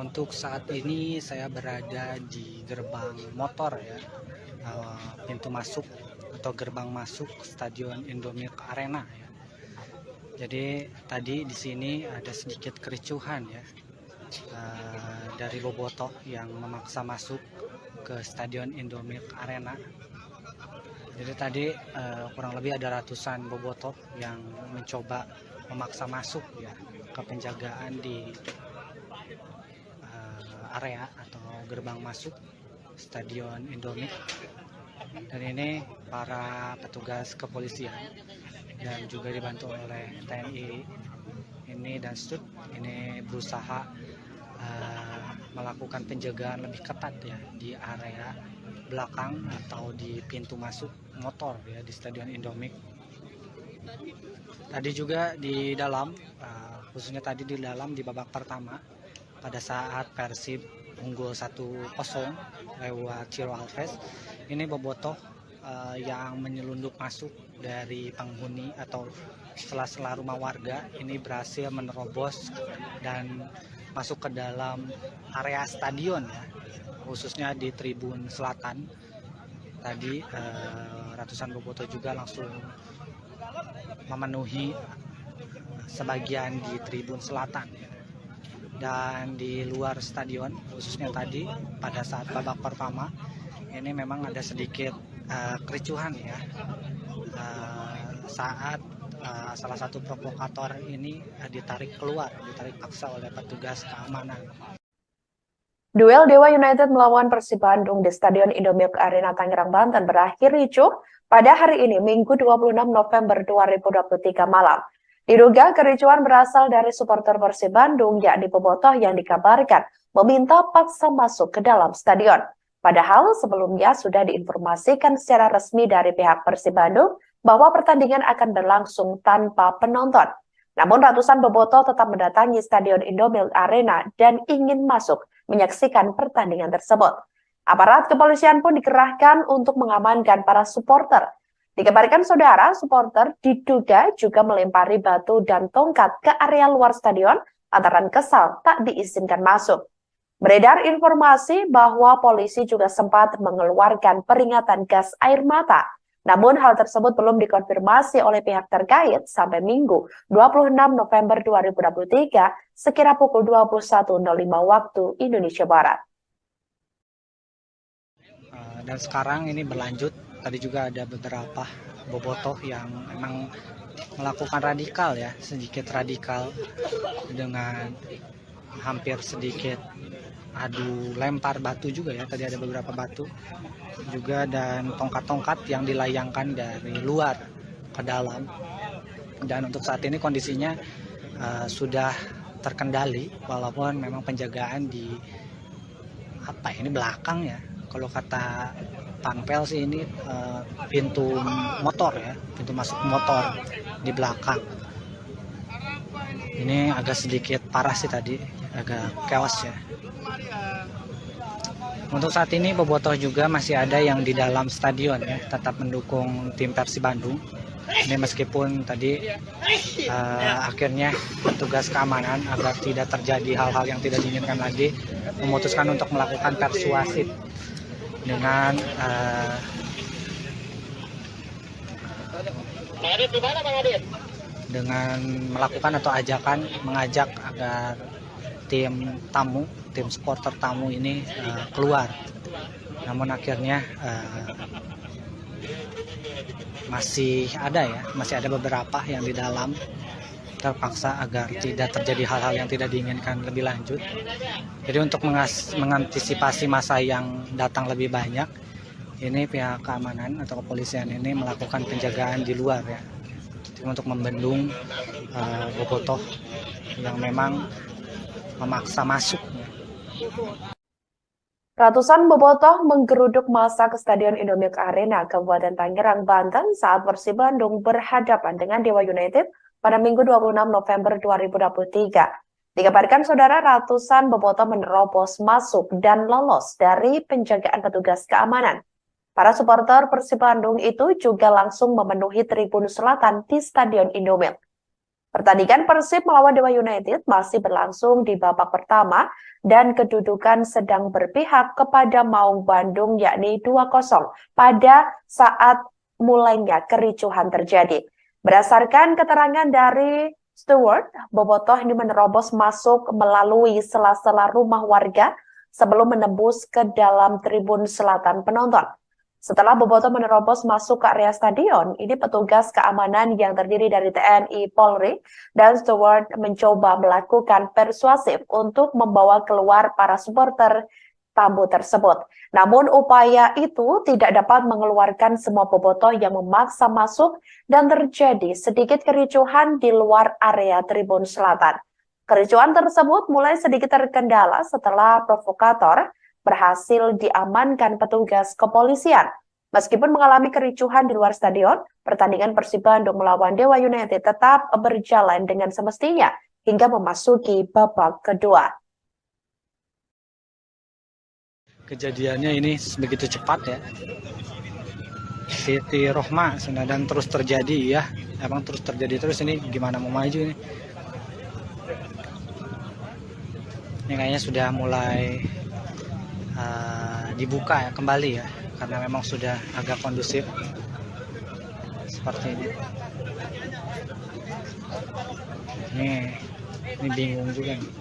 Untuk saat ini saya berada di gerbang motor ya, pintu masuk atau gerbang masuk Stadion Indomilk Arena ya. Jadi tadi di sini ada sedikit kericuhan ya, dari bobotoh yang memaksa masuk ke Stadion Indomilk Arena. Jadi tadi kurang lebih ada ratusan bobotoh yang mencoba memaksa masuk ya ke penjagaan di area atau gerbang masuk Stadion Indomilk. Dan ini para petugas kepolisian dan juga dibantu oleh TNI ini dan STUT ini berusaha melakukan penjagaan lebih ketat ya di area belakang atau di pintu masuk motor ya di Stadion Indomilk. Tadi juga di dalam, khususnya tadi di dalam di babak pertama, pada saat Persib unggul 1-0 lewat Ciro Alves, ini bobotoh yang menyelundup masuk dari penghuni atau sela-sela rumah warga ini berhasil menerobos dan masuk ke dalam area stadion ya, khususnya di tribun selatan. Tadi ratusan bobotoh juga langsung memenuhi sebagian di tribun selatan dan di luar stadion, khususnya tadi pada saat babak pertama ini memang ada sedikit kericuhan ya, saat salah satu provokator ini ditarik paksa oleh petugas keamanan. Duel Dewa United melawan Persib Bandung di Stadion Indomilk Arena Tangerang, Banten berakhir ricuh pada hari ini, Minggu 26 November 2023 malam. Diduga kericuhan berasal dari supporter Persib Bandung, yakni bobotoh yang dikabarkan meminta paksa masuk ke dalam stadion. Padahal sebelumnya sudah diinformasikan secara resmi dari pihak Persib Bandung bahwa pertandingan akan berlangsung tanpa penonton. Namun ratusan bobotoh tetap mendatangi Stadion Indomilk Arena dan ingin masuk menyaksikan pertandingan tersebut. Aparat kepolisian pun dikerahkan untuk mengamankan para supporter. Dikabarkan saudara, supporter diduga juga melempari batu dan tongkat ke area luar stadion lantaran kesal tak diizinkan masuk. Beredar informasi bahwa polisi juga sempat mengeluarkan peringatan gas air mata. Namun hal tersebut belum dikonfirmasi oleh pihak terkait sampai Minggu 26 November 2023 sekira pukul 21.05 waktu Indonesia Barat. Dan sekarang ini berlanjut, tadi juga ada beberapa bobotoh yang memang melakukan radikal ya, sedikit radikal dengan hampir sedikit adu lempar batu juga ya, tadi ada beberapa batu juga dan tongkat-tongkat yang dilayangkan dari luar ke dalam. Dan untuk saat ini kondisinya sudah terkendali walaupun memang penjagaan di belakang ya. Kalau kata Panpel sih ini pintu motor ya, pintu masuk motor di belakang. Ini agak sedikit parah sih tadi, agak chaos ya. Untuk saat ini bobotoh juga masih ada yang di dalam stadion ya, tetap mendukung tim Persib Bandung. Ini meskipun tadi akhirnya petugas keamanan agar tidak terjadi hal-hal yang tidak diinginkan lagi memutuskan untuk melakukan persuasif dengan melakukan atau mengajak agar tim supporter tamu ini keluar. Namun akhirnya masih ada beberapa yang di dalam terpaksa agar tidak terjadi hal-hal yang tidak diinginkan lebih lanjut. Jadi untuk mengantisipasi masa yang datang lebih banyak, ini pihak keamanan atau kepolisian ini melakukan penjagaan di luar ya, untuk membendung bobotoh yang memang memaksa masuk. Ratusan bobotoh menggeruduk massa ke Stadion Indomilk Arena, Kabupaten Tangerang, Banten saat Persib Bandung berhadapan dengan Dewa United pada Minggu 26 November 2023. Dikabarkan saudara, ratusan bobotoh menerobos masuk dan lolos dari penjagaan petugas keamanan. Para supporter Persib Bandung itu juga langsung memenuhi tribun selatan di Stadion Indomilk. Pertandingan Persib melawan Dewa United masih berlangsung di babak pertama dan kedudukan sedang berpihak kepada Maung Bandung yakni 2-0 pada saat mulainya kericuhan terjadi. Berdasarkan keterangan dari steward, bobotoh ini menerobos masuk melalui sela-sela rumah warga sebelum menembus ke dalam tribun selatan penonton. Setelah bobotoh menerobos masuk ke area stadion, ini petugas keamanan yang terdiri dari TNI, Polri, dan steward mencoba melakukan persuasif untuk membawa keluar para supporter tamu tersebut. Namun upaya itu tidak dapat mengeluarkan semua bobotoh yang memaksa masuk dan terjadi sedikit kericuhan di luar area tribun selatan. Kericuhan tersebut mulai sedikit terkendala setelah provokator berhasil diamankan petugas kepolisian. Meskipun mengalami kericuhan di luar stadion, pertandingan Persib Bandung melawan Dewa United tetap berjalan dengan semestinya hingga memasuki babak kedua. Kejadiannya ini begitu cepat ya. Siti Rohma dan terus terjadi ya. Emang terus terjadi terus, ini gimana mau maju ini? Ini kayaknya sudah mulai dibuka ya kembali ya, karena memang sudah agak kondusif seperti ini. Ini bingung juga nih.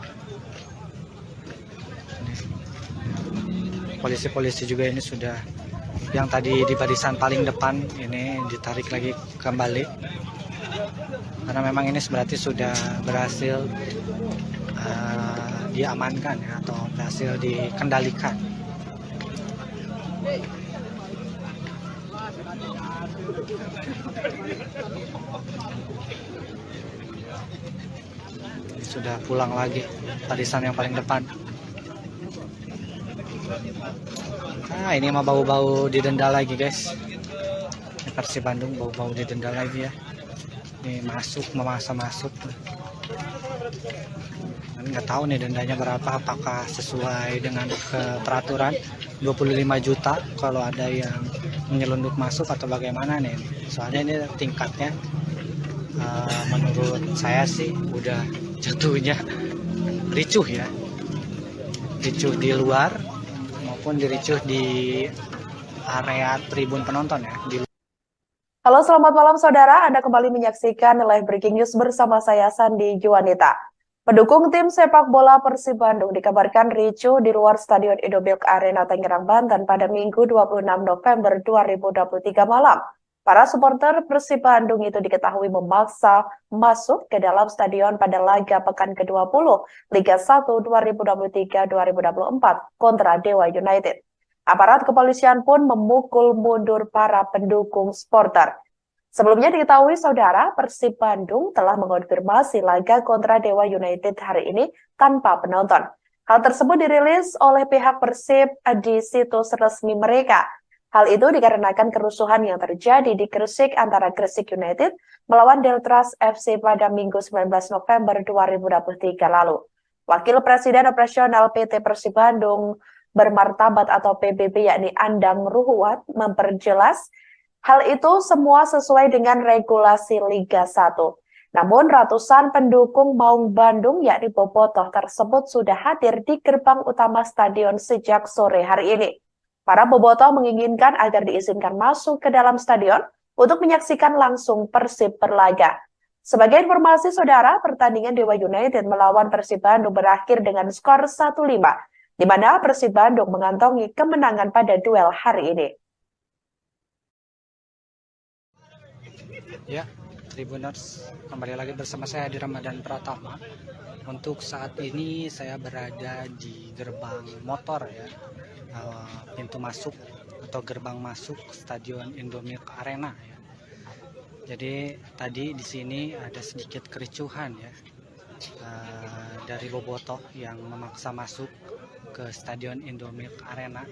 Polisi-polisi juga ini sudah, yang tadi di barisan paling depan ini ditarik lagi kembali, karena memang ini berarti sudah berhasil diamankan ya, atau berhasil dikendalikan. Sudah pulang lagi barisan yang paling depan. Ini mah bau-bau didenda lagi guys. Ini Persib Bandung bau-bau didenda lagi ya. Ini memaksa masuk. Nggak tahu nih dendanya berapa, apakah sesuai dengan peraturan 25 juta kalau ada yang menyelundup masuk atau bagaimana nih. Soalnya ini tingkatnya menurut saya sih udah jatuhnya ricuh ya, ricuh di luar maupun diricuh di area tribun penonton ya. Halo, selamat malam saudara, Anda kembali menyaksikan live breaking news bersama saya Sandi Juanita. Pendukung tim sepak bola Persib Bandung dikabarkan ricuh di luar Stadion Indomilk Arena Tangerang, Banten pada Minggu 26 November 2023 malam. Para supporter Persib Bandung itu diketahui memaksa masuk ke dalam stadion pada laga pekan ke-20 Liga 1 2023-2024 kontra Dewa United. Aparat kepolisian pun memukul mundur para pendukung supporter. Sebelumnya diketahui saudara, Persib Bandung telah mengonfirmasi laga kontra Dewa United hari ini tanpa penonton. Hal tersebut dirilis oleh pihak Persib di situs resmi mereka. Hal itu dikarenakan kerusuhan yang terjadi di Gresik antara Gresik United melawan Deltras FC pada Minggu 19 November 2023 lalu. Wakil Presiden Operasional PT Persib Bandung Bermartabat atau PBB yakni Andang Ruhuat memperjelas hal itu semua sesuai dengan regulasi Liga 1. Namun ratusan pendukung Maung Bandung yakni Bobotoh tersebut sudah hadir di gerbang utama stadion sejak sore hari ini. Para bobotoh menginginkan agar diizinkan masuk ke dalam stadion untuk menyaksikan langsung Persib berlaga. Sebagai informasi saudara, pertandingan Dewa United melawan Persib Bandung berakhir dengan skor 1-5, di mana Persib Bandung mengantongi kemenangan pada duel hari ini. Ya, Tribuners, kembali lagi bersama saya di Ramadan Pratama. Untuk saat ini saya berada di gerbang motor ya, pintu masuk atau gerbang masuk Stadion Indomilk Arena ya. Jadi tadi di sini ada sedikit kericuhan ya, dari bobotoh yang memaksa masuk ke Stadion Indomilk Arena.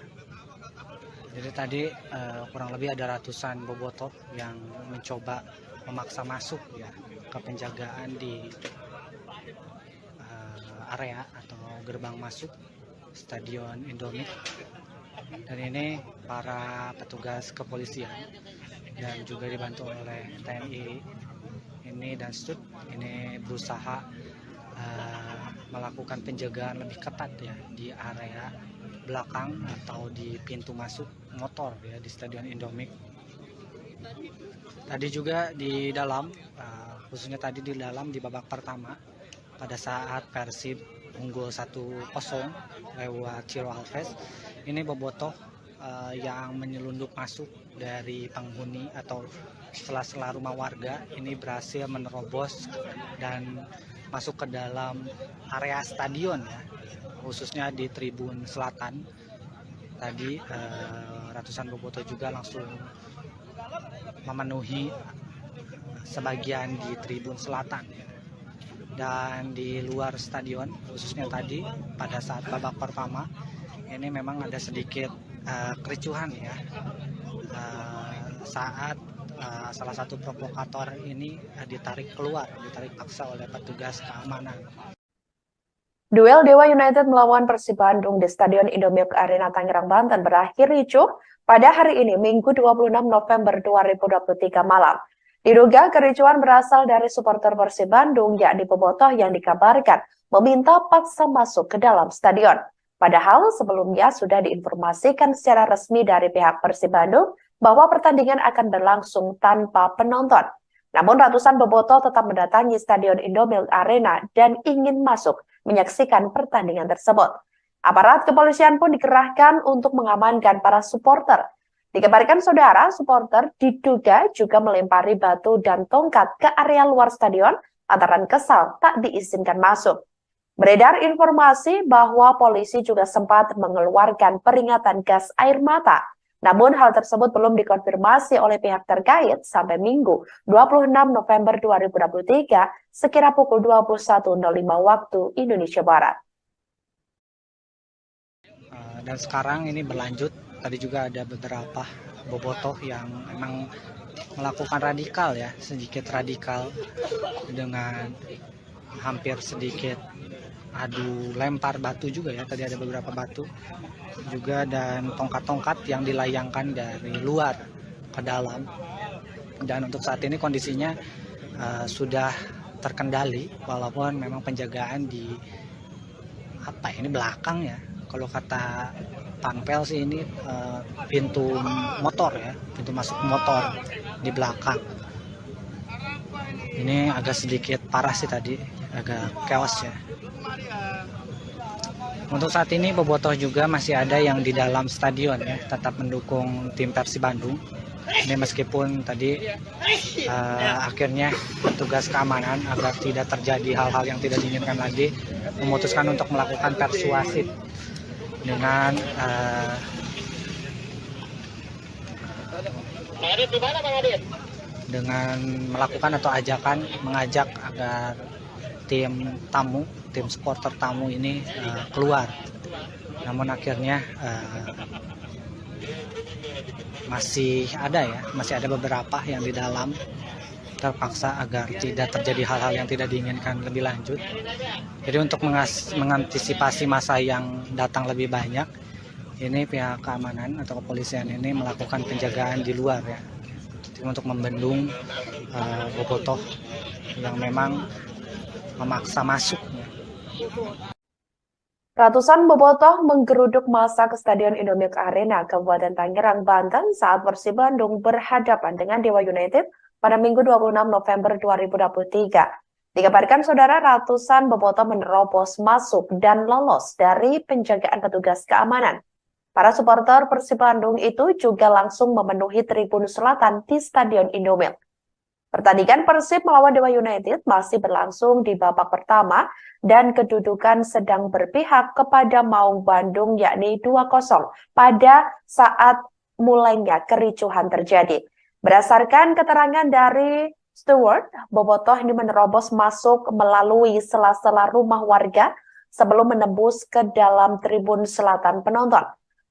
Jadi tadi kurang lebih ada ratusan bobotoh yang mencoba memaksa masuk ya ke penjagaan di area atau gerbang masuk Stadion Indomilk. Dan ini para petugas kepolisian dan juga dibantu oleh TNI ini dan STUT ini berusaha melakukan penjagaan lebih ketat ya di area belakang atau di pintu masuk motor ya di Stadion Indomilk. Tadi juga di dalam, khususnya tadi di dalam di babak pertama pada saat Persib unggul 1-0 lewat Ciro Alves, ini bobotoh yang menyelundup masuk dari penghuni atau sela-sela rumah warga ini berhasil menerobos dan masuk ke dalam area stadion ya, khususnya di tribun selatan. Tadi ratusan bobotoh juga langsung memenuhi sebagian di tribun selatan ya. Dan di luar stadion, khususnya tadi pada saat babak pertama ini memang ada sedikit kericuhan ya saat salah satu provokator ini ditarik paksa oleh petugas keamanan. Duel Dewa United melawan Persib Bandung di Stadion Indomilk Arena Tangerang, Banten berakhir ricuh pada hari ini, Minggu 26 November 2023 malam. Diduga kericuhan berasal dari supporter Persib Bandung, yakni bobotoh yang dikabarkan meminta paksa masuk ke dalam stadion. Padahal sebelumnya sudah diinformasikan secara resmi dari pihak Persib Bandung bahwa pertandingan akan berlangsung tanpa penonton. Namun ratusan bobotoh tetap mendatangi Stadion Indomilk Arena dan ingin masuk menyaksikan pertandingan tersebut. Aparat kepolisian pun dikerahkan untuk mengamankan para supporter. Dikabarkan saudara, supporter diduga juga melempari batu dan tongkat ke area luar stadion lantaran kesal tak diizinkan masuk. Beredar informasi bahwa polisi juga sempat mengeluarkan peringatan gas air mata. Namun hal tersebut belum dikonfirmasi oleh pihak terkait sampai Minggu 26 November 2023 sekira pukul 21.05 waktu Indonesia Barat. Dan sekarang ini berlanjut, tadi juga ada beberapa bobotoh yang memang melakukan sedikit radikal dengan hampir sedikit adu lempar batu juga ya, tadi ada beberapa batu juga dan tongkat-tongkat yang dilayangkan dari luar ke dalam. Dan untuk saat ini kondisinya sudah terkendali, walaupun memang penjagaan di belakang ya. Kalau kata Panpel sih ini pintu motor ya, pintu masuk motor di belakang. Ini agak sedikit parah sih tadi, agak chaos ya. Untuk saat ini bobotoh juga masih ada yang di dalam stadion ya, tetap mendukung tim Persib Bandung. Ini meskipun tadi akhirnya petugas keamanan agar tidak terjadi hal-hal yang tidak diinginkan lagi memutuskan untuk melakukan persuasif dengan melakukan atau mengajak agar tim supporter tamu ini keluar. Namun akhirnya masih ada beberapa yang di dalam terpaksa agar tidak terjadi hal-hal yang tidak diinginkan lebih lanjut. Jadi untuk mengantisipasi masa yang datang lebih banyak, ini pihak keamanan atau kepolisian ini melakukan penjagaan di luar ya, untuk membendung bobotoh yang memang memaksa masuk. Ratusan bobotoh menggeruduk massa ke Stadion Indomilk Arena, Kabupaten Tangerang, Banten saat Persib Bandung berhadapan dengan Dewa United pada Minggu 26 November 2023. Dikabarkan saudara, ratusan bobotoh menerobos masuk dan lolos dari penjagaan petugas keamanan. Para supporter Persib Bandung itu juga langsung memenuhi tribun selatan di Stadion Indomilk. Pertandingan Persib melawan Dewa United masih berlangsung di babak pertama dan kedudukan sedang berpihak kepada Maung Bandung yakni 2-0 pada saat mulainya kericuhan terjadi. Berdasarkan keterangan dari steward, bobotoh ini menerobos masuk melalui sela-sela rumah warga sebelum menembus ke dalam tribun selatan penonton.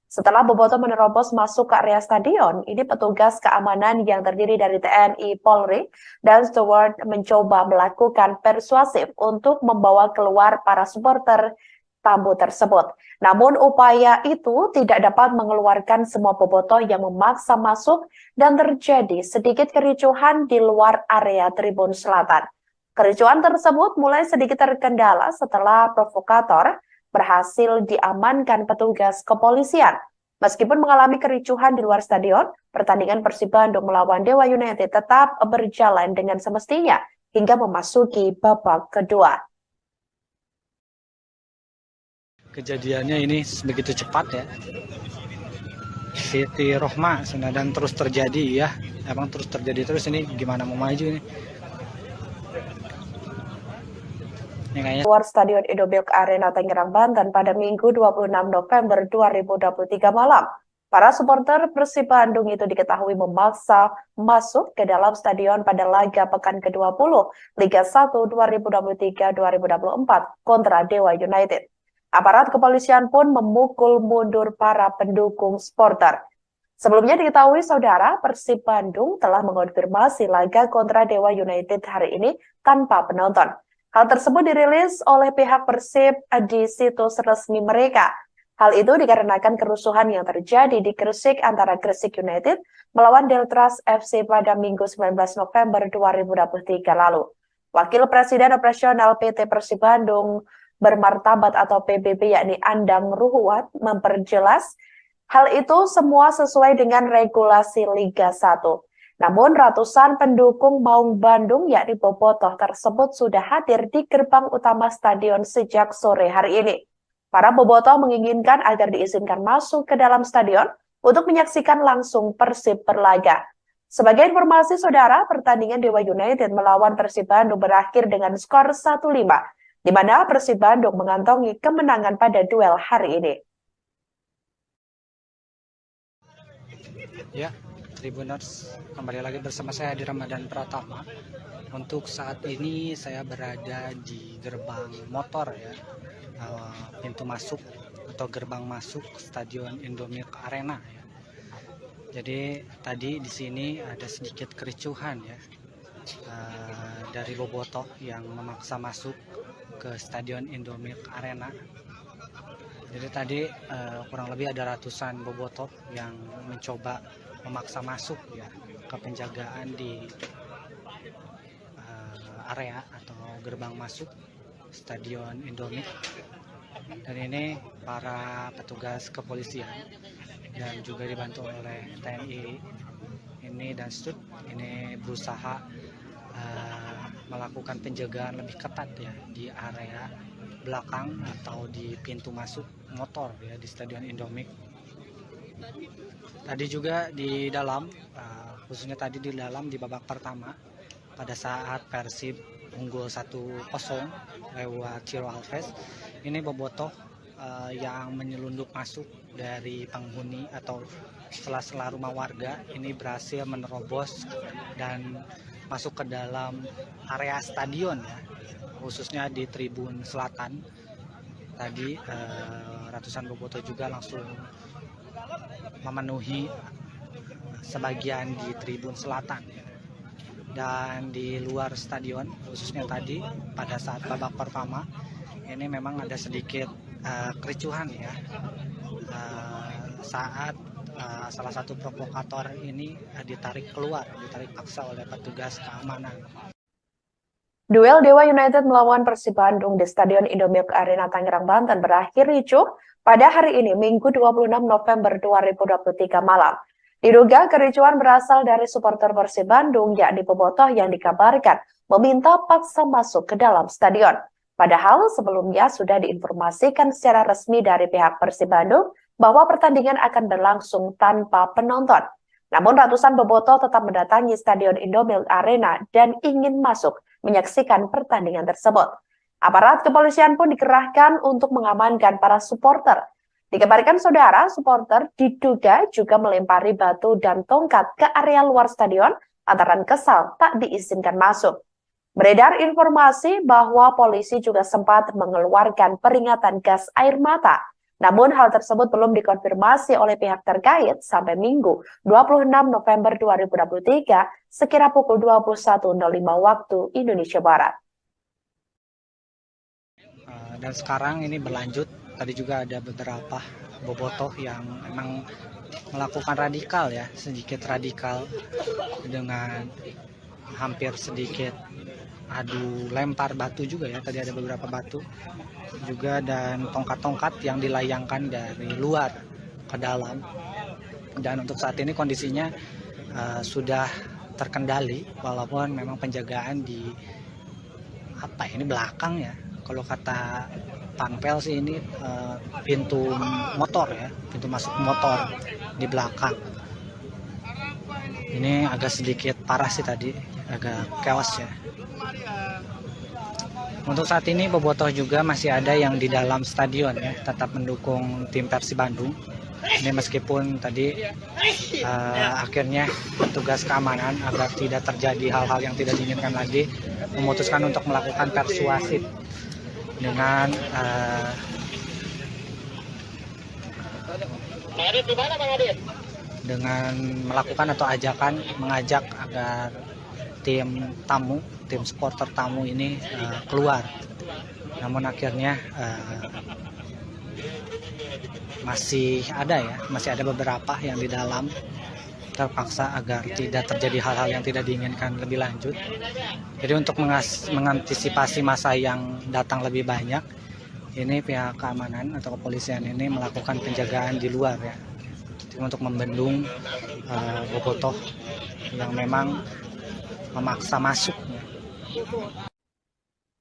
Setelah bobotoh menerobos masuk ke area stadion, ini petugas keamanan yang terdiri dari TNI, Polri, dan steward mencoba melakukan persuasif untuk membawa keluar para supporter tamu tersebut. Namun upaya itu tidak dapat mengeluarkan semua bobotoh yang memaksa masuk dan terjadi sedikit kericuhan di luar area tribun selatan. Kericuhan tersebut mulai sedikit terkendala setelah provokator berhasil diamankan petugas kepolisian. Meskipun mengalami kericuhan di luar stadion, pertandingan Persib Bandung melawan Dewa United tetap berjalan dengan semestinya hingga memasuki babak kedua. Kejadiannya ini begitu cepat ya. Siti Rohma dan terus terjadi ya. Emang terus terjadi terus, ini gimana mau maju ini? Luar Stadion Indomilk Arena Tangerang, Banten pada Minggu 26 November 2023 malam. Para supporter Persib Bandung itu diketahui memaksa masuk ke dalam stadion pada laga pekan ke-20 Liga 1 2023-2024 kontra Dewa United. Aparat kepolisian pun memukul mundur para pendukung supporter. Sebelumnya diketahui saudara, Persib Bandung telah mengonfirmasi laga kontra Dewa United hari ini tanpa penonton. Hal tersebut dirilis oleh pihak Persib di situs resmi mereka. Hal itu dikarenakan kerusuhan yang terjadi di Gresik antara Gresik United melawan Deltras FC pada Minggu 19 November 2023 lalu. Wakil Presiden Operasional PT Persib Bandung Bermartabat atau PBB yakni Andang Ruhuat memperjelas hal itu semua sesuai dengan regulasi Liga 1. Namun ratusan pendukung Maung Bandung yakni Bobotoh tersebut sudah hadir di gerbang utama stadion sejak sore hari ini. Para Bobotoh menginginkan agar diizinkan masuk ke dalam stadion untuk menyaksikan langsung Persib berlaga. Sebagai informasi saudara, pertandingan Dewa United melawan Persib Bandung berakhir dengan skor 1-5, di mana Persib Bandung mengantongi kemenangan pada duel hari ini. Ya, Tribuners, kembali lagi bersama saya di Ramadan Pratama. Untuk saat ini saya berada di gerbang motor ya, pintu masuk atau gerbang masuk Stadion Indomilk Arena ya. Jadi tadi di sini ada sedikit kericuhan ya, dari Bobotoh yang memaksa masuk ke Stadion Indomilk Arena. Jadi tadi kurang lebih ada ratusan Bobotoh yang mencoba memaksa masuk ya ke penjagaan di area atau gerbang masuk Stadion Indomilk. Dan ini para petugas kepolisian dan juga dibantu oleh TNI ini dan STUT ini berusaha melakukan penjagaan lebih ketat ya di area belakang atau di pintu masuk motor ya di Stadion Indomilk. Tadi juga di dalam, khususnya tadi di dalam di babak pertama pada saat Persib unggul 1-0 lewat Ciro Alves, ini Bobotoh yang menyelundup masuk dari penghuni atau sela-sela rumah warga ini berhasil menerobos dan masuk ke dalam area stadion ya, khususnya di tribun selatan. Tadi ratusan Bobotoh juga langsung memenuhi sebagian di tribun selatan dan di luar stadion, khususnya tadi pada saat babak pertama ini memang ada sedikit kericuhan ya, saat salah satu provokator ini ditarik paksa oleh petugas keamanan. Duel Dewa United melawan Persib Bandung di Stadion Indomilk Arena Tangerang, Banten berakhir ricuh pada hari ini, Minggu 26 November 2023 malam. Diduga kericuhan berasal dari supporter Persib Bandung, yakni Bobotoh yang dikabarkan meminta paksa masuk ke dalam stadion. Padahal sebelumnya sudah diinformasikan secara resmi dari pihak Persib Bandung bahwa pertandingan akan berlangsung tanpa penonton. Namun ratusan Bobotoh tetap mendatangi Stadion Indomilk Arena dan ingin masuk menyaksikan pertandingan tersebut. Aparat kepolisian pun dikerahkan untuk mengamankan para supporter. Dikabarkan saudara, supporter diduga juga melempari batu dan tongkat ke area luar stadion lantaran kesal tak diizinkan masuk. Beredar informasi bahwa polisi juga sempat mengeluarkan peringatan gas air mata. Namun hal tersebut belum dikonfirmasi oleh pihak terkait sampai Minggu 26 November 2023 sekira pukul 21.05 waktu Indonesia Barat. Dan sekarang ini berlanjut, tadi juga ada beberapa Bobotoh yang memang melakukan radikal ya, sedikit radikal dengan hampir sedikit adu lempar batu juga ya, tadi ada beberapa batu juga dan tongkat-tongkat yang dilayangkan dari luar ke dalam. Dan untuk saat ini kondisinya sudah terkendali walaupun memang penjagaan di ini belakang ya, kalau kata Panpel sih ini pintu motor ya, pintu masuk motor di belakang. Ini agak sedikit parah sih tadi, agak chaos ya. Untuk saat ini Bobotoh juga masih ada yang di dalam stadion ya, tetap mendukung tim Persib Bandung. Ini meskipun tadi akhirnya petugas keamanan agar tidak terjadi hal-hal yang tidak diinginkan lagi memutuskan untuk melakukan persuasif dengan dengan melakukan atau mengajak agar tim supporter tamu ini keluar. Namun akhirnya masih ada beberapa yang di dalam, terpaksa agar tidak terjadi hal-hal yang tidak diinginkan lebih lanjut. Jadi untuk mengantisipasi masa yang datang lebih banyak, ini pihak keamanan atau kepolisian ini melakukan penjagaan di luar ya, untuk membendung bobotoh yang memang memaksa masuk.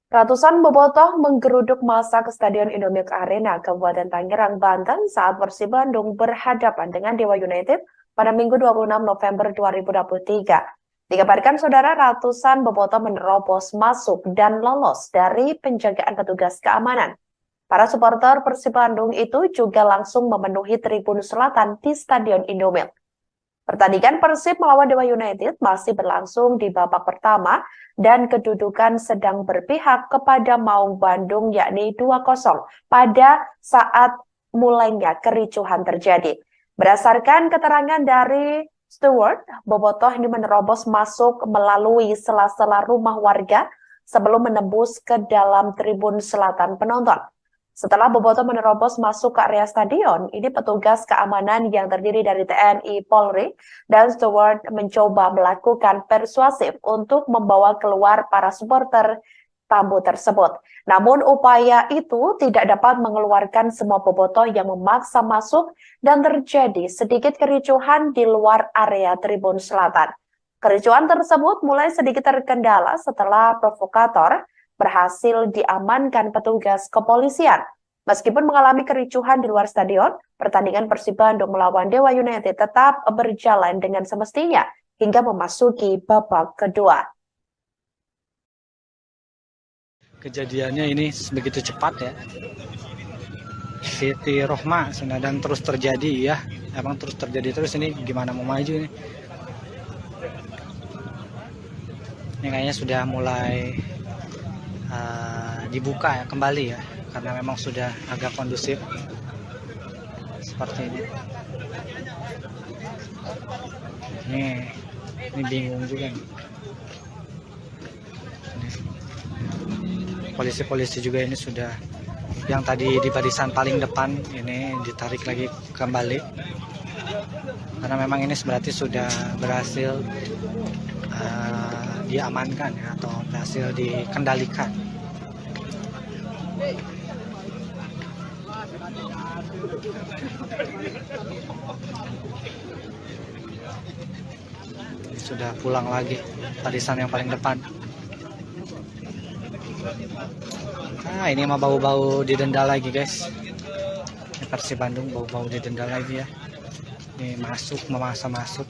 Ratusan bobotoh menggeruduk massa ke Stadion Indomilk Arena, Kabupaten Tangerang, Banten saat Persib Bandung berhadapan dengan Dewa United pada Minggu 26 November 2023. Dikabarkan saudara, ratusan bobotoh menerobos masuk dan lolos dari penjagaan petugas keamanan. Para supporter Persib Bandung itu juga langsung memenuhi tribun selatan di Stadion Indomilk. Pertandingan Persib melawan Dewa United masih berlangsung di babak pertama dan kedudukan sedang berpihak kepada Maung Bandung yakni 2-0 pada saat mulainya kericuhan terjadi. Berdasarkan keterangan dari steward, bobotoh ini menerobos masuk melalui sela-sela rumah warga sebelum menembus ke dalam tribun selatan penonton. Setelah bobotoh menerobos masuk ke area stadion, ini petugas keamanan yang terdiri dari TNI, Polri, dan steward mencoba melakukan persuasif untuk membawa keluar para supporter tamu tersebut. Namun upaya itu tidak dapat mengeluarkan semua bobotoh yang memaksa masuk dan terjadi sedikit kericuhan di luar area tribun selatan. Kericuhan tersebut mulai sedikit terkendala setelah provokator berhasil diamankan petugas kepolisian. Meskipun mengalami kericuhan di luar stadion, pertandingan Persib Bandung melawan Dewa United tetap berjalan dengan semestinya hingga memasuki babak kedua. Kejadiannya ini begitu cepat ya. Siti Rohma dan terus terjadi ya. Emang terus terjadi terus, ini gimana mau maju ini? Ini kayaknya sudah mulai dibuka ya kembali ya, karena memang sudah agak kondusif seperti ini. Ini bingung juga nih. Polisi-polisi juga ini sudah, yang tadi di barisan paling depan ini ditarik lagi kembali, karena memang ini berarti sudah berhasil diamankan ya, atau berhasil dikendalikan. Sudah pulang lagi barisan yang paling depan. Ini mah bau-bau didenda lagi guys. Ini Persib Bandung bau-bau didenda lagi ya. Ini memaksa masuk.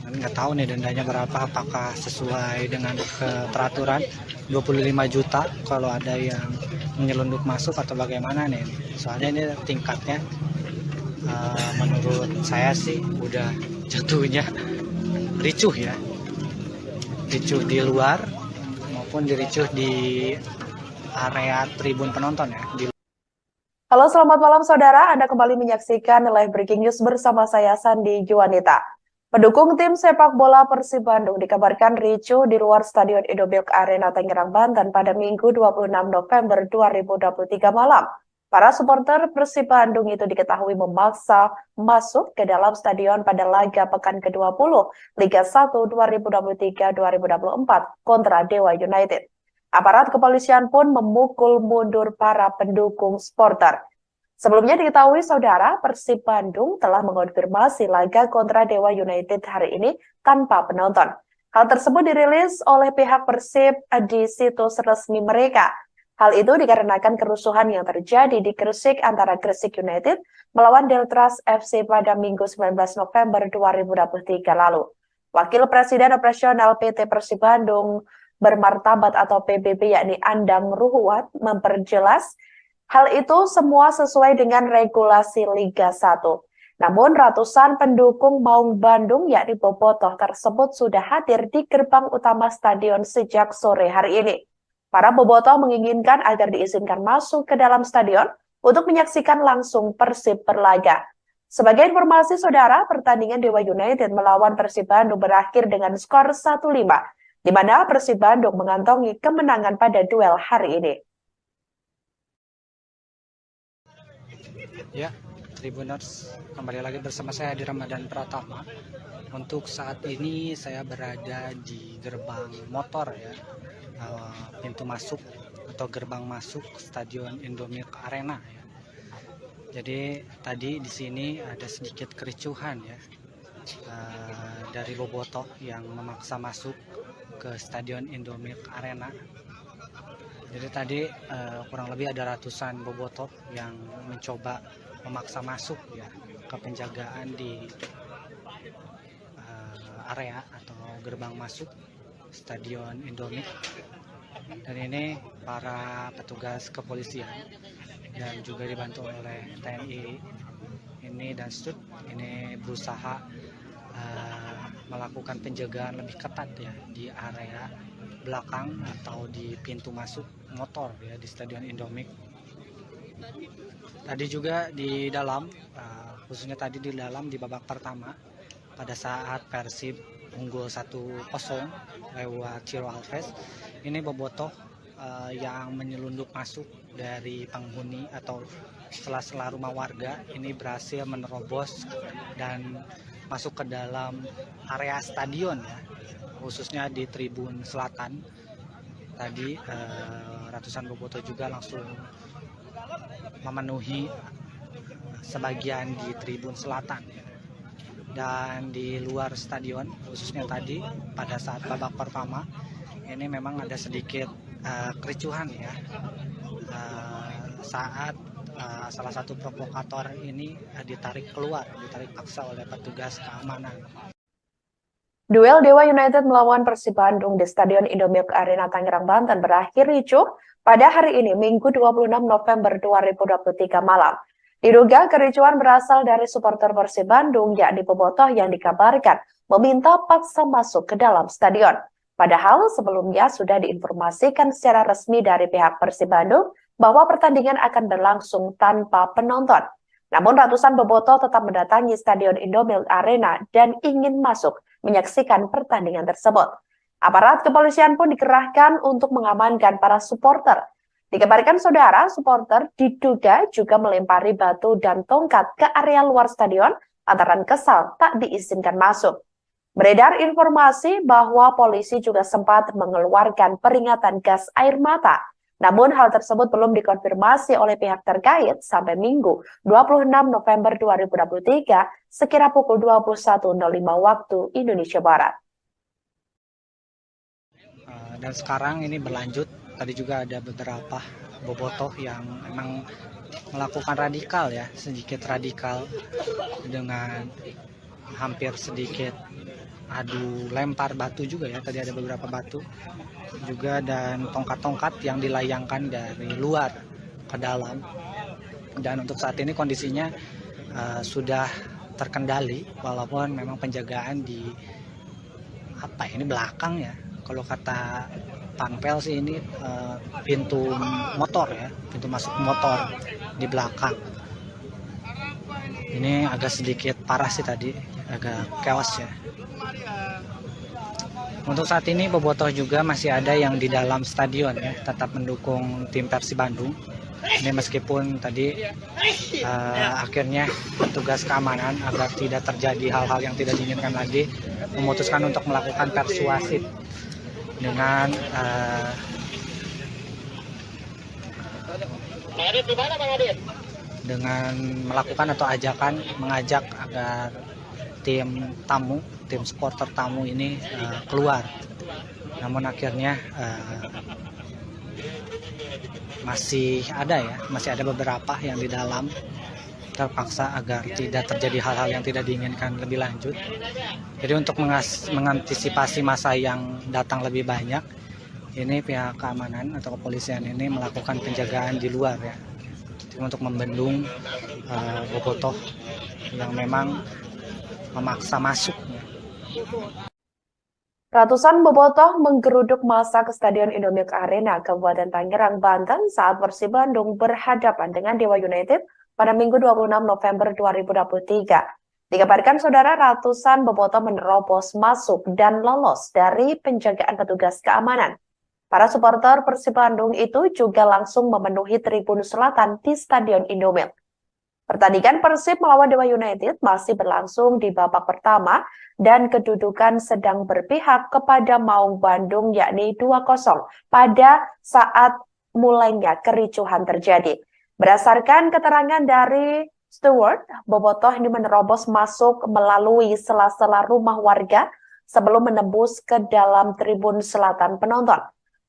Nggak tahu nih dendanya berapa, apakah sesuai dengan peraturan 25 juta kalau ada yang menyelundup masuk atau bagaimana nih. Soalnya ini tingkatnya menurut saya sih udah jatuhnya ricuh ya, ricuh di luar maupun diricuh di area tribun penonton ya. Halo, selamat malam saudara, Anda kembali menyaksikan live breaking news bersama saya Sandi Juwanita. Pendukung tim sepak bola Persib Bandung dikabarkan ricuh di luar Stadion Indomilk Arena Tangerang, Banten pada Minggu 26 November 2023 malam. Para supporter Persib Bandung itu diketahui memaksa masuk ke dalam stadion pada laga pekan ke-20 Liga 1 2023-2024 kontra Dewa United. Aparat kepolisian pun memukul mundur para pendukung supporter. Sebelumnya diketahui saudara, Persib Bandung telah mengonfirmasi laga kontra Dewa United hari ini tanpa penonton. Hal tersebut dirilis oleh pihak Persib di situs resmi mereka. Hal itu dikarenakan kerusuhan yang terjadi di Gresik antara Gresik United melawan Deltras FC pada Minggu 19 November 2023 lalu. Wakil Presiden Operasional PT Persib Bandung Bermartabat atau PBB yakni Andang Ruhuat memperjelas hal itu semua sesuai dengan regulasi Liga 1. Namun ratusan pendukung Maung Bandung yakni bobotoh tersebut sudah hadir di gerbang utama stadion sejak sore hari ini. Para bobotoh menginginkan agar diizinkan masuk ke dalam stadion untuk menyaksikan langsung Persib berlaga. Sebagai informasi saudara, pertandingan Dewa United melawan Persib Bandung berakhir dengan skor 1-5, di mana Persib Bandung mengantongi kemenangan pada duel hari ini. Ya, Tribuners, kembali lagi bersama saya Adi Ramadan Pratama. Untuk saat ini saya berada di gerbang motor ya, pintu masuk atau gerbang masuk Stadion Indomilk Arena ya. Jadi tadi di sini ada sedikit kericuhan ya, dari bobotoh yang memaksa masuk ke Stadion Indomilk Arena. Jadi tadi kurang lebih ada ratusan bobotoh yang mencoba memaksa masuk ya ke penjagaan di area atau gerbang masuk Stadion Indomilk. Dan ini para petugas kepolisian dan juga dibantu oleh TNI ini dan STUT ini berusaha melakukan penjagaan lebih ketat ya di area belakang atau di pintu masuk motor ya di Stadion Indomilk. Tadi juga di dalam, khususnya tadi di dalam di babak pertama pada saat Persib unggul 1-0 lewat Ciro Alves, ini bobotoh yang menyelundup masuk dari penghuni atau sela-sela rumah warga ini berhasil menerobos dan masuk ke dalam area stadion ya, khususnya di tribun selatan. Tadi ratusan bobotoh juga langsung memenuhi sebagian di tribun selatan ya. Dan di luar stadion, khususnya tadi pada saat babak pertama ini memang ada sedikit kericuhan ya, saat salah satu provokator ini ditarik paksa oleh petugas keamanan. Duel Dewa United melawan Persib Bandung di Stadion Indomilk Arena Tangerang, Banten berakhir ricuh pada hari ini, Minggu 26 November 2023 malam. Diduga kericuhan berasal dari supporter Persib Bandung, yakni bobotoh yang dikabarkan meminta paksa masuk ke dalam stadion. Padahal sebelumnya sudah diinformasikan secara resmi dari pihak Persib Bandung bahwa pertandingan akan berlangsung tanpa penonton. Namun ratusan bobotoh tetap mendatangi Stadion Indomilk Arena dan ingin masuk menyaksikan pertandingan tersebut. Aparat kepolisian pun dikerahkan untuk mengamankan para supporter. Dikabarkan saudara, supporter diduga juga melempari batu dan tongkat ke area luar stadion lantaran kesal tak diizinkan masuk. Beredar informasi bahwa polisi juga sempat mengeluarkan peringatan gas air mata. Namun hal tersebut belum dikonfirmasi oleh pihak terkait sampai Minggu 26 November 2023 sekira pukul 21.05 waktu Indonesia Barat. Dan sekarang ini berlanjut. Tadi juga ada beberapa bobotoh yang memang melakukan radikal ya, sedikit radikal dengan hampir sedikit adu lempar batu juga ya. Tadi ada beberapa batu juga dan tongkat-tongkat yang dilayangkan dari luar ke dalam. Dan untuk saat ini kondisinya sudah terkendali walaupun memang penjagaan di belakang ya. Kalau kata Panpel sih ini pintu motor ya, pintu masuk motor di belakang. Ini agak sedikit parah sih tadi, agak chaos ya. Untuk saat ini bobotoh juga masih ada yang di dalam stadion ya, tetap mendukung tim Persib Bandung. Ini meskipun tadi akhirnya petugas keamanan agar tidak terjadi hal-hal yang tidak diinginkan lagi memutuskan untuk melakukan persuasif dengan melakukan atau mengajak agar tim supporter tamu ini keluar. Namun akhirnya masih ada beberapa yang di dalam terpaksa agar tidak terjadi hal-hal yang tidak diinginkan lebih lanjut. Jadi untuk mengantisipasi masa yang datang lebih banyak, ini pihak keamanan atau kepolisian ini melakukan penjagaan di luar ya, untuk membendung bobotoh yang memang memaksa masuk. Ratusan bobotoh menggeruduk massa ke Stadion Indomilk Arena, Kabupaten Tangerang, Banten saat Persib Bandung berhadapan dengan Dewa United pada Minggu 26 November 2023. Dikabarkan saudara ratusan bobotoh menerobos masuk dan lolos dari penjagaan petugas keamanan. Para supporter Persib Bandung itu juga langsung memenuhi tribun selatan di Stadion Indomilk. Pertandingan Persib melawan Dewa United masih berlangsung di babak pertama dan kedudukan sedang berpihak kepada Maung Bandung yakni 2-0 pada saat mulainya kericuhan terjadi. Berdasarkan keterangan dari Stewart, bobotoh ini menerobos masuk melalui sela-sela rumah warga sebelum menembus ke dalam tribun selatan penonton.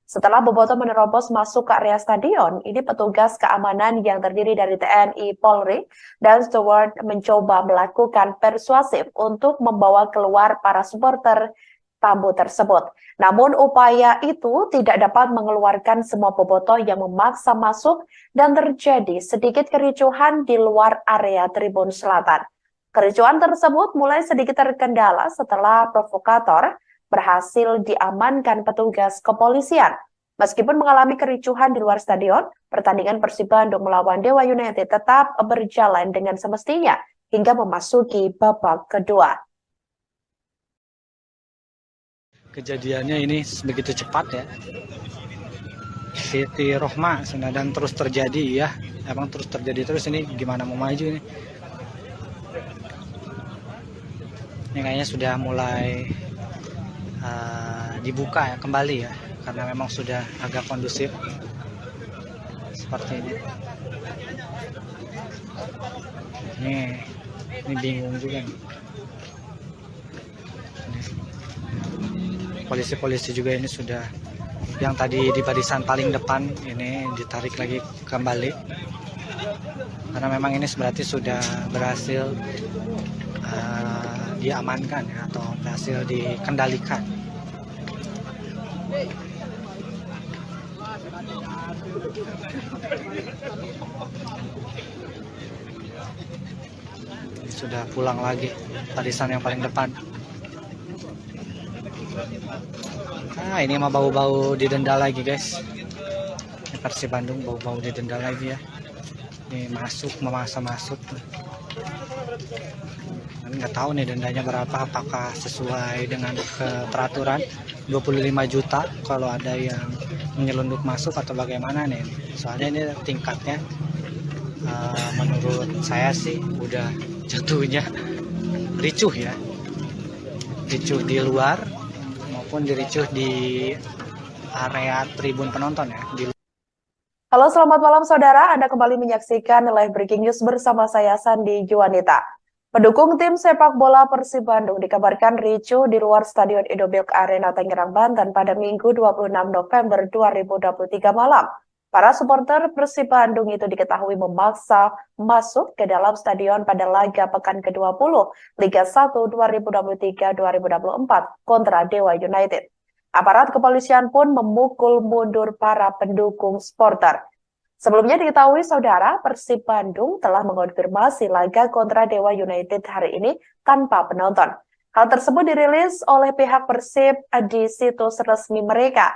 Setelah bobotoh menerobos masuk ke area stadion, ini petugas keamanan yang terdiri dari TNI, Polri, dan Stewart mencoba melakukan persuasif untuk membawa keluar para supporter tamu tersebut. Namun upaya itu tidak dapat mengeluarkan semua bobotoh yang memaksa masuk dan terjadi sedikit kericuhan di luar area tribun selatan. Kericuhan tersebut mulai sedikit terkendala setelah provokator berhasil diamankan petugas kepolisian. Meskipun mengalami kericuhan di luar stadion, pertandingan Persib Bandung melawan Dewa United tetap berjalan dengan semestinya hingga memasuki babak kedua. Kejadiannya ini begitu cepat ya. Siti Rohma dan terus terjadi ya. Emang terus terjadi terus, ini gimana mau maju ini. Ini kayaknya sudah mulai dibuka ya kembali ya. Karena memang sudah agak kondusif. Seperti ini. Ini bingung juga nih. Polisi-polisi juga ini sudah, yang tadi di barisan paling depan ini ditarik lagi kembali karena memang ini berarti sudah berhasil diamankan ya, atau berhasil dikendalikan. Ini sudah pulang lagi barisan yang paling depan. Ini mah bau-bau didenda lagi guys. Ini Persib Bandung bau-bau didenda lagi ya. Ini memaksa masuk. Nggak tahu nih dendanya berapa, apakah sesuai dengan peraturan 25 juta kalau ada yang menyelundup masuk atau bagaimana nih. Soalnya ini tingkatnya menurut saya sih udah jatuhnya ricuh ya. Ricuh di luar maupun diricuh di area tribun penonton ya. Halo, selamat malam saudara. Anda kembali menyaksikan live breaking news bersama saya Sandi Juanita. Pendukung tim sepak bola Persib Bandung dikabarkan ricuh di luar Stadion Indomilk Arena Tangerang, Banten pada Minggu 26 November 2023 malam. Para supporter Persib Bandung itu diketahui memaksa masuk ke dalam stadion pada laga pekan ke-20 Liga 1 2023-2024 kontra Dewa United. Aparat kepolisian pun memukul mundur para pendukung supporter. Sebelumnya diketahui saudara, Persib Bandung telah mengonfirmasi laga kontra Dewa United hari ini tanpa penonton. Hal tersebut dirilis oleh pihak Persib di situs resmi mereka.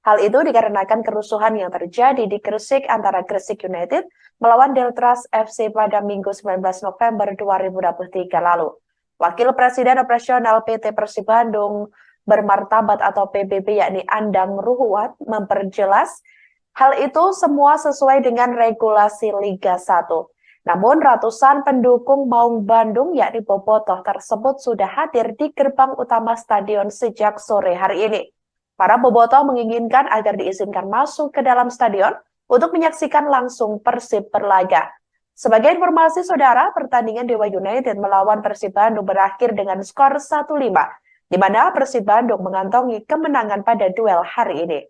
Hal itu dikarenakan kerusuhan yang terjadi di Gresik antara Gresik United melawan Deltras FC pada Minggu 19 November 2023 lalu. Wakil Presiden Operasional PT Persib Bandung Bermartabat atau PBB yakni Andang Ruhuat memperjelas hal itu semua sesuai dengan regulasi Liga 1. Namun ratusan pendukung Maung Bandung yakni bobotoh tersebut sudah hadir di gerbang utama stadion sejak sore hari ini. Para bobotoh menginginkan agar diizinkan masuk ke dalam stadion untuk menyaksikan langsung Persib berlaga. Sebagai informasi saudara, pertandingan Dewa United melawan Persib Bandung berakhir dengan skor 1-5, di mana Persib Bandung mengantongi kemenangan pada duel hari ini.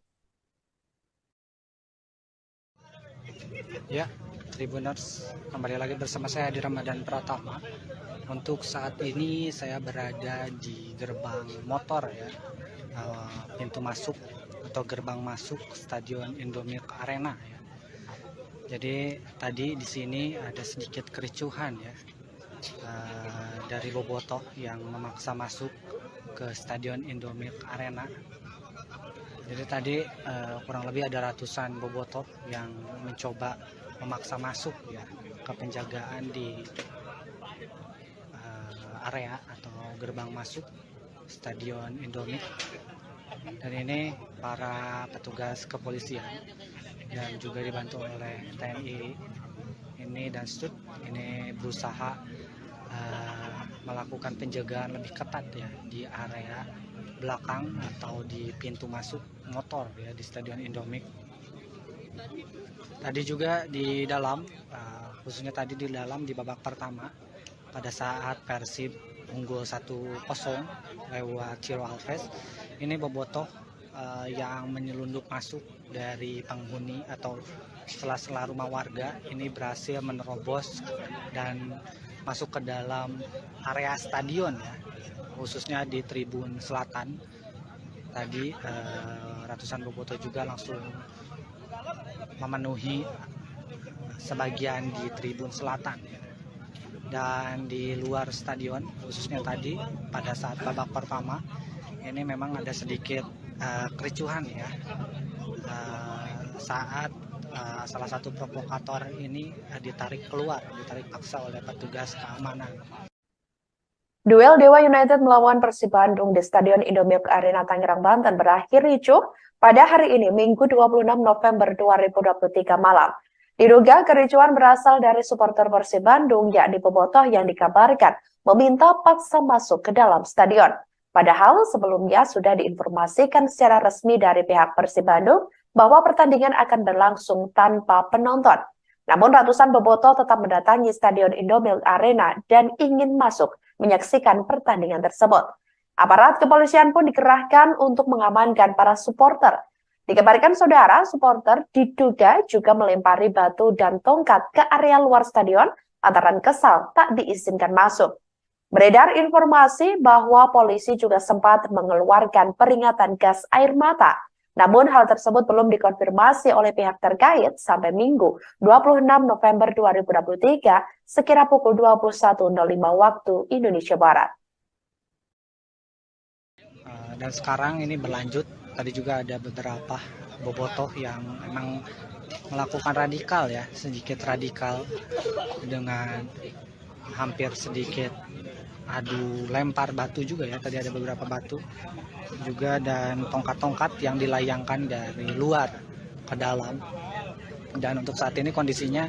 Ya, Tribuners, kembali lagi bersama saya Adi Ramadan Pratama. Untuk saat ini saya berada di gerbang motor ya, pintu masuk atau gerbang masuk Stadion Indomilk Arena ya. Jadi tadi di sini ada sedikit kericuhan ya, dari bobotoh yang memaksa masuk ke Stadion Indomilk Arena. Jadi tadi kurang lebih ada ratusan bobotoh yang mencoba memaksa masuk ya ke penjagaan di area atau gerbang masuk Stadion Indomie. Dan ini para petugas kepolisian dan juga dibantu oleh TNI ini dan STUT ini berusaha melakukan penjagaan lebih ketat ya di area belakang atau di pintu masuk motor ya di Stadion Indomie. Tadi juga di dalam, khususnya tadi di dalam di babak pertama pada saat Persib unggul 1-0 lewat Ciro Alves, ini bobotoh yang menyelundup masuk dari penghuni atau sela-sela rumah warga ini berhasil menerobos dan masuk ke dalam area stadion ya, khususnya di tribun selatan. Tadi ratusan bobotoh juga langsung memenuhi sebagian di tribun selatan dan di luar stadion, khususnya tadi pada saat babak pertama ini memang ada sedikit kericuhan ya saat salah satu provokator ini ditarik paksa oleh petugas keamanan. Duel Dewa United melawan Persib Bandung di Stadion Indomilk Arena Tangerang, Banten berakhir ricuh pada hari ini, Minggu 26 November 2023 malam. Diduga kericuhan berasal dari supporter Persib Bandung, yakni bobotoh yang dikabarkan meminta paksa masuk ke dalam stadion. Padahal sebelumnya sudah diinformasikan secara resmi dari pihak Persib Bandung bahwa pertandingan akan berlangsung tanpa penonton. Namun ratusan bobotoh tetap mendatangi Stadion Indomilk Arena dan ingin masuk menyaksikan pertandingan tersebut. Aparat kepolisian pun dikerahkan untuk mengamankan para supporter. Dikabarkan saudara, supporter diduga juga melempari batu dan tongkat ke area luar stadion lantaran kesal tak diizinkan masuk. Beredar informasi bahwa polisi juga sempat mengeluarkan peringatan gas air mata. Namun hal tersebut belum dikonfirmasi oleh pihak terkait sampai Minggu 26 November 2023 sekira pukul 21.05 waktu Indonesia Barat. Dan sekarang ini berlanjut, tadi juga ada beberapa bobotoh yang memang melakukan radikal ya, sedikit radikal dengan hampir sedikit adu lempar batu juga ya, tadi ada beberapa batu juga dan tongkat-tongkat yang dilayangkan dari luar ke dalam. Dan untuk saat ini kondisinya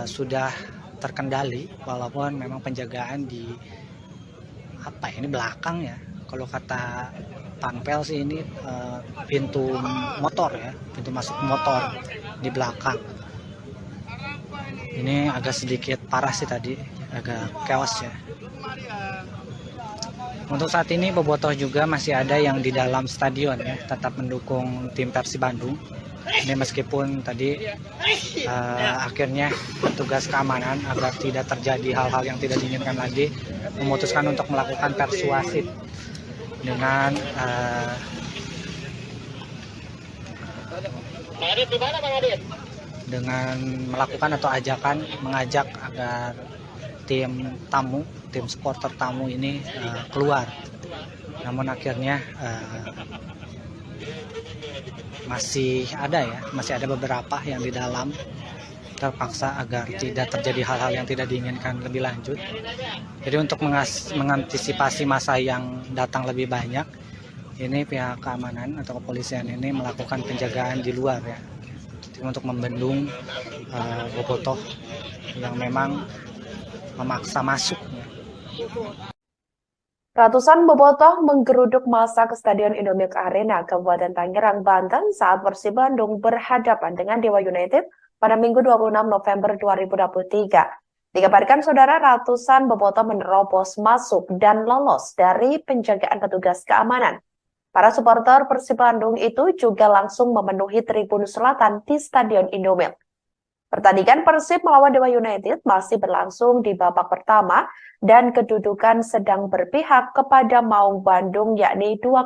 sudah terkendali walaupun memang penjagaan di ini belakang ya. Kalau kata Panpel sih ini pintu motor ya, pintu masuk motor di belakang. Ini agak sedikit parah sih tadi, agak chaos ya. Untuk saat ini bobotoh juga masih ada yang di dalam stadion ya, tetap mendukung tim Persib Bandung. Ini meskipun tadi akhirnya petugas keamanan agar tidak terjadi hal-hal yang tidak diinginkan lagi memutuskan untuk melakukan persuasif dengan melakukan atau mengajak agar tim supporter tamu ini keluar. Namun akhirnya masih ada beberapa yang di dalam terpaksa agar tidak terjadi hal-hal yang tidak diinginkan lebih lanjut. Jadi untuk mengantisipasi masa yang datang lebih banyak, ini pihak keamanan atau kepolisian ini melakukan penjagaan di luar ya, untuk membendung bobotoh yang memang memaksa masuk. Ratusan bobotoh menggeruduk massa ke Stadion Indomilk Arena, Kabupaten Tangerang, Banten saat Persib Bandung berhadapan dengan Dewa United pada Minggu 26 November 2023. Dikabarkan saudara, ratusan bobotoh menerobos masuk dan lolos dari penjagaan petugas keamanan. Para supporter Persib Bandung itu juga langsung memenuhi tribun selatan di Stadion Indomilk. Pertandingan Persib melawan Dewa United masih berlangsung di babak pertama dan kedudukan sedang berpihak kepada Maung Bandung yakni 2-0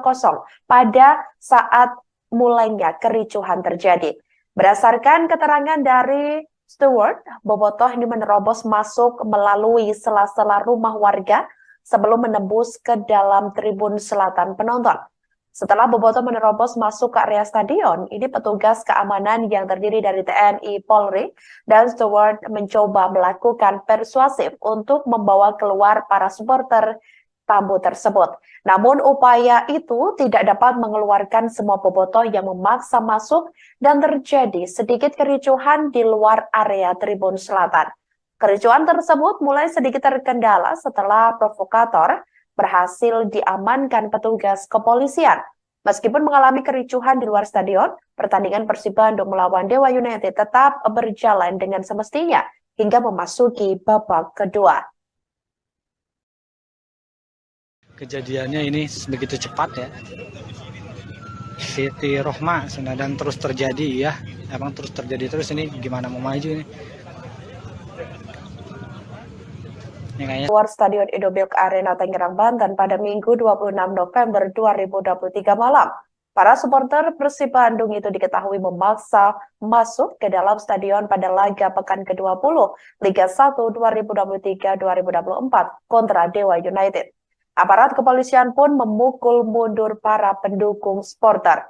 pada saat mulainya kericuhan terjadi. Berdasarkan keterangan dari Stewart, bobotoh ini menerobos masuk melalui sela-sela rumah warga sebelum menembus ke dalam tribun selatan penonton. Setelah Bobotoh menerobos masuk ke area stadion, ini petugas keamanan yang terdiri dari TNI, Polri, dan Steward mencoba melakukan persuasif untuk membawa keluar para supporter tamu tersebut. Namun upaya itu tidak dapat mengeluarkan semua bobotoh yang memaksa masuk dan terjadi sedikit kericuhan di luar area Tribun Selatan. Kericuhan tersebut mulai sedikit terkendala setelah provokator berhasil diamankan petugas kepolisian. Meskipun mengalami kericuhan di luar stadion, pertandingan Persib Bandung melawan Dewa United tetap berjalan dengan semestinya hingga memasuki babak kedua. Kejadiannya ini begitu cepat ya. Siti Rohma dan terus terjadi ya. Emang terus terjadi terus, ini gimana mau maju ini? Luar Stadion Indomilk Arena Tangerang, Banten pada Minggu 26 November 2023 malam. Para supporter Persib Bandung itu diketahui memaksa masuk ke dalam stadion pada laga pekan ke-20 Liga 1 2023-2024 kontra Dewa United. Aparat kepolisian pun memukul mundur para pendukung supporter.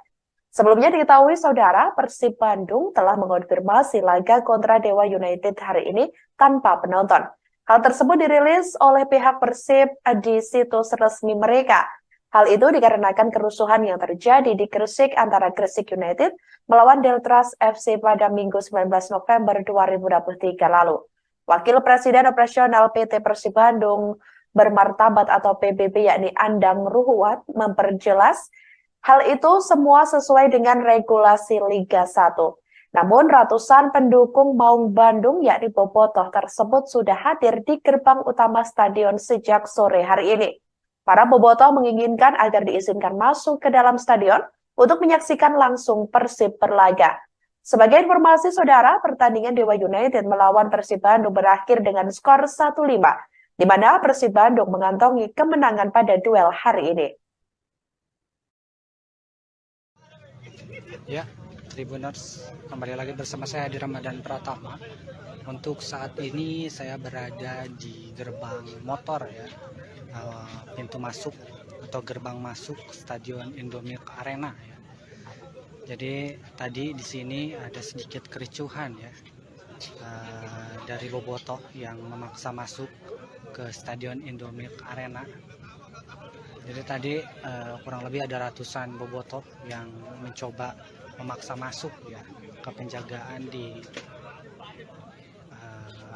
Sebelumnya diketahui saudara, Persib Bandung telah mengonfirmasi laga kontra Dewa United hari ini tanpa penonton. Hal tersebut dirilis oleh pihak Persib di situs resmi mereka. Hal itu dikarenakan kerusuhan yang terjadi di Gresik antara Gresik United melawan Deltras FC pada Minggu 19 November 2023 lalu. Wakil Presiden Operasional PT Persib Bandung Bermartabat atau PBB yakni Andang Ruhuat memperjelas hal itu semua sesuai dengan regulasi Liga 1. Namun ratusan pendukung Maung Bandung yakni bobotoh tersebut sudah hadir di gerbang utama stadion sejak sore hari ini. Para bobotoh menginginkan agar diizinkan masuk ke dalam stadion untuk menyaksikan langsung Persib berlaga. Sebagai informasi saudara, pertandingan Dewa United melawan Persib Bandung berakhir dengan skor 1-5, di mana Persib Bandung mengantongi kemenangan pada duel hari ini. Ya, Tribuners, kembali lagi bersama saya di Ramadan Pratama. Untuk saat ini saya berada di gerbang motor ya, pintu masuk atau gerbang masuk Stadion Indomilk Arena ya. Jadi tadi di sini ada sedikit kericuhan ya, dari bobotoh yang memaksa masuk ke Stadion Indomilk Arena. Jadi tadi kurang lebih ada ratusan bobotoh yang mencoba memaksa masuk ya ke penjagaan di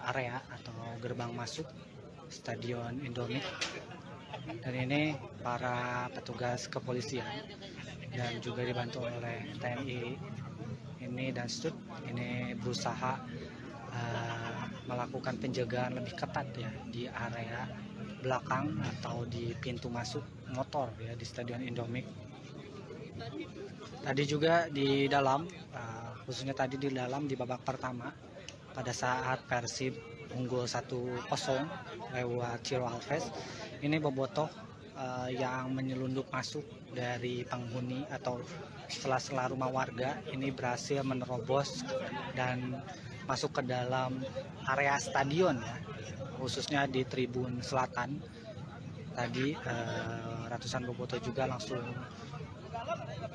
area atau gerbang masuk Stadion Indomilk. Dan ini para petugas kepolisian dan juga dibantu oleh TNI ini dan Stud ini berusaha melakukan penjagaan lebih ketat ya di area belakang atau di pintu masuk motor ya di Stadion Indomilk. Tadi juga di dalam, khususnya tadi di dalam di babak pertama pada saat Persib unggul 1-0 lewat Ciro Alves, ini bobotoh yang menyelundup masuk dari penghuni atau sela-sela rumah warga ini berhasil menerobos dan masuk ke dalam area stadion ya, khususnya di Tribun Selatan. Tadi ratusan bobotoh juga langsung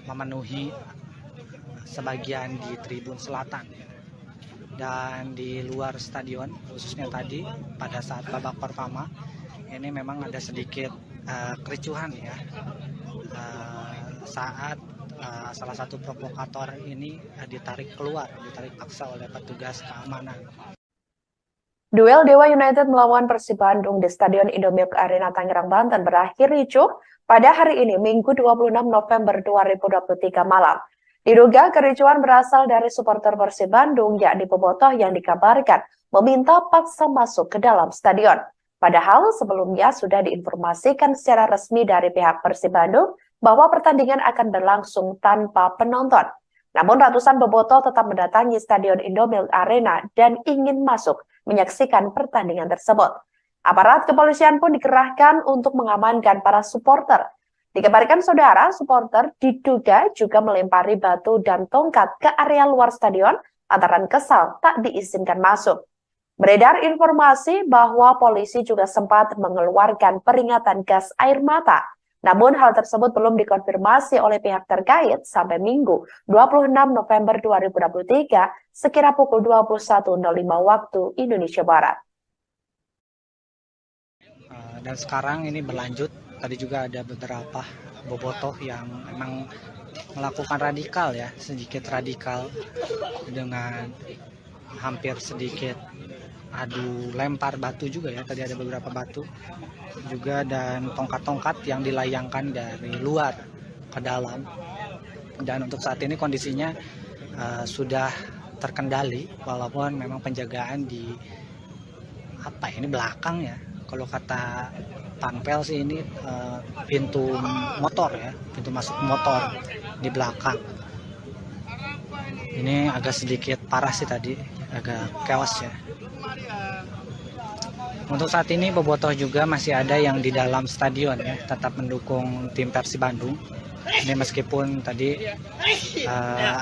memenuhi sebagian di Tribun Selatan dan di luar stadion, khususnya tadi pada saat babak pertama ini memang ada sedikit kericuhan ya, saat salah satu provokator ini ditarik paksa oleh petugas keamanan. Duel Dewa United melawan Persib Bandung di Stadion Indomilk Arena Tangerang, Banten berakhir ricuh pada hari ini, Minggu 26 November 2023 malam. Diduga kericuhan berasal dari supporter Persib Bandung, yakni bobotoh yang dikabarkan meminta paksa masuk ke dalam stadion. Padahal sebelumnya sudah diinformasikan secara resmi dari pihak Persib Bandung bahwa pertandingan akan berlangsung tanpa penonton. Namun ratusan bobotoh tetap mendatangi Stadion Indomilk Arena dan ingin masuk menyaksikan pertandingan tersebut. Aparat kepolisian pun dikerahkan untuk mengamankan para supporter. Dikabarkan saudara, supporter diduga juga melempari batu dan tongkat ke area luar stadion lantaran kesal tak diizinkan masuk. Beredar informasi bahwa polisi juga sempat mengeluarkan peringatan gas air mata Namun hal tersebut belum dikonfirmasi oleh pihak terkait sampai Minggu 26 November 2023 sekira pukul 21.05 waktu Indonesia Barat. Dan sekarang ini berlanjut, tadi juga ada beberapa bobotoh yang memang melakukan radikal ya, sedikit radikal dengan hampir sedikit adu lempar batu juga ya, tadi ada beberapa batu juga dan tongkat-tongkat yang dilayangkan dari luar ke dalam. Dan untuk saat ini kondisinya sudah terkendali walaupun memang penjagaan di ini belakang ya. Kalau kata Panpel sih ini pintu motor ya, pintu masuk motor di belakang. Ini agak sedikit parah sih tadi, agak chaos ya. Untuk saat ini bobotoh juga masih ada yang di dalam stadion ya, tetap mendukung tim Persib Bandung. Ini meskipun tadi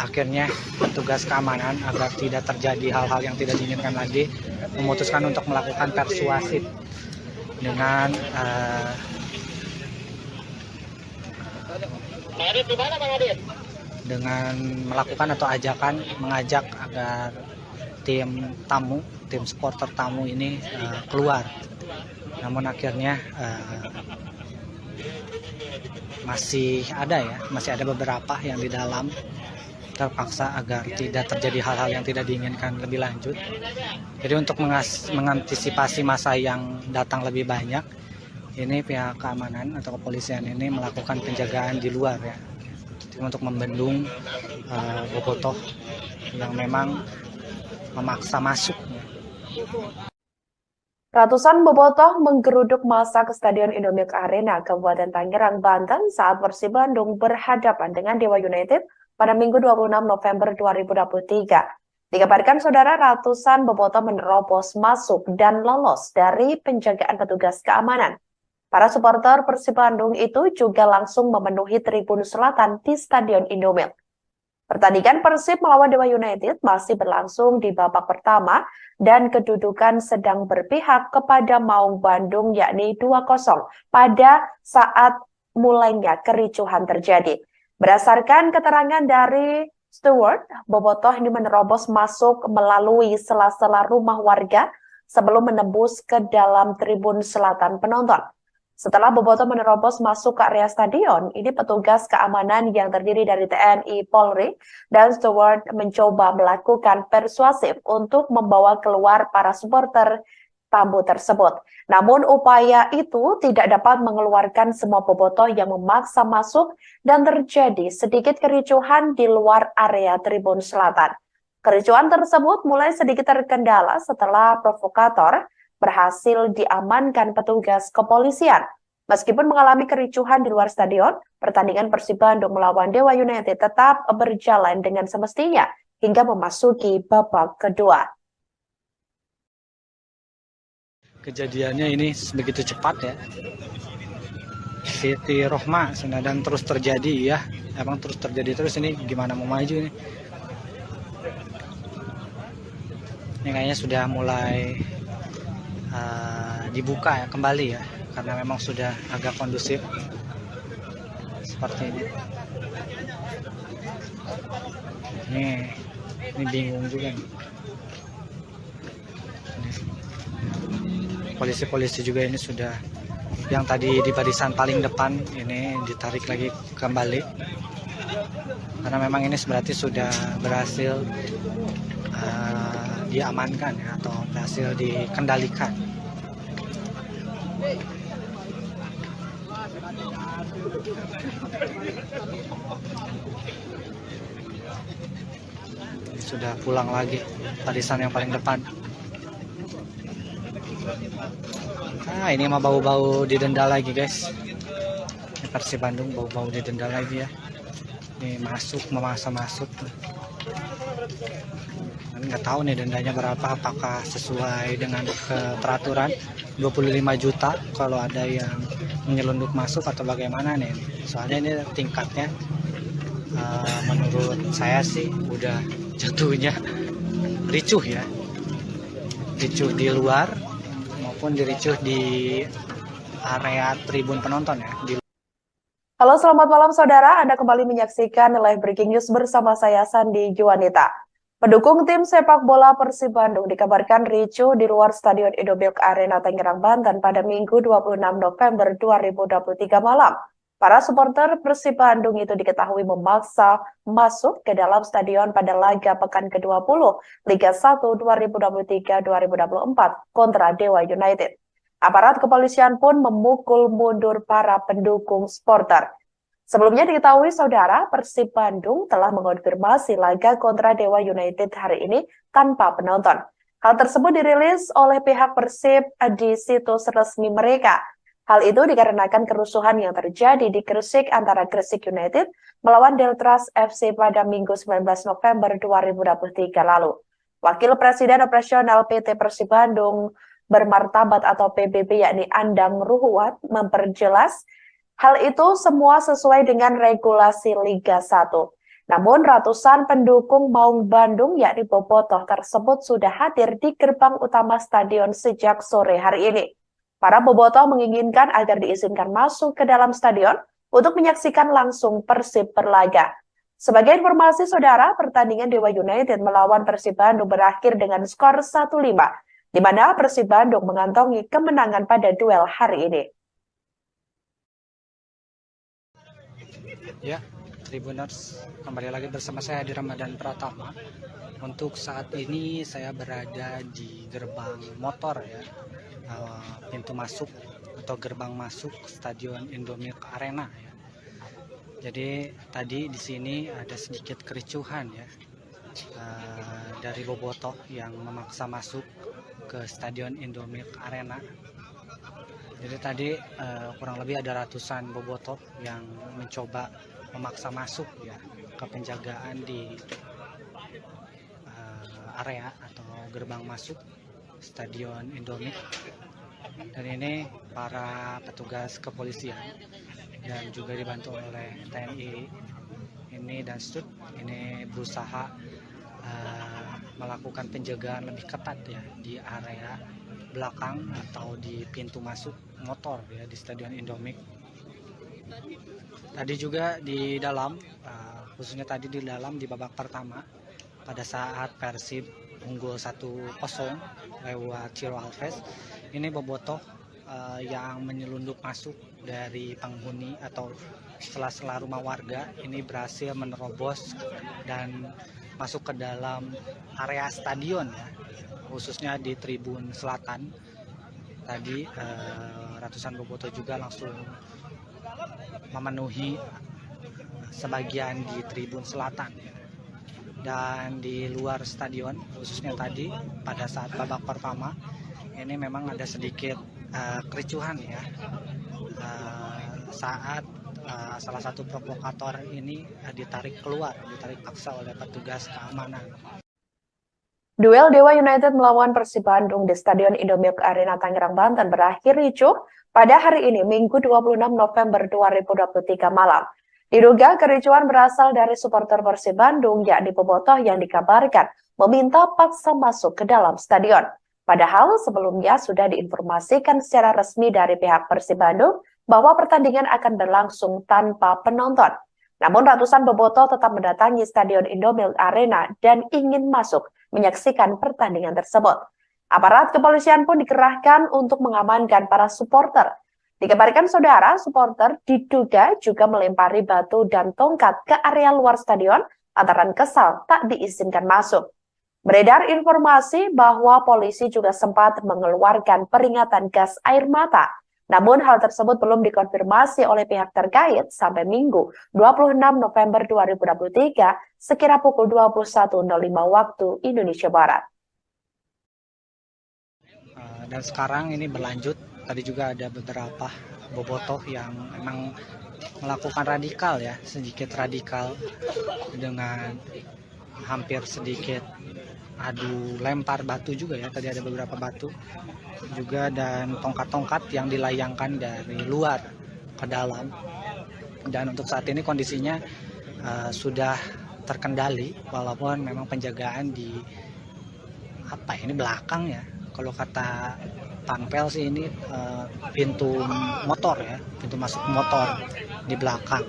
akhirnya petugas keamanan agar tidak terjadi hal-hal yang tidak diinginkan lagi memutuskan untuk melakukan persuasif dengan melakukan atau mengajak agar tim supporter tamu ini keluar. Namun akhirnya masih ada beberapa yang di dalam terpaksa agar tidak terjadi hal-hal yang tidak diinginkan lebih lanjut. Jadi untuk mengantisipasi masa yang datang lebih banyak, ini pihak keamanan atau kepolisian ini melakukan penjagaan di luar ya, untuk membendung bobotoh yang memang memaksa masuk. Ratusan bobotoh menggeruduk massa ke Stadion Indomilk Arena, Kabupaten Tangerang, Banten saat Persib Bandung berhadapan dengan Dewa United pada Minggu 26 November 2023. Dikabarkan saudara, ratusan bobotoh menerobos masuk dan lolos dari penjagaan petugas keamanan. Para supporter Persib Bandung itu juga langsung memenuhi tribun selatan di Stadion Indomilk. Pertandingan Persib melawan Dewa United masih berlangsung di babak pertama dan kedudukan sedang berpihak kepada Maung Bandung yakni 2-0 pada saat mulainya kericuhan terjadi. Berdasarkan keterangan dari steward, bobotoh ini menerobos masuk melalui sela-sela rumah warga sebelum menembus ke dalam tribun selatan penonton. Setelah bobotoh menerobos masuk ke area stadion, ini petugas keamanan yang terdiri dari TNI, Polri, dan steward mencoba melakukan persuasif untuk membawa keluar para supporter tamu tersebut. Namun upaya itu tidak dapat mengeluarkan semua bobotoh yang memaksa masuk dan terjadi sedikit kericuhan di luar area tribun selatan. Kericuhan tersebut mulai sedikit terkendala setelah provokator berhasil diamankan petugas kepolisian. Meskipun mengalami kericuhan di luar stadion, pertandingan Persib Bandung melawan Dewa United tetap berjalan dengan semestinya hingga memasuki babak kedua. Kejadiannya ini begitu cepat ya. Siti Rohma dan terus terjadi ya. Emang terus terjadi terus, ini gimana mau maju ini. Ini kayaknya sudah mulai dibuka ya kembali ya, karena memang sudah agak kondusif seperti ini. Ini bingung juga nih. Polisi-polisi juga ini sudah, yang tadi di barisan paling depan ini ditarik lagi kembali karena memang ini berarti sudah berhasil diamankan ya, atau berhasil dikendalikan. Sudah pulang lagi barisan yang paling depan. Ini mah bau-bau didenda lagi guys. Ini Persib Bandung bau-bau didenda lagi ya. Ini memaksa masuk. Nggak tahu nih dendanya berapa, apakah sesuai dengan peraturan 25 juta kalau ada yang menyelundup masuk atau bagaimana nih. Soalnya ini tingkatnya menurut saya sih udah jatuhnya ricuh ya. Ricuh di luar maupun diricuh di area tribun penonton ya. Halo, selamat malam saudara. Anda kembali menyaksikan Live Breaking News bersama saya Sandi Juanita. Pendukung tim sepak bola Persib Bandung dikabarkan ricuh di luar Stadion Indomilk Arena Tangerang, Banten pada Minggu 26 November 2023 malam. Para supporter Persib Bandung itu diketahui memaksa masuk ke dalam stadion pada laga pekan ke-20 Liga 1 2023-2024 kontra Dewa United. Aparat kepolisian pun memukul mundur para pendukung supporter. Sebelumnya diketahui saudara, Persib Bandung telah mengonfirmasi laga kontra Dewa United hari ini tanpa penonton. Hal tersebut dirilis oleh pihak Persib di situs resmi mereka. Hal itu dikarenakan kerusuhan yang terjadi di Gresik antara Gresik United melawan Deltras FC pada Minggu 19 November 2023 lalu. Wakil Presiden Operasional PT Persib Bandung Bermartabat atau PBB yakni Andang Ruhuat memperjelas hal itu semua sesuai dengan regulasi Liga 1. Namun ratusan pendukung Maung Bandung yakni Bobotoh tersebut sudah hadir di gerbang utama stadion sejak sore hari ini. Para Bobotoh menginginkan agar diizinkan masuk ke dalam stadion untuk menyaksikan langsung Persib berlaga. Sebagai informasi saudara, pertandingan Dewa United melawan Persib Bandung berakhir dengan skor 1-5. Di mana Persib Bandung mengantongi kemenangan pada duel hari ini. Ya, Tribuners, kembali lagi bersama saya di Ramadan Pratama. Untuk saat ini saya berada di gerbang motor ya, pintu masuk atau gerbang masuk Stadion Indomilk Arena ya. Jadi tadi di sini ada sedikit kericuhan ya, dari Bobotoh yang memaksa masuk ke Stadion Indomilk Arena. Jadi tadi kurang lebih ada ratusan Bobotoh yang mencoba memaksa masuk ya ke penjagaan di area atau gerbang masuk Stadion Indomilk. Dan ini para petugas kepolisian dan juga dibantu oleh TNI ini dan Stud ini berusaha melakukan penjagaan lebih ketat ya di area belakang atau di pintu masuk motor ya di Stadion Indomilk. Tadi juga di dalam, khususnya tadi di dalam di babak pertama pada saat Persib unggul 1-0 lewat Ciro Alves, ini Bobotoh yang menyelundup masuk dari penghuni atau sela-sela rumah warga ini berhasil menerobos dan masuk ke dalam area stadion ya, khususnya di tribun selatan. Tadi ratusan Bobotoh juga langsung memenuhi sebagian di tribun selatan ya. Dan di luar stadion, khususnya tadi pada saat babak pertama ini memang ada sedikit kericuhan ya, saat salah satu provokator ini ditarik paksa oleh petugas keamanan. Duel Dewa United melawan Persib Bandung di Stadion Indomilk Arena Tangerang, Banten berakhir ricuh pada hari ini, Minggu 26 November 2023 malam. Diduga kericuhan berasal dari supporter Persib Bandung yakni Bobotoh yang dikabarkan meminta paksa masuk ke dalam stadion. Padahal sebelumnya sudah diinformasikan secara resmi dari pihak Persib Bandung bahwa pertandingan akan berlangsung tanpa penonton. Namun ratusan Bobotoh tetap mendatangi Stadion Indomilk Arena dan ingin masuk menyaksikan pertandingan tersebut. Aparat kepolisian pun dikerahkan untuk mengamankan para supporter. Dikabarkan saudara, supporter diduga juga melempari batu dan tongkat ke area luar stadion antara kesal tak diizinkan masuk. Beredar informasi bahwa polisi juga sempat mengeluarkan peringatan gas air mata. Namun hal tersebut belum dikonfirmasi oleh pihak terkait sampai Minggu 26 November 2023 sekira pukul 21.05 waktu Indonesia Barat. Dan sekarang ini berlanjut. Tadi juga ada beberapa Bobotoh yang memang melakukan radikal ya, sedikit radikal dengan hampir sedikit adu lempar batu juga ya. Tadi ada beberapa batu juga dan tongkat-tongkat yang dilayangkan dari luar ke dalam. Dan untuk saat ini kondisinya sudah terkendali walaupun memang penjagaan di belakang ya. Kalau kata panpel sih ini pintu motor ya, pintu masuk motor di belakang.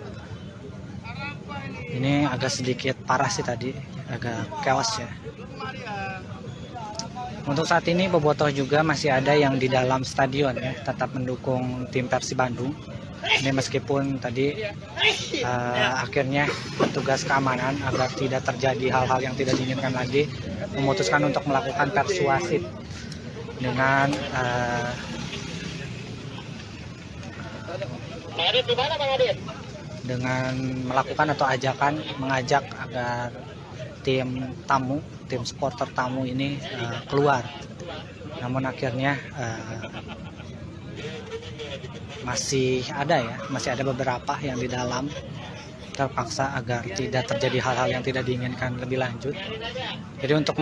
Ini agak sedikit parah sih tadi, agak chaos ya. Untuk saat ini bobotoh juga masih ada yang di dalam stadion ya, tetap mendukung tim Persib Bandung. Ini meskipun tadi akhirnya petugas keamanan agar tidak terjadi hal-hal yang tidak diinginkan lagi memutuskan untuk melakukan persuasif dengan melakukan atau mengajak agar tim supporter tamu ini keluar. Namun akhirnya masih ada beberapa yang di dalam terpaksa agar tidak terjadi hal-hal yang tidak diinginkan lebih lanjut. Jadi untuk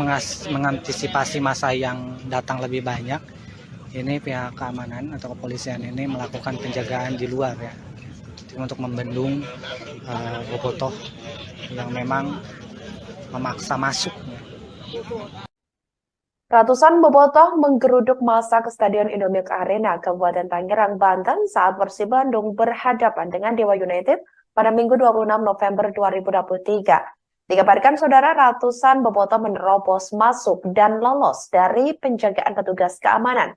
mengantisipasi masa yang datang lebih banyak, ini pihak keamanan atau kepolisian ini melakukan penjagaan di luar ya, untuk membendung bobotoh yang memang memaksa masuk. Ratusan bobotoh menggeruduk massa ke Stadion Indomilk Arena, Kabupaten Tangerang, Banten saat Persib Bandung berhadapan dengan Dewa United pada Minggu 26 November 2023. Dikabarkan saudara, ratusan bobotoh menerobos masuk dan lolos dari penjagaan petugas keamanan.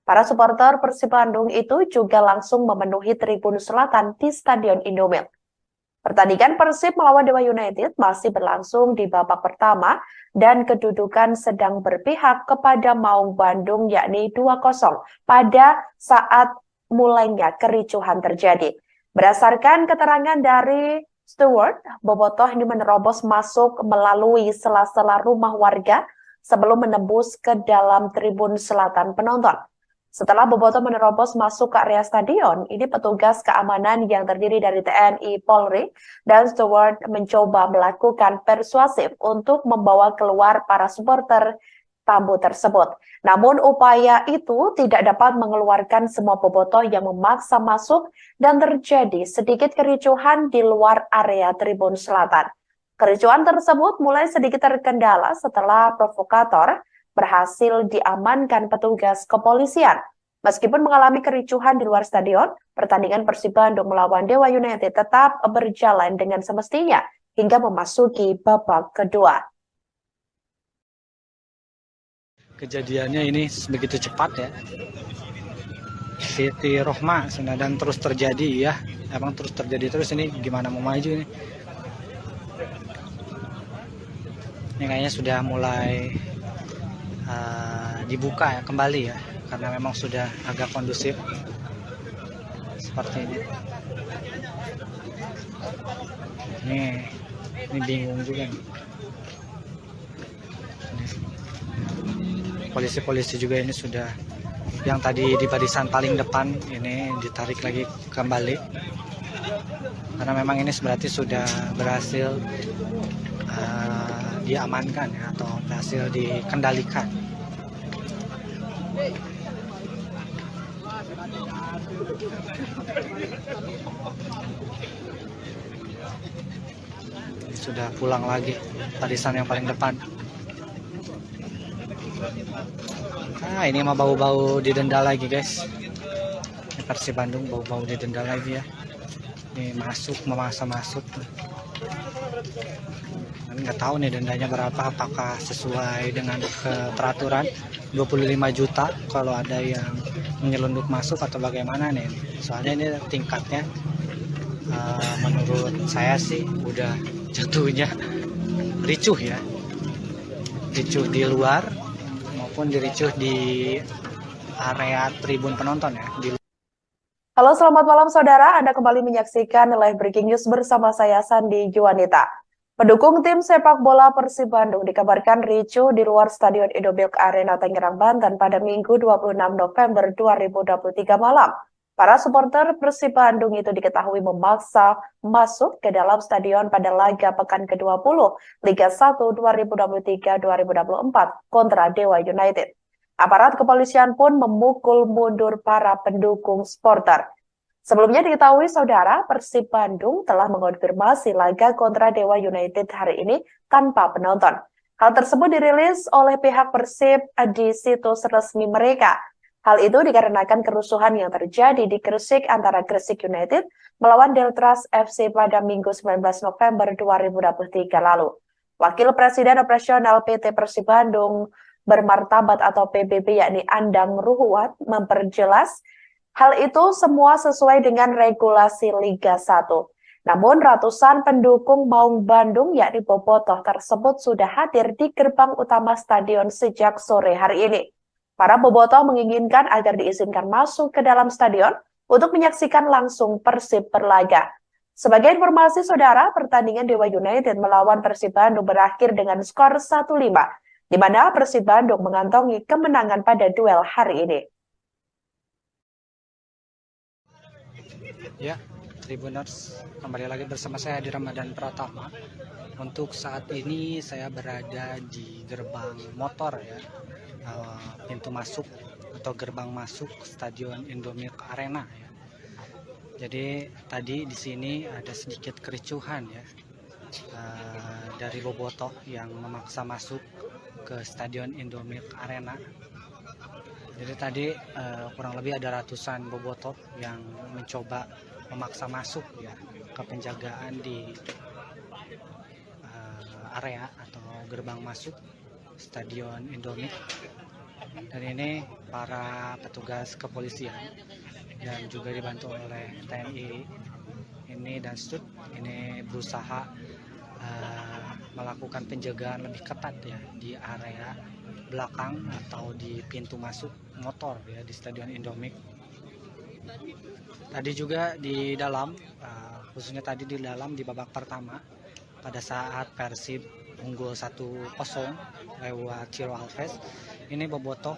Para supporter Persib Bandung itu juga langsung memenuhi tribun selatan di Stadion Indomilk. Pertandingan Persib melawan Dewa United masih berlangsung di babak pertama dan kedudukan sedang berpihak kepada Maung Bandung yakni 2-0 pada saat mulainya kericuhan terjadi. Berdasarkan keterangan dari steward, bobotoh ini menerobos masuk melalui sela-sela rumah warga sebelum menembus ke dalam tribun selatan penonton. Setelah bobotoh menerobos masuk ke area stadion, ini petugas keamanan yang terdiri dari TNI, Polri, dan steward mencoba melakukan persuasif untuk membawa keluar para supporter tamu tersebut. Namun upaya itu tidak dapat mengeluarkan semua bobotoh yang memaksa masuk dan terjadi sedikit kericuhan di luar area tribun selatan. Kericuhan tersebut mulai sedikit terkendala setelah provokator berhasil diamankan petugas kepolisian. Meskipun mengalami kericuhan di luar stadion, pertandingan Persib Bandung melawan Dewa United tetap berjalan dengan semestinya hingga memasuki babak kedua. Kejadiannya ini begitu cepat ya. Siti Rohma dan terus terjadi ya. Emang terus terjadi terus, ini gimana mau maju ini? Ini kayaknya sudah mulai dibuka ya kembali ya, karena memang sudah agak kondusif seperti ini. Ini bingung juga nih. Polisi-polisi juga ini sudah, yang tadi di barisan paling depan ini ditarik lagi kembali, karena memang ini berarti sudah berhasil diamankan ya, atau berhasil dikendalikan. Sudah pulang lagi barisan yang paling depan. Ini mah bau-bau didenda lagi guys. Ini Persib Bandung bau-bau didenda lagi ya. Ini memaksa masuk. Nggak tahu nih dendanya berapa, apakah sesuai dengan peraturan 25 juta kalau ada yang menyelundup masuk atau bagaimana nih. Soalnya ini tingkatnya menurut saya sih udah jatuhnya ricuh ya, ricuh di luar maupun diricuh di area tribun penonton ya. Halo, selamat malam saudara, Anda kembali menyaksikan live breaking news bersama saya Sandi Juwanita. Pendukung tim sepak bola Persib Bandung dikabarkan ricuh di luar Stadion Indomilk Arena Tangerang, Banten pada Minggu 26 November 2023 malam. Para supporter Persib Bandung itu diketahui memaksa masuk ke dalam stadion pada laga pekan ke-20 Liga 1 2023-2024 kontra Dewa United. Aparat kepolisian pun memukul mundur para pendukung supporter. Sebelumnya diketahui saudara, Persib Bandung telah mengonfirmasi laga kontra Dewa United hari ini tanpa penonton. Hal tersebut dirilis oleh pihak Persib di situs resmi mereka. Hal itu dikarenakan kerusuhan yang terjadi di Gresik antara Gresik United melawan Deltras FC pada Minggu 19 November 2023 lalu. Wakil Presiden Operasional PT Persib Bandung Bermartabat atau PBB yakni Andang Ruhuat memperjelas hal itu semua sesuai dengan regulasi Liga 1. Namun ratusan pendukung Maung Bandung yakni Bobotoh tersebut sudah hadir di gerbang utama stadion sejak sore hari ini. Para bobotoh menginginkan agar diizinkan masuk ke dalam stadion untuk menyaksikan langsung Persib berlaga. Sebagai informasi saudara, pertandingan Dewa United melawan Persib Bandung berakhir dengan skor 1-5, di mana Persib Bandung mengantongi kemenangan pada duel hari ini. Ya, Tribuners, kembali lagi bersama saya di Ramadan Pratama. Untuk saat ini saya berada di gerbang motor ya, pintu masuk atau gerbang masuk Stadion Indomilk Arena ya. Jadi tadi di sini ada sedikit kericuhan ya, dari bobotoh yang memaksa masuk ke Stadion Indomilk Arena. Jadi tadi kurang lebih ada ratusan bobotoh yang mencoba memaksa masuk ya ke penjagaan di area atau gerbang masuk Stadion Indomilk. Dan ini para petugas kepolisian dan juga dibantu oleh TNI ini dan STUT ini berusaha melakukan penjagaan lebih ketat ya di area belakang atau di pintu masuk motor ya di Stadion Indomilk. Tadi juga di dalam, khususnya tadi di dalam di babak pertama pada saat Persib unggul 1-0 lewat Ciro Alves, ini bobotoh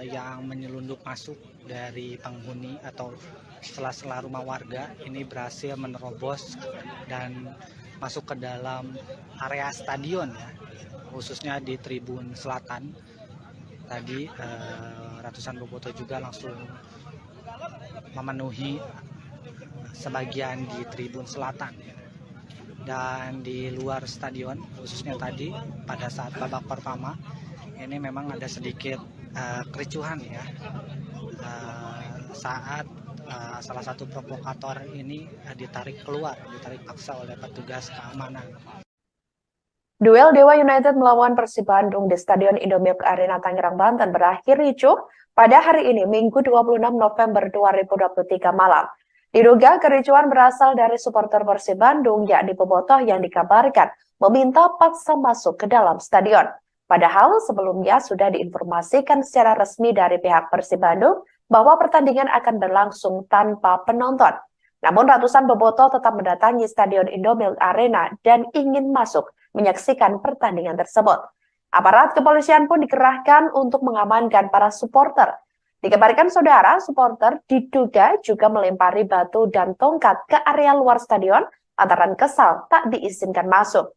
yang menyelundup masuk dari penghuni atau sela-sela rumah warga ini berhasil menerobos dan masuk ke dalam area stadion ya, khususnya di tribun selatan. Tadi ratusan bobotoh juga langsung memenuhi sebagian di tribun selatan ya. Dan di luar stadion, khususnya tadi pada saat babak pertama ini memang ada sedikit kericuhan ya, saat salah satu provokator ini ditarik paksa oleh petugas keamanan. Duel Dewa United melawan Persib Bandung di Stadion Indomilk Arena Tangerang, Banten berakhir ricuh pada hari ini, Minggu 26 November 2023 malam. Diduga kericuhan berasal dari supporter Persib Bandung, yakni bobotoh yang dikabarkan meminta paksa masuk ke dalam stadion. Padahal sebelumnya sudah diinformasikan secara resmi dari pihak Persib Bandung bahwa pertandingan akan berlangsung tanpa penonton. Namun ratusan bobotoh tetap mendatangi Stadion Indomilk Arena dan ingin masuk menyaksikan pertandingan tersebut. Aparat kepolisian pun dikerahkan untuk mengamankan para supporter. Dikabarkan saudara, supporter diduga juga melempari batu dan tongkat ke area luar stadion antara kesal tak diizinkan masuk.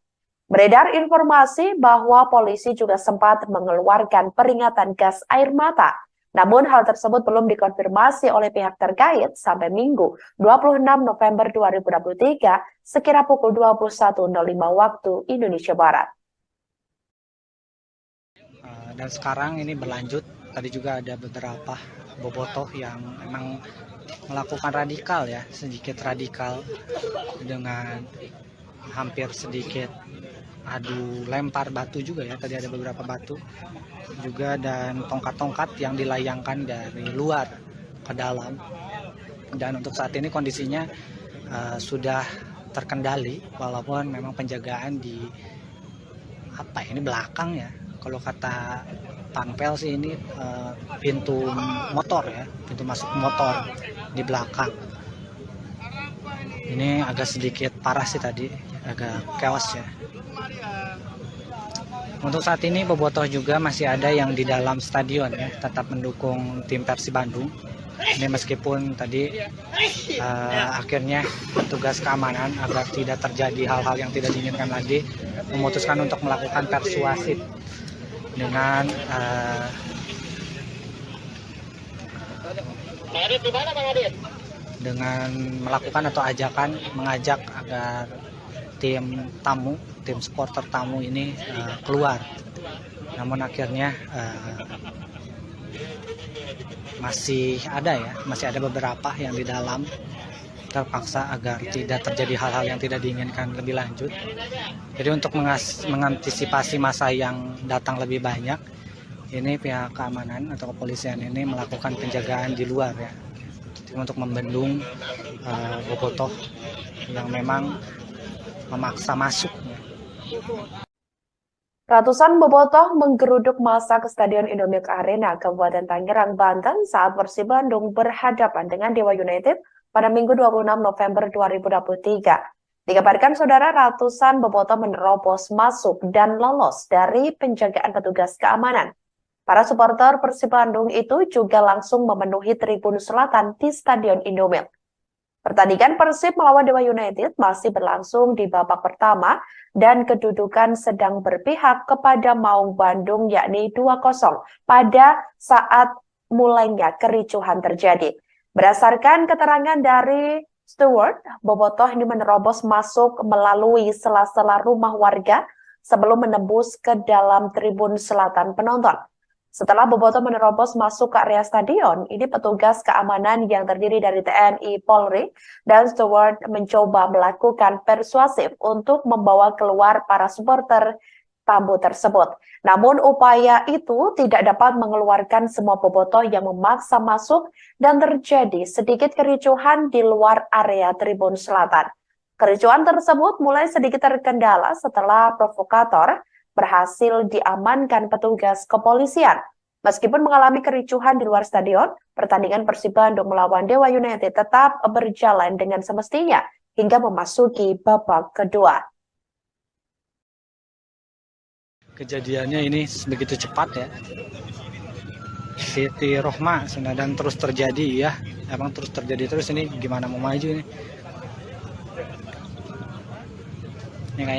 Beredar informasi bahwa polisi juga sempat mengeluarkan peringatan gas air mata. Namun hal tersebut belum dikonfirmasi oleh pihak terkait sampai Minggu 26 November 2023 sekira pukul 21.05 waktu Indonesia Barat. Dan sekarang ini berlanjut. Tadi juga ada beberapa bobotoh yang memang melakukan radikal ya, sedikit radikal dengan hampir sedikit adu lempar batu juga ya. Tadi ada beberapa batu juga dan tongkat-tongkat yang dilayangkan dari luar ke dalam. Dan untuk saat ini kondisinya sudah terkendali walaupun memang penjagaan di belakang ya. Kalau kata Panpel sih ini pintu motor ya, pintu masuk motor di belakang. Ini agak sedikit parah sih tadi, agak chaos ya. Untuk saat ini bobotoh juga masih ada yang di dalam stadion ya, tetap mendukung tim Persib Bandung. Ini meskipun tadi akhirnya petugas keamanan agar tidak terjadi hal-hal yang tidak diinginkan lagi memutuskan untuk melakukan persuasif dengan melakukan atau mengajak agar tim supporter tamu ini keluar. Namun akhirnya masih ada beberapa yang di dalam, terpaksa agar tidak terjadi hal-hal yang tidak diinginkan lebih lanjut. Jadi untuk mengantisipasi masa yang datang lebih banyak, ini pihak keamanan atau kepolisian ini melakukan penjagaan di luar ya, untuk membendung bobotoh yang memang memaksa masuk. Ratusan bobotoh menggeruduk massa ke Stadion Indomilk Arena, Kabupaten Tangerang, Banten saat Persib Bandung berhadapan dengan Dewa United pada Minggu 26 November 2023. Dikabarkan saudara, ratusan bobotoh menerobos masuk dan lolos dari penjagaan petugas keamanan. Para supporter Persib Bandung itu juga langsung memenuhi tribun selatan di Stadion Indomilk. Pertandingan Persib melawan Dewa United masih berlangsung di babak pertama dan kedudukan sedang berpihak kepada Maung Bandung yakni 2-0 pada saat mulainya kericuhan terjadi. Berdasarkan keterangan dari steward, bobotoh ini menerobos masuk melalui sela-sela rumah warga sebelum menembus ke dalam tribun selatan penonton. Setelah bobotoh menerobos masuk ke area stadion, ini petugas keamanan yang terdiri dari TNI, Polri, dan steward mencoba melakukan persuasif untuk membawa keluar para supporter tamu tersebut. Namun upaya itu tidak dapat mengeluarkan semua bobotoh yang memaksa masuk dan terjadi sedikit kericuhan di luar area tribun selatan. Kericuhan tersebut mulai sedikit terkendala setelah provokator berhasil diamankan petugas kepolisian. Meskipun mengalami kericuhan di luar stadion, pertandingan Persib Bandung melawan Dewa United tetap berjalan dengan semestinya hingga memasuki babak kedua. Kejadiannya ini begitu cepat ya. Siti Rohma dan terus terjadi ya. Emang terus terjadi terus, ini gimana mau maju ini?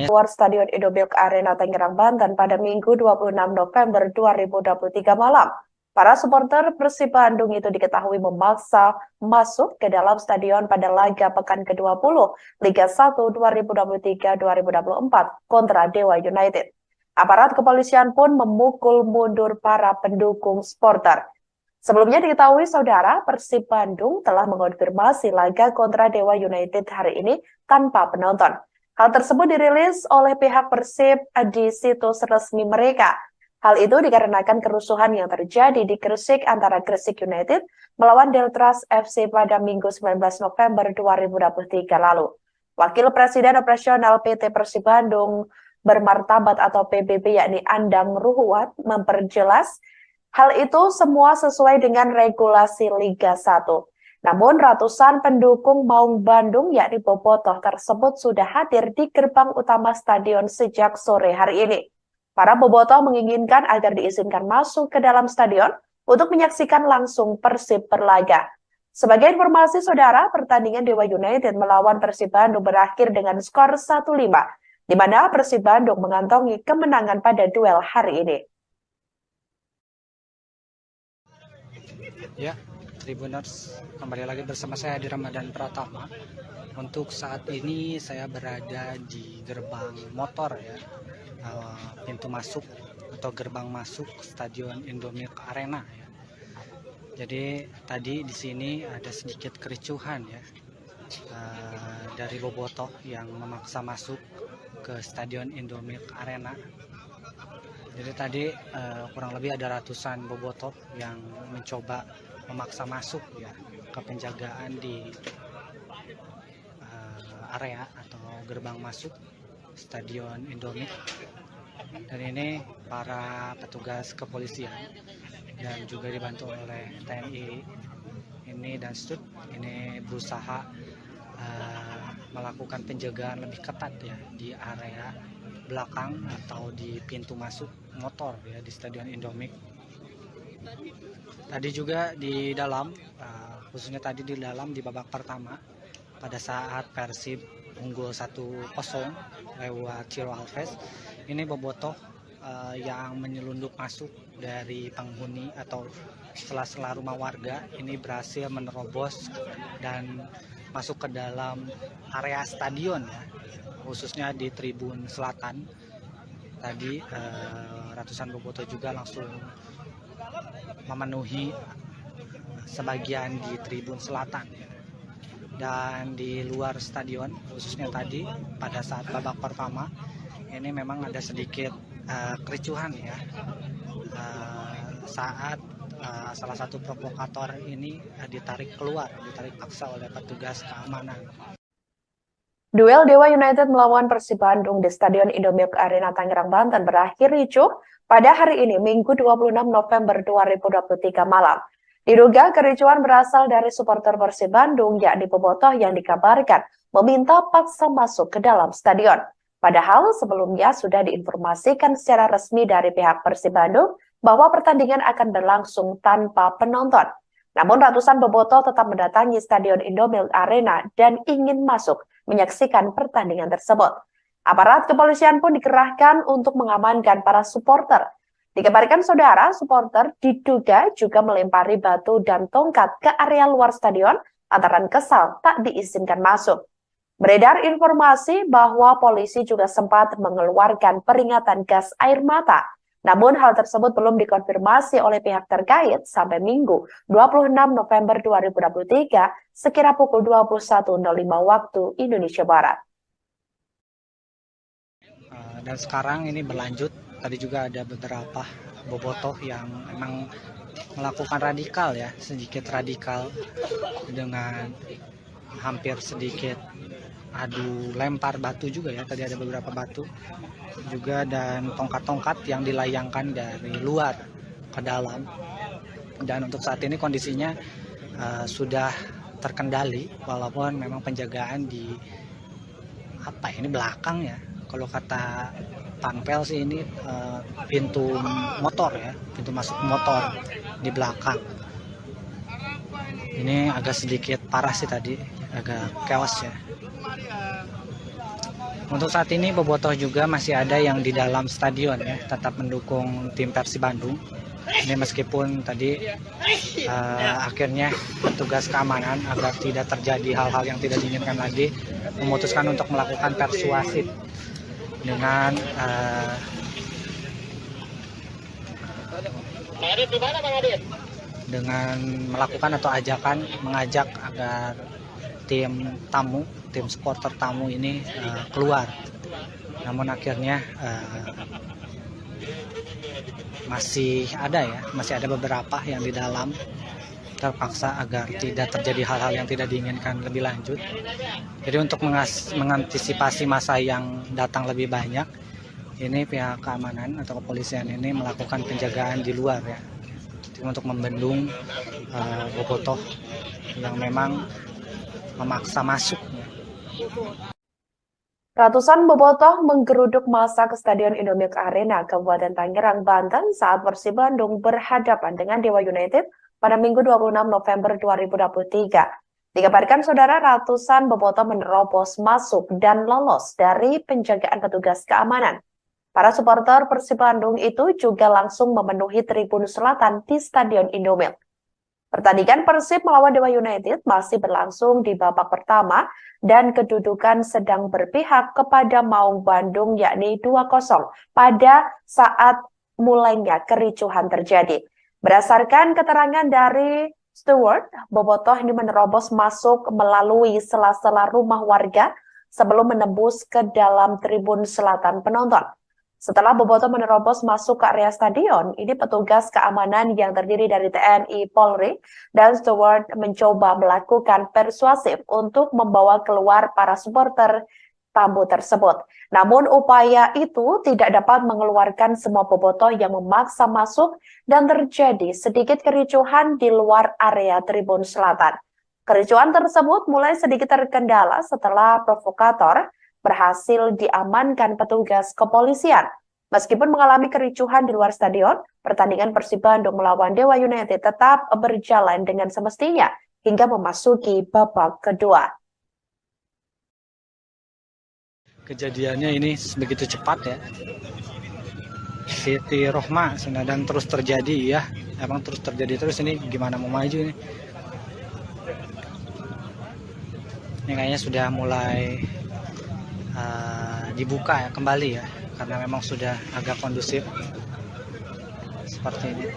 Luar Stadion Indomilk Arena Tangerang, Banten pada Minggu 26 November 2023 malam. Para supporter Persib Bandung itu diketahui memaksa masuk ke dalam stadion pada laga pekan ke-20 Liga 1 2023-2024 kontra Dewa United. Aparat kepolisian pun memukul mundur para pendukung supporter. Sebelumnya diketahui saudara, Persib Bandung telah mengonfirmasi laga kontra Dewa United hari ini tanpa penonton. Hal tersebut dirilis oleh pihak Persib di situs resmi mereka. Hal itu dikarenakan kerusuhan yang terjadi di Gresik antara Gresik United melawan Deltras FC pada Minggu 19 November 2023 lalu. Wakil Presiden Operasional PT Persib Bandung Bermartabat atau PBB yakni Andang Ruhuat memperjelas hal itu semua sesuai dengan regulasi Liga 1. Namun ratusan pendukung Maung Bandung yakni bobotoh tersebut sudah hadir di gerbang utama stadion sejak sore hari ini. Para bobotoh menginginkan agar diizinkan masuk ke dalam stadion untuk menyaksikan langsung Persib berlaga. Sebagai informasi saudara, pertandingan Dewa United melawan Persib Bandung berakhir dengan skor 1-5, di mana Persib Bandung mengantongi kemenangan pada duel hari ini. Ya, Tribuners, kembali lagi bersama saya di Ramadan Pratama. Untuk saat ini saya berada di gerbang motor ya, pintu masuk atau gerbang masuk Stadion Indomilk Arena ya. Jadi tadi di sini ada sedikit kericuhan ya, dari bobotoh yang memaksa masuk ke Stadion Indomilk Arena. Jadi tadi kurang lebih ada ratusan bobotoh yang mencoba memaksa masuk ya ke penjagaan di area atau gerbang masuk Stadion Indomilk. Dan ini para petugas kepolisian dan juga dibantu oleh TNI ini dan Stud ini berusaha melakukan penjagaan lebih ketat ya di area belakang atau di pintu masuk motor ya di Stadion Indomilk. Tadi juga di dalam, khususnya tadi di dalam di babak pertama pada saat Persib unggul 1-0 lewat Ciro Alves, ini bobotoh yang menyelundup masuk dari penghuni atau sela-sela rumah warga ini berhasil menerobos dan masuk ke dalam area stadion ya, khususnya di tribun selatan. Tadi ratusan bobotoh juga langsung memenuhi sebagian di tribun selatan dan di luar stadion, khususnya tadi pada saat babak pertama ini memang ada sedikit kericuhan ya saat salah satu provokator ini ditarik paksa oleh petugas keamanan. Duel Dewa United melawan Persib Bandung di Stadion Indomilk Arena Tangerang, Banten berakhir ricuh pada hari ini, Minggu 26 November 2023 malam. Diduga kericuhan berasal dari supporter Persib Bandung, yakni bobotoh yang dikabarkan meminta paksa masuk ke dalam stadion. Padahal sebelumnya sudah diinformasikan secara resmi dari pihak Persib Bandung bahwa pertandingan akan berlangsung tanpa penonton. Namun ratusan bobotoh tetap mendatangi Stadion Indomilk Arena dan ingin masuk menyaksikan pertandingan tersebut. Aparat kepolisian pun dikerahkan untuk mengamankan para supporter. Dikabarkan saudara, supporter diduga juga melempari batu dan tongkat ke area luar stadion lantaran kesal tak diizinkan masuk. Beredar informasi bahwa polisi juga sempat mengeluarkan peringatan gas air mata. Namun hal tersebut belum dikonfirmasi oleh pihak terkait sampai Minggu 26 November 2023 sekira pukul 21.05 waktu Indonesia Barat. Dan sekarang ini berlanjut, tadi juga ada beberapa bobotoh yang memang melakukan radikal ya, sedikit radikal dengan hampir sedikit adu lempar batu juga ya, tadi ada beberapa batu juga dan tongkat-tongkat yang dilayangkan dari luar ke dalam. Dan untuk saat ini kondisinya sudah terkendali walaupun memang penjagaan di belakang ya. Kalau kata Panpel sih ini pintu motor ya, pintu masuk motor di belakang. Ini agak sedikit parah sih tadi, agak chaos ya. Untuk saat ini bobotoh juga masih ada yang di dalam stadion ya, tetap mendukung tim Persib Bandung. Ini meskipun tadi akhirnya petugas keamanan agar tidak terjadi hal-hal yang tidak diinginkan lagi memutuskan untuk melakukan persuasif dengan melakukan atau mengajak agar tim supporter tamu ini keluar. Namun akhirnya masih ada beberapa yang di dalam terpaksa agar tidak terjadi hal-hal yang tidak diinginkan lebih lanjut. Jadi untuk mengantisipasi masa yang datang lebih banyak, ini pihak keamanan atau kepolisian ini melakukan penjagaan di luar ya, untuk membendung bobotoh yang memang memaksa masuk. Ratusan bobotoh menggeruduk massa ke Stadion Indomilk Arena, Kabupaten Tangerang, Banten saat Persib Bandung berhadapan dengan Dewa United pada Minggu 26 November 2023. Dikabarkan saudara, ratusan bobotoh menerobos masuk dan lolos dari penjagaan petugas keamanan. Para supporter Persib Bandung itu juga langsung memenuhi tribun selatan di Stadion Indomilk. Pertandingan Persib melawan Dewa United masih berlangsung di babak pertama dan kedudukan sedang berpihak kepada Maung Bandung yakni 2-0 pada saat mulainya kericuhan terjadi. Berdasarkan keterangan dari steward, bobotoh ini menerobos masuk melalui sela-sela rumah warga sebelum menembus ke dalam tribun selatan penonton. Setelah bobotoh menerobos masuk ke area stadion, ini petugas keamanan yang terdiri dari TNI, Polri, dan steward mencoba melakukan persuasif untuk membawa keluar para supporter tamu tersebut. Namun upaya itu tidak dapat mengeluarkan semua bobotoh yang memaksa masuk dan terjadi sedikit kericuhan di luar area tribun selatan. Kericuhan tersebut mulai sedikit terkendala setelah provokator berhasil diamankan petugas kepolisian. Meskipun mengalami kericuhan di luar stadion, pertandingan Persib Bandung melawan Dewa United tetap berjalan dengan semestinya hingga memasuki babak kedua. Kejadiannya ini begitu cepat ya. Siti Rohma dan terus terjadi ya. Emang terus terjadi terus, ini gimana mau maju ini? Ini kayaknya sudah mulai dibuka ya kembali ya, karena memang sudah agak kondusif seperti ini.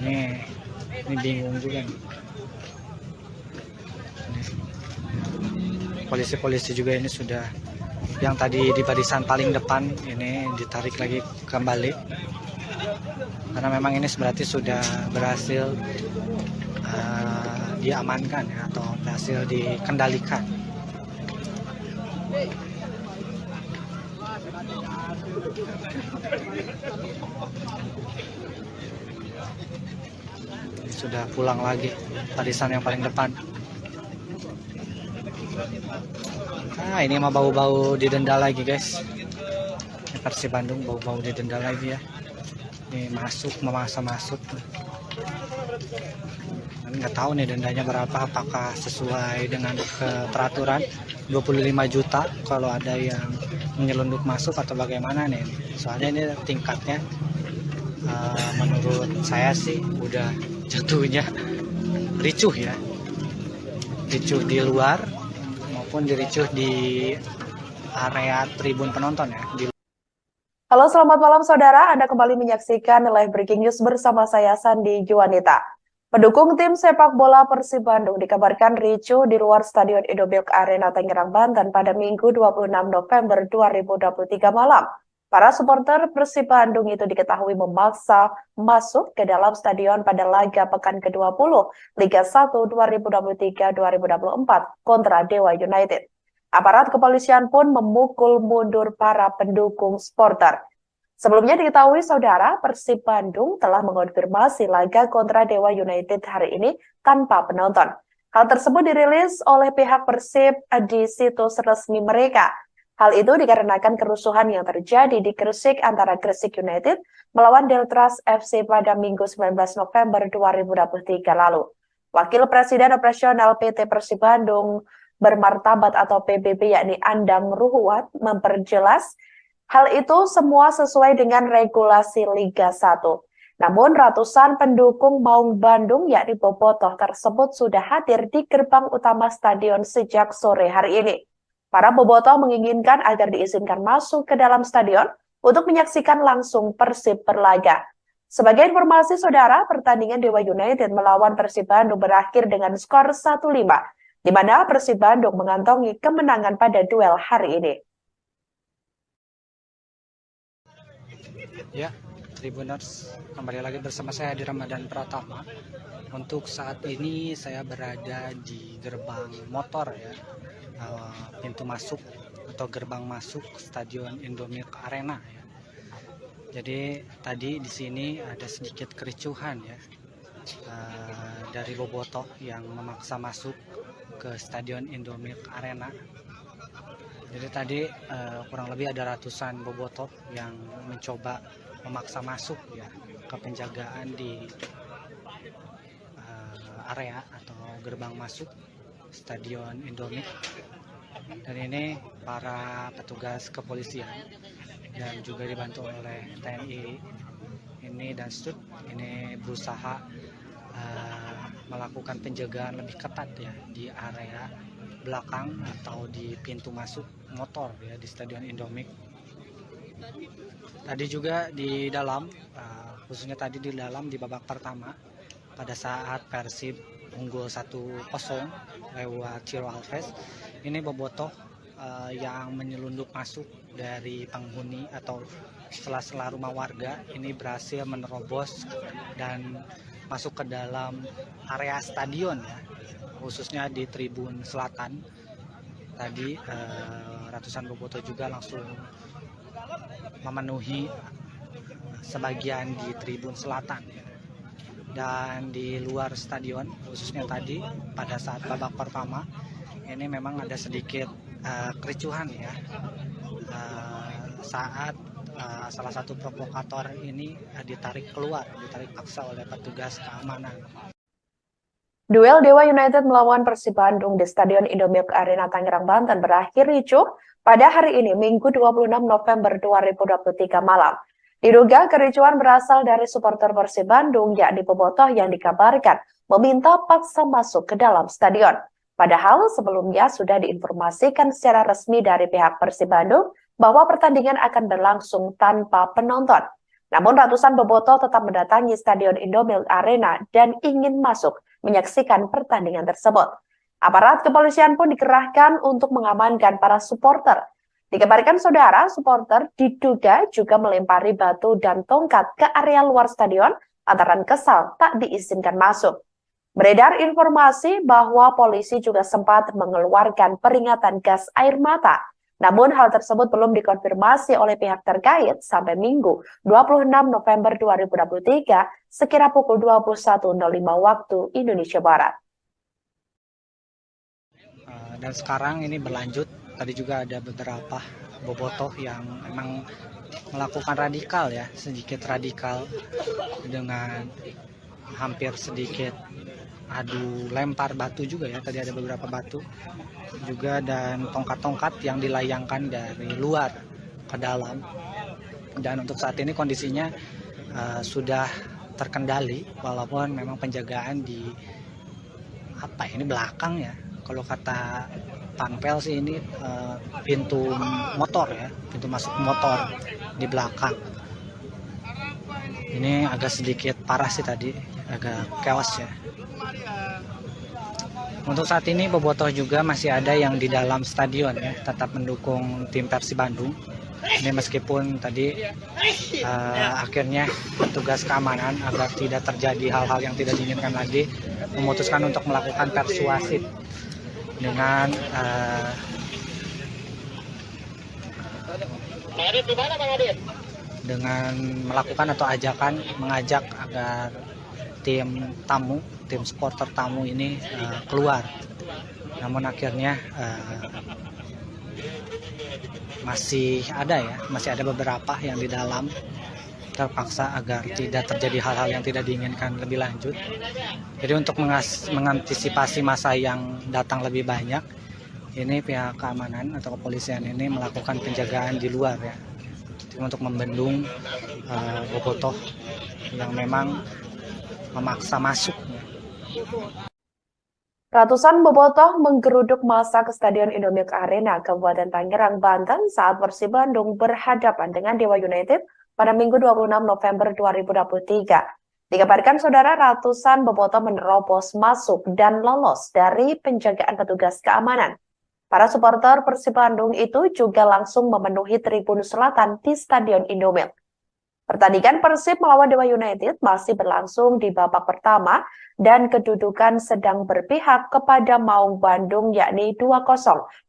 Ini bingung juga nih. Polisi-polisi juga ini sudah, yang tadi di barisan paling depan ini ditarik lagi kembali karena memang ini berarti sudah berhasil diamankan ya, atau berhasil dikendalikan. Sudah pulang lagi barisan yang paling depan. Ini mah bau-bau didenda lagi guys. Ini Persib Bandung bau-bau didenda lagi ya. Ini memaksa masuk. Nggak tahu nih dendanya berapa, apakah sesuai dengan peraturan 25 juta kalau ada yang menyelundup masuk atau bagaimana nih. Soalnya ini tingkatnya menurut saya sih udah jatuhnya ricuh ya. Ricuh di luar maupun diricuh di area tribun penonton ya. Halo, selamat malam saudara. Anda kembali menyaksikan Live Breaking News bersama saya Sandi Juanita. Pendukung tim sepak bola Persib Bandung dikabarkan ricuh di luar Stadion Indomilk Arena Tangerang, Banten pada Minggu 26 November 2023 malam. Para supporter Persib Bandung itu diketahui memaksa masuk ke dalam stadion pada laga pekan ke-20 Liga 1 2023-2024 kontra Dewa United. Aparat kepolisian pun memukul mundur para pendukung supporter. Sebelumnya diketahui saudara, Persib Bandung telah mengonfirmasi laga kontra Dewa United hari ini tanpa penonton. Hal tersebut dirilis oleh pihak Persib di situs resmi mereka. Hal itu dikarenakan kerusuhan yang terjadi di Gresik antara Gresik United melawan Deltras FC pada Minggu 19 November 2023 lalu. Wakil Presiden Operasional PT Persib Bandung Bermartabat atau PBB yakni Andang Ruhuat memperjelas hal itu semua sesuai dengan regulasi Liga 1. Namun ratusan pendukung Maung Bandung yakni Bobotoh tersebut sudah hadir di gerbang utama stadion sejak sore hari ini. Para bobotoh menginginkan agar diizinkan masuk ke dalam stadion untuk menyaksikan langsung Persib berlaga. Sebagai informasi saudara, pertandingan Dewa United melawan Persib Bandung berakhir dengan skor 1-5, di mana Persib Bandung mengantongi kemenangan pada duel hari ini. Ya, Tribuners, kembali lagi bersama saya di Ramadan Pratama. Untuk saat ini saya berada di gerbang motor ya, pintu masuk atau gerbang masuk Stadion Indomilk Arena ya. Jadi tadi di sini ada sedikit kericuhan ya, dari bobotoh yang memaksa masuk ke Stadion Indomilk Arena. Jadi tadi kurang lebih ada ratusan bobotoh yang mencoba memaksa masuk ya ke penjagaan di area atau gerbang masuk Stadion Indomilk. Dan ini para petugas kepolisian dan juga dibantu oleh TNI ini dan STUT ini berusaha melakukan penjagaan lebih ketat ya di area belakang atau di pintu masuk motor ya di Stadion Indomilk. Tadi juga di dalam, khususnya tadi di dalam di babak pertama pada saat Persib unggul 1-0 lewat Ciro Alves, ini bobotoh yang menyelundup masuk dari penghuni atau sela-sela rumah warga ini berhasil menerobos dan masuk ke dalam area stadion ya, khususnya di tribun selatan. Tadi ratusan bobotoh juga langsung memenuhi sebagian di tribun selatan ya. Dan di luar stadion, khususnya tadi pada saat babak pertama ini memang ada sedikit kericuhan ya, saat salah satu provokator ini ditarik paksa oleh petugas keamanan. Duel Dewa United melawan Persib Bandung di Stadion Indomilk Arena Tangerang, Banten berakhir ricuh pada hari ini, Minggu 26 November 2023 malam. Diduga kericuhan berasal dari supporter Persib Bandung, yakni bobotoh yang dikabarkan meminta paksa masuk ke dalam stadion. Padahal sebelumnya sudah diinformasikan secara resmi dari pihak Persib Bandung bahwa pertandingan akan berlangsung tanpa penonton. Namun ratusan bobotoh tetap mendatangi Stadion Indomilk Arena dan ingin masuk menyaksikan pertandingan tersebut. Aparat kepolisian pun dikerahkan untuk mengamankan para supporter. Dikabarkan saudara, supporter diduga juga melempari batu dan tongkat ke area luar stadion lantaran kesal tak diizinkan masuk. Beredar informasi bahwa polisi juga sempat mengeluarkan peringatan gas air mata. Namun hal tersebut belum dikonfirmasi oleh pihak terkait sampai Minggu 26 November 2023 sekira pukul 21.05 waktu Indonesia Barat. Dan sekarang ini berlanjut, tadi juga ada beberapa bobotoh yang memang melakukan radikal ya, sedikit radikal dengan hampir sedikit adu lempar batu juga ya, tadi ada beberapa batu juga dan tongkat-tongkat yang dilayangkan dari luar ke dalam. Dan untuk saat ini kondisinya sudah terkendali walaupun memang penjagaan di belakang ya. Kalau kata Panpel sih ini pintu motor ya, pintu masuk motor di belakang. Ini agak sedikit parah sih tadi, agak chaos ya. Untuk saat ini bobotoh juga masih ada yang di dalam stadion ya, tetap mendukung tim Persib Bandung. Ini meskipun tadi akhirnya petugas keamanan agar tidak terjadi hal-hal yang tidak diinginkan lagi memutuskan untuk melakukan persuasif dengan melakukan atau mengajak agar tim supporter tamu ini keluar. Namun akhirnya masih ada beberapa yang di dalam terpaksa agar tidak terjadi hal-hal yang tidak diinginkan lebih lanjut. Jadi untuk mengantisipasi masa yang datang lebih banyak, ini pihak keamanan atau kepolisian ini melakukan penjagaan di luar ya, untuk membendung bobotoh yang memang memaksa masuk. Ratusan bobotoh menggeruduk massa ke Stadion Indomilk Arena, Kabupaten Tangerang, Banten saat Persib Bandung berhadapan dengan Dewa United pada Minggu 26 November 2023. Dikabarkan saudara, ratusan bobotoh menerobos masuk dan lolos dari penjagaan petugas keamanan. Para supporter Persib Bandung itu juga langsung memenuhi tribun selatan di Stadion Indomilk. Pertandingan Persib melawan Dewa United masih berlangsung di babak pertama dan kedudukan sedang berpihak kepada Maung Bandung yakni 2-0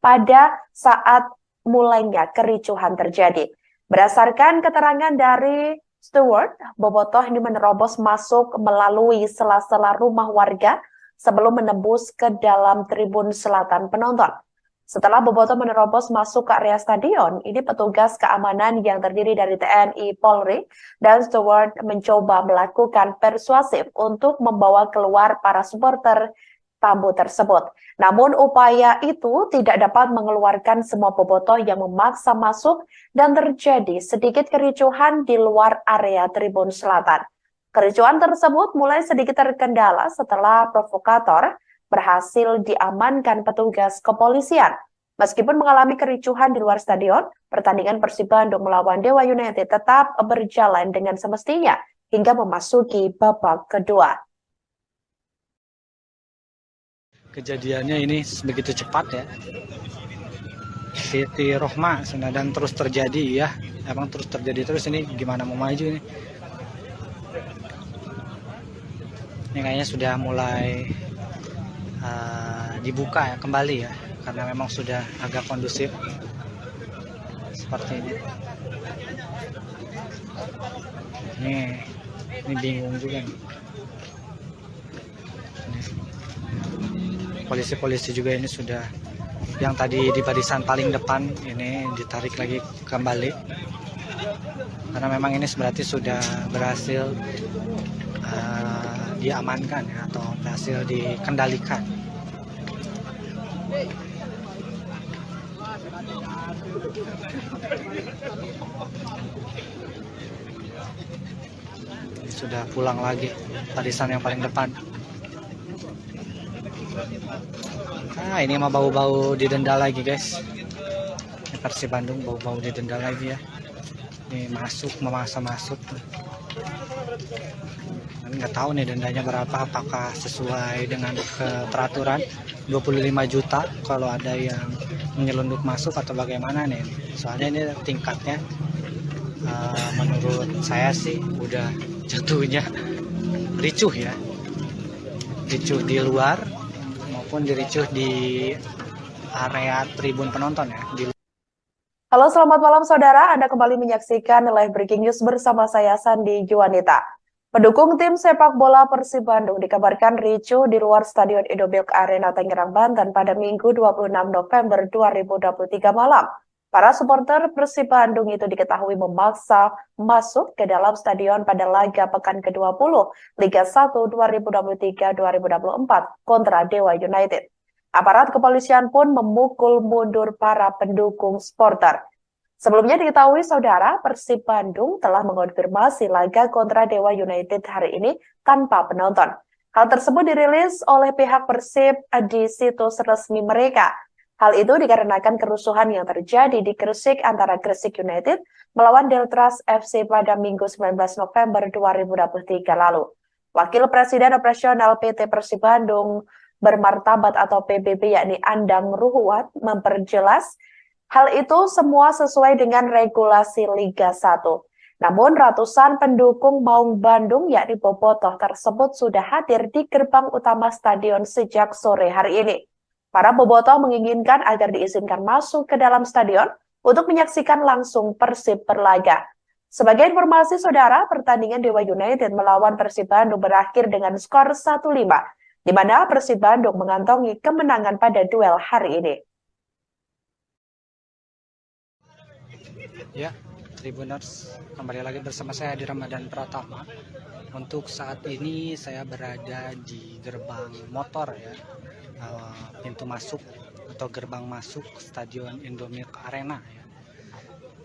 pada saat mulainya kericuhan terjadi. Berdasarkan keterangan dari steward, bobotoh ini menerobos masuk melalui sela-sela rumah warga sebelum menembus ke dalam tribun selatan penonton. Setelah bobotoh menerobos masuk ke area stadion, ini petugas keamanan yang terdiri dari TNI, Polri, dan steward mencoba melakukan persuasif untuk membawa keluar para supporter tamu tersebut. Namun upaya itu tidak dapat mengeluarkan semua bobotoh yang memaksa masuk dan terjadi sedikit kericuhan di luar area tribun selatan. Kericuhan tersebut mulai sedikit terkendala setelah provokator berhasil diamankan petugas kepolisian. Meskipun mengalami kericuhan di luar stadion, pertandingan Persib Bandung melawan Dewa United tetap berjalan dengan semestinya hingga memasuki babak kedua. Kejadiannya ini begitu cepat ya. Siti Rohma dan terus terjadi ya. Emang terus terjadi terus, ini gimana mau maju ini? Ini kayaknya sudah mulai dibuka ya, kembali ya, karena memang sudah agak kondusif seperti ini. Ini bingung juga nih. Polisi-polisi juga ini sudah, yang tadi di barisan paling depan ini ditarik lagi kembali karena memang ini berarti sudah berhasil diamankan ya, atau berhasil dikendalikan. Sudah pulang lagi barisan yang paling depan. Ini mah bau-bau didenda lagi guys. Persib Bandung bau-bau didenda lagi ya. Ini memaksa masuk. Nggak tahu nih dendanya berapa, apakah sesuai dengan peraturan 25 juta kalau ada yang menyelundup masuk atau bagaimana nih. Soalnya ini tingkatnya menurut saya sih udah jatuhnya ricuh ya. Ricuh di luar maupun diricuh di area tribun penonton ya. Halo, selamat malam saudara. Anda kembali menyaksikan Live Breaking News bersama saya Sandi Juanita. Pendukung tim sepak bola Persib Bandung dikabarkan ricuh di luar Stadion Indomilk Arena Tangerang, Banten pada Minggu 26 November 2023 malam. Para supporter Persib Bandung itu diketahui memaksa masuk ke dalam stadion pada laga pekan ke-20 Liga 1 2023-2024 kontra Dewa United. Aparat kepolisian pun memukul mundur para pendukung supporter. Sebelumnya diketahui saudara, Persib Bandung telah mengonfirmasi laga kontra Dewa United hari ini tanpa penonton. Hal tersebut dirilis oleh pihak Persib di situs resmi mereka. Hal itu dikarenakan kerusuhan yang terjadi di Gresik antara Gresik United melawan Deltras FC pada Minggu 19 November 2023 lalu. Wakil Presiden Operasional PT Persib Bandung Bermartabat atau PBB yakni Andang Ruhuat memperjelas hal itu semua sesuai dengan regulasi Liga 1. Namun ratusan pendukung Maung Bandung yakni Bobotoh tersebut sudah hadir di gerbang utama stadion sejak sore hari ini. Para Bobotoh menginginkan agar diizinkan masuk ke dalam stadion untuk menyaksikan langsung Persib berlaga. Sebagai informasi saudara, pertandingan Dewa United melawan Persib Bandung berakhir dengan skor 1-5. Di mana Persib Bandung mengantongi kemenangan pada duel hari ini. Ya, Tribuners, kembali lagi bersama saya di Ramadan Pratama. Untuk saat ini saya berada di gerbang motor ya, pintu masuk atau gerbang masuk Stadion Indomilk Arena ya.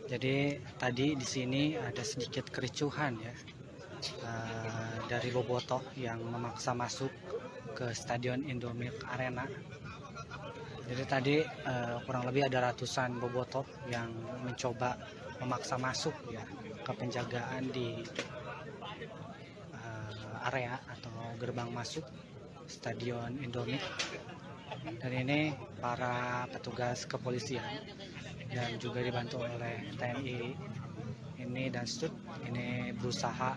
Jadi tadi di sini ada sedikit kericuhan ya, dari Bobotoh yang memaksa masuk ke Stadion Indomilk Arena. Jadi tadi kurang lebih ada ratusan Bobotoh yang mencoba memaksa masuk ya ke penjagaan di area atau gerbang masuk Stadion Indomilk. Dan ini para petugas kepolisian dan juga dibantu oleh TNI ini dan Stud ini berusaha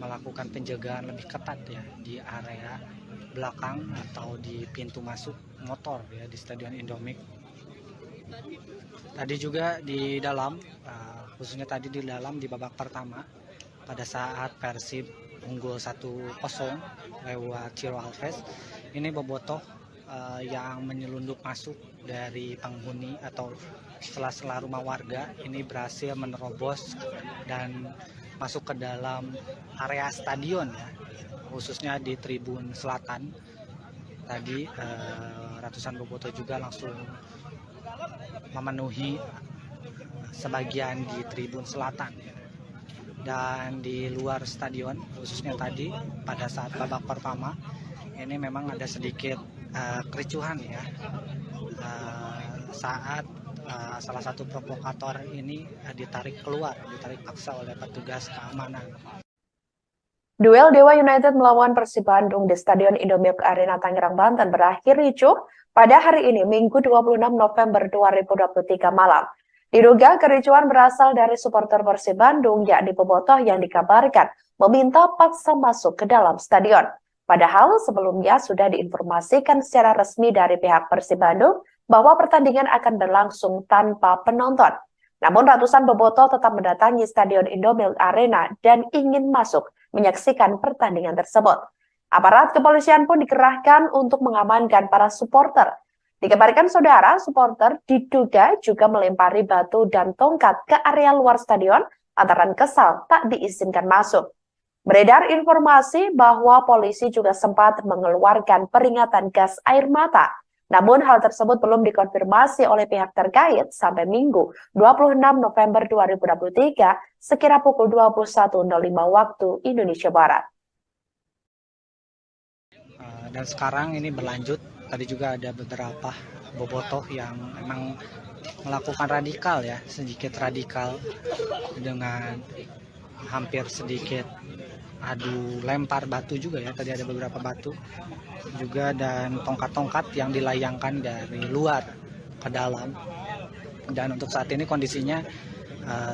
melakukan penjagaan lebih ketat ya di area belakang atau di pintu masuk motor ya di Stadion Indomilk. Tadi juga di dalam, khususnya tadi di dalam di babak pertama pada saat Persib unggul 1-0 lewat Ciro Alves, ini Bobotoh yang menyelundup masuk dari penghuni atau sela-sela rumah warga ini berhasil menerobos dan masuk ke dalam area stadion ya, khususnya di tribun selatan. Tadi ratusan Bobotoh juga langsung memenuhi sebagian di tribun selatan ya. Dan di luar stadion, khususnya tadi pada saat babak pertama ini memang ada sedikit kericuhan ya, saat salah satu provokator ini ditarik paksa oleh petugas keamanan. Duel Dewa United melawan Persib Bandung di Stadion Indomilk Arena Tangerang, Banten berakhir ricuh pada hari ini, Minggu 26 November 2023 malam. Diduga kericuhan berasal dari supporter Persib Bandung, yakni Bobotoh yang dikabarkan meminta paksa masuk ke dalam stadion. Padahal sebelumnya sudah diinformasikan secara resmi dari pihak Persib Bandung bahwa pertandingan akan berlangsung tanpa penonton. Namun ratusan Bobotoh tetap mendatangi Stadion Indomilk Arena dan ingin masuk menyaksikan pertandingan tersebut. Aparat kepolisian pun dikerahkan untuk mengamankan para supporter. Dikabarkan saudara, supporter diduga juga melempari batu dan tongkat ke area luar stadion antara kesal tak diizinkan masuk. Beredar informasi bahwa polisi juga sempat mengeluarkan peringatan gas air mata. Namun hal tersebut belum dikonfirmasi oleh pihak terkait sampai Minggu 26 November 2023 sekira pukul 21.05 waktu Indonesia Barat. Dan sekarang ini berlanjut, tadi juga ada beberapa Bobotoh yang memang melakukan radikal ya, sedikit radikal dengan hampir sedikit adu lempar batu juga ya, tadi ada beberapa batu juga dan tongkat-tongkat yang dilayangkan dari luar ke dalam. Dan untuk saat ini kondisinya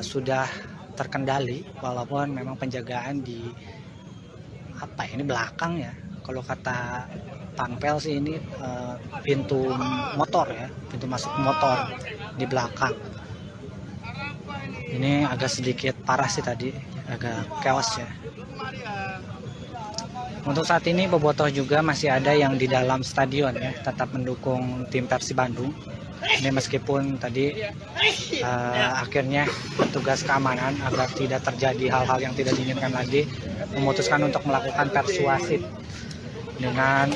sudah terkendali, walaupun memang penjagaan di ini belakang ya, kalau kata Panpel sih ini pintu motor ya, pintu masuk motor di belakang. Ini agak sedikit parah sih tadi, agak chaos ya. Untuk saat ini bobotoh juga masih ada yang di dalam stadion ya, tetap mendukung tim Persib Bandung. Ini meskipun tadi akhirnya petugas keamanan agar tidak terjadi hal-hal yang tidak diinginkan lagi memutuskan untuk melakukan persuasif dengan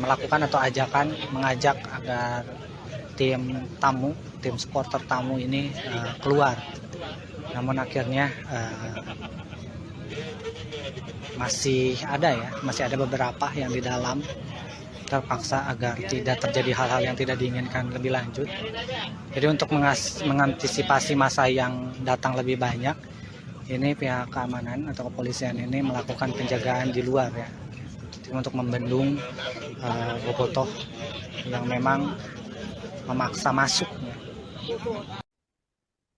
melakukan atau mengajak agar tim supporter tamu ini keluar. Namun akhirnya masih ada beberapa yang di dalam terpaksa agar tidak terjadi hal-hal yang tidak diinginkan lebih lanjut. Jadi untuk mengantisipasi masa yang datang lebih banyak, ini pihak keamanan atau kepolisian ini melakukan penjagaan di luar ya, untuk membendung bobotoh yang memang memaksa masuk.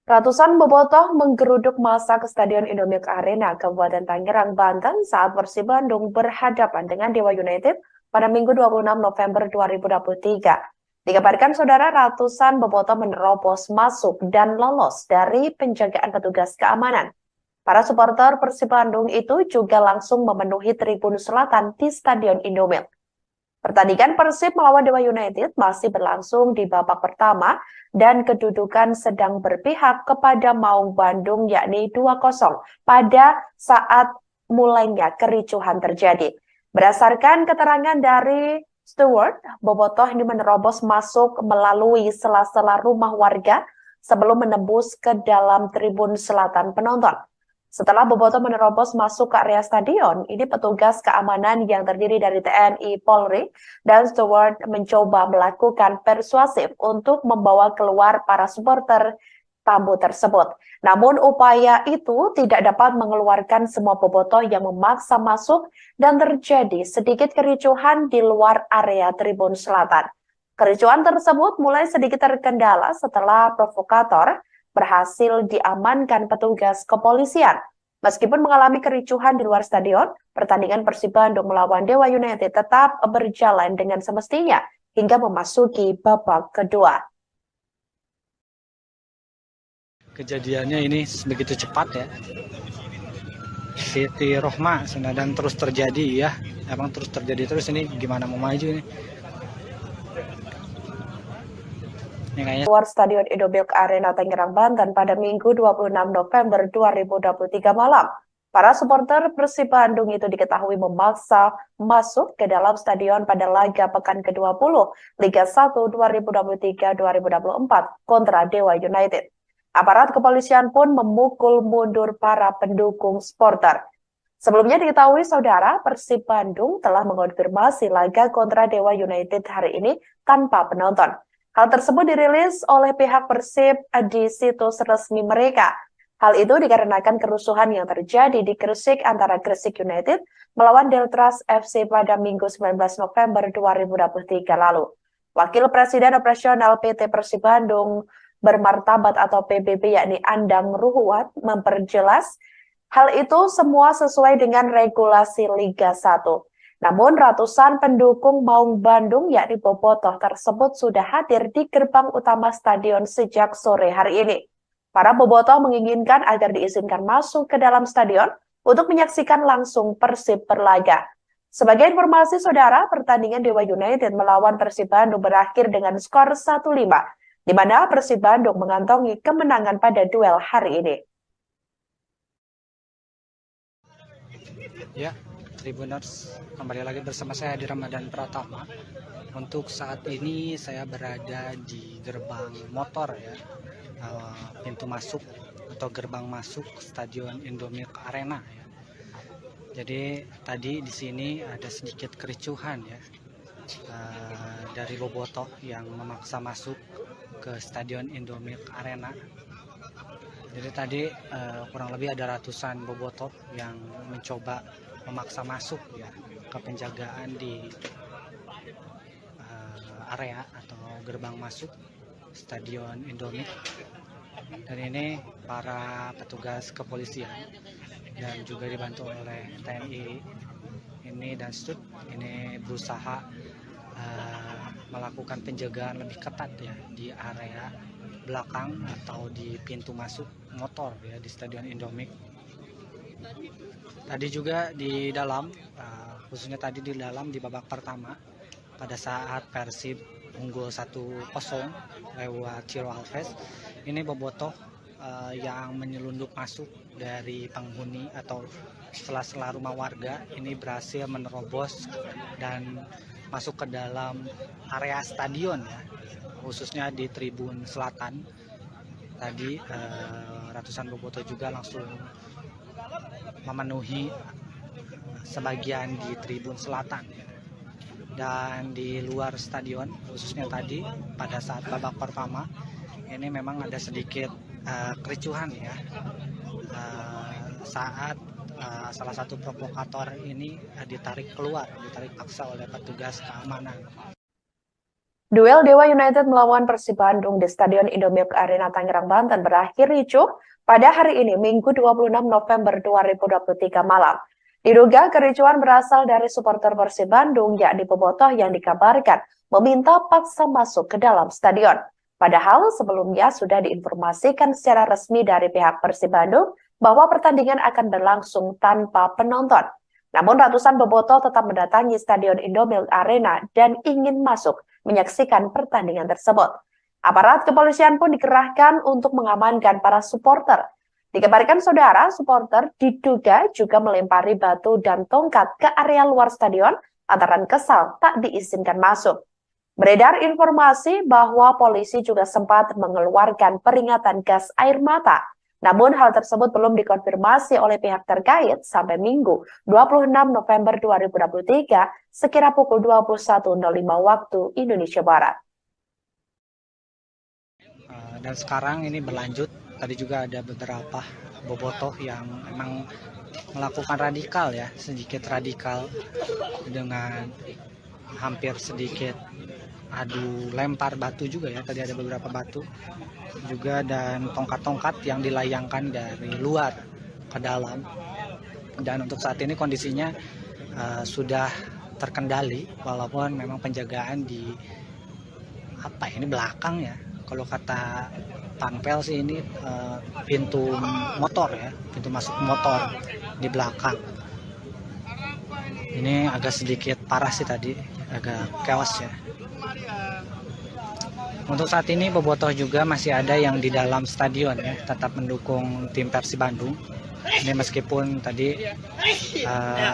Ratusan bobotoh menggeruduk massa ke Stadion Indomilk Arena, Kabupaten Tangerang, Banten saat Persib Bandung berhadapan dengan Dewa United pada Minggu 26 November 2023. Dikabarkan saudara, ratusan bobotoh menerobos masuk dan lolos dari penjagaan petugas keamanan. Para supporter Persib Bandung itu juga langsung memenuhi tribun selatan di Stadion Indomilk. Pertandingan Persib melawan Dewa United masih berlangsung di babak pertama dan kedudukan sedang berpihak kepada Maung Bandung yakni 2-0 pada saat mulainya kericuhan terjadi. Berdasarkan keterangan dari steward, bobotoh ini menerobos masuk melalui sela-sela rumah warga sebelum menembus ke dalam tribun selatan penonton. Setelah bobotoh menerobos masuk ke area stadion, ini petugas keamanan yang terdiri dari TNI, Polri, dan steward mencoba melakukan persuasif untuk membawa keluar para supporter tamu tersebut. Namun upaya itu tidak dapat mengeluarkan semua bobotoh yang memaksa masuk dan terjadi sedikit kericuhan di luar area tribun selatan. Kericuhan tersebut mulai sedikit terkendala setelah provokator berhasil diamankan petugas kepolisian. Meskipun mengalami kericuhan di luar stadion, pertandingan Persib Bandung melawan Dewa United tetap berjalan dengan semestinya hingga memasuki babak kedua. Kejadiannya ini begitu cepat ya. Siti Rohma dan terus terjadi ya. Emang terus terjadi terus, ini gimana mau maju ini? Luar Stadion Indomilk Arena Tangerang, Banten pada Minggu 26 November 2023 malam. Para supporter Persib Bandung itu diketahui memaksa masuk ke dalam stadion pada laga pekan ke-20 Liga 1 2023-2024 kontra Dewa United. Aparat kepolisian pun memukul mundur para pendukung supporter. Sebelumnya diketahui saudara, Persib Bandung telah mengonfirmasi laga kontra Dewa United hari ini tanpa penonton. Hal tersebut dirilis oleh pihak Persib di situs resmi mereka. Hal itu dikarenakan kerusuhan yang terjadi di Gresik antara Gresik United melawan Deltras FC pada Minggu 19 November 2023 lalu. Wakil Presiden Operasional PT Persib Bandung Bermartabat atau PBB yakni Andang Ruhuat memperjelas hal itu semua sesuai dengan regulasi Liga 1. Namun ratusan pendukung Maung Bandung yakni bobotoh tersebut sudah hadir di gerbang utama stadion sejak sore hari ini. Para bobotoh menginginkan agar diizinkan masuk ke dalam stadion untuk menyaksikan langsung Persib berlaga. Sebagai informasi saudara, pertandingan Dewa United melawan Persib Bandung berakhir dengan skor 1-5, di mana Persib Bandung mengantongi kemenangan pada duel hari ini. Ya, Tribuners, kembali lagi bersama saya di Ramadan Pratama. Untuk saat ini saya berada di gerbang motor ya, pintu masuk atau gerbang masuk Stadion Indomilk Arena ya. Jadi tadi di sini ada sedikit kericuhan ya dari bobotoh yang memaksa masuk ke Stadion Indomilk Arena. Jadi tadi kurang lebih ada ratusan bobotoh yang mencoba memaksa masuk ya ke penjagaan di area atau gerbang masuk Stadion Indomilk. Dan ini para petugas kepolisian dan juga dibantu oleh TNI ini dan STUT ini berusaha melakukan penjagaan lebih ketat ya di area belakang atau di pintu masuk motor ya di Stadion Indomilk. Tadi juga di dalam khususnya tadi di dalam di babak pertama pada saat Persib unggul 1-0 lewat Ciro Alves, ini bobotoh yang menyelundup masuk dari penghuni atau sela-sela rumah warga ini berhasil menerobos dan masuk ke dalam area stadion ya, khususnya di tribun selatan. Tadi ratusan bobotoh juga langsung memenuhi sebagian di tribun selatan ya. Dan di luar stadion khususnya tadi pada saat babak pertama ini memang ada sedikit kericuhan ya saat salah satu provokator ini ditarik paksa oleh petugas keamanan. Duel Dewa United melawan Persib Bandung di Stadion Indomilk Arena Tangerang, Banten berakhir ricuh pada hari ini, Minggu 26 November 2023 malam. Diduga kericuhan berasal dari supporter Persib Bandung, yakni bobotoh yang dikabarkan meminta paksa masuk ke dalam stadion. Padahal sebelumnya sudah diinformasikan secara resmi dari pihak Persib Bandung bahwa pertandingan akan berlangsung tanpa penonton. Namun ratusan bobotoh tetap mendatangi Stadion Indomilk Arena dan ingin masuk menyaksikan pertandingan tersebut. Aparat kepolisian pun dikerahkan untuk mengamankan para supporter. Dikabarkan saudara, supporter diduga juga melempari batu dan tongkat ke area luar stadion lantaran kesal tak diizinkan masuk. Beredar informasi bahwa polisi juga sempat mengeluarkan peringatan gas air mata. Namun hal tersebut belum dikonfirmasi oleh pihak terkait sampai Minggu 26 November 2023 sekira pukul 21.05 waktu Indonesia Barat. Dan sekarang ini berlanjut. Tadi juga ada beberapa bobotoh yang memang melakukan radikal ya, sedikit radikal dengan hampir sedikit adu lempar batu juga ya. Tadi ada beberapa batu juga dan tongkat-tongkat yang dilayangkan dari luar ke dalam. Dan untuk saat ini kondisinya sudah terkendali walaupun memang penjagaan di belakang ya. Kalau kata Panpel sih ini pintu motor ya, pintu masuk motor di belakang. Ini agak sedikit parah sih tadi, agak chaos ya. Untuk saat ini bobotoh juga masih ada yang di dalam stadion ya, tetap mendukung tim Persib Bandung. Ini meskipun tadi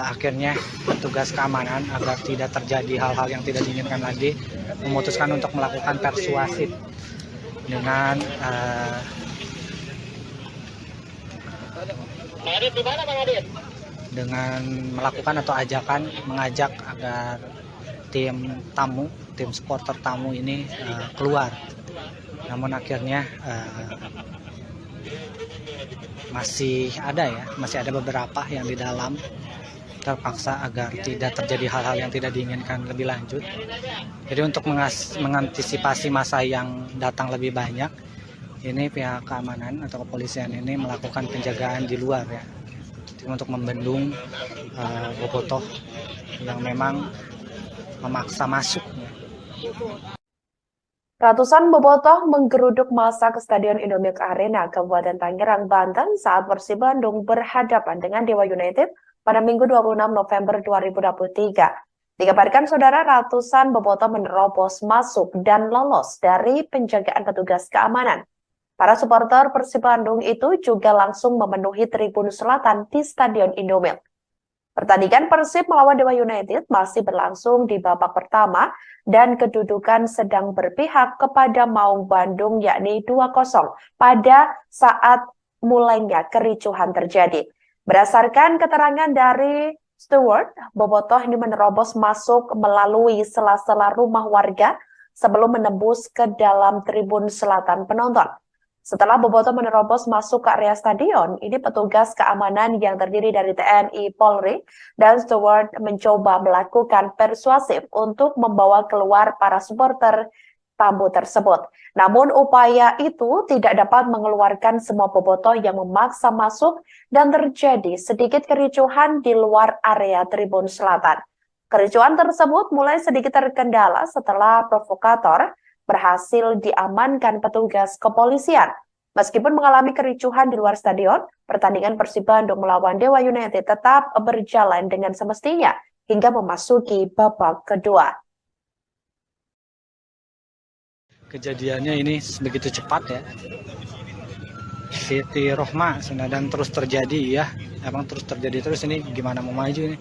akhirnya petugas keamanan agar tidak terjadi hal-hal yang tidak diinginkan lagi memutuskan untuk melakukan persuasif dengan melakukan atau mengajak agar tim supporter tamu ini keluar. Namun akhirnya masih ada beberapa yang di dalam terpaksa agar tidak terjadi hal-hal yang tidak diinginkan lebih lanjut. Jadi untuk mengantisipasi masa yang datang lebih banyak, ini pihak keamanan atau kepolisian ini melakukan penjagaan di luar ya, untuk membendung bobotoh yang memang memaksa masuk. Ratusan bobotoh menggeruduk massa ke Stadion Indomilk Arena, Kabupaten Tangerang, Banten saat Persib Bandung berhadapan dengan Dewa United pada Minggu 26 November 2023. Dikabarkan saudara, ratusan bobotoh menerobos masuk dan lolos dari penjagaan petugas keamanan. Para supporter Persib Bandung itu juga langsung memenuhi tribun selatan di Stadion Indomilk. Pertandingan Persib melawan Dewa United masih berlangsung di babak pertama dan kedudukan sedang berpihak kepada Maung Bandung yakni 2-0 pada saat mulainya kericuhan terjadi. Berdasarkan keterangan dari steward, bobotoh ini menerobos masuk melalui sela-sela rumah warga sebelum menembus ke dalam tribun selatan penonton. Setelah bobotoh menerobos masuk ke area stadion, ini petugas keamanan yang terdiri dari TNI, Polri, dan steward mencoba melakukan persuasif untuk membawa keluar para supporter tamu tersebut. Namun upaya itu tidak dapat mengeluarkan semua bobotoh yang memaksa masuk dan terjadi sedikit kericuhan di luar area tribun selatan. Kericuhan tersebut mulai sedikit terkendala setelah provokator berhasil diamankan petugas kepolisian. Meskipun mengalami kericuhan di luar stadion, pertandingan Persib Bandung melawan Dewa United tetap berjalan dengan semestinya hingga memasuki babak kedua. Kejadiannya ini begitu cepat ya. Siti Rohma dan terus terjadi ya. Emang terus terjadi terus, ini gimana mau maju ini?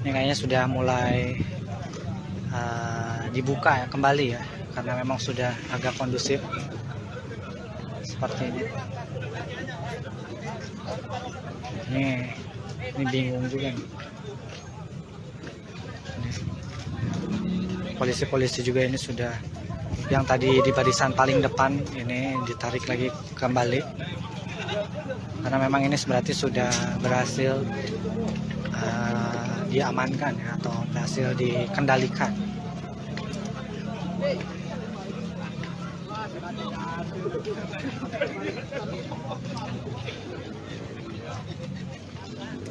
Ini kayaknya sudah mulai dibuka ya, kembali ya, karena memang sudah agak kondusif seperti ini. Ini bingung juga nih. Polisi-polisi juga ini sudah, yang tadi di barisan paling depan ini ditarik lagi kembali karena memang ini berarti sudah berhasil diamankan ya, atau berhasil dikendalikan.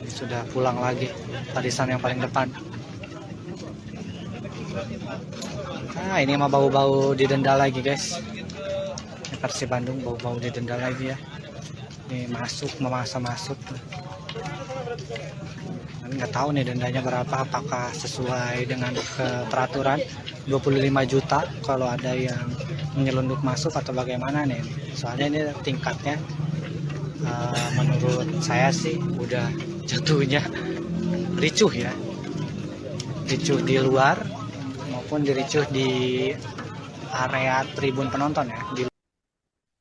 Ini sudah pulang lagi barisan yang paling depan. Nah, ini mah bau-bau didenda lagi guys. Ini Persib Bandung bau-bau didenda lagi ya. Ini memaksa masuk. Nggak tahu nih dendanya berapa, apakah sesuai dengan peraturan 25 juta kalau ada yang menyelundup masuk atau bagaimana nih. Soalnya ini tingkatnya menurut saya sih udah jatuhnya ricuh ya. Ricuh di luar maupun diricuh di area tribun penonton ya.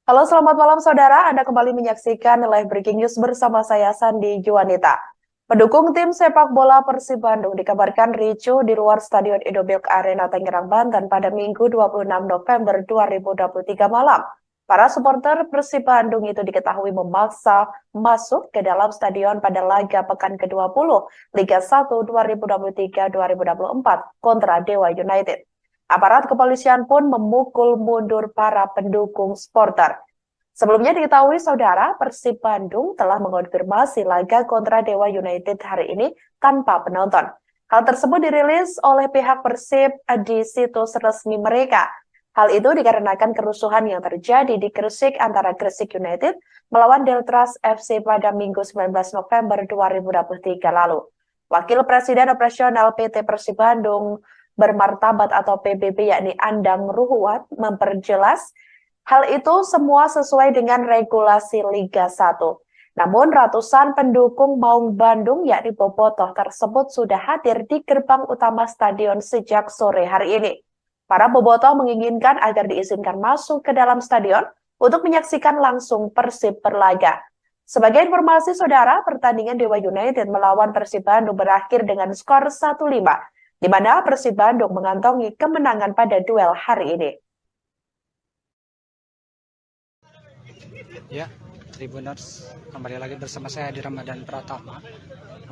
Halo, selamat malam saudara. Anda kembali menyaksikan live breaking news bersama saya Sandi Juanita. Pendukung tim sepak bola Persib Bandung dikabarkan ricuh di luar Stadion Indomilk Arena Tangerang, Banten pada Minggu 26 November 2023 malam. Para supporter Persib Bandung itu diketahui memaksa masuk ke dalam stadion pada laga pekan ke-20 Liga 1 2023-2024 kontra Dewa United. Aparat kepolisian pun memukul mundur para pendukung supporter. Sebelumnya diketahui saudara, Persib Bandung telah mengonfirmasi laga kontra Dewa United hari ini tanpa penonton. Hal tersebut dirilis oleh pihak Persib di situs resmi mereka. Hal itu dikarenakan kerusuhan yang terjadi di Gresik antara Gresik United melawan Deltras FC pada Minggu 19 November 2023 lalu. Wakil Presiden Operasional PT Persib Bandung Bermartabat atau PBB yakni Andang Ruhuat memperjelas hal itu semua sesuai dengan regulasi Liga 1. Namun ratusan pendukung Maung Bandung yakni bobotoh tersebut sudah hadir di gerbang utama stadion sejak sore hari ini. Para bobotoh menginginkan agar diizinkan masuk ke dalam stadion untuk menyaksikan langsung Persib berlaga. Sebagai informasi saudara, pertandingan Dewa United melawan Persib Bandung berakhir dengan skor 1-5, di mana Persib Bandung mengantongi kemenangan pada duel hari ini. Ya, Tribuners, kembali lagi bersama saya di Ramadan Pratama.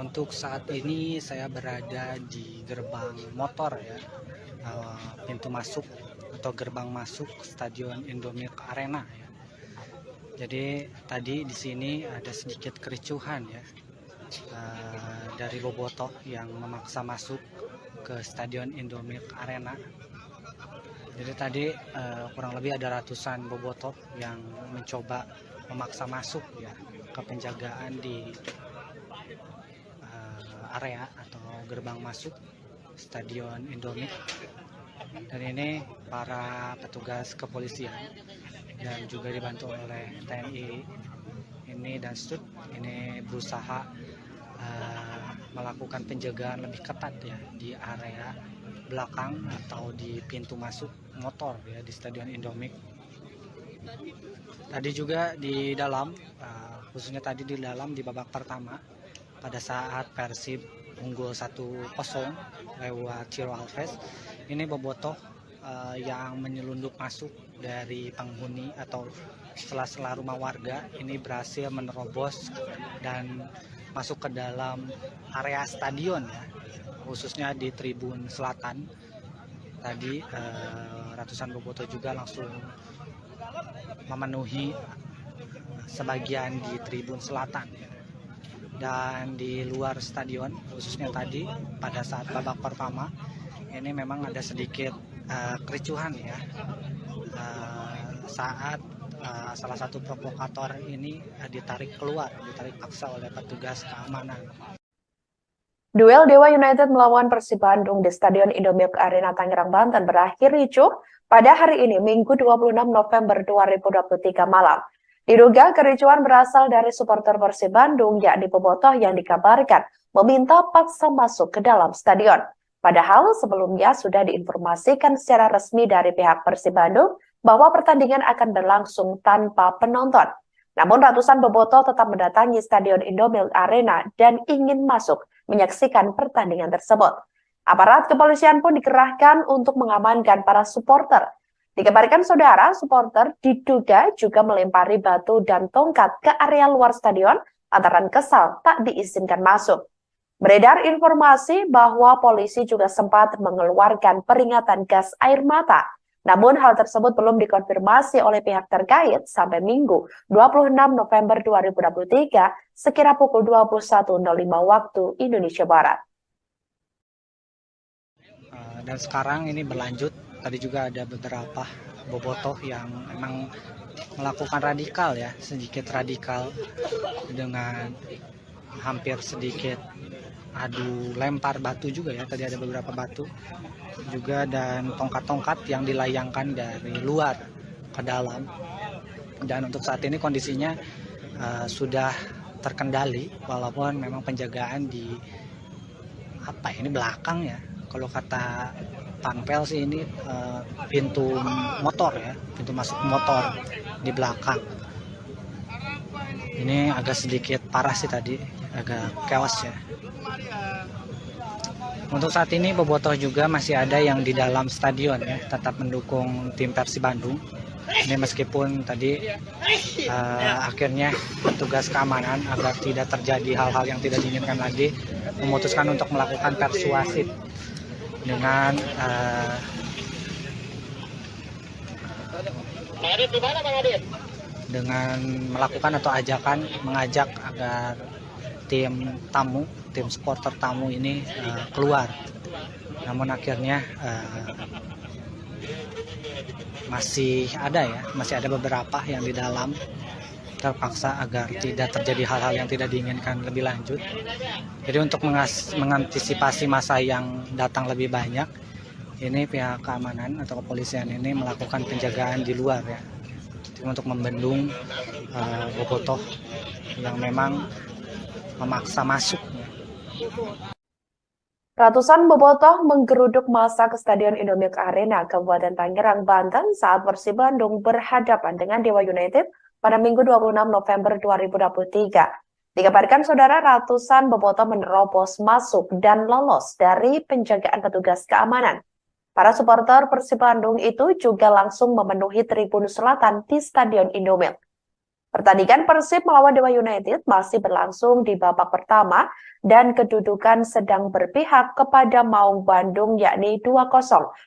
Untuk saat ini saya berada di gerbang motor ya, pintu masuk atau gerbang masuk Stadion Indomilk Arena ya. Jadi tadi di sini ada sedikit kericuhan ya, dari bobotoh yang memaksa masuk ke Stadion Indomilk Arena. Jadi tadi kurang lebih ada ratusan bobotoh yang mencoba memaksa masuk ya ke penjagaan di area atau gerbang masuk Stadion Indomilk. Dan ini para petugas kepolisian dan juga dibantu oleh TNI ini dan STUT ini berusaha melakukan penjagaan lebih ketat ya di area belakang atau di pintu masuk motor ya di Stadion Indomilk. Tadi juga di dalam, khususnya tadi di dalam di babak pertama, pada saat Persib unggul 1-0 lewat Ciro Alves, ini bobotoh yang menyelundup masuk dari penghuni atau sela-sela rumah warga ini berhasil menerobos dan masuk ke dalam area stadion ya, khususnya di tribun selatan. Tadi ratusan bobotoh juga langsung memenuhi sebagian di tribun selatan dan di luar stadion, khususnya tadi pada saat babak pertama ini memang ada sedikit kericuhan ya saat salah satu provokator ini ditarik paksa oleh petugas keamanan. Duel Dewa United melawan Persib Bandung di Stadion Indomilk Arena Tangerang, Banten berakhir ricuh pada hari ini, Minggu 26 November 2023 malam. Diduga kericuhan berasal dari supporter Persib Bandung, yakni bobotoh yang dikabarkan meminta paksa masuk ke dalam stadion. Padahal sebelumnya sudah diinformasikan secara resmi dari pihak Persib Bandung bahwa pertandingan akan berlangsung tanpa penonton. Namun ratusan bobotoh tetap mendatangi Stadion Indomilk Arena dan ingin masuk menyaksikan pertandingan tersebut. Aparat kepolisian pun dikerahkan untuk mengamankan para supporter. Dikabarkan saudara, supporter diduga juga melempari batu dan tongkat ke area luar stadion lantaran kesal tak diizinkan masuk. Beredar informasi bahwa polisi juga sempat mengeluarkan peringatan gas air mata. Namun hal tersebut belum dikonfirmasi oleh pihak terkait sampai Minggu 26 November 2023 sekira pukul 21.05 waktu Indonesia Barat. Dan sekarang ini berlanjut, tadi juga ada beberapa bobotoh yang memang melakukan radikal ya, sedikit radikal dengan hampir sedikit adu lempar batu juga ya, tadi ada beberapa batu juga dan tongkat-tongkat yang dilayangkan dari luar ke dalam. Dan untuk saat ini kondisinya sudah terkendali walaupun memang penjagaan di ini belakang ya, kalau kata Panpel sih ini pintu motor ya, pintu masuk motor di belakang. Ini agak sedikit parah sih tadi, agak chaos ya. Untuk saat ini bobotoh juga masih ada yang di dalam stadion ya, tetap mendukung tim Persib Bandung. Ini meskipun tadi akhirnya petugas keamanan agar tidak terjadi hal-hal yang tidak diinginkan lagi memutuskan untuk melakukan persuasif dengan melakukan atau mengajak agar tim supporter tamu ini keluar. Namun akhirnya masih ada beberapa yang di dalam terpaksa agar tidak terjadi hal-hal yang tidak diinginkan lebih lanjut. Jadi untuk mengantisipasi masa yang datang lebih banyak, ini pihak keamanan atau kepolisian ini melakukan penjagaan di luar ya, untuk membendung bobotoh yang memang memaksa masuk. Ratusan bobotoh menggeruduk massa ke Stadion Indomilk Arena, Kabupaten Tangerang, Banten saat Persib Bandung berhadapan dengan Dewa United pada Minggu 26 November 2023. Dikabarkan saudara, ratusan bobotoh menerobos masuk dan lolos dari penjagaan petugas keamanan. Para supporter Persib Bandung itu juga langsung memenuhi tribun selatan di Stadion Indomilk. Pertandingan Persib melawan Dewa United masih berlangsung di babak pertama dan kedudukan sedang berpihak kepada Maung Bandung yakni 2-0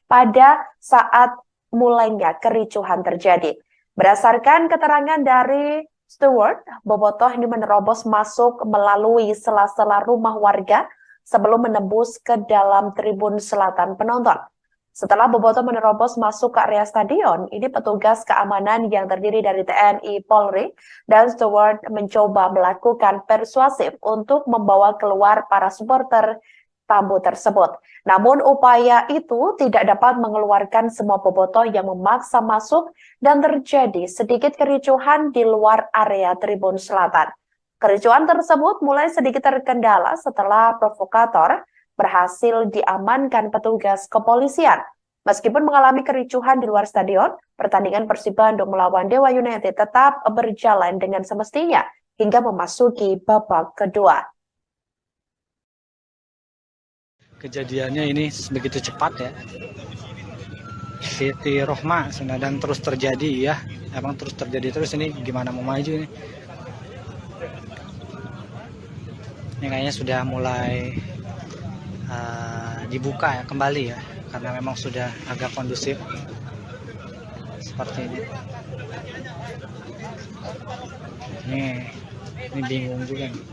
pada saat mulainya kericuhan terjadi. Berdasarkan keterangan dari steward, bobotoh ini menerobos masuk melalui sela-sela rumah warga sebelum menembus ke dalam tribun selatan penonton. Setelah bobotoh menerobos masuk ke area stadion, ini petugas keamanan yang terdiri dari TNI, Polri, dan steward mencoba melakukan persuasif untuk membawa keluar para supporter tamu tersebut. Namun upaya itu tidak dapat mengeluarkan semua bobotoh yang memaksa masuk dan terjadi sedikit kericuhan di luar area tribun selatan. Kericuhan tersebut mulai sedikit terkendala setelah provokator berhasil diamankan petugas kepolisian. Meskipun mengalami kericuhan di luar stadion, pertandingan Persib Bandung melawan Dewa United tetap berjalan dengan semestinya hingga memasuki babak kedua. Kejadiannya ini begitu cepat ya. Siti Rohma dan terus terjadi ya. Emang terus terjadi terus, ini gimana mau maju ini. Ini kayaknya sudah mulai dibuka ya kembali ya, karena memang sudah agak kondusif seperti ini. Ini bingung juga nih.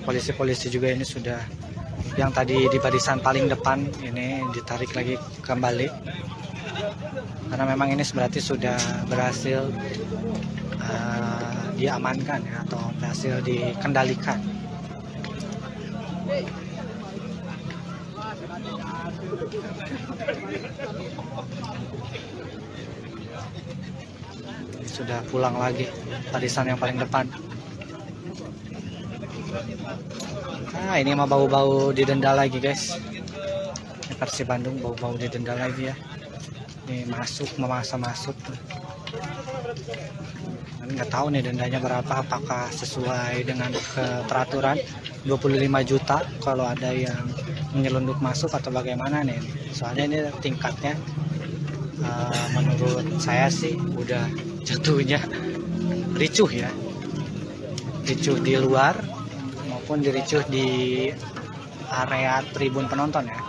Polisi-polisi juga ini sudah, yang tadi di barisan paling depan ini ditarik lagi kembali, karena memang ini berarti sudah berhasil diamankan ya, atau berhasil dikendalikan. Sudah pulang lagi barisan yang paling depan. Ini mah bau-bau didenda lagi guys. Ini Persib Bandung bau-bau didenda lagi ya. Ini memaksa masuk. Nggak tahu nih dendanya berapa, apakah sesuai dengan peraturan 25 juta kalau ada yang menyelundup masuk atau bagaimana nih. Soalnya ini tingkatnya menurut saya sih udah jatuhnya ricuh ya. Ricuh di luar maupun diricuh di area tribun penonton ya.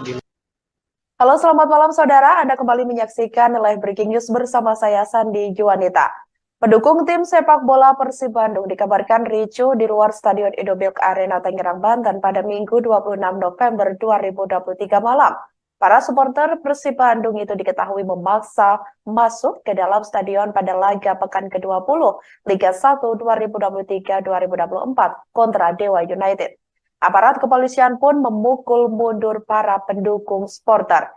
Halo, selamat malam saudara. Anda kembali menyaksikan live breaking news bersama saya Sandi Juanita. Pendukung tim sepak bola Persib Bandung dikabarkan ricuh di luar Stadion Indomilk Arena Tangerang, Banten pada Minggu 26 November 2023 malam. Para supporter Persib Bandung itu diketahui memaksa masuk ke dalam stadion pada laga pekan ke-20 Liga 1 2023-2024 kontra Dewa United. Aparat kepolisian pun memukul mundur para pendukung supporter.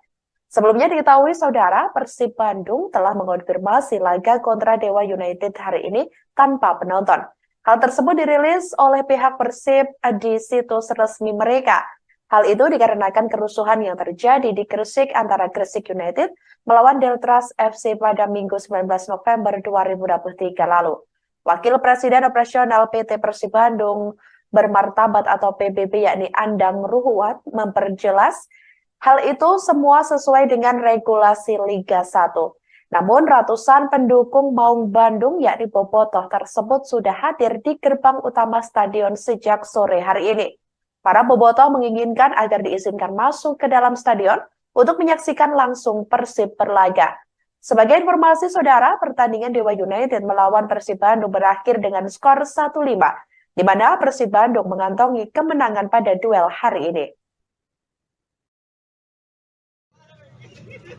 Sebelumnya diketahui saudara, Persib Bandung telah mengonfirmasi laga kontra Dewa United hari ini tanpa penonton. Hal tersebut dirilis oleh pihak Persib di situs resmi mereka. Hal itu dikarenakan kerusuhan yang terjadi di Gresik antara Gresik United melawan Deltras FC pada Minggu 19 November 2023 lalu. Wakil Presiden Operasional PT Persib Bandung Bermartabat atau PBB yakni Andang Ruhuat memperjelas hal itu semua sesuai dengan regulasi Liga 1. Namun ratusan pendukung Maung Bandung yakni Bobotoh tersebut sudah hadir di gerbang utama stadion sejak sore hari ini. Para bobotoh menginginkan agar diizinkan masuk ke dalam stadion untuk menyaksikan langsung Persib berlaga. Sebagai informasi saudara, pertandingan Dewa United melawan Persib Bandung berakhir dengan skor 1-5, di mana Persib Bandung mengantongi kemenangan pada duel hari ini.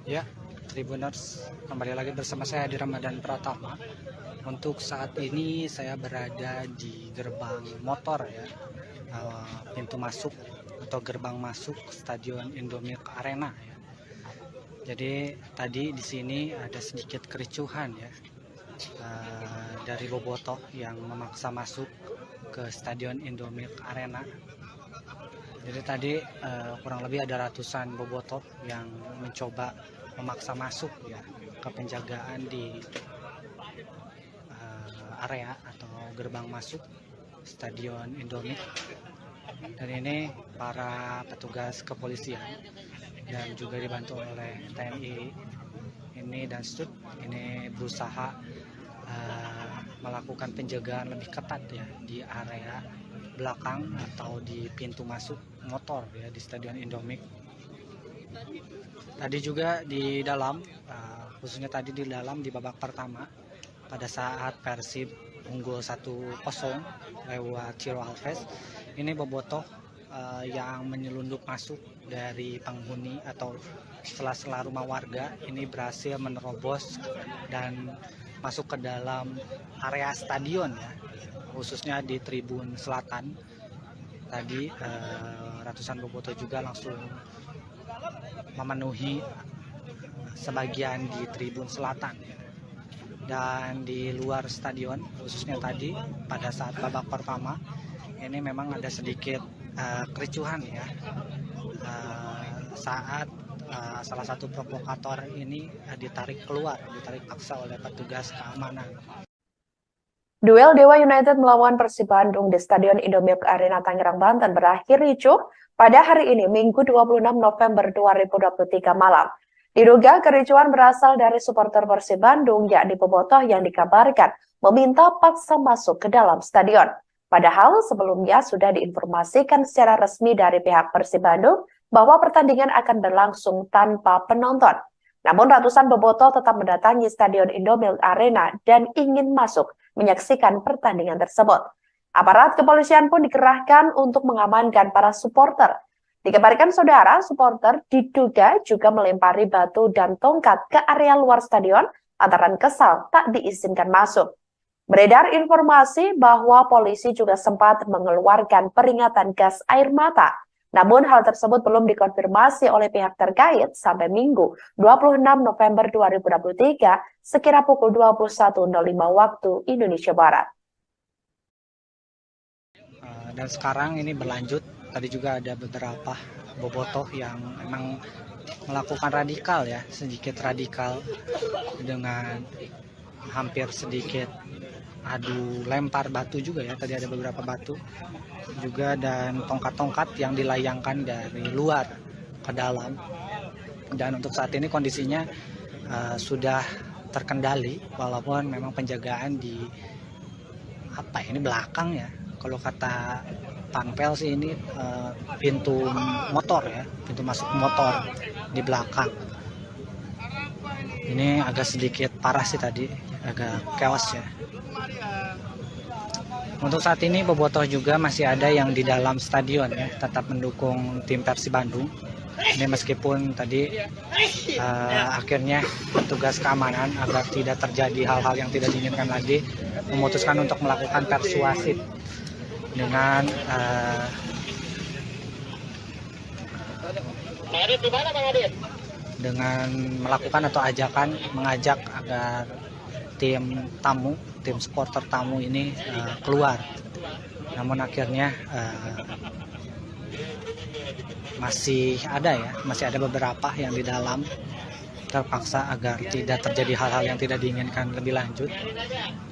Ya, Tribuners, kembali lagi bersama saya di Ramadan Pratama. Untuk saat ini saya berada di gerbang motor ya, pintu masuk atau gerbang masuk Stadion Indomilk Arena ya. Jadi tadi di sini ada sedikit kericuhan ya, dari bobotoh yang memaksa masuk ke Stadion Indomilk Arena. Jadi tadi kurang lebih ada ratusan bobotoh yang mencoba memaksa masuk ya ke penjagaan di area atau gerbang masuk Stadion Indomilk. Dan ini para petugas kepolisian dan juga dibantu oleh TNI ini dan STUT ini berusaha melakukan penjagaan lebih ketat ya di area belakang atau di pintu masuk motor ya di Stadion Indomilk. Tadi juga di dalam, khususnya tadi di dalam di babak pertama pada saat Persib unggul 1-0 lewat Ciro Alves, ini bobotoh yang menyelundup masuk dari penghuni atau sela-sela rumah warga ini berhasil menerobos dan masuk ke dalam area stadion ya, khususnya di tribun selatan. Tadi ratusan bobotoh juga langsung memenuhi sebagian di tribun selatan dan di luar stadion, khususnya tadi pada saat babak pertama ini memang ada sedikit kericuhan ya saat salah satu provokator ini ditarik paksa oleh petugas keamanan. Duel Dewa United melawan Persib Bandung di Stadion Indomilk Arena Tangerang, Banten berakhir ricuh pada hari ini, Minggu 26 November 2023 malam. Diduga kericuhan berasal dari supporter Persib Bandung, yakni bobotoh yang dikabarkan meminta paksa masuk ke dalam stadion. Padahal sebelumnya sudah diinformasikan secara resmi dari pihak Persib Bandung bahwa pertandingan akan berlangsung tanpa penonton. Namun ratusan bobotoh tetap mendatangi Stadion Indomilk Arena dan ingin masuk menyaksikan pertandingan tersebut. Aparat kepolisian pun dikerahkan untuk mengamankan para supporter. Dikabarkan saudara, supporter diduga juga melempari batu dan tongkat ke area luar stadion lantaran kesal tak diizinkan masuk. Beredar informasi bahwa polisi juga sempat mengeluarkan peringatan gas air mata. Namun hal tersebut belum dikonfirmasi oleh pihak terkait sampai Minggu 26 November 2023 sekira pukul 21.05 waktu Indonesia Barat. Dan sekarang ini berlanjut, tadi juga ada beberapa bobotoh yang memang melakukan sedikit radikal dengan hampir sedikit adu lempar batu juga ya, tadi ada beberapa batu juga dan tongkat-tongkat yang dilayangkan dari luar ke dalam. Dan untuk saat ini kondisinya sudah terkendali, walaupun memang penjagaan di belakang ya, kalau kata Panpel sih ini pintu motor ya, pintu masuk motor di belakang. Ini agak sedikit parah sih tadi, agak chaos ya. Untuk saat ini bobotoh juga masih ada yang di dalam stadion ya, tetap mendukung tim Persib Bandung. Ini meskipun tadi akhirnya petugas keamanan agar tidak terjadi hal-hal yang tidak diinginkan lagi memutuskan untuk melakukan persuasif dengan melakukan atau mengajak agar tim supporter tamu ini keluar. Namun akhirnya masih ada beberapa yang di dalam terpaksa agar tidak terjadi hal-hal yang tidak diinginkan lebih lanjut.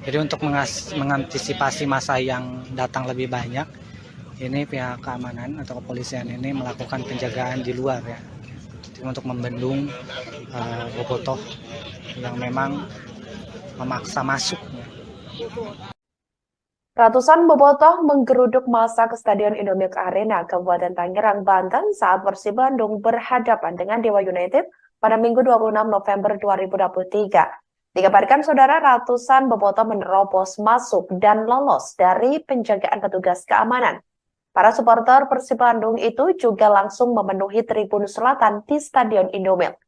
Jadi untuk mengantisipasi masa yang datang lebih banyak, ini pihak keamanan atau kepolisian ini melakukan penjagaan di luar ya, untuk membendung bobotoh yang memang memaksa masuk. Ratusan bobotoh menggeruduk massa ke Stadion Indomilk Arena, Kabupaten Tangerang, Banten saat Persib Bandung berhadapan dengan Dewa United pada Minggu 26 November 2023. Dikabarkan saudara, ratusan bobotoh menerobos masuk dan lolos dari penjagaan petugas keamanan. Para supporter Persib Bandung itu juga langsung memenuhi tribun selatan di Stadion Indomilk.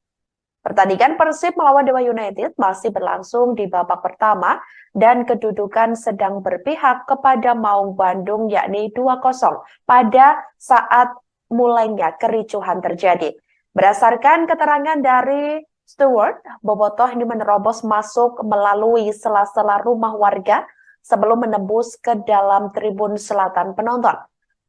Pertandingan Persib melawan Dewa United masih berlangsung di babak pertama dan kedudukan sedang berpihak kepada Maung Bandung, yakni 2-0 pada saat mulainya kericuhan terjadi. Berdasarkan keterangan dari steward, bobotoh ini menerobos masuk melalui sela-sela rumah warga sebelum menembus ke dalam tribun selatan penonton.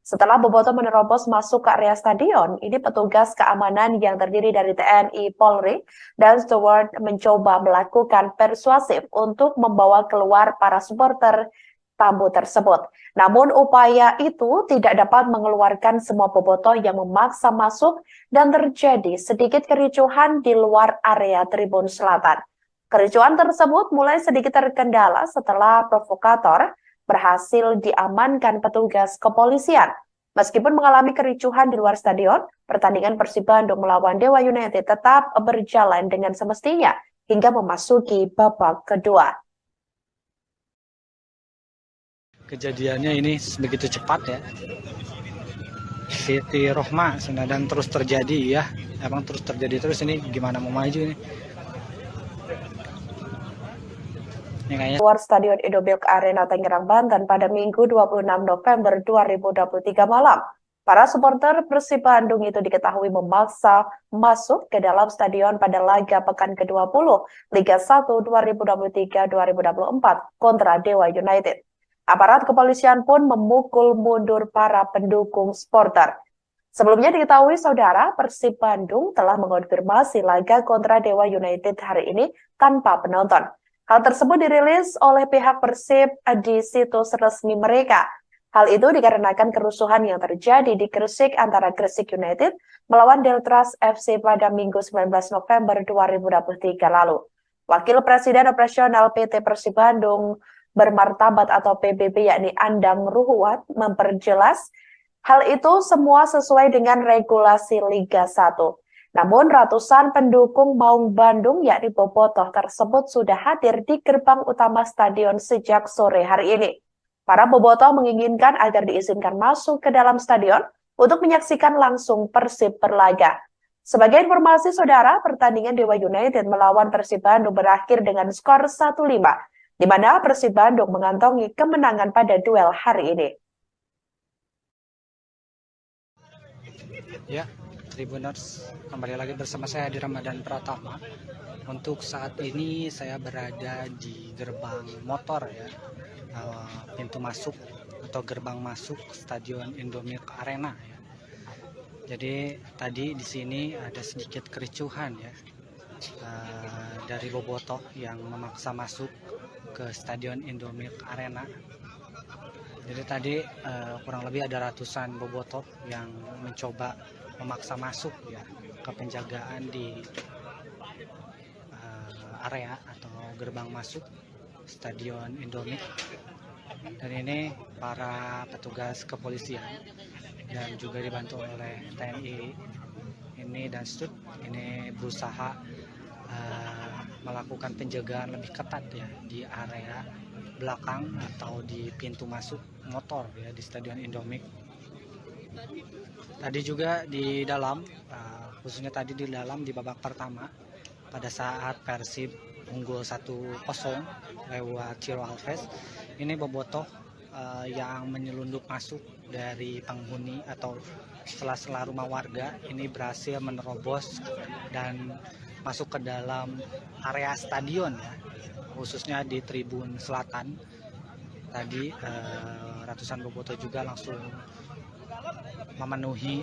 Setelah bobotoh menerobos masuk ke area stadion, ini petugas keamanan yang terdiri dari TNI, Polri, dan steward mencoba melakukan persuasif untuk membawa keluar para supporter tamu tersebut. Namun upaya itu tidak dapat mengeluarkan semua bobotoh yang memaksa masuk dan terjadi sedikit kericuhan di luar area tribun selatan. Kericuhan tersebut mulai sedikit terkendala setelah provokator berhasil diamankan petugas kepolisian. Meskipun mengalami kericuhan di luar stadion, pertandingan Persib Bandung melawan Dewa United tetap berjalan dengan semestinya hingga memasuki babak kedua. Kejadiannya ini begitu cepat ya. Siti Rohma dan terus terjadi ya. Emang terus terjadi terus, ini gimana mau maju ini? Luar Stadion Indomilk Arena Tangerang, Banten pada Minggu 26 November 2023 malam. Para supporter Persib Bandung itu diketahui memaksa masuk ke dalam stadion pada laga pekan ke-20 Liga 1 2023-2024 kontra Dewa United. Aparat kepolisian pun memukul mundur para pendukung supporter. Sebelumnya diketahui saudara, Persib Bandung telah mengonfirmasi laga kontra Dewa United hari ini tanpa penonton. Hal tersebut dirilis oleh pihak Persib di situs resmi mereka. Hal itu dikarenakan kerusuhan yang terjadi di Gresik antara Gresik United melawan Deltras FC pada Minggu 19 November 2023 lalu. Wakil Presiden Operasional PT Persib Bandung Bermartabat atau PBB yakni Andang Ruhuat memperjelas hal itu semua sesuai dengan regulasi Liga 1. Namun ratusan pendukung Maung Bandung yakni Bobotoh tersebut sudah hadir di gerbang utama stadion sejak sore hari ini. Para Bobotoh menginginkan agar diizinkan masuk ke dalam stadion untuk menyaksikan langsung Persib berlaga. Sebagai informasi saudara, pertandingan Dewa United melawan Persib Bandung berakhir dengan skor 1-5, di mana Persib Bandung mengantongi kemenangan pada duel hari ini. Ya, Tribuners, kembali lagi bersama saya di Ramadan Pratama. Untuk saat ini saya berada di gerbang motor ya, pintu masuk atau gerbang masuk Stadion Indomilk Arena ya. Jadi tadi di sini ada sedikit kericuhan ya, dari Bobotoh yang memaksa masuk ke Stadion Indomilk Arena. Jadi tadi kurang lebih ada ratusan Bobotoh yang mencoba memaksa masuk ya ke penjagaan di area atau gerbang masuk Stadion Indomilk. Dan ini para petugas kepolisian dan juga dibantu oleh TNI ini dan STUT ini berusaha melakukan penjagaan lebih ketat ya di area belakang atau di pintu masuk motor ya di Stadion Indomilk. Tadi juga di dalam, khususnya tadi di dalam di babak pertama pada saat Persib unggul 1-0 lewat Ciro Alves, ini Bobotoh yang menyelundup masuk dari penghuni atau sela-sela rumah warga ini berhasil menerobos dan masuk ke dalam area stadion ya, khususnya di tribun selatan. Tadi ratusan Bobotoh juga langsung memenuhi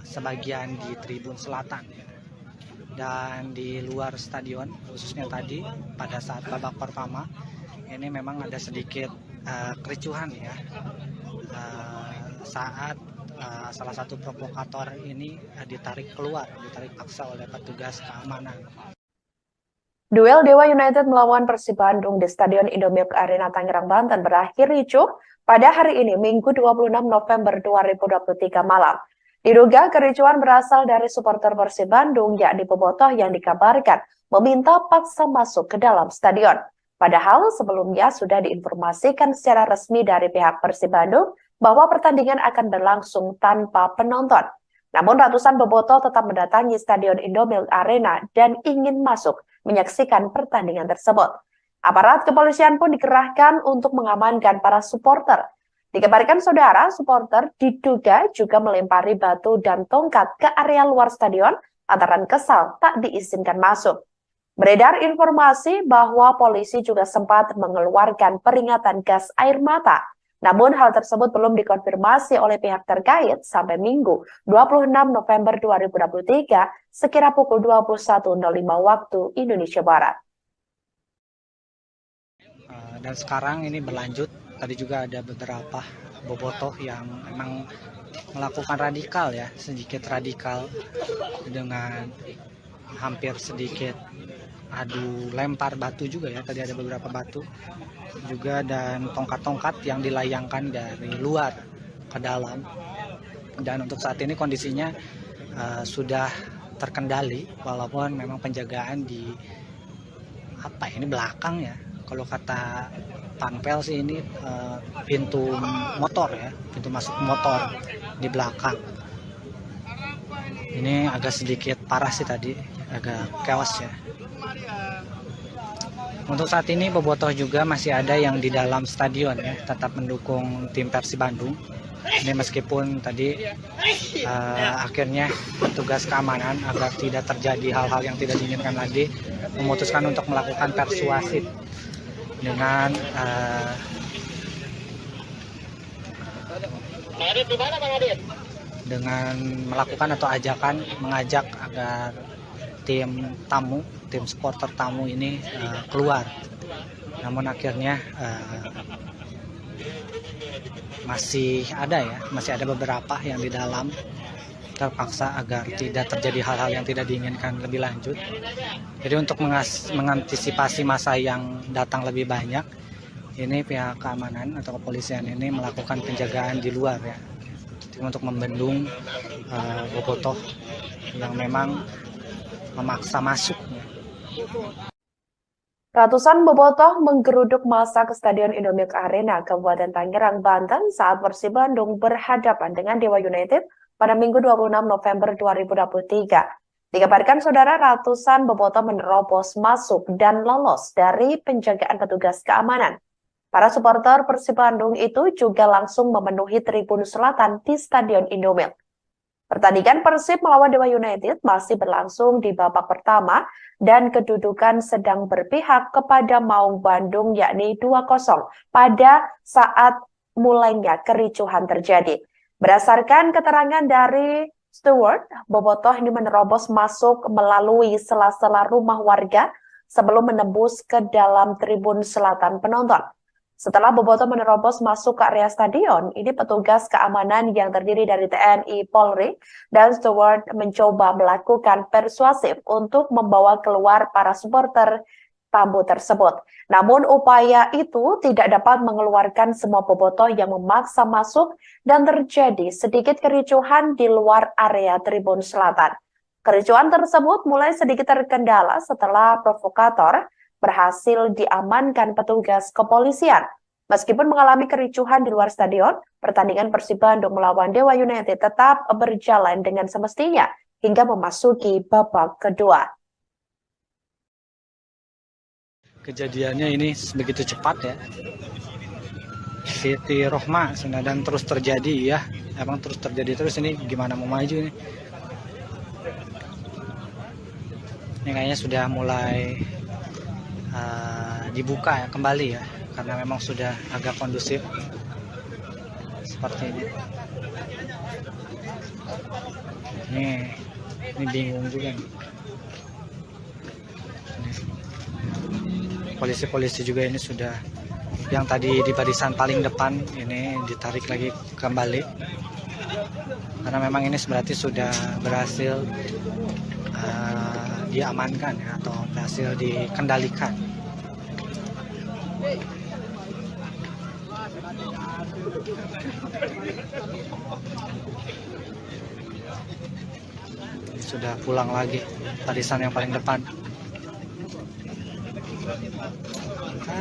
sebagian di tribun selatan ya. Dan di luar stadion, khususnya tadi pada saat babak pertama ini memang ada sedikit kericuhan ya, saat salah satu provokator ini ditarik paksa oleh petugas keamanan. Duel Dewa United melawan Persib Bandung di Stadion Indomilk Arena Tangerang, Banten berakhir ricuh pada hari ini, Minggu 26 November 2023 malam. Diduga kericuhan berasal dari supporter Persib Bandung yakni Bobotoh yang dikabarkan meminta paksa masuk ke dalam stadion. Padahal sebelumnya sudah diinformasikan secara resmi dari pihak Persib Bandung bahwa pertandingan akan berlangsung tanpa penonton. Namun ratusan Bobotoh tetap mendatangi Stadion Indomilk Arena dan ingin masuk menyaksikan pertandingan tersebut. Aparat kepolisian pun dikerahkan untuk mengamankan para supporter. Dikabarkan saudara, supporter diduga juga melempari batu dan tongkat ke area luar stadion lantaran kesal tak diizinkan masuk. Beredar informasi bahwa polisi juga sempat mengeluarkan peringatan gas air mata. Namun hal tersebut belum dikonfirmasi oleh pihak terkait sampai Minggu 26 November 2023 sekira pukul 21.05 waktu Indonesia Barat. Dan sekarang ini berlanjut. Tadi juga ada beberapa Bobotoh yang memang melakukan radikal ya, sedikit radikal dengan hampir sedikit adu lempar batu juga ya. Tadi ada beberapa batu juga dan tongkat-tongkat yang dilayangkan dari luar ke dalam. Dan untuk saat ini kondisinya sudah terkendali walaupun memang penjagaan di belakang ya. Kalau kata Panpel sih ini pintu motor ya, pintu masuk motor di belakang. Ini agak sedikit parah sih tadi, agak chaos ya. Untuk saat ini Bobotoh juga masih ada yang di dalam stadion ya, tetap mendukung tim Persib Bandung. Ini meskipun tadi akhirnya petugas keamanan agar tidak terjadi hal-hal yang tidak diinginkan lagi memutuskan untuk melakukan persuasif dengan dengan melakukan atau mengajak agar tim supporter tamu ini keluar. Namun akhirnya masih ada beberapa yang di dalam, terpaksa agar tidak terjadi hal-hal yang tidak diinginkan lebih lanjut. Jadi untuk mengantisipasi masa yang datang lebih banyak, ini pihak keamanan atau kepolisian ini melakukan penjagaan di luar ya, untuk membendung bobotoh yang memang memaksa masuk. Ratusan bobotoh menggeruduk massa ke Stadion Indomilk Arena, Kabupaten Tangerang, Banten saat Persib Bandung berhadapan dengan Dewa United pada Minggu 26 November 2023. Dikabarkan saudara, ratusan bobotoh menerobos masuk dan lolos dari penjagaan petugas keamanan. Para supporter Persib Bandung itu juga langsung memenuhi tribun selatan di Stadion Indomilk. Pertandingan Persib melawan Dewa United masih berlangsung di babak pertama dan kedudukan sedang berpihak kepada Maung Bandung yakni 2-0 pada saat mulainya kericuhan terjadi. Berdasarkan keterangan dari steward, bobotoh ini menerobos masuk melalui sela-sela rumah warga sebelum menembus ke dalam tribun selatan penonton. Setelah bobotoh menerobos masuk ke area stadion, ini petugas keamanan yang terdiri dari TNI, Polri, dan steward mencoba melakukan persuasif untuk membawa keluar para supporter tamu tersebut. Namun upaya itu tidak dapat mengeluarkan semua bobotoh yang memaksa masuk dan terjadi sedikit kericuhan di luar area tribun selatan. Kericuhan tersebut mulai sedikit terkendala setelah provokator berhasil diamankan petugas kepolisian. Meskipun mengalami kericuhan di luar stadion, pertandingan Persib Bandung melawan Dewa United tetap berjalan dengan semestinya hingga memasuki babak kedua. Kejadiannya ini begitu cepat ya. Siti Rohma dan terus terjadi ya. Emang terus terjadi terus, ini gimana mau maju ini? Ini kayaknya sudah mulai dibuka ya kembali ya, karena memang sudah agak kondusif seperti ini. Ini bingung juga nih. Polisi-polisi juga ini sudah, yang tadi di barisan paling depan ini ditarik lagi kembali, karena memang ini berarti sudah berhasil diamankan ya, atau berhasil dikendalikan. Sudah pulang lagi barisan yang paling depan.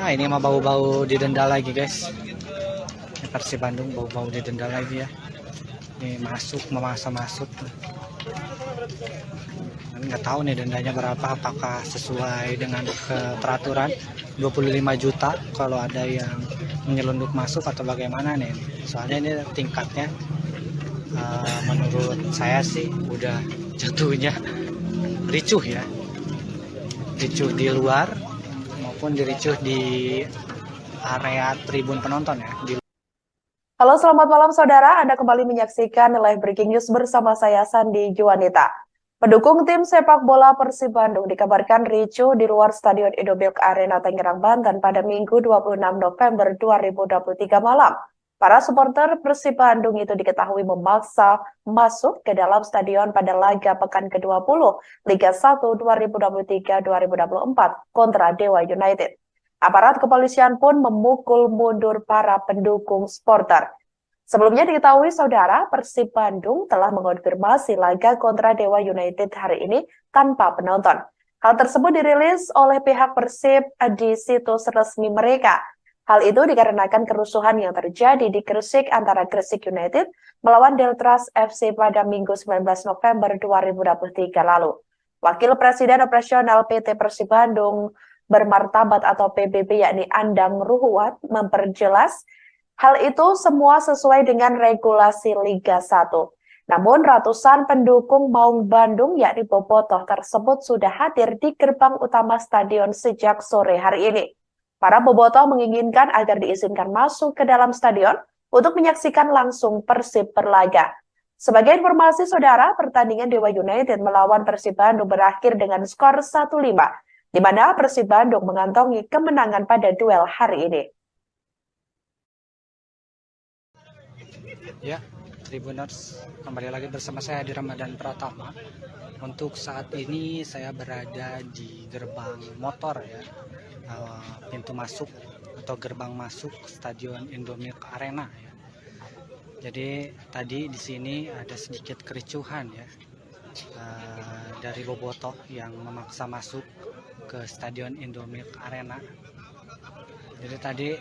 Ini mah bau-bau didenda lagi guys. Ini Persib Bandung bau-bau didenda lagi ya. Ini memaksa masuk. Nggak tahu nih dendanya berapa, apakah sesuai dengan peraturan 25 juta kalau ada yang menyelundup masuk atau bagaimana nih. Soalnya ini tingkatnya menurut saya sih udah jatuhnya ricuh ya. Ricuh di luar maupun diricuh di area tribun penonton ya. Halo, selamat malam saudara. Anda kembali menyaksikan Live Breaking News bersama saya Sandi Juwanita. Pendukung tim sepak bola Persib Bandung dikabarkan ricuh di luar Stadion Indomilk Arena Tangerang, Banten pada Minggu 26 November 2023 malam. Para supporter Persib Bandung itu diketahui memaksa masuk ke dalam stadion pada laga pekan ke-20 Liga 1 2023-2024 kontra Dewa United. Aparat kepolisian pun memukul mundur para pendukung supporter. Sebelumnya diketahui saudara, Persib Bandung telah mengonfirmasi laga kontra Dewa United hari ini tanpa penonton. Hal tersebut dirilis oleh pihak Persib di situs resmi mereka. Hal itu dikarenakan kerusuhan yang terjadi di Gresik antara Gresik United melawan Deltras FC pada Minggu 19 November 2023 lalu. Wakil Presiden Operasional PT Persib Bandung Bermartabat atau PBB yakni Andang Ruhuat memperjelas hal itu semua sesuai dengan regulasi Liga 1. Namun ratusan pendukung Maung Bandung yakni bobotoh tersebut sudah hadir di gerbang utama stadion sejak sore hari ini. Para bobotoh menginginkan agar diizinkan masuk ke dalam stadion untuk menyaksikan langsung Persib berlaga. Sebagai informasi saudara, pertandingan Dewa United melawan Persib Bandung berakhir dengan skor 1-5, di mana Persib Bandung mengantongi kemenangan pada duel hari ini. Ya, Tribuners, kembali lagi bersama saya di Ramadan Pratama. Untuk saat ini saya berada di gerbang motor ya, pintu masuk atau gerbang masuk Stadion Indomilk Arena ya. Jadi tadi di sini ada sedikit kericuhan ya, dari bobotoh yang memaksa masuk ke Stadion Indomilk Arena. Jadi tadi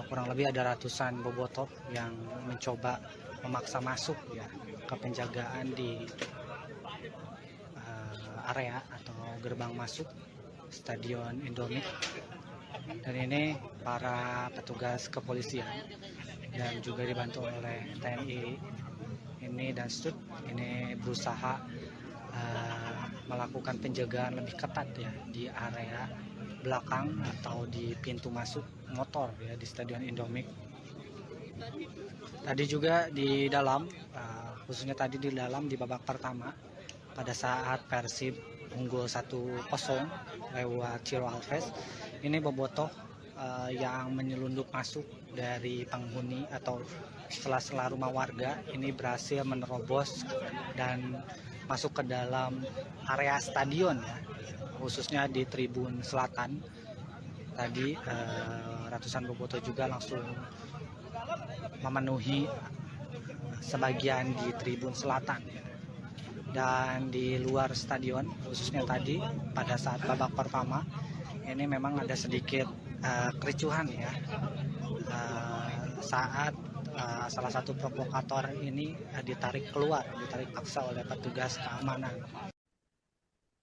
kurang lebih ada ratusan bobotoh yang mencoba memaksa masuk ya ke penjagaan di area atau gerbang masuk Stadion Indomilk. Dan ini para petugas kepolisian dan juga dibantu oleh TNI ini dan STUT ini berusaha melakukan penjagaan lebih ketat ya di area belakang atau di pintu masuk motor ya di Stadion Indomilk. Tadi juga di dalam, khususnya tadi di dalam di babak pertama pada saat Persib unggul 1-0 lewat Ciro Alves, ini bobotoh yang menyelundup masuk dari penghuni atau sela-sela rumah warga ini berhasil menerobos dan masuk ke dalam area stadion ya, khususnya di tribun selatan. Tadi ratusan bobotoh juga langsung memenuhi sebagian di tribun selatan ya. Dan di luar stadion, khususnya tadi pada saat babak pertama ini memang ada sedikit kericuhan ya, saat salah satu provokator ini ditarik paksa oleh petugas keamanan.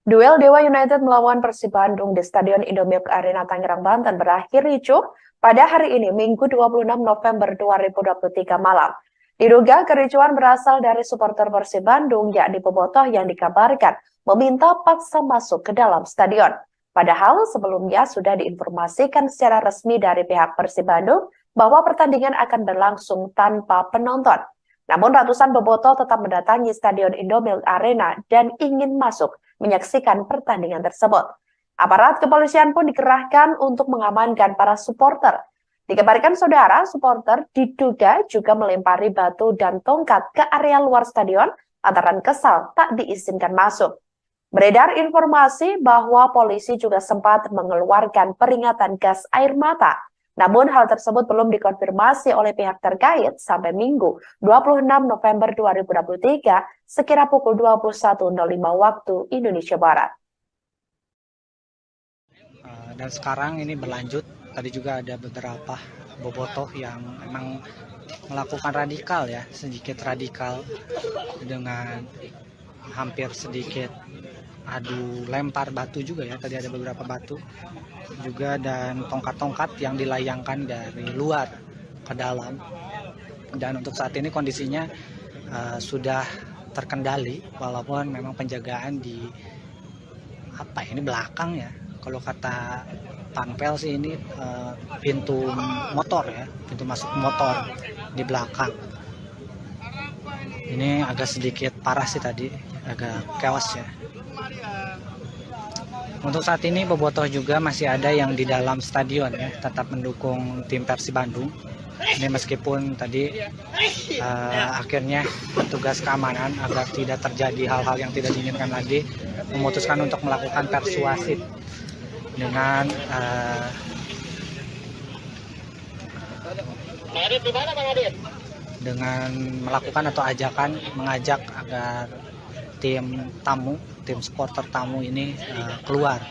Duel Dewa United melawan Persib Bandung di Stadion Indomilk Arena Tangerang, Banten berakhir ricuh pada hari ini, Minggu 26 November 2023 malam. Diduga kericuhan berasal dari supporter Persib Bandung, yakni bobotoh yang dikabarkan meminta paksa masuk ke dalam stadion. Padahal sebelumnya sudah diinformasikan secara resmi dari pihak Persib Bandung bahwa pertandingan akan berlangsung tanpa penonton. Namun ratusan bobotoh tetap mendatangi Stadion Indomilk Arena dan ingin masuk menyaksikan pertandingan tersebut. Aparat kepolisian pun dikerahkan untuk mengamankan para supporter. Dikabarkan saudara, supporter diduga juga melempari batu dan tongkat ke area luar stadion lantaran kesal tak diizinkan masuk. Beredar informasi bahwa polisi juga sempat mengeluarkan peringatan gas air mata. Namun hal tersebut belum dikonfirmasi oleh pihak terkait sampai Minggu 26 November 2023 sekira pukul 21.05 waktu Indonesia Barat. Dan sekarang ini berlanjut. Tadi juga ada beberapa bobotoh yang memang melakukan radikal ya, sedikit radikal dengan hampir sedikit adu lempar batu juga ya. Tadi ada beberapa batu juga dan tongkat-tongkat yang dilayangkan dari luar ke dalam. Dan untuk saat ini kondisinya sudah terkendali walaupun memang penjagaan di belakang ya. Kalau kata Panpel sih ini pintu motor ya, pintu masuk motor di belakang. Ini agak sedikit parah sih tadi, agak chaos ya. Untuk saat ini bobotoh juga masih ada yang di dalam stadion ya, tetap mendukung tim Persib Bandung. Ini meskipun tadi akhirnya petugas keamanan agar tidak terjadi hal-hal yang tidak diinginkan lagi memutuskan untuk melakukan persuasif dengan melakukan atau mengajak agar tim supporter tamu ini keluar.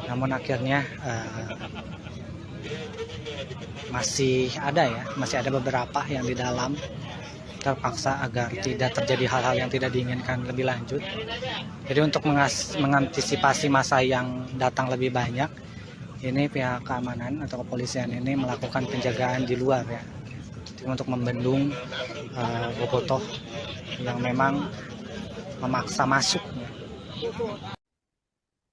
Namun akhirnya masih ada beberapa yang di dalam terpaksa agar tidak terjadi hal-hal yang tidak diinginkan lebih lanjut. Jadi untuk mengantisipasi masa yang datang lebih banyak, ini pihak keamanan atau kepolisian ini melakukan penjagaan di luar ya, untuk membendung bobotoh yang memang memaksa masuk.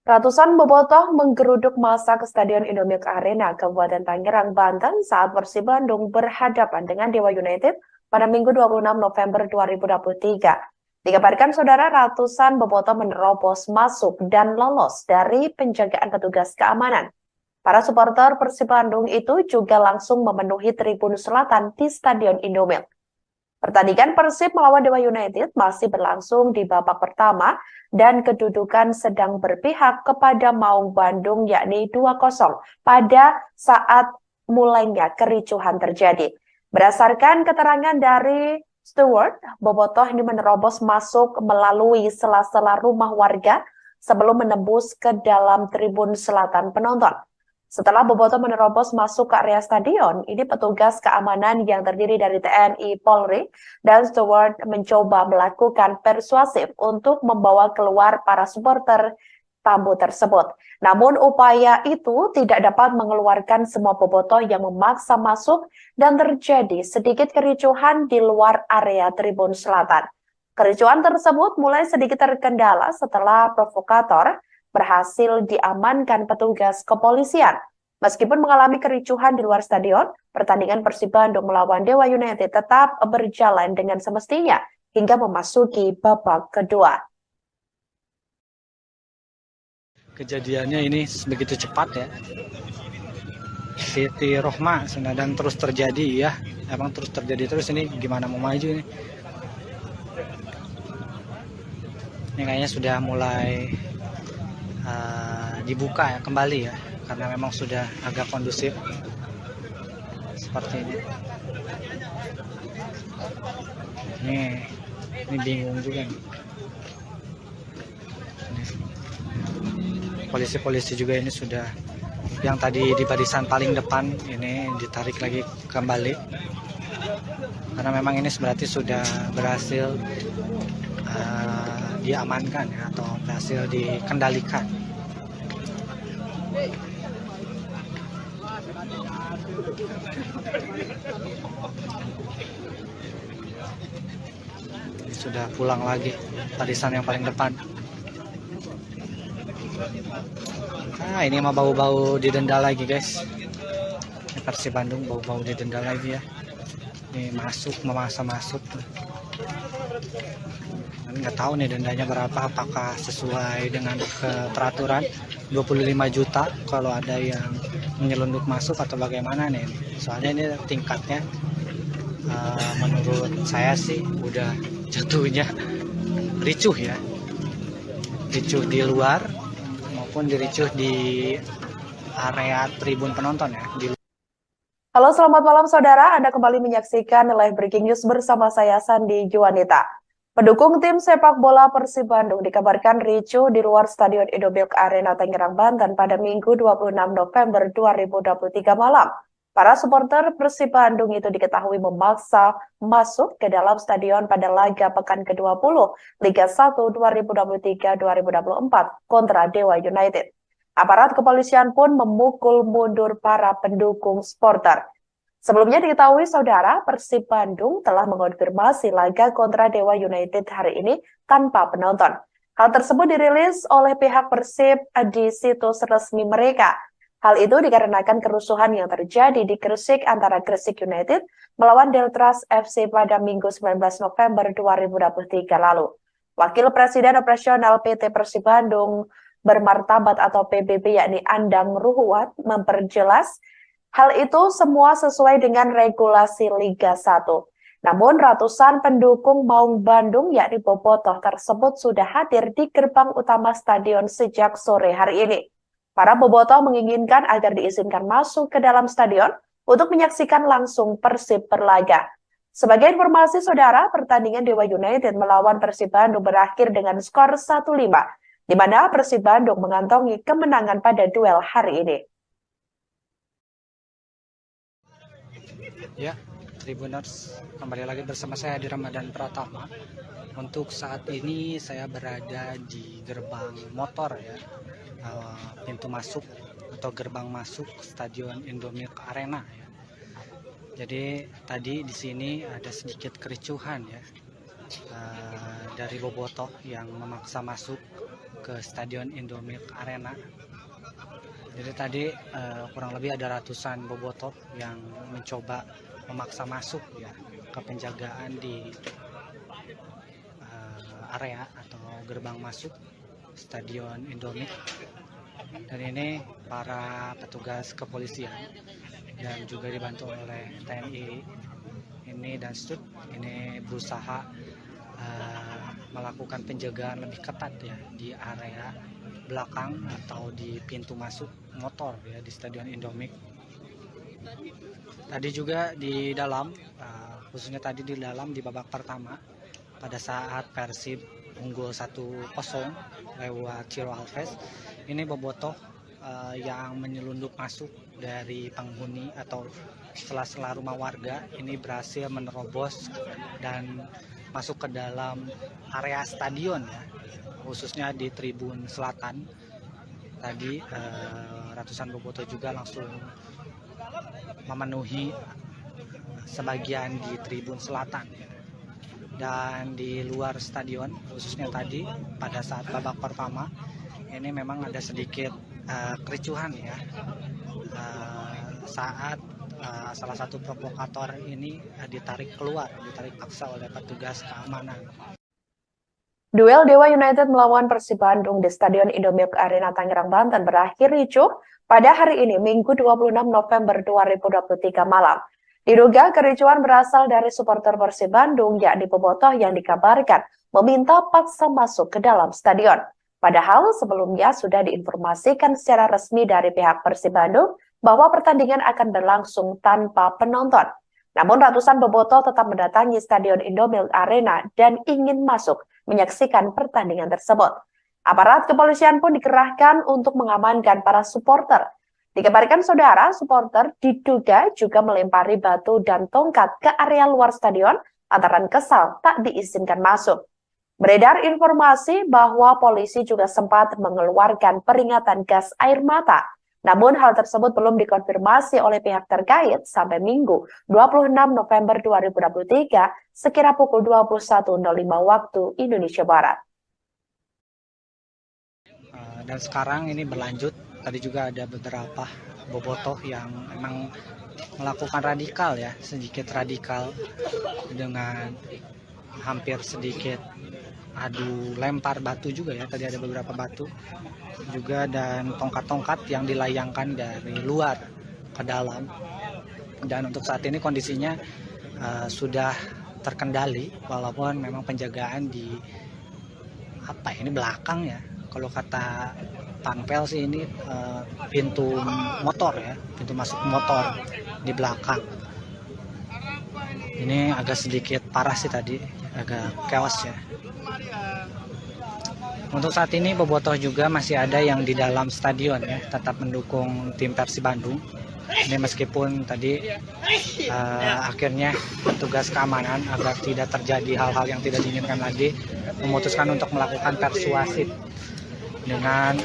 Ratusan bobotoh menggeruduk massa ke Stadion Indomilk Arena, Kabupaten Tangerang, Banten saat Persib Bandung berhadapan dengan Dewa United pada Minggu 26 November 2023. Dikabarkan saudara ratusan bobotoh menerobos masuk dan lolos dari penjagaan petugas keamanan. Para supporter Persib Bandung itu juga langsung memenuhi tribun selatan di Stadion Indomilk. Pertandingan Persib melawan Dewa United masih berlangsung di babak pertama dan kedudukan sedang berpihak kepada Maung Bandung yakni 2-0 pada saat mulainya kericuhan terjadi. Berdasarkan keterangan dari Stewart, bobotoh ini menerobos masuk melalui sela-sela rumah warga sebelum menembus ke dalam tribun selatan penonton. Setelah bobotoh menerobos masuk ke area stadion, ini petugas keamanan yang terdiri dari TNI, Polri, dan Steward mencoba melakukan persuasif untuk membawa keluar para supporter tamu tersebut. Namun upaya itu tidak dapat mengeluarkan semua bobotoh yang memaksa masuk dan terjadi sedikit kericuhan di luar area tribun selatan. Kericuhan tersebut mulai sedikit terkendala setelah provokator berhasil diamankan petugas kepolisian. Meskipun mengalami kericuhan di luar stadion, pertandingan Persib Bandung melawan Dewa United tetap berjalan dengan semestinya hingga memasuki babak kedua. Kejadiannya ini begitu cepat ya. Siti Rohma dan terus terjadi ya. Emang terus terjadi terus, ini gimana mau maju ini. Ini kayaknya sudah mulai dibuka ya kembali ya, karena memang sudah agak kondusif seperti ini. Ini bingung juga nih. Polisi-polisi juga ini sudah, yang tadi di barisan paling depan ini ditarik lagi kembali karena memang ini berarti sudah berhasil diamankan ya, atau berhasil dikendalikan. Sudah pulang lagi barisan yang paling depan. Ini mah bau-bau didenda lagi guys. Persib Bandung bau-bau didenda lagi ya. Ini memaksa masuk. Nggak tahu nih dendanya berapa, apakah sesuai dengan peraturan 25 juta kalau ada yang menyelundup masuk atau bagaimana nih. Soalnya ini tingkatnya menurut saya sih udah jatuhnya ricuh ya. Ricuh di luar maupun diricuh di area tribun penonton ya. Halo, selamat malam saudara. Anda kembali menyaksikan live breaking news bersama saya Sandi Juanita. Pendukung tim sepak bola Persib Bandung dikabarkan ricuh di luar Stadion Indomilk Arena Tangerang, Banten pada Minggu 26 November 2023 malam. Para supporter Persib Bandung itu diketahui memaksa masuk ke dalam stadion pada laga pekan ke-20 Liga 1 2023-2024 kontra Dewa United. Aparat kepolisian pun memukul mundur para pendukung supporter. Sebelumnya diketahui saudara, Persib Bandung telah mengonfirmasi laga kontra Dewa United hari ini tanpa penonton. Hal tersebut dirilis oleh pihak Persib di situs resmi mereka. Hal itu dikarenakan kerusuhan yang terjadi di Gresik antara Gresik United melawan Deltras FC pada Minggu 19 November 2023 lalu. Wakil Presiden Operasional PT Persib Bandung Bermartabat atau PBB yakni Andang Ruhuat memperjelas hal itu semua sesuai dengan regulasi Liga 1. Namun ratusan pendukung Maung Bandung yakni bobotoh tersebut sudah hadir di gerbang utama stadion sejak sore hari ini. Para bobotoh menginginkan agar diizinkan masuk ke dalam stadion untuk menyaksikan langsung Persib berlaga. Sebagai informasi saudara, pertandingan Dewa United melawan Persib Bandung berakhir dengan skor 1-5, di mana Persib Bandung mengantongi kemenangan pada duel hari ini. Ya, Tribuners, kembali lagi bersama saya di Ramadan Pratama. Untuk saat ini saya berada di gerbang motor ya, pintu masuk atau gerbang masuk Stadion Indomilk Arena ya. Jadi tadi di sini ada sedikit kericuhan ya, dari bobotoh yang memaksa masuk ke Stadion Indomilk Arena. Jadi tadi kurang lebih ada ratusan bobotoh yang mencoba memaksa masuk ya. penjagaan di area atau gerbang masuk Stadion Indomie. Dan ini para petugas kepolisian dan juga dibantu oleh TNI ini dan STUT ini berusaha melakukan penjagaan lebih ketat ya di area belakang atau di pintu masuk motor ya di Stadion Indomie. Tadi juga di dalam, khususnya tadi di dalam di babak pertama pada saat Persib unggul 1-0 lewat Ciro Alves, ini bobotoh yang menyelundup masuk dari penghuni atau sela-sela rumah warga ini berhasil menerobos dan masuk ke dalam area stadion ya, khususnya di tribun selatan. Tadi ratusan bobotoh juga langsung memenuhi sebagian di tribun selatan dan di luar stadion, khususnya tadi pada saat babak pertama ini memang ada sedikit kericuhan ya saat salah satu provokator ini ditarik paksa oleh petugas keamanan. Duel Dewa United melawan Persib Bandung di Stadion Indomilk Arena Tangerang, Banten berakhir ricuh pada hari ini, Minggu 26 November 2023 malam. Diduga kericuhan berasal dari supporter Persib Bandung, yakni bobotoh yang dikabarkan meminta paksa masuk ke dalam stadion. Padahal sebelumnya sudah diinformasikan secara resmi dari pihak Persib Bandung bahwa pertandingan akan berlangsung tanpa penonton. Namun ratusan bobotoh tetap mendatangi Stadion Indomilk Arena dan ingin masuk menyaksikan pertandingan tersebut. Aparat kepolisian pun dikerahkan untuk mengamankan para supporter. Dikabarkan saudara, supporter diduga juga melempari batu dan tongkat ke area luar stadion antara kesal tak diizinkan masuk. Beredar informasi bahwa polisi juga sempat mengeluarkan peringatan gas air mata. Namun hal tersebut belum dikonfirmasi oleh pihak terkait sampai Minggu 26 November 2023 sekira pukul 21.05 waktu Indonesia Barat. Dan sekarang ini berlanjut. Tadi juga ada beberapa bobotoh yang memang melakukan radikal ya, sedikit radikal dengan hampir sedikit adu lempar batu juga ya. Tadi ada beberapa batu juga dan tongkat-tongkat yang dilayangkan dari luar ke dalam. Dan untuk saat ini kondisinya sudah terkendali walaupun memang penjagaan di belakang ya. Kalau kata Panpel sih ini pintu motor ya, pintu masuk motor di belakang. Ini agak sedikit parah sih tadi, agak chaos ya. Untuk saat ini bobotoh juga masih ada yang di dalam stadion ya, tetap mendukung tim Persib Bandung. Ini meskipun tadi akhirnya petugas keamanan agar tidak terjadi hal-hal yang tidak diinginkan lagi memutuskan untuk melakukan persuasif dengan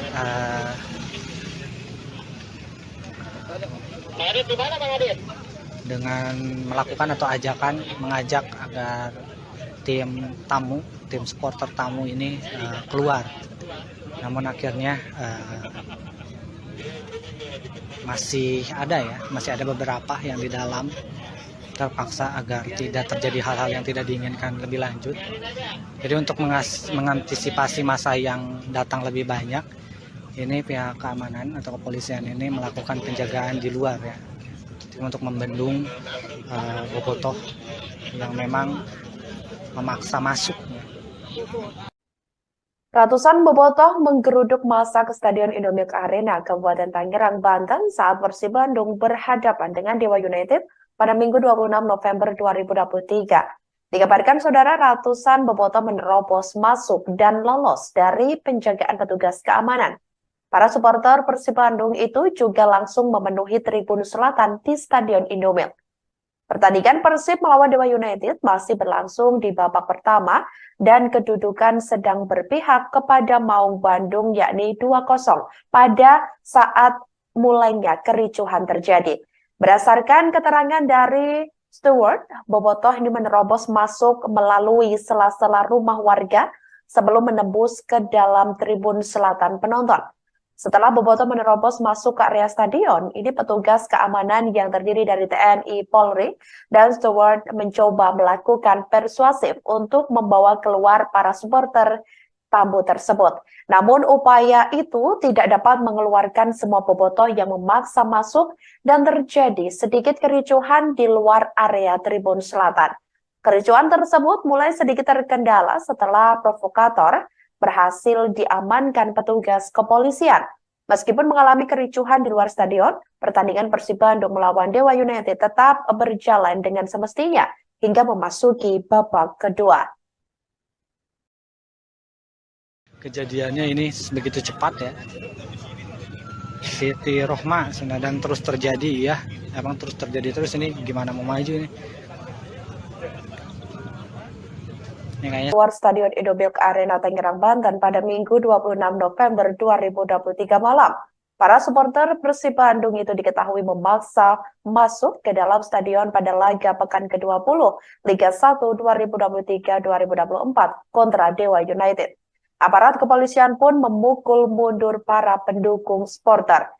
melakukan atau mengajak agar tim supporter tamu ini keluar. Namun akhirnya masih ada beberapa yang di dalam terpaksa agar tidak terjadi hal-hal yang tidak diinginkan lebih lanjut. Jadi untuk mengantisipasi masa yang datang lebih banyak, ini pihak keamanan atau kepolisian ini melakukan penjagaan di luar ya, untuk membendung bobotoh yang memang memaksa masuk. Ratusan bobotoh menggeruduk massa ke Stadion Indomilk Arena, Kabupaten Tangerang, Banten saat Persib Bandung berhadapan dengan Dewa United pada Minggu 26 November 2023. Dikabarkan saudara, ratusan bobotoh menerobos masuk dan lolos dari penjagaan petugas keamanan. Para supporter Persib Bandung itu juga langsung memenuhi tribun selatan di Stadion Indomilk. Pertandingan Persib melawan Dewa United masih berlangsung di babak pertama dan kedudukan sedang berpihak kepada Maung Bandung yakni 2-0 pada saat mulainya kericuhan terjadi. Berdasarkan keterangan dari Stewart, bobotoh ini menerobos masuk melalui sela-sela rumah warga sebelum menembus ke dalam tribun selatan penonton. Setelah Bobotoh menerobos masuk ke area stadion, ini petugas keamanan yang terdiri dari TNI, Polri, dan steward mencoba melakukan persuasif untuk membawa keluar para supporter tamu tersebut. Namun upaya itu tidak dapat mengeluarkan semua bobotoh yang memaksa masuk dan terjadi sedikit kericuhan di luar area Tribun Selatan. Kericuhan tersebut mulai sedikit terkendala setelah provokator berhasil diamankan petugas kepolisian. Meskipun mengalami kericuhan di luar stadion, pertandingan Persib Bandung melawan Dewa United tetap berjalan dengan semestinya hingga memasuki babak kedua. Kejadiannya ini begitu cepat ya. Siti Rohma dan terus terjadi ya. Emang terus terjadi terus, ini gimana mau maju ini? Luar Stadion Indomilk Arena Tangerang, Banten pada Minggu 26 November 2023 malam. Para supporter Persib Bandung itu diketahui memaksa masuk ke dalam stadion pada laga pekan ke-20 Liga 1 2023-2024 kontra Dewa United. Aparat kepolisian pun memukul mundur para pendukung supporter.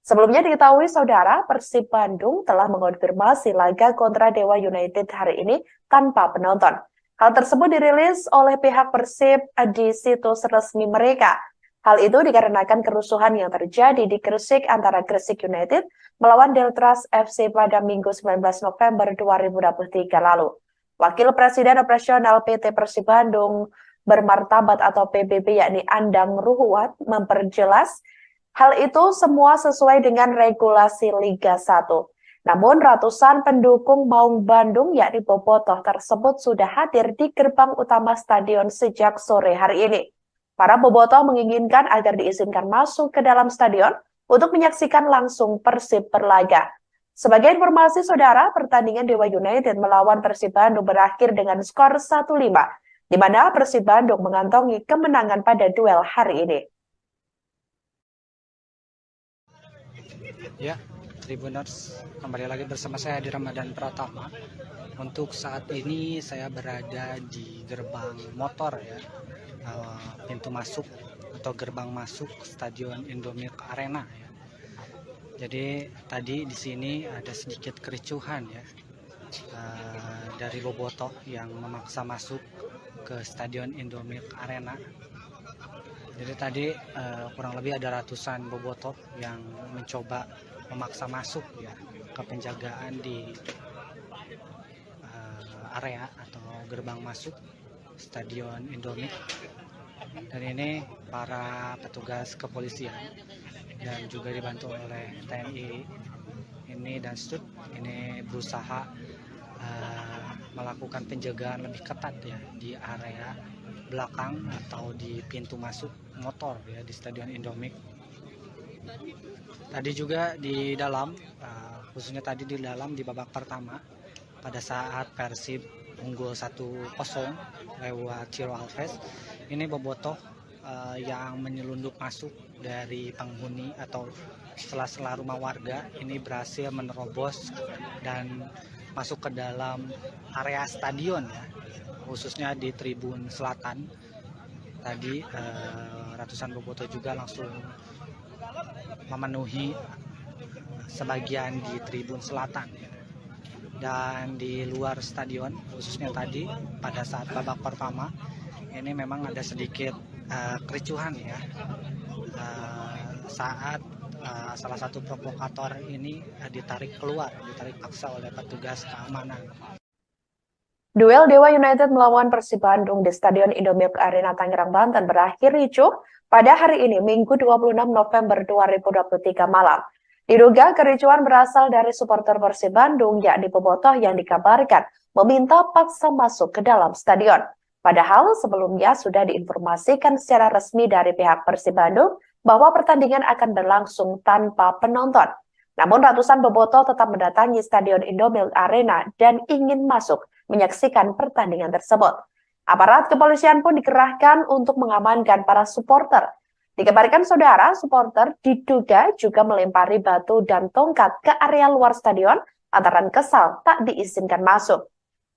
Sebelumnya diketahui saudara, Persib Bandung telah mengonfirmasi laga kontra Dewa United hari ini tanpa penonton. Hal tersebut dirilis oleh pihak Persib di situs resmi mereka. Hal itu dikarenakan kerusuhan yang terjadi di Gresik antara Gresik United melawan Deltras FC pada Minggu 19 November 2023 lalu. Wakil Presiden Operasional PT Persib Bandung Bermartabat atau PBB yakni Andang Ruhuat memperjelas hal itu semua sesuai dengan regulasi Liga 1. Namun ratusan pendukung Maung Bandung yakni bobotoh tersebut sudah hadir di gerbang utama stadion sejak sore hari ini. Para bobotoh menginginkan agar diizinkan masuk ke dalam stadion untuk menyaksikan langsung Persib berlaga. Sebagai informasi saudara, pertandingan Dewa United melawan Persib Bandung berakhir dengan skor 1-5, di mana Persib Bandung mengantongi kemenangan pada duel hari ini. Ya, Tribuners, kembali lagi bersama saya di Ramadan Pratama. Untuk saat ini saya berada di gerbang motor ya, pintu masuk atau gerbang masuk Stadion Indomilk Arena ya. Jadi tadi di sini ada sedikit kericuhan ya, dari bobotoh yang memaksa masuk ke Stadion Indomilk Arena. Jadi tadi kurang lebih ada ratusan bobotoh yang mencoba memaksa masuk ya ke penjagaan di area atau gerbang masuk Stadion Indomilk. Dan ini para petugas kepolisian dan juga dibantu oleh TNI ini dan Stud ini berusaha melakukan penjagaan lebih ketat ya di area belakang atau di pintu masuk motor ya di Stadion Indomilk. Tadi juga di dalam, khususnya tadi di dalam di babak pertama pada saat Persib unggul 1-0 lewat Ciro Alves, ini bobotoh yang menyelundup masuk dari penghuni atau sela-sela rumah warga ini berhasil menerobos dan masuk ke dalam area stadion ya, khususnya di Tribun Selatan. Tadi ratusan bobotoh juga langsung memenuhi sebagian di Tribun Selatan dan di luar stadion, khususnya tadi pada saat babak pertama ini memang ada sedikit kericuhan ya, saat salah satu provokator ini ditarik paksa oleh petugas keamanan. Duel Dewa United melawan Persib Bandung di Stadion Indomilk Arena Tangerang, Banten berakhir ricuh pada hari ini, Minggu 26 November 2023 malam. Diduga kericuhan berasal dari supporter Persib Bandung, yakni bobotoh yang dikabarkan meminta paksa masuk ke dalam stadion. Padahal sebelumnya sudah diinformasikan secara resmi dari pihak Persib Bandung bahwa pertandingan akan berlangsung tanpa penonton. Namun ratusan bobotoh tetap mendatangi Stadion Indomilk Arena dan ingin masuk menyaksikan pertandingan tersebut. Aparat kepolisian pun dikerahkan untuk mengamankan para supporter. Dikabarkan saudara, supporter diduga juga melempari batu dan tongkat ke area luar stadion antara kesal tak diizinkan masuk.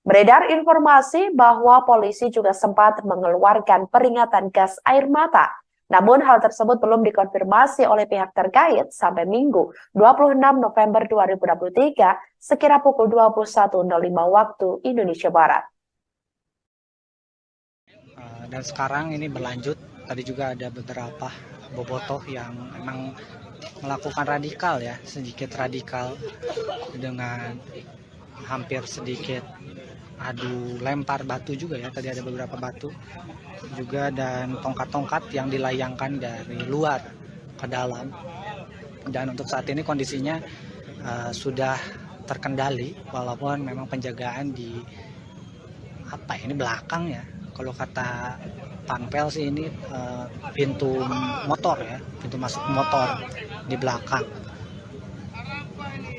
Beredar informasi bahwa polisi juga sempat mengeluarkan peringatan gas air mata Namun hal tersebut belum dikonfirmasi oleh pihak terkait sampai Minggu 26 November 2023 sekira pukul 21.05 waktu Indonesia Barat. Dan sekarang ini berlanjut, tadi juga ada beberapa bobotoh yang memang melakukan radikal ya, sedikit radikal dengan hampir sedikit adu lempar batu juga ya, tadi ada beberapa batu juga dan tongkat-tongkat yang dilayangkan dari luar ke dalam. Dan untuk saat ini kondisinya sudah terkendali walaupun memang penjagaan di ini belakang ya. Kalau kata Panpel sih ini pintu motor ya, pintu masuk motor di belakang.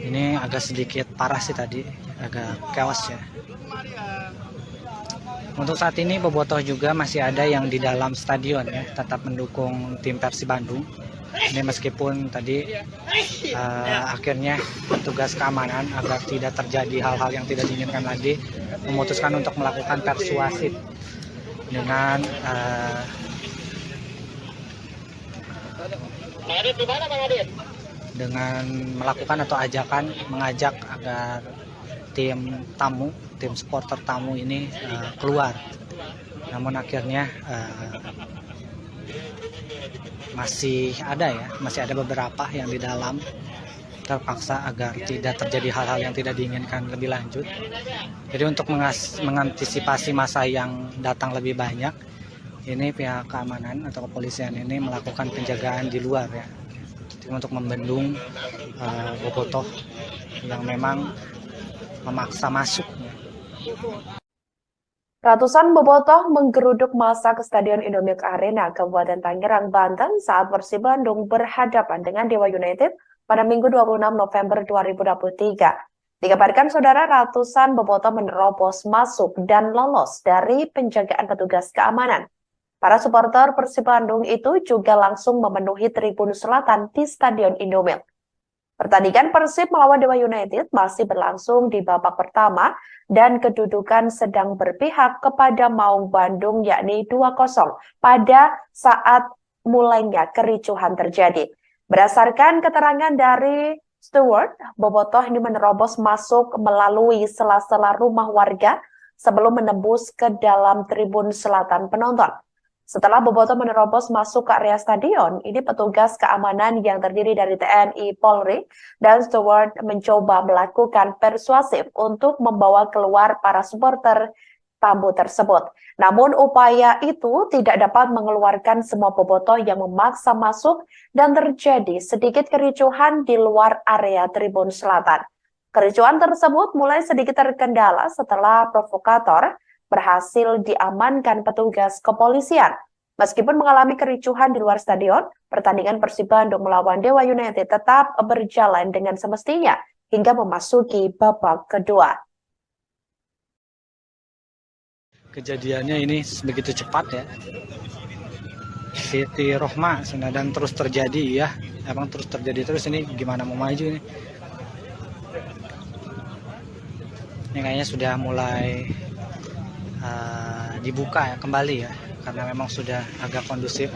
Ini agak sedikit parah sih tadi, agak chaos ya. Untuk saat ini bobotoh juga masih ada yang di dalam stadion ya, tetap mendukung tim Persib Bandung. Ini meskipun tadi akhirnya petugas keamanan agar tidak terjadi hal-hal yang tidak diinginkan lagi memutuskan untuk melakukan persuasif dengan melakukan atau mengajak agar tim supporter tamu ini keluar. Namun akhirnya masih ada beberapa yang di dalam terpaksa agar tidak terjadi hal-hal yang tidak diinginkan lebih lanjut. Jadi untuk mengantisipasi masa yang datang lebih banyak, ini pihak keamanan atau kepolisian ini melakukan penjagaan di luar ya, untuk membendung bobotoh yang memang memaksa masuk. Ratusan bobotoh menggeruduk massa ke Stadion Indomilk Arena, Kabupaten Tangerang, Banten saat Persib Bandung berhadapan dengan Dewa United pada Minggu 26 November 2023. Dikabarkan saudara, ratusan bobotoh menerobos masuk dan lolos dari penjagaan petugas keamanan. Para supporter Persib Bandung itu juga langsung memenuhi tribun selatan di Stadion Indomilk. Pertandingan Persib melawan Dewa United masih berlangsung di babak pertama dan kedudukan sedang berpihak kepada Maung Bandung yakni 2-0 pada saat mulainya kericuhan terjadi. Berdasarkan keterangan dari steward, bobotoh ini menerobos masuk melalui sela-sela rumah warga sebelum menembus ke dalam tribun selatan penonton. Setelah bobotoh menerobos masuk ke area stadion, ini petugas keamanan yang terdiri dari TNI, Polri, dan steward mencoba melakukan persuasif untuk membawa keluar para supporter tamu tersebut. Namun upaya itu tidak dapat mengeluarkan semua bobotoh yang memaksa masuk dan terjadi sedikit kericuhan di luar area tribun selatan. Kericuhan tersebut mulai sedikit terkendala setelah provokator berhasil diamankan petugas kepolisian. Meskipun mengalami kericuhan di luar stadion, pertandingan Persib Bandung melawan Dewa United tetap berjalan dengan semestinya hingga memasuki babak kedua. Kejadiannya ini begitu cepat ya. Siti Rohma dan terus terjadi ya, emang terus terjadi terus. Ini gimana mau maju ini? Ini kayaknya sudah mulai dibuka ya kembali ya, karena memang sudah agak kondusif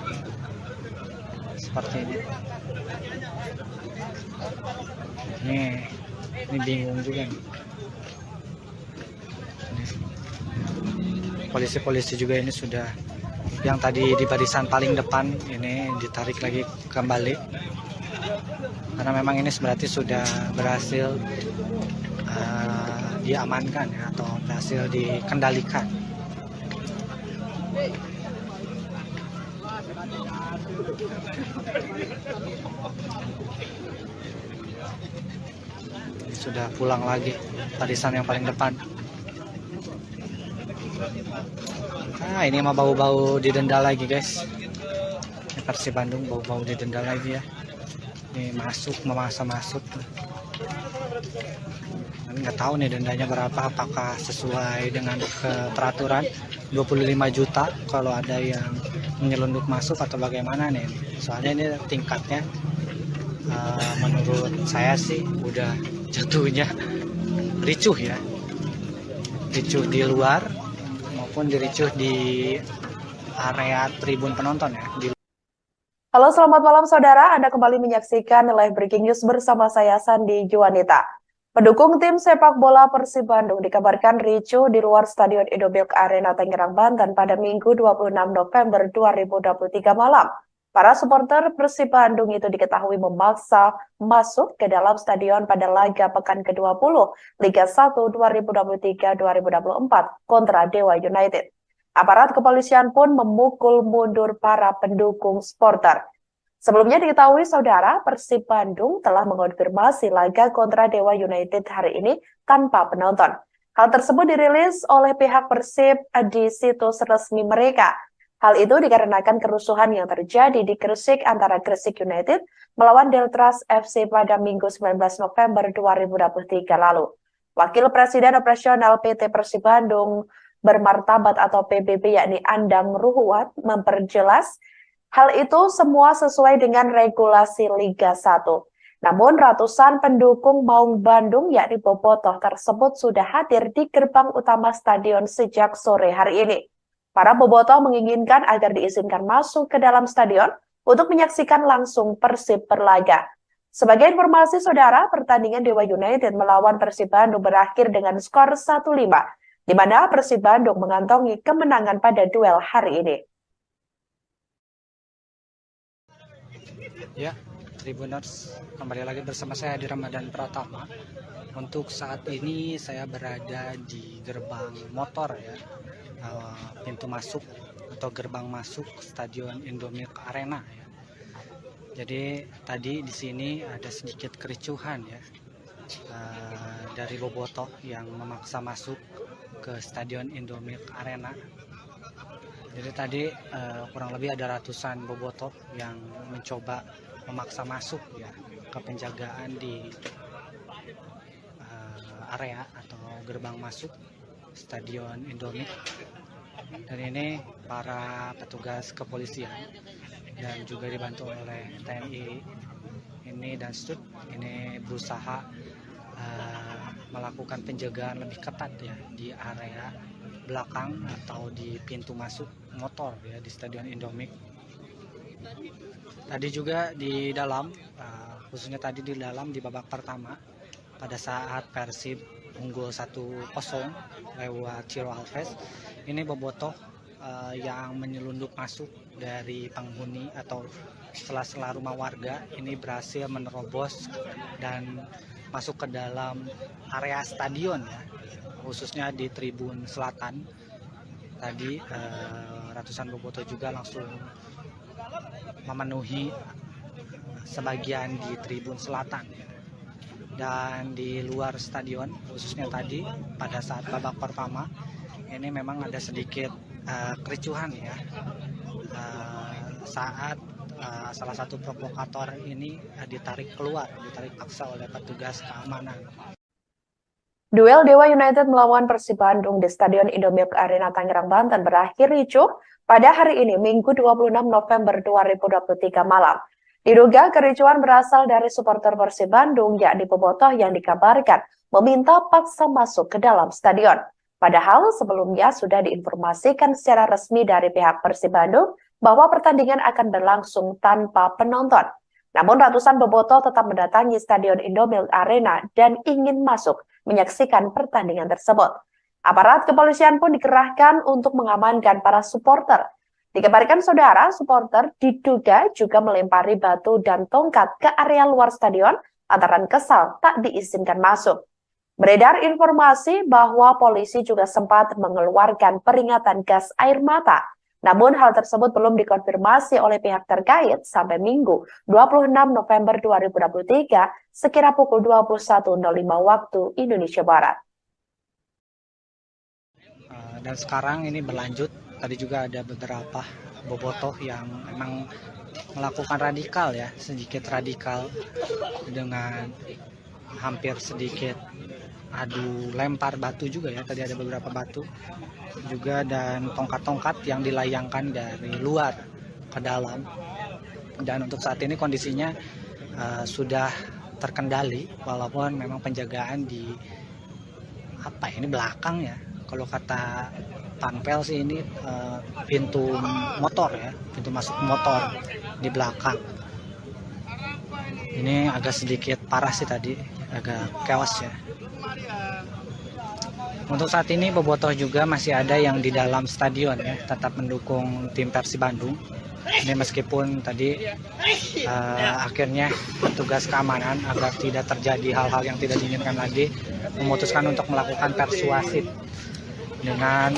seperti ini. Ini bingung juga nih. Polisi-polisi juga ini sudah, yang tadi di barisan paling depan ini ditarik lagi kembali karena memang ini berarti sudah berhasil diamankan ya, atau berhasil dikendalikan. Sudah pulang lagi barisan yang paling depan. Ini mah bau-bau didenda lagi guys. Ini Persib Bandung bau-bau didenda lagi ya. Ini memaksa masuk. Nggak tahu nih dendanya berapa, apakah sesuai dengan peraturan 25 juta kalau ada yang menyelundup masuk atau bagaimana nih. Soalnya ini tingkatnya menurut saya sih udah jatuhnya ricuh ya, ricuh di luar maupun diricuh di area tribun penonton ya. Halo, selamat malam saudara. Anda kembali menyaksikan Live Breaking News bersama saya Sandi Juanita. Pendukung tim sepak bola Persib Bandung dikabarkan ricuh di luar Stadion Indomilk Arena Tangerang, Banten pada Minggu 26 November 2023 malam. Para supporter Persib Bandung itu diketahui memaksa masuk ke dalam stadion pada laga pekan ke-20 Liga 1 2023-2024 kontra Dewa United. Aparat kepolisian pun memukul mundur para pendukung supporter. Sebelumnya diketahui saudara, Persib Bandung telah mengonfirmasi laga kontra Dewa United hari ini tanpa penonton. Hal tersebut dirilis oleh pihak Persib di situs resmi mereka. Hal itu dikarenakan kerusuhan yang terjadi di Gresik antara Gresik United melawan Deltras FC pada Minggu 19 November 2023 lalu. Wakil Presiden Operasional PT Persib Bandung Bermartabat atau PBB yakni Andang Ruhuat memperjelas hal itu semua sesuai dengan regulasi Liga 1. Namun ratusan pendukung Maung Bandung yakni Bobotoh tersebut sudah hadir di gerbang utama stadion sejak sore hari ini. Para Bobotoh menginginkan agar diizinkan masuk ke dalam stadion untuk menyaksikan langsung Persib berlaga. Sebagai informasi saudara, pertandingan Dewa United melawan Persib Bandung berakhir dengan skor 1-5. Di mana Persib Bandung mengantongi kemenangan pada duel hari ini. Ya, Tribuners, kembali lagi bersama saya di Ramadan Pratama. Untuk saat ini saya berada di gerbang motor ya, pintu masuk atau gerbang masuk Stadion Indomilk Arena ya. Jadi tadi di sini ada sedikit kericuhan ya, dari Bobotoh yang memaksa masuk ke Stadion Indomilk Arena. Jadi tadi kurang lebih ada ratusan Bobotoh yang mencoba memaksa masuk ya ke penjagaan di area atau gerbang masuk Stadion Indomilk. Dan ini para petugas kepolisian dan juga dibantu oleh TNI ini dan STUT ini berusaha melakukan penjagaan lebih ketat ya di area belakang atau di pintu masuk motor ya di Stadion Indomilk. Tadi juga di dalam, khususnya tadi di dalam di babak pertama pada saat Persib unggul 1-0 lewat Ciro Alves, ini Bobotoh yang menyelundup masuk dari penghuni atau sela-sela rumah warga ini berhasil menerobos dan masuk ke dalam area stadion ya, khususnya di tribun selatan. Tadi ratusan Bobotoh juga langsung memenuhi sebagian di tribun selatan ya. Dan di luar stadion, khususnya tadi pada saat babak pertama ini memang ada sedikit kericuhan ya, saat salah satu provokator ini ditarik paksa oleh petugas keamanan. Duel Dewa United melawan Persib Bandung di Stadion Indomilk Arena Tangerang, Banten berakhir ricuh pada hari ini Minggu 26 November 2023 malam. Diduga kericuhan berasal dari supporter Persib Bandung yakni Bobotoh yang dikabarkan meminta paksa masuk ke dalam stadion. Padahal sebelumnya sudah diinformasikan secara resmi dari pihak Persib Bandung bahwa pertandingan akan berlangsung tanpa penonton. Namun ratusan Bobotoh tetap mendatangi Stadion Indomilk Arena dan ingin masuk menyaksikan pertandingan tersebut. Aparat kepolisian pun dikerahkan untuk mengamankan para supporter. Dikabarkan saudara, supporter diduga juga melempari batu dan tongkat ke area luar stadion antara kesal tak diizinkan masuk. Beredar informasi bahwa polisi juga sempat mengeluarkan peringatan gas air mata. Namun hal tersebut belum dikonfirmasi oleh pihak terkait sampai Minggu 26 November 2023 sekira pukul 21.05 waktu Indonesia Barat. Dan sekarang ini berlanjut, tadi juga ada beberapa Bobotoh yang memang melakukan radikal ya, sedikit radikal dengan hampir sedikit adu lempar batu juga ya, tadi ada beberapa batu juga dan tongkat-tongkat yang dilayangkan dari luar ke dalam. Dan untuk saat ini kondisinya sudah terkendali walaupun memang penjagaan di belakang ya, kalau kata Panpel sih ini pintu motor ya, pintu masuk motor di belakang. Ini agak sedikit parah sih tadi, agak chaos ya. Untuk saat ini bobotoh juga masih ada yang di dalam stadion ya, tetap mendukung tim Persib Bandung. Ini meskipun tadi akhirnya petugas keamanan agar tidak terjadi hal-hal yang tidak diinginkan lagi memutuskan untuk melakukan persuasif dengan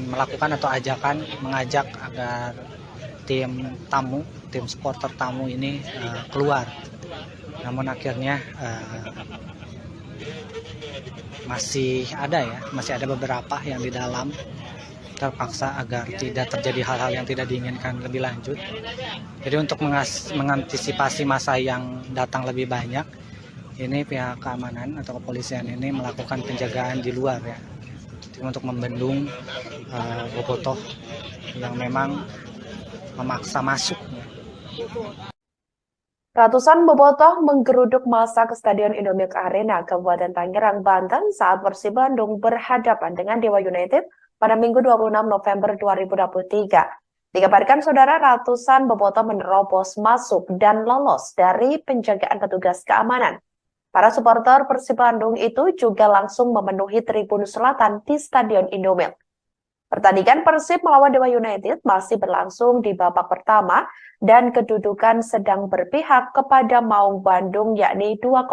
melakukan atau mengajak agar tim supporter tamu ini keluar. Namun akhirnya masih ada beberapa yang di dalam terpaksa agar tidak terjadi hal-hal yang tidak diinginkan lebih lanjut. Jadi untuk mengantisipasi masa yang datang lebih banyak, ini pihak keamanan atau kepolisian ini melakukan penjagaan di luar ya, untuk membendung bobotoh yang memang memaksa masuk. Ratusan bobotoh menggeruduk massa ke Stadion Indomilk Arena, Kabupaten Tangerang, Banten saat Persib Bandung berhadapan dengan Dewa United pada Minggu 26 November 2023. Dikabarkan saudara, ratusan bobotoh menerobos masuk dan lolos dari penjagaan petugas keamanan. Para supporter Persib Bandung itu juga langsung memenuhi tribun selatan di Stadion Indomilk. Pertandingan Persib melawan Dewa United masih berlangsung di babak pertama dan kedudukan sedang berpihak kepada Maung Bandung yakni 2-0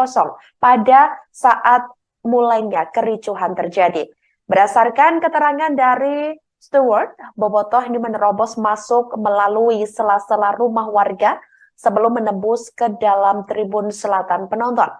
pada saat mulainya kericuhan terjadi. Berdasarkan keterangan dari steward, bobotoh ini menerobos masuk melalui sela-sela rumah warga sebelum menembus ke dalam tribun selatan penonton.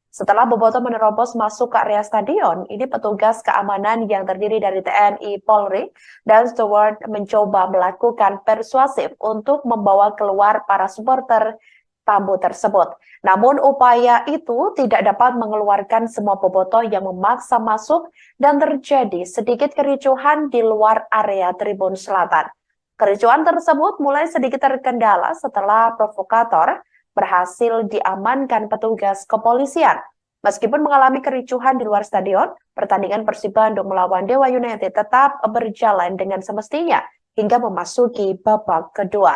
Setelah bobotoh menerobos masuk ke area stadion, ini petugas keamanan yang terdiri dari TNI, Polri, dan steward mencoba melakukan persuasif untuk membawa keluar para supporter tamu tersebut. Namun upaya itu tidak dapat mengeluarkan semua bobotoh yang memaksa masuk dan terjadi sedikit kericuhan di luar area tribun selatan. Kericuhan tersebut mulai sedikit terkendala setelah provokator berhasil diamankan petugas kepolisian. Meskipun mengalami kericuhan di luar stadion, pertandingan Persib Bandung melawan Dewa United tetap berjalan dengan semestinya hingga memasuki babak kedua.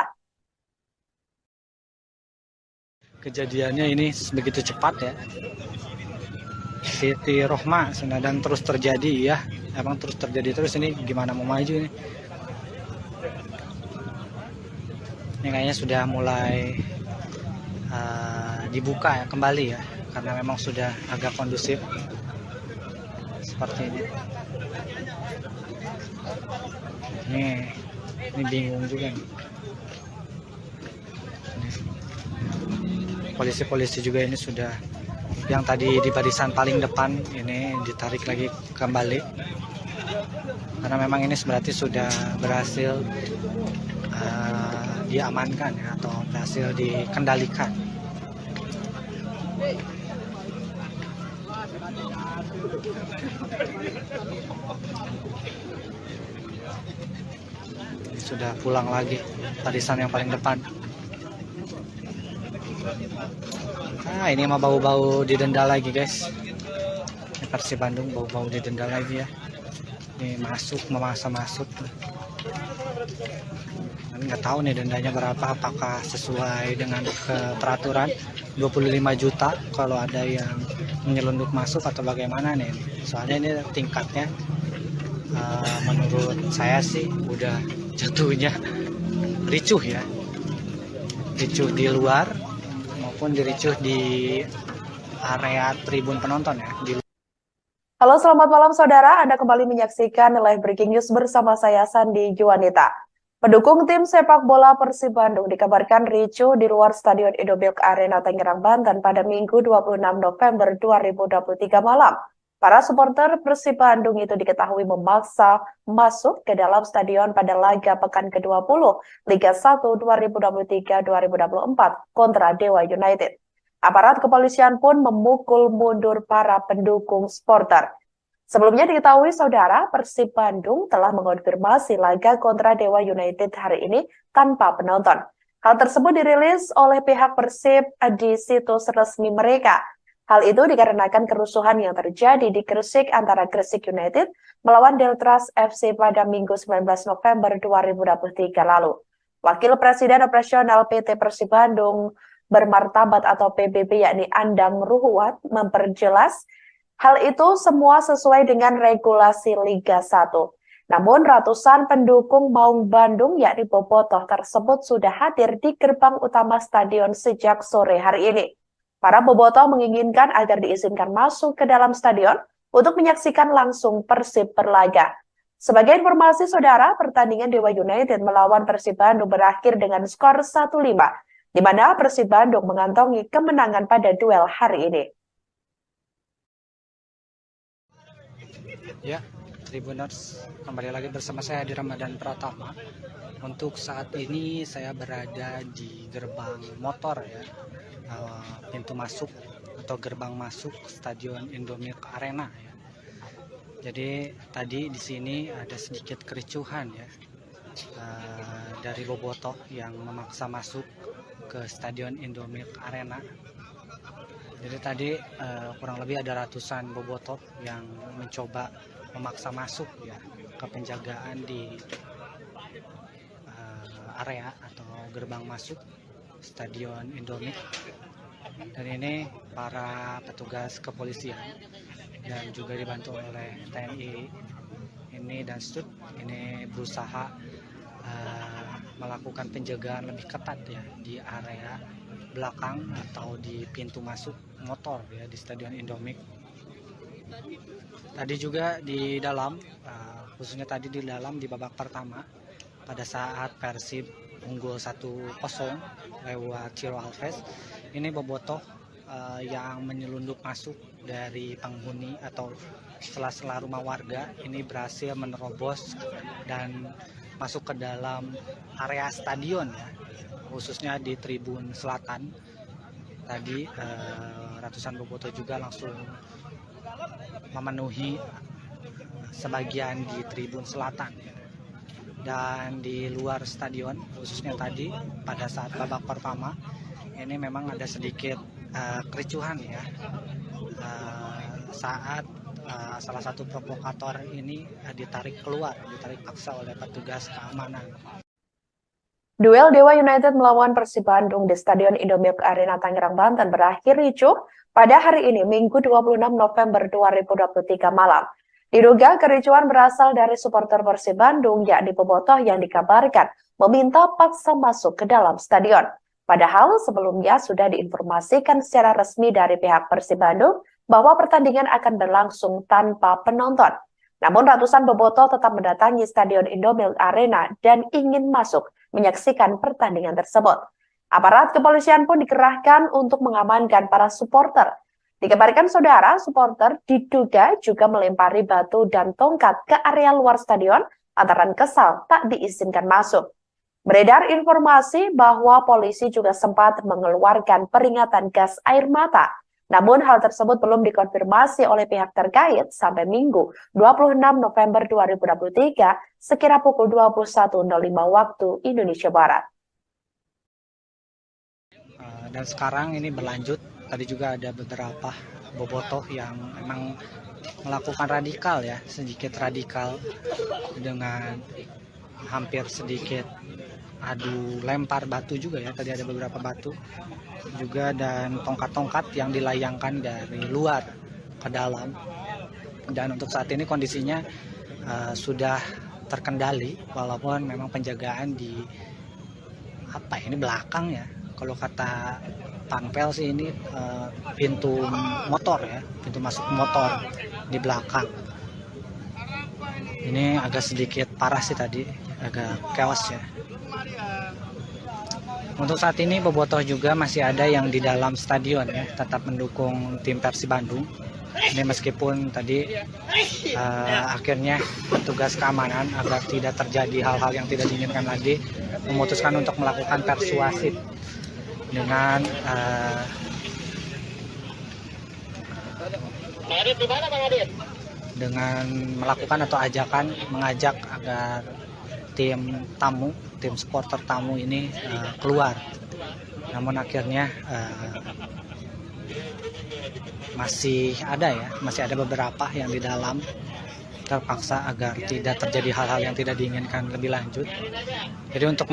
Kejadiannya ini begitu cepat ya. Siti Rohma dan terus terjadi ya. Emang terus terjadi terus, ini gimana mau maju ini? Ini kayaknya sudah mulai dibuka ya, kembali ya, karena memang sudah agak kondusif seperti ini. Ini bingung juga nih. Polisi-polisi juga ini sudah, yang tadi di barisan paling depan ini ditarik lagi kembali karena memang ini berarti sudah berhasil diamankan ya, atau berhasil dikendalikan. Sudah pulang lagi barisan yang paling depan. Ini mah bau-bau didenda lagi guys. Ini Persib Bandung bau-bau didenda lagi ya. Ini memaksa masuk. Nggak tahu nih dendanya berapa, apakah sesuai dengan peraturan 25 juta kalau ada yang menyelundup masuk atau bagaimana nih. Soalnya ini tingkatnya menurut saya sih udah jatuhnya ricuh ya, ricuh di luar maupun diricuh di area tribun penonton ya. Halo, selamat malam saudara, Anda kembali menyaksikan Live Breaking News bersama saya Sandi Juanita. Pendukung tim sepak bola Persib Bandung dikabarkan ricuh di luar Stadion Indomilk Arena Tangerang, Banten pada Minggu 26 November 2023 malam. Para supporter Persib Bandung itu diketahui memaksa masuk ke dalam stadion pada laga pekan ke-20 Liga 1 2023-2024 kontra Dewa United. Aparat kepolisian pun memukul mundur para pendukung supporter. Sebelumnya diketahui saudara, Persib Bandung telah mengonfirmasi laga kontra Dewa United hari ini tanpa penonton. Hal tersebut dirilis oleh pihak Persib di situs resmi mereka. Hal itu dikarenakan kerusuhan yang terjadi di Gresik antara Gresik United melawan Deltras FC pada Minggu 19 November 2023 lalu. Wakil Presiden Operasional PT Persib Bandung Bermartabat atau PBB yakni Andang Ruhuat memperjelas hal itu semua sesuai dengan regulasi Liga 1. Namun ratusan pendukung Maung Bandung yakni Bobotoh tersebut sudah hadir di gerbang utama stadion sejak sore hari ini. Para bobotoh menginginkan agar diizinkan masuk ke dalam stadion untuk menyaksikan langsung Persib berlaga. Sebagai informasi saudara, pertandingan Dewa United melawan Persib Bandung berakhir dengan skor 1-5, di mana Persib Bandung mengantongi kemenangan pada duel hari ini. Ya, Tribuners, kembali lagi bersama saya di Ramadan Pratama. Untuk saat ini saya berada di gerbang motor ya, pintu masuk atau gerbang masuk Stadion Indomilk Arena ya. Jadi tadi di sini ada sedikit kericuhan ya, dari bobotoh yang memaksa masuk ke Stadion Indomilk Arena. Jadi tadi kurang lebih ada ratusan bobotoh yang mencoba memaksa masuk ya ke penjagaan di area atau gerbang masuk Stadion Indomilk. Dan ini para petugas kepolisian dan juga dibantu oleh TNI ini dan STUT ini berusaha melakukan penjagaan lebih ketat ya di area belakang atau di pintu masuk motor ya di Stadion Indomilk. Tadi juga di dalam, khususnya tadi di dalam di babak pertama pada saat Persib unggul 1-0 lewat Ciro Alves, ini bobotoh yang menyelundup masuk dari penghuni atau sela-sela rumah warga ini berhasil menerobos dan masuk ke dalam area stadion ya, khususnya di tribun selatan. Tadi ratusan bobotoh juga langsung memenuhi sebagian di tribun selatan ya. Dan di luar stadion khususnya tadi pada saat babak pertama ini memang ada sedikit kericuhan ya, saat salah satu provokator ini ditarik paksa oleh petugas keamanan. Duel Dewa United melawan Persib Bandung di Stadion Indomilk Arena Tangerang, Banten berakhir ricuh pada hari ini, Minggu 26 November 2023 malam. Diduga kericuhan berasal dari supporter Persib Bandung, yakni bobotoh yang dikabarkan meminta paksa masuk ke dalam stadion. Padahal sebelumnya sudah diinformasikan secara resmi dari pihak Persib Bandung bahwa pertandingan akan berlangsung tanpa penonton. Namun ratusan bobotoh tetap mendatangi Stadion Indomilk Arena dan ingin masuk menyaksikan pertandingan tersebut. Aparat kepolisian pun dikerahkan untuk mengamankan para supporter. Dikabarkan saudara, supporter diduga juga melempari batu dan tongkat ke area luar stadion antara kesal tak diizinkan masuk. Beredar informasi bahwa polisi juga sempat mengeluarkan peringatan gas air mata. Namun hal tersebut belum dikonfirmasi oleh pihak terkait sampai Minggu 26 November 2023 sekira pukul 21.05 waktu Indonesia Barat. Dan sekarang ini berlanjut, tadi juga ada beberapa bobotoh yang memang melakukan radikal ya, sedikit radikal dengan hampir sedikit adu lempar batu juga ya, tadi ada beberapa batu juga dan tongkat-tongkat yang dilayangkan dari luar ke dalam. Dan untuk saat ini kondisinya sudah terkendali walaupun memang penjagaan di ini belakang ya. Kalau kata Panpel sih ini pintu motor ya, pintu masuk motor di belakang. Ini agak sedikit parah sih tadi, agak chaos ya. Untuk saat ini bobotoh juga masih ada yang di dalam stadion ya, tetap mendukung tim Persib Bandung. Ini meskipun tadi akhirnya petugas keamanan agar tidak terjadi hal-hal yang tidak diinginkan lagi memutuskan untuk melakukan persuasif dengan melakukan atau mengajak agar tim supporter tamu ini keluar. Namun akhirnya masih ada beberapa yang di dalam terpaksa agar tidak terjadi hal-hal yang tidak diinginkan lebih lanjut. Jadi untuk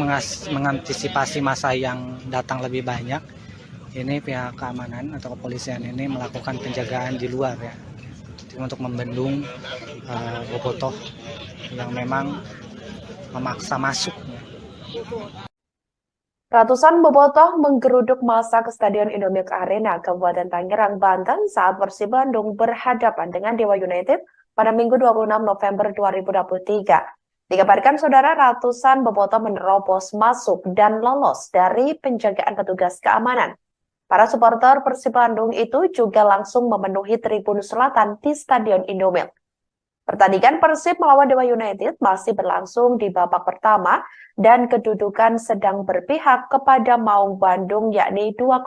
mengantisipasi masa yang datang lebih banyak, ini pihak keamanan atau kepolisian ini melakukan penjagaan di luar ya, untuk membendung bobotoh yang memang memaksa masuk. Ratusan bobotoh menggeruduk massa ke Stadion Indomilk Arena, Kabupaten Tangerang, Banten saat Persib Bandung berhadapan dengan Dewa United pada Minggu 26 November 2023. Dikabarkan saudara, ratusan bobotoh menerobos masuk dan lolos dari penjagaan petugas keamanan. Para supporter Persib Bandung itu juga langsung memenuhi tribun selatan di Stadion Indomilk. Pertandingan Persib melawan Dewa United masih berlangsung di babak pertama dan kedudukan sedang berpihak kepada Maung Bandung yakni 2-0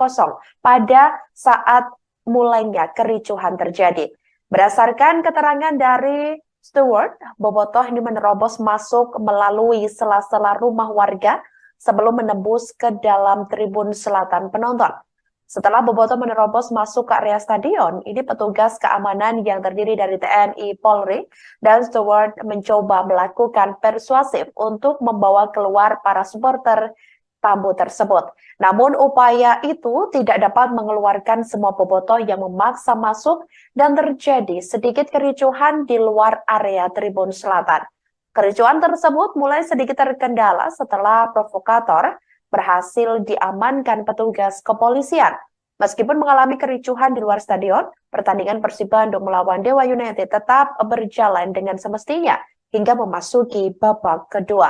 pada saat mulainya kericuhan terjadi. Berdasarkan keterangan dari steward, bobotoh ini menerobos masuk melalui sela-sela rumah warga sebelum menembus ke dalam tribun selatan penonton. Setelah bobotoh menerobos masuk ke area stadion, ini petugas keamanan yang terdiri dari TNI, Polri, dan steward mencoba melakukan persuasif untuk membawa keluar para supporter tamu tersebut. Namun upaya itu tidak dapat mengeluarkan semua bobotoh yang memaksa masuk dan terjadi sedikit kericuhan di luar area tribun selatan. Kericuhan tersebut mulai sedikit terkendala setelah provokator berhasil diamankan petugas kepolisian. Meskipun mengalami kericuhan di luar stadion, pertandingan Persib Bandung melawan Dewa United tetap berjalan dengan semestinya hingga memasuki babak kedua.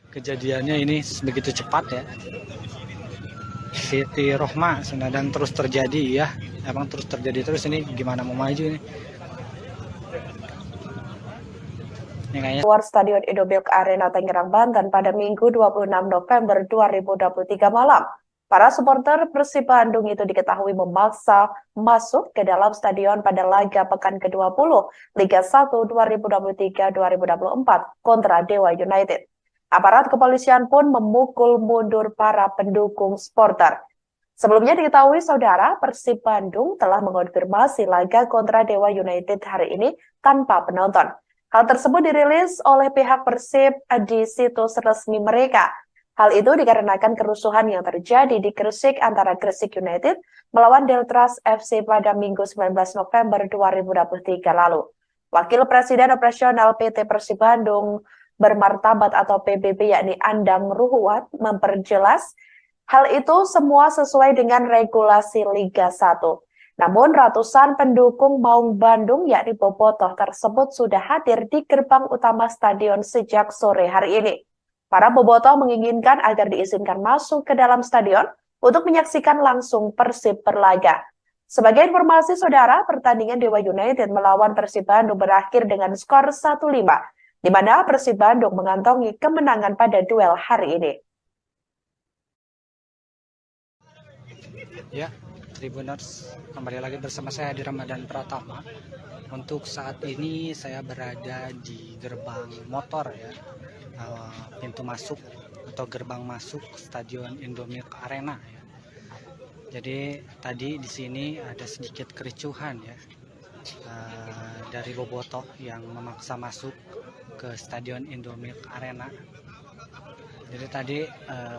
Kejadiannya ini begitu cepat ya. Siti Rohma dan terus terjadi ya. Emang terus terjadi terus, ini gimana mau maju ini? Luar Stadion Indomilk Arena Tangerang, Banten pada Minggu 26 November 2023 malam. Para supporter Persib Bandung itu diketahui memaksa masuk ke dalam stadion pada laga pekan ke-20 Liga 1 2023-2024 kontra Dewa United. Aparat kepolisian pun memukul mundur para pendukung supporter. Sebelumnya diketahui saudara, Persib Bandung telah mengonfirmasi laga kontra Dewa United hari ini tanpa penonton. Hal tersebut dirilis oleh pihak Persib di situs resmi mereka. Hal itu dikarenakan kerusuhan yang terjadi di Gresik antara Gresik United melawan Deltras FC pada Minggu 19 November 2023 lalu. Wakil Presiden Operasional PT Persib Bandung Bermartabat atau PBB yakni Andang Ruhuat memperjelas hal itu semua sesuai dengan regulasi Liga 1. Namun ratusan pendukung Maung Bandung yakni bobotoh tersebut sudah hadir di gerbang utama stadion sejak sore hari ini. Para bobotoh menginginkan agar diizinkan masuk ke dalam stadion untuk menyaksikan langsung Persib berlaga. Sebagai informasi saudara, pertandingan Dewa United melawan Persib Bandung berakhir dengan skor 1-5, di mana Persib Bandung mengantongi kemenangan pada duel hari ini. Ya, Tribuners, kembali lagi bersama saya di Ramadan Pratama. Untuk saat ini saya berada di gerbang motor ya, pintu masuk atau gerbang masuk Stadion Indomilk Arena ya. Jadi tadi di sini ada sedikit kericuhan ya, dari bobotoh yang memaksa masuk ke Stadion Indomilk Arena. Jadi tadi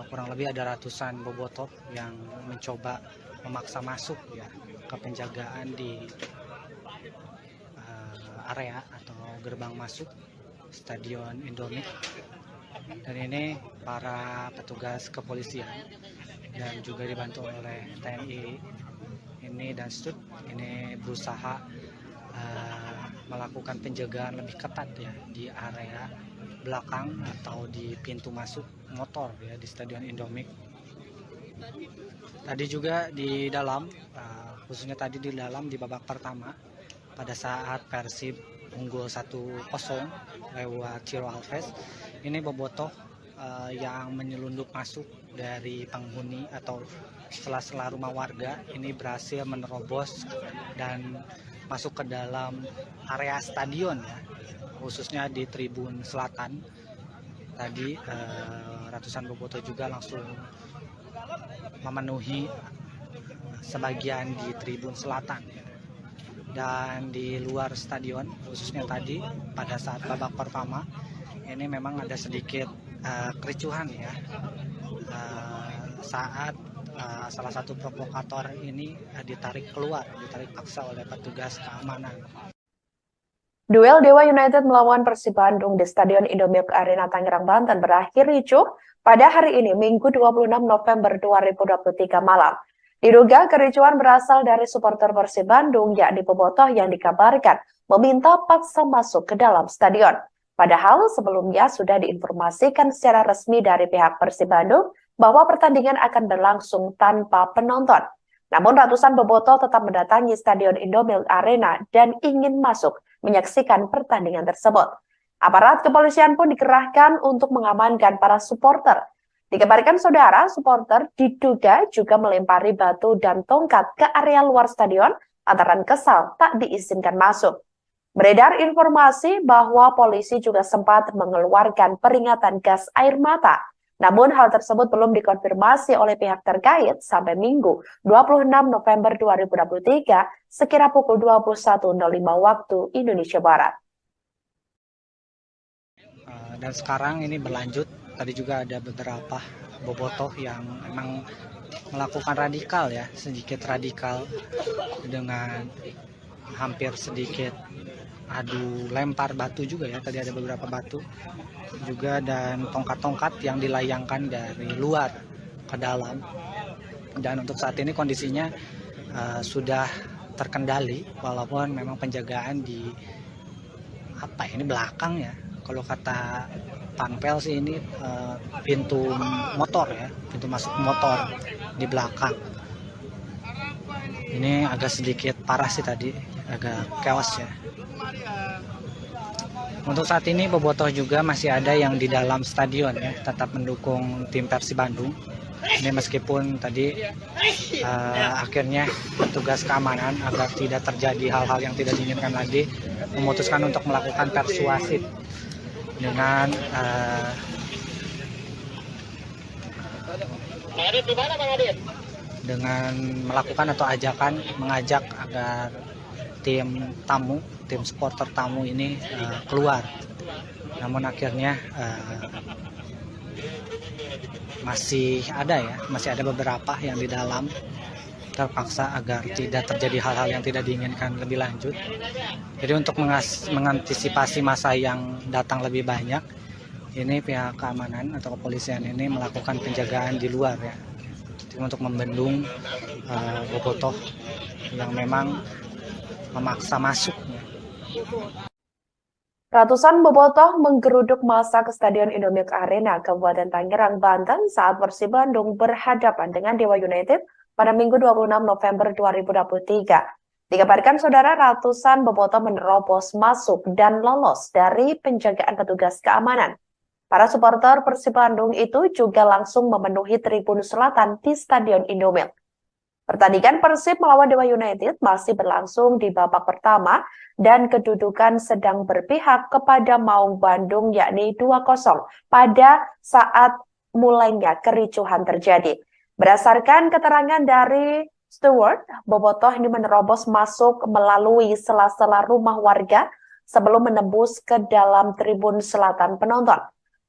kurang lebih ada ratusan bobotoh yang mencoba memaksa masuk ya ke penjagaan di area atau gerbang masuk Stadion Indomilk. Dan ini para petugas kepolisian dan juga dibantu oleh TNI ini dan STUD ini berusaha melakukan penjagaan lebih ketat ya di area belakang atau di pintu masuk motor ya di Stadion Indomilk. Tadi juga di dalam, khususnya tadi di dalam di babak pertama pada saat Persib unggul 1-0 lewat Ciro Alves, ini bobotoh yang menyelundup masuk dari penghuni atau sela-sela rumah warga ini berhasil menerobos dan masuk ke dalam area stadion ya, khususnya di tribun selatan. Tadi ratusan bobotoh juga langsung memenuhi sebagian di tribun selatan ya. Dan di luar stadion khususnya tadi pada saat babak pertama ini memang ada sedikit kericuhan ya saat salah satu provokator ini ditarik paksa oleh petugas keamanan. Duel Dewa United melawan Persib Bandung di Stadion Indomilk Arena Tangerang, Banten berakhir ricuh pada hari ini, Minggu 26 November 2023 malam. Diduga kericuhan berasal dari supporter Persib Bandung, yakni bobotoh yang dikabarkan meminta paksa masuk ke dalam stadion. Padahal sebelumnya sudah diinformasikan secara resmi dari pihak Persib Bandung bahwa pertandingan akan berlangsung tanpa penonton. Namun ratusan bobotoh tetap mendatangi Stadion Indomilk Arena dan ingin masuk menyaksikan pertandingan tersebut. Aparat kepolisian pun dikerahkan untuk mengamankan para supporter. Dikabarkan saudara, supporter diduga juga melempari batu dan tongkat ke area luar stadion lantaran kesal tak diizinkan masuk. Beredar informasi bahwa polisi juga sempat mengeluarkan peringatan gas air mata. Namun hal tersebut belum dikonfirmasi oleh pihak terkait sampai Minggu 26 November 2023 sekira pukul 21.05 waktu Indonesia Barat. Dan sekarang ini berlanjut, tadi juga ada beberapa bobotoh yang memang melakukan radikal ya, sedikit radikal dengan hampir sedikit adu lempar batu juga ya, tadi ada beberapa batu juga dan tongkat-tongkat yang dilayangkan dari luar ke dalam. Dan untuk saat ini kondisinya sudah terkendali walaupun memang penjagaan di belakang ya. Kalau kata Panpel sih ini pintu motor ya, pintu masuk motor di belakang. Ini agak sedikit parah sih tadi, agak chaos ya. Untuk saat ini bobotoh juga masih ada yang di dalam stadion ya, tetap mendukung tim Persib Bandung. Ini meskipun tadi akhirnya petugas keamanan agar tidak terjadi hal-hal yang tidak diinginkan lagi memutuskan untuk melakukan persuasif dengan melakukan atau mengajak agar tim supporter tamu ini keluar. Namun akhirnya masih ada beberapa yang di dalam terpaksa agar tidak terjadi hal-hal yang tidak diinginkan lebih lanjut. Jadi untuk mengantisipasi masa yang datang lebih banyak, ini pihak keamanan atau kepolisian ini melakukan penjagaan di luar ya, untuk membendung bobotoh yang memang memaksa masuk. Ratusan bobotoh menggeruduk massa ke Stadion Indomilk Arena, Kabupaten Tangerang, Banten saat Persib Bandung berhadapan dengan Dewa United pada Minggu 26 November 2023. Dikabarkan saudara, ratusan bobotoh menerobos masuk dan lolos dari penjagaan petugas keamanan. Para supporter Persib Bandung itu juga langsung memenuhi tribun selatan di Stadion Indomilk. Pertandingan Persib melawan Dewa United masih berlangsung di babak pertama dan kedudukan sedang berpihak kepada Maung Bandung yakni 2-0 pada saat mulainya kericuhan terjadi. Berdasarkan keterangan dari steward, bobotoh ini menerobos masuk melalui sela-sela rumah warga sebelum menembus ke dalam tribun selatan penonton.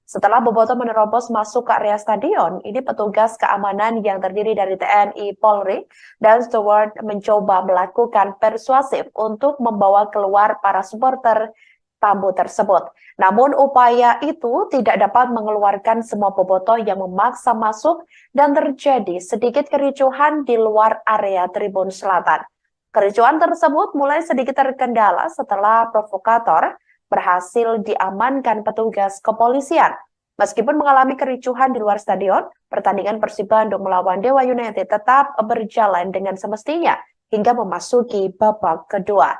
Setelah bobotoh menerobos masuk ke area stadion, ini petugas keamanan yang terdiri dari TNI, Polri, dan steward mencoba melakukan persuasif untuk membawa keluar para supporter tamu tersebut. Namun upaya itu tidak dapat mengeluarkan semua bobotoh yang memaksa masuk dan terjadi sedikit kericuhan di luar area tribun selatan. Kericuhan tersebut mulai sedikit terkendala setelah provokator berhasil diamankan petugas kepolisian. Meskipun mengalami kericuhan di luar stadion, pertandingan Persib Bandung melawan Dewa United tetap berjalan dengan semestinya hingga memasuki babak kedua.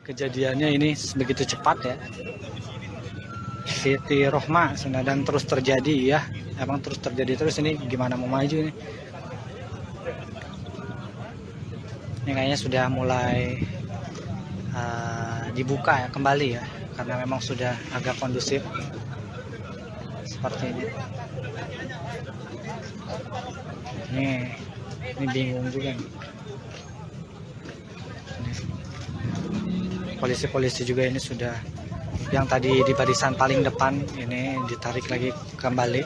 Kejadiannya ini begitu cepat ya. Siti Rohma dan terus terjadi ya. Emang terus terjadi terus, ini gimana mau maju nih? Ini kayaknya sudah mulai dibuka ya kembali ya, karena memang sudah agak kondusif seperti ini. Ini bingung juga nih. Polisi-polisi juga ini sudah, yang tadi di barisan paling depan ini ditarik lagi kembali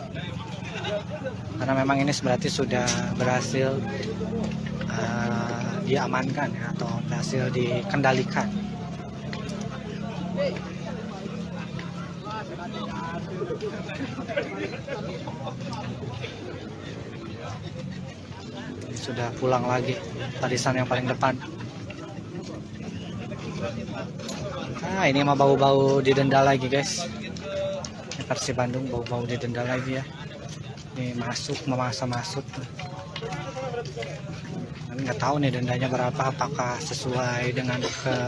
karena memang ini berarti sudah berhasil diamankan ya, atau berhasil dikendalikan. Sudah pulang lagi barisan yang paling depan. Ini mah bau-bau didenda lagi guys. Ini Persib Bandung bau-bau didenda lagi ya. Ini memaksa masuk. Nggak tahu nih dendanya berapa, apakah sesuai dengan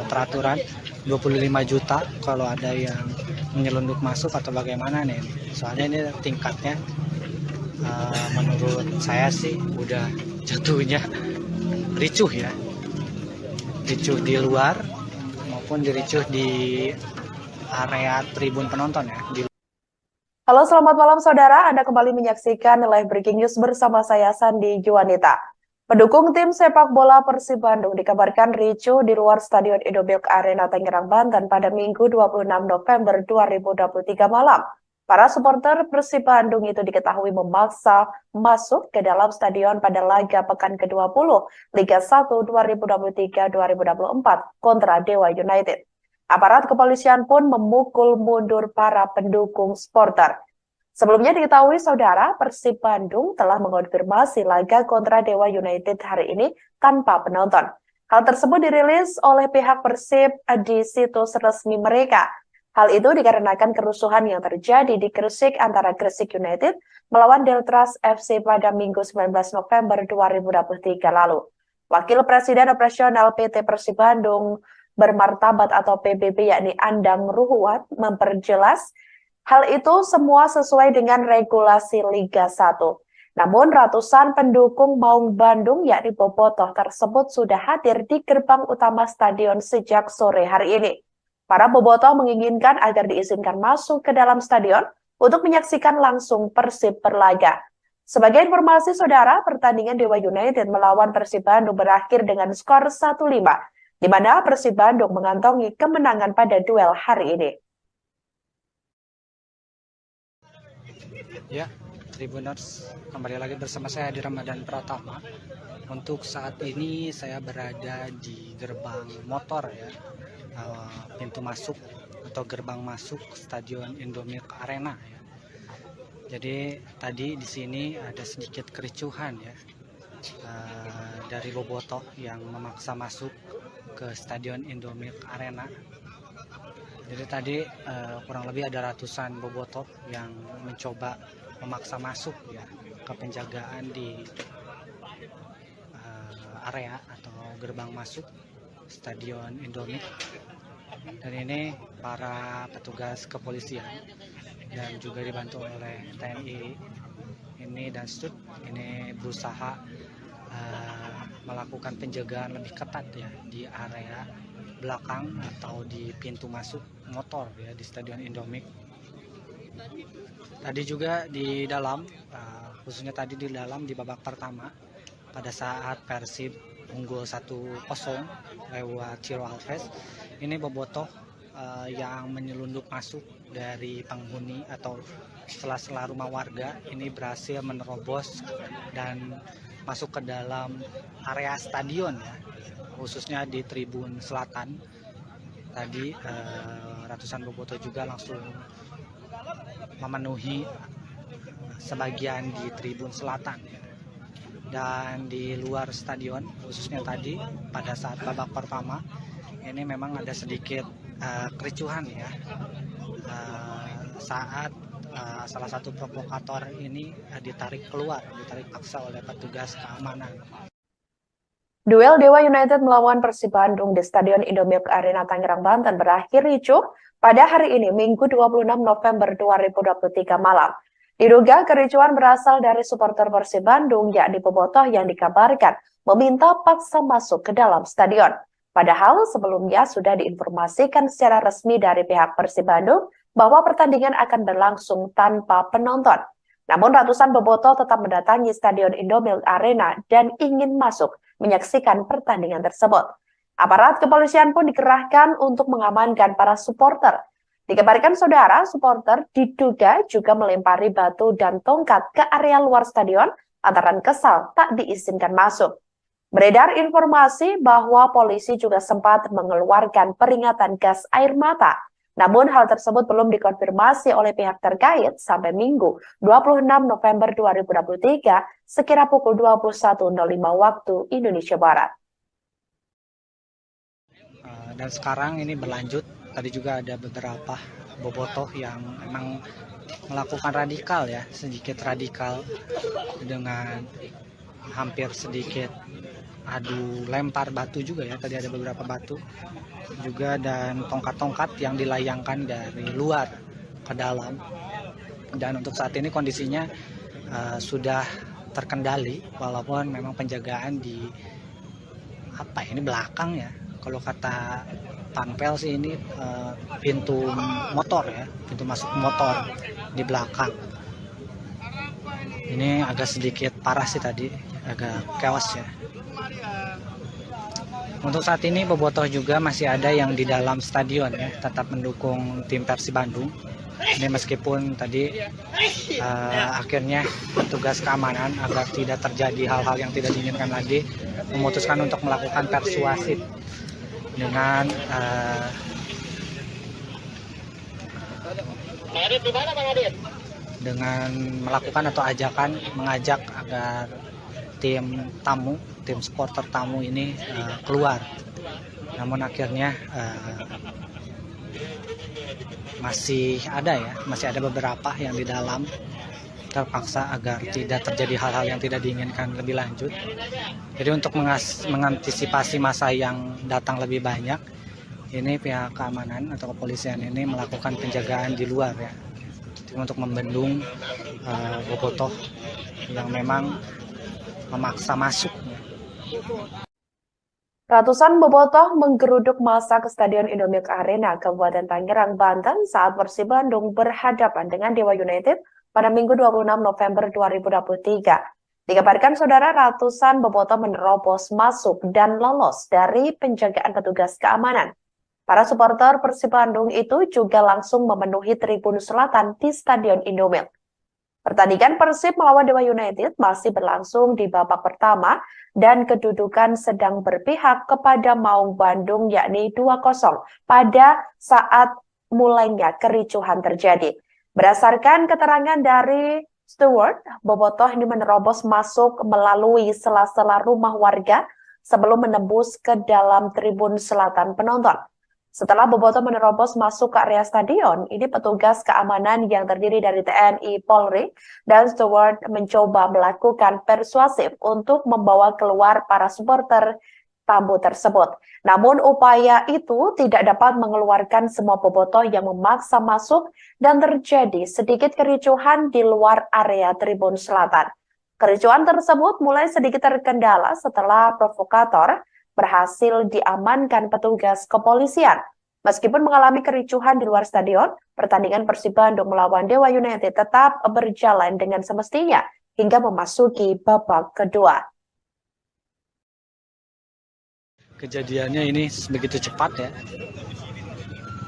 peraturan 25 juta kalau ada yang menyelundup masuk atau bagaimana nih. Soalnya ini tingkatnya menurut saya sih udah jatuhnya ricuh ya. Ricuh di luar maupun diricuh di area tribun penonton ya. Halo, selamat malam saudara. Anda kembali menyaksikan live breaking news bersama saya Sandi Juanita. Pendukung tim sepak bola Persib Bandung dikabarkan ricuh di luar Stadion Indomilk Arena Tangerang, Banten pada Minggu 26 November 2023 malam. Para supporter Persib Bandung itu diketahui memaksa masuk ke dalam stadion pada laga pekan ke-20 Liga 1 2023-2024 kontra Dewa United. Aparat kepolisian pun memukul mundur para pendukung supporter. Sebelumnya diketahui saudara, Persib Bandung telah mengonfirmasi laga kontra Dewa United hari ini tanpa penonton. Hal tersebut dirilis oleh pihak Persib di situs resmi mereka. Hal itu dikarenakan kerusuhan yang terjadi di Gresik antara Gresik United melawan Deltras FC pada Minggu 19 November 2023 lalu. Wakil Presiden Operasional PT Persib Bandung Bermartabat atau PBB yakni Andang Ruhuat memperjelas hal itu semua sesuai dengan regulasi Liga 1. Namun ratusan pendukung Maung Bandung yakni Bobotoh tersebut sudah hadir di gerbang utama stadion sejak sore hari ini. Para bobotoh menginginkan agar diizinkan masuk ke dalam stadion untuk menyaksikan langsung Persib berlaga. Sebagai informasi saudara, pertandingan Dewa United melawan Persib Bandung berakhir dengan skor 1-5, di mana Persib Bandung mengantongi kemenangan pada duel hari ini. Ya, Tribuners, kembali lagi bersama saya di Ramadan Pratama. Untuk saat ini saya berada di gerbang motor ya, pintu masuk atau gerbang masuk Stadion Indomilk Arena ya. Jadi tadi di sini ada sedikit kericuhan ya, dari bobotoh yang memaksa masuk ke Stadion Indomilk Arena. Jadi tadi kurang lebih ada ratusan bobotoh yang mencoba memaksa masuk ya ke penjagaan di area atau gerbang masuk Stadion Indomilk. Dan ini para petugas kepolisian dan juga dibantu oleh TNI ini dan STUT ini berusaha melakukan penjagaan lebih ketat ya di area belakang atau di pintu masuk motor ya di Stadion Indomilk. Tadi juga di dalam, khususnya tadi di dalam di babak pertama pada saat Persib unggul 1-0 lewat Ciro Alves, ini bobotoh yang menyelundup masuk dari penghuni atau sela-sela rumah warga ini berhasil menerobos dan masuk ke dalam area stadion ya, khususnya di tribun selatan. Tadi ratusan bobotoh juga langsung memenuhi sebagian di tribun selatan dan di luar stadion, khususnya tadi pada saat babak pertama ini memang ada sedikit kericuhan ya, saat salah satu provokator ini ditarik paksa oleh petugas keamanan. Duel Dewa United melawan Persib Bandung di Stadion Indomilk Arena Tangerang, Banten berakhir ricuh pada hari ini, Minggu 26 November 2023 malam. Diduga kericuhan berasal dari supporter Persib Bandung, yakni bobotoh yang dikabarkan meminta paksa masuk ke dalam stadion. Padahal sebelumnya sudah diinformasikan secara resmi dari pihak Persib Bandung bahwa pertandingan akan berlangsung tanpa penonton. Namun ratusan bobotoh tetap mendatangi Stadion Indomilk Arena dan ingin masuk menyaksikan pertandingan tersebut. Aparat kepolisian pun dikerahkan untuk mengamankan para supporter. Dikabarkan saudara, supporter diduga juga melempari batu dan tongkat ke area luar stadion lantaran kesal tak diizinkan masuk. Beredar informasi bahwa polisi juga sempat mengeluarkan peringatan gas air mata. Namun hal tersebut belum dikonfirmasi oleh pihak terkait sampai Minggu 26 November 2023 sekira pukul 21.05 waktu Indonesia Barat. Dan sekarang ini berlanjut, tadi juga ada beberapa bobotoh yang memang melakukan radikal ya, sedikit radikal dengan hampir sedikit adu lempar batu juga ya, tadi ada beberapa batu juga dan tongkat-tongkat yang dilayangkan dari luar ke dalam. Dan untuk saat ini kondisinya sudah terkendali walaupun memang penjagaan di belakang ya, kalau kata Panpel sih ini pintu motor ya, pintu masuk motor di belakang. Ini agak sedikit parah sih tadi, agak chaos ya. Untuk saat ini bobotoh juga masih ada yang di dalam stadion ya, tetap mendukung tim Persib Bandung. Ini meskipun tadi akhirnya petugas keamanan agar tidak terjadi hal-hal yang tidak diinginkan lagi memutuskan untuk melakukan persuasif dengan melakukan atau mengajak agar tim supporter tamu ini keluar. Namun akhirnya masih ada beberapa yang di dalam terpaksa agar tidak terjadi hal-hal yang tidak diinginkan lebih lanjut. Jadi untuk mengantisipasi masa yang datang lebih banyak, ini pihak keamanan atau kepolisian ini melakukan penjagaan di luar ya, untuk membendung bobotoh yang memang memaksa masuk. Ratusan bobotoh menggeruduk massa ke Stadion Indomilk Arena, Kabupaten Tangerang, Banten saat Persib Bandung berhadapan dengan Dewa United pada Minggu 26 November 2023. Dikabarkan saudara, ratusan bobotoh menerobos masuk dan lolos dari penjagaan petugas keamanan. Para supporter Persib Bandung itu juga langsung memenuhi tribun selatan di Stadion Indomilk. Pertandingan Persib melawan Dewa United masih berlangsung di babak pertama dan kedudukan sedang berpihak kepada Maung Bandung yakni 2-0 pada saat mulainya kericuhan terjadi. Berdasarkan keterangan dari steward, bobotoh ini menerobos masuk melalui sela-sela rumah warga sebelum menembus ke dalam tribun selatan penonton. Setelah bobotoh menerobos masuk ke area stadion, ini petugas keamanan yang terdiri dari TNI, Polri, dan steward mencoba melakukan persuasif untuk membawa keluar para supporter tamu tersebut. Namun upaya itu tidak dapat mengeluarkan semua bobotoh yang memaksa masuk dan terjadi sedikit kericuhan di luar area tribun selatan. Kericuhan tersebut mulai sedikit terkendala setelah provokator berhasil diamankan petugas kepolisian. Meskipun mengalami kericuhan di luar stadion, pertandingan Persib Bandung melawan Dewa United tetap berjalan dengan semestinya hingga memasuki babak kedua. Kejadiannya ini begitu cepat ya.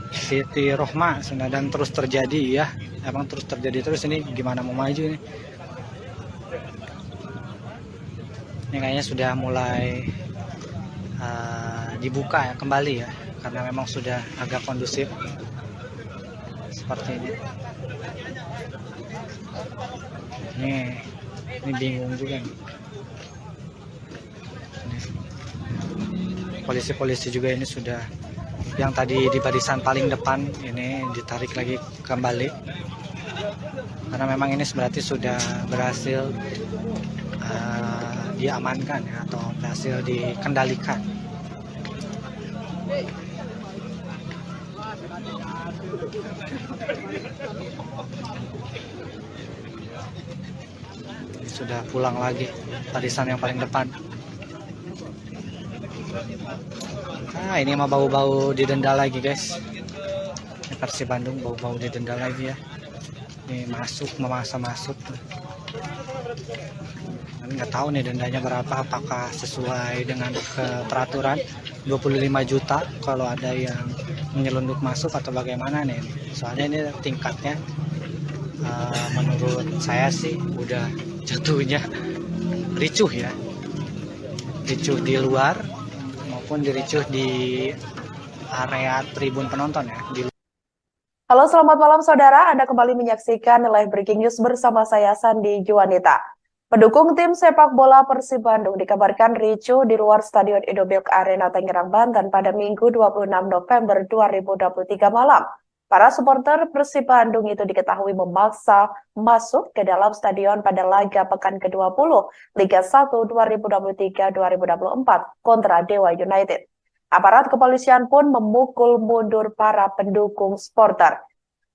Siti Rohma dan terus terjadi ya. Emang terus terjadi terus, ini gimana mau maju ini? Ini kayaknya sudah mulai dibuka ya kembali ya, karena memang sudah agak kondusif seperti ini. Ini bingung juga nih. Polisi-polisi juga ini sudah, yang tadi di barisan paling depan ini ditarik lagi kembali karena memang ini berarti sudah berhasil diamankan ya, atau berhasil dikendalikan. Sudah pulang lagi barisan yang paling depan. Ini mah bau-bau didenda lagi guys. Ini Persib Bandung bau-bau didenda lagi ya. Ini memaksa masuk. Nggak tahu nih dendanya berapa, apakah sesuai dengan peraturan 25 juta kalau ada yang menyelundup masuk atau bagaimana nih. Soalnya ini tingkatnya menurut saya sih udah jatuhnya ricuh ya. Ricuh di luar maupun diricuh di area tribun penonton ya. Halo, selamat malam saudara. Anda kembali menyaksikan live breaking news bersama saya Sandi Juanita. Pendukung tim sepak bola Persib Bandung dikabarkan ricuh di luar Stadion Indomilk Arena Tangerang, Banten pada Minggu 26 November 2023 malam. Para supporter Persib Bandung itu diketahui memaksa masuk ke dalam stadion pada laga pekan ke-20 Liga 1 2023-2024 kontra Dewa United. Aparat kepolisian pun memukul mundur para pendukung supporter.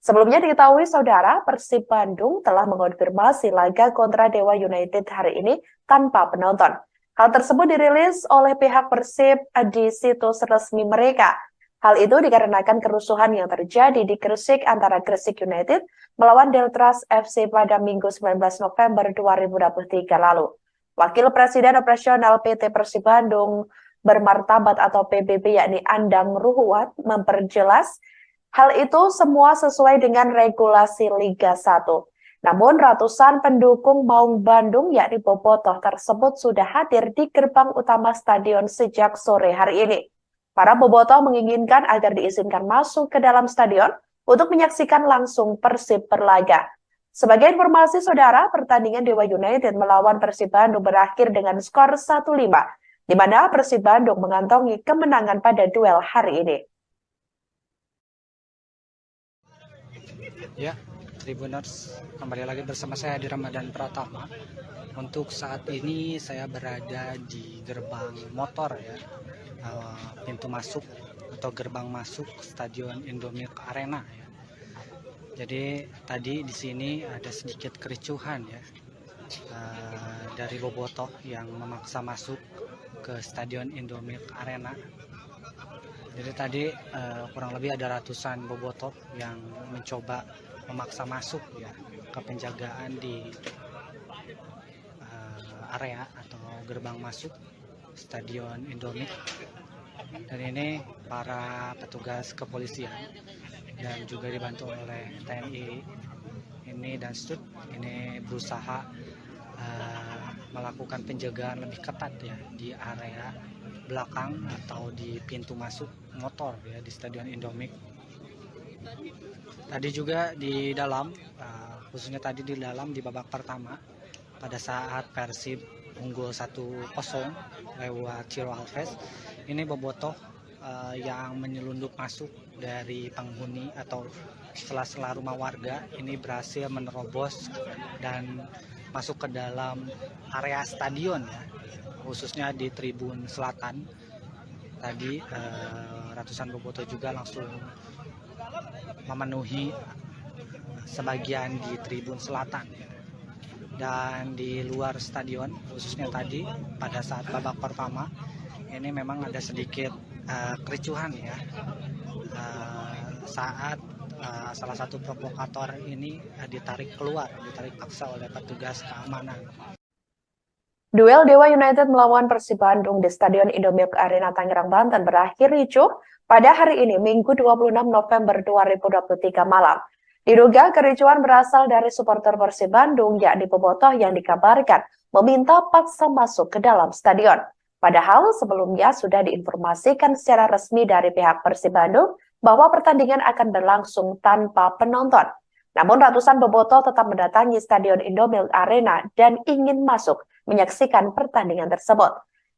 Sebelumnya diketahui saudara, Persib Bandung telah mengonfirmasi laga kontra Dewa United hari ini tanpa penonton. Hal tersebut dirilis oleh pihak Persib di situs resmi mereka. Hal itu dikarenakan kerusuhan yang terjadi di Gresik antara Gresik United melawan Deltras FC pada Minggu 19 November 2023 lalu. Wakil Presiden Operasional PT Persib Bandung Bermartabat atau PBB yakni Andang Ruhuat memperjelas hal itu semua sesuai dengan regulasi Liga 1. Namun ratusan pendukung Maung Bandung yakni Bobotoh tersebut sudah hadir di gerbang utama stadion sejak sore hari ini. Para Bobotoh menginginkan agar diizinkan masuk ke dalam stadion untuk menyaksikan langsung Persib berlaga. Sebagai informasi saudara, pertandingan Dewa United melawan Persib Bandung berakhir dengan skor 1-5. Di mana Persib Bandung mengantongi kemenangan pada duel hari ini. Ya, Tribuners, kembali lagi bersama saya di Ramadan Pratama. Untuk saat ini saya berada di gerbang motor ya, pintu masuk atau gerbang masuk Stadion Indomilk Arena ya. Jadi tadi di sini ada sedikit kericuhan ya, dari Bobotoh yang memaksa masuk ke Stadion Indomilk Arena. Jadi tadi kurang lebih ada ratusan Bobotoh yang mencoba memaksa masuk ya ke penjagaan di area atau gerbang masuk Stadion Indomilk. Dan ini para petugas kepolisian dan juga dibantu oleh TNI ini dan STUT ini berusaha melakukan penjagaan lebih ketat ya di area belakang atau di pintu masuk motor ya di Stadion Indomilk. Tadi juga di dalam, khususnya tadi di dalam di babak pertama pada saat Persib unggul 1-0 lewat Ciro Alves, ini Bobotoh yang menyelundup masuk dari penghuni atau sela-sela rumah warga ini berhasil menerobos dan masuk ke dalam area stadion ya, khususnya di tribun selatan. Tadi ratusan Bobotoh juga langsung memenuhi sebagian di tribun selatan dan di luar stadion, khususnya tadi pada saat babak pertama ini memang ada sedikit kericuhan ya, saat salah satu provokator ini ditarik paksa oleh petugas keamanan. Duel Dewa United melawan Persib Bandung di Stadion Indomilk Arena Tangerang, Banten berakhir ricuh pada hari ini, Minggu 26 November 2023 malam. Diduga kericuhan berasal dari supporter Persib Bandung yakni Bobotoh yang dikabarkan meminta paksa masuk ke dalam stadion. Padahal sebelumnya sudah diinformasikan secara resmi dari pihak Persib Bandung bahwa pertandingan akan berlangsung tanpa penonton. Namun ratusan Bobotoh tetap mendatangi Stadion Indomilk Arena dan ingin masuk menyaksikan pertandingan tersebut.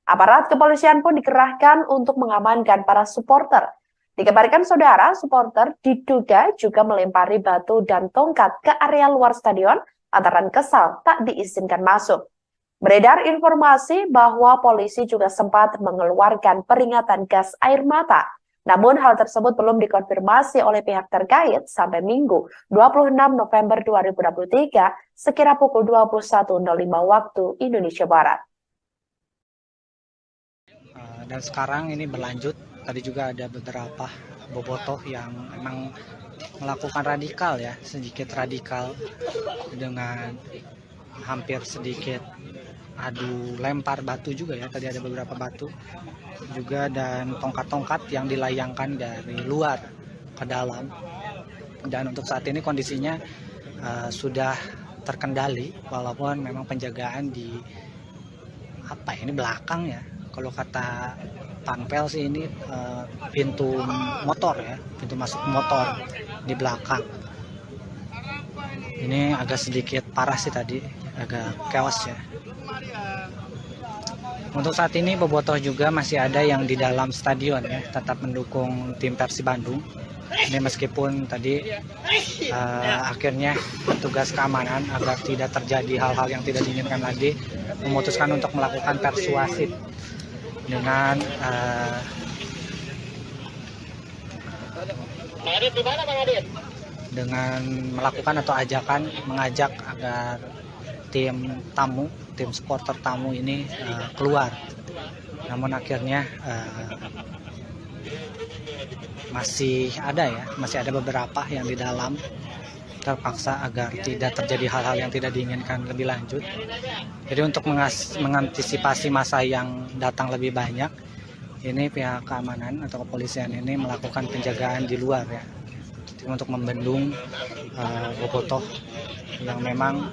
Aparat kepolisian pun dikerahkan untuk mengamankan para supporter. Dikabarkan saudara, supporter diduga juga melempari batu dan tongkat ke area luar stadion antara kesal tak diizinkan masuk. Beredar informasi bahwa polisi juga sempat mengeluarkan peringatan gas air mata. Namun hal tersebut belum dikonfirmasi oleh pihak terkait sampai Minggu 26 November 2023 sekira pukul 21.05 waktu Indonesia Barat. Dan sekarang ini berlanjut, tadi juga ada beberapa bobotoh yang memang melakukan radikal ya, sedikit radikal dengan hampir sedikit adu lempar batu juga ya, tadi ada beberapa batu juga dan tongkat-tongkat yang dilayangkan dari luar ke dalam. Dan untuk saat ini kondisinya sudah terkendali walaupun memang penjagaan di ini belakang ya, kalau kata Panpel sih ini pintu motor ya, pintu masuk motor di belakang. Ini agak sedikit parah sih tadi, agak chaos ya. Untuk saat ini bobotoh juga masih ada yang di dalam stadion ya, tetap mendukung tim Persib Bandung. Ini meskipun tadi akhirnya petugas keamanan agar tidak terjadi hal-hal yang tidak diinginkan lagi memutuskan untuk melakukan persuasif dengan melakukan atau mengajak agar tim supporter tamu ini keluar. Namun akhirnya masih ada beberapa yang di dalam terpaksa agar tidak terjadi hal-hal yang tidak diinginkan lebih lanjut. Jadi untuk mengantisipasi masa yang datang lebih banyak, ini pihak keamanan atau kepolisian ini melakukan penjagaan di luar ya, untuk membendung bobotoh yang memang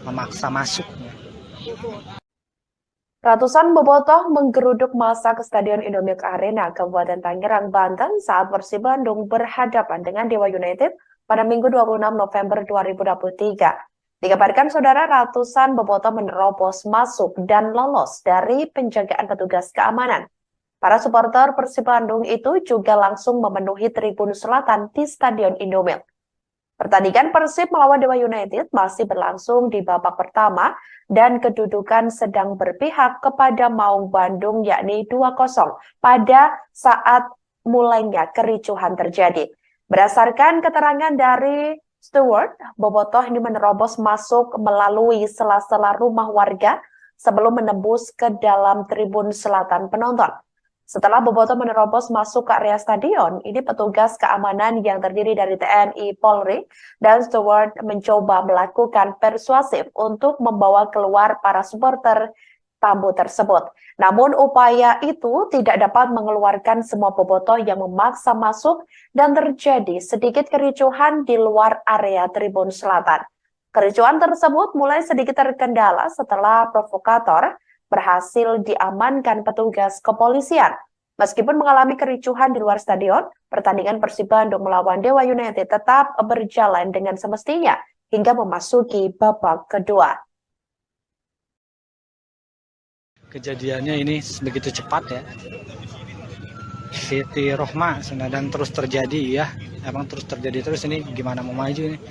memaksa masuk. Ratusan bobotoh menggeruduk massa ke Stadion Indomilk Arena, Kabupaten Tangerang, Banten saat Persib Bandung berhadapan dengan Dewa United pada Minggu 26 November 2023. Dikabarkan saudara, ratusan bobotoh menerobos masuk dan lolos dari penjagaan petugas keamanan. Para supporter Persib Bandung itu juga langsung memenuhi tribun selatan di Stadion Indomilk. Pertandingan Persib melawan Dewa United masih berlangsung di babak pertama dan kedudukan sedang berpihak kepada Maung Bandung yakni 2-0 pada saat mulainya kericuhan terjadi. Berdasarkan keterangan dari steward, bobotoh ini menerobos masuk melalui sela-sela rumah warga sebelum menembus ke dalam tribun selatan penonton. Setelah bobotoh menerobos masuk ke area stadion, ini petugas keamanan yang terdiri dari TNI, Polri, dan steward mencoba melakukan persuasif untuk membawa keluar para supporter tamu tersebut. Namun upaya itu tidak dapat mengeluarkan semua bobotoh yang memaksa masuk dan terjadi sedikit kericuhan di luar area tribun selatan. Kericuhan tersebut mulai sedikit terkendala setelah provokator berhasil diamankan petugas kepolisian. Meskipun mengalami kericuhan di luar stadion, pertandingan Persib Bandung melawan Dewa United tetap berjalan dengan semestinya hingga memasuki babak kedua. Kejadiannya ini begitu cepat ya. Siti Rohma dan terus terjadi ya. Emang terus terjadi terus, ini gimana mau maju nih?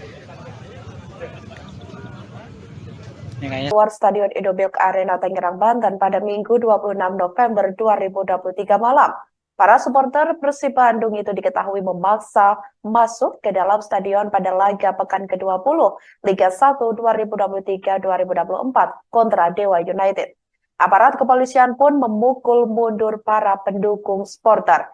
Luar Stadion Indomilk Arena Tangerang, Banten pada Minggu 26 November 2023 malam. Para supporter Persib Bandung itu diketahui memaksa masuk ke dalam stadion pada laga pekan ke-20 Liga 1 2023-2024 kontra Dewa United. Aparat kepolisian pun memukul mundur para pendukung supporter.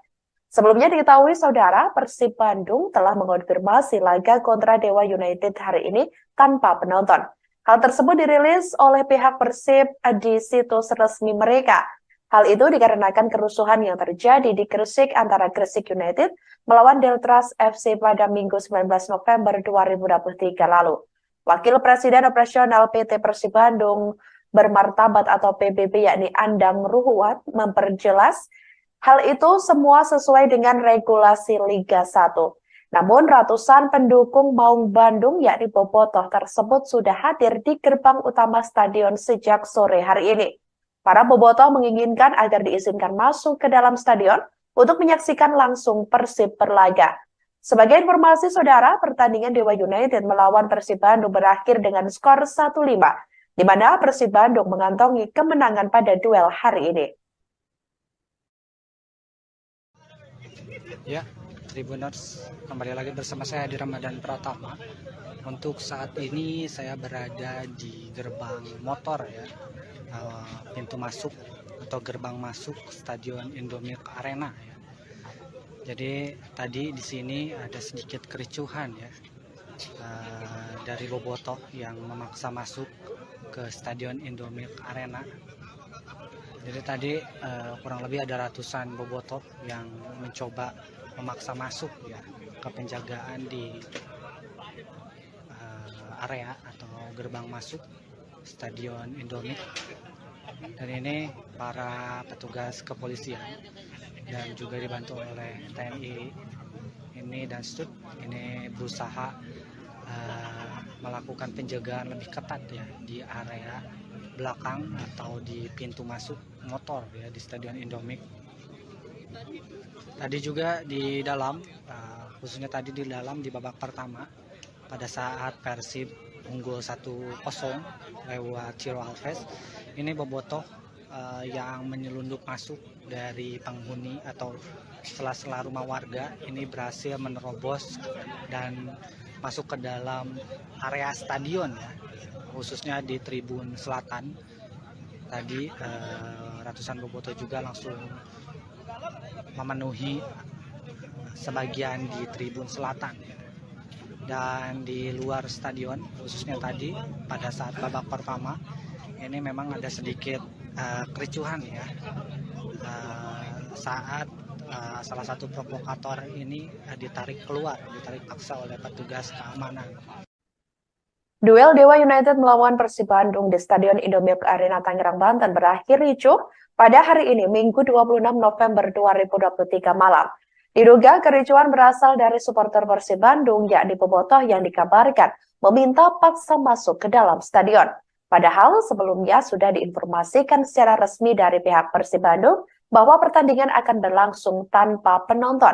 Sebelumnya diketahui saudara, Persib Bandung telah mengonfirmasi laga kontra Dewa United hari ini tanpa penonton. Hal tersebut dirilis oleh pihak Persib di situs resmi mereka. Hal itu dikarenakan kerusuhan yang terjadi di Gresik antara Gresik United melawan Deltras FC pada Minggu 19 November 2023 lalu. Wakil Presiden Operasional PT Persib Bandung Bermartabat atau PBB yakni Andang Ruhuat memperjelas hal itu semua sesuai dengan regulasi Liga 1. Namun ratusan pendukung Maung Bandung yakni bobotoh tersebut sudah hadir di gerbang utama stadion sejak sore hari ini. Para bobotoh menginginkan agar diizinkan masuk ke dalam stadion untuk menyaksikan langsung Persib berlaga. Sebagai informasi saudara, pertandingan Dewa United melawan Persib Bandung berakhir dengan skor 1-5, di mana Persib Bandung mengantongi kemenangan pada duel hari ini. Ya, Tribuners, kembali lagi bersama saya Hadi Ramadan Pratama. Untuk saat ini saya berada di gerbang motor ya, pintu masuk atau gerbang masuk Stadion Indomilk Arena ya. Jadi tadi di sini ada sedikit kericuhan ya, dari bobotoh yang memaksa masuk ke Stadion Indomilk Arena. Jadi tadi kurang lebih ada ratusan bobotoh yang mencoba memaksa masuk ya ke penjagaan di area atau gerbang masuk Stadion Indomilk. Dan ini para petugas kepolisian dan juga dibantu oleh TNI ini dan STUT ini berusaha melakukan penjagaan lebih ketat ya di area belakang atau di pintu masuk motor ya di Stadion Indomilk. Tadi juga di dalam, khususnya tadi di dalam di babak pertama pada saat Persib unggul 1-0 lewat Ciro Alves, ini bobotoh yang menyelundup masuk dari penghuni atau sela-sela rumah warga ini berhasil menerobos dan masuk ke dalam area stadion ya, khususnya di tribun selatan. Tadi ratusan bobotoh juga langsung memenuhi sebagian di tribun selatan dan di luar stadion, khususnya tadi pada saat babak pertama ini memang ada sedikit kericuhan ya saat salah satu provokator ini ditarik paksa oleh petugas keamanan. Duel Dewa United melawan Persib Bandung di Stadion Indomilk Arena Tangerang, Banten berakhir ricuh pada hari ini, Minggu 26 November 2023 malam. Diduga kericuhan berasal dari supporter Persib Bandung, yakni bobotoh yang dikabarkan meminta paksa masuk ke dalam stadion. Padahal sebelumnya sudah diinformasikan secara resmi dari pihak Persib Bandung bahwa pertandingan akan berlangsung tanpa penonton.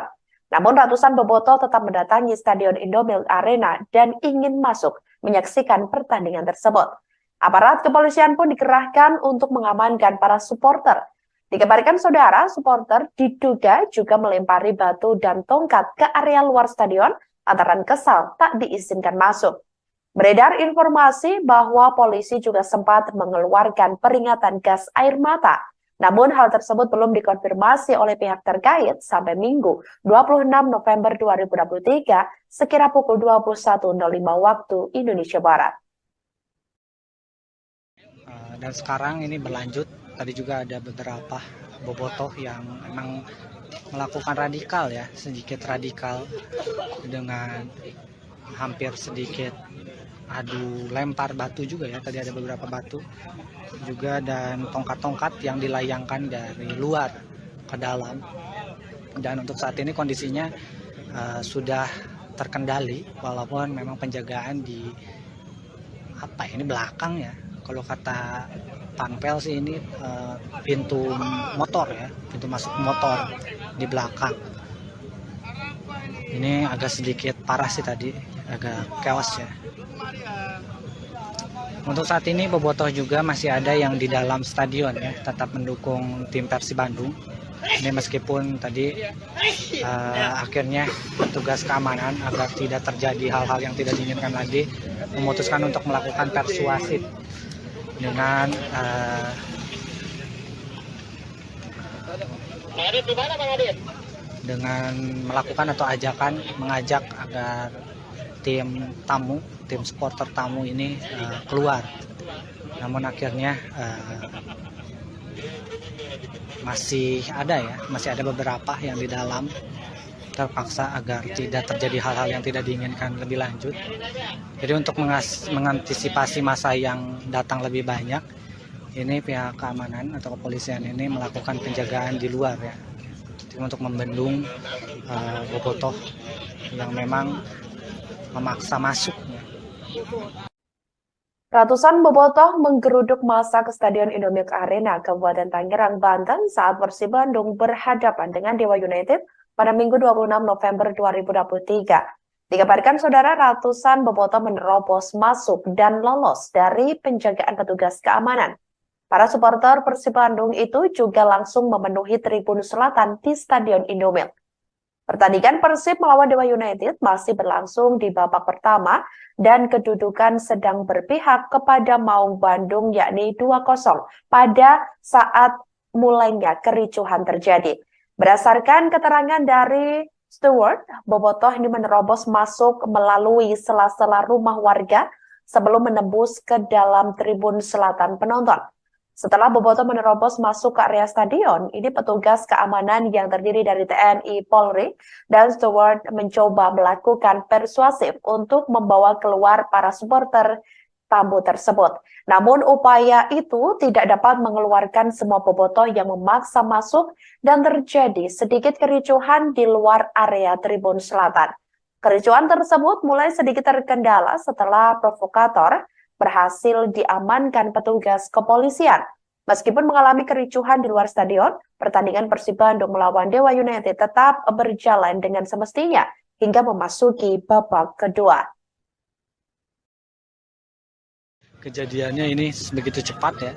Namun ratusan bobotoh tetap mendatangi Stadion Indomilk Arena dan ingin masuk menyaksikan pertandingan tersebut. Aparat kepolisian pun dikerahkan untuk mengamankan para supporter. Dikabarkan saudara, supporter diduga juga melempari batu dan tongkat ke area luar stadion lantaran kesal tak diizinkan masuk. Beredar informasi bahwa polisi juga sempat mengeluarkan peringatan gas air mata. Namun hal tersebut belum dikonfirmasi oleh pihak terkait sampai Minggu 26 November 2023 sekira pukul 21.05 waktu Indonesia Barat. Dan sekarang ini berlanjut, tadi juga ada beberapa bobotoh yang memang melakukan radikal ya, sedikit radikal dengan hampir sedikit adu lempar batu juga ya, tadi ada beberapa batu juga dan tongkat-tongkat yang dilayangkan dari luar ke dalam. Dan untuk saat ini kondisinya sudah terkendali walaupun memang penjagaan di ini belakang ya, kalau kata Panpel sih ini pintu motor ya, pintu masuk motor di belakang. Ini agak sedikit parah sih tadi, agak chaos ya. Untuk saat ini bobotoh juga masih ada yang di dalam stadion ya, tetap mendukung tim Persib Bandung. Ini meskipun tadi akhirnya petugas keamanan agar tidak terjadi hal-hal yang tidak diinginkan lagi memutuskan untuk melakukan persuasif dengan melakukan atau mengajak agar tim supporter tamu ini keluar. Namun akhirnya masih ada beberapa yang di dalam terpaksa agar tidak terjadi hal-hal yang tidak diinginkan lebih lanjut. Jadi untuk mengantisipasi masa yang datang lebih banyak, ini pihak keamanan atau kepolisian ini melakukan penjagaan di luar ya, untuk membendung bobotoh yang memang memaksa masuk. Ratusan bobotoh menggeruduk massa ke Stadion Indomilk Arena, Kabupaten Tangerang, Banten saat Persib Bandung berhadapan dengan Dewa United pada Minggu 26 November 2023. Dikabarkan saudara, ratusan bobotoh menerobos masuk dan lolos dari penjagaan petugas keamanan. Para supporter Persib Bandung itu juga langsung memenuhi tribun selatan di Stadion Indomilk. Pertandingan Persib melawan Dewa United masih berlangsung di babak pertama dan kedudukan sedang berpihak kepada Maung Bandung yakni 2-0 pada saat mulainya kericuhan terjadi. Berdasarkan keterangan dari steward, bobotoh ini menerobos masuk melalui sela-sela rumah warga sebelum menembus ke dalam tribun selatan penonton. Setelah bobotoh menerobos masuk ke area stadion, ini petugas keamanan yang terdiri dari TNI, Polri, dan steward mencoba melakukan persuasif untuk membawa keluar para supporter tamu tersebut. Namun upaya itu tidak dapat mengeluarkan semua bobotoh yang memaksa masuk dan terjadi sedikit kericuhan di luar area tribun selatan. Kericuhan tersebut mulai sedikit terkendala setelah provokator berhasil diamankan petugas kepolisian. Meskipun mengalami kericuhan di luar stadion, pertandingan Persib Bandung melawan Dewa United tetap berjalan dengan semestinya hingga memasuki babak kedua. Kejadiannya ini begitu cepat ya.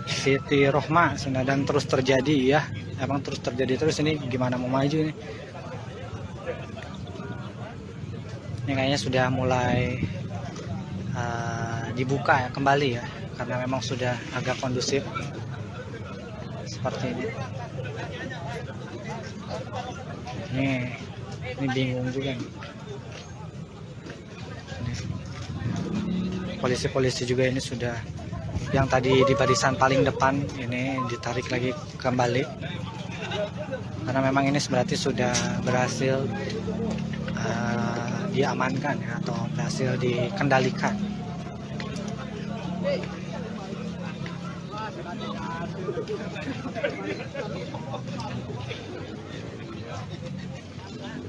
Siti Rohma dan terus terjadi ya. Emang terus terjadi terus, ini gimana mau maju ini? Ini kayaknya sudah mulai dibuka ya kembali ya, karena memang sudah agak kondusif seperti ini. Ini bingung juga nih. Polisi-polisi juga ini sudah, yang tadi di barisan paling depan ini ditarik lagi kembali karena memang ini berarti sudah berhasil diamankan ya, atau berhasil dikendalikan.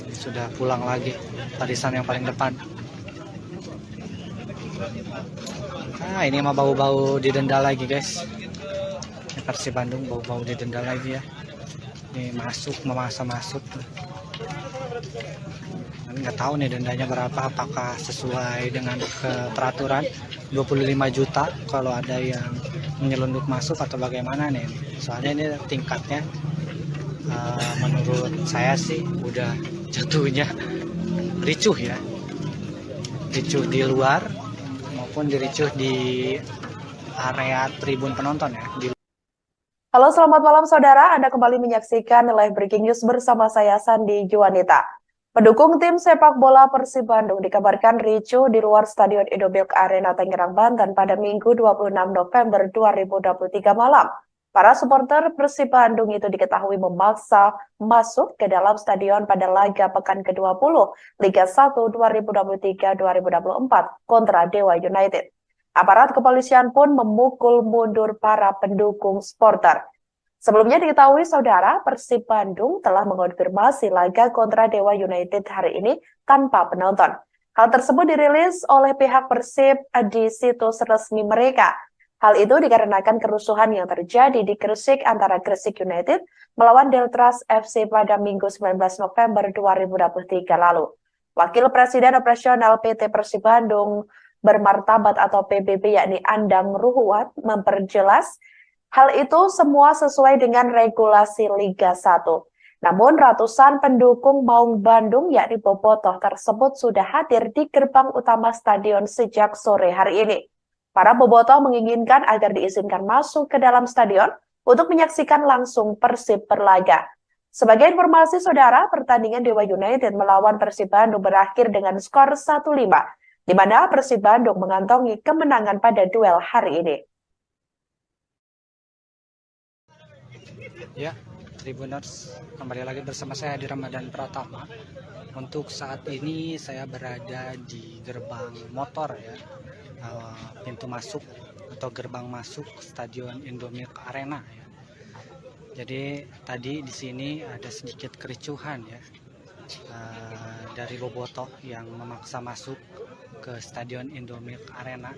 Ini sudah pulang lagi barisan yang paling depan. Ini mah bau-bau didenda lagi guys. Ini Persib Bandung bau-bau didenda lagi ya. Ini memaksa masuk. Nggak tahu nih dendanya berapa, apakah sesuai dengan peraturan 25 juta kalau ada yang menyelundup masuk atau bagaimana nih. Soalnya ini tingkatnya menurut saya sih udah jatuhnya ricuh ya. Ricuh di luar maupun diricuh di area tribun penonton ya. Halo, selamat malam saudara. Anda kembali menyaksikan live breaking news bersama saya Sandi Juwanita. Pendukung tim sepak bola Persib Bandung dikabarkan ricuh di luar Stadion Indomilk Arena Tangerang, Banten pada Minggu 26 November 2023 malam. Para supporter Persib Bandung itu diketahui memaksa masuk ke dalam stadion pada laga pekan ke-20 Liga 1 2023-2024 kontra Dewa United. Aparat kepolisian pun memukul mundur para pendukung supporter. Sebelumnya diketahui saudara, Persib Bandung telah mengonfirmasi laga kontra Dewa United hari ini tanpa penonton. Hal tersebut dirilis oleh pihak Persib di situs resmi mereka. Hal itu dikarenakan kerusuhan yang terjadi di Gresik antara Gresik United melawan Deltras FC pada Minggu 19 November 2023 lalu. Wakil Presiden Operasional PT Persib Bandung Bermartabat atau PBB yakni Andang Ruhuat memperjelas hal itu semua sesuai dengan regulasi Liga 1. Namun ratusan pendukung Maung Bandung yakni bobotoh tersebut sudah hadir di gerbang utama stadion sejak sore hari ini. Para bobotoh menginginkan agar diizinkan masuk ke dalam stadion untuk menyaksikan langsung Persib berlaga. Sebagai informasi saudara, pertandingan Dewa United melawan Persib Bandung berakhir dengan skor 1-5, di mana Persib Bandung mengantongi kemenangan pada duel hari ini. Ya, Tribuners, kembali lagi bersama saya di Ramadan Pratama. Untuk saat ini saya berada di gerbang motor ya, pintu masuk atau gerbang masuk Stadion Indomilk Arena ya. Jadi tadi di sini ada sedikit kericuhan ya, dari bobotoh yang memaksa masuk ke Stadion Indomilk Arena.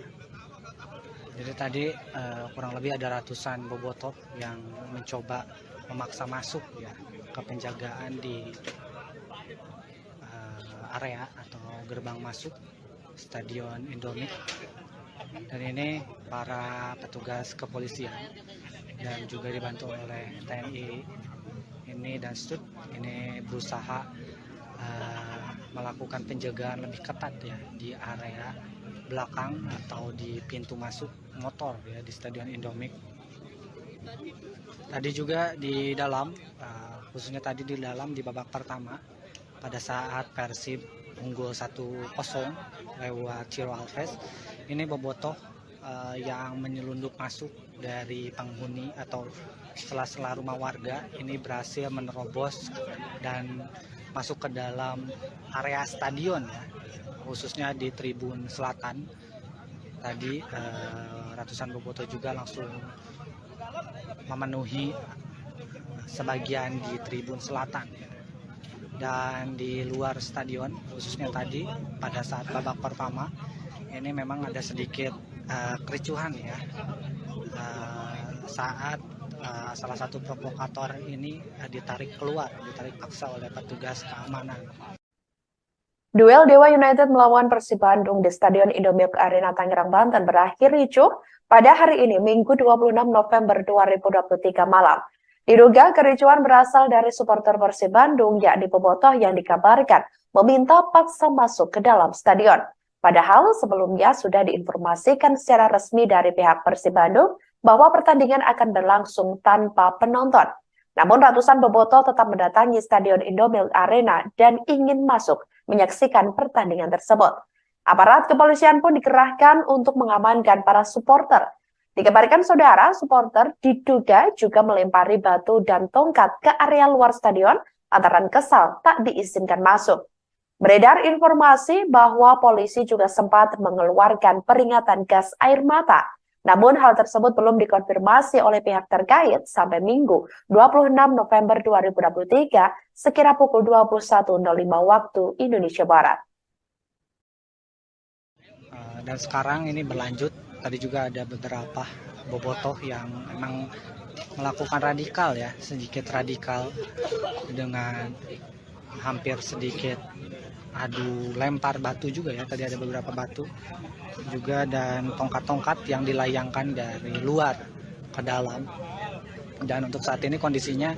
Jadi tadi kurang lebih ada ratusan bobotoh yang mencoba memaksa masuk ya ke penjagaan di area atau gerbang masuk Stadion Indomilk. Dan ini para petugas kepolisian dan juga dibantu oleh TNI ini dan Stud ini berusaha melakukan penjagaan lebih ketat ya di area belakang atau di pintu masuk motor ya di Stadion Indomilk. Tadi juga di dalam, khususnya tadi di dalam di babak pertama, pada saat Persib unggul 1-0 lewat Ciro Alves, ini Bobotoh yang menyelundup masuk dari penghuni atau sela-sela rumah warga ini berhasil menerobos dan masuk ke dalam area stadion ya, khususnya di tribun selatan. Tadi ratusan bobotoh juga langsung memenuhi sebagian di tribun selatan dan di luar stadion, khususnya tadi pada saat babak pertama ini memang ada sedikit kericuhan ya, saat salah satu provokator ini ditarik paksa oleh petugas keamanan. Duel Dewa United melawan Persib Bandung di Stadion Indomilk Arena Tangerang, Banten berakhir ricuh pada hari ini, Minggu 26 November 2023 malam. Diduga kericuhan berasal dari supporter Persib Bandung, yakni bobotoh yang dikabarkan meminta paksa masuk ke dalam stadion. Padahal sebelumnya sudah diinformasikan secara resmi dari pihak Persib Bandung bahwa pertandingan akan berlangsung tanpa penonton. Namun ratusan bobotoh tetap mendatangi Stadion Indomilk Arena dan ingin masuk menyaksikan pertandingan tersebut. Aparat kepolisian pun dikerahkan untuk mengamankan para supporter. Dikabarkan saudara, supporter diduga juga melempari batu dan tongkat ke area luar stadion lantaran kesal tak diizinkan masuk. Beredar informasi bahwa polisi juga sempat mengeluarkan peringatan gas air mata. Namun hal tersebut belum dikonfirmasi oleh pihak terkait sampai Minggu 26 November 2023 sekira pukul 21.05 waktu Indonesia Barat. Dan sekarang ini berlanjut, tadi juga ada beberapa bobotoh yang memang melakukan radikal ya, sedikit radikal dengan hampir sedikit adu lempar batu juga ya, tadi ada beberapa batu juga dan tongkat-tongkat yang dilayangkan dari luar ke dalam. Dan untuk saat ini kondisinya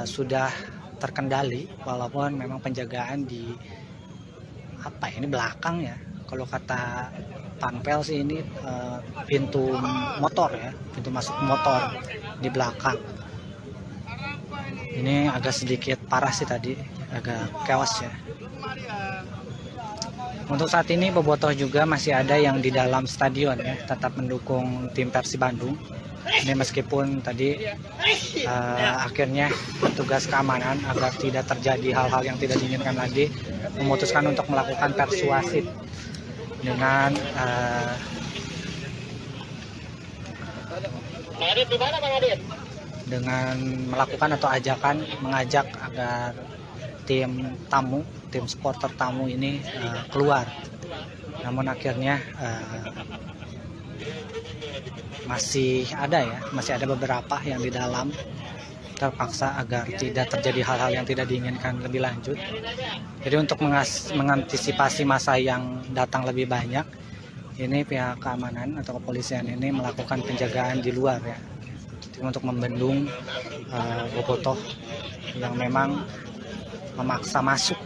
sudah terkendali walaupun memang penjagaan di belakang ya, kalau kata Panpel sih ini pintu motor ya, pintu masuk motor di belakang. Ini agak sedikit parah sih tadi, agak chaos ya. Untuk saat ini bobotoh juga masih ada yang di dalam stadion ya, tetap mendukung tim Persib Bandung. Ini meskipun tadi akhirnya petugas keamanan agar tidak terjadi hal-hal yang tidak diinginkan lagi memutuskan untuk melakukan persuasif dengan melakukan atau mengajak agar tim supporter tamu ini keluar. Namun akhirnya masih ada beberapa yang di dalam terpaksa agar tidak terjadi hal-hal yang tidak diinginkan lebih lanjut. Jadi untuk mengantisipasi masa yang datang lebih banyak, ini pihak keamanan atau kepolisian ini melakukan penjagaan di luar ya, untuk membendung bobotoh yang memang memaksa masuk.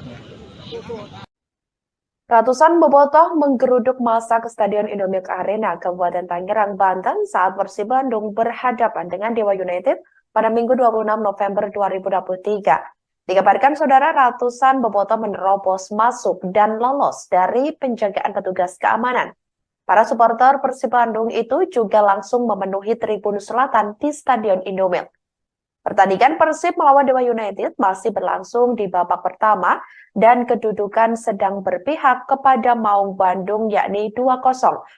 Ratusan bobotoh menggeruduk massa ke Stadion Indomilk Arena, Kabupaten Tangerang, Banten saat Persib Bandung berhadapan dengan Dewa United pada Minggu 26 November 2023. Dikabarkan saudara, ratusan bobotoh menerobos masuk dan lolos dari penjagaan petugas keamanan. Para supporter Persib Bandung itu juga langsung memenuhi tribun selatan di Stadion Indomilk. Pertandingan Persib melawan Dewa United masih berlangsung di babak pertama dan kedudukan sedang berpihak kepada Maung Bandung yakni 2-0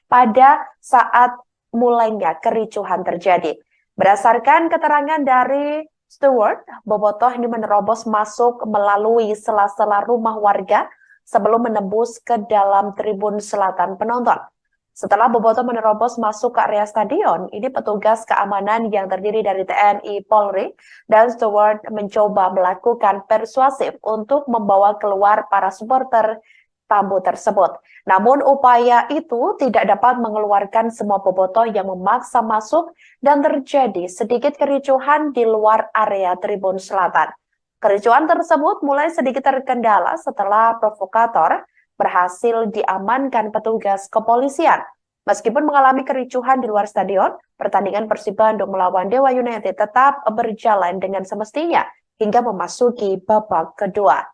pada saat mulainya kericuhan terjadi. Berdasarkan keterangan dari Stewart, bobotoh ini menerobos masuk melalui sela-sela rumah warga sebelum menembus ke dalam tribun selatan penonton. Setelah bobotoh menerobos masuk ke area stadion, ini petugas keamanan yang terdiri dari TNI, Polri, dan Steward mencoba melakukan persuasif untuk membawa keluar para supporter tamu tersebut. Namun upaya itu tidak dapat mengeluarkan semua bobotoh yang memaksa masuk dan terjadi sedikit kericuhan di luar area tribun selatan. Kericuhan tersebut mulai sedikit terkendala setelah provokator berhasil diamankan petugas kepolisian. Meskipun mengalami kericuhan di luar stadion, pertandingan Persib Bandung melawan Dewa United tetap berjalan dengan semestinya hingga memasuki babak kedua.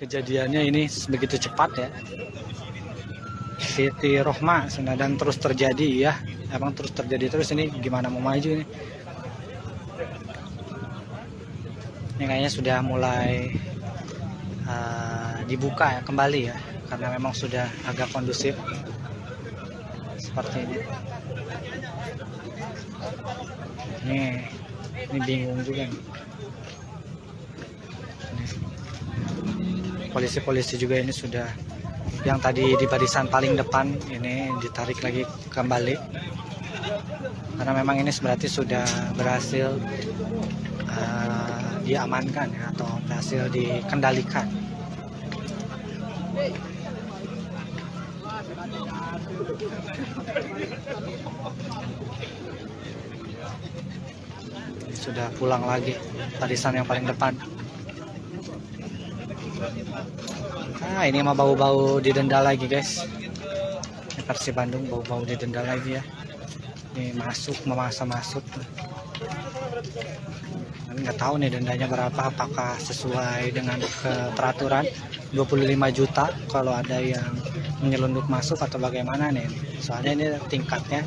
Kejadiannya ini begitu cepat ya. Siti Rohma dan terus terjadi ya. Emang terus terjadi terus, ini gimana mau maju ini? Ini kayaknya sudah mulai dibuka ya kembali ya, karena memang sudah agak kondusif seperti ini. Ini bingung juga nih. Polisi-polisi juga ini sudah, yang tadi di barisan paling depan ini ditarik lagi kembali, karena memang ini berarti sudah berhasil diamankan ya, atau berhasil dikendalikan. Sudah pulang lagi barisan yang paling depan. Ini mah bau-bau didenda lagi guys. Persib Bandung bau-bau didenda lagi ya. Ini memaksa masuk. Nggak tahu nih dendanya berapa, apakah sesuai dengan peraturan 25 juta kalau ada yang menyelundup masuk atau bagaimana nih. Soalnya ini tingkatnya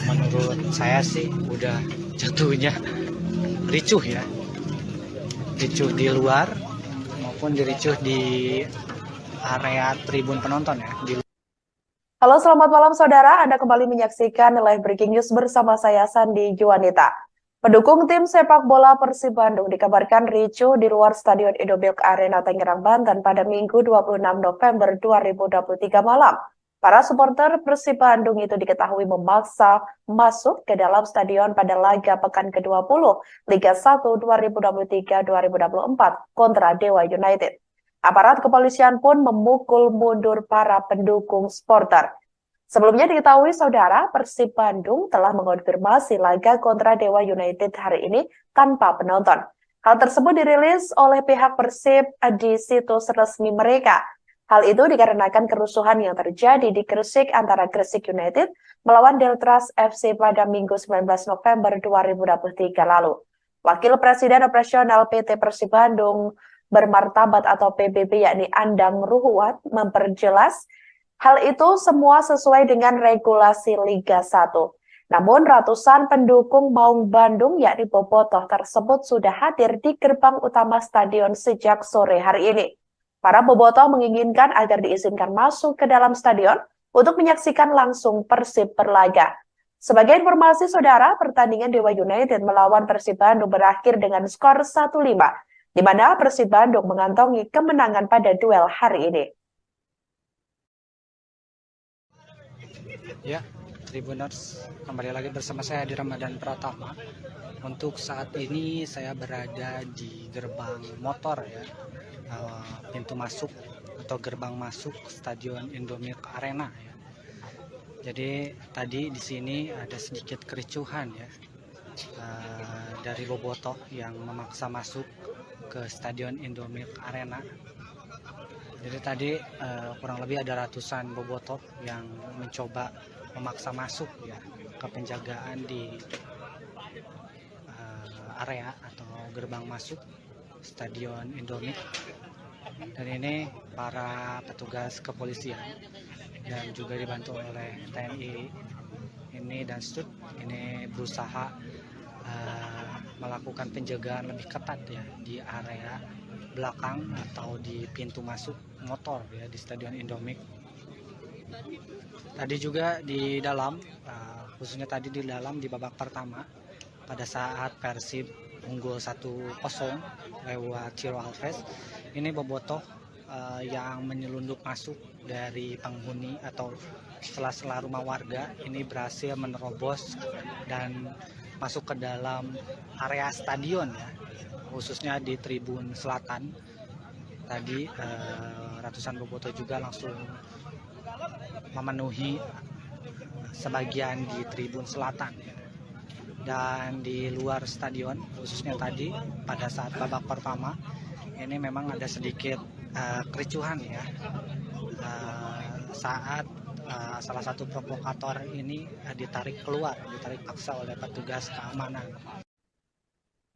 menurut saya sih udah jatuhnya ricuh ya. Ricuh di luar maupun diricuh di area tribun penonton ya. Halo, selamat malam saudara. Anda kembali menyaksikan Live Breaking News bersama saya Sandi Juanita. Pendukung tim sepak bola Persib Bandung dikabarkan ricuh di luar Stadion Indomilk Arena Tangerang, Banten pada Minggu 26 November 2023 malam. Para supporter Persib Bandung itu diketahui memaksa masuk ke dalam stadion pada laga pekan ke-20 Liga 1 2023-2024 kontra Dewa United. Aparat kepolisian pun memukul mundur para pendukung supporter. Sebelumnya diketahui saudara, Persib Bandung telah mengonfirmasi laga kontra Dewa United hari ini tanpa penonton. Hal tersebut dirilis oleh pihak Persib di situs resmi mereka. Hal itu dikarenakan kerusuhan yang terjadi di Gresik antara Gresik United melawan Deltras FC pada Minggu 19 November 2023 lalu. Wakil Presiden Operasional PT Persib Bandung Bermartabat atau PBB yakni Andang Ruhuat memperjelas hal itu semua sesuai dengan regulasi Liga 1. Namun ratusan pendukung Maung Bandung yakni Bobotoh tersebut sudah hadir di gerbang utama stadion sejak sore hari ini. Para Bobotoh menginginkan agar diizinkan masuk ke dalam stadion untuk menyaksikan langsung Persib berlaga. Sebagai informasi saudara, pertandingan Dewa United melawan Persib Bandung berakhir dengan skor 1-5, di mana Persib Bandung mengantongi kemenangan pada duel hari ini. Ya, Tribuners, kembali lagi bersama saya di Ramadan Pratama. Untuk saat ini saya berada di gerbang motor ya, pintu masuk atau gerbang masuk Stadion Indomilk Arena ya. Jadi tadi di sini ada sedikit kericuhan ya, dari Bobotoh yang memaksa masuk ke Stadion Indomilk Arena. Jadi tadi kurang lebih ada ratusan Bobotoh yang mencoba memaksa masuk ya ke penjagaan di area atau gerbang masuk Stadion Indomilk. Dan ini para petugas kepolisian dan juga dibantu oleh TNI ini dan STUT ini berusaha melakukan penjagaan lebih ketat ya di area belakang atau di pintu masuk motor ya di Stadion Indomilk. Tadi juga di dalam, khususnya tadi di dalam di babak pertama pada saat Persib unggul 1-0 lewat Ciro Alves, ini Bobotoh yang menyelundup masuk dari penghuni atau sela-sela rumah warga ini berhasil menerobos dan masuk ke dalam area stadion ya, khususnya di tribun selatan. Tadi ratusan Bobotoh juga langsung memenuhi sebagian di tribun selatan ya. Dan di luar stadion, khususnya tadi pada saat babak pertama ini memang ada sedikit kericuhan ya saat salah satu provokator ini ditarik paksa oleh petugas keamanan.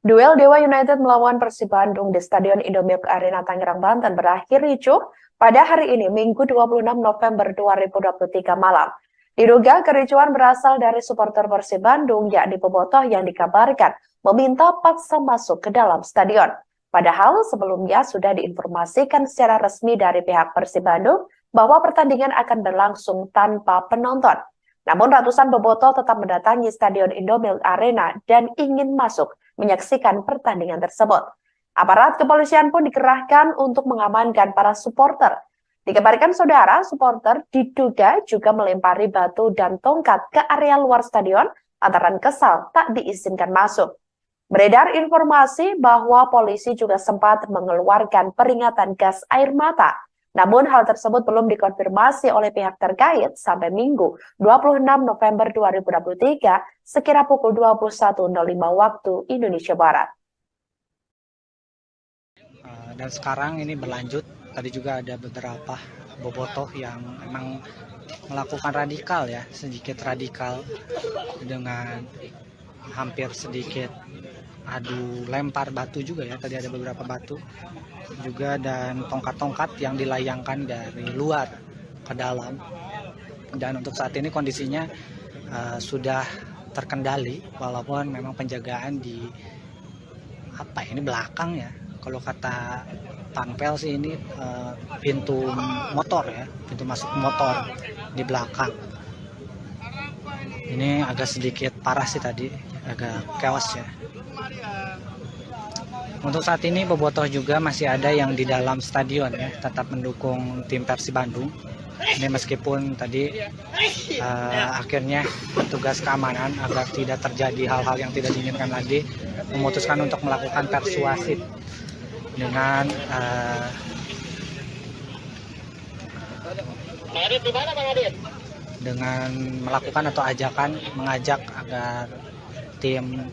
Duel Dewa United melawan Persib Bandung di Stadion Indomilk Arena Tangerang, Banten berakhir ricuh pada hari ini, Minggu 26 November 2023 malam. Diduga kericuhan berasal dari supporter Persib Bandung, yakni bobotoh yang dikabarkan meminta paksa masuk ke dalam stadion. Padahal sebelumnya sudah diinformasikan secara resmi dari pihak Persib Bandung bahwa pertandingan akan berlangsung tanpa penonton. Namun ratusan bobotoh tetap mendatangi Stadion Indomilk Arena dan ingin masuk menyaksikan pertandingan tersebut. Aparat kepolisian pun dikerahkan untuk mengamankan para supporter. Dikabarkan saudara, supporter diduga juga melempari batu dan tongkat ke area luar stadion lantaran kesal tak diizinkan masuk. Beredar informasi bahwa polisi juga sempat mengeluarkan peringatan gas air mata. Namun hal tersebut belum dikonfirmasi oleh pihak terkait sampai Minggu 26 November 2023 sekira pukul 21.05 waktu Indonesia Barat. Dan sekarang ini berlanjut, tadi juga ada beberapa bobotoh yang memang melakukan sedikit radikal dengan hampir sedikit adu lempar batu juga ya, tadi ada beberapa batu juga dan tongkat-tongkat yang dilayangkan dari luar ke dalam. Dan untuk saat ini kondisinya sudah terkendali, walaupun memang penjagaan di belakang ya, kalau kata Panpel sih ini pintu motor ya, pintu masuk motor di belakang. Ini agak sedikit parah sih tadi, agak chaos ya. Untuk saat ini bobotoh juga masih ada yang di dalam stadion ya, tetap mendukung tim Persib Bandung. Ini meskipun tadi akhirnya petugas keamanan agar tidak terjadi hal-hal yang tidak diinginkan lagi memutuskan untuk melakukan persuasif dengan melakukan atau mengajak agar tim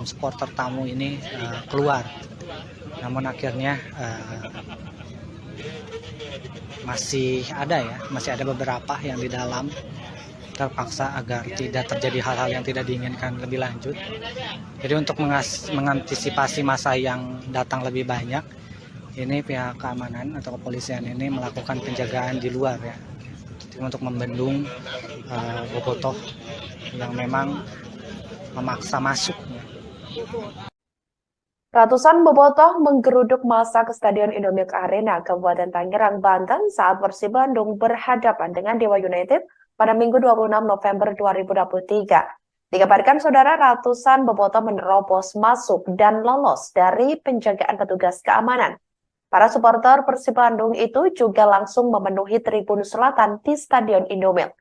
supporter tamu ini keluar. Namun akhirnya masih ada beberapa yang di dalam terpaksa agar tidak terjadi hal-hal yang tidak diinginkan lebih lanjut. Jadi untuk mengantisipasi masa yang datang lebih banyak, ini pihak keamanan atau kepolisian ini melakukan penjagaan di luar ya, untuk membendung bobotoh yang memang memaksa masuk. Ratusan bobotoh menggeruduk massa ke Stadion Indomilk Arena, Kabupaten Tangerang, Banten saat Persib Bandung berhadapan dengan Dewa United pada Minggu 26 November 2023. Dikabarkan saudara, ratusan bobotoh menerobos masuk dan lolos dari penjagaan petugas keamanan. Para supporter Persib Bandung itu juga langsung memenuhi tribun selatan di Stadion Indomilk.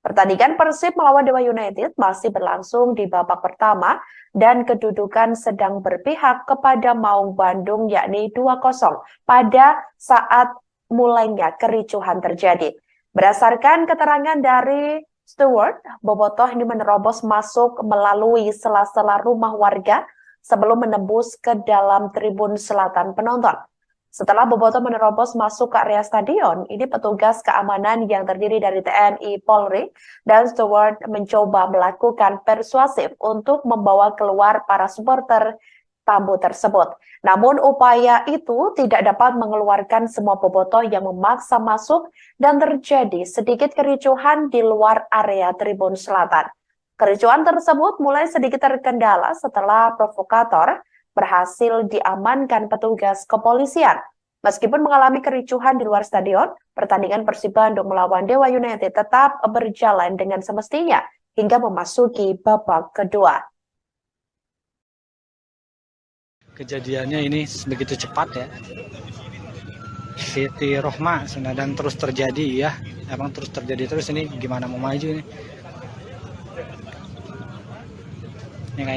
Pertandingan Persib melawan Dewa United masih berlangsung di babak pertama dan kedudukan sedang berpihak kepada Maung Bandung yakni 2-0 pada saat mulainya kericuhan terjadi. Berdasarkan keterangan dari steward, bobotoh ini menerobos masuk melalui sela-sela rumah warga sebelum menembus ke dalam tribun selatan penonton. Setelah bobotoh menerobos masuk ke area stadion, ini petugas keamanan yang terdiri dari TNI, Polri, dan steward mencoba melakukan persuasif untuk membawa keluar para supporter tamu tersebut. Namun upaya itu tidak dapat mengeluarkan semua bobotoh yang memaksa masuk dan terjadi sedikit kericuhan di luar area tribun selatan. Kericuhan tersebut mulai sedikit terkendala setelah provokator berhasil diamankan petugas kepolisian. Meskipun mengalami kericuhan di luar stadion, pertandingan Persib Bandung melawan Dewa United tetap berjalan dengan semestinya hingga memasuki babak kedua. Kejadiannya ini begitu cepat ya. Siti Rohma dan terus terjadi ya. Emang terus terjadi terus, ini gimana mau maju ini?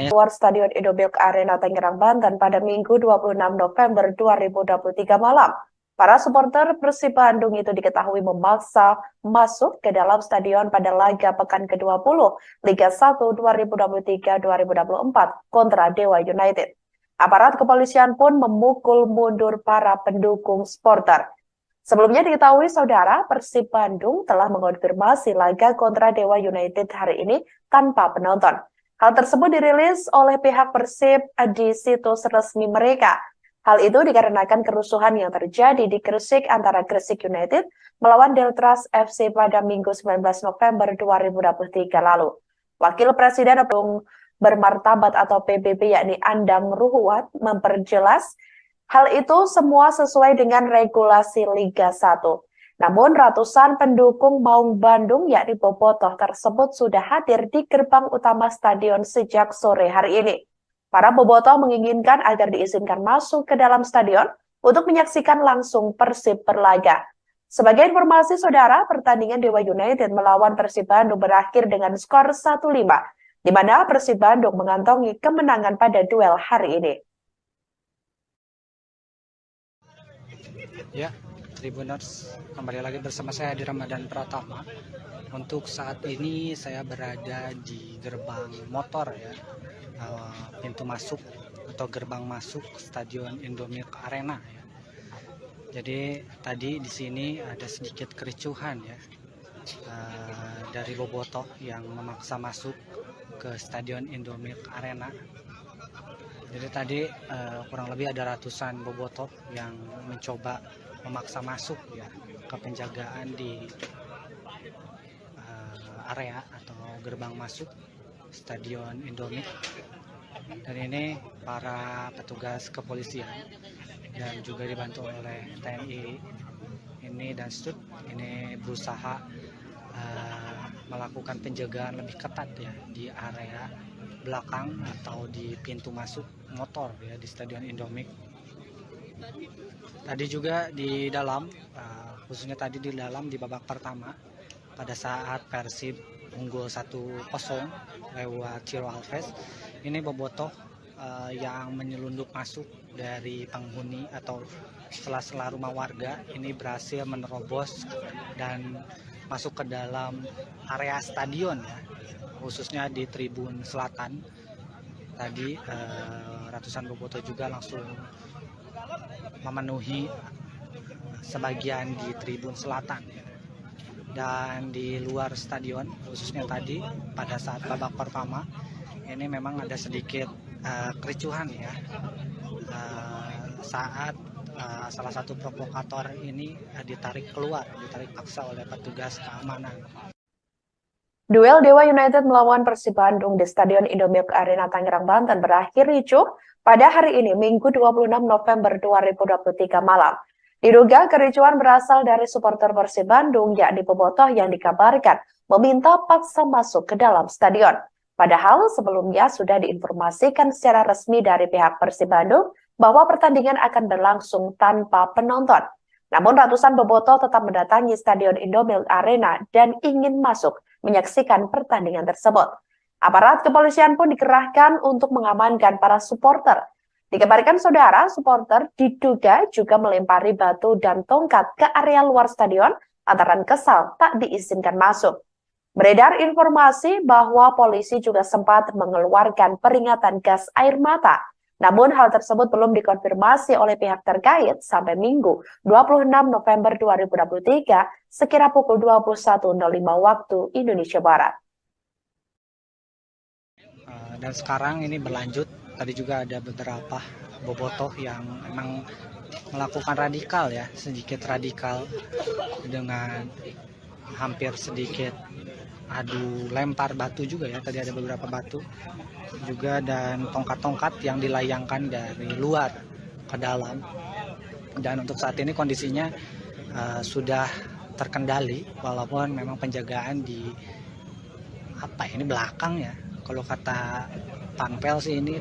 Luar Stadion Indomilk Arena Tangerang, Banten pada Minggu 26 November 2023 malam. Para supporter Persib Bandung itu diketahui memaksa masuk ke dalam stadion pada laga pekan ke-20 Liga 1 2023-2024 kontra Dewa United. Aparat kepolisian pun memukul mundur para pendukung supporter. Sebelumnya diketahui saudara, Persib Bandung telah mengonfirmasi laga kontra Dewa United hari ini tanpa penonton. Hal tersebut dirilis oleh pihak Persib di situs resmi mereka. Hal itu dikarenakan kerusuhan yang terjadi di Gresik antara Gresik United melawan Deltras FC pada Minggu 19 November 2023 lalu. Wakil Presiden Bandung Bermartabat atau PBB yakni Andang Ruhuat memperjelas hal itu semua sesuai dengan regulasi Liga 1. Namun ratusan pendukung Maung Bandung yakni Bobotoh tersebut sudah hadir di gerbang utama stadion sejak sore hari ini. Para Bobotoh menginginkan agar diizinkan masuk ke dalam stadion untuk menyaksikan langsung Persib berlaga. Sebagai informasi saudara, pertandingan Dewa United melawan Persib Bandung berakhir dengan skor 1-5, di mana Persib Bandung mengantongi kemenangan pada duel hari ini. Ya, Tribuners, kembali lagi bersama saya di Ramadan Pratama. Untuk saat ini saya berada di gerbang motor ya, pintu masuk atau gerbang masuk Stadion Indomilk Arena ya. Jadi tadi di sini ada sedikit kericuhan ya, dari Bobotoh yang memaksa masuk ke Stadion Indomilk Arena. Jadi tadi kurang lebih ada ratusan Bobotoh yang mencoba memaksa masuk ya ke penjagaan di area atau gerbang masuk Stadion Indomilk. Dan ini para petugas kepolisian dan juga dibantu oleh TNI ini dan STUT ini berusaha melakukan penjagaan lebih ketat ya di area belakang atau di pintu masuk motor ya di Stadion Indomilk. Tadi juga di dalam, khususnya tadi di dalam di babak pertama pada saat Persib unggul 1-0 lewat Ciro Alves, ini Bobotoh yang menyelundup masuk dari penghuni atau sela-sela rumah warga ini berhasil menerobos dan masuk ke dalam area stadion ya, khususnya di tribun selatan. Tadi ratusan Bobotoh juga langsung memenuhi sebagian di tribun selatan dan di luar stadion, khususnya tadi pada saat babak pertama ini memang ada sedikit kericuhan ya, saat salah satu provokator ini ditarik paksa oleh petugas keamanan. Duel Dewa United melawan Persib Bandung di Stadion Indomilk Arena Tangerang, Banten berakhir ricuh pada hari ini, Minggu 26 November 2023 malam. Diduga kericuhan berasal dari supporter Persib Bandung, yakni Bobotoh yang dikabarkan meminta paksa masuk ke dalam stadion. Padahal sebelumnya sudah diinformasikan secara resmi dari pihak Persib Bandung bahwa pertandingan akan berlangsung tanpa penonton. Namun ratusan Bobotoh tetap mendatangi Stadion Indomilk Arena dan ingin masuk menyaksikan pertandingan tersebut. Aparat kepolisian pun dikerahkan untuk mengamankan para supporter. Dikabarkan saudara, supporter diduga juga melempari batu dan tongkat ke area luar stadion lantaran kesal tak diizinkan masuk. Beredar informasi bahwa polisi juga sempat mengeluarkan peringatan gas air mata. Namun hal tersebut belum dikonfirmasi oleh pihak terkait sampai Minggu 26 November 2023 sekira pukul 21.05 waktu Indonesia Barat. Dan sekarang ini berlanjut, tadi juga ada beberapa Bobotoh yang memang melakukan radikal ya, sedikit radikal dengan hampir sedikit adu lempar batu juga ya, tadi ada beberapa batu juga dan tongkat-tongkat yang dilayangkan dari luar ke dalam. Dan untuk saat ini kondisinya sudah terkendali walaupun memang penjagaan di ini belakang ya, kalau kata Panpel sih ini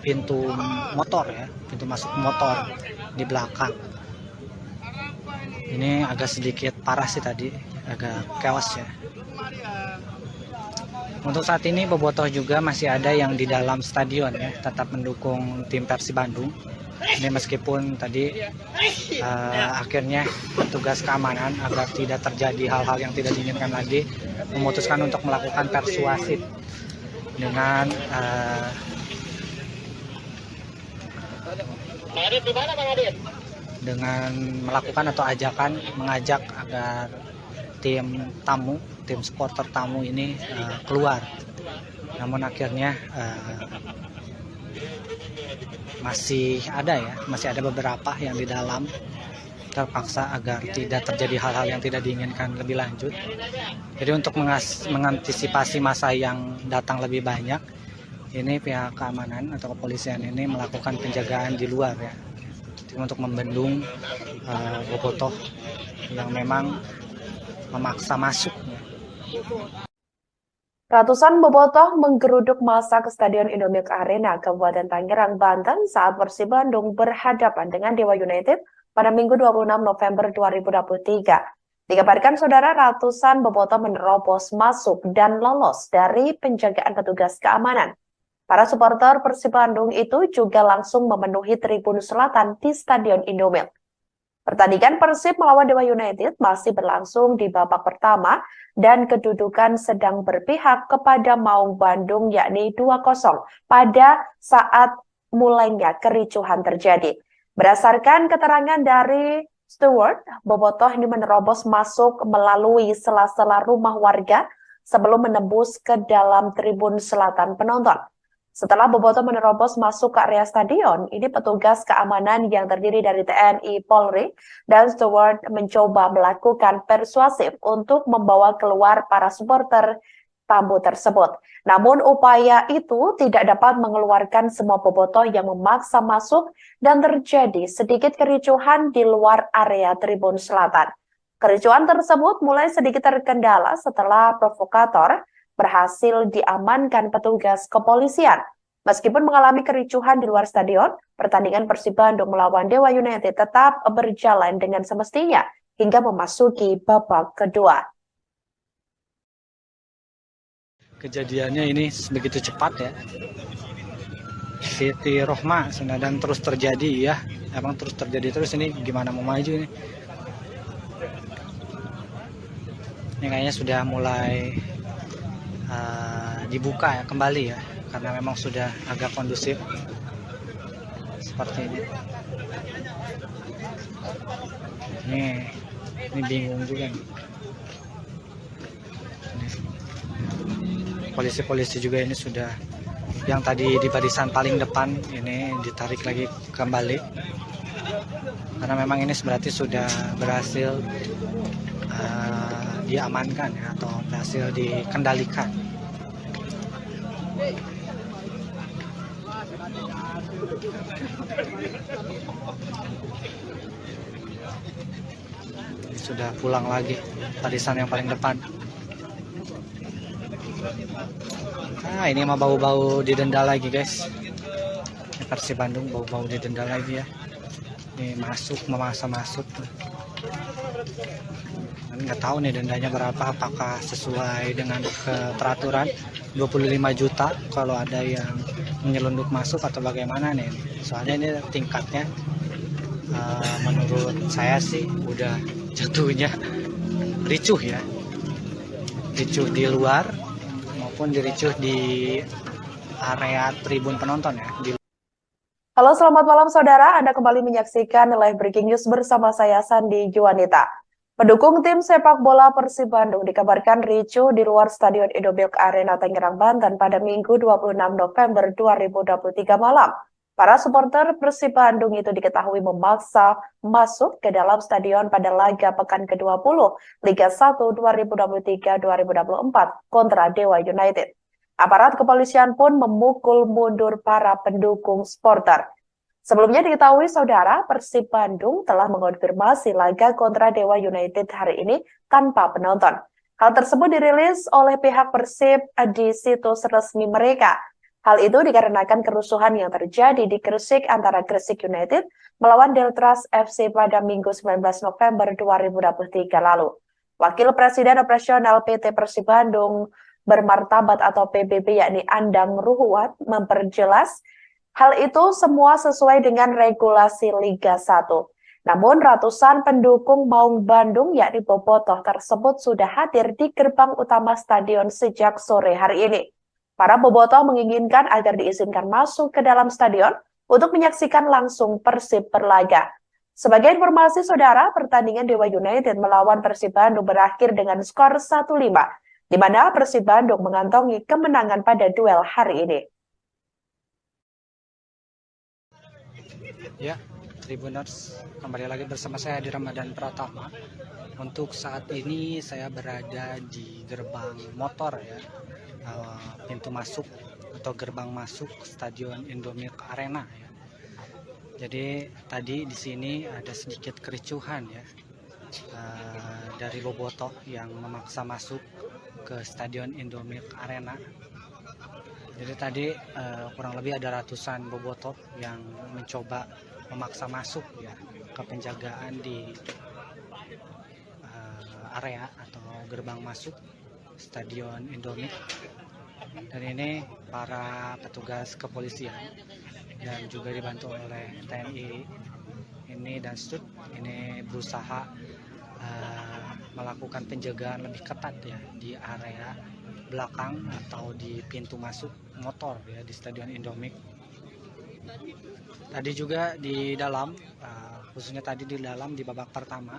pintu motor ya, pintu masuk motor di belakang. Ini agak sedikit parah sih tadi, agak chaos ya. Untuk saat ini Bobotoh juga masih ada yang di dalam stadion ya, tetap mendukung tim Persib Bandung. Ini meskipun tadi akhirnya petugas keamanan agar tidak terjadi hal-hal yang tidak diinginkan lagi memutuskan untuk melakukan persuasif dengan dengan melakukan atau mengajak agar tim supporter tamu ini keluar. Namun akhirnya masih ada beberapa yang di dalam, terpaksa agar tidak terjadi hal-hal yang tidak diinginkan lebih lanjut. Jadi untuk mengantisipasi masa yang datang lebih banyak, ini pihak keamanan atau kepolisian ini melakukan penjagaan di luar ya, untuk membendung bobotoh yang memang memaksa masuk. Ratusan bobotoh menggeruduk massa ke Stadion Indomilk Arena, Kabupaten Tangerang, Banten saat Persib Bandung berhadapan dengan Dewa United pada Minggu 26 November 2023. Dikabarkan saudara, ratusan bobotoh menerobos masuk dan lolos dari penjagaan petugas keamanan. Para supporter Persib Bandung itu juga langsung memenuhi tribun selatan di Stadion Indomilk. Pertandingan Persib melawan Dewa United masih berlangsung di babak pertama dan kedudukan sedang berpihak kepada Maung Bandung yakni 2-0 pada saat mulainya kericuhan terjadi. Berdasarkan keterangan dari steward, bobotoh ini menerobos masuk melalui sela-sela rumah warga sebelum menembus ke dalam tribun selatan penonton. Setelah bobotoh menerobos masuk ke area stadion, ini petugas keamanan yang terdiri dari TNI, Polri, dan steward mencoba melakukan persuasif untuk membawa keluar para supporter tamu tersebut. Namun upaya itu tidak dapat mengeluarkan semua bobotoh yang memaksa masuk dan terjadi sedikit kericuhan di luar area tribun selatan. Kericuhan tersebut mulai sedikit terkendala setelah provokator berhasil diamankan petugas kepolisian. Meskipun mengalami kericuhan di luar stadion, pertandingan Persib Bandung melawan Dewa United tetap berjalan dengan semestinya hingga memasuki babak kedua. Kejadiannya ini begitu cepat ya. Siti Rohma dan terus terjadi ya. Emang terus terjadi terus, ini gimana mau maju ini? Ini kayaknya sudah mulai dibuka ya kembali ya, karena memang sudah agak kondusif seperti ini. Ini bingung juga nih. Polisi-polisi juga ini sudah, yang tadi di barisan paling depan ini ditarik lagi kembali karena memang ini berarti sudah berhasil diamankan ya, atau berhasil dikendalikan. Sudah pulang lagi barisan yang paling depan. Ini mah bau-bau didenda lagi guys. Ini Persib Bandung bau-bau didenda lagi ya. Ini memaksa masuk. Nggak tahu nih dendanya berapa, apakah sesuai dengan peraturan 25 juta kalau ada yang menyelundup masuk atau bagaimana nih. Soalnya ini tingkatnya menurut saya sih udah jatuhnya ricuh ya. Ricuh di luar maupun diricuh di area tribun penonton ya. Halo, selamat malam saudara. Anda kembali menyaksikan live breaking news bersama saya Sandi Juanita. Pendukung tim sepak bola Persib Bandung dikabarkan ricuh di luar Stadion Indomilk Arena Tangerang, Banten pada Minggu 26 November 2023 malam. Para supporter Persib Bandung itu diketahui memaksa masuk ke dalam stadion pada laga pekan ke-20 Liga 1 2023-2024 kontra Dewa United. Aparat kepolisian pun memukul mundur para pendukung supporter. Sebelumnya diketahui saudara, Persib Bandung telah mengonfirmasi laga kontra Dewa United hari ini tanpa penonton. Hal tersebut dirilis oleh pihak Persib di situs resmi mereka. Hal itu dikarenakan kerusuhan yang terjadi di Gresik antara Gresik United melawan Deltras FC pada Minggu 19 November 2023 lalu. Wakil Presiden Operasional PT Persib Bandung Bermartabat atau PBB yakni Andang Ruhuat memperjelas hal itu semua sesuai dengan regulasi Liga 1. Namun ratusan pendukung Maung Bandung yakni bobotoh tersebut sudah hadir di gerbang utama stadion sejak sore hari ini. Para bobotoh menginginkan agar diizinkan masuk ke dalam stadion untuk menyaksikan langsung Persib berlaga. Sebagai informasi saudara, pertandingan Dewa United melawan Persib Bandung berakhir dengan skor 1-5, di mana Persib Bandung mengantongi kemenangan pada duel hari ini. Ya, Tribuners, kembali lagi bersama saya di Ramadan Pratama. Untuk saat ini saya berada di gerbang motor ya, pintu masuk atau gerbang masuk Stadion Indomilk Arena ya. Jadi tadi di sini ada sedikit kericuhan ya, dari bobotoh yang memaksa masuk ke Stadion Indomilk Arena. Jadi tadi kurang lebih ada ratusan bobotoh yang mencoba memaksa masuk ya ke penjagaan di area atau gerbang masuk Stadion Indomilk. Dan ini para petugas kepolisian dan juga dibantu oleh TNI ini dan STUT ini berusaha melakukan penjagaan lebih ketat ya di area belakang atau di pintu masuk motor ya di Stadion Indomilk. Tadi juga di dalam, khususnya tadi di dalam di babak pertama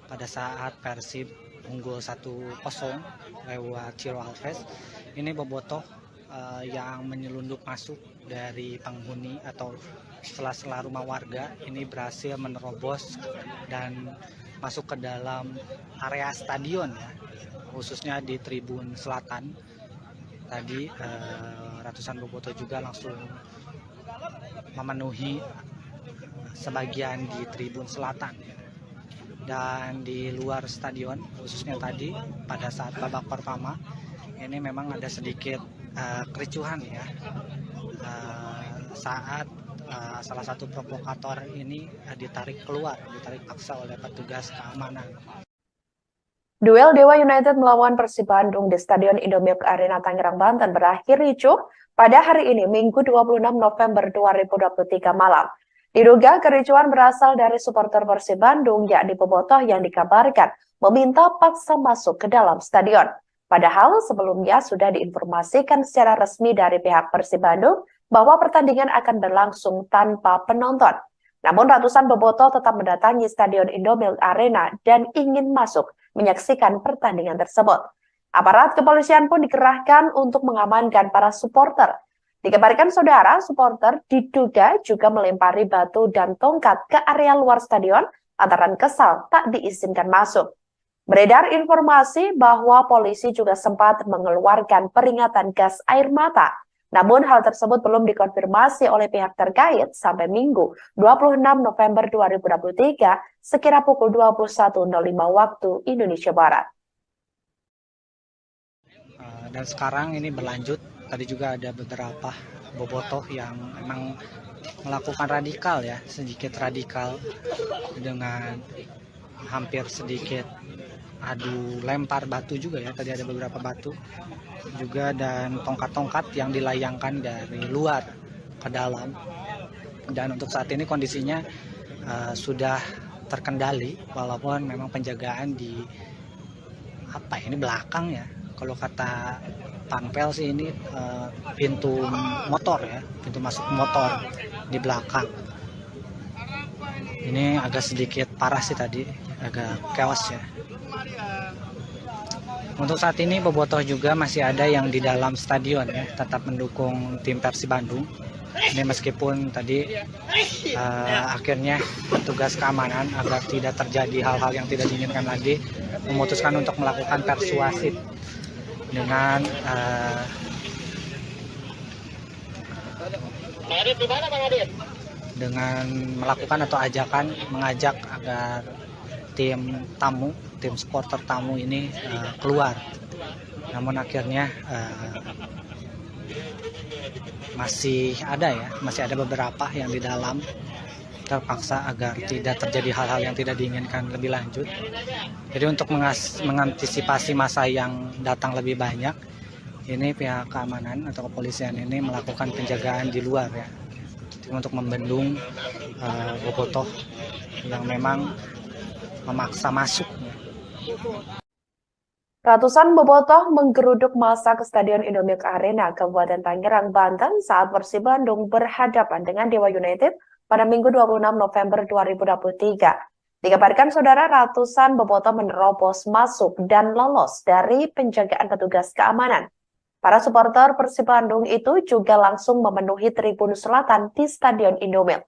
pada saat Persib unggul 1-0 lewat Ciro Alves, ini bobotoh yang menyelundup masuk dari penghuni atau sela-sela rumah warga ini berhasil menerobos dan masuk ke dalam area stadion ya, khususnya di tribun selatan. Tadi ratusan bobotoh juga langsung memenuhi sebagian di tribun selatan dan di luar stadion, khususnya tadi pada saat babak pertama ini memang ada sedikit kericuhan ya, saat salah satu provokator ini ditarik paksa oleh petugas keamanan. Duel Dewa United melawan Persib Bandung di Stadion Indomilk Arena Tangerang, Banten berakhir ricuh pada hari ini, Minggu 26 November 2023 malam. Diduga kericuhan berasal dari supporter Persib Bandung, yakni bobotoh yang dikabarkan meminta paksa masuk ke dalam stadion. Padahal sebelumnya sudah diinformasikan secara resmi dari pihak Persib Bandung bahwa pertandingan akan berlangsung tanpa penonton. Namun ratusan bobotoh tetap mendatangi Stadion Indomilk Arena dan ingin masuk menyaksikan pertandingan tersebut. Aparat kepolisian pun dikerahkan untuk mengamankan para supporter. Dikabarkan saudara, supporter diduga juga melempari batu dan tongkat ke area luar stadion lantaran kesal tak diizinkan masuk. Beredar informasi bahwa polisi juga sempat mengeluarkan peringatan gas air mata. Namun hal tersebut belum dikonfirmasi oleh pihak terkait sampai Minggu 26 November 2023 sekira pukul 21.05 waktu Indonesia Barat. Dan sekarang ini berlanjut, tadi juga ada beberapa bobotoh yang memang melakukan radikal ya, sedikit radikal dengan hampir sedikit adu lempar batu juga ya, tadi ada beberapa batu juga dan tongkat-tongkat yang dilayangkan dari luar ke dalam. Dan untuk saat ini kondisinya sudah terkendali walaupun memang penjagaan di ini belakang ya, kalau kata Panpel sih ini pintu motor ya, pintu masuk motor di belakang. Ini agak sedikit parah sih tadi, agak chaos ya. Untuk saat ini bobotoh juga masih ada yang di dalam stadion ya, tetap mendukung tim Persib Bandung. Ini meskipun tadi akhirnya petugas keamanan agar tidak terjadi hal-hal yang tidak diinginkan lagi memutuskan untuk melakukan persuasif dengan melakukan atau mengajak agar tim supporter tamu ini keluar. Namun akhirnya masih ada beberapa yang di dalam terpaksa agar tidak terjadi hal-hal yang tidak diinginkan lebih lanjut. Jadi untuk mengantisipasi masa yang datang lebih banyak, ini pihak keamanan atau kepolisian ini melakukan penjagaan di luar ya, untuk membendung bobotoh yang memang memaksa masuk. Ratusan bobotoh menggeruduk massa ke Stadion Indomilk Arena, Kabupaten Tangerang, Banten saat Persib Bandung berhadapan dengan Dewa United pada Minggu 26 November 2023. Dikabarkan saudara ratusan bobotoh menerobos masuk dan lolos dari penjagaan petugas keamanan. Para supporter Persib Bandung itu juga langsung memenuhi tribun selatan di Stadion Indomilk.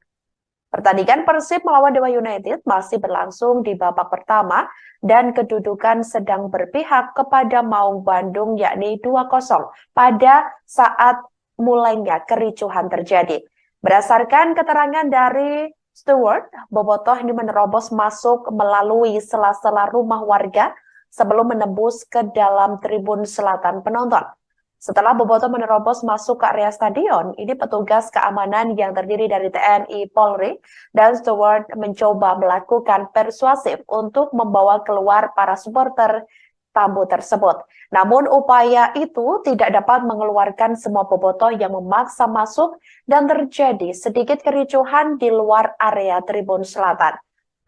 Pertandingan Persib melawan Dewa United masih berlangsung di babak pertama dan kedudukan sedang berpihak kepada Maung Bandung yakni 2-0 pada saat mulainya kericuhan terjadi. Berdasarkan keterangan dari Stewart, bobotoh ini menerobos masuk melalui sela-sela rumah warga sebelum menembus ke dalam tribun selatan penonton. Setelah bobotoh menerobos masuk ke area stadion, ini petugas keamanan yang terdiri dari TNI, Polri, dan Stewart mencoba melakukan persuasif untuk membawa keluar para supporter tamu tersebut. Namun upaya itu tidak dapat mengeluarkan semua bobotoh yang memaksa masuk dan terjadi sedikit kericuhan di luar area tribun selatan.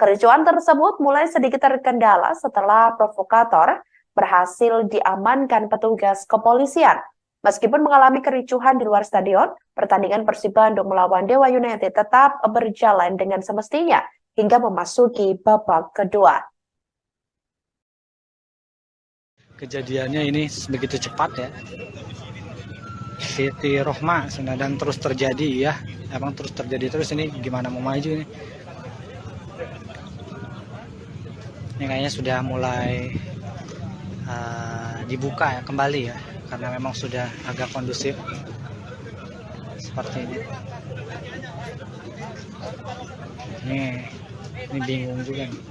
Kericuhan tersebut mulai sedikit terkendala setelah provokator berhasil diamankan petugas kepolisian. Meskipun mengalami kericuhan di luar stadion, pertandingan Persib Bandung melawan Dewa United tetap berjalan dengan semestinya hingga memasuki babak kedua. Kejadiannya ini begitu cepat ya. Siti Rohma dan terus terjadi ya. Emang terus terjadi terus ini gimana mau maju ini. Ini kayaknya sudah mulai dibuka ya kembali ya. Karena memang sudah agak kondusif seperti ini. Ini bingung juga nih.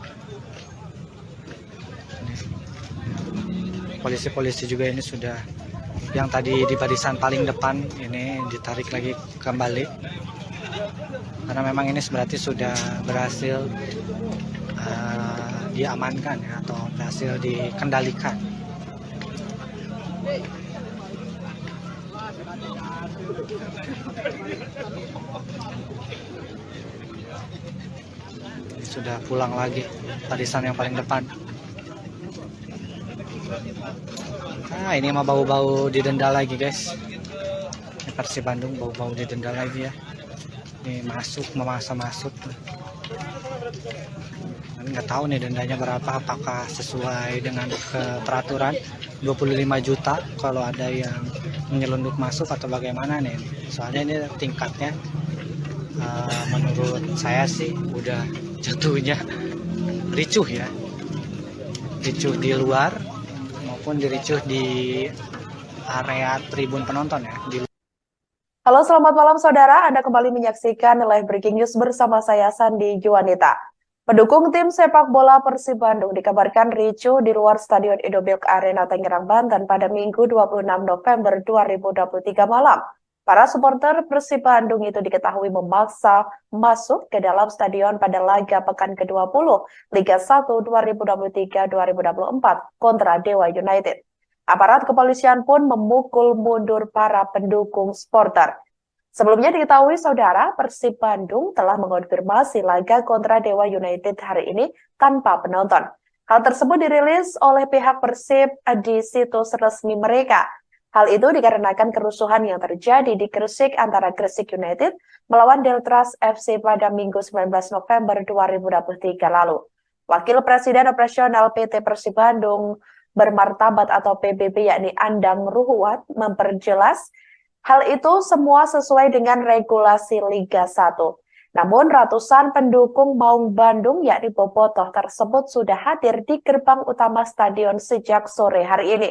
Polisi-polisi juga ini sudah yang tadi di barisan paling depan ini ditarik lagi kembali karena memang ini berarti sudah berhasil diamankan ya, atau berhasil dikendalikan. Ini sudah pulang lagi barisan yang paling depan. Ini mah bau-bau didenda lagi guys. Ini Persib Bandung bau-bau didenda lagi ya. Ini memaksa masuk. Nggak tahu nih dendanya berapa, apakah sesuai dengan peraturan 25 juta kalau ada yang menyelundup masuk atau bagaimana nih. Soalnya ini tingkatnya menurut saya sih udah jatuhnya ricuh ya. Ricuh di luar maupun diricuh di area tribun penonton ya. Halo, selamat malam saudara. Anda kembali menyaksikan Live Breaking News bersama saya Sandi Juanita. Pendukung tim sepak bola Persib Bandung dikabarkan ricuh di luar Stadion Indomilk Arena Tangerang, Banten pada Minggu 26 November 2023 malam. Para supporter Persib Bandung itu diketahui memaksa masuk ke dalam stadion pada laga pekan ke-20 Liga 1 2023-2024 kontra Dewa United. Aparat kepolisian pun memukul mundur para pendukung supporter. Sebelumnya diketahui saudara, Persib Bandung telah mengonfirmasi laga kontra Dewa United hari ini tanpa penonton. Hal tersebut dirilis oleh pihak Persib di situs resmi mereka. Hal itu dikarenakan kerusuhan yang terjadi di Gresik antara Gresik United melawan Deltras FC pada Minggu 19 November 2023 lalu. Wakil Presiden Operasional PT Persib Bandung Bermartabat atau PBB yakni Andang Ruhuat memperjelas hal itu semua sesuai dengan regulasi Liga 1. Namun ratusan pendukung Maung Bandung yakni bobotoh tersebut sudah hadir di gerbang utama stadion sejak sore hari ini.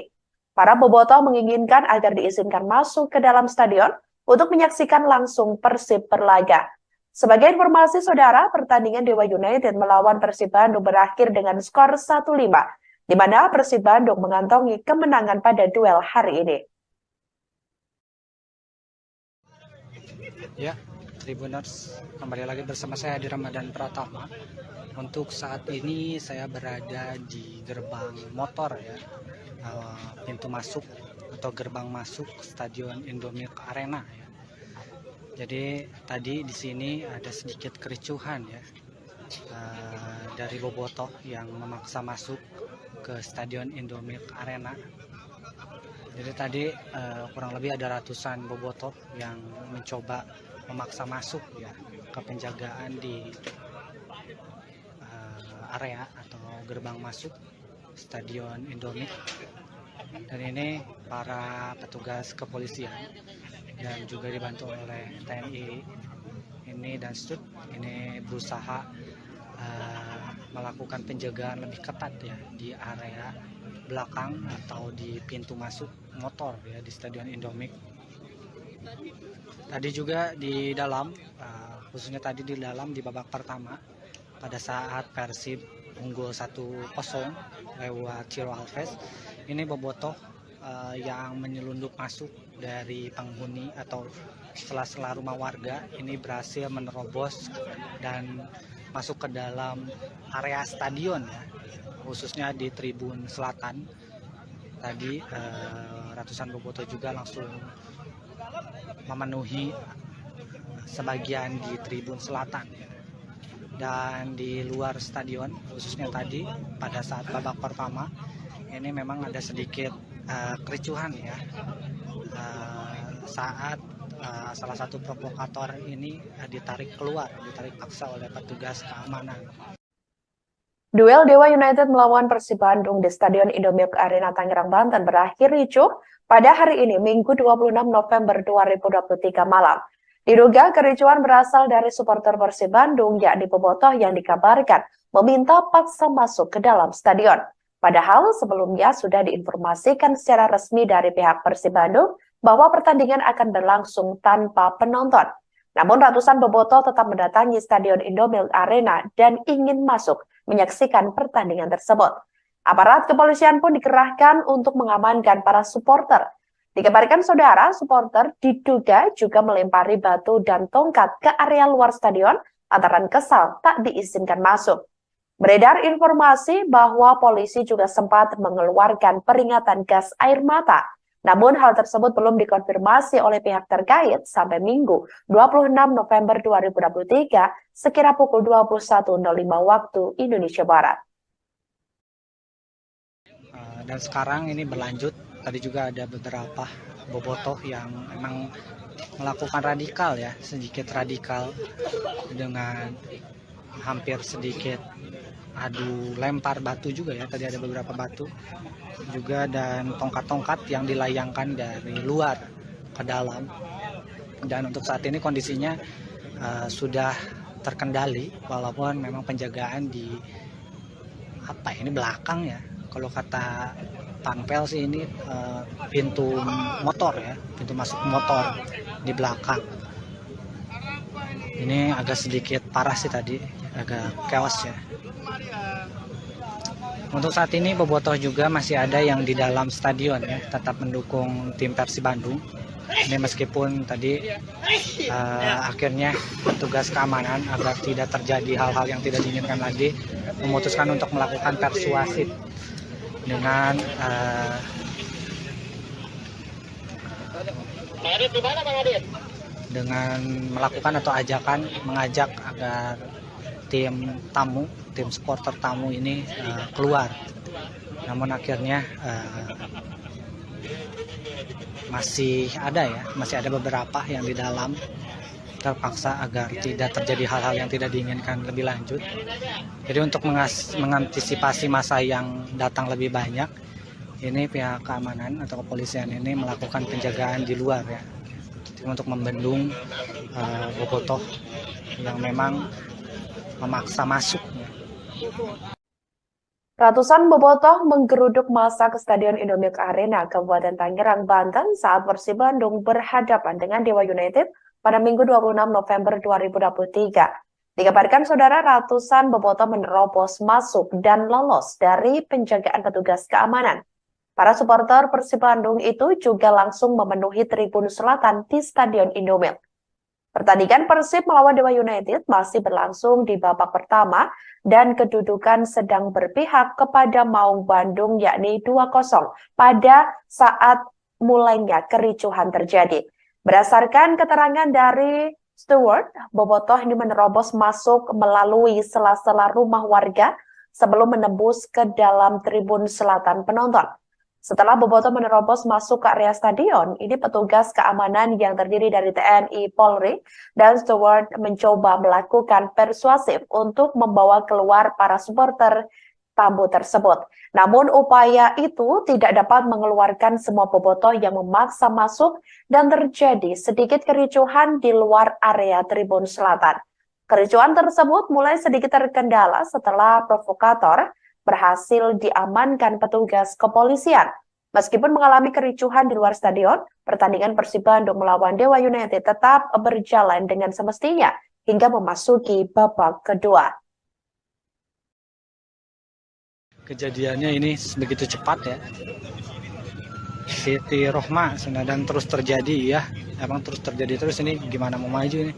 Para bobotoh menginginkan agar diizinkan masuk ke dalam stadion untuk menyaksikan langsung Persib berlaga. Sebagai informasi saudara, pertandingan Dewa United melawan Persib Bandung berakhir dengan skor 1-5, di mana Persib Bandung mengantongi kemenangan pada duel hari ini. Ya, Tribuners, kembali lagi bersama saya di Ramadan Pratama. Untuk saat ini saya berada di gerbang motor ya, pintu masuk atau gerbang masuk Stadion Indomilk Arena ya. Jadi tadi di sini ada sedikit kericuhan ya dari bobotoh yang memaksa masuk ke Stadion Indomilk Arena. Jadi tadi kurang lebih ada ratusan bobotoh yang mencoba memaksa masuk ya ke penjagaan di area atau gerbang masuk Stadion Indomie. Dan ini para petugas kepolisian dan juga dibantu oleh TNI ini dan STUT ini berusaha melakukan penjagaan lebih ketat ya di area belakang atau di pintu masuk motor ya di Stadion Indomie. Tadi juga di dalam, khususnya tadi di dalam di babak pertama pada saat Persib unggul 1-0 lewat Ciro Alves, ini bobotoh yang menyelundup masuk dari penghuni atau sela-sela rumah warga ini berhasil menerobos dan masuk ke dalam area stadion ya, khususnya di tribun selatan. Tadi ratusan bobotoh juga langsung memenuhi sebagian di tribun selatan dan di luar stadion, khususnya tadi pada saat babak pertama ini memang ada sedikit kericuhan ya saat salah satu provokator ini ditarik paksa oleh petugas keamanan. Duel Dewa United melawan Persib Bandung di Stadion Indomilk Arena Tangerang, Banten berakhir ricuh pada hari ini, Minggu 26 November 2023 malam. Diduga kericuhan berasal dari supporter Persib Bandung, yakni bobotoh yang dikabarkan meminta paksa masuk ke dalam stadion. Padahal sebelumnya sudah diinformasikan secara resmi dari pihak Persib Bandung bahwa pertandingan akan berlangsung tanpa penonton. Namun ratusan bobotoh tetap mendatangi Stadion Indomilk Arena dan ingin masuk menyaksikan pertandingan tersebut. Aparat kepolisian pun dikerahkan untuk mengamankan para supporter. Dikabarkan saudara, supporter diduga juga melempari batu dan tongkat ke area luar stadion lantaran kesal tak diizinkan masuk. Beredar informasi bahwa polisi juga sempat mengeluarkan peringatan gas air mata. Namun hal tersebut belum dikonfirmasi oleh pihak terkait sampai Minggu 26 November 2023 sekira pukul 21.05 waktu Indonesia Barat. Dan sekarang ini berlanjut, tadi juga ada beberapa bobotoh yang memang melakukan radikal ya, sedikit radikal dengan hampir sedikit adu lempar batu juga ya, tadi ada beberapa batu juga dan tongkat-tongkat yang dilayangkan dari luar ke dalam. Dan untuk saat ini kondisinya sudah terkendali walaupun memang penjagaan di ini belakang ya, kalau kata Panpel sih ini pintu motor ya, pintu masuk motor di belakang. Ini agak sedikit parah sih tadi, agak chaos ya. Untuk saat ini bobotoh juga masih ada yang di dalam stadion ya, tetap mendukung tim Persib Bandung. Ini meskipun tadi akhirnya petugas keamanan agar tidak terjadi hal-hal yang tidak diinginkan lagi memutuskan untuk melakukan persuasif dengan melakukan atau mengajak agar tim supporter tamu ini keluar. Namun akhirnya masih ada beberapa yang di dalam terpaksa agar tidak terjadi hal-hal yang tidak diinginkan lebih lanjut. Jadi untuk mengantisipasi masa yang datang lebih banyak, ini pihak keamanan atau kepolisian ini melakukan penjagaan di luar ya, untuk membendung bobotoh yang memang memaksa masuk. Ratusan bobotoh menggeruduk massa ke Stadion Indomilk Arena, Kabupaten Tangerang, Banten saat Persib Bandung berhadapan dengan Dewa United pada Minggu 26 November 2023. Dikabarkan saudara, ratusan bobotoh menerobos masuk dan lolos dari penjagaan petugas keamanan. Para supporter Persib Bandung itu juga langsung memenuhi tribun selatan di Stadion Indomilk. Pertandingan Persib melawan Dewa United masih berlangsung di babak pertama dan kedudukan sedang berpihak kepada Maung Bandung yakni 2-0 pada saat mulainya kericuhan terjadi. Berdasarkan keterangan dari Stewart, bobotoh ini menerobos masuk melalui sela-sela rumah warga sebelum menembus ke dalam tribun selatan penonton. Setelah Bobotoh menerobos masuk ke area stadion, ini petugas keamanan yang terdiri dari TNI, Polri, dan steward mencoba melakukan persuasif untuk membawa keluar para supporter tamu tersebut. Namun upaya itu tidak dapat mengeluarkan semua bobotoh yang memaksa masuk dan terjadi sedikit kericuhan di luar area Tribun Selatan. Kericuhan tersebut mulai sedikit terkendala setelah provokator berhasil diamankan petugas kepolisian. Meskipun mengalami kericuhan di luar stadion, pertandingan Persib Bandung melawan Dewa United tetap berjalan dengan semestinya hingga memasuki babak kedua. Kejadiannya ini begitu cepat ya. Siti Rohma dan terus terjadi ya. Emang terus terjadi terus, ini gimana mau maju ini?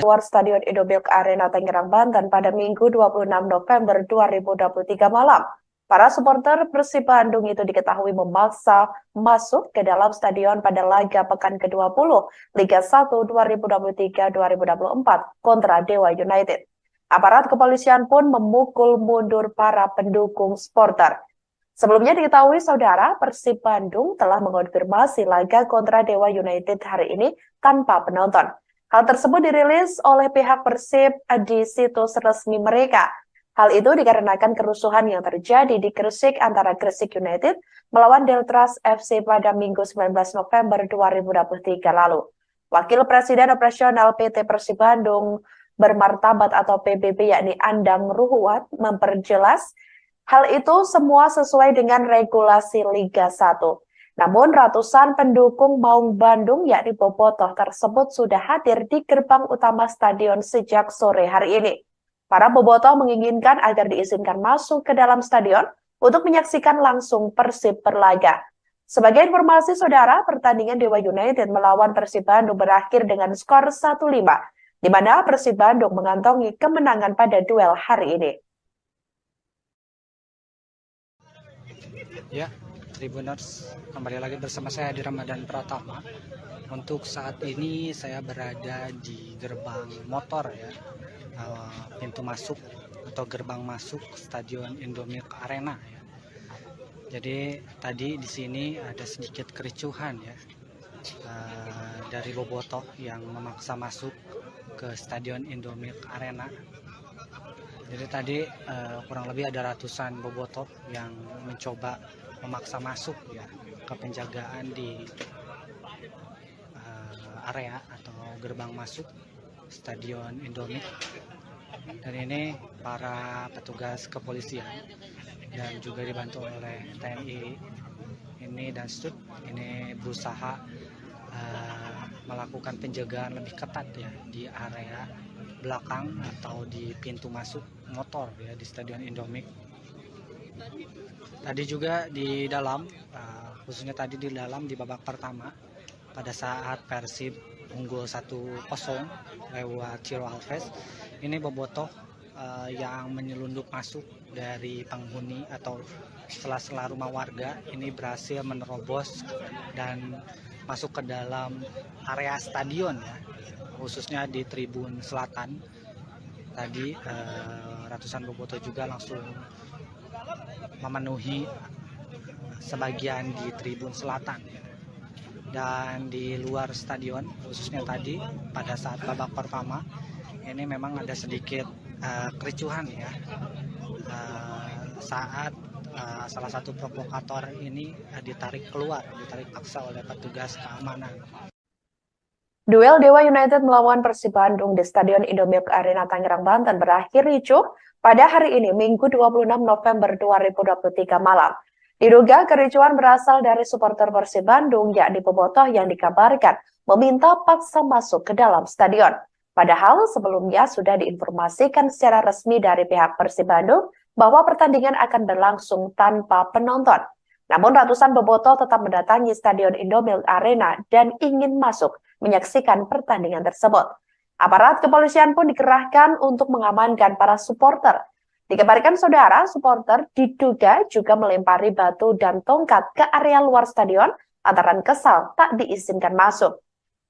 Luar Stadion Indomilk Arena Tangerang, Banten pada Minggu 26 November 2023 malam. Para supporter Persib Bandung itu diketahui memaksa masuk ke dalam stadion pada laga pekan ke-20 Liga 1 2023-2024 kontra Dewa United. Aparat kepolisian pun memukul mundur para pendukung supporter. Sebelumnya diketahui saudara, Persib Bandung telah mengonfirmasi laga kontra Dewa United hari ini tanpa penonton. Hal tersebut dirilis oleh pihak Persib di situs resmi mereka. Hal itu dikarenakan kerusuhan yang terjadi di Gresik antara Gresik United melawan Deltras FC pada Minggu 19 November 2023 lalu. Wakil Presiden Operasional PT Persib Bandung Bermartabat atau PBB yakni Andang Ruhuat memperjelas hal itu semua sesuai dengan regulasi Liga 1. Namun ratusan pendukung Maung Bandung yakni Bobotoh tersebut sudah hadir di gerbang utama stadion sejak sore hari ini. Para Bobotoh menginginkan agar diizinkan masuk ke dalam stadion untuk menyaksikan langsung Persib berlaga. Sebagai informasi saudara, pertandingan Dewa United melawan Persib Bandung berakhir dengan skor 1-5, di mana Persib Bandung mengantongi kemenangan pada duel hari ini. Ya, Tribuners, kembali lagi bersama saya di Ramadan Pratama. Untuk saat ini saya berada di gerbang motor ya, pintu masuk atau gerbang masuk Stadion Indomilk Arena ya. Jadi tadi di sini ada sedikit kericuhan ya, dari Bobotoh yang memaksa masuk ke Stadion Indomilk Arena. Jadi tadi kurang lebih ada ratusan Bobotoh yang mencoba memaksa masuk ya ke penjagaan di area atau gerbang masuk Stadion Indomilk. Dan ini para petugas kepolisian dan juga dibantu oleh TNI ini dan Stud ini berusaha melakukan penjagaan lebih ketat ya di area belakang atau di pintu masuk motor ya di Stadion Indomilk. Tadi juga di dalam, khususnya tadi di dalam di babak pertama pada saat Persib unggul 1-0 lewat Ciro Alves, ini Bobotoh yang menyelundup masuk dari penghuni atau sela-sela rumah warga ini berhasil menerobos dan masuk ke dalam area stadion ya, khususnya di Tribun Selatan. Tadi ratusan Bobotoh juga langsung memenuhi sebagian di Tribun Selatan dan di luar stadion, khususnya tadi pada saat babak pertama ini memang ada sedikit kericuhan ya, saat salah satu provokator ini ditarik paksa oleh petugas keamanan. Duel Dewa United melawan Persib Bandung di Stadion Indomilk Arena Tangerang, Banten berakhir ricuh pada hari ini, Minggu 26 November 2023 malam. Diduga kericuhan berasal dari supporter Persib Bandung, yakni Bobotoh yang dikabarkan meminta paksa masuk ke dalam stadion. Padahal sebelumnya sudah diinformasikan secara resmi dari pihak Persib Bandung bahwa pertandingan akan berlangsung tanpa penonton. Namun ratusan Bobotoh tetap mendatangi Stadion Indomilk Arena dan ingin masuk menyaksikan pertandingan tersebut. Aparat kepolisian pun dikerahkan untuk mengamankan para supporter. Dikabarkan saudara, supporter diduga juga melempari batu dan tongkat ke area luar stadion antara kesal tak diizinkan masuk.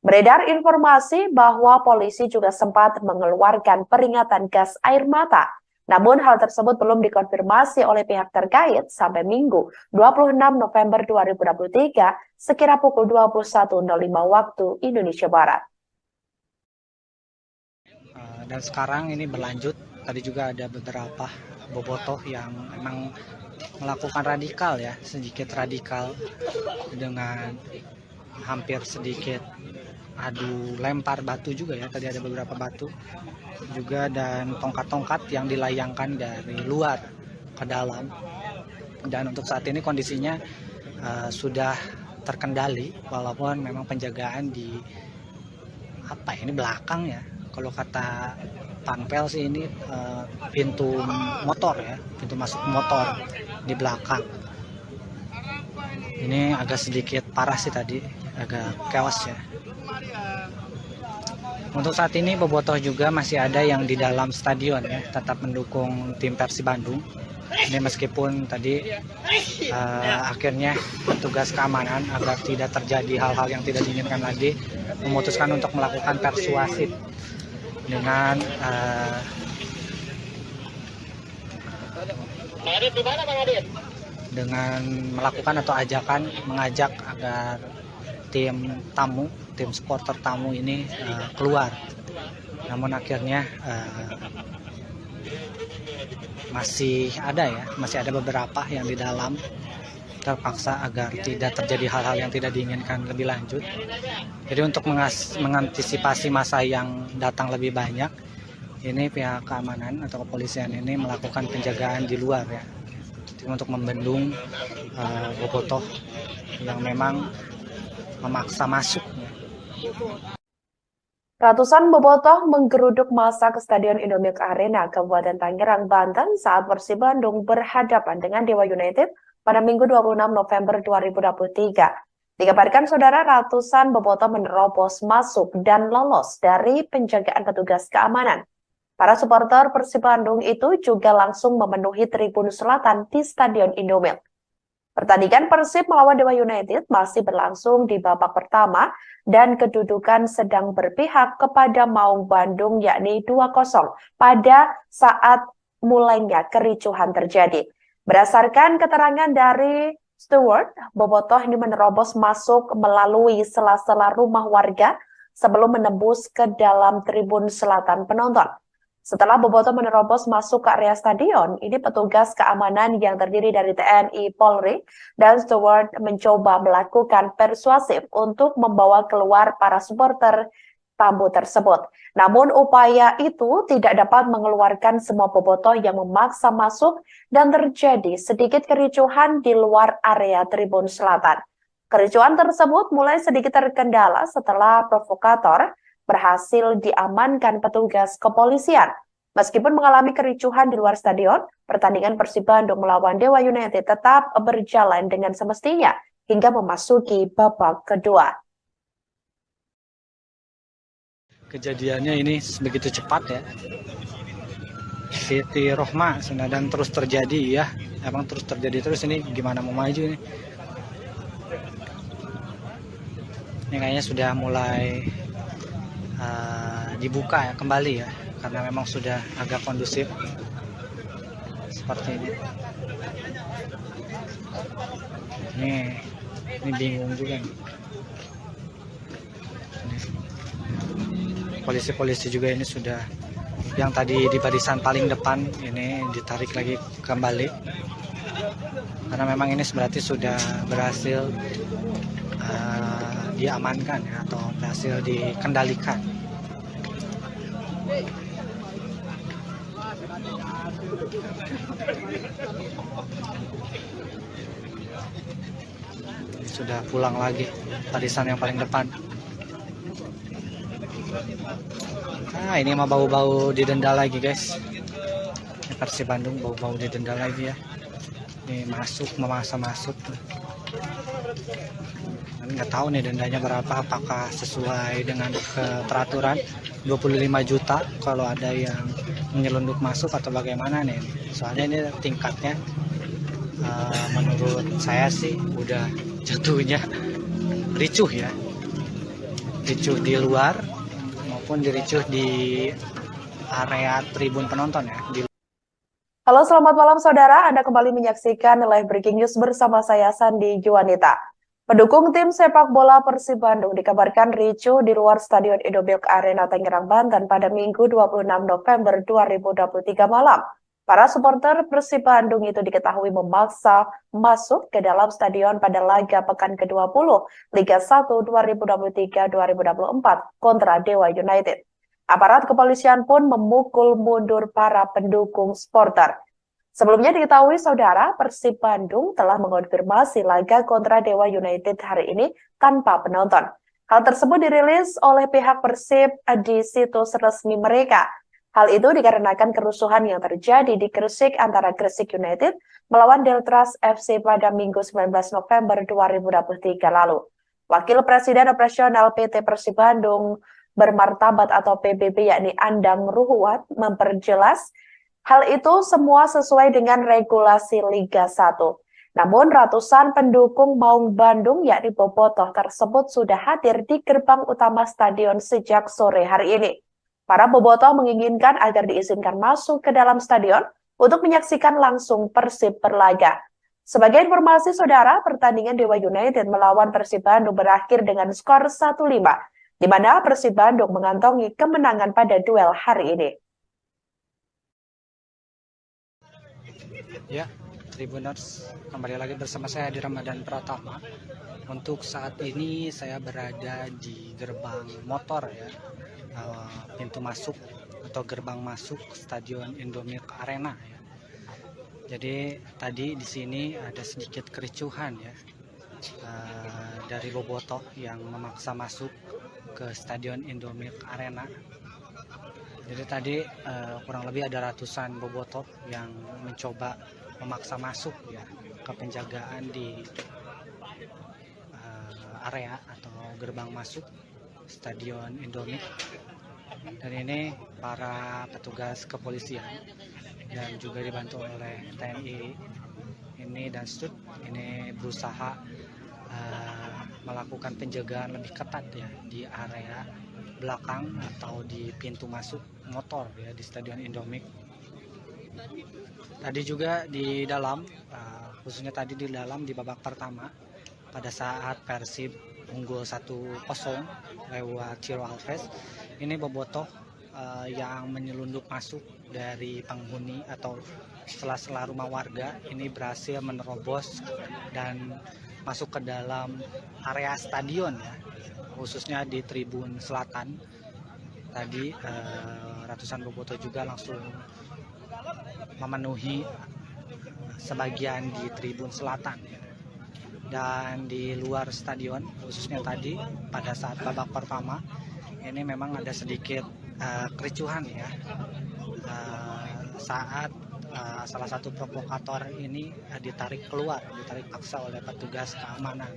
Beredar informasi bahwa polisi juga sempat mengeluarkan peringatan gas air mata Namun hal tersebut belum dikonfirmasi oleh pihak terkait sampai Minggu 26 November 2023 sekira pukul 21.05 waktu Indonesia Barat. Dan sekarang ini berlanjut, tadi juga ada beberapa bobotoh yang memang melakukan radikal ya, sedikit radikal dengan hampir sedikit adu lempar batu juga ya, tadi ada beberapa batu juga dan tongkat-tongkat yang dilayangkan dari luar ke dalam. Dan untuk saat ini kondisinya sudah terkendali walaupun memang penjagaan di ini belakang ya. Kalau kata Panpel sih ini pintu motor ya, pintu masuk motor di belakang. Ini agak sedikit parah sih tadi, agak chaos ya. Untuk saat ini bobotoh juga masih ada yang di dalam stadion ya, tetap mendukung tim Persib Bandung. Ini meskipun tadi akhirnya petugas keamanan agar tidak terjadi hal-hal yang tidak diinginkan lagi memutuskan untuk melakukan persuasif dengan melakukan atau mengajak agar tim supporter tamu ini keluar. Namun akhirnya masih ada beberapa yang di dalam terpaksa agar tidak terjadi hal-hal yang tidak diinginkan lebih lanjut. Jadi untuk mengantisipasi masa yang datang lebih banyak, ini pihak keamanan atau kepolisian ini melakukan penjagaan di luar ya, untuk membendung bobotoh yang memang memaksa masuk. Ratusan bobotoh menggeruduk massa ke Stadion Indomilk Arena, Kabupaten Tangerang, Banten saat Persib Bandung berhadapan dengan Dewa United pada Minggu 26 November 2023. Dikabarkan saudara, ratusan bobotoh menerobos masuk dan lolos dari penjagaan petugas keamanan. Para supporter Persib Bandung itu juga langsung memenuhi tribun selatan di Stadion Indomilk. Pertandingan Persib melawan Dewa United masih berlangsung di babak pertama dan kedudukan sedang berpihak kepada Maung Bandung yakni 2-0 pada saat mulainya kericuhan terjadi. Berdasarkan keterangan dari steward, bobotoh ini menerobos masuk melalui sela-sela rumah warga sebelum menembus ke dalam tribun selatan penonton. Setelah bobotoh menerobos masuk ke area stadion, ini petugas keamanan yang terdiri dari TNI, Polri, dan steward mencoba melakukan persuasif untuk membawa keluar para supporter tamu tersebut. Namun upaya itu tidak dapat mengeluarkan semua bobotoh yang memaksa masuk dan terjadi sedikit kericuhan di luar area tribun selatan. Kericuhan tersebut mulai sedikit terkendala setelah provokator berhasil diamankan petugas kepolisian. Meskipun mengalami kericuhan di luar stadion, pertandingan Persib Bandung melawan Dewa United tetap berjalan dengan semestinya hingga memasuki babak kedua. Kejadiannya ini begitu cepat ya. Siti Rohma dan terus terjadi ya. Emang terus terjadi terus, ini gimana mau maju ini. Ini kayaknya sudah mulai dibuka ya kembali ya, karena memang sudah agak kondusif seperti ini. Ini bingung juga nih. Polisi-polisi juga ini sudah, yang tadi di barisan paling depan ini ditarik lagi kembali karena memang ini berarti sudah berhasil diamankan ya, atau berhasil dikendalikan. Sudah pulang lagi barisan yang paling depan. Ini mah bau-bau didenda lagi guys. Ini Persib Bandung bau-bau didenda lagi ya. Ini memaksa masuk. Nggak tahu nih dendanya berapa, apakah sesuai dengan peraturan 25 juta kalau ada yang menyelundup masuk atau bagaimana nih. Soalnya ini tingkatnya menurut saya sih udah jatuhnya ricuh ya. Ricuh di luar maupun diricuh di area tribun penonton ya. Halo, selamat malam saudara. Anda kembali menyaksikan Live Breaking News bersama saya Sandi Juanita. Pendukung tim sepak bola Persib Bandung dikabarkan ricuh di luar Stadion Indomilk Arena Tangerang, Banten pada Minggu 26 November 2023 malam. Para supporter Persib Bandung itu diketahui memaksa masuk ke dalam stadion pada laga pekan ke-20 Liga 1 2023-2024 kontra Dewa United. Aparat kepolisian pun memukul mundur para pendukung supporter. Sebelumnya diketahui saudara, Persib Bandung telah mengonfirmasi laga kontra Dewa United hari ini tanpa penonton. Hal tersebut dirilis oleh pihak Persib di situs resmi mereka. Hal itu dikarenakan kerusuhan yang terjadi di Gresik antara Gresik United melawan Deltras FC pada Minggu 19 November 2023 lalu. Wakil Presiden Operasional PT Persib Bandung Bermartabat atau PBB yakni Andang Ruhuat memperjelas hal itu semua sesuai dengan regulasi Liga 1. Namun ratusan pendukung Maung Bandung yakni Bobotoh tersebut sudah hadir di gerbang utama stadion sejak sore hari ini. Para Bobotoh menginginkan agar diizinkan masuk ke dalam stadion untuk menyaksikan langsung Persib berlaga. Sebagai informasi saudara, pertandingan Dewa United melawan Persib Bandung berakhir dengan skor 1-5. Di mana Persib Bandung mengantongi kemenangan pada duel hari ini. Ya, Tribuners, kembali lagi bersama saya di Ramadan Pratama. Untuk saat ini saya berada di gerbang motor ya, pintu masuk atau gerbang masuk Stadion Indomilk Arena ya. Jadi tadi di sini ada sedikit kericuhan ya, dari Bobotoh yang memaksa masuk ke Stadion Indomilk Arena. Jadi tadi kurang lebih ada ratusan Bobotoh yang mencoba memaksa masuk ya ke penjagaan di area atau gerbang masuk Stadion Indomilk. Dan ini para petugas kepolisian dan juga dibantu oleh TNI ini dan Stud ini berusaha melakukan penjagaan lebih ketat ya di area belakang atau di pintu masuk motor ya di Stadion Indomilk. Tadi juga di dalam, khususnya tadi di dalam di babak pertama pada saat Persib unggul 1-0 lewat Ciro Alves, ini Bobotoh yang menyelundup masuk dari penghuni atau sela-sela rumah warga ini berhasil menerobos dan masuk ke dalam area stadion ya, khususnya di tribun selatan. Tadi ratusan Bobotoh juga langsung memenuhi sebagian di tribun selatan ya. Dan di luar stadion, khususnya tadi pada saat babak pertama ini memang ada sedikit kericuhan ya, saat salah satu provokator ini ditarik paksa oleh petugas keamanan.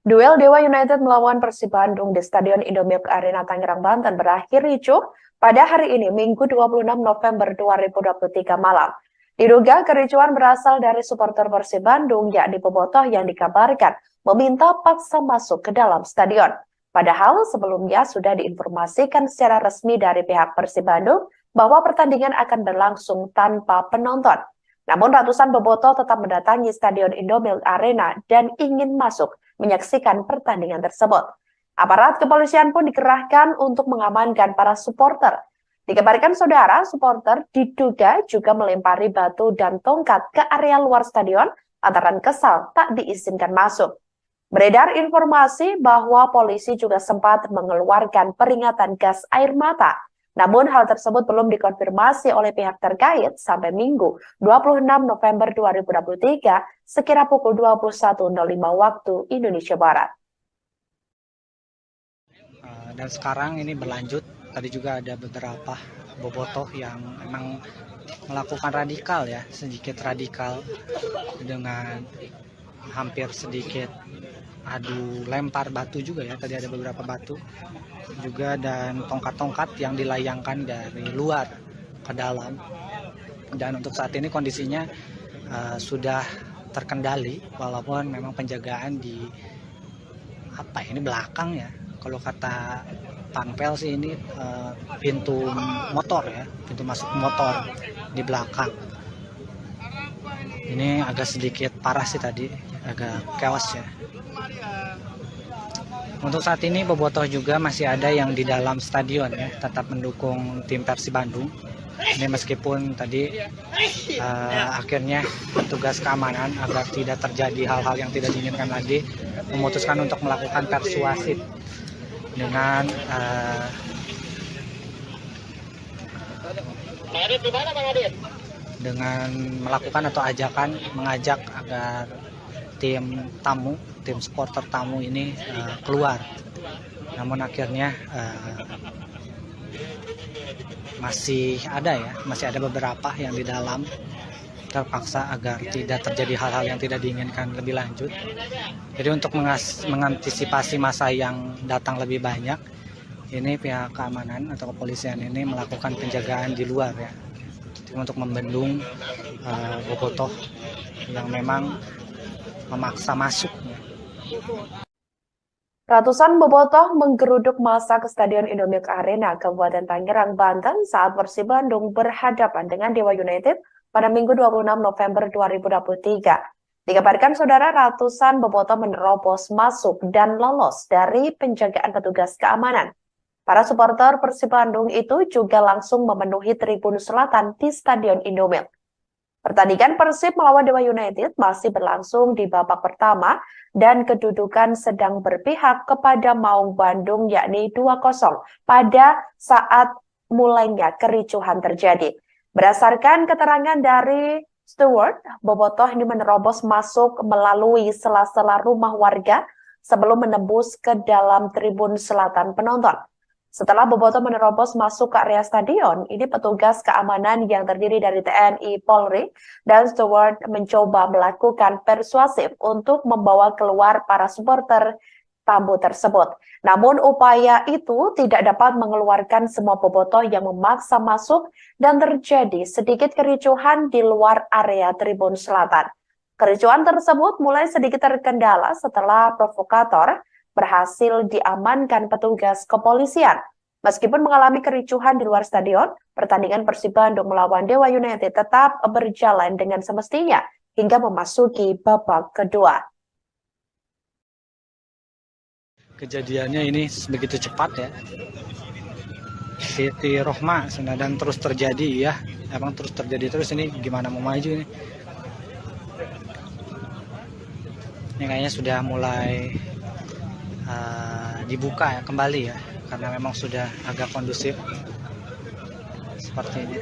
Duel Dewa United melawan Persib Bandung di Stadion Indomilk Arena Tangerang, Banten berakhir ricuh pada hari ini, Minggu 26 November 2023 malam. Diduga kericuhan berasal dari supporter Persib Bandung yakni Bobotoh yang dikabarkan meminta paksa masuk ke dalam stadion. Padahal sebelumnya sudah diinformasikan secara resmi dari pihak Persib Bandung bahwa pertandingan akan berlangsung tanpa penonton. Namun ratusan Bobotoh tetap mendatangi Stadion Indomilk Arena dan ingin masuk menyaksikan pertandingan tersebut. Aparat kepolisian pun dikerahkan untuk mengamankan para supporter. Dikabarkan saudara, supporter diduga juga melempari batu dan tongkat ke area luar stadion lantaran kesal tak diizinkan masuk. Beredar informasi bahwa polisi juga sempat mengeluarkan peringatan gas air mata. Namun hal tersebut belum dikonfirmasi oleh pihak terkait sampai Minggu 26 November 2023 sekira pukul 21.05 waktu Indonesia Barat. Dan sekarang ini berlanjut, tadi juga ada beberapa Bobotoh yang memang melakukan radikal ya, sedikit radikal dengan hampir sedikit adu lempar batu juga ya, tadi ada beberapa batu juga dan tongkat-tongkat yang dilayangkan dari luar ke dalam. Dan untuk saat ini kondisinya sudah terkendali walaupun memang penjagaan di belakang ya, kalau kata panpel sih ini pintu motor ya, pintu masuk motor di belakang. Ini agak sedikit parah sih tadi, agak chaos ya. Untuk saat ini bobotoh juga masih ada yang di dalam stadion ya, tetap mendukung tim Persib Bandung. Ini meskipun tadi akhirnya petugas keamanan agar tidak terjadi hal-hal yang tidak diinginkan lagi memutuskan untuk melakukan persuasif dengan melakukan atau mengajak agar tim supporter tamu ini keluar. Namun akhirnya masih ada beberapa yang di dalam terpaksa agar tidak terjadi hal-hal yang tidak diinginkan lebih lanjut. Jadi untuk mengantisipasi masa yang datang lebih banyak, ini pihak keamanan atau kepolisian ini melakukan penjagaan di luar ya, untuk membendung bobotoh yang memang memaksa masuk. Ratusan bobotoh menggeruduk massa ke Stadion Indomilk Arena, Kabupaten Tangerang, Banten saat Persib Bandung berhadapan dengan Dewa United pada Minggu 26 November 2023. Dikabarkan saudara, ratusan bobotoh menerobos masuk dan lolos dari penjagaan petugas keamanan. Para supporter Persib Bandung itu juga langsung memenuhi tribun selatan di Stadion Indomilk. Pertandingan Persib melawan Dewa United masih berlangsung di babak pertama dan kedudukan sedang berpihak kepada Maung Bandung yakni 2-0 pada saat mulainya kericuhan terjadi. Berdasarkan keterangan dari steward, bobotoh ini menerobos masuk melalui sela-sela rumah warga sebelum menembus ke dalam tribun selatan penonton. Setelah bobotoh menerobos masuk ke area stadion, ini petugas keamanan yang terdiri dari TNI, Polri, dan steward mencoba melakukan persuasif untuk membawa keluar para supporter tamu tersebut. Namun upaya itu tidak dapat mengeluarkan semua bobotoh yang memaksa masuk dan terjadi sedikit kericuhan di luar area tribun selatan. Kericuhan tersebut mulai sedikit terkendala setelah provokator berhasil diamankan petugas kepolisian. Meskipun mengalami kericuhan di luar stadion, pertandingan Persib Bandung melawan Dewa United tetap berjalan dengan semestinya hingga memasuki babak kedua. Kejadiannya ini begitu cepat ya. Siti Rohma dan terus terjadi ya. Emang terus terjadi terus, ini gimana mau maju ini? Ini kayaknya sudah mulai dibuka ya, kembali ya, karena memang sudah agak kondusif seperti ini.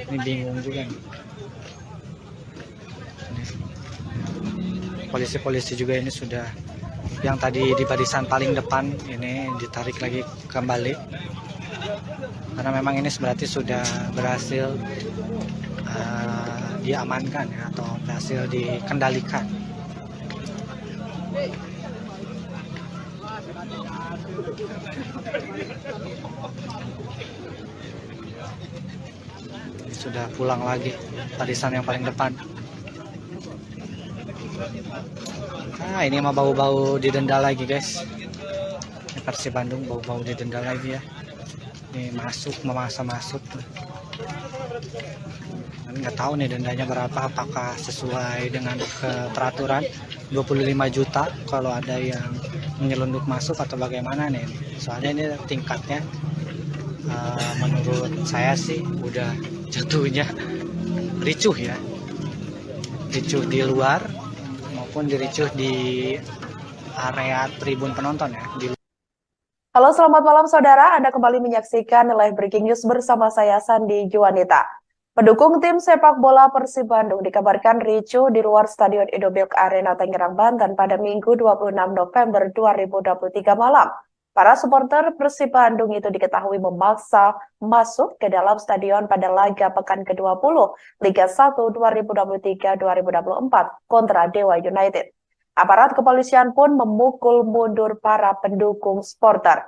Ini bingung juga nih. Polisi-polisi juga ini sudah, yang tadi di barisan paling depan ini ditarik lagi kembali karena memang ini berarti sudah berhasil diamankan ya, atau berhasil dikendalikan. Sudah pulang lagi barisan yang paling depan. Ini mah bau-bau didenda lagi guys. Ini Persib Bandung bau-bau didenda lagi ya. Ini memaksa masuk. Nggak tahu nih dendanya berapa, apakah sesuai dengan peraturan 25 juta kalau ada yang menyelundup masuk atau bagaimana nih. Soalnya ini tingkatnya menurut saya sih udah jatuhnya ricuh ya, ricuh di luar maupun diricuh di area tribun penonton ya. Halo, selamat malam saudara, Anda kembali menyaksikan live breaking news bersama saya Sandi Juanita. Pendukung tim sepak bola Persib Bandung dikabarkan ricuh di luar Stadion Indomilk Arena Tangerang, Banten pada Minggu 26 November 2023 malam. Para supporter Persib Bandung itu diketahui memaksa masuk ke dalam stadion pada laga pekan ke-20 Liga 1 2023-2024 kontra Dewa United. Aparat kepolisian pun memukul mundur para pendukung supporter.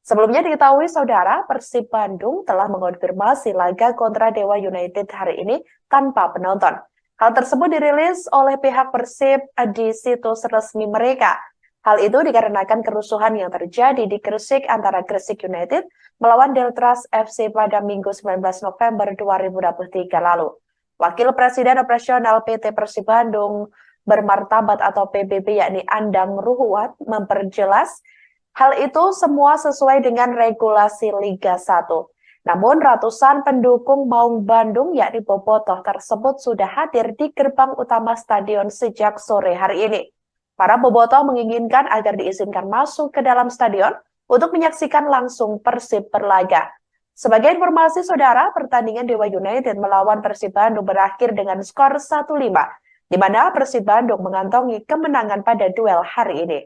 Sebelumnya diketahui saudara, Persib Bandung telah mengonfirmasi laga kontra Dewa United hari ini tanpa penonton. Hal tersebut dirilis oleh pihak Persib di situs resmi mereka. Hal itu dikarenakan kerusuhan yang terjadi di Gresik antara Gresik United melawan Deltras FC pada Minggu 19 November 2023 lalu. Wakil Presiden Operasional PT Persib Bandung Bermartabat atau PBB yakni Andang Ruhuat memperjelas hal itu semua sesuai dengan regulasi Liga 1. Namun ratusan pendukung Maung Bandung yakni Bobotoh tersebut sudah hadir di gerbang utama stadion sejak sore hari ini. Para bobotoh menginginkan agar diizinkan masuk ke dalam stadion untuk menyaksikan langsung Persib berlaga. Sebagai informasi saudara, pertandingan Dewa United melawan Persib Bandung berakhir dengan skor 1-5, di mana Persib Bandung mengantongi kemenangan pada duel hari ini.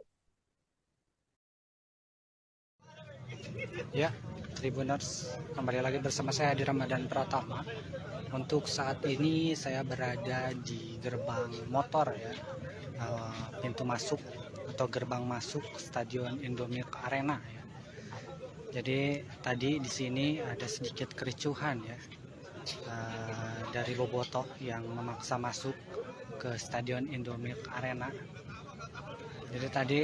Ya, Tribuners, kembali lagi bersama saya di Ramadan Pratama. Untuk saat ini saya berada di gerbang motor ya, pintu masuk atau gerbang masuk Stadion Indomilk Arena ya. Jadi tadi di sini ada sedikit kericuhan ya dari bobotoh yang memaksa masuk ke Stadion Indomilk Arena. Jadi tadi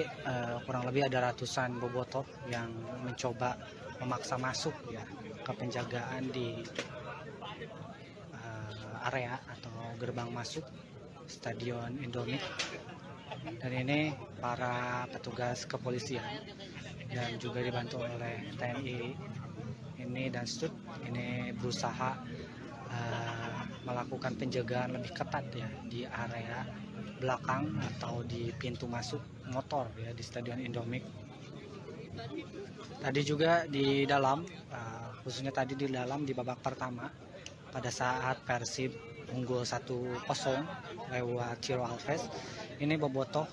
kurang lebih ada ratusan bobotoh yang mencoba memaksa masuk ya ke penjagaan di area atau gerbang masuk Stadion Indomilk. Dan ini para petugas kepolisian dan juga dibantu oleh TNI ini dan Stud ini berusaha melakukan penjagaan lebih ketat ya di area belakang atau di pintu masuk motor ya di Stadion Indomilk. Tadi juga di dalam khususnya tadi di dalam di babak pertama pada saat Persib unggul 1-0 lewat Ciro Alves, ini bobotoh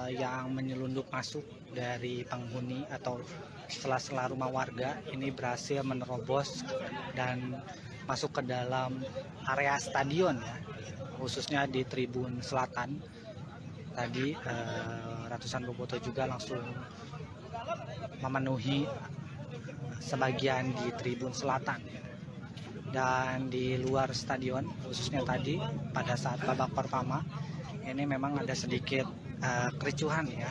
yang menyelundup masuk dari penghuni atau sela-sela rumah warga ini berhasil menerobos dan masuk ke dalam area stadion ya, khususnya di tribun selatan. Tadi ratusan bobotoh juga langsung memenuhi sebagian di tribun selatan ya. Dan di luar stadion khususnya tadi pada saat babak pertama ini memang ada sedikit kericuhan ya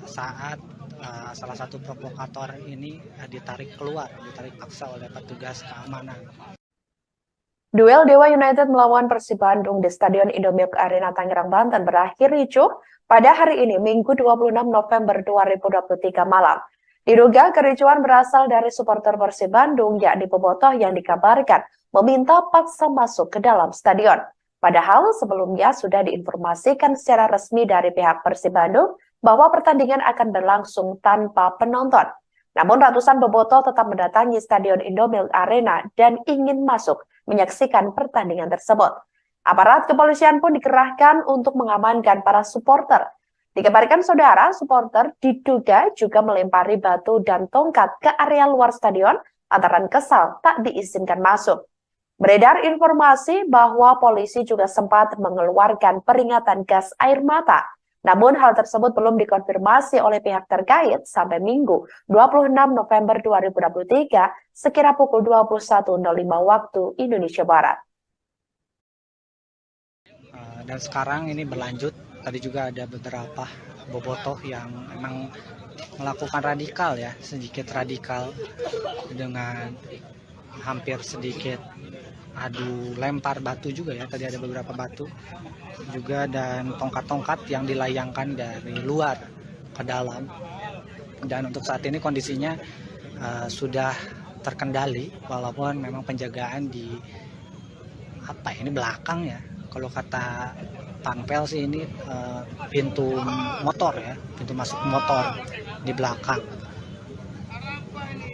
saat salah satu provokator ini ditarik paksa oleh petugas keamanan. Duel Dewa United melawan Persib Bandung di Stadion Indomilk Arena Tangerang, Banten berakhir ricuh pada hari ini Minggu 26 November 2023 malam. Diduga kericuhan berasal dari supporter Persib Bandung yakni bobotoh yang dikabarkan meminta paksa masuk ke dalam stadion. Padahal sebelumnya sudah diinformasikan secara resmi dari pihak Persib Bandung bahwa pertandingan akan berlangsung tanpa penonton. Namun ratusan bobotoh tetap mendatangi Stadion Indomilk Arena dan ingin masuk menyaksikan pertandingan tersebut. Aparat kepolisian pun dikerahkan untuk mengamankan para supporter. Dikabarkan saudara, supporter diduga juga melempari batu dan tongkat ke area luar stadion lantaran kesal tak diizinkan masuk. Beredar informasi bahwa polisi juga sempat mengeluarkan peringatan gas air mata. Namun hal tersebut belum dikonfirmasi oleh pihak terkait sampai Minggu 26 November 2023 sekira pukul 21.05 waktu Indonesia Barat. Dan sekarang ini berlanjut. Tadi juga ada beberapa bobotoh yang memang melakukan radikal ya, sedikit radikal dengan hampir sedikit adu lempar batu juga ya. Tadi ada beberapa batu juga dan tongkat-tongkat yang dilayangkan dari luar ke dalam. Dan untuk saat ini kondisinya sudah terkendali walaupun memang penjagaan di belakang ya. Kalau kata Panpel sih ini pintu motor ya, pintu masuk motor di belakang.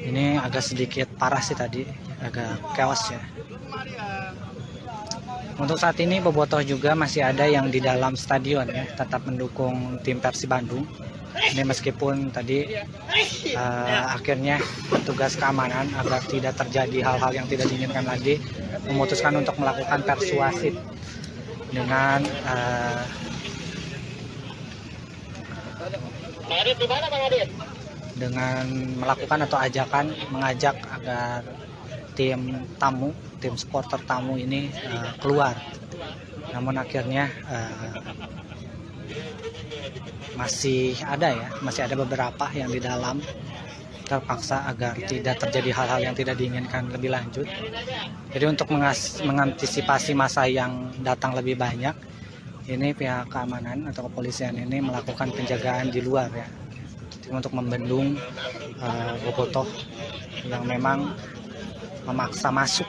Ini agak sedikit parah sih tadi, agak chaos ya. Untuk saat ini bobotoh juga masih ada yang di dalam stadion ya, tetap mendukung tim Persib Bandung. Ini meskipun tadi akhirnya petugas keamanan agar tidak terjadi hal-hal yang tidak diinginkan lagi memutuskan untuk melakukan persuasif dengan melakukan atau mengajak agar tim supporter tamu ini keluar. Namun akhirnya masih ada beberapa yang di dalam terpaksa agar tidak terjadi hal-hal yang tidak diinginkan lebih lanjut. Jadi untuk mengantisipasi masa yang datang lebih banyak, ini pihak keamanan atau kepolisian ini melakukan penjagaan di luar ya, untuk membendung bobotoh yang memang memaksa masuk.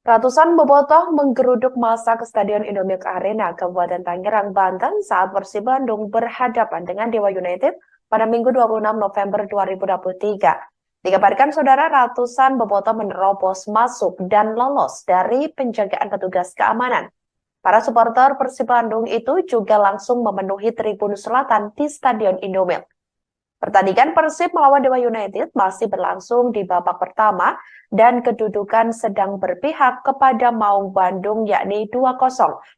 Ratusan bobotoh menggeruduk massa ke Stadion Indomilk Arena, Kabupaten Tangerang, Banten saat Persib Bandung berhadapan dengan Dewa United pada Minggu 26 November 2023. Dikabarkan saudara, ratusan bobotoh menerobos masuk dan lolos dari penjagaan petugas keamanan. Para supporter Persib Bandung itu juga langsung memenuhi tribun selatan di Stadion Indomilk. Pertandingan Persib melawan Dewa United masih berlangsung di babak pertama dan kedudukan sedang berpihak kepada Maung Bandung yakni 2-0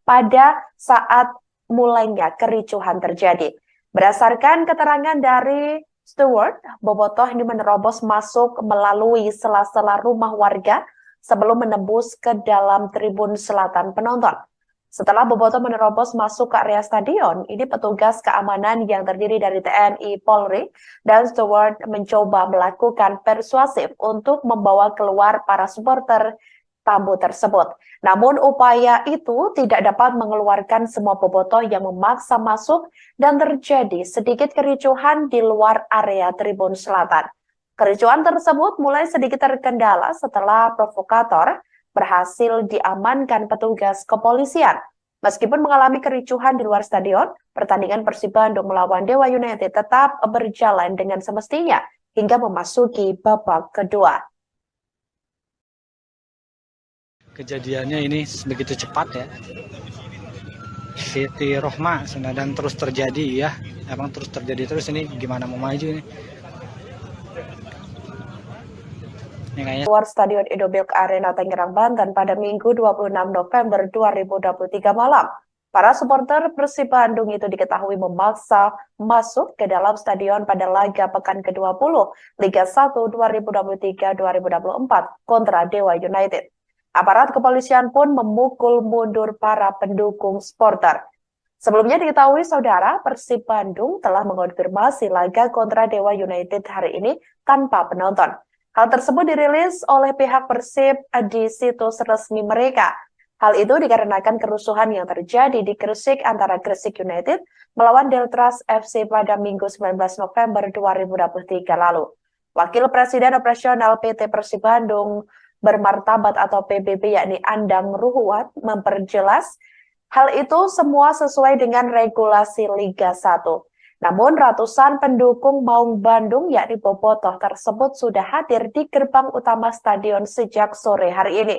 pada saat mulainya kericuhan terjadi. Berdasarkan keterangan dari steward, bobotoh ini menerobos masuk melalui sela-sela rumah warga sebelum menembus ke dalam tribun selatan penonton. Setelah bobotoh menerobos masuk ke area stadion, ini petugas keamanan yang terdiri dari TNI, Polri, dan steward mencoba melakukan persuasif untuk membawa keluar para supporter tamu tersebut. Namun upaya itu tidak dapat mengeluarkan semua bobotoh yang memaksa masuk dan terjadi sedikit kericuhan di luar area tribun selatan. Kericuhan tersebut mulai sedikit terkendala setelah provokator berhasil diamankan petugas kepolisian. Meskipun mengalami kericuhan di luar stadion, pertandingan Persib Bandung melawan Dewa United tetap berjalan dengan semestinya hingga memasuki babak kedua. Kejadiannya ini begitu cepat ya. Siti Rohma dan terus terjadi ya. Emang terus terjadi terus, ini gimana mau maju ini? Luar Stadion Indomilk Arena Tangerang, Banten pada Minggu 26 November 2023 malam. Para supporter Persib Bandung itu diketahui memaksa masuk ke dalam stadion pada laga pekan ke-20 Liga 1 2023-2024 kontra Dewa United. Aparat kepolisian pun memukul mundur para pendukung supporter. Sebelumnya diketahui saudara, Persib Bandung telah mengonfirmasi laga kontra Dewa United hari ini tanpa penonton. Hal tersebut dirilis oleh pihak Persib di situs resmi mereka. Hal itu dikarenakan kerusuhan yang terjadi di Gresik antara Gresik United melawan Deltras FC pada Minggu 19 November 2023 lalu. Wakil Presiden Operasional PT Persib Bandung Bermartabat atau PBB yakni Andang Ruhuat memperjelas hal itu semua sesuai dengan regulasi Liga 1. Namun ratusan pendukung Maung Bandung yakni bobotoh tersebut sudah hadir di gerbang utama stadion sejak sore hari ini.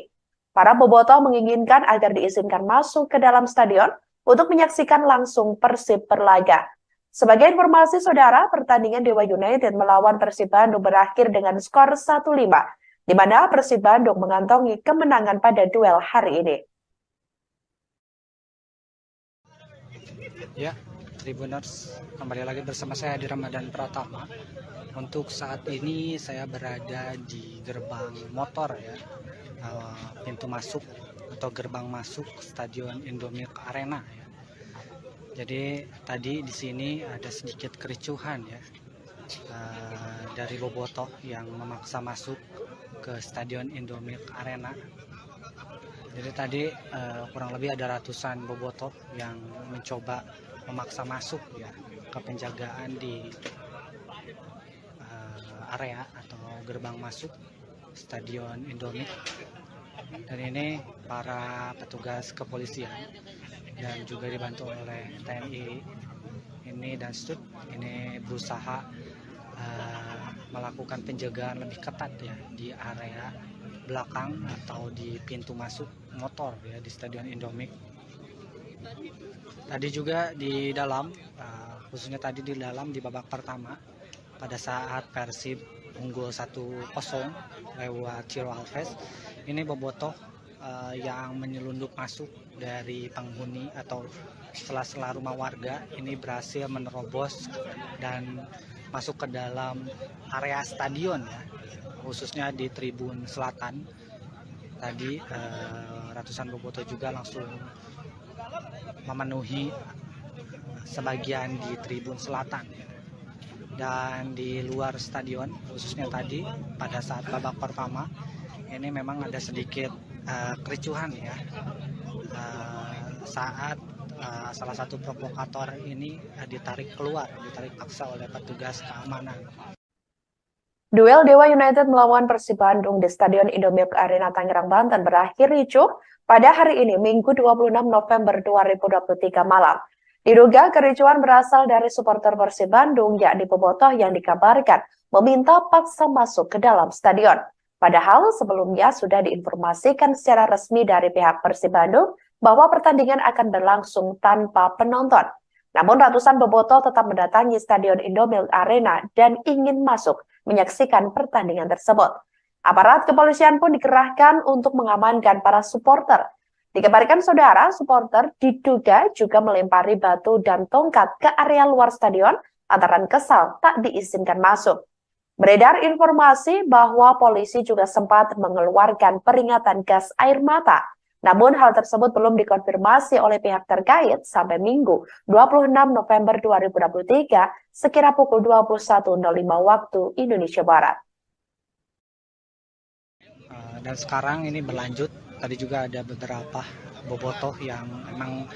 Para bobotoh menginginkan agar diizinkan masuk ke dalam stadion untuk menyaksikan langsung Persib berlaga. Sebagai informasi saudara, pertandingan Dewa United melawan Persib Bandung berakhir dengan skor 1-5, di mana Persib Bandung mengantongi kemenangan pada duel hari ini. Ya, Tribuners, kembali lagi bersama saya di Ramadan Pratama. Untuk saat ini saya berada di gerbang motor ya, pintu masuk atau gerbang masuk Stadion Indomilk Arena ya. Jadi tadi di sini ada sedikit kericuhan ya, dari bobotoh yang memaksa masuk ke Stadion Indomilk Arena. Jadi tadi kurang lebih ada ratusan bobotoh yang mencoba memaksa masuk ya ke penjagaan di area atau gerbang masuk Stadion Indomilk. Dan ini para petugas kepolisian dan juga dibantu oleh TNI ini dan STUD ini berusaha melakukan penjagaan lebih ketat ya di area belakang atau di pintu masuk motor ya di Stadion Indomilk. Tadi juga di dalam, khususnya tadi di dalam di babak pertama pada saat Persib unggul 1-0 lewat Ciro Alves, ini bobotoh yang menyelundup masuk dari penghuni atau sela-sela rumah warga ini berhasil menerobos dan masuk ke dalam area stadion ya, khususnya di tribun selatan. Tadi ratusan bobotoh juga langsung memenuhi sebagian di tribun selatan dan di luar stadion, khususnya tadi pada saat babak pertama ini memang ada sedikit kericuhan ya saat salah satu provokator ini ditarik paksa oleh petugas keamanan. Duel Dewa United melawan Persib Bandung di Stadion Indomilk Arena Tangerang, Banten berakhir ricuh pada hari ini, Minggu 26 November 2023 malam. Diduga kericuhan berasal dari supporter Persib Bandung, yakni Bobotoh yang dikabarkan meminta paksa masuk ke dalam stadion. Padahal sebelumnya sudah diinformasikan secara resmi dari pihak Persib Bandung bahwa pertandingan akan berlangsung tanpa penonton. Namun ratusan bobotoh tetap mendatangi Stadion Indomilk Arena dan ingin masuk menyaksikan pertandingan tersebut. Aparat kepolisian pun dikerahkan untuk mengamankan para supporter. Dikabarkan saudara, supporter diduga juga melempari batu dan tongkat ke area luar stadion lantaran kesal tak diizinkan masuk. Beredar informasi bahwa polisi juga sempat mengeluarkan peringatan gas air mata. Namun hal tersebut belum dikonfirmasi oleh pihak terkait sampai Minggu 26 November 2023 sekira pukul 21.05 waktu Indonesia Barat. Dan sekarang ini berlanjut, tadi juga ada beberapa bobotoh yang memang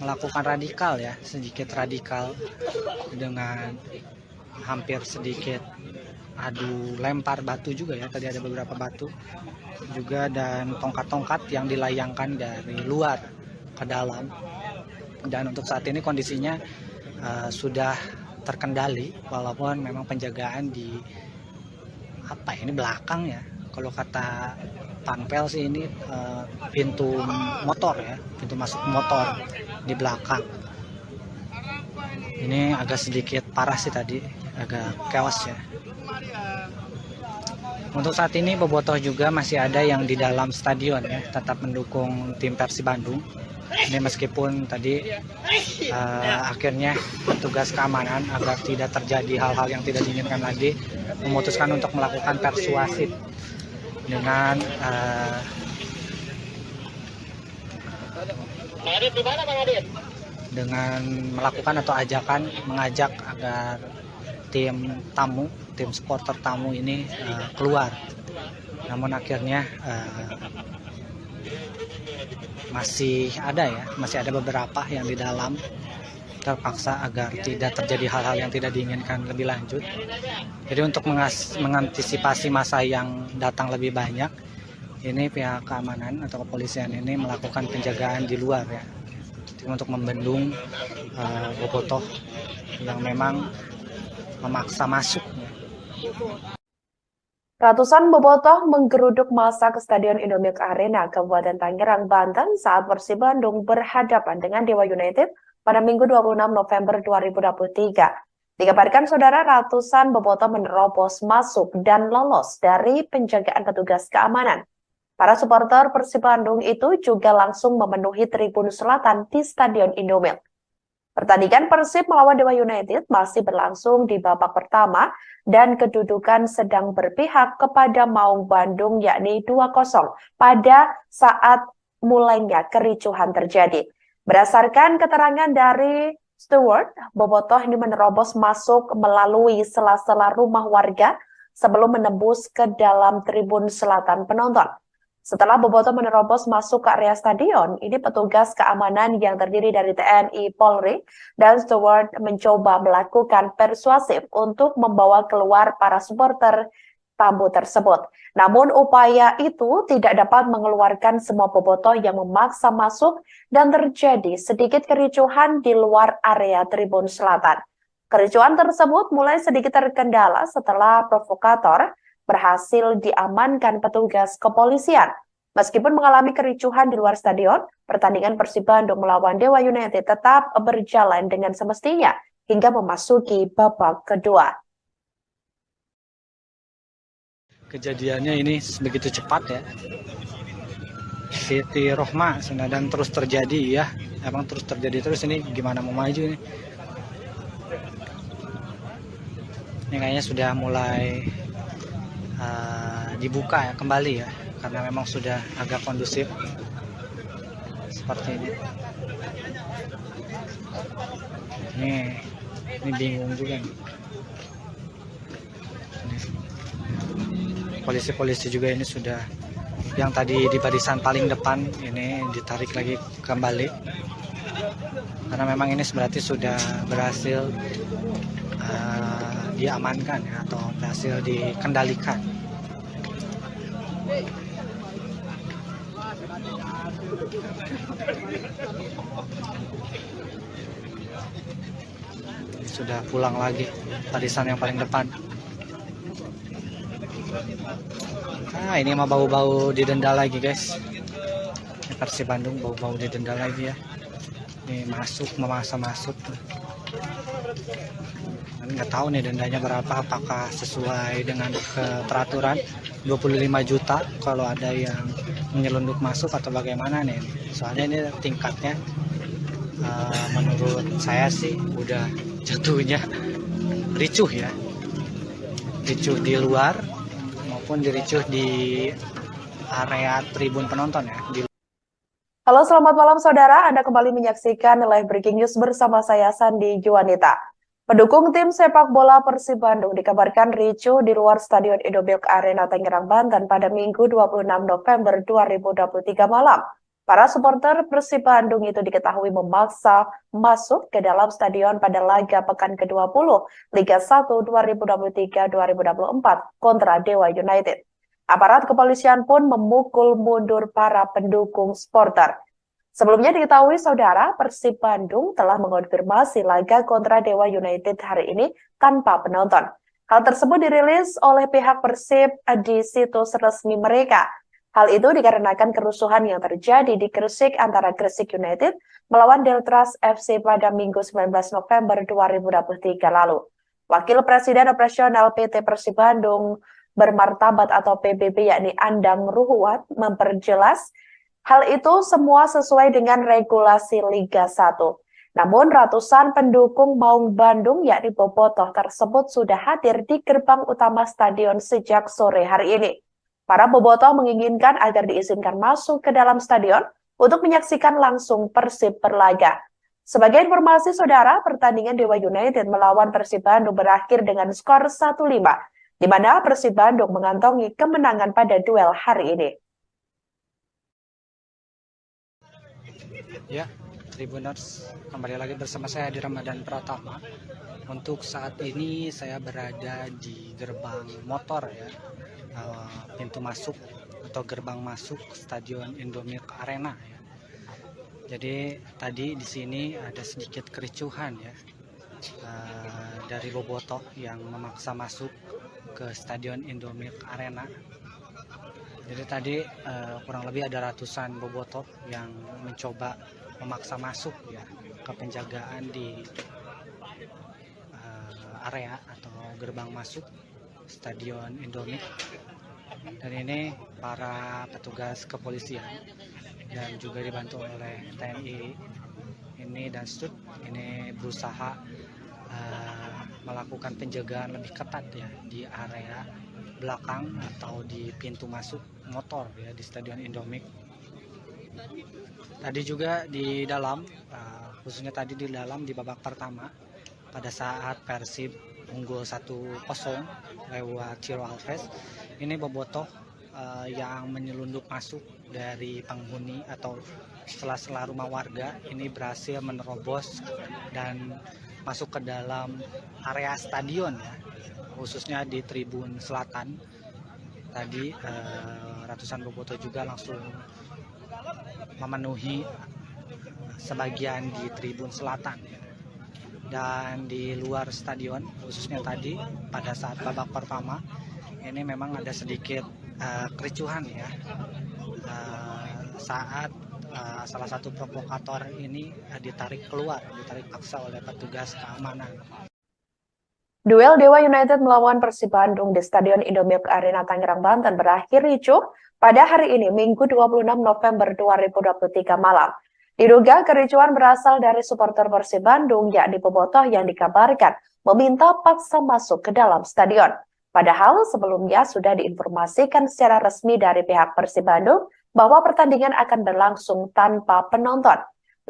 melakukan radikal ya, sedikit radikal dengan hampir sedikit adu lempar batu juga ya, tadi ada beberapa batu juga dan tongkat-tongkat yang dilayangkan dari luar ke dalam. Dan untuk saat ini kondisinya sudah terkendali walaupun memang penjagaan di belakang ya. Kalau kata Panpel sih ini pintu motor ya, pintu masuk motor di belakang. Ini agak sedikit parah sih tadi, agak chaos ya. Untuk saat ini bobotoh juga masih ada yang di dalam stadion ya, tetap mendukung tim Persib Bandung. Ini meskipun tadi akhirnya petugas keamanan agar tidak terjadi hal-hal yang tidak diinginkan lagi memutuskan untuk melakukan persuasif dengan melakukan atau mengajak agar tim supporter tamu ini keluar. Namun akhirnya masih ada beberapa yang di dalam terpaksa agar tidak terjadi hal-hal yang tidak diinginkan lebih lanjut. Jadi untuk mengantisipasi masa yang datang lebih banyak, ini pihak keamanan atau kepolisian ini melakukan penjagaan di luar ya, untuk membendung bobotoh yang memang memaksa masuk. Ratusan bobotoh menggeruduk massa ke Stadion Indomilk Arena, Kabupaten Tangerang, Banten saat Persib Bandung berhadapan dengan Dewa United pada Minggu 26 November 2023. Dikabarkan saudara, ratusan bobotoh menerobos masuk dan lolos dari penjagaan petugas keamanan. Para supporter Persib Bandung itu juga langsung memenuhi tribun selatan di Stadion Indomilk. Pertandingan Persib melawan Dewa United masih berlangsung di babak pertama dan kedudukan sedang berpihak kepada Maung Bandung yakni 2-0 pada saat mulainya kericuhan terjadi. Berdasarkan keterangan dari steward, bobotoh ini menerobos masuk melalui sela-sela rumah warga sebelum menembus ke dalam tribun selatan penonton. Setelah bobotoh menerobos masuk ke area stadion, ini petugas keamanan yang terdiri dari TNI, Polri, dan steward mencoba melakukan persuasif untuk membawa keluar para supporter tamu tersebut. Namun upaya itu tidak dapat mengeluarkan semua bobotoh yang memaksa masuk dan terjadi sedikit kericuhan di luar area tribun selatan. Kericuhan tersebut mulai sedikit terkendala setelah provokator berhasil diamankan petugas kepolisian. Meskipun mengalami kericuhan di luar stadion, pertandingan Persib Bandung melawan Dewa United tetap berjalan dengan semestinya hingga memasuki babak kedua. Kejadiannya ini begitu cepat ya. Siti Rohma dan terus terjadi ya. Emang terus terjadi terus, ini gimana mau maju ini? Ini kayaknya sudah mulai dibuka ya, kembali ya, karena memang sudah agak kondusif seperti ini. Ini bingung juga nih. Polisi-polisi juga ini sudah, yang tadi di barisan paling depan ini ditarik lagi kembali karena memang ini berarti sudah berhasil diamankan ya, atau berhasil dikendalikan. Sudah pulang lagi barisan yang paling depan. Ini mah bau-bau didenda lagi guys. Ini Persib Bandung bau-bau didenda lagi ya. Ini memaksa masuk. Nggak tahu nih dendanya berapa, apakah sesuai dengan peraturan 25 juta kalau ada yang menyelundup masuk atau bagaimana nih. Soalnya ini tingkatnya menurut saya sih udah jatuhnya ricuh ya. Ricuh di luar maupun diricuh di area tribun penonton ya. Halo, selamat malam saudara. Anda kembali menyaksikan live breaking news bersama saya Sandi Juanita. Pendukung tim sepak bola Persib Bandung dikabarkan ricuh di luar Stadion Indomilk Arena Tangerang, Banten pada Minggu 26 November 2023 malam. Para supporter Persib Bandung itu diketahui memaksa masuk ke dalam stadion pada laga pekan ke-20 Liga 1 2023-2024 kontra Dewa United. Aparat kepolisian pun memukul mundur para pendukung supporter. Sebelumnya diketahui saudara, Persib Bandung telah mengonfirmasi laga kontra Dewa United hari ini tanpa penonton. Hal tersebut dirilis oleh pihak Persib di situs resmi mereka. Hal itu dikarenakan kerusuhan yang terjadi di Gresik antara Gresik United melawan Deltras FC pada Minggu 19 November 2023 lalu. Wakil Presiden Operasional PT Persib Bandung Bermartabat atau PBB yakni Andang Ruhuat memperjelas hal itu semua sesuai dengan regulasi Liga 1. Namun ratusan pendukung Maung Bandung yakni Bobotoh tersebut sudah hadir di gerbang utama stadion sejak sore hari ini. Para bobotoh menginginkan agar diizinkan masuk ke dalam stadion untuk menyaksikan langsung Persib berlaga. Sebagai informasi saudara, pertandingan Dewa United melawan Persib Bandung berakhir dengan skor 1-5. Di mana Persib Bandung mengantongi kemenangan pada duel hari ini. Ya, Tribuners, kembali lagi bersama saya di Ramadan Pratama. Untuk saat ini saya berada di gerbang motor ya, pintu masuk atau gerbang masuk Stadion Indomilk Arena ya. Jadi tadi di sini ada sedikit kericuhan ya, dari bobotoh yang memaksa masuk ke Stadion Indomilk Arena. Jadi tadi kurang lebih ada ratusan bobotoh yang mencoba memaksa masuk ya ke penjagaan di area atau gerbang masuk Stadion Indomilk. Dan ini para petugas kepolisian dan juga dibantu oleh TNI ini dan STUT ini berusaha melakukan penjagaan lebih ketat ya di area belakang atau di pintu masuk motor ya di Stadion Indomilk. Tadi juga di dalam, khususnya tadi di dalam di babak pertama pada saat Persib unggul 1-0 lewat Ciro Alves, ini bobotoh yang menyelundup masuk dari penghuni atau sela-sela rumah warga ini berhasil menerobos dan masuk ke dalam area stadion ya, khususnya di tribun selatan. Tadi ratusan bobotoh juga langsung memenuhi sebagian di tribun selatan ya. Dan di luar stadion, khususnya tadi pada saat babak pertama ini memang ada sedikit kericuhan ya, saat salah satu provokator ini ditarik paksa oleh petugas keamanan. Duel Dewa United melawan Persib Bandung di Stadion Indomilk Arena Tangerang, Banten berakhir ricuh pada hari ini, Minggu 26 November 2023 malam. Diduga kericuhan berasal dari supporter Persib Bandung, yakni bobotoh yang dikabarkan meminta paksa masuk ke dalam stadion. Padahal sebelumnya sudah diinformasikan secara resmi dari pihak Persib Bandung bahwa pertandingan akan berlangsung tanpa penonton.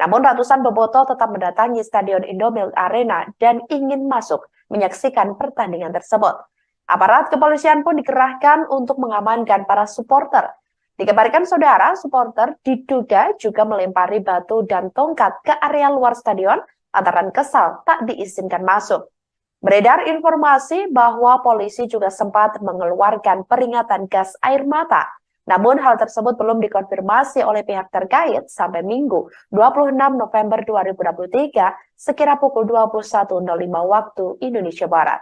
Namun ratusan bobotoh tetap mendatangi Stadion Indomilk Arena dan ingin masuk menyaksikan pertandingan tersebut. Aparat kepolisian pun dikerahkan untuk mengamankan para supporter. Dikabarkan saudara, supporter diduga juga melempari batu dan tongkat ke area luar stadion lantaran kesal tak diizinkan masuk. Beredar informasi bahwa polisi juga sempat mengeluarkan peringatan gas air mata. Namun hal tersebut belum dikonfirmasi oleh pihak terkait sampai Minggu 26 November 2023 sekira pukul 21.05 waktu Indonesia Barat.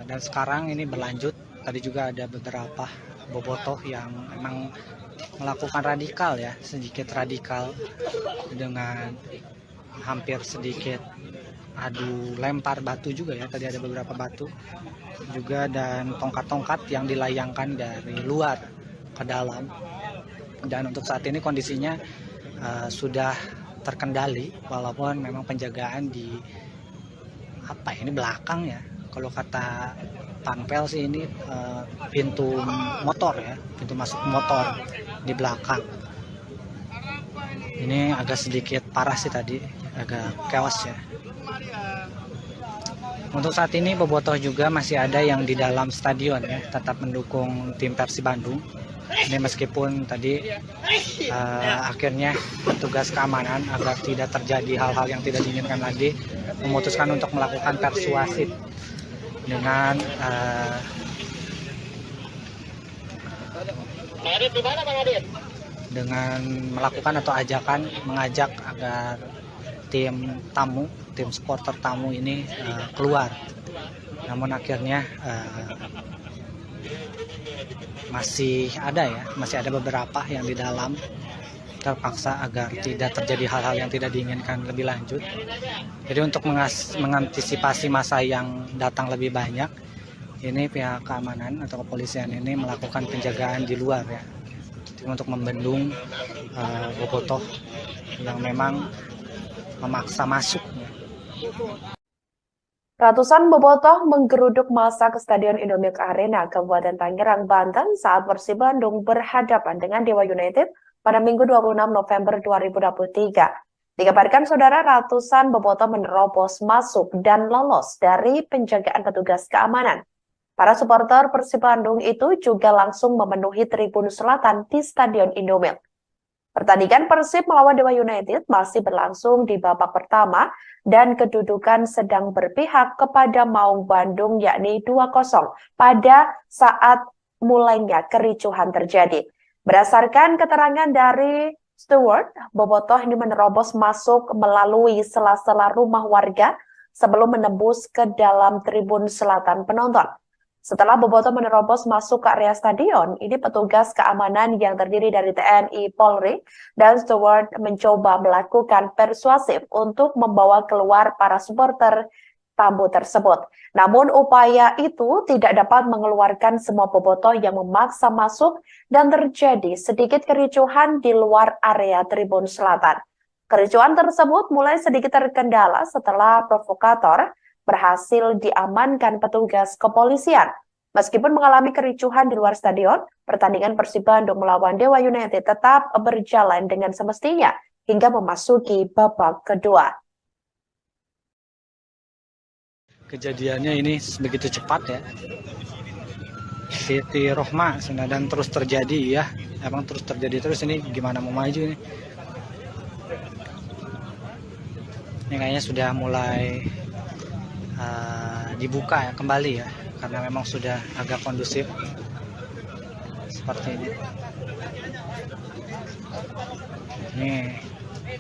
Dan sekarang ini berlanjut, tadi juga ada beberapa bobotoh yang memang melakukan radikal ya, sedikit radikal dengan hampir sedikit adu lempar batu juga ya, tadi ada beberapa batu juga dan tongkat-tongkat yang dilayangkan dari luar ke dalam. Dan untuk saat ini kondisinya sudah terkendali walaupun memang penjagaan di belakang ya. Kalau kata Panpel sih ini pintu motor ya, pintu masuk motor di belakang. Ini agak sedikit parah sih tadi, agak chaos ya. Untuk saat ini bobotoh juga masih ada yang di dalam stadion ya, tetap mendukung tim Persib Bandung. Ini meskipun tadi akhirnya petugas keamanan agar tidak terjadi hal-hal yang tidak diinginkan lagi memutuskan untuk melakukan persuasif dengan melakukan atau mengajak agar tim supporter tamu ini keluar. Namun akhirnya masih ada beberapa yang di dalam terpaksa agar tidak terjadi hal-hal yang tidak diinginkan lebih lanjut. Jadi untuk mengantisipasi masa yang datang lebih banyak, ini pihak keamanan atau kepolisian ini melakukan penjagaan di luar ya, untuk membendung bobotoh yang memang memaksa masuk. Ratusan bobotoh menggeruduk massa ke Stadion Indomilk Arena, Kabupaten Tangerang, Banten saat Persib Bandung berhadapan dengan Dewa United pada Minggu 26 November 2023. Dikabarkan saudara, ratusan bobotoh menerobos masuk dan lolos dari penjagaan petugas keamanan. Para supporter Persib Bandung itu juga langsung memenuhi tribun selatan di Stadion Indomilk. Pertandingan Persib melawan Dewa United masih berlangsung di babak pertama dan kedudukan sedang berpihak kepada Maung Bandung yakni 2-0 pada saat mulainya kericuhan terjadi. Berdasarkan keterangan dari steward, bobotoh ini menerobos masuk melalui sela-sela rumah warga sebelum menembus ke dalam tribun selatan penonton. Setelah bobotoh menerobos masuk ke area stadion, ini petugas keamanan yang terdiri dari TNI, Polri, dan steward mencoba melakukan persuasif untuk membawa keluar para supporter tamu tersebut. Namun upaya itu tidak dapat mengeluarkan semua bobotoh yang memaksa masuk dan terjadi sedikit kericuhan di luar area tribun selatan. Kericuhan tersebut mulai sedikit terkendala setelah provokator berhasil diamankan petugas kepolisian. Meskipun mengalami kericuhan di luar stadion, pertandingan Persib Bandung melawan Dewa United tetap berjalan dengan semestinya hingga memasuki babak kedua. Kejadiannya ini begitu cepat ya. Siti Rohma dan terus terjadi ya. Emang terus terjadi terus, ini gimana mau maju ini? Ini kayaknya sudah mulai dibuka ya, kembali ya, karena memang sudah agak kondusif seperti ini.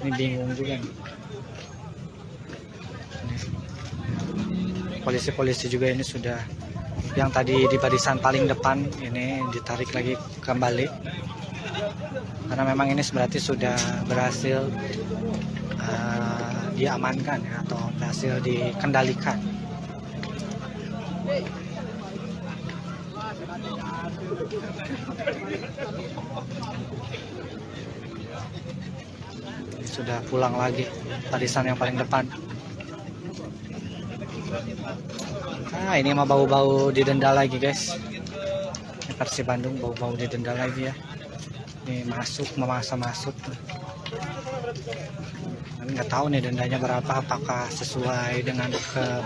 Ini bingung juga nih. Polisi-polisi juga ini sudah, yang tadi di barisan paling depan ini ditarik lagi kembali karena memang ini berarti sudah berhasil diamankan ya, atau berhasil dikendalikan. Sudah pulang lagi barisan yang paling depan. Ini mah bau-bau didenda lagi guys. Persib Bandung bau-bau didenda lagi ya. Ini memaksa masuk. Nggak tahu nih dendanya berapa, apakah sesuai dengan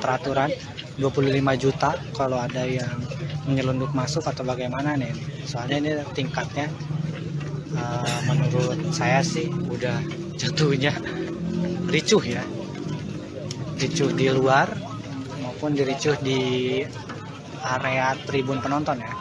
peraturan 25 juta kalau ada yang menyelundup masuk atau bagaimana nih. Soalnya ini tingkatnya menurut saya sih udah jatuhnya ricuh ya. Ricuh di luar maupun diricuh di area tribun penonton ya.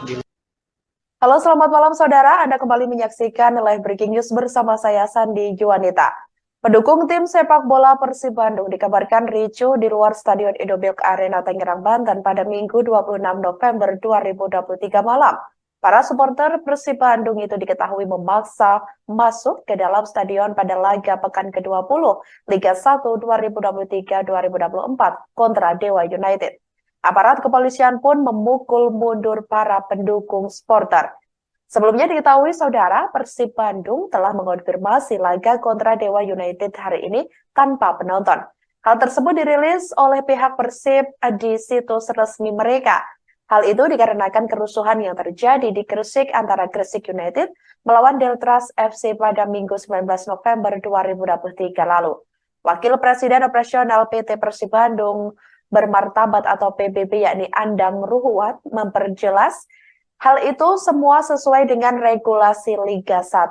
Halo, selamat malam saudara. Anda kembali menyaksikan live breaking news bersama saya Sandi Juanita. Pendukung tim sepak bola Persib Bandung dikabarkan ricuh di luar Stadion Indomilk Arena Tangerang, Banten pada Minggu 26 November 2023 malam. Para supporter Persib Bandung itu diketahui memaksa masuk ke dalam stadion pada laga pekan ke-20 Liga 1 2023-2024 kontra Dewa United. Aparat kepolisian pun memukul mundur para pendukung supporter. Sebelumnya diketahui saudara, Persib Bandung telah mengonfirmasi laga kontra Dewa United hari ini tanpa penonton. Hal tersebut dirilis oleh pihak Persib di situs resmi mereka. Hal itu dikarenakan kerusuhan yang terjadi di Gresik antara Gresik United melawan Deltras FC pada Minggu 19 November 2023 lalu. Wakil Presiden Operasional PT Persib Bandung Bermartabat atau PBB yakni Andang Ruhuat memperjelas hal itu semua sesuai dengan regulasi Liga 1.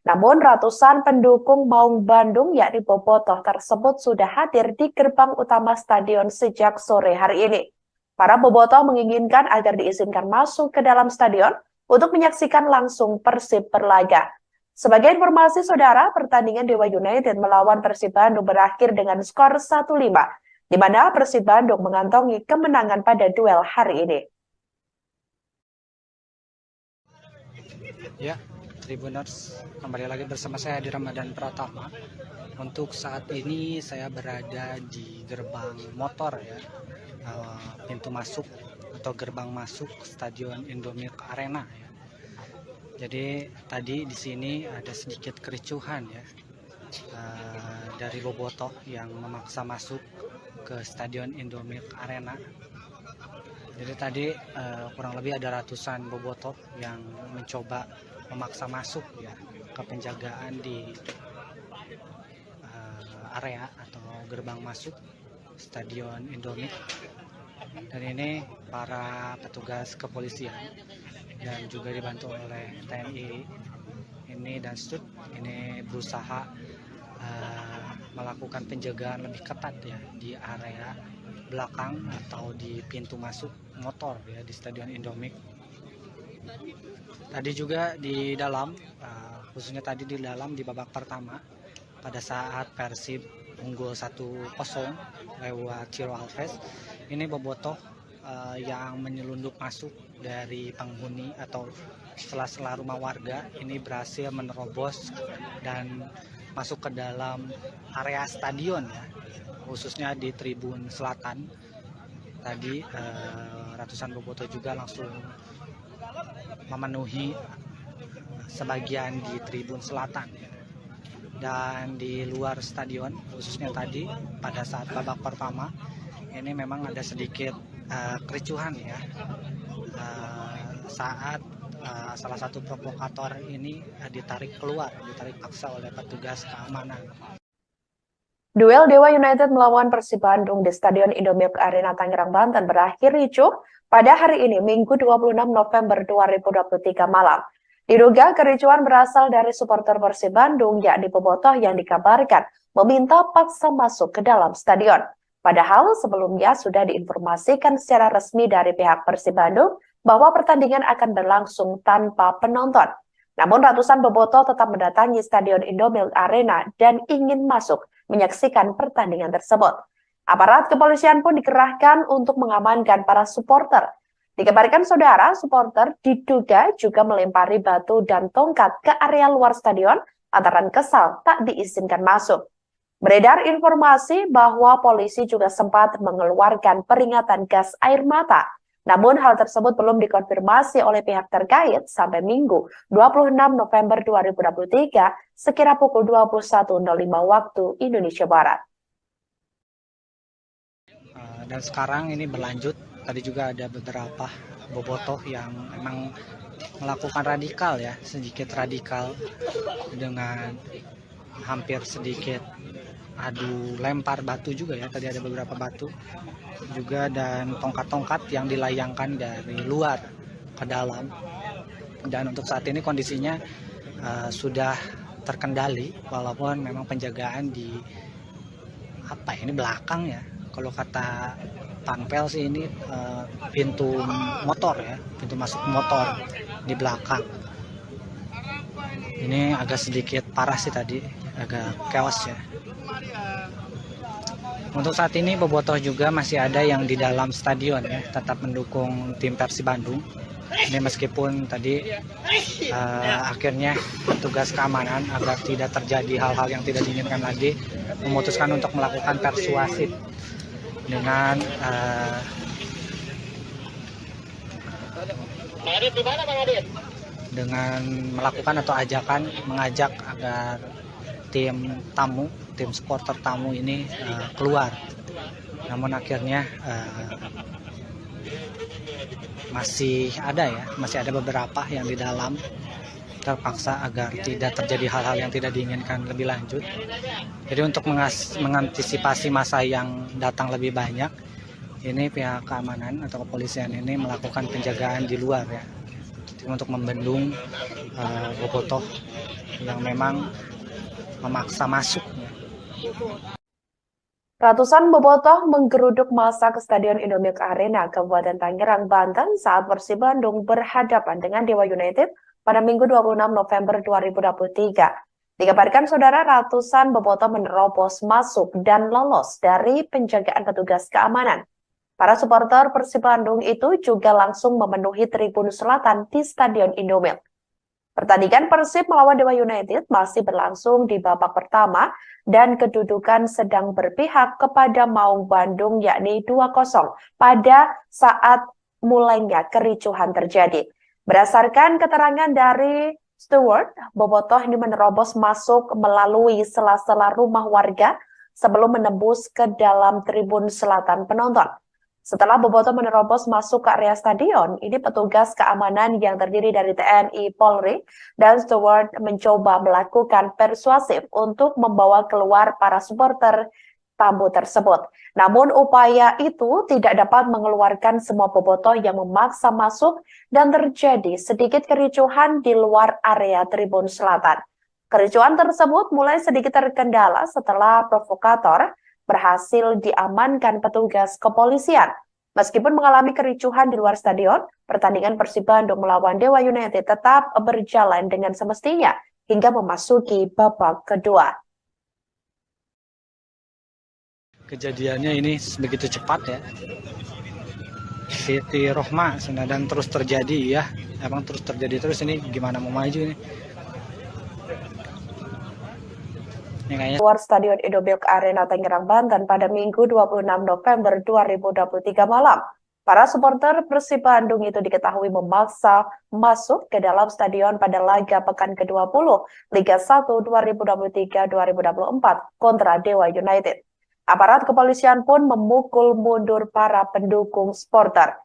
Namun ratusan pendukung Maung Bandung yakni Bobotoh tersebut sudah hadir di gerbang utama stadion sejak sore hari ini. Para Bobotoh menginginkan agar diizinkan masuk ke dalam stadion untuk menyaksikan langsung Persib berlaga. Sebagai informasi saudara, pertandingan Dewa United melawan Persib Bandung berakhir dengan skor 1-5. Di mana Persib Bandung mengantongi kemenangan pada duel hari ini. Ya, Tribuners, kembali lagi bersama saya di Ramadan Pratama. Untuk saat ini saya berada di gerbang motor ya, pintu masuk atau gerbang masuk Stadion Indomilk Arena ya. Jadi tadi di sini ada sedikit kericuhan ya, dari Bobotoh yang memaksa masuk ke Stadion Indomilk Arena. Jadi tadi kurang lebih ada ratusan Bobotoh yang mencoba memaksa masuk ya ke penjagaan di area atau gerbang masuk Stadion Indomilk. Dan ini para petugas kepolisian dan juga dibantu oleh TNI ini dan Stud ini berusaha melakukan penjagaan lebih ketat ya di area belakang atau di pintu masuk motor ya di Stadion Indomilk. Tadi juga di dalam, khususnya tadi di dalam di babak pertama pada saat Persib unggul 1-0 lewat Ciro Alves, ini Bobotoh yang menyelundup masuk dari penghuni atau sela-sela rumah warga ini berhasil menerobos dan masuk ke dalam area stadion ya, khususnya di tribun selatan. Tadi ratusan Bobotoh juga langsung memenuhi sebagian di tribun selatan ya. Dan di luar stadion, khususnya tadi pada saat babak pertama ini memang ada sedikit kericuhan ya, saat salah satu provokator ini ditarik paksa oleh petugas keamanan. Duel Dewa United melawan Persib Bandung di Stadion Indomilk Arena Tangerang, Banten berakhir ricuh pada hari ini, Minggu 26 November 2023 malam. Diduga kericuhan berasal dari supporter Persib Bandung, yakni Bobotoh yang dikabarkan meminta paksa masuk ke dalam stadion. Padahal sebelumnya sudah diinformasikan secara resmi dari pihak Persib Bandung bahwa pertandingan akan berlangsung tanpa penonton. Namun ratusan Bobotoh tetap mendatangi Stadion Indomilk Arena dan ingin masuk menyaksikan pertandingan tersebut. Aparat kepolisian pun dikerahkan untuk mengamankan para supporter. Dikabarkan saudara, supporter diduga juga melempari batu dan tongkat ke area luar stadion lantaran kesal tak diizinkan masuk. Beredar informasi bahwa polisi juga sempat mengeluarkan peringatan gas air mata. Namun hal tersebut belum dikonfirmasi oleh pihak terkait sampai Minggu 26 November 2023 sekira pukul 21.05 waktu Indonesia Barat. Dan sekarang ini berlanjut tadi juga ada beberapa bobotoh yang memang melakukan radikal ya, sedikit radikal dengan hampir sedikit adu lempar batu juga ya. Tadi ada beberapa batu juga dan tongkat-tongkat yang dilayangkan dari luar ke dalam. Dan untuk saat ini kondisinya sudah terkendali, walaupun memang penjagaan di ini belakang ya. Kalau kata Panpel sih ini pintu motor ya, pintu masuk motor di belakang. Ini agak sedikit parah sih tadi, agak chaos ya. Untuk saat ini bobotoh juga masih ada yang di dalam stadion ya, tetap mendukung tim Persib Bandung. Ini meskipun tadi akhirnya petugas keamanan agar tidak terjadi hal-hal yang tidak diinginkan lagi memutuskan untuk melakukan persuasif dengan melakukan atau mengajak agar tim supporter tamu ini keluar. Namun akhirnya masih ada beberapa yang di dalam terpaksa agar tidak terjadi hal-hal yang tidak diinginkan lebih lanjut. Jadi untuk mengantisipasi masa yang datang lebih banyak, ini pihak keamanan atau kepolisian ini melakukan penjagaan di luar ya, untuk membendung bobotoh yang memang memaksa masuk. Ratusan bobotoh menggeruduk massa ke Stadion Indomilk Arena, Kabupaten Tangerang, Banten saat Persib Bandung berhadapan dengan Dewa United pada Minggu 26 November 2023. Dikabarkan saudara, ratusan bobotoh menerobos masuk dan lolos dari penjagaan petugas keamanan. Para supporter Persib Bandung itu juga langsung memenuhi tribun selatan di Stadion Indomilk. Pertandingan Persib melawan Dewa United masih berlangsung di babak pertama dan kedudukan sedang berpihak kepada Maung Bandung yakni 2-0 pada saat mulainya kericuhan terjadi. Berdasarkan keterangan dari steward, bobotoh ini menerobos masuk melalui sela-sela rumah warga sebelum menembus ke dalam tribun selatan penonton. Setelah bobotoh menerobos masuk ke area stadion, ini petugas keamanan yang terdiri dari TNI, Polri, dan steward mencoba melakukan persuasif untuk membawa keluar para supporter tamu tersebut. Namun upaya itu tidak dapat mengeluarkan semua bobotoh yang memaksa masuk dan terjadi sedikit kericuhan di luar area tribun selatan. Kericuhan tersebut mulai sedikit terkendala setelah provokator berhasil diamankan petugas kepolisian. Meskipun mengalami kericuhan di luar stadion, pertandingan Persib Bandung melawan Dewa United tetap berjalan dengan semestinya hingga memasuki babak kedua. Kejadiannya ini begitu cepat ya. Siti Rohma dan terus terjadi ya. Emang terus terjadi terus, ini gimana mau maju nih? Luar Stadion Indomilk Arena Tangerang, Banten pada Minggu 26 November 2023 malam. Para supporter Persib Bandung itu diketahui memaksa masuk ke dalam stadion pada laga pekan ke-20 Liga 1 2023-2024 kontra Dewa United. Aparat kepolisian pun memukul mundur para pendukung supporter.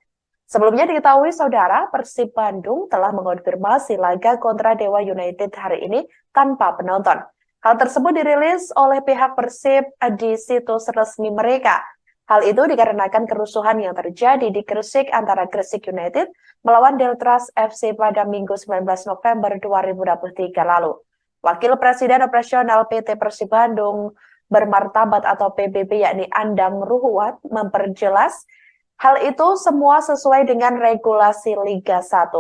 Sebelumnya diketahui saudara, Persib Bandung telah mengonfirmasi laga kontra Dewa United hari ini tanpa penonton. Hal tersebut dirilis oleh pihak Persib di situs resmi mereka. Hal itu dikarenakan kerusuhan yang terjadi di Gresik antara Gresik United melawan Deltras FC pada Minggu 19 November 2023 lalu. Wakil Presiden Operasional PT Persib Bandung Bermartabat atau PBB yakni Andang Ruhuat memperjelas hal itu semua sesuai dengan regulasi Liga 1.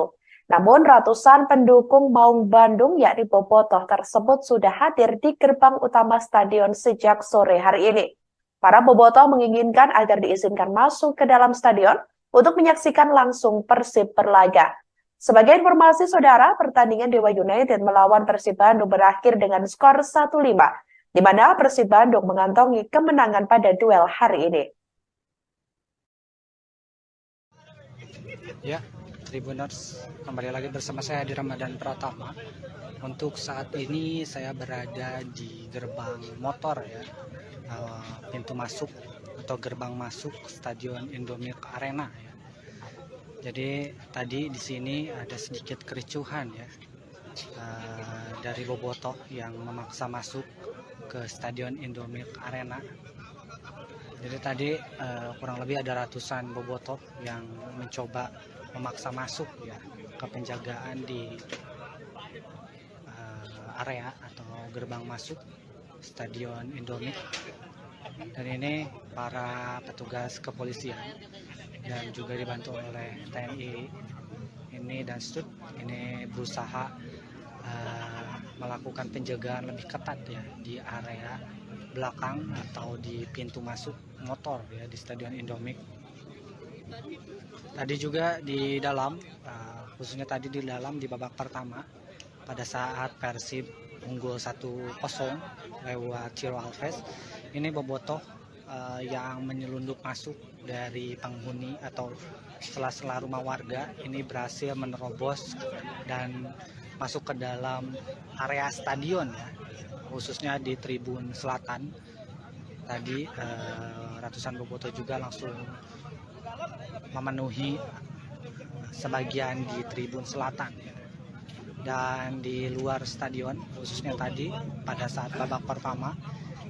Namun ratusan pendukung Maung Bandung yakni bobotoh tersebut sudah hadir di gerbang utama stadion sejak sore hari ini. Para bobotoh menginginkan agar diizinkan masuk ke dalam stadion untuk menyaksikan langsung Persib berlaga. Sebagai informasi saudara, pertandingan Dewa United melawan Persib Bandung berakhir dengan skor 1-5, di mana Persib Bandung mengantongi kemenangan pada duel hari ini. Ya, Tribuners, kembali lagi bersama saya di Ramadan Pratama. Untuk saat ini saya berada di gerbang motor ya, pintu masuk atau gerbang masuk Stadion Indomilk Arena ya. Jadi tadi di sini ada sedikit kericuhan ya dari bobotoh yang memaksa masuk ke Stadion Indomilk Arena. Jadi tadi kurang lebih ada ratusan bobotoh yang mencoba memaksa masuk ya ke penjagaan di area atau gerbang masuk Stadion Indomilk. Dan ini para petugas kepolisian dan juga dibantu oleh TNI ini dan STUT ini berusaha melakukan penjagaan lebih ketat ya di area belakang atau di pintu masuk motor ya di Stadion Indomilk. Tadi juga di dalam, khususnya tadi di dalam di babak pertama pada saat Persib unggul 1-0 lewat Ciro Alves, ini bobotoh yang menyelundup masuk dari penghuni atau sela-sela rumah warga ini berhasil menerobos dan masuk ke dalam area stadion ya, khususnya di tribun selatan. Tadi ratusan bobotoh juga langsung memenuhi sebagian di tribun selatan dan di luar stadion, khususnya tadi pada saat babak pertama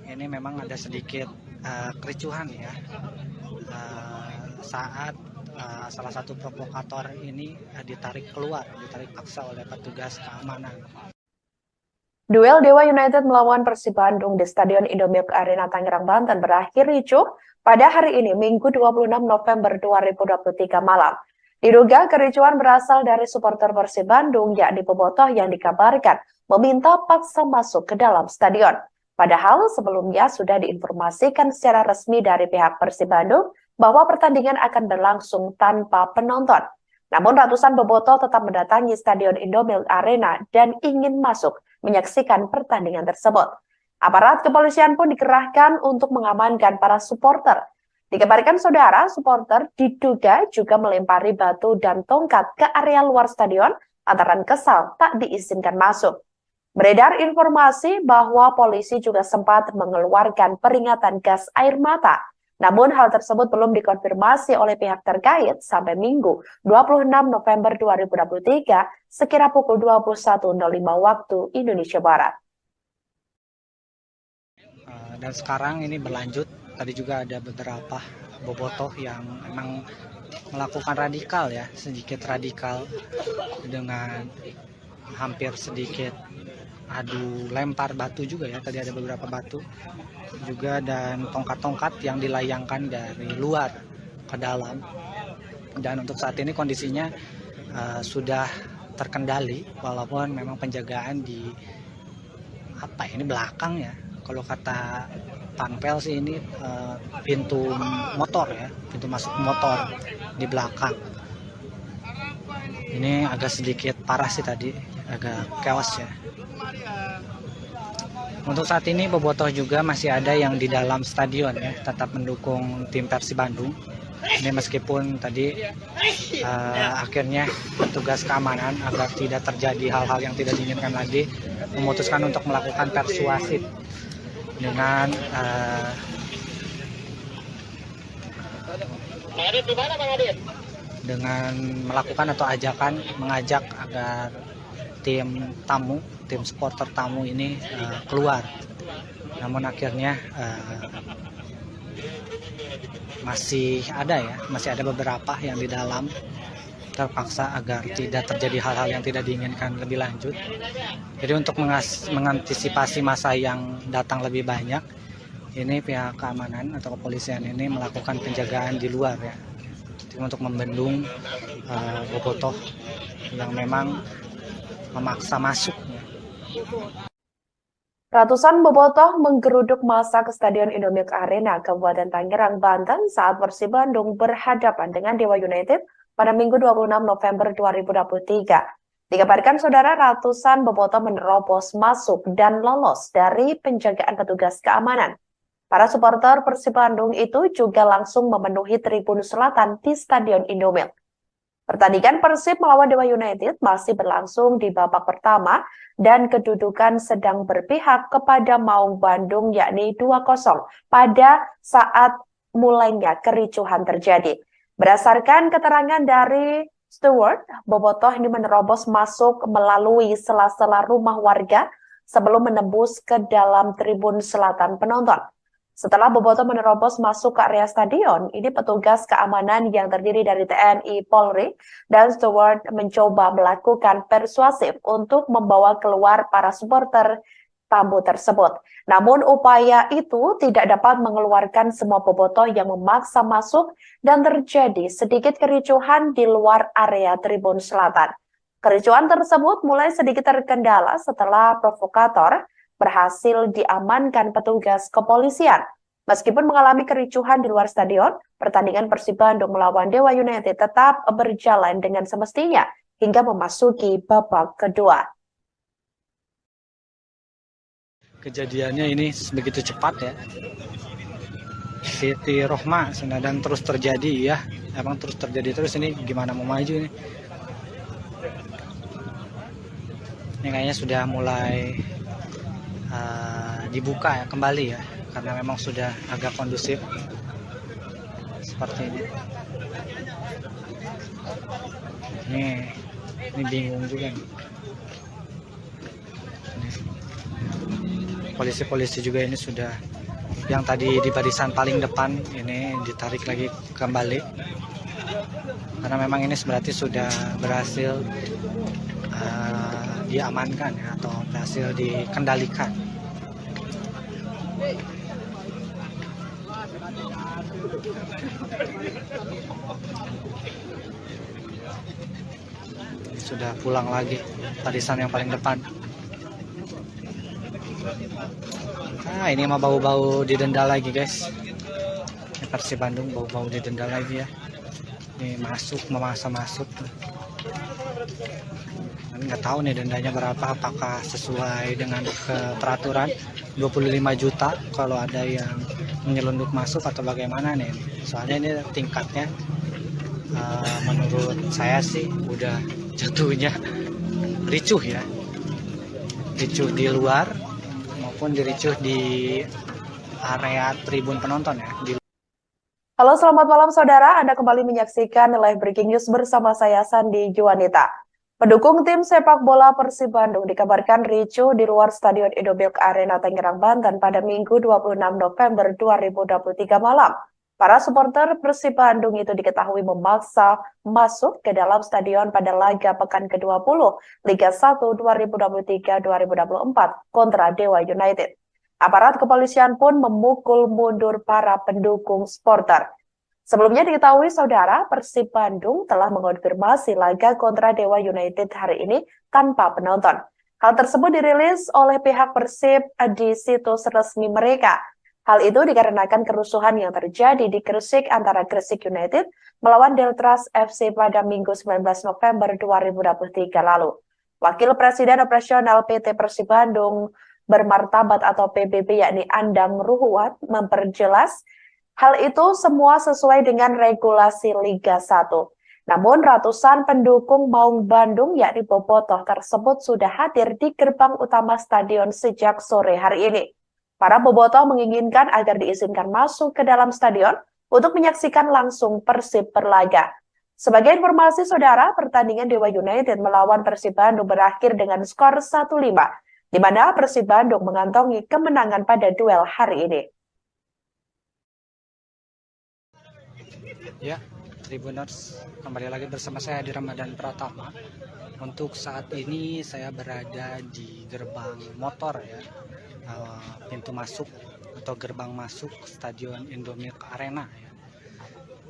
ini memang ada sedikit kericuhan ya saat salah satu provokator ini ditarik paksa oleh petugas keamanan. Duel Dewa United melawan Persib Bandung di Stadion Indomilk Arena Tangerang, Banten berakhir ricuh pada hari ini, Minggu 26 November 2023 malam. Diduga kericuhan berasal dari supporter Persib Bandung, yakni bobotoh yang dikabarkan meminta paksa masuk ke dalam stadion. Padahal sebelumnya sudah diinformasikan secara resmi dari pihak Persib Bandung bahwa pertandingan akan berlangsung tanpa penonton. Namun ratusan bobotoh tetap mendatangi Stadion Indomilk Arena dan ingin masuk menyaksikan pertandingan tersebut. Aparat kepolisian pun dikerahkan untuk mengamankan para supporter. Dikabarkan saudara, supporter diduga juga melempari batu dan tongkat ke area luar stadion lantaran kesal tak diizinkan masuk. Beredar informasi bahwa polisi juga sempat mengeluarkan peringatan gas air mata. Namun hal tersebut belum dikonfirmasi oleh pihak terkait sampai Minggu 26 November 2023 sekira pukul 21.05 waktu Indonesia Barat. Dan sekarang ini berlanjut, tadi juga ada beberapa bobotoh yang memang melakukan radikal ya, sedikit radikal dengan hampir sedikit adu lempar batu juga ya, tadi ada beberapa batu juga dan tongkat-tongkat yang dilayangkan dari luar ke dalam. Dan untuk saat ini kondisinya sudah terkendali walaupun memang penjagaan di belakang ya, kalau kata Panpel sih ini pintu motor ya, pintu masuk motor di belakang. Ini agak sedikit parah sih tadi, agak chaos ya. Untuk saat ini bobotoh juga masih ada yang di dalam stadion ya, tetap mendukung tim Persib Bandung. Ini meskipun tadi akhirnya petugas keamanan agar tidak terjadi hal-hal yang tidak diinginkan lagi memutuskan untuk melakukan persuasif dengan melakukan atau mengajak agar tim supporter tamu ini keluar. Namun akhirnya masih ada beberapa yang di dalam terpaksa agar tidak terjadi hal-hal yang tidak diinginkan lebih lanjut. Jadi untuk mengantisipasi masa yang datang lebih banyak, ini pihak keamanan atau kepolisian ini melakukan penjagaan di luar ya, untuk membendung bobotoh yang memang memaksa masuk. Ratusan bobotoh menggeruduk massa ke Stadion Indomilk Arena, Kabupaten Tangerang, Banten saat Persib Bandung berhadapan dengan Dewa United pada Minggu 26 November 2023. Dikabarkan saudara, ratusan bobotoh menerobos masuk dan lolos dari penjagaan petugas keamanan. Para supporter Persib Bandung itu juga langsung memenuhi tribun selatan di Stadion Indomilk. Pertandingan Persib melawan Dewa United masih berlangsung di babak pertama dan kedudukan sedang berpihak kepada Maung Bandung yakni 2-0 pada saat mulainya kericuhan terjadi. Berdasarkan keterangan dari steward, bobotoh ini menerobos masuk melalui sela-sela rumah warga sebelum menembus ke dalam tribun selatan penonton. Setelah bobotoh menerobos masuk ke area stadion, ini petugas keamanan yang terdiri dari TNI, Polri, dan steward mencoba melakukan persuasif untuk membawa keluar para supporter tamu tersebut. Namun upaya itu tidak dapat mengeluarkan semua bobotoh yang memaksa masuk dan terjadi sedikit kericuhan di luar area tribun selatan. Kericuhan tersebut mulai sedikit terkendala setelah provokator berhasil diamankan petugas kepolisian. Meskipun mengalami kericuhan di luar stadion, pertandingan Persib Bandung melawan Dewa United tetap berjalan dengan semestinya hingga memasuki babak kedua. Kejadiannya ini begitu cepat ya. Siti Rohma dan terus terjadi ya. Emang terus terjadi terus, ini gimana mau maju nih. Ini kayaknya sudah mulai dibuka ya kembali ya, karena memang sudah agak kondusif seperti ini. Ini bingung juga nih. Polisi-polisi juga ini sudah, yang tadi di barisan paling depan ini ditarik lagi kembali karena memang ini berarti sudah berhasil diamankan ya, atau berhasil dikendalikan. Sudah pulang lagi barisan yang paling depan. Ini mah bau-bau didenda lagi guys. Ini Persib Bandung bau-bau didenda lagi ya. Ini memaksa masuk. Nggak tahu nih dendanya berapa, apakah sesuai dengan peraturan 25 juta kalau ada yang menyelundup masuk atau bagaimana nih. Soalnya ini tingkatnya menurut saya sih udah jatuhnya ricuh ya. Ricuh di luar maupun diricuh di area tribun penonton ya. Halo, selamat malam saudara. Anda kembali menyaksikan live breaking news bersama saya Sandi Juanita. Pendukung tim sepak bola Persib Bandung dikabarkan ricuh di luar Stadion Indomilk Arena Tangerang, Banten pada Minggu 26 November 2023 malam. Para supporter Persib Bandung itu diketahui memaksa masuk ke dalam stadion pada laga pekan ke-20 Liga 1 2023-2024 kontra Dewa United. Aparat kepolisian pun memukul mundur para pendukung supporter. Sebelumnya diketahui saudara, Persib Bandung telah mengonfirmasi laga kontra Dewa United hari ini tanpa penonton. Hal tersebut dirilis oleh pihak Persib di situs resmi mereka. Hal itu dikarenakan kerusuhan yang terjadi di Gresik antara Gresik United melawan Deltras FC pada Minggu 19 November 2023 lalu. Wakil Presiden Operasional PT Persib Bandung Bermartabat atau PBB yakni Andang Ruhuat memperjelas hal itu semua sesuai dengan regulasi Liga 1. Namun ratusan pendukung Maung Bandung yakni bobotoh tersebut sudah hadir di gerbang utama stadion sejak sore hari ini. Para bobotoh menginginkan agar diizinkan masuk ke dalam stadion untuk menyaksikan langsung Persib berlaga. Sebagai informasi saudara, pertandingan Dewa United melawan Persib Bandung berakhir dengan skor 1-5, di mana Persib Bandung mengantongi kemenangan pada duel hari ini. Ya, Tribuners, kembali lagi bersama saya di Ramadan Pratama. Untuk saat ini saya berada di gerbang motor ya, pintu masuk atau gerbang masuk Stadion Indomilk Arena ya.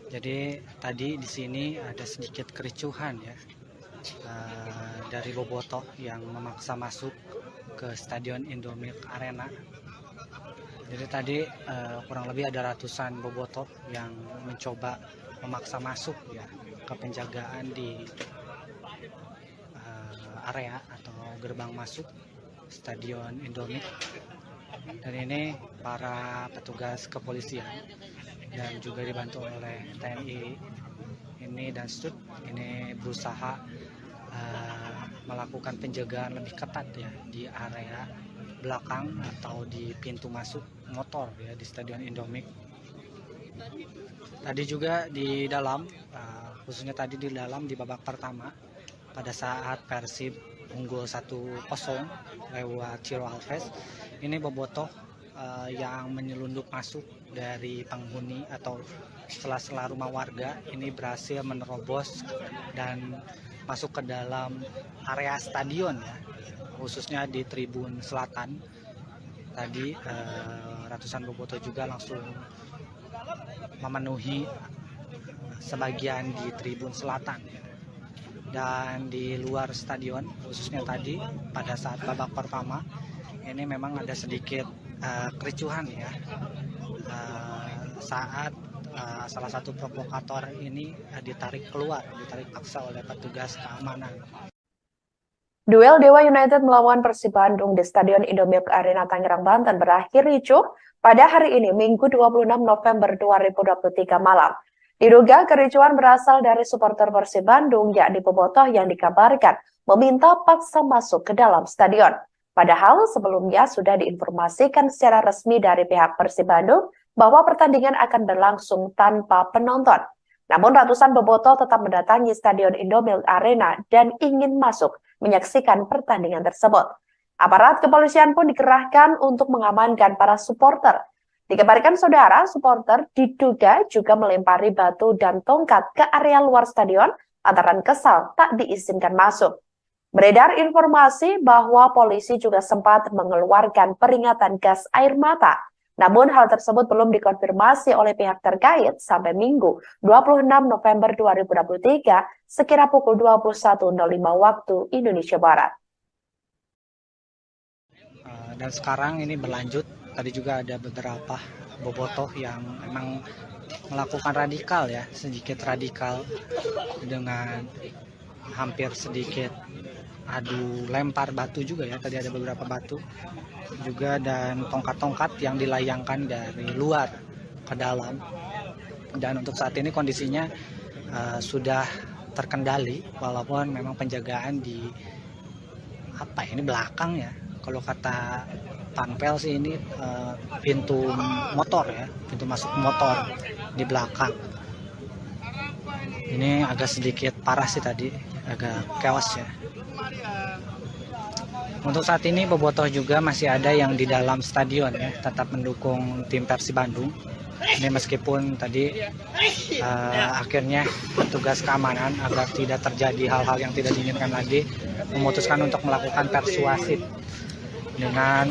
Jadi tadi di sini ada sedikit kericuhan ya, dari bobotoh yang memaksa masuk ke Stadion Indomilk Arena. Jadi tadi kurang lebih ada ratusan bobotoh yang mencoba memaksa masuk ya ke penjagaan di area atau gerbang masuk Stadion Indomilk. Dan ini para petugas kepolisian dan juga dibantu oleh TNI ini dan Stud ini berusaha melakukan penjagaan lebih ketat ya di area belakang atau di pintu masuk motor ya di Stadion Indomilk. Tadi juga di dalam, khususnya tadi di dalam di babak pertama, pada saat Persib unggul 1-0 lewat Ciro Alves, ini bobotoh yang menyelundup masuk dari penghuni atau sela-sela rumah warga ini berhasil menerobos dan masuk ke dalam area stadion ya, khususnya di tribun selatan. Tadi ratusan bobotoh juga langsung memenuhi sebagian di tribun selatan dan di luar stadion, khususnya tadi pada saat babak pertama ini memang ada sedikit kericuhan ya, saat salah satu provokator ini ditarik paksa oleh petugas keamanan. Duel Dewa United melawan Persib Bandung di Stadion Indomilk Arena Tangerang, Banten berakhir ricuh pada hari ini, Minggu 26 November 2023 malam. Diduga kericuhan berasal dari supporter Persib Bandung, yakni bobotoh yang dikabarkan meminta paksa masuk ke dalam stadion. Padahal sebelumnya sudah diinformasikan secara resmi dari pihak Persib Bandung bahwa pertandingan akan berlangsung tanpa penonton. Namun ratusan bobotoh tetap mendatangi Stadion Indomilk Arena dan ingin masuk menyaksikan pertandingan tersebut. Aparat kepolisian pun dikerahkan untuk mengamankan para supporter. Dikabarkan saudara, supporter diduga juga melempari batu dan tongkat ke area luar stadion lantaran kesal tak diizinkan masuk. Beredar informasi bahwa polisi juga sempat mengeluarkan peringatan gas air mata. Namun hal tersebut belum dikonfirmasi oleh pihak terkait sampai Minggu 26 November 2023 sekira pukul 21.05 waktu Indonesia Barat. Dan sekarang ini berlanjut, tadi juga ada beberapa bobotoh yang memang melakukan radikal ya, sedikit radikal dengan hampir sedikit adu lempar batu juga ya, tadi ada beberapa batu juga dan tongkat-tongkat yang dilayangkan dari luar ke dalam. Dan untuk saat ini kondisinya sudah terkendali walaupun memang penjagaan di belakang ya. Kalau kata Panpel sih ini pintu motor ya, pintu masuk motor di belakang. Ini agak sedikit parah sih tadi, agak chaos ya. Untuk saat ini bobotoh juga masih ada yang di dalam stadion ya, tetap mendukung tim Persib Bandung. Ini meskipun tadi akhirnya petugas keamanan agar tidak terjadi hal-hal yang tidak diinginkan lagi memutuskan untuk melakukan persuasif dengan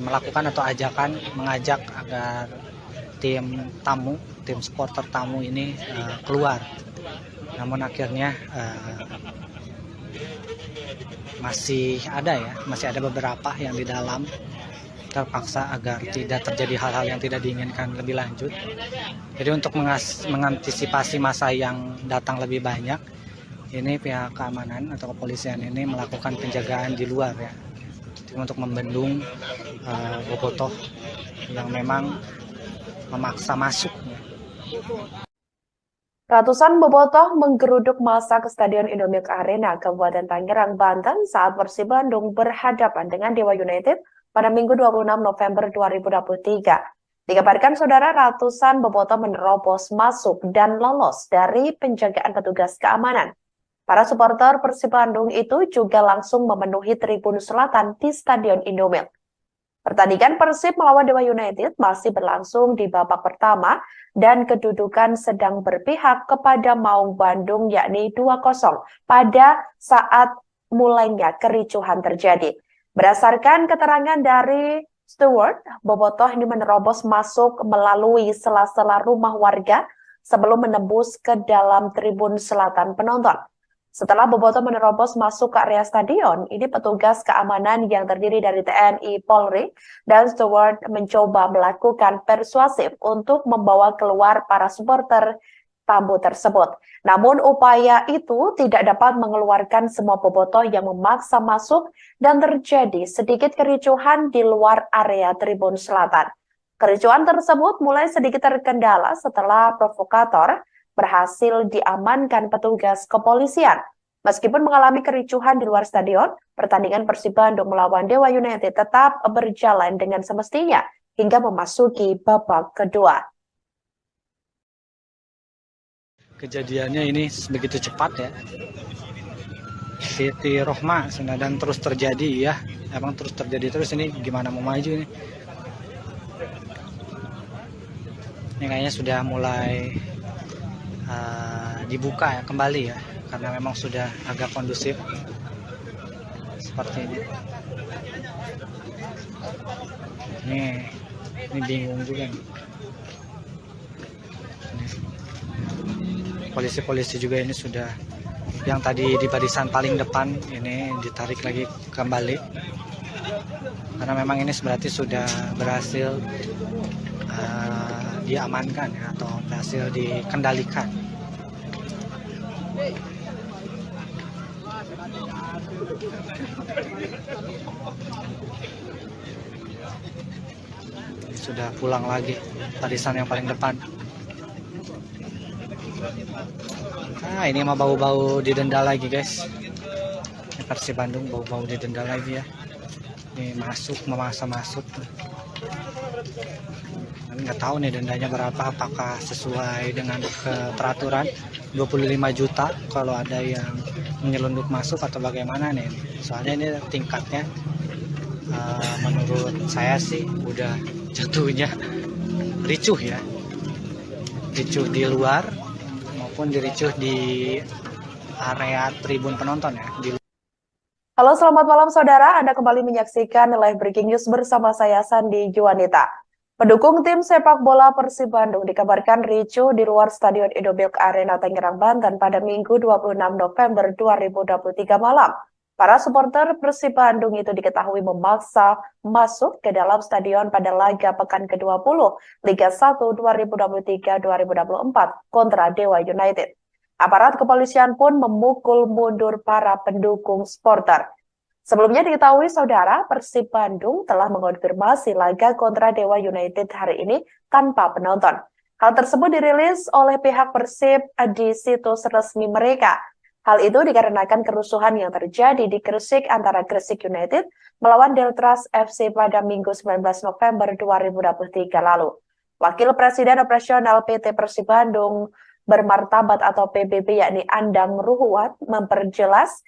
melakukan atau mengajak agar tim supporter tamu ini keluar. Namun akhirnya masih ada beberapa yang di dalam terpaksa agar tidak terjadi hal-hal yang tidak diinginkan lebih lanjut. Jadi untuk mengantisipasi masa yang datang lebih banyak, ini pihak keamanan atau kepolisian ini melakukan penjagaan di luar ya, untuk membendung bobotoh yang memang memaksa masuk. Ratusan bobotoh menggeruduk massa ke Stadion Indomilk Arena, Kabupaten Tangerang, Banten saat Persib Bandung berhadapan dengan Dewa United pada Minggu 26 November 2023. Dikabarkan saudara, ratusan bobotoh menerobos masuk dan lolos dari penjagaan petugas keamanan. Para supporter Persib Bandung itu juga langsung memenuhi tribun selatan di Stadion Indomilk. Pertandingan Persib melawan Dewa United masih berlangsung di babak pertama dan kedudukan sedang berpihak kepada Maung Bandung yakni 2-0 pada saat mulainya kericuhan terjadi. Berdasarkan keterangan dari Stewart, bobotoh ini menerobos masuk melalui sela-sela rumah warga sebelum menembus ke dalam tribun selatan penonton. Setelah bobotoh menerobos masuk ke area stadion, ini petugas keamanan yang terdiri dari TNI, Polri, dan Steward mencoba melakukan persuasif untuk membawa keluar para supporter tamu tersebut. Namun upaya itu tidak dapat mengeluarkan semua bobotoh yang memaksa masuk dan terjadi sedikit kericuhan di luar area tribun selatan. Kericuhan tersebut mulai sedikit terkendala setelah provokator berhasil diamankan petugas kepolisian. Meskipun mengalami kericuhan di luar stadion, pertandingan Persib Bandung melawan Dewa United tetap berjalan dengan semestinya hingga memasuki babak kedua. Kejadiannya ini begitu cepat ya. Siti Rohma dan terus terjadi ya. Emang terus terjadi terus, ini gimana mau maju ini. Ini kayaknya sudah mulai dibuka ya kembali ya, karena memang sudah agak kondusif seperti ini. Ini bingung juga nih. Polisi-polisi juga ini sudah, yang tadi di barisan paling depan ini ditarik lagi kembali, karena memang ini berarti sudah berhasil diamankan ya, atau berhasil dikendalikan. Ini sudah pulang lagi barisan yang paling depan. Ini mah bau-bau didenda lagi guys. Ini Persib Bandung bau-bau didenda lagi ya. Ini memaksa masuk. Nggak tahu nih dendanya berapa, apakah sesuai dengan peraturan 25 juta kalau ada yang menyelundup masuk atau bagaimana nih. Soalnya ini tingkatnya menurut saya sih udah jatuhnya ricuh ya. Ricuh di luar maupun diricuh di area tribun penonton ya. Halo, selamat malam saudara. Anda kembali menyaksikan Live Breaking News bersama saya Sandi Juanita. Pendukung tim sepak bola Persib Bandung dikabarkan ricuh di luar Stadion Indomilk Arena Tangerang, Banten pada Minggu 26 November 2023 malam. Para supporter Persib Bandung itu diketahui memaksa masuk ke dalam stadion pada laga pekan ke-20 Liga 1 2023-2024 kontra Dewa United. Aparat kepolisian pun memukul mundur para pendukung supporter. Sebelumnya diketahui saudara, Persib Bandung telah mengonfirmasi laga kontra Dewa United hari ini tanpa penonton. Hal tersebut dirilis oleh pihak Persib di situs resmi mereka. Hal itu dikarenakan kerusuhan yang terjadi di Gresik antara Gresik United melawan Deltras FC pada Minggu 19 November 2023 lalu. Wakil Presiden Operasional PT Persib Bandung Bermartabat atau PBB yakni Andang Ruhuat memperjelas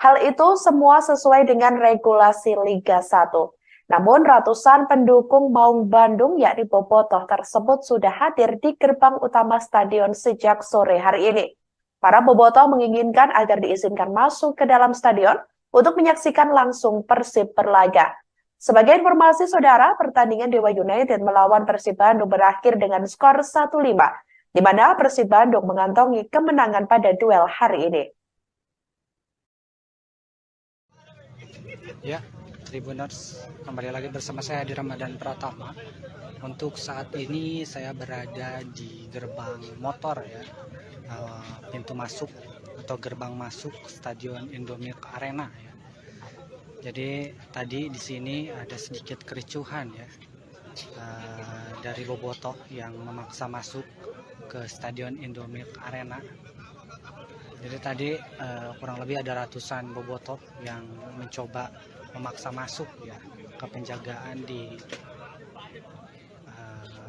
hal itu semua sesuai dengan regulasi Liga 1. Namun ratusan pendukung Maung Bandung yakni Bobotoh tersebut sudah hadir di gerbang utama stadion sejak sore hari ini. Para bobotoh menginginkan agar diizinkan masuk ke dalam stadion untuk menyaksikan langsung Persib berlaga. Sebagai informasi saudara, pertandingan Dewa United melawan Persib Bandung berakhir dengan skor 1-5, di mana Persib Bandung mengantongi kemenangan pada duel hari ini. Ya, Tribuners, kembali lagi bersama saya di Ramadan Pratama. Untuk saat ini saya berada di gerbang motor ya, pintu masuk atau gerbang masuk Stadion Indomilk Arena ya. Jadi tadi di sini ada sedikit kericuhan ya, dari bobotoh yang memaksa masuk ke Stadion Indomilk Arena. Jadi tadi kurang lebih ada ratusan bobotoh yang mencoba memaksa masuk ya ke penjagaan di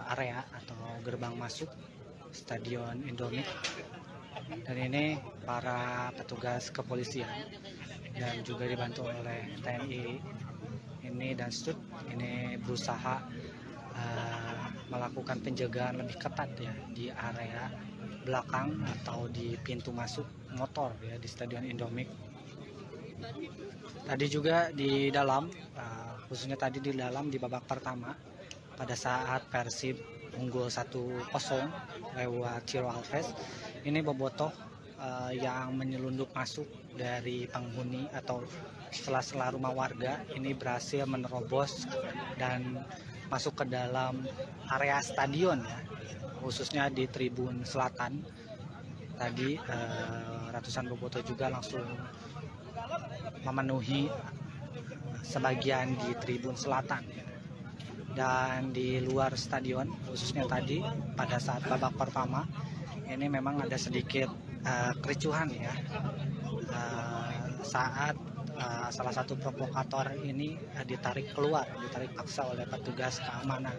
area atau gerbang masuk Stadion Indomilk. Dan ini para petugas kepolisian dan juga dibantu oleh TNI ini dan STUT ini berusaha melakukan penjagaan lebih ketat ya di area belakang atau di pintu masuk motor ya di Stadion Indomilk. Tadi juga di dalam, khususnya tadi di dalam di babak pertama pada saat Persib unggul 1-0 lewat Ciro Alves, ini bobotoh yang menyelundup masuk dari penghuni atau sela-sela rumah warga ini berhasil menerobos dan masuk ke dalam area stadion ya, khususnya di tribun selatan. Tadi ratusan bobotoh juga langsung memenuhi sebagian di tribun selatan ya. Dan di luar stadion, khususnya tadi pada saat babak pertama ini memang ada sedikit kericuhan ya, saat salah satu provokator ini ditarik paksa oleh petugas keamanan.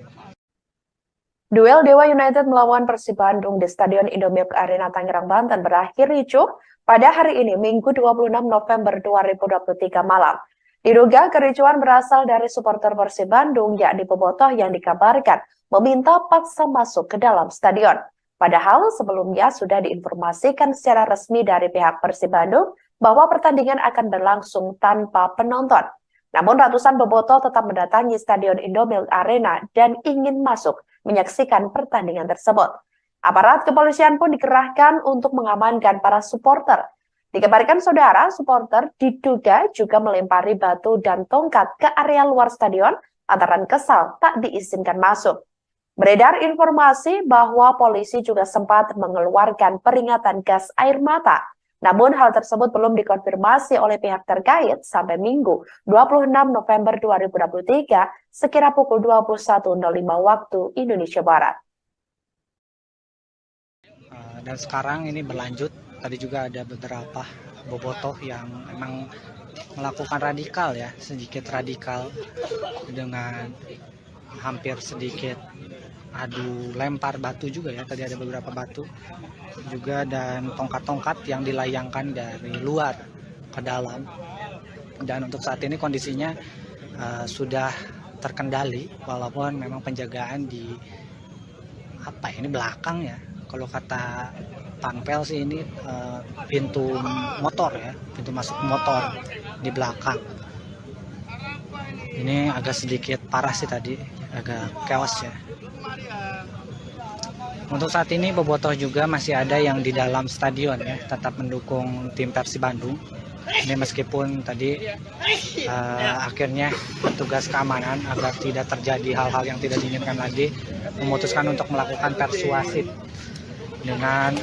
Duel Dewa United melawan Persib Bandung di Stadion Indomilk Arena Tangerang, Banten berakhir ricuh pada hari ini, Minggu 26 November 2023 malam. Diduga kericuhan berasal dari supporter Persib Bandung, yakni bobotoh yang dikabarkan meminta paksa masuk ke dalam stadion. Padahal sebelumnya sudah diinformasikan secara resmi dari pihak Persib Bandung bahwa pertandingan akan berlangsung tanpa penonton. Namun ratusan bobotoh tetap mendatangi Stadion Indomilk Arena dan ingin masuk menyaksikan pertandingan tersebut. Aparat kepolisian pun dikerahkan untuk mengamankan para supporter. Dikabarkan saudara, supporter diduga juga melempari batu dan tongkat ke area luar stadion lantaran kesal tak diizinkan masuk. Beredar informasi bahwa polisi juga sempat mengeluarkan peringatan gas air mata. Namun hal tersebut belum dikonfirmasi oleh pihak terkait sampai Minggu 26 November 2023 sekira pukul 21.05 waktu Indonesia Barat. Dan sekarang ini berlanjut, tadi juga ada beberapa bobotoh yang memang melakukan sedikit radikal dengan hampir sedikit adu lempar batu juga ya, tadi ada beberapa batu juga dan tongkat-tongkat yang dilayangkan dari luar ke dalam. Dan untuk saat ini kondisinya sudah terkendali, walaupun memang penjagaan di belakang ya, kalau kata Panpel sih ini pintu motor ya, pintu masuk motor di belakang. Ini agak sedikit parah sih tadi, agak chaos ya. Untuk saat ini bobotoh juga masih ada yang di dalam stadion ya, tetap mendukung tim Persib Bandung. Ini meskipun tadi akhirnya petugas keamanan agar tidak terjadi hal-hal yang tidak diinginkan lagi memutuskan untuk melakukan persuasif dengan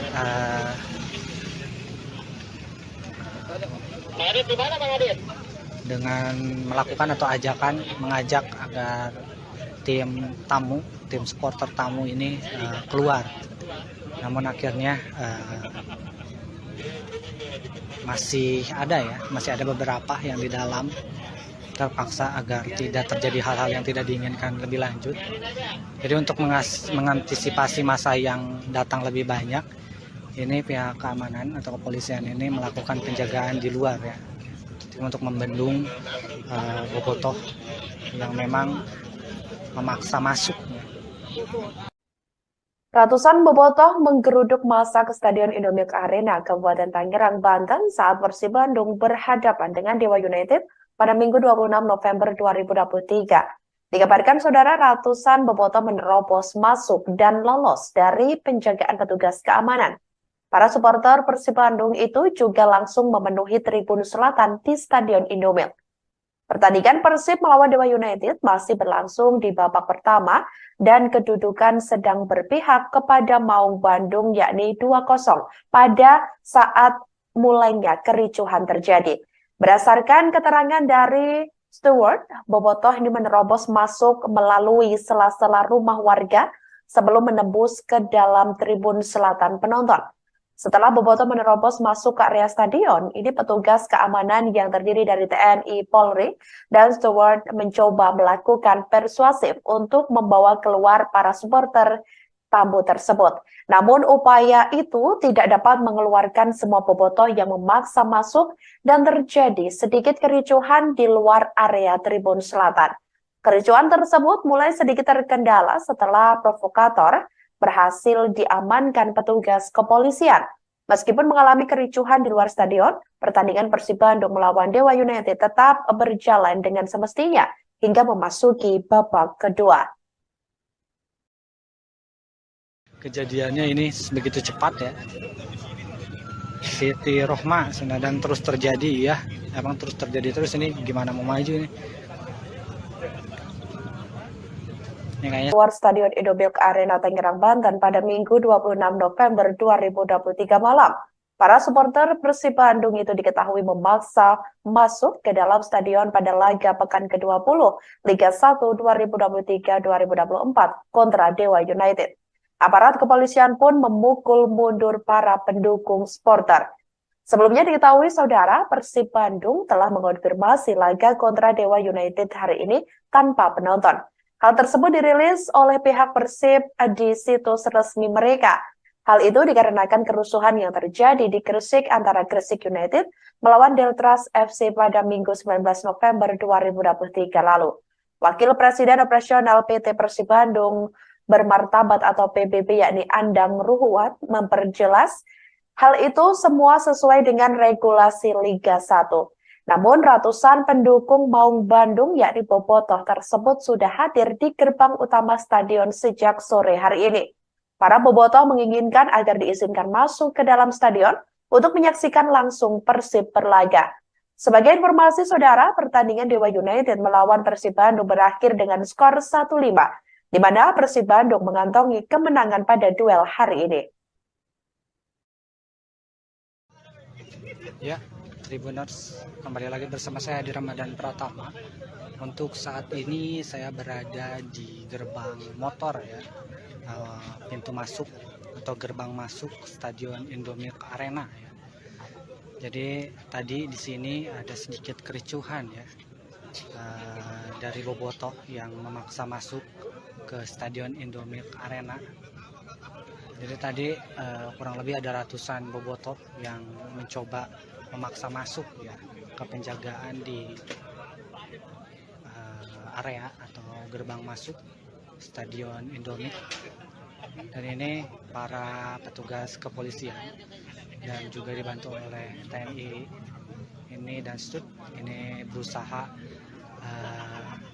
melakukan atau mengajak agar tim supporter tamu ini keluar. Namun akhirnya masih ada beberapa yang di dalam terpaksa agar tidak terjadi hal-hal yang tidak diinginkan lebih lanjut. Jadi untuk mengantisipasi masa yang datang lebih banyak, ini pihak keamanan atau kepolisian ini melakukan penjagaan di luar ya, untuk membendung bobotoh yang memang memaksa masuk. Ratusan bobotoh menggeruduk massa ke Stadion Indomilk Arena, Kabupaten Tangerang, Banten saat Persib Bandung berhadapan dengan Dewa United pada Minggu 26 November 2023. Dikabarkan saudara, ratusan bobotoh menerobos masuk dan lolos dari penjagaan petugas keamanan. Para supporter Persib Bandung itu juga langsung memenuhi tribun selatan di Stadion Indomilk. Pertandingan Persib melawan Dewa United masih berlangsung di babak pertama dan kedudukan sedang berpihak kepada Maung Bandung, yakni 2-0 pada saat mulainya kericuhan terjadi. Berdasarkan keterangan dari Stewart, bobotoh ini menerobos masuk melalui sela-sela rumah warga sebelum menembus ke dalam tribun selatan penonton. Setelah bobotoh menerobos masuk ke area stadion, ini petugas keamanan yang terdiri dari TNI, Polri, dan Steward mencoba melakukan persuasif untuk membawa keluar para supporter tamu tersebut. Namun upaya itu tidak dapat mengeluarkan semua bobotoh yang memaksa masuk dan terjadi sedikit kericuhan di luar area tribun selatan. Kericuhan tersebut mulai sedikit terkendala setelah provokator berhasil diamankan petugas kepolisian. Meskipun mengalami kericuhan di luar stadion, pertandingan Persib Bandung melawan Dewa United tetap berjalan dengan semestinya hingga memasuki babak kedua. Kejadiannya ini begitu cepat ya. Siti Rohma dan terus terjadi ya. Emang terus terjadi terus, ini gimana mau maju ini? Luar Stadion Indomilk Arena Tangerang, Banten pada Minggu 26 November 2023 malam. Para supporter Persib Bandung itu diketahui memaksa masuk ke dalam stadion pada laga pekan ke-20 Liga 1 2023-2024 kontra Dewa United. Aparat kepolisian pun memukul mundur para pendukung supporter. Sebelumnya diketahui saudara, Persib Bandung telah mengonfirmasi laga kontra Dewa United hari ini tanpa penonton. Hal tersebut dirilis oleh pihak Persib di situs resmi mereka. Hal itu dikarenakan kerusuhan yang terjadi di Gresik antara Gresik United melawan Deltras FC pada Minggu 19 November 2023 lalu. Wakil Presiden Operasional PT Persib Bandung Bermartabat atau PBB yakni Andang Ruhuat memperjelas hal itu semua sesuai dengan regulasi Liga 1. Namun ratusan pendukung Maung Bandung yakni Bobotoh tersebut sudah hadir di gerbang utama stadion sejak sore hari ini. Para Bobotoh menginginkan agar diizinkan masuk ke dalam stadion untuk menyaksikan langsung Persib berlaga. Sebagai informasi saudara, pertandingan Dewa United melawan Persib Bandung berakhir dengan skor 1-5, di mana Persib Bandung mengantongi kemenangan pada duel hari ini. Ya, Tribuners, kembali lagi bersama saya di Ramadan Pratama. Untuk saat ini saya berada di gerbang motor ya, pintu masuk atau gerbang masuk Stadion Indomilk Arena ya. Jadi tadi di sini ada sedikit kericuhan ya, dari Bobotoh yang memaksa masuk ke Stadion Indomilk Arena. Jadi tadi kurang lebih ada ratusan Bobotoh yang mencoba memaksa masuk ya ke penjagaan di area atau gerbang masuk Stadion Indomilk. Dan ini para petugas kepolisian dan juga dibantu oleh TNI ini dan STUT ini berusaha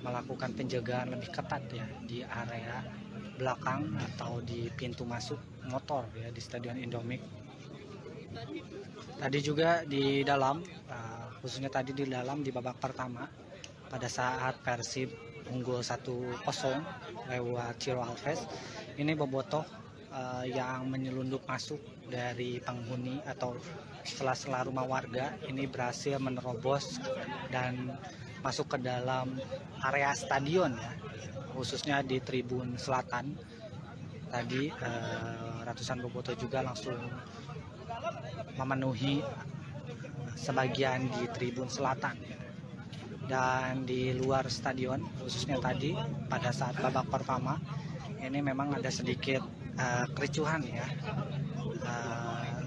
melakukan penjagaan lebih ketat ya di area belakang atau di pintu masuk motor ya di Stadion Indomilk. Tadi juga di dalam, khususnya tadi di dalam di babak pertama pada saat Persib unggul 1-0 lewat Ciro Alves, ini Bobotoh yang menyelundup masuk dari penghuni atau sela-sela rumah warga ini berhasil menerobos dan masuk ke dalam area stadion ya, khususnya di tribun selatan. Tadi ratusan Bobotoh juga langsung memenuhi sebagian di tribun selatan ya. Dan di luar stadion, khususnya tadi pada saat babak pertama ini memang ada sedikit kericuhan ya,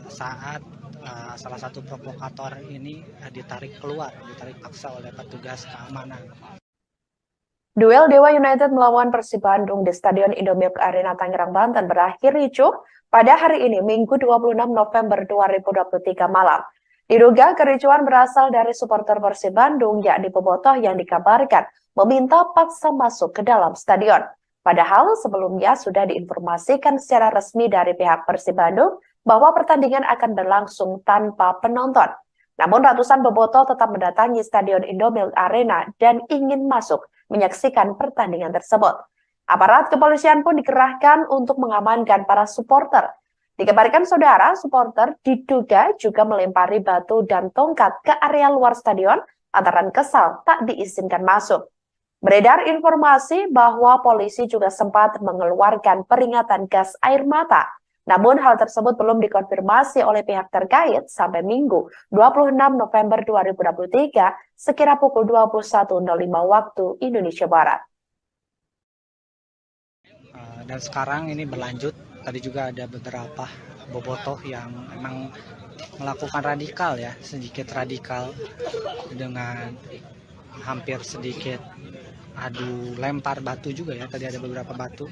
saat salah satu provokator ini ditarik paksa oleh petugas keamanan. Duel Dewa United melawan Persib Bandung di Stadion Indomilk Arena Tangerang, Banten berakhir ricuh pada hari ini, Minggu 26 November 2023 malam. Diduga kericuhan berasal dari supporter Persib Bandung yakni Bobotoh yang dikabarkan meminta paksa masuk ke dalam stadion. Padahal sebelumnya sudah diinformasikan secara resmi dari pihak Persib Bandung bahwa pertandingan akan berlangsung tanpa penonton. Namun ratusan Bobotoh tetap mendatangi Stadion Indomilk Arena dan ingin masuk menyaksikan pertandingan tersebut. Aparat kepolisian pun dikerahkan untuk mengamankan para supporter. Dikabarkan saudara, supporter diduga juga melempari batu dan tongkat ke area luar stadion antara kesal tak diizinkan masuk. Beredar informasi bahwa polisi juga sempat mengeluarkan peringatan gas air mata. Namun hal tersebut belum dikonfirmasi oleh pihak terkait sampai Minggu 26 November 2023 sekira pukul 21.05 waktu Indonesia Barat. Dan sekarang ini berlanjut. Tadi juga ada beberapa Bobotoh yang memang melakukan radikal ya, sedikit radikal dengan hampir sedikit adu lempar batu juga ya. Tadi ada beberapa batu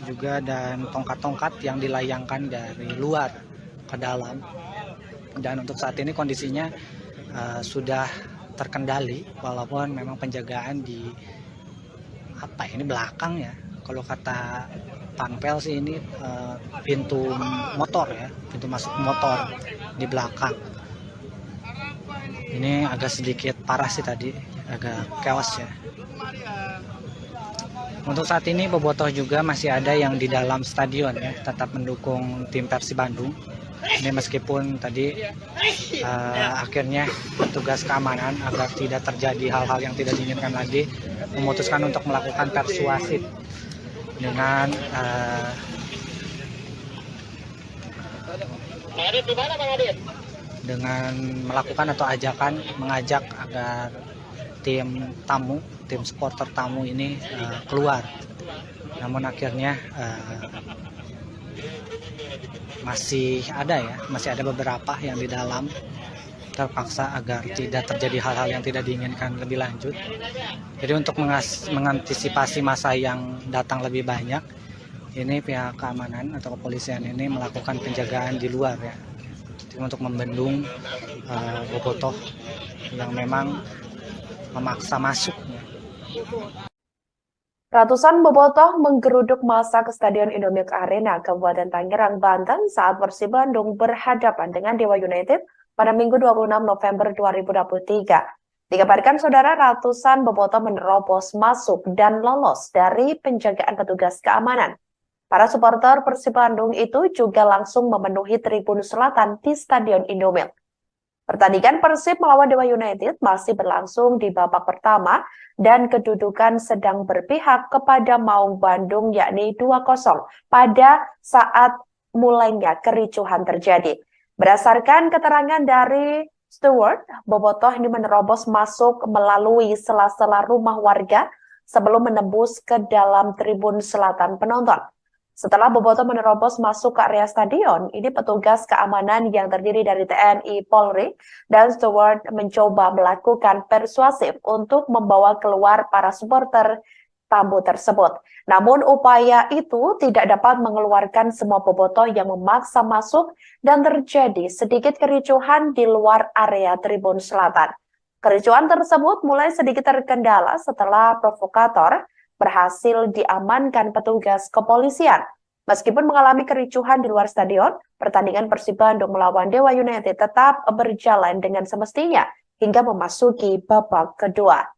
juga dan tongkat-tongkat yang dilayangkan dari luar ke dalam. Dan untuk saat ini kondisinya sudah terkendali walaupun memang penjagaan di belakang ya. Kalau kata Panpel sih ini pintu motor ya, pintu masuk motor di belakang. Ini agak sedikit parah sih tadi, agak chaos ya. Untuk saat ini Bobotoh juga masih ada yang di dalam stadion ya, tetap mendukung tim Persib Bandung. Ini meskipun tadi akhirnya petugas keamanan agar tidak terjadi hal-hal yang tidak diinginkan lagi memutuskan untuk melakukan persuasif dengan dengan melakukan atau mengajak agar tim supporter tamu ini keluar. Namun akhirnya masih ada beberapa yang di dalam, terpaksa agar tidak terjadi hal-hal yang tidak diinginkan lebih lanjut. Jadi untuk mengantisipasi masa yang datang lebih banyak, ini pihak keamanan atau kepolisian ini melakukan penjagaan di luar ya, untuk membendung bobotoh yang memang memaksa masuk. Ratusan bobotoh menggeruduk massa ke Stadion Indomilk Arena, Kabupaten Tangerang, Banten saat Persib Bandung berhadapan dengan Dewa United pada Minggu 26 November 2023. Dikabarkan saudara, ratusan bobotoh menerobos masuk dan lolos dari penjagaan petugas keamanan. Para supporter Persib Bandung itu juga langsung memenuhi tribun selatan di Stadion Indomilk. Pertandingan Persib melawan Dewa United masih berlangsung di babak pertama dan kedudukan sedang berpihak kepada Maung Bandung yakni 2-0 pada saat mulainya kericuhan terjadi. Berdasarkan keterangan dari steward, bobotoh ini menerobos masuk melalui sela-sela rumah warga sebelum menembus ke dalam tribun selatan penonton. Setelah bobotoh menerobos masuk ke area stadion, ini petugas keamanan yang terdiri dari TNI, Polri, dan steward mencoba melakukan persuasif untuk membawa keluar para supporter tamu tersebut. Namun upaya itu tidak dapat mengeluarkan semua bobotoh yang memaksa masuk dan terjadi sedikit kericuhan di luar area tribun selatan. Kericuhan tersebut mulai sedikit terkendala setelah provokator berhasil diamankan petugas kepolisian. Meskipun mengalami kericuhan di luar stadion, pertandingan Persib Bandung melawan Dewa United tetap berjalan dengan semestinya hingga memasuki babak kedua.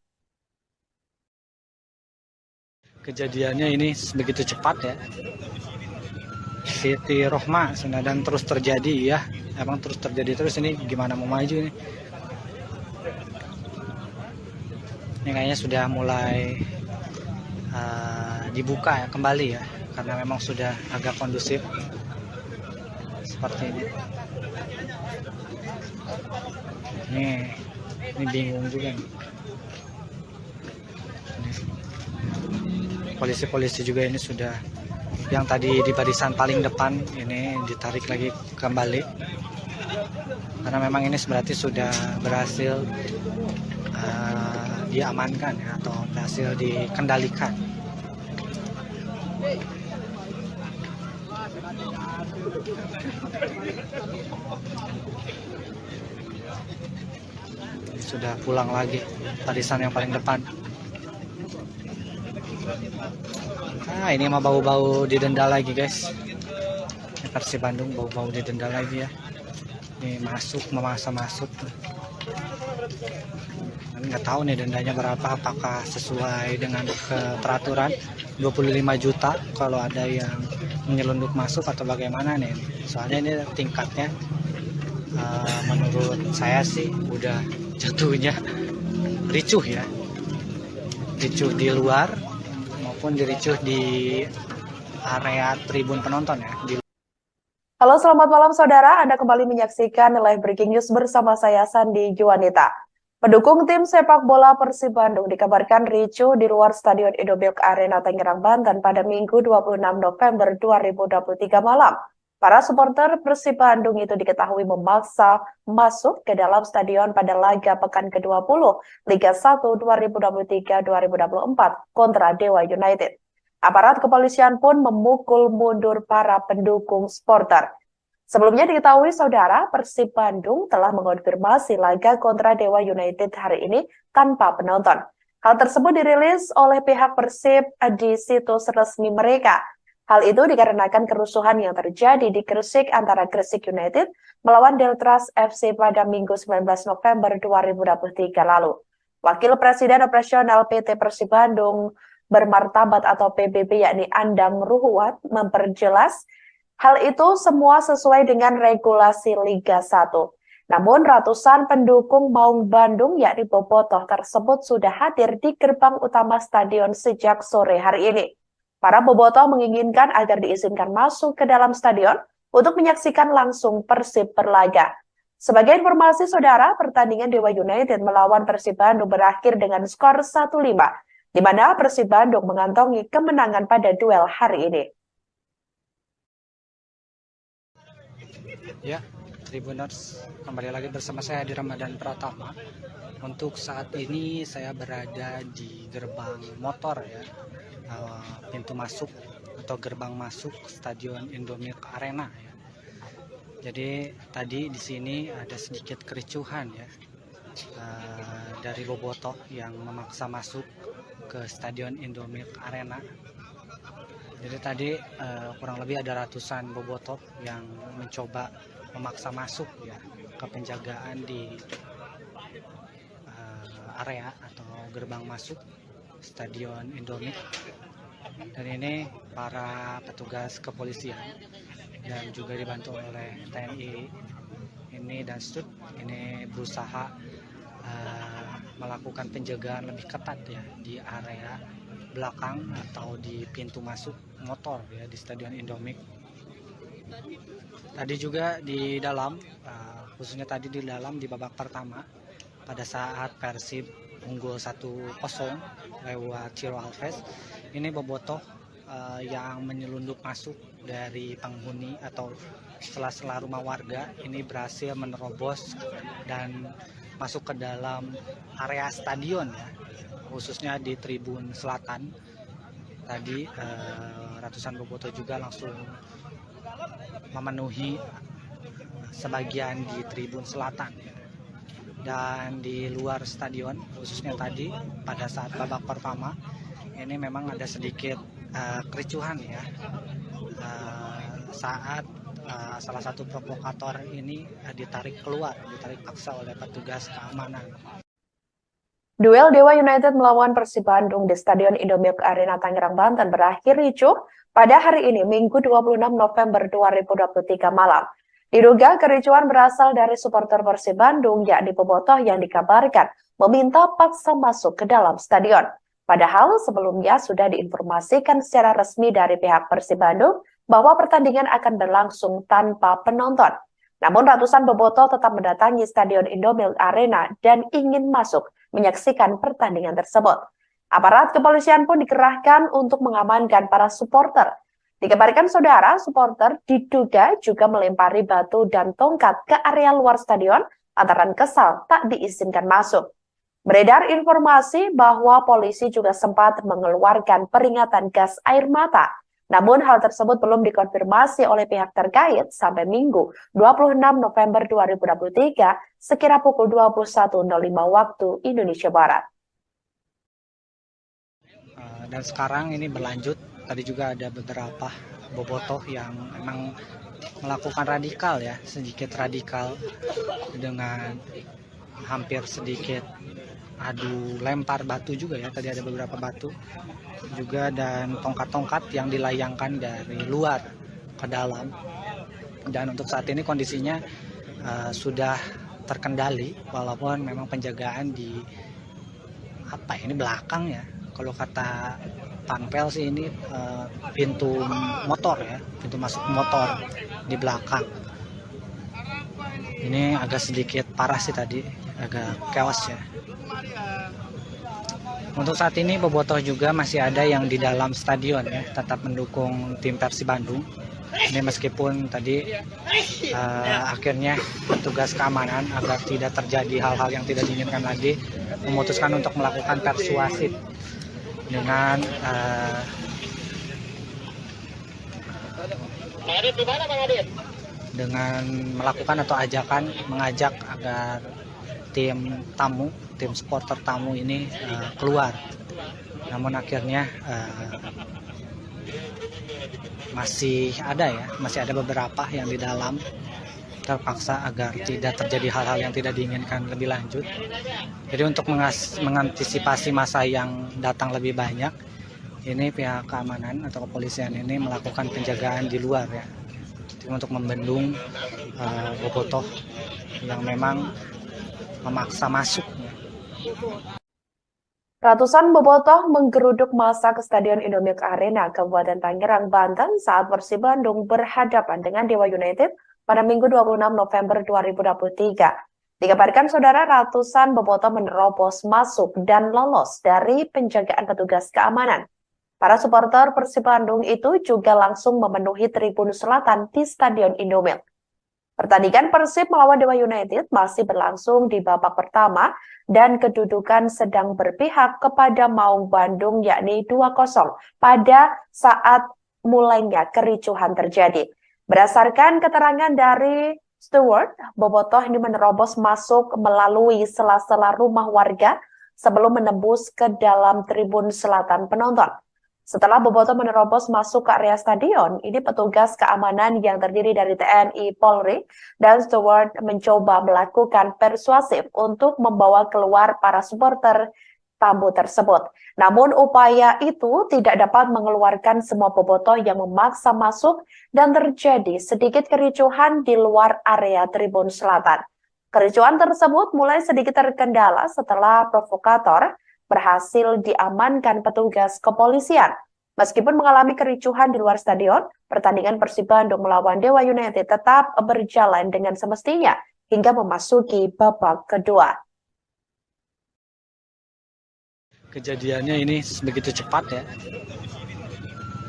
Kejadiannya ini begitu cepat ya. Siti Rohma dan terus terjadi ya. Emang terus terjadi terus, ini gimana mau maju ini? Ini kayaknya sudah mulai dibuka ya kembali ya, karena memang sudah agak kondusif seperti ini. Ini bingung juga nih. Polisi-polisi juga ini sudah, yang tadi di barisan paling depan ini ditarik lagi kembali, karena memang ini berarti sudah berhasil diamankan ya, atau berhasil dikendalikan. Sudah pulang lagi barisan yang paling depan. Ini mah bau-bau didenda lagi guys. Persib Bandung bau-bau didenda lagi ya. Ini memaksa masuk. Nggak tahu nih dendanya berapa, apakah sesuai dengan peraturan 25 juta kalau ada yang menyelundup masuk atau bagaimana nih. Soalnya ini tingkatnya menurut saya sih udah jatuhnya ricuh ya. Ricuh di luar maupun diricuh di area tribun penonton ya. Halo, selamat malam saudara. Anda kembali menyaksikan Live Breaking News bersama saya Sandi Juanita. Pendukung tim sepak bola Persib Bandung dikabarkan ricuh di luar Stadion Indomilk Arena Tangerang, Banten pada Minggu 26 November 2023 malam. Para supporter Persib Bandung itu diketahui memaksa masuk ke dalam stadion pada laga pekan ke-20 Liga 1 2023-2024 kontra Dewa United. Aparat kepolisian pun memukul mundur para pendukung supporter. Sebelumnya diketahui saudara, Persib Bandung telah mengonfirmasi laga kontra Dewa United hari ini tanpa penonton. Hal tersebut dirilis oleh pihak Persib di situs resmi mereka. Hal itu dikarenakan kerusuhan yang terjadi di Gresik antara Gresik United melawan Deltras FC pada Minggu 19 November 2023 lalu. Wakil Presiden Operasional PT Persib Bandung Bermartabat atau PBB yakni Andang Ruhuat memperjelas hal itu semua sesuai dengan regulasi Liga 1. Namun ratusan pendukung Maung Bandung yakni bobotoh tersebut sudah hadir di gerbang utama stadion sejak sore hari ini. Para bobotoh menginginkan agar diizinkan masuk ke dalam stadion untuk menyaksikan langsung Persib berlaga. Sebagai informasi saudara, pertandingan Dewa United melawan Persib Bandung berakhir dengan skor 1-5, di mana Persib Bandung mengantongi kemenangan pada duel hari ini. Ya, Tribuners, kembali lagi bersama saya di Ramadan Pratama. Untuk saat ini saya berada di gerbang motor ya, pintu masuk atau gerbang masuk Stadion Indomilk Arena ya. Jadi tadi di sini ada sedikit kericuhan ya, dari bobotoh yang memaksa masuk ke Stadion Indomilk Arena. Jadi tadi kurang lebih ada ratusan bobotoh yang mencoba memaksa masuk ya ke penjagaan di area atau gerbang masuk Stadion Indomilk. Dan ini para petugas kepolisian dan juga dibantu oleh TNI ini dan Stud ini berusaha melakukan penjagaan lebih ketat ya di area belakang atau di pintu masuk motor ya di Stadion Indomilk. Tadi juga di dalam, khususnya tadi di dalam di babak pertama pada saat Persib unggul 1-0 lewat Ciro Alves, ini bobotoh yang menyelundup masuk dari penghuni atau sela-sela rumah warga ini berhasil menerobos dan masuk ke dalam area stadion ya, khususnya di tribun selatan. Tadi ratusan bobotoh juga langsung memenuhi sebagian di tribun selatan ya. Dan di luar stadion, khususnya tadi pada saat babak pertama ini memang ada sedikit kericuhan ya, saat salah satu provokator ini ditarik paksa oleh petugas keamanan. Duel Dewa United melawan Persib Bandung di Stadion Indomilk Arena Tangerang, Banten berakhir ricuh pada hari ini, Minggu 26 November 2023 malam. Diduga kericuhan berasal dari supporter Persib Bandung, yakni bobotoh yang dikabarkan meminta paksa masuk ke dalam stadion. Padahal sebelumnya sudah diinformasikan secara resmi dari pihak Persib Bandung bahwa pertandingan akan berlangsung tanpa penonton. Namun ratusan bobotoh tetap mendatangi Stadion Indomilk Arena dan ingin masuk menyaksikan pertandingan tersebut. Aparat kepolisian pun dikerahkan untuk mengamankan para supporter. Dikabarkan saudara, supporter diduga juga melempari batu dan tongkat ke area luar stadion lantaran kesal tak diizinkan masuk. Beredar informasi bahwa polisi juga sempat mengeluarkan peringatan gas air mata. Namun hal tersebut belum dikonfirmasi oleh pihak terkait sampai Minggu 26 November 2023 sekira pukul 21.05 waktu Indonesia Barat. Dan sekarang ini berlanjut, tadi juga ada beberapa bobotoh yang memang melakukan radikal ya, sedikit radikal dengan hampir sedikit adu lempar batu juga ya, tadi ada beberapa batu juga dan tongkat-tongkat yang dilayangkan dari luar ke dalam. Dan untuk saat ini kondisinya sudah terkendali walaupun memang penjagaan di ini belakang ya, kalau kata Panpel sih ini pintu motor ya, pintu masuk motor di belakang. Ini agak sedikit parah sih tadi, agak chaos ya. Untuk saat ini bobotoh juga masih ada yang di dalam stadion ya, tetap mendukung tim Persib Bandung. Ini meskipun tadi akhirnya petugas keamanan agar tidak terjadi hal-hal yang tidak diinginkan lagi memutuskan untuk melakukan persuasif dengan melakukan atau mengajak agar tim supporter tamu ini keluar. Namun akhirnya masih ada beberapa yang di dalam terpaksa agar tidak terjadi hal-hal yang tidak diinginkan lebih lanjut. Jadi untuk mengantisipasi masa yang datang lebih banyak, ini pihak keamanan atau kepolisian ini melakukan penjagaan di luar ya, untuk membendung bobotoh yang memang memaksa masuk. Ratusan bobotoh menggeruduk massa ke Stadion Indomilk Arena, Kabupaten Tangerang, Banten saat Persib Bandung berhadapan dengan Dewa United pada Minggu 26 November 2023. Dikabarkan saudara ratusan bobotoh menerobos masuk dan lolos dari penjagaan petugas keamanan. Para supporter Persib Bandung itu juga langsung memenuhi tribun selatan di Stadion Indomilk. Pertandingan Persib melawan Dewa United masih berlangsung di babak pertama dan kedudukan sedang berpihak kepada Maung Bandung yakni 2-0 pada saat mulainya kericuhan terjadi. Berdasarkan keterangan dari Stewart, bobotoh ini menerobos masuk melalui sela-sela rumah warga sebelum menembus ke dalam tribun selatan penonton. Setelah bobotoh menerobos masuk ke area stadion, ini petugas keamanan yang terdiri dari TNI, Polri, dan Stewart mencoba melakukan persuasif untuk membawa keluar para supporter tamu tersebut. Namun upaya itu tidak dapat mengeluarkan semua bobotoh yang memaksa masuk dan terjadi sedikit kericuhan di luar area tribun selatan. Kericuhan tersebut mulai sedikit terkendala setelah provokator berhasil diamankan petugas kepolisian. Meskipun mengalami kericuhan di luar stadion, pertandingan Persib Bandung melawan Dewa United tetap berjalan dengan semestinya hingga memasuki babak kedua. Kejadiannya ini begitu cepat ya.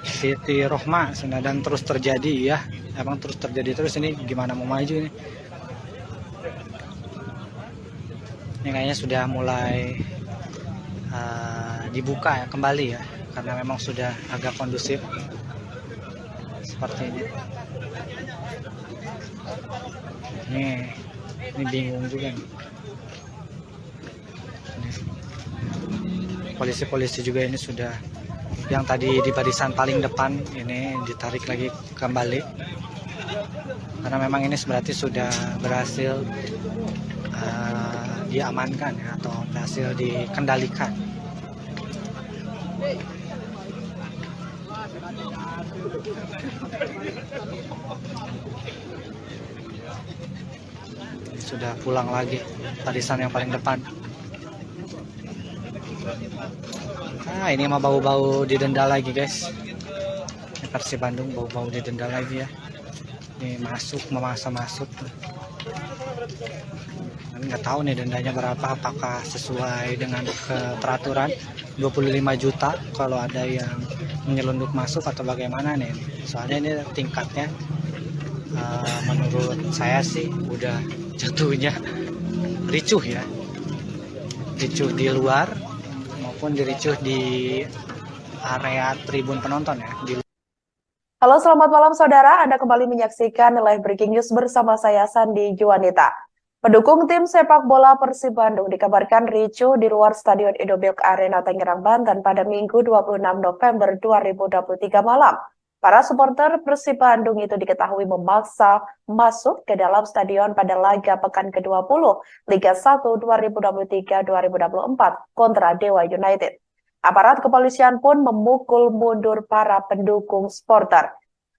Siti Rohma dan terus terjadi ya. Emang terus terjadi terus, ini gimana mau maju ini? Ini kayaknya sudah mulai dibuka ya kembali ya, karena memang sudah agak kondusif seperti ini. Ini bingung juga nih. Polisi-polisi juga ini sudah, yang tadi di barisan paling depan ini ditarik lagi kembali karena memang ini berarti sudah berhasil diamankan ya, atau berhasil dikendalikan. Sudah pulang lagi barisan yang paling depan. Ini mah bau-bau didenda lagi guys. Ini Persib Bandung bau-bau didenda lagi ya. Ini memaksa masuk. Nggak tahu nih dendanya berapa, apakah sesuai dengan peraturan 25 juta kalau ada yang menyelundup masuk atau bagaimana nih. Soalnya ini tingkatnya menurut saya sih udah jatuhnya ricuh ya. Ricuh di luar maupun diricuh di area tribun penonton ya. Halo, selamat malam saudara. Anda kembali menyaksikan live breaking news bersama saya Sandi Juanita. Pendukung tim sepak bola Persib Bandung dikabarkan ricuh di luar Stadion Indomilk Arena Tangerang, Banten pada Minggu 26 November 2023 malam. Para supporter Persib Bandung itu diketahui memaksa masuk ke dalam stadion pada laga pekan ke-20 Liga 1 2023-2024 kontra Dewa United. Aparat kepolisian pun memukul mundur para pendukung supporter.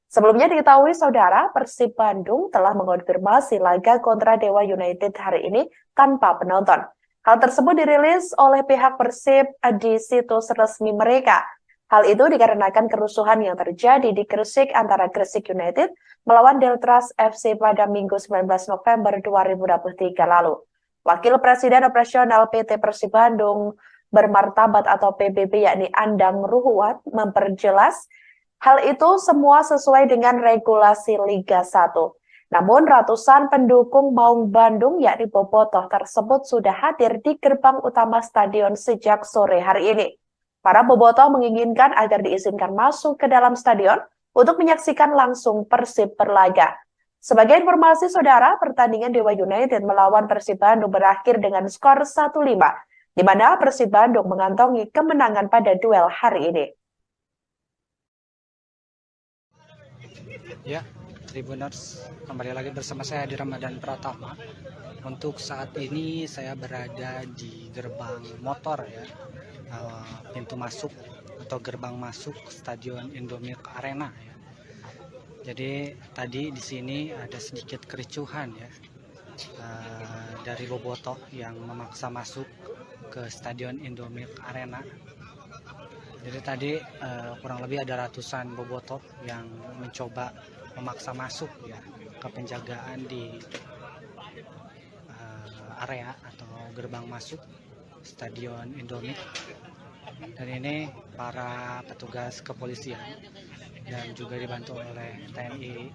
Sebelumnya diketahui saudara, Persib Bandung telah mengonfirmasi laga kontra Dewa United hari ini tanpa penonton. Hal tersebut dirilis oleh pihak Persib di situs resmi mereka. Hal itu dikarenakan kerusuhan yang terjadi di Gresik antara Gresik United melawan Deltras FC pada Minggu 19 November 2023 lalu. Wakil Presiden Operasional PT Persib Bandung Bermartabat atau PBB yakni Andang Ruhuat memperjelas hal itu semua sesuai dengan regulasi Liga 1. Namun ratusan pendukung Maung Bandung yakni bobotoh tersebut sudah hadir di gerbang utama stadion sejak sore hari ini. Para bobotoh menginginkan agar diizinkan masuk ke dalam stadion untuk menyaksikan langsung Persib berlaga. Sebagai informasi saudara, pertandingan Dewa United melawan Persib Bandung berakhir dengan skor 1-5, di mana Persib Bandung mengantongi kemenangan pada duel hari ini. Ya, Tribuners, kembali lagi bersama saya di Ramadan Pratama. Untuk saat ini saya berada di gerbang motor ya, pintu masuk atau gerbang masuk Stadion Indomilk Arena ya. Jadi tadi di sini ada sedikit kericuhan ya, dari bobotoh yang memaksa masuk ke Stadion Indomilk Arena. Jadi tadi kurang lebih ada ratusan bobotoh yang mencoba memaksa masuk ya ke penjagaan di area atau gerbang masuk Stadion Indomie. Dan ini para petugas kepolisian dan juga dibantu oleh TNI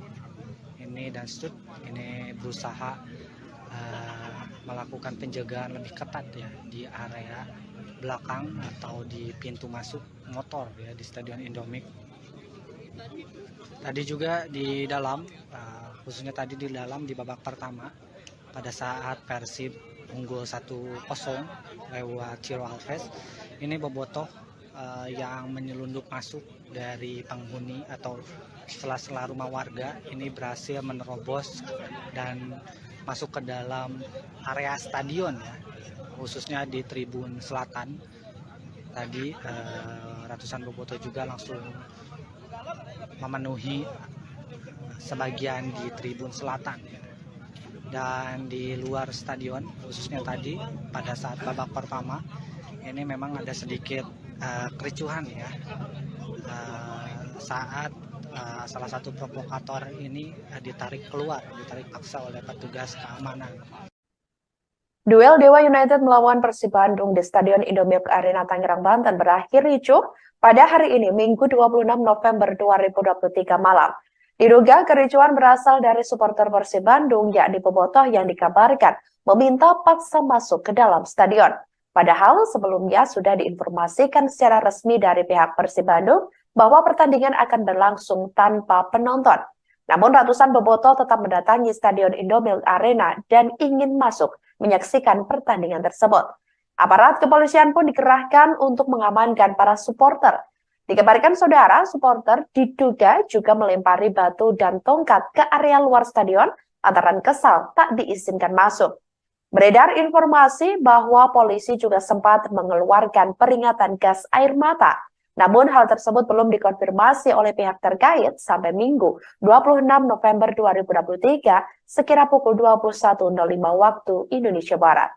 ini dan STUT ini berusaha melakukan penjagaan lebih ketat ya di area belakang atau di pintu masuk motor ya di Stadion Indomie. Tadi juga di dalam, khususnya tadi di dalam di babak pertama pada saat Persib unggul 1-0 lewat Ciro Alves, ini bobotoh yang menyelundup masuk dari penghuni atau sela-sela rumah warga ini berhasil menerobos dan masuk ke dalam area stadion ya, khususnya di tribun selatan. Tadi ratusan bobotoh juga langsung memenuhi sebagian di tribun selatan dan di luar stadion, khususnya tadi pada saat babak pertama ini memang ada sedikit kericuhan ya saat salah satu provokator ini ditarik paksa oleh petugas keamanan. Duel Dewa United melawan Persib Bandung di Stadion Indomilk Arena Tangerang, Banten berakhir ricuh pada hari ini, Minggu 26 November 2023 malam. Diduga kericuhan berasal dari supporter Persib Bandung, yakni bobotoh yang dikabarkan meminta paksa masuk ke dalam stadion. Padahal sebelumnya sudah diinformasikan secara resmi dari pihak Persib Bandung bahwa pertandingan akan berlangsung tanpa penonton. Namun ratusan bobotoh tetap mendatangi Stadion Indomilk Arena dan ingin masuk menyaksikan pertandingan tersebut. Aparat kepolisian pun dikerahkan untuk mengamankan para supporter. Dikabarkan saudara, supporter diduga juga melempari batu dan tongkat ke area luar stadion antara kesal tak diizinkan masuk. Beredar informasi bahwa polisi juga sempat mengeluarkan peringatan gas air mata. Namun hal tersebut belum dikonfirmasi oleh pihak terkait sampai Minggu 26 November 2023 sekira pukul 21.05 waktu Indonesia Barat.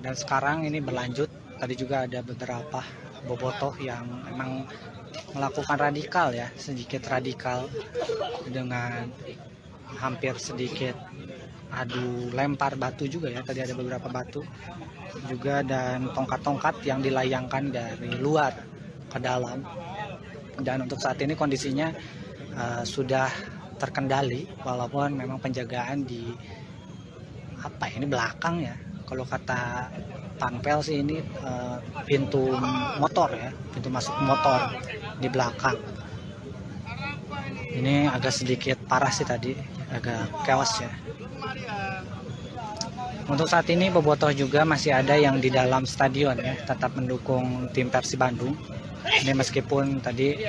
Dan sekarang ini berlanjut, tadi juga ada beberapa bobotoh yang memang melakukan radikal ya, sedikit radikal dengan hampir sedikit adu lempar batu juga ya, tadi ada beberapa batu juga dan tongkat-tongkat yang dilayangkan dari luar ke dalam. Dan untuk saat ini kondisinya sudah terkendali walaupun memang penjagaan di ini belakang ya. Kalau kata Panpel sih ini pintu motor ya, pintu masuk motor di belakang. Ini agak sedikit parah sih tadi, agak chaos ya. Untuk saat ini bobotoh juga masih ada yang di dalam stadion ya, tetap mendukung tim Persib Bandung. Ini meskipun tadi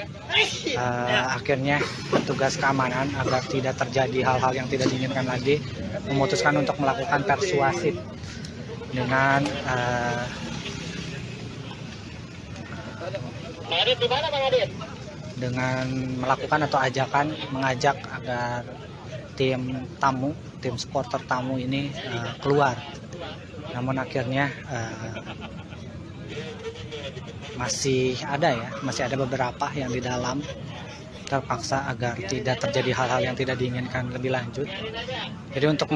akhirnya petugas keamanan agar tidak terjadi hal-hal yang tidak diinginkan lagi memutuskan untuk melakukan persuasif dengan melakukan atau mengajak agar tim supporter tamu ini keluar. Namun akhirnya masih ada beberapa yang di dalam terpaksa agar tidak terjadi hal-hal yang tidak diinginkan lebih lanjut. Jadi untuk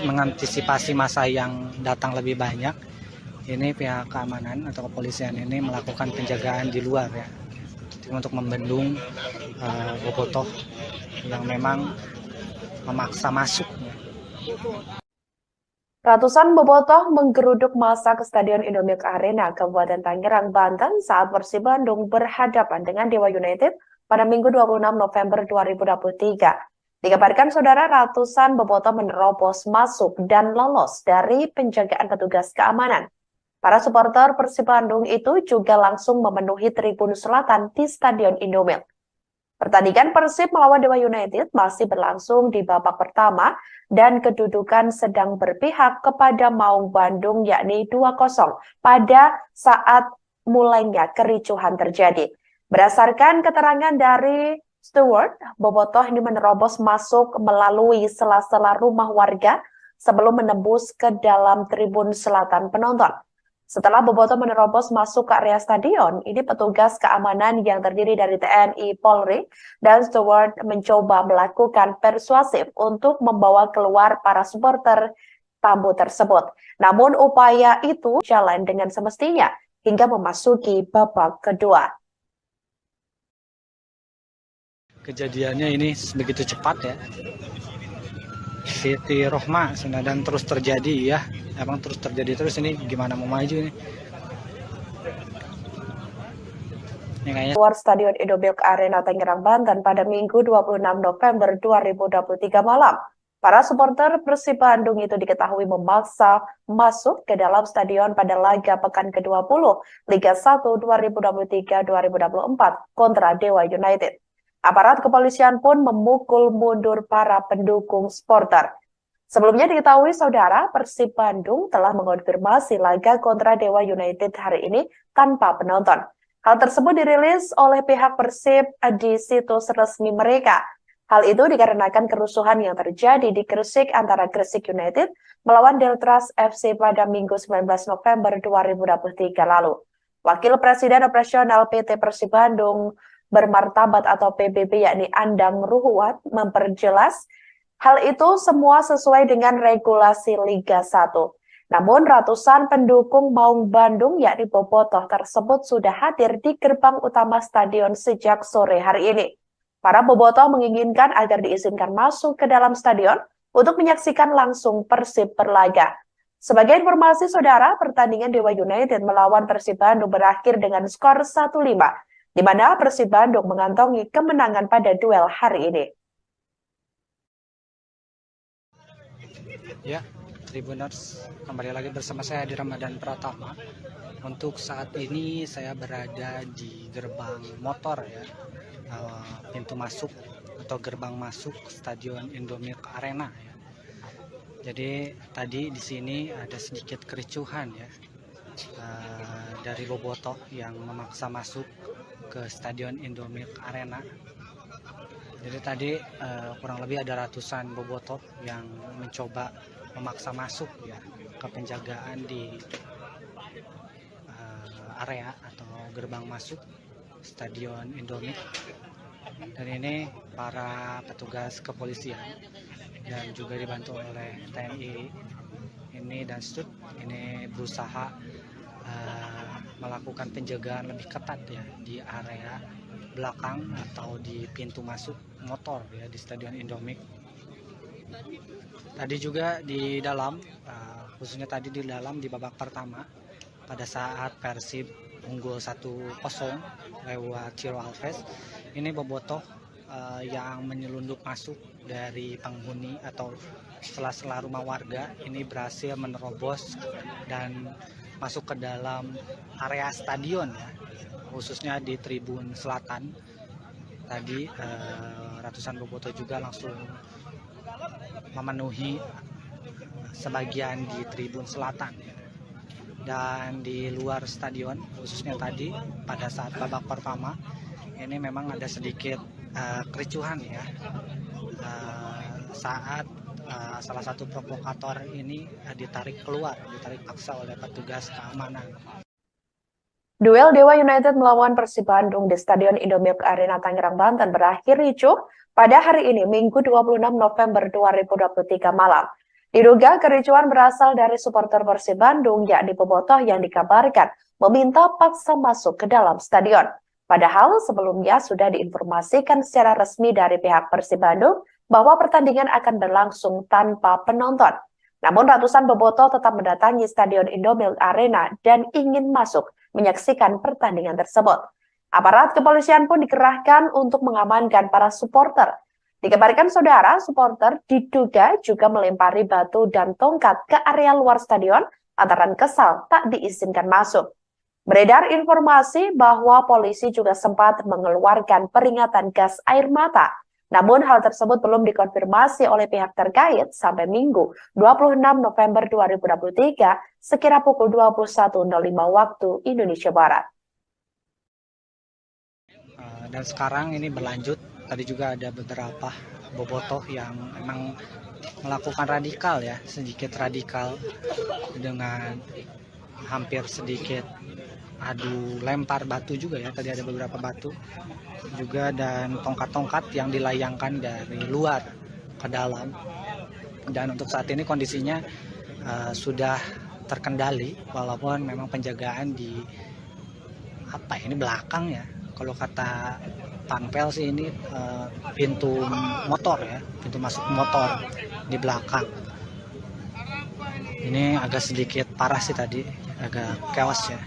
mengantisipasi masa yang datang lebih banyak, ini pihak keamanan atau kepolisian ini melakukan penjagaan di luar ya, untuk membendung bobotoh yang memang memaksa masuk. Ratusan bobotoh menggeruduk massa ke Stadion Indomilk Arena, Kabupaten Tangerang, Banten saat Persib Bandung berhadapan dengan Dewa United pada Minggu 26 November 2023. Dikabarkan saudara, ratusan bobotoh menerobos masuk dan lolos dari penjagaan petugas keamanan. Para supporter Persib Bandung itu juga langsung memenuhi tribun selatan di Stadion Indomilk. Pertandingan Persib melawan Dewa United masih berlangsung di babak pertama dan kedudukan sedang berpihak kepada Maung Bandung yakni 2-0 pada saat mulainya kericuhan terjadi. Berdasarkan keterangan dari Stewart, bobotoh ini menerobos masuk melalui sela-sela rumah warga sebelum menembus ke dalam tribun selatan penonton. Setelah bobotoh menerobos masuk ke area stadion, ini petugas keamanan yang terdiri dari TNI, Polri, dan steward mencoba melakukan persuasif untuk membawa keluar para supporter tamu tersebut. Namun upaya itu jalan dengan semestinya hingga memasuki babak kedua. Kejadiannya ini begitu cepat ya. Siti Rohma dan terus terjadi ya, emang terus terjadi terus. Ini gimana mau maju ini kayaknya. Luar Stadion Indomilk Arena Tangerang, Banten pada Minggu 26 November 2023 malam. Para supporter Persib Bandung itu diketahui memaksa masuk ke dalam stadion pada laga pekan ke-20 Liga 1 2023-2024 kontra Dewa United. Aparat kepolisian pun memukul mundur para pendukung supporter. Sebelumnya diketahui saudara, Persib Bandung telah mengonfirmasi laga kontra Dewa United hari ini tanpa penonton. Hal tersebut dirilis oleh pihak Persib di situs resmi mereka. Hal itu dikarenakan kerusuhan yang terjadi di Gresik antara Gresik United melawan Deltras FC pada Minggu 19 November 2023 lalu. Wakil Presiden Operasional PT Persib Bandung Bermartabat atau PBB yakni Andang Ruhuat memperjelas hal itu semua sesuai dengan regulasi Liga 1. Namun ratusan pendukung Maung Bandung yakni bobotoh tersebut sudah hadir di gerbang utama stadion sejak sore hari ini. Para bobotoh menginginkan agar diizinkan masuk ke dalam stadion untuk menyaksikan langsung Persib berlaga. Sebagai informasi saudara, pertandingan Dewa United melawan Persib Bandung berakhir dengan skor 1-5. Di mana Persib Bandung mengantongi kemenangan pada duel hari ini. Ya, Tribuners, kembali lagi bersama saya di Ramadan Pratama. Untuk saat ini saya berada di gerbang motor ya, pintu masuk atau gerbang masuk Stadion Indomilk Arena ya. Jadi tadi di sini ada sedikit kericuhan ya, dari bobotoh yang memaksa masuk ke Stadion Indomilk Arena. Jadi tadi kurang lebih ada ratusan bobotoh yang mencoba memaksa masuk ya ke penjagaan di area atau gerbang masuk Stadion Indomilk. Dan ini para petugas kepolisian dan juga dibantu oleh TNI ini dan Stud ini berusaha melakukan penjagaan lebih ketat ya di area belakang atau di pintu masuk motor ya di Stadion Indomilk. Tadi juga di dalam, khususnya tadi di dalam di babak pertama pada saat Persib unggul 1-0 lewat Ciro Alves, ini bobotoh yang menyelundup masuk dari penghuni atau sela-sela rumah warga ini berhasil menerobos dan masuk ke dalam area stadion ya, khususnya di tribun selatan. Tadi ratusan bobotoh juga langsung memenuhi sebagian di tribun selatan. Dan di luar stadion, khususnya tadi pada saat babak pertama, ini memang ada sedikit kericuhan ya, saat salah satu provokator ini ditarik paksa oleh petugas keamanan. Duel Dewa United melawan Persib Bandung di Stadion Indomilk Arena Tangerang, Banten berakhir ricuh pada hari ini, Minggu 26 November 2023 malam. Diduga kericuhan berasal dari supporter Persib Bandung, yakni bobotoh yang dikabarkan meminta paksa masuk ke dalam stadion. Padahal sebelumnya sudah diinformasikan secara resmi dari pihak Persib Bandung bahwa pertandingan akan berlangsung tanpa penonton. Namun ratusan bobotoh tetap mendatangi Stadion Indomilk Arena dan ingin masuk menyaksikan pertandingan tersebut. Aparat kepolisian pun dikerahkan untuk mengamankan para supporter. Dikabarkan saudara, supporter diduga juga melempari batu dan tongkat ke area luar stadion antara kesal tak diizinkan masuk. Beredar informasi bahwa polisi juga sempat mengeluarkan peringatan gas air mata. Namun hal tersebut belum dikonfirmasi oleh pihak terkait sampai Minggu 26 November 2023 sekira pukul 21.05 waktu Indonesia Barat. Dan sekarang ini berlanjut, tadi juga ada beberapa bobotoh yang memang melakukan radikal ya, sedikit radikal dengan hampir sedikit adu lempar batu juga ya, tadi ada beberapa batu juga dan tongkat-tongkat yang dilayangkan dari luar ke dalam. Dan untuk saat ini kondisinya sudah terkendali, walaupun memang penjagaan di ini belakang ya, kalau kata Panpel sih ini pintu motor ya, pintu masuk motor di belakang. Ini agak sedikit parah sih tadi, agak chaos ya.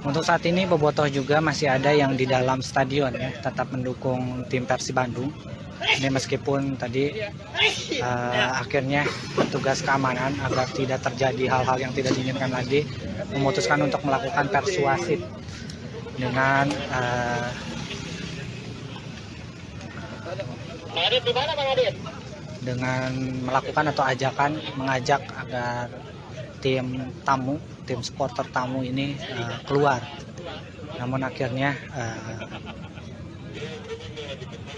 Untuk saat ini bobotoh juga masih ada yang di dalam stadion ya, tetap mendukung tim Persib Bandung. Ini meskipun tadi akhirnya petugas keamanan agar tidak terjadi hal-hal yang tidak diinginkan lagi memutuskan untuk melakukan persuasif dengan dengan melakukan atau mengajak agar tim supporter tamu ini keluar. Namun akhirnya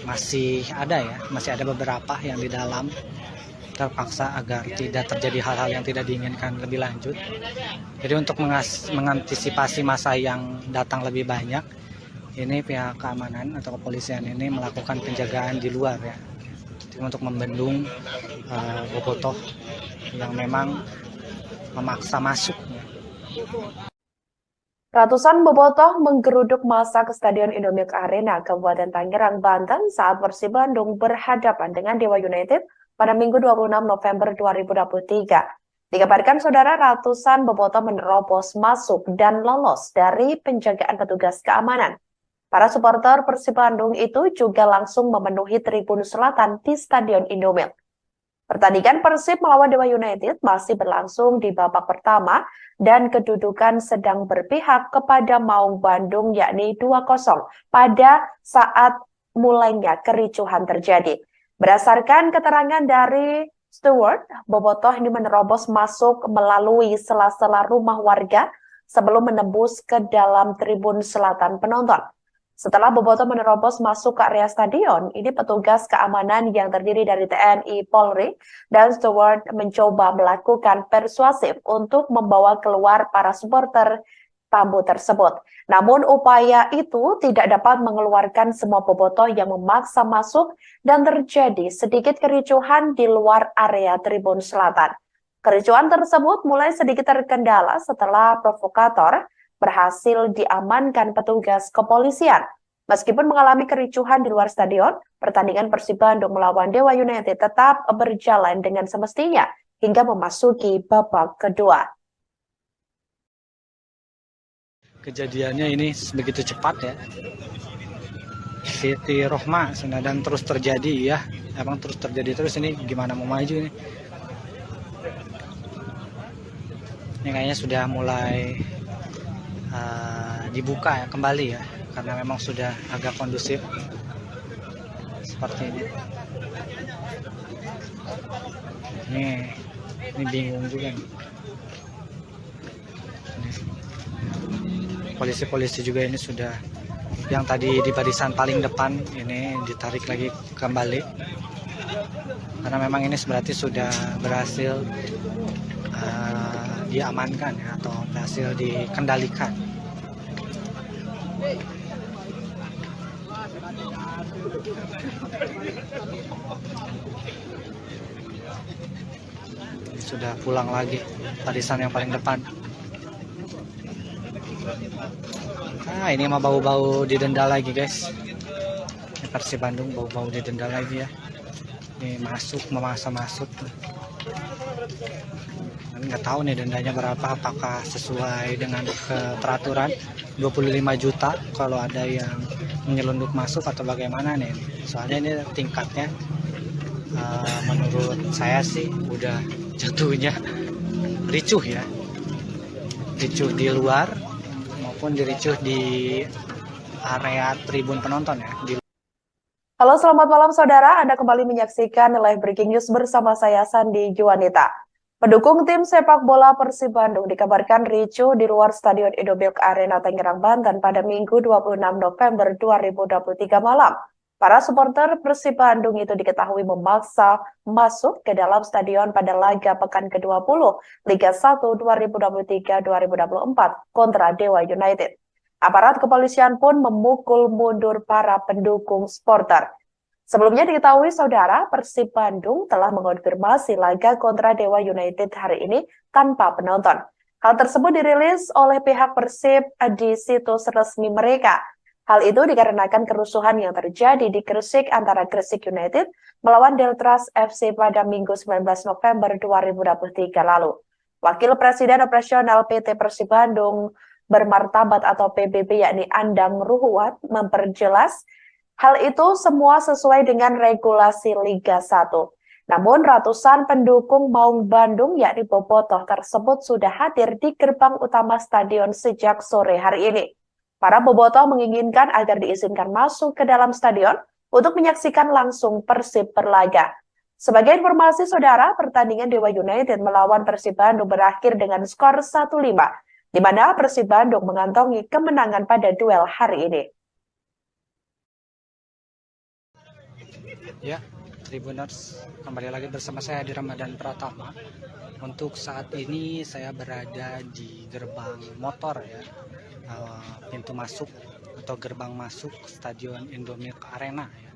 masih ada beberapa yang di dalam terpaksa agar tidak terjadi hal-hal yang tidak diinginkan lebih lanjut. Jadi untuk mengantisipasi masa yang datang lebih banyak, ini pihak keamanan atau kepolisian ini melakukan penjagaan di luar ya, untuk membendung bobotoh yang memang memaksa masuk. Ratusan bobotoh menggeruduk massa ke Stadion Indomilk Arena, Kabupaten Tangerang, Banten saat Persib Bandung berhadapan dengan Dewa United pada Minggu 26 November 2023. Dikabarkan saudara, ratusan bobotoh menerobos masuk dan lolos dari penjagaan petugas keamanan. Para supporter Persib Bandung itu juga langsung memenuhi tribun selatan di Stadion Indomilk. Pertandingan Persib melawan Dewa United masih berlangsung di babak pertama dan kedudukan sedang berpihak kepada Maung Bandung yakni 2-0 pada saat mulainya kericuhan terjadi. Berdasarkan keterangan dari steward, bobotoh ini menerobos masuk melalui sela-sela rumah warga sebelum menembus ke dalam tribun selatan penonton. Setelah bobotoh menerobos masuk ke area stadion, ini petugas keamanan yang terdiri dari TNI, Polri, dan steward mencoba melakukan persuasif untuk membawa keluar para supporter tamu tersebut. Namun upaya itu tidak dapat mengeluarkan semua bobotoh yang memaksa masuk dan terjadi sedikit kericuhan di luar area tribun selatan. Kericuhan tersebut mulai sedikit terkendala setelah provokator berhasil diamankan petugas kepolisian. Meskipun mengalami kericuhan di luar stadion, pertandingan Persib Bandung melawan Dewa United tetap berjalan dengan semestinya hingga memasuki babak kedua. Kejadiannya ini begitu cepat ya. Siti Rohma dan terus terjadi ya. Emang terus terjadi terus, ini gimana mau maju ini. Ini kayaknya sudah mulai dibuka ya kembali ya, karena memang sudah agak kondusif seperti ini. Ini bingung juga nih. Polisi-polisi juga ini sudah, yang tadi di barisan paling depan ini ditarik lagi kembali, karena memang ini berarti sudah berhasil diamankan ya, atau berhasil dikendalikan. Sudah pulang lagi barisan yang paling depan. Ini mah bau-bau didenda lagi guys. Ini Persib Bandung bau-bau didenda lagi ya. Ini memaksa masuk. Nggak tahu nih dendanya berapa, apakah sesuai dengan peraturan 25 juta kalau ada yang menyelundup masuk atau bagaimana nih. Soalnya ini tingkatnya menurut saya sih udah jatuhnya ricuh ya, ricuh di luar maupun diricuh di area tribun penonton ya. Halo, selamat malam saudara, Anda kembali menyaksikan live breaking news bersama saya Sandi Juanita. Pendukung tim sepak bola Persib Bandung dikabarkan ricuh di luar Stadion Indomilk Arena Tangerang, Banten pada Minggu 26 November 2023 malam. Para supporter Persib Bandung itu diketahui memaksa masuk ke dalam stadion pada laga pekan ke-20 Liga 1 2023-2024 kontra Dewa United. Aparat kepolisian pun memukul mundur para pendukung supporter. Sebelumnya diketahui saudara, Persib Bandung telah mengonfirmasi laga kontra Dewa United hari ini tanpa penonton. Hal tersebut dirilis oleh pihak Persib di situs resmi mereka. Hal itu dikarenakan kerusuhan yang terjadi di Gresik antara Gresik United melawan Deltras FC pada Minggu 19 November 2023 lalu. Wakil Presiden Operasional PT Persib Bandung Bermartabat atau PBB yakni Andang Ruhuat memperjelas hal itu semua sesuai dengan regulasi Liga 1. Namun ratusan pendukung Maung Bandung yakni Bobotoh tersebut sudah hadir di gerbang utama stadion sejak sore hari ini. Para bobotoh menginginkan agar diizinkan masuk ke dalam stadion untuk menyaksikan langsung Persib berlaga. Sebagai informasi saudara, pertandingan Dewa United melawan Persib Bandung berakhir dengan skor 1-5, di mana Persib Bandung mengantongi kemenangan pada duel hari ini. Ya, Tribuners, kembali lagi bersama saya di Ramadan Pratama. Untuk saat ini saya berada di gerbang motor ya. Pintu masuk atau gerbang masuk Stadion Indomilk Arena ya.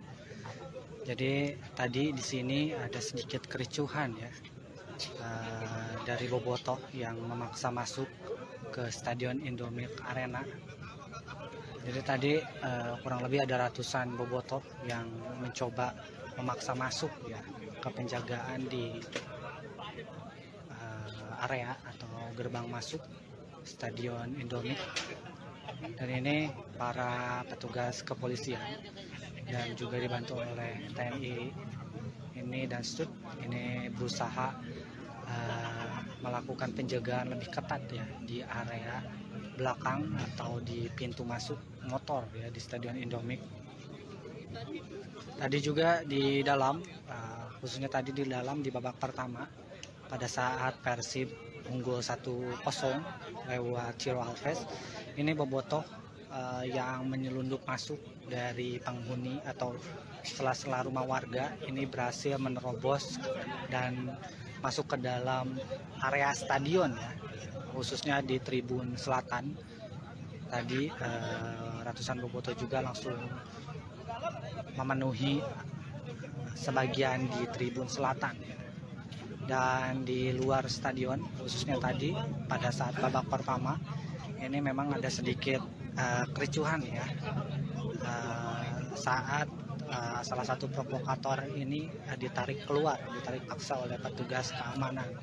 Jadi tadi di sini ada sedikit kericuhan ya dari bobotoh yang memaksa masuk ke Stadion Indomilk Arena. Jadi tadi kurang lebih ada ratusan bobotoh yang mencoba memaksa masuk ya ke penjagaan di area atau gerbang masuk Stadion Indomilk. Dan ini para petugas kepolisian dan juga dibantu oleh TNI ini dan STUT ini berusaha melakukan penjagaan lebih ketat ya di area belakang atau di pintu masuk motor ya di Stadion Indomilk. Tadi juga di dalam khususnya tadi di dalam di babak pertama pada saat Persib unggul 1-0 lewat Ciro Alves, ini bobotoh yang menyelundup masuk dari penghuni atau sela-sela rumah warga ini berhasil menerobos dan masuk ke dalam area stadion ya, khususnya di tribun selatan. Tadi ratusan bobotoh juga langsung memenuhi sebagian di tribun selatan ya. Dan di luar stadion khususnya tadi pada saat babak pertama ini memang ada sedikit kericuhan ya saat salah satu provokator ini ditarik paksa oleh petugas keamanan.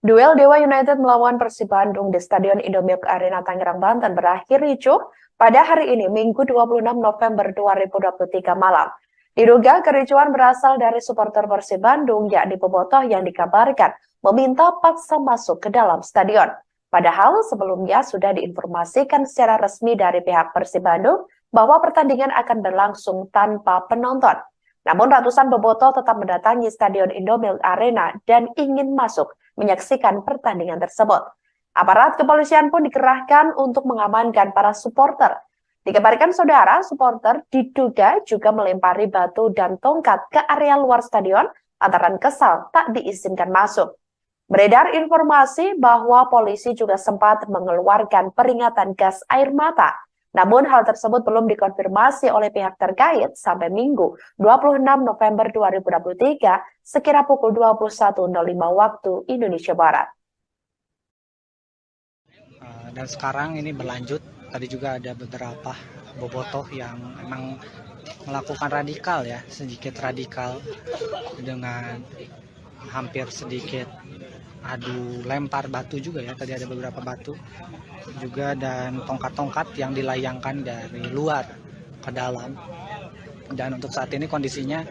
Duel Dewa United melawan Persib Bandung di Stadion Indomilk Arena Tangerang, Banten berakhir ricuh pada hari ini Minggu 26 November 2023 malam. Diduga kericuhan berasal dari supporter Persib Bandung yakni bobotoh yang dikabarkan meminta paksa masuk ke dalam stadion. Padahal sebelumnya sudah diinformasikan secara resmi dari pihak Persib Bandung bahwa pertandingan akan berlangsung tanpa penonton. Namun ratusan bobotoh tetap mendatangi Stadion Indomilk Arena dan ingin masuk menyaksikan pertandingan tersebut. Aparat kepolisian pun dikerahkan untuk mengamankan para supporter. Dikabarkan saudara, supporter diduga juga melempari batu dan tongkat ke area luar stadion lantaran kesal tak diizinkan masuk. Beredar informasi bahwa polisi juga sempat mengeluarkan peringatan gas air mata. Namun hal tersebut belum dikonfirmasi oleh pihak terkait sampai Minggu 26 November 2023 sekira pukul 21.05 waktu Indonesia Barat. Dan sekarang ini berlanjut. Tadi juga ada beberapa bobotoh yang memang melakukan radikal ya, sedikit radikal dengan hampir sedikit adu lempar batu juga ya. Tadi ada beberapa batu juga dan tongkat-tongkat yang dilayangkan dari luar ke dalam. Dan untuk saat ini kondisinya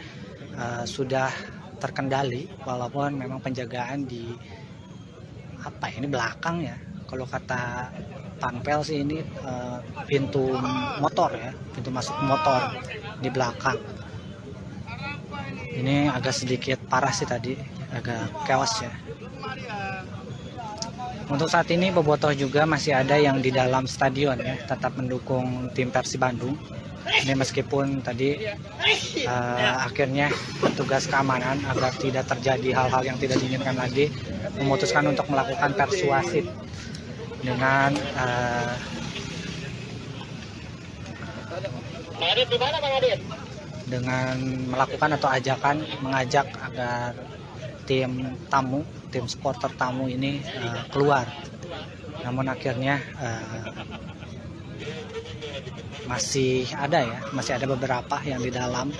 sudah terkendali walaupun memang penjagaan di belakang ya. Kalau kata Panpel sih ini pintu motor ya, pintu masuk motor di belakang. Ini agak sedikit parah sih tadi, agak chaos ya. Untuk saat ini bobotoh juga masih ada yang di dalam stadion ya, tetap mendukung tim Persib Bandung. Ini meskipun tadi akhirnya petugas keamanan agar tidak terjadi hal-hal yang tidak diinginkan lagi memutuskan untuk melakukan persuasif dengan melakukan atau mengajak agar tim supporter tamu ini keluar. Namun akhirnya masih ada beberapa yang di dalam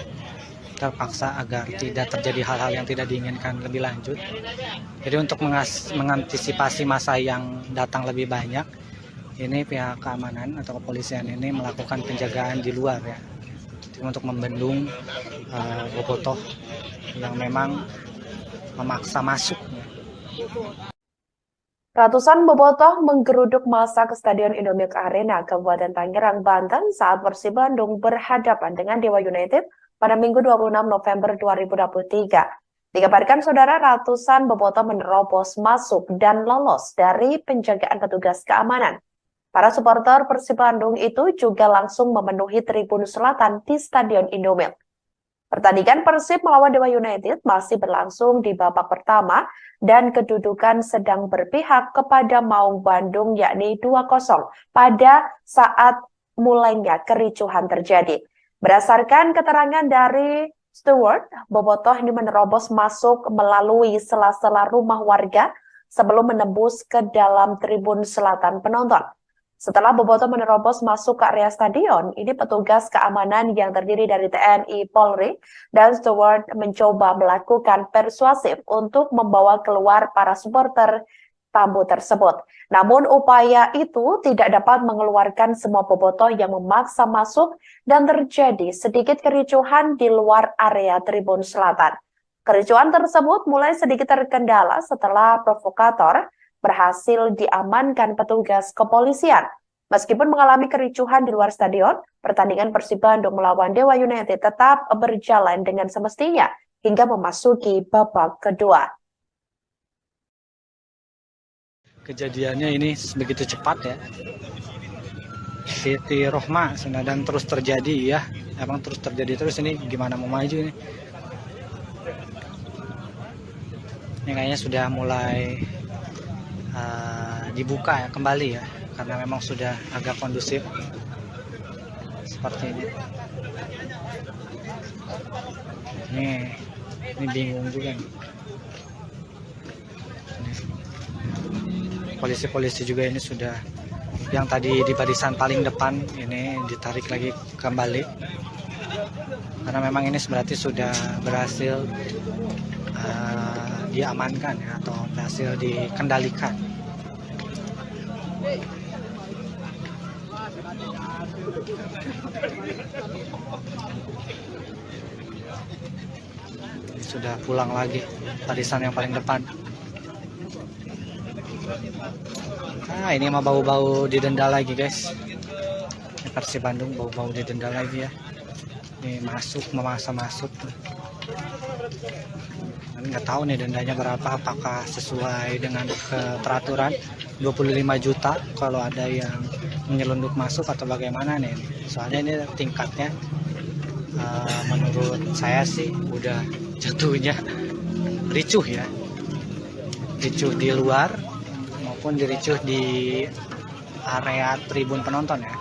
terpaksa agar tidak terjadi hal-hal yang tidak diinginkan lebih lanjut. Jadi untuk mengantisipasi masa yang datang lebih banyak, ini pihak keamanan atau kepolisian ini melakukan penjagaan di luar ya, untuk membendung bobotoh yang memang memaksa masuk. Ratusan bobotoh menggeruduk massa ke Stadion Indomilk Arena, Kabupaten Tangerang, Banten saat Persib Bandung berhadapan dengan Dewa United pada Minggu 26 November 2023. Dikabarkan saudara, ratusan bobotoh menerobos masuk dan lolos dari penjagaan petugas keamanan. Para supporter Persib Bandung itu juga langsung memenuhi tribun selatan di Stadion Indomilk. Pertandingan Persib melawan Dewa United masih berlangsung di babak pertama dan kedudukan sedang berpihak kepada Maung Bandung yakni 2-0 pada saat mulainya kericuhan terjadi. Berdasarkan keterangan dari steward, bobotoh ini menerobos masuk melalui sela-sela rumah warga sebelum menembus ke dalam tribun selatan penonton. Setelah bobotoh menerobos masuk ke area stadion, ini petugas keamanan yang terdiri dari TNI, Polri, dan steward mencoba melakukan persuasif untuk membawa keluar para supporter tamu tersebut. Namun upaya itu tidak dapat mengeluarkan semua bobotoh yang memaksa masuk dan terjadi sedikit kericuhan di luar area tribun selatan. Kericuhan tersebut mulai sedikit terkendala setelah provokator berhasil diamankan petugas kepolisian. Meskipun mengalami kericuhan di luar stadion, pertandingan Persib Bandung melawan Dewa United tetap berjalan dengan semestinya hingga memasuki babak kedua. Kejadiannya ini begitu cepat ya. Siti Rohma dan terus terjadi ya. Emang terus terjadi terus, ini gimana mau maju ini? Ini kayaknya sudah mulai dibuka ya, kembali ya, karena memang sudah agak kondusif seperti ini. Ini bingung juga nih. Polisi-polisi juga ini sudah, yang tadi di barisan paling depan ini ditarik lagi kembali karena memang ini berarti sudah berhasil diamankan ya, atau berhasil dikendalikan. Sudah pulang lagi barisan yang paling depan. Ini mah bau-bau didenda lagi guys. Ini Persib Bandung bau-bau didenda lagi ya. Ini memaksa masuk. Nggak tahu nih dendanya berapa, apakah sesuai dengan peraturan 25 juta kalau ada yang menyelundup masuk atau bagaimana nih. Soalnya ini tingkatnya menurut saya sih udah jatuhnya ricuh ya, ricuh di luar maupun diricuh di area tribun penonton ya.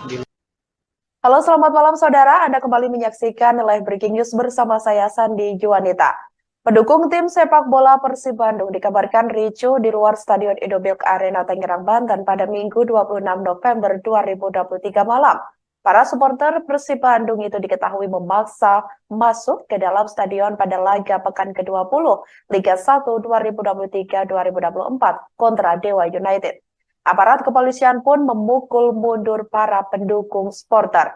Halo, selamat malam saudara, Anda kembali menyaksikan live breaking news bersama saya Sandi Juanita. Pendukung tim sepak bola Persib Bandung dikabarkan ricuh di luar Stadion Indomilk Arena Tangerang, Banten pada Minggu 26 November 2023 malam. Para supporter Persib Bandung itu diketahui memaksa masuk ke dalam stadion pada laga pekan ke-20 Liga 1 2023-2024 kontra Dewa United. Aparat kepolisian pun memukul mundur para pendukung supporter.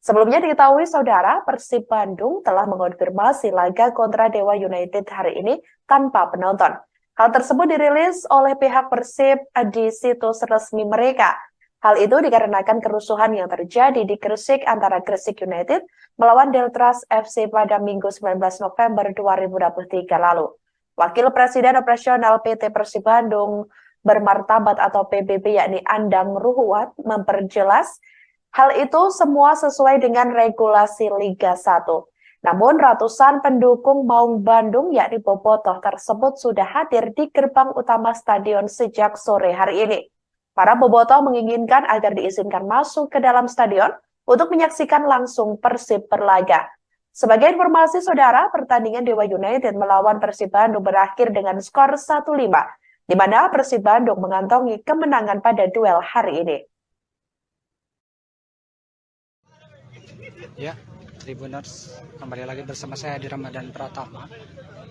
Sebelumnya diketahui saudara, Persib Bandung telah mengonfirmasi laga kontra Dewa United hari ini tanpa penonton. Hal tersebut dirilis oleh pihak Persib di situs resmi mereka. Hal itu dikarenakan kerusuhan yang terjadi di Gresik antara Gresik United melawan Deltras FC pada Minggu 19 November 2023 lalu. Wakil Presiden Operasional PT Persib Bandung, bermartabat atau PBB yakni Andang Ruhuat memperjelas hal itu semua sesuai dengan regulasi Liga 1. Namun ratusan pendukung Maung Bandung yakni Bobotoh tersebut sudah hadir di gerbang utama stadion sejak sore hari ini. Para Bobotoh menginginkan agar diizinkan masuk ke dalam stadion untuk menyaksikan langsung Persib berlaga. Sebagai informasi saudara, pertandingan Dewa United melawan Persib Bandung berakhir dengan skor 1-5, di mana Persib Bandung mengantongi kemenangan pada duel hari ini. Ya, Tribuners, kembali lagi bersama saya di Ramadan Pratama.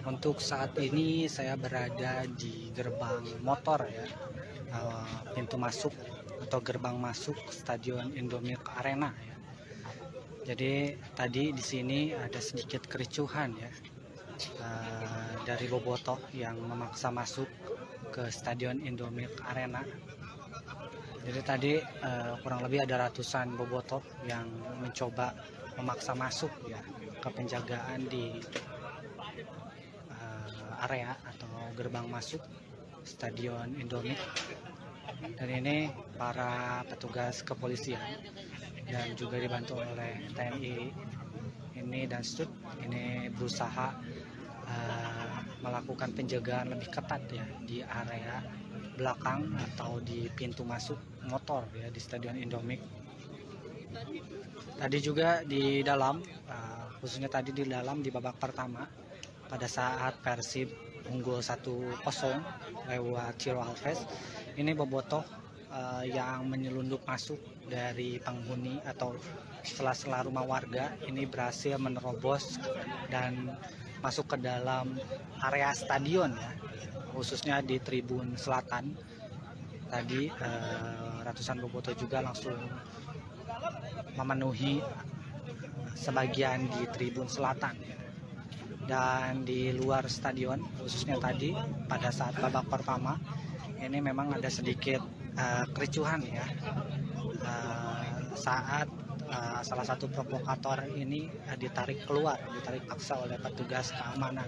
Untuk saat ini saya berada di gerbang motor ya, pintu masuk atau gerbang masuk Stadion Indomilk Arena ya. Jadi tadi di sini ada sedikit kericuhan ya, dari Bobotoh yang memaksa masuk ke Stadion Indomilk Arena. Jadi tadi kurang lebih ada ratusan Bobotoh yang mencoba memaksa masuk ya ke penjagaan di area atau gerbang masuk Stadion Indomilk. Dan ini para petugas kepolisian dan juga dibantu oleh TNI ini dan Stud ini berusaha melakukan penjagaan lebih ketat ya di area belakang atau di pintu masuk motor ya di Stadion Indomilk. Tadi juga di dalam, khususnya tadi di dalam di babak pertama pada saat Persib unggul 1-0 lewat Ciro Alves, ini Bobotoh yang menyelundup masuk dari penghuni atau sela-sela rumah warga ini berhasil menerobos dan masuk ke dalam area stadion ya, khususnya di tribun selatan. Tadi ratusan Bobotoh juga langsung memenuhi sebagian di tribun selatan dan di luar stadion, khususnya tadi pada saat babak pertama ini memang ada sedikit kericuhan ya, saat salah satu provokator ini ditarik paksa oleh petugas keamanan.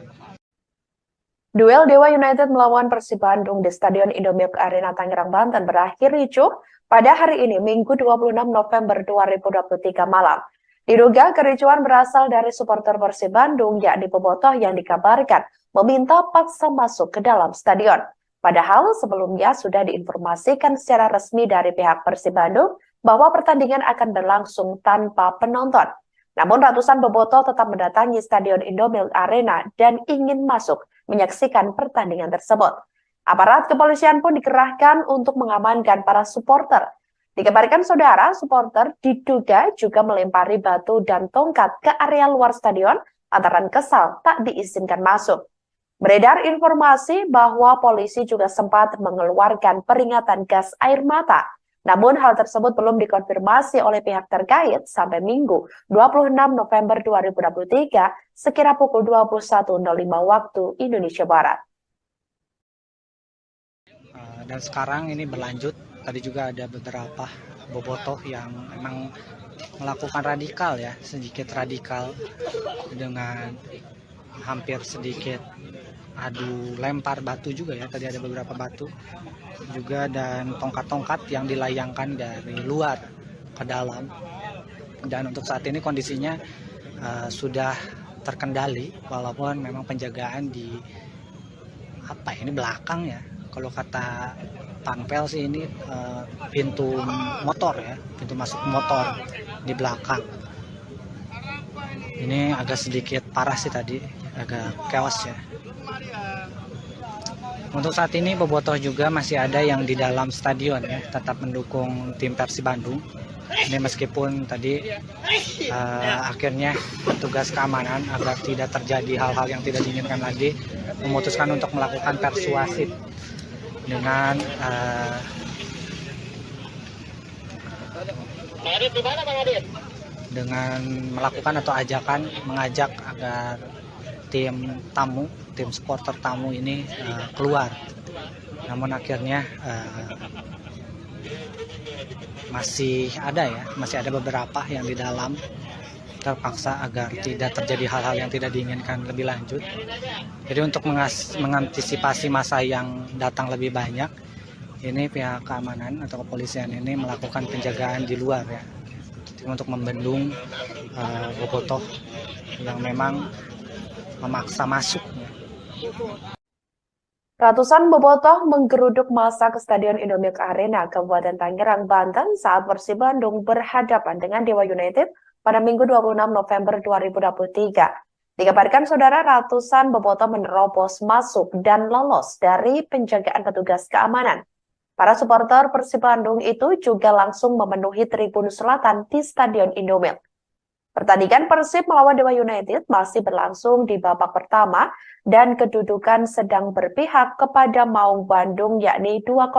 Duel Dewa United melawan Persib Bandung di Stadion Indomilk Arena Tangerang, Banten berakhir ricuh pada hari ini, Minggu 26 November 2023 malam. Diduga kericuhan berasal dari supporter Persib Bandung, yakni Bobotoh yang dikabarkan meminta paksa masuk ke dalam stadion. Padahal sebelumnya sudah diinformasikan secara resmi dari pihak Persib Bandung bahwa pertandingan akan berlangsung tanpa penonton. Namun ratusan Bobotoh tetap mendatangi Stadion Indomilk Arena dan ingin masuk menyaksikan pertandingan tersebut. Aparat kepolisian pun dikerahkan untuk mengamankan para supporter. Dikabarkan saudara, supporter diduga juga melempari batu dan tongkat ke area luar stadion lantaran kesal tak diizinkan masuk. Beredar informasi bahwa polisi juga sempat mengeluarkan peringatan gas air mata. Namun hal tersebut belum dikonfirmasi oleh pihak terkait sampai Minggu 26 November 2023 sekira pukul 21.05 waktu Indonesia Barat. Dan sekarang ini berlanjut, tadi juga ada beberapa Bobotoh yang memang melakukan radikal ya, sedikit radikal dengan hampir sedikit adu lempar batu juga ya, tadi ada beberapa batu juga dan tongkat-tongkat yang dilayangkan dari luar ke dalam. Dan untuk saat ini kondisinya sudah terkendali walaupun memang penjagaan di ini belakang ya. Kalau kata Panpel sih ini pintu motor ya, pintu masuk motor di belakang. Ini agak sedikit parah sih tadi, agak chaos ya. Untuk saat ini Bobotoh juga masih ada yang di dalam stadion ya, tetap mendukung tim Persib Bandung. Ini meskipun tadi akhirnya petugas keamanan agar tidak terjadi hal-hal yang tidak diinginkan lagi memutuskan untuk melakukan persuasif dengan melakukan atau mengajak agar tim supporter tamu ini keluar. Namun akhirnya masih ada beberapa yang di dalam terpaksa agar tidak terjadi hal-hal yang tidak diinginkan lebih lanjut. Jadi untuk mengantisipasi masa yang datang lebih banyak, ini pihak keamanan atau kepolisian ini melakukan penjagaan di luar ya untuk membendung bobotoh yang memang memaksa masuk. Ratusan bobotoh menggeruduk massa ke Stadion Indomilk Arena, Kabupaten Tangerang, Banten saat Persib Bandung berhadapan dengan Dewa United pada Minggu 26 November 2023. Dikabarkan saudara, ratusan bobotoh menerobos masuk dan lolos dari penjagaan petugas keamanan. Para supporter Persib Bandung itu juga langsung memenuhi tribun selatan di Stadion Indomilk. Pertandingan Persib melawan Dewa United masih berlangsung di babak pertama dan kedudukan sedang berpihak kepada Maung Bandung yakni 2-0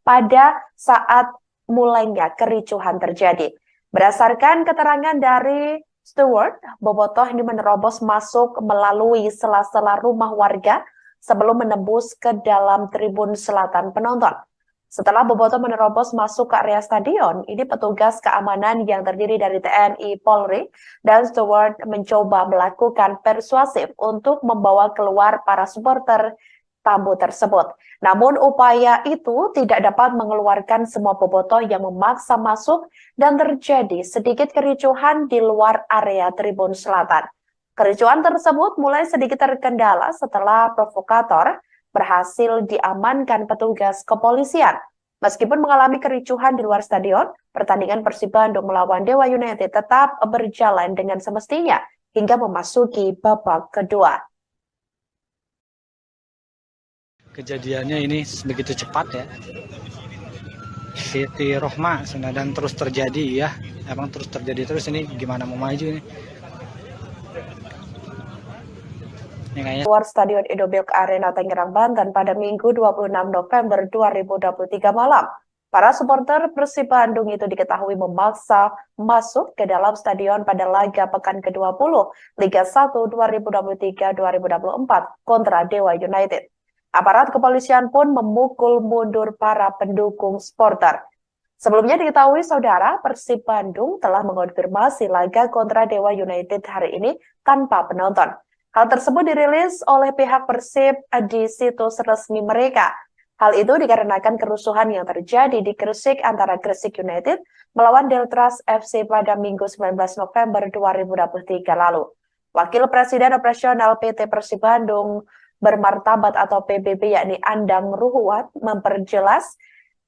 pada saat mulainya kericuhan terjadi. Berdasarkan keterangan dari steward, bobotoh ini menerobos masuk melalui sela-sela rumah warga sebelum menembus ke dalam tribun selatan penonton. Setelah bobotoh menerobos masuk ke area stadion, ini petugas keamanan yang terdiri dari TNI, Polri, dan steward mencoba melakukan persuasif untuk membawa keluar para supporter tamu tersebut. Namun upaya itu tidak dapat mengeluarkan semua bobotoh yang memaksa masuk dan terjadi sedikit kericuhan di luar area tribun selatan. Kericuhan tersebut mulai sedikit terkendala setelah provokator berhasil diamankan petugas kepolisian. Meskipun mengalami kericuhan di luar stadion, pertandingan Persib Bandung melawan Dewa United tetap berjalan dengan semestinya hingga memasuki babak kedua. Kejadiannya ini begitu cepat ya. Siti Rohma dan terus terjadi ya. Emang terus terjadi terus, ini gimana mau maju ini? Luar Stadion Indomilk Arena Tangerang, Banten pada Minggu 26 November 2023 malam. Para supporter Persib Bandung itu diketahui memaksa masuk ke dalam stadion pada laga pekan ke-20 Liga 1 2023-2024 kontra Dewa United. Aparat kepolisian pun memukul mundur para pendukung supporter. Sebelumnya diketahui saudara, Persib Bandung telah mengonfirmasi laga kontra Dewa United hari ini tanpa penonton. Hal tersebut dirilis oleh pihak Persib di situs resmi mereka. Hal itu dikarenakan kerusuhan yang terjadi di Gresik antara Gresik United melawan Deltras FC pada Minggu 19 November 2023 lalu. Wakil Presiden Operasional PT Persib Bandung Bermartabat atau PBB yakni Andang Ruhuat memperjelas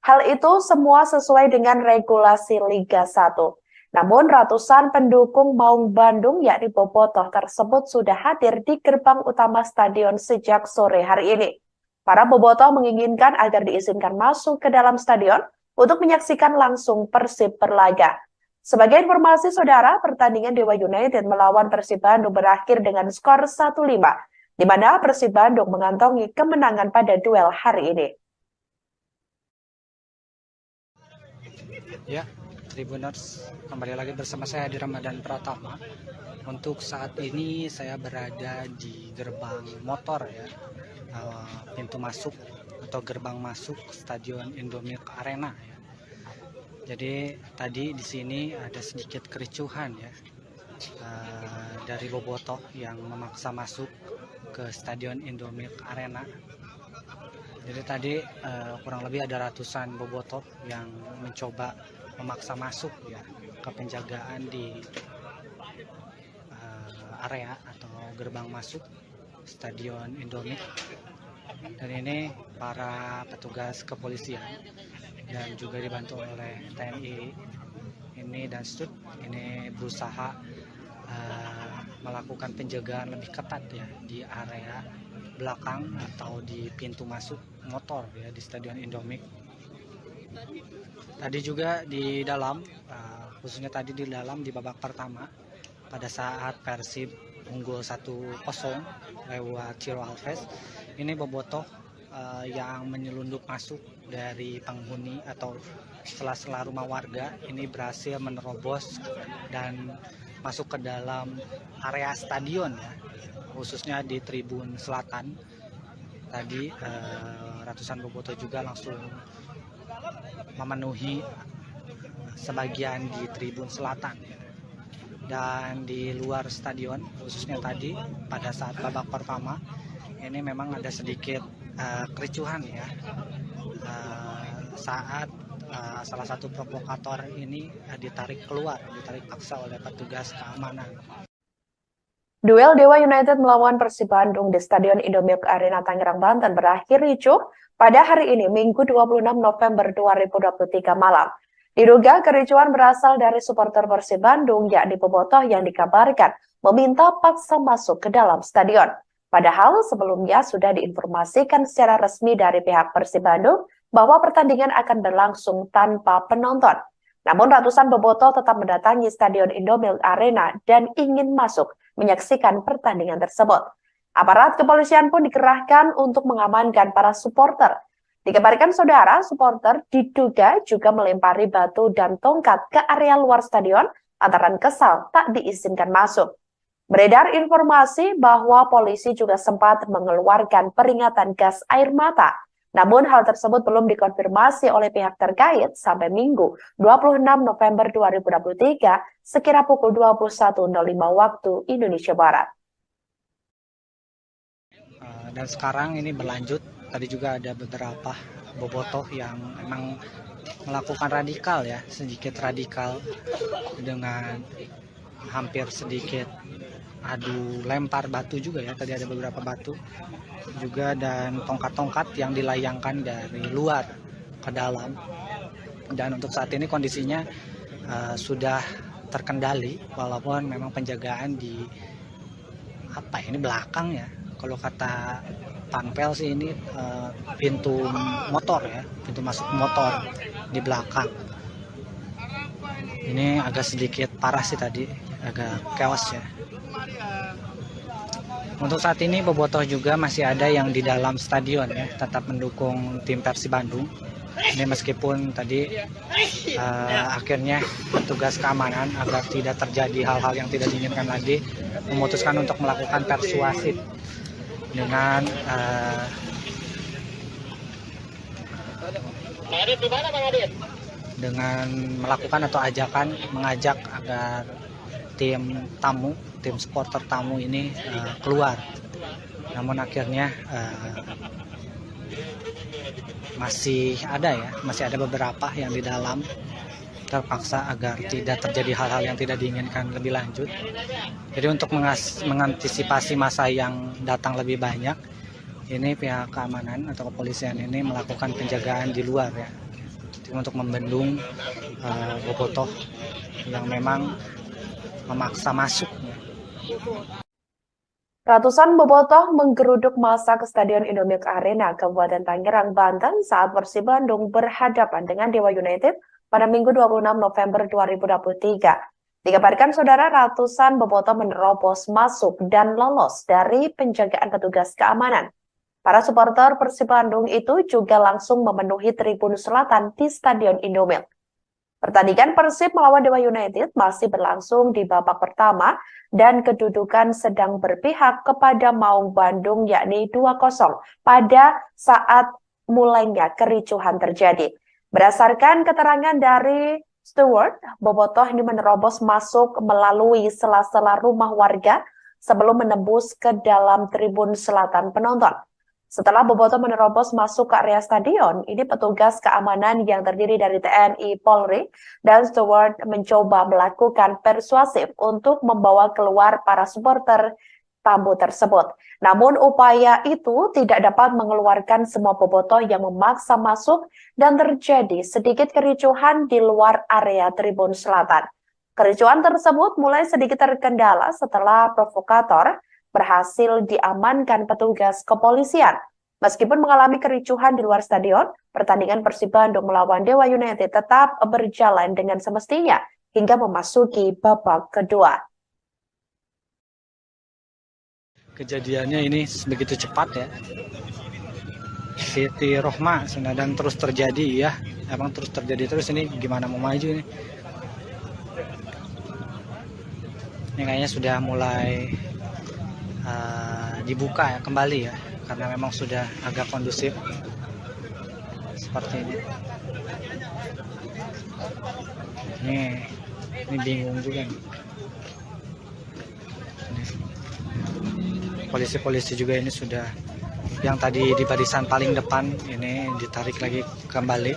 hal itu semua sesuai dengan regulasi Liga 1. Namun ratusan pendukung Maung Bandung yakni bobotoh tersebut sudah hadir di gerbang utama stadion sejak sore hari ini. Para bobotoh menginginkan agar diizinkan masuk ke dalam stadion untuk menyaksikan langsung Persib berlaga. Sebagai informasi saudara, pertandingan Dewa United melawan Persib Bandung berakhir dengan skor 1-5, di mana Persib Bandung mengantongi kemenangan pada duel hari ini. Ya, Tribuners, kembali lagi bersama saya di Ramadan Pratama. Untuk saat ini saya berada di gerbang motor ya, pintu masuk atau gerbang masuk Stadion Indomilk Arena ya. Jadi tadi di sini ada sedikit kericuhan ya, dari bobotoh yang memaksa masuk ke Stadion Indomilk Arena. Jadi tadi kurang lebih ada ratusan bobotoh yang mencoba memaksa masuk ya ke penjagaan di area atau gerbang masuk Stadion Indomilk. Dan ini para petugas kepolisian dan juga dibantu oleh TNI ini dan STUD ini berusaha melakukan penjagaan lebih ketat ya di area belakang atau di pintu masuk motor ya di Stadion Indomilk. Tadi juga di dalam, khususnya tadi di dalam di babak pertama pada saat Persib unggul 1-0 lewat Ciro Alves, ini bobotoh yang menyelundup masuk dari penghuni atau sela-sela rumah warga ini berhasil menerobos dan masuk ke dalam area stadion ya, khususnya di tribun selatan. Tadi ratusan bobotoh juga langsung memenuhi sebagian di tribun selatan dan di luar stadion, khususnya tadi pada saat babak pertama ini memang ada sedikit kericuhan ya saat salah satu provokator ini ditarik paksa oleh petugas keamanan. Duel Dewa United melawan Persib Bandung di Stadion Indomilk Arena Tangerang, Banten berakhir ricuh pada hari ini, Minggu 26 November 2023 malam. Diduga kericuhan berasal dari supporter Persib Bandung, yakni bobotoh yang dikabarkan meminta paksa masuk ke dalam stadion. Padahal sebelumnya sudah diinformasikan secara resmi dari pihak Persib Bandung bahwa pertandingan akan berlangsung tanpa penonton. Namun ratusan bobotoh tetap mendatangi Stadion Indomilk Arena dan ingin masuk menyaksikan pertandingan tersebut. Aparat kepolisian pun dikerahkan untuk mengamankan para supporter. Dikabarkan saudara, supporter diduga juga melempari batu dan tongkat ke area luar stadion lantaran kesal tak diizinkan masuk. Beredar informasi bahwa polisi juga sempat mengeluarkan peringatan gas air mata. Namun hal tersebut belum dikonfirmasi oleh pihak terkait sampai Minggu 26 November 2023 sekira pukul 21.05 waktu Indonesia Barat. Dan sekarang ini berlanjut. Tadi juga ada beberapa bobotoh yang memang melakukan sedikit radikal dengan hampir sedikit adu lempar batu juga ya. Tadi ada beberapa batu juga dan tongkat-tongkat yang dilayangkan dari luar ke dalam. Dan untuk saat ini kondisinya sudah terkendali walaupun memang penjagaan di belakang ya. Kalau kata Panpel sih ini pintu motor ya, pintu masuk motor di belakang. Ini agak sedikit parah sih tadi, agak chaos ya. Untuk saat ini bobotoh juga masih ada yang di dalam stadion ya, tetap mendukung tim Persib Bandung. Ini meskipun tadi akhirnya petugas keamanan agar tidak terjadi hal-hal yang tidak diinginkan lagi memutuskan untuk melakukan persuasif dengan melakukan atau mengajak agar tim supporter tamu ini keluar. Namun akhirnya masih ada beberapa yang di dalam terpaksa agar tidak terjadi hal-hal yang tidak diinginkan lebih lanjut. Jadi untuk mengantisipasi masa yang datang lebih banyak, ini pihak keamanan atau kepolisian ini melakukan penjagaan di luar ya, untuk membendung bobotoh yang memang memaksa masuk. Ratusan bobotoh menggeruduk massa ke Stadion Indomilk Arena, Kabupaten Tangerang, Banten saat Persib Bandung berhadapan dengan Dewa United pada Minggu 26 November 2023. Dikabarkan saudara, ratusan bobotoh menerobos masuk dan lolos dari penjagaan petugas keamanan. Para supporter Persib Bandung itu juga langsung memenuhi tribun selatan di Stadion Indomilk. Pertandingan Persib melawan Dewa United masih berlangsung di babak pertama dan kedudukan sedang berpihak kepada Maung Bandung yakni 2-0 pada saat mulainya kericuhan terjadi. Berdasarkan keterangan dari steward, bobotoh ini menerobos masuk melalui sela-sela rumah warga sebelum menembus ke dalam tribun selatan penonton. Setelah bobotoh menerobos masuk ke area stadion, ini petugas keamanan yang terdiri dari TNI, Polri, dan steward mencoba melakukan persuasif untuk membawa keluar para supporter tamu tersebut. Namun upaya itu tidak dapat mengeluarkan semua bobotoh yang memaksa masuk dan terjadi sedikit kericuhan di luar area tribun selatan. Kericuhan tersebut mulai sedikit terkendala setelah provokator berhasil diamankan petugas kepolisian. Meskipun mengalami kericuhan di luar stadion, pertandingan Persib Bandung melawan Dewa United tetap berjalan dengan semestinya hingga memasuki babak kedua. Kejadiannya ini begitu cepat ya. Siti Rohma dan terus terjadi ya. Emang terus terjadi terus, ini gimana mau maju ini? Ini kayaknya sudah mulai dibuka ya, kembali ya, karena memang sudah agak kondusif seperti ini. Ini bingung juga nih. Polisi-polisi juga ini sudah, yang tadi di barisan paling depan ini ditarik lagi kembali.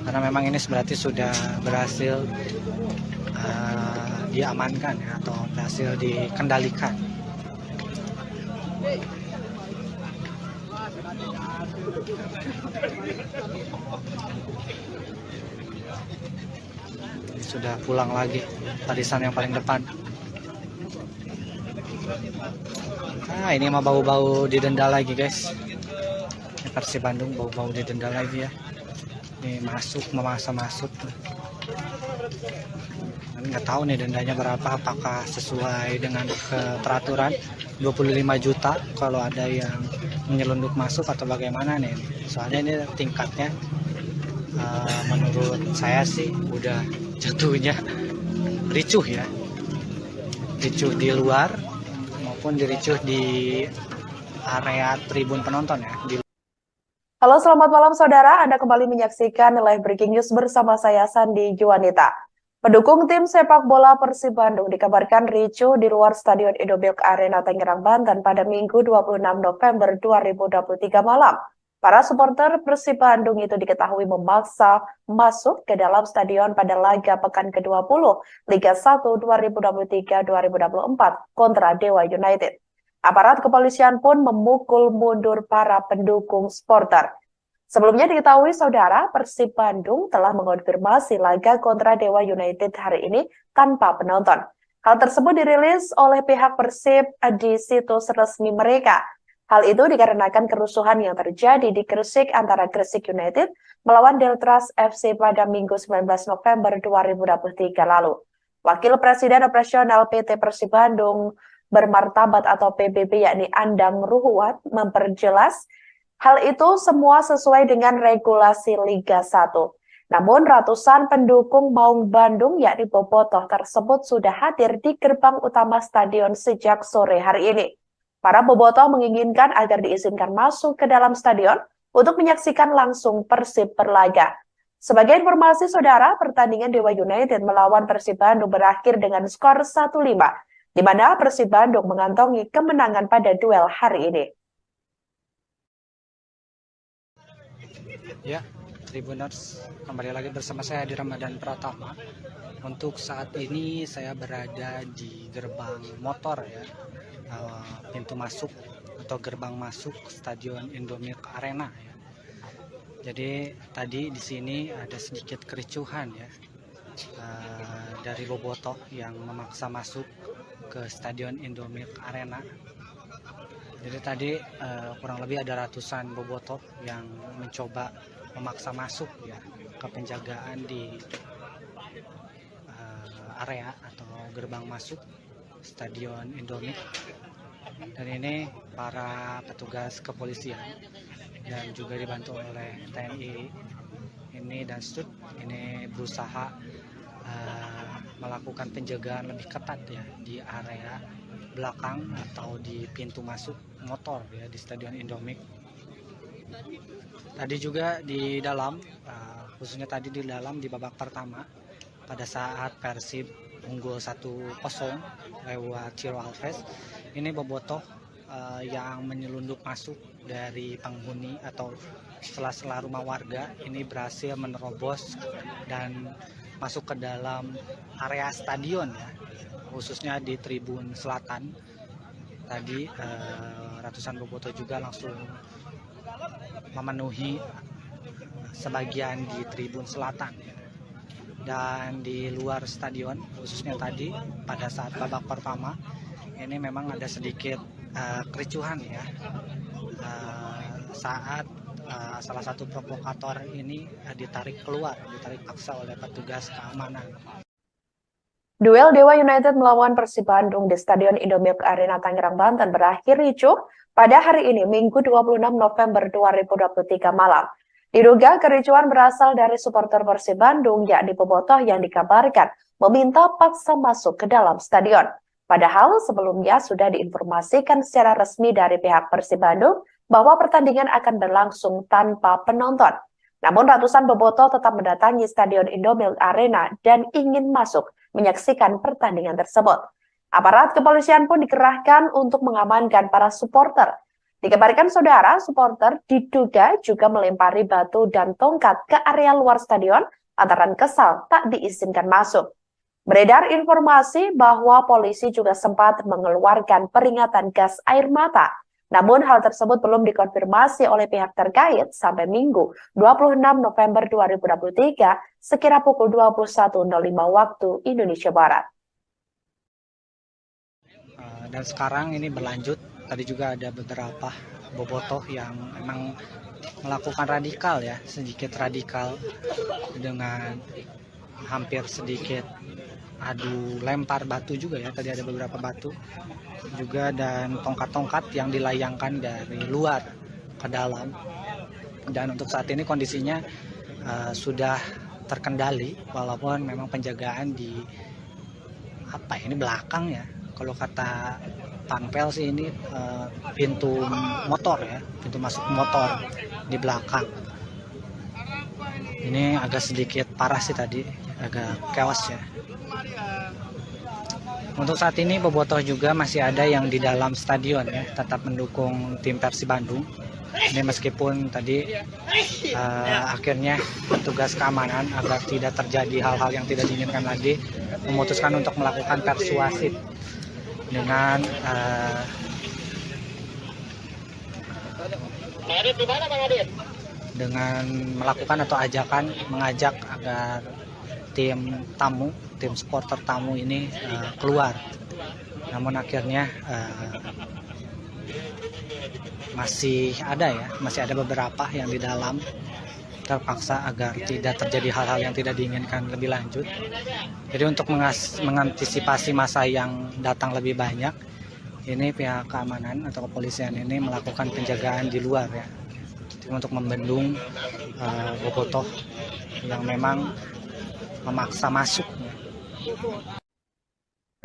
karena memang ini berarti sudah berhasil diamankan ya, atau berhasil dikendalikan. Sudah pulang lagi barisan yang paling depan. Ini mah bau-bau didenda lagi, guys. Ini Persib Bandung bau-bau didenda lagi ya. Ini memaksa masuk. Nggak tahu nih dendanya berapa, apakah sesuai dengan peraturan 25 juta kalau ada yang menyelundup masuk atau bagaimana nih. Soalnya ini tingkatnya menurut saya sih udah jatuhnya ricuh ya, ricuh di luar maupun diricuh di area tribun penonton ya. Halo, selamat malam saudara. Anda kembali menyaksikan live breaking news bersama saya Sandi Juanita. Pendukung tim sepak bola Persib Bandung dikabarkan ricuh di luar Stadion Indomilk Arena Tangerang, Banten pada Minggu 26 November 2023 malam. Para supporter Persib Bandung itu diketahui memaksa masuk ke dalam stadion pada laga pekan ke-20 Liga 1 2023-2024 kontra Dewa United. Aparat kepolisian pun memukul mundur para pendukung supporter. Sebelumnya diketahui saudara, Persib Bandung telah mengonfirmasi laga kontra Dewa United hari ini tanpa penonton. Hal tersebut dirilis oleh pihak Persib di situs resmi mereka. Hal itu dikarenakan kerusuhan yang terjadi di Gresik antara Gresik United melawan Deltras FC pada Minggu 19 November 2023 lalu. Wakil Presiden Operasional PT Persib Bandung Bermartabat atau PBB yakni Andang Ruhuat memperjelas hal itu semua sesuai dengan regulasi Liga 1. Namun ratusan pendukung Maung Bandung yakni Bobotoh tersebut sudah hadir di gerbang utama stadion sejak sore hari ini. Para Bobotoh menginginkan agar diizinkan masuk ke dalam stadion untuk menyaksikan langsung Persib berlaga. Sebagai informasi saudara, pertandingan Dewa United melawan Persib Bandung berakhir dengan skor 1-5. Di mana Persib Bandung mengantongi kemenangan pada duel hari ini. Ya, Tribuners, kembali lagi bersama saya di Ramadan Pratama. Untuk saat ini saya berada di gerbang motor ya, pintu masuk atau gerbang masuk Stadion Indomilk Arena ya. Jadi tadi di sini ada sedikit kericuhan ya, dari Bobotoh yang memaksa masuk ke Stadion Indomilk Arena. Jadi tadi kurang lebih ada ratusan Bobotoh yang mencoba memaksa masuk ya ke penjagaan di area atau gerbang masuk Stadion Indomilk. Dan ini para petugas kepolisian dan juga dibantu oleh TNI ini dan STUT ini berusaha melakukan penjagaan lebih ketat ya di area belakang atau di pintu masuk motor ya di Stadion Indomilk. Tadi juga di dalam, khususnya tadi di dalam di babak pertama pada saat Persib unggul 1-0 lewat Ciro Alves, ini Bobotoh yang menyelundup masuk dari penghuni atau sela-sela rumah warga ini berhasil menerobos dan masuk ke dalam area stadion ya, khususnya di tribun selatan. Tadi ratusan Bobotoh juga langsung memenuhi sebagian di tribun selatan ya. Dan di luar stadion, khususnya tadi pada saat babak pertama ini memang ada sedikit kericuhan ya, saat salah satu provokator ini ditarik paksa oleh petugas keamanan. Duel Dewa United melawan Persib Bandung di Stadion Indomilk Arena Tangerang, Banten berakhir ricuh pada hari ini, Minggu 26 November 2023 malam. Diduga kericuhan berasal dari supporter Persib Bandung, yakni Bobotoh yang dikabarkan meminta paksa masuk ke dalam stadion. Padahal sebelumnya sudah diinformasikan secara resmi dari pihak Persib Bandung bahwa pertandingan akan berlangsung tanpa penonton. Namun ratusan Bobotoh tetap mendatangi Stadion Indomilk Arena dan ingin masuk menyaksikan pertandingan tersebut. Aparat kepolisian pun dikerahkan untuk mengamankan para supporter. Dikabarkan saudara, supporter diduga juga melempari batu dan tongkat ke area luar stadion lantaran kesal tak diizinkan masuk. Beredar informasi bahwa polisi juga sempat mengeluarkan peringatan gas air mata. Namun hal tersebut belum dikonfirmasi oleh pihak terkait sampai Minggu 26 November 2023 sekira pukul 21.05 waktu Indonesia Barat. Dan sekarang ini berlanjut, tadi juga ada beberapa bobotoh yang memang melakukan radikal ya, sedikit radikal dengan hampir sedikit adu lempar batu juga ya, tadi ada beberapa batu juga dan tongkat-tongkat yang dilayangkan dari luar ke dalam. Dan untuk saat ini kondisinya sudah terkendali walaupun memang penjagaan di ini belakang ya. Kalau kata Panpel sih ini pintu motor ya, pintu masuk motor di belakang. Ini agak sedikit parah sih tadi, agak chaos ya. Untuk saat ini bobotoh juga masih ada yang di dalam stadion ya, tetap mendukung tim Persib Bandung. Ini meskipun tadi akhirnya petugas keamanan agar tidak terjadi hal-hal yang tidak diinginkan lagi memutuskan untuk melakukan persuasif dengan melakukan atau mengajak agar tim supporter tamu ini keluar. Namun akhirnya masih ada beberapa yang di dalam terpaksa agar tidak terjadi hal-hal yang tidak diinginkan lebih lanjut. Jadi untuk mengantisipasi masa yang datang lebih banyak, ini pihak keamanan atau kepolisian ini melakukan penjagaan di luar ya, untuk membendung bobotoh yang memang memaksa masuk.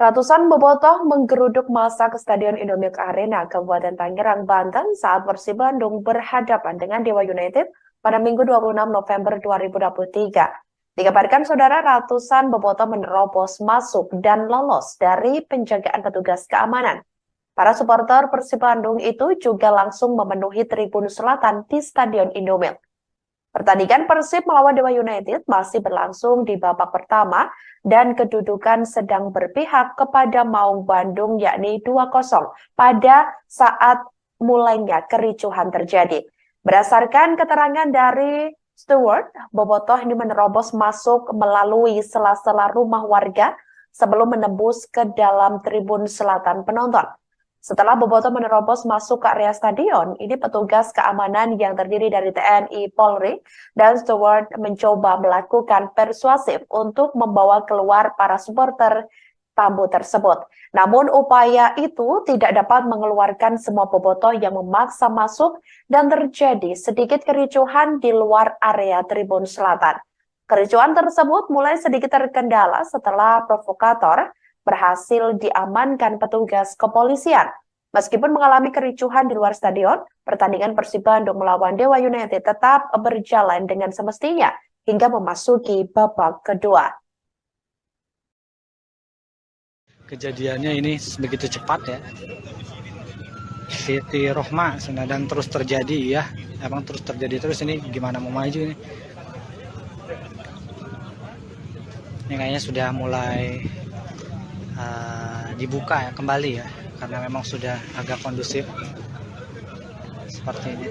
Ratusan bobotoh menggeruduk massa ke Stadion Indomilk Arena, Kabupaten Tangerang, Banten saat Persib Bandung berhadapan dengan Dewa United pada Minggu 26 November 2023. Dikabarkan saudara, ratusan bobotoh menerobos masuk dan lolos dari penjagaan petugas keamanan. Para supporter Persib Bandung itu juga langsung memenuhi tribun selatan di Stadion Indomilk. Pertandingan Persib melawan Dewa United masih berlangsung di babak pertama dan kedudukan sedang berpihak kepada Maung Bandung yakni 2-0 pada saat mulainya kericuhan terjadi. Berdasarkan keterangan dari steward, bobotoh ini menerobos masuk melalui sela-sela rumah warga sebelum menembus ke dalam tribun selatan penonton. Setelah bobotoh menerobos masuk ke area stadion, ini petugas keamanan yang terdiri dari TNI, Polri, dan steward mencoba melakukan persuasif untuk membawa keluar para supporter tamu tersebut. Namun upaya itu tidak dapat mengeluarkan semua bobotoh yang memaksa masuk dan terjadi sedikit kericuhan di luar area tribun selatan. Kericuhan tersebut mulai sedikit terkendala setelah provokator berhasil diamankan petugas kepolisian. Meskipun mengalami kericuhan di luar stadion, pertandingan Persib Bandung melawan Dewa United tetap berjalan dengan semestinya hingga memasuki babak kedua. Kejadiannya ini begitu cepat ya. Siti Rohma dan terus terjadi ya. Emang terus terjadi terus, ini gimana mau maju ini? Ini kayaknya sudah mulai dibuka ya, kembali ya, karena memang sudah agak kondusif seperti ini.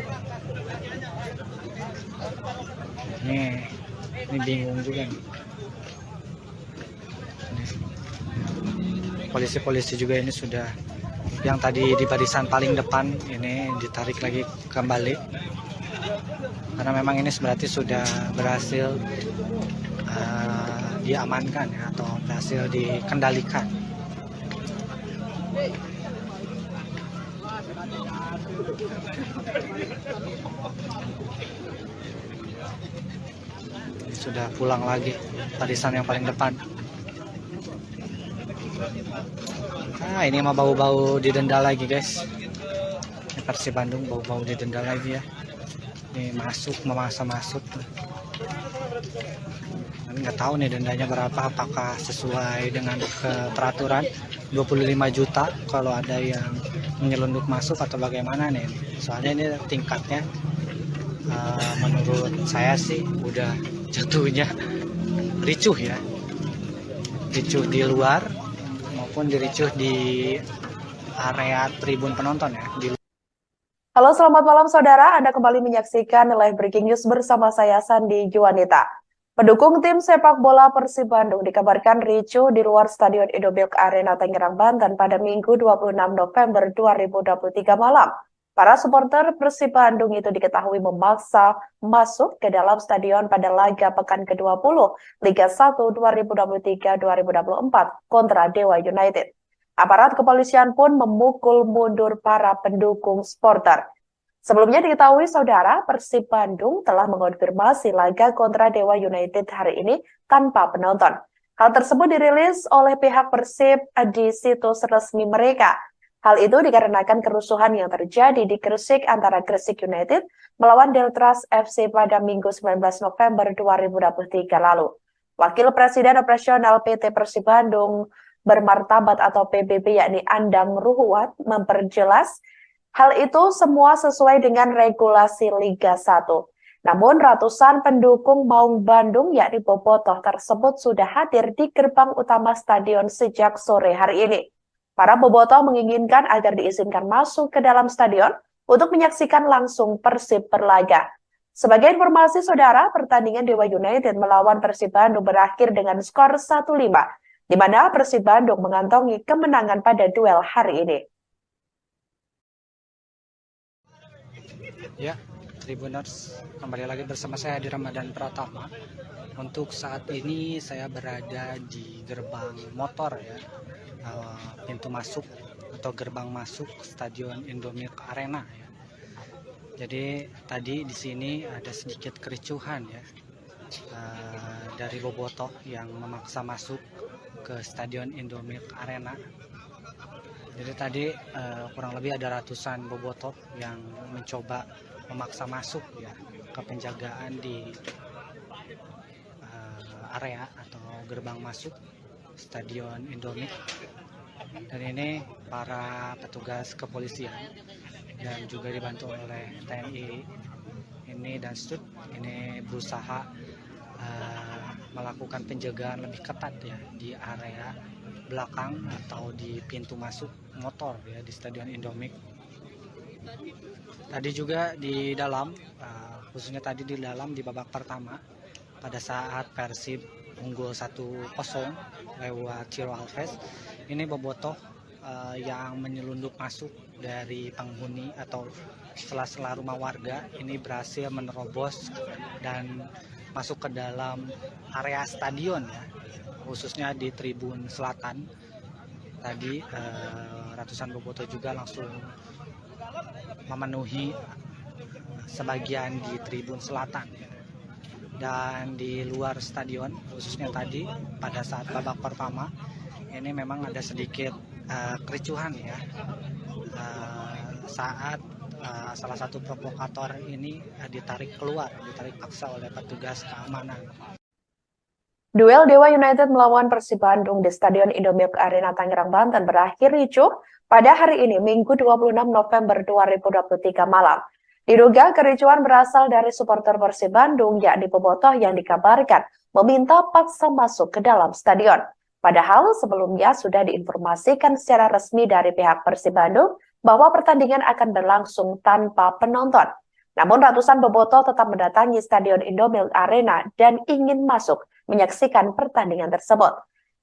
Ini bingung juga nih. Polisi-polisi juga ini sudah, yang tadi di barisan paling depan ini ditarik lagi kembali karena memang ini berarti sudah berhasil diamankan ya, atau berhasil dikendalikan. Sudah pulang lagi barisan yang paling depan. Ini mah bau-bau didenda lagi guys. Ini Persib Bandung bau-bau didenda lagi ya. Ini memaksa masuk. Nggak tahu nih dendanya berapa, apakah sesuai dengan peraturan 25 juta kalau ada yang menyelundup masuk atau bagaimana nih. Soalnya ini tingkatnya menurut saya sih udah jatuhnya ricuh ya. Ricuh di luar maupun diricuh di area tribun penonton ya. Halo, selamat malam saudara. Anda kembali menyaksikan live breaking news bersama saya Sandi Juanita. Pendukung tim sepak bola Persib Bandung dikabarkan ricuh di luar Stadion Indomilk Arena Tangerang, Banten pada Minggu 26 November 2023 malam. Para supporter Persib Bandung itu diketahui memaksa masuk ke dalam stadion pada laga pekan ke-20 Liga 1 2023-2024 kontra Dewa United. Aparat kepolisian pun memukul mundur para pendukung supporter. Sebelumnya diketahui saudara, Persib Bandung telah mengonfirmasi laga kontra Dewa United hari ini tanpa penonton. Hal tersebut dirilis oleh pihak Persib di situs resmi mereka. Hal itu dikarenakan kerusuhan yang terjadi di Gresik antara Gresik United melawan Deltras FC pada Minggu 19 November 2023 lalu. Wakil Presiden Operasional PT Persib Bandung Bermartabat atau PBB yakni Andang Ruhuat memperjelas hal itu semua sesuai dengan regulasi Liga 1. Namun ratusan pendukung Maung Bandung yakni Bobotoh tersebut sudah hadir di gerbang utama stadion sejak sore hari ini. Para Bobotoh menginginkan agar diizinkan masuk ke dalam stadion untuk menyaksikan langsung Persib berlaga. Sebagai informasi saudara, pertandingan Dewa United melawan Persib Bandung berakhir dengan skor 1-5, di mana Persib Bandung mengantongi kemenangan pada duel hari ini. Ya, Tribuners, kembali lagi bersama saya di Ramadan Pratama. Untuk saat ini saya berada di gerbang motor ya, pintu masuk atau gerbang masuk Stadion Indomilk Arena ya. Jadi tadi di sini ada sedikit kericuhan ya, dari Bobotoh yang memaksa masuk ke Stadion Indomilk Arena. Jadi tadi kurang lebih ada ratusan Bobotoh yang mencoba memaksa masuk ya ke penjagaan di area atau gerbang masuk Stadion Indomilk. Dan ini para petugas kepolisian dan juga dibantu oleh TNI ini dan STUT ini berusaha melakukan penjagaan lebih ketat ya di area belakang atau di pintu masuk motor ya di Stadion Indomilk. Tadi juga di dalam, khususnya tadi di dalam di babak pertama pada saat Persib unggul 1-0 lewat Ciro Alves, ini Bobotoh yang menyelundup masuk dari penghuni atau sela-sela rumah warga ini berhasil menerobos dan masuk ke dalam area stadion ya, khususnya di tribun selatan. Tadi ratusan Bobotoh juga langsung memenuhi sebagian di tribun selatan dan di luar stadion, khususnya tadi pada saat babak pertama ini memang ada sedikit kericuhan ya, saat salah satu provokator ini ditarik paksa oleh petugas keamanan. Duel Dewa United melawan Persib Bandung di Stadion Indomilk Arena Tangerang, Banten berakhir ricuh pada hari ini, Minggu 26 November 2023 malam. Diduga kericuhan berasal dari supporter Persib Bandung, yakni Bobotoh yang dikabarkan meminta paksa masuk ke dalam stadion. Padahal sebelumnya sudah diinformasikan secara resmi dari pihak Persib Bandung bahwa pertandingan akan berlangsung tanpa penonton. Namun ratusan Bobotoh tetap mendatangi Stadion Indomilk Arena dan ingin masuk menyaksikan pertandingan tersebut.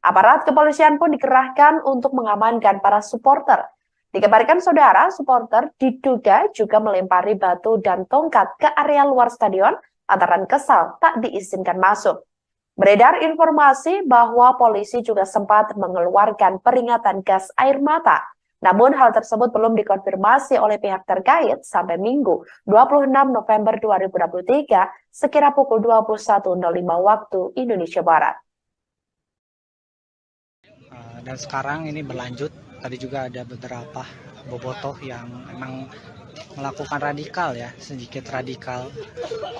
Aparat kepolisian pun dikerahkan untuk mengamankan para supporter. Dikabarkan saudara, supporter diduga juga melempari batu dan tongkat ke area luar stadion antara kesal tak diizinkan masuk. Beredar informasi bahwa polisi juga sempat mengeluarkan peringatan gas air mata. Namun hal tersebut belum dikonfirmasi oleh pihak terkait sampai Minggu 26 November 2023 sekira pukul 21.05 waktu Indonesia Barat. Dan sekarang ini berlanjut, tadi juga ada beberapa Bobotoh yang memang melakukan radikal ya, sedikit radikal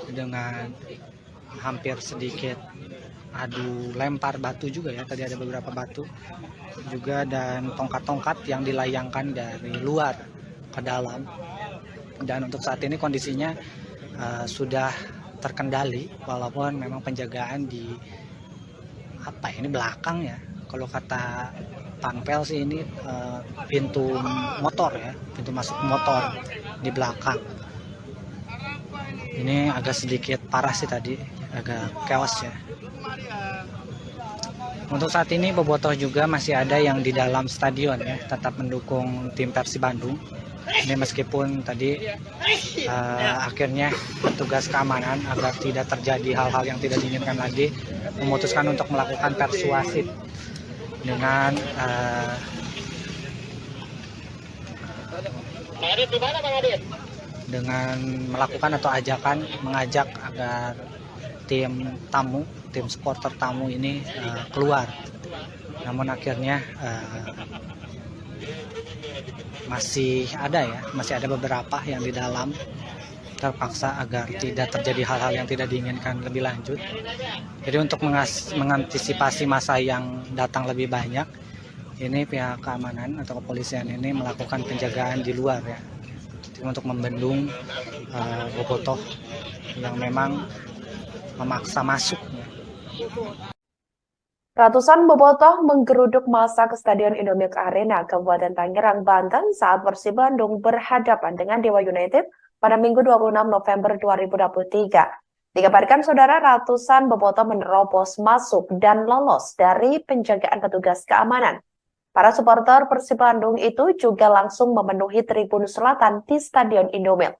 dengan hampir sedikit adu lempar batu juga ya, tadi ada beberapa batu juga dan tongkat-tongkat yang dilayangkan dari luar ke dalam. Dan untuk saat ini kondisinya sudah terkendali, walaupun memang penjagaan di ini belakang ya, kalau kata Panpel sih ini pintu motor ya, pintu masuk motor di belakang. Ini agak sedikit parah sih tadi, agak chaos ya. Untuk saat ini bobotoh juga masih ada yang di dalam stadion ya, tetap mendukung tim Persib Bandung. Ini meskipun tadi akhirnya petugas keamanan agar tidak terjadi hal-hal yang tidak diinginkan lagi memutuskan untuk melakukan persuasif dengan melakukan atau mengajak agar tim supporter tamu ini keluar. Namun akhirnya masih ada beberapa yang di dalam terpaksa agar tidak terjadi hal-hal yang tidak diinginkan lebih lanjut. Jadi untuk mengantisipasi masa yang datang lebih banyak, ini pihak keamanan atau kepolisian ini melakukan penjagaan di luar ya, untuk membendung bobotoh yang memang memaksa masuk. Ratusan bobotoh menggeruduk massa ke Stadion Indomilk Arena, Kabupaten Tangerang, Banten saat Persib Bandung berhadapan dengan Dewa United pada Minggu 26 November 2023. Dikabarkan saudara, ratusan bobotoh menerobos masuk dan lolos dari penjagaan petugas keamanan. Para supporter Persib Bandung itu juga langsung memenuhi tribun selatan di Stadion Indomilk.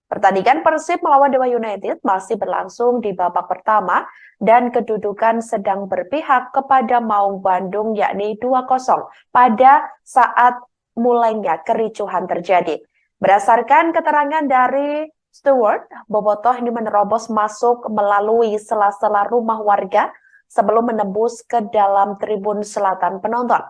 Pertandingan Persib melawan Dewa United masih berlangsung di babak pertama dan kedudukan sedang berpihak kepada Maung Bandung yakni 2-0 pada saat mulainya kericuhan terjadi. Berdasarkan keterangan dari steward, bobotoh ini menerobos masuk melalui sela-sela rumah warga sebelum menembus ke dalam tribun selatan penonton.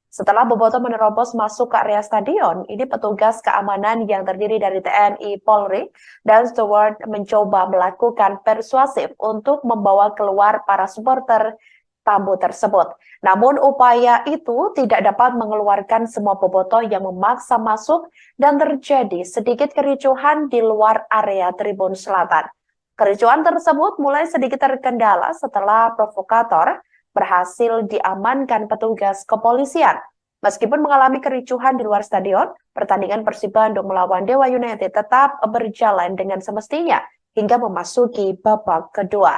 Setelah bobotoh menerobos masuk ke area stadion, ini petugas keamanan yang terdiri dari TNI, Polri, dan steward mencoba melakukan persuasif untuk membawa keluar para supporter tamu tersebut. Namun upaya itu tidak dapat mengeluarkan semua bobotoh yang memaksa masuk dan terjadi sedikit kericuhan di luar area tribun selatan. Kericuhan tersebut mulai sedikit terkendala setelah provokator berhasil diamankan petugas kepolisian. Meskipun mengalami kericuhan di luar stadion, pertandingan Persib Bandung melawan Dewa United tetap berjalan dengan semestinya hingga memasuki babak kedua.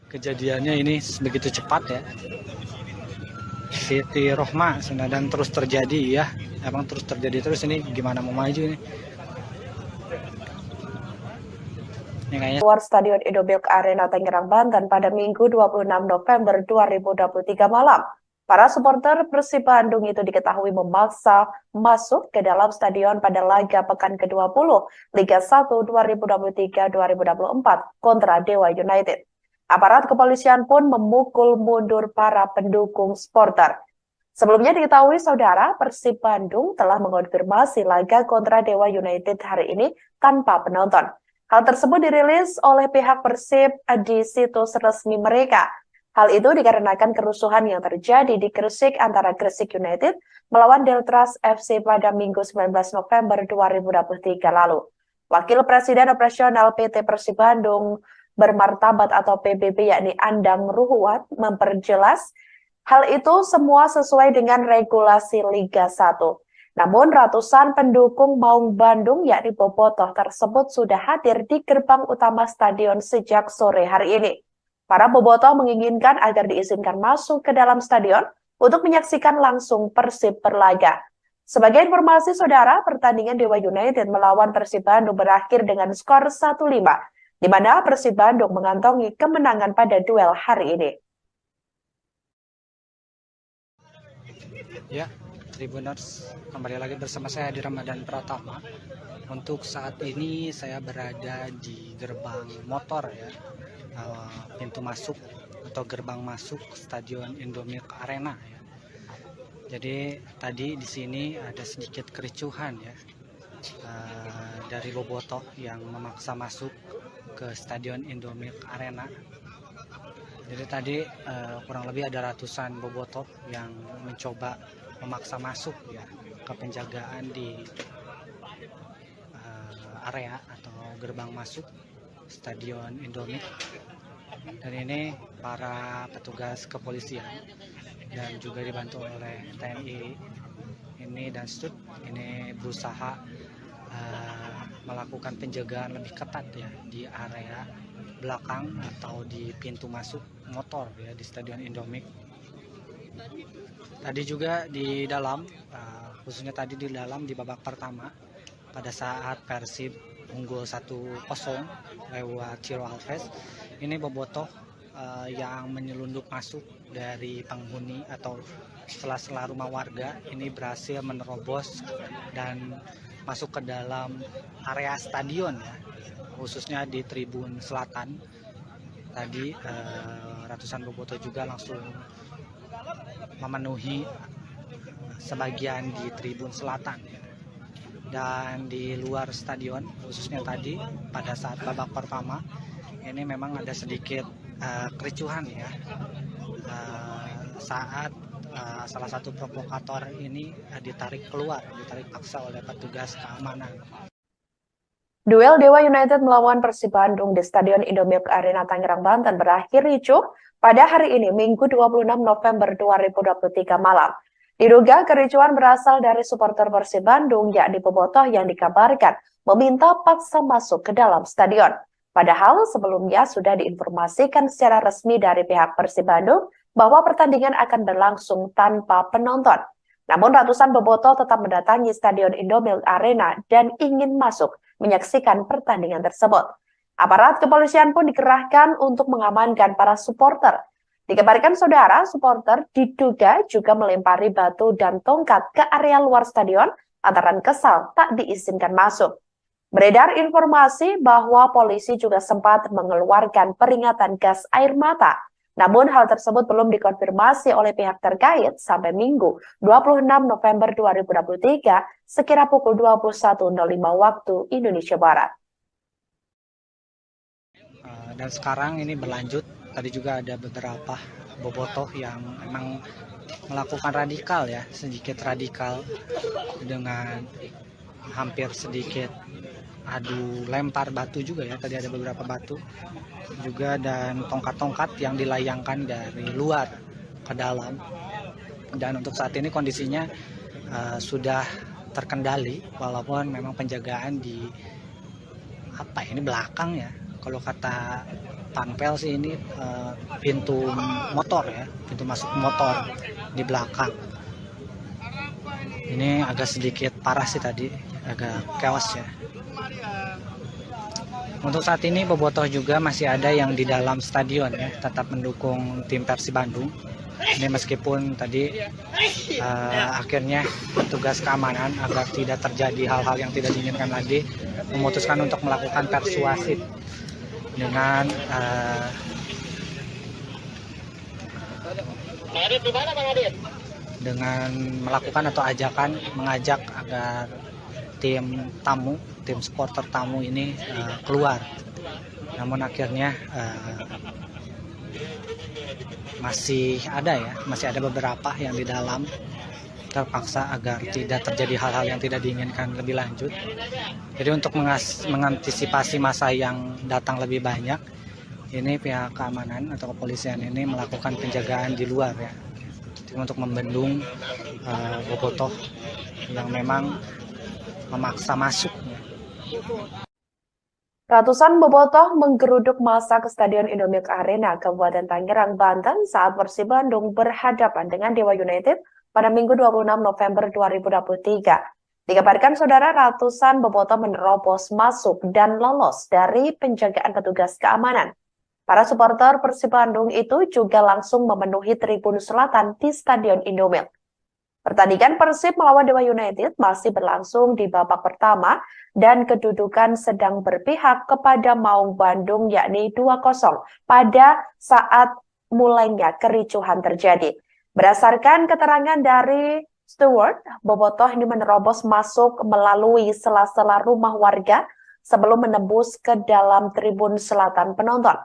Kejadiannya ini begitu cepat ya. Siti Rohma dan terus terjadi ya. Emang terus terjadi terus, ini gimana mau maju nih? Luar Stadion Indomilk Arena Tangerang, Banten pada Minggu 26 November 2023 malam. Para supporter Persib Bandung itu diketahui memaksa masuk ke dalam stadion pada laga pekan ke-20 Liga 1 2023-2024 kontra Dewa United. Aparat kepolisian pun memukul mundur para pendukung supporter. Sebelumnya diketahui saudara, Persib Bandung telah mengonfirmasi laga kontra Dewa United hari ini tanpa penonton. Hal tersebut dirilis oleh pihak Persib di situs resmi mereka. Hal itu dikarenakan kerusuhan yang terjadi di Gresik antara Gresik United melawan Deltras FC pada Minggu 19 November 2023 lalu. Wakil Presiden Operasional PT Persib Bandung Bermartabat atau PBB yakni Andang Ruhuat memperjelas hal itu semua sesuai dengan regulasi Liga 1. Namun ratusan pendukung Maung Bandung yakni bobotoh tersebut sudah hadir di gerbang utama stadion sejak sore hari ini. Para bobotoh menginginkan agar diizinkan masuk ke dalam stadion untuk menyaksikan langsung Persib berlaga. Sebagai informasi saudara, pertandingan Dewa United melawan Persib Bandung berakhir dengan skor 1-5, di mana Persib Bandung mengantongi kemenangan pada duel hari ini. Ya, Tribuners, kembali lagi bersama saya di Ramadan Pratama. Untuk saat ini saya berada di gerbang motor ya, pintu masuk atau gerbang masuk Stadion Indomilk Arena ya. Jadi tadi di sini ada sedikit kericuhan ya, dari bobotoh yang memaksa masuk ke Stadion Indomilk Arena. Jadi tadi kurang lebih ada ratusan bobotoh yang mencoba memaksa masuk ya ke penjagaan di area atau gerbang masuk Stadion Indomilk. Dan ini para petugas kepolisian dan juga dibantu oleh TNI ini dan STUT ini berusaha melakukan penjagaan lebih ketat ya di area belakang atau di pintu masuk motor ya di Stadion Indomilk. Tadi juga di dalam, khususnya tadi di dalam di babak pertama pada saat Persib unggul 1-0 lewat Ciro Alves, ini bobotoh yang menyelundup masuk dari penghuni atau sela-sela rumah warga ini berhasil menerobos dan masuk ke dalam area stadion ya, khususnya di tribun selatan. Tadi ratusan bobotoh juga langsung memenuhi sebagian di tribun selatan dan di luar stadion, khususnya tadi pada saat babak pertama ini memang ada sedikit kericuhan ya saat salah satu provokator ini ditarik paksa oleh petugas keamanan. Duel Dewa United melawan Persib Bandung di Stadion Indomilk Arena Tangerang, Banten berakhir ricuh pada hari ini, Minggu 26 November 2023 malam. Diduga kericuhan berasal dari supporter Persib Bandung, yakni bobotoh yang dikabarkan meminta paksa masuk ke dalam stadion. Padahal sebelumnya sudah diinformasikan secara resmi dari pihak Persib Bandung bahwa pertandingan akan berlangsung tanpa penonton. Namun ratusan bobotoh tetap mendatangi Stadion Indomilk Arena dan ingin masuk menyaksikan pertandingan tersebut. Aparat kepolisian pun dikerahkan untuk mengamankan para supporter. Dikabarkan saudara, supporter diduga juga melempari batu dan tongkat ke area luar stadion lantaran kesal tak diizinkan masuk. Beredar informasi bahwa polisi juga sempat mengeluarkan peringatan gas air mata. Namun hal tersebut belum dikonfirmasi oleh pihak terkait sampai Minggu 26 November 2023 sekira pukul 21.05 waktu Indonesia Barat. Dan sekarang ini berlanjut, tadi juga ada beberapa bobotoh yang memang melakukan radikal ya, sedikit radikal dengan hampir sedikit adu lempar batu juga ya, tadi ada beberapa batu juga dan tongkat-tongkat yang dilayangkan dari luar ke dalam. Dan untuk saat ini kondisinya sudah terkendali walaupun memang penjagaan di belakang ya, kalau kata Panpel sih ini pintu motor ya, pintu masuk motor di belakang. Ini agak sedikit parah sih tadi, agak chaos ya. Untuk saat ini bobotoh juga masih ada yang di dalam stadion ya, tetap mendukung tim Persib Bandung. Ini meskipun tadi akhirnya petugas keamanan agar tidak terjadi hal-hal yang tidak diinginkan lagi memutuskan untuk melakukan persuasif dengan melakukan atau mengajak agar tim supporter tamu ini keluar. Namun akhirnya masih ada beberapa yang di dalam terpaksa agar tidak terjadi hal-hal yang tidak diinginkan lebih lanjut. Jadi untuk mengantisipasi masa yang datang lebih banyak, ini pihak keamanan atau kepolisian ini melakukan penjagaan di luar ya, untuk membendung bobotoh yang memang memaksa masuk. Ratusan bobotoh menggeruduk massa ke Stadion Indomilk Arena, Kabupaten Tangerang, Banten saat Persib Bandung berhadapan dengan Dewa United pada Minggu 26 November 2023. Dikabarkan saudara, ratusan bobotoh menerobos masuk dan lolos dari penjagaan petugas keamanan. Para supporter Persib Bandung itu juga langsung memenuhi tribun selatan di Stadion Indomilk. Pertandingan Persib melawan Dewa United masih berlangsung di babak pertama dan kedudukan sedang berpihak kepada Maung Bandung yakni 2-0 pada saat mulainya kericuhan terjadi. Berdasarkan keterangan dari steward, bobotoh ini menerobos masuk melalui sela-sela rumah warga sebelum menembus ke dalam tribun selatan penonton.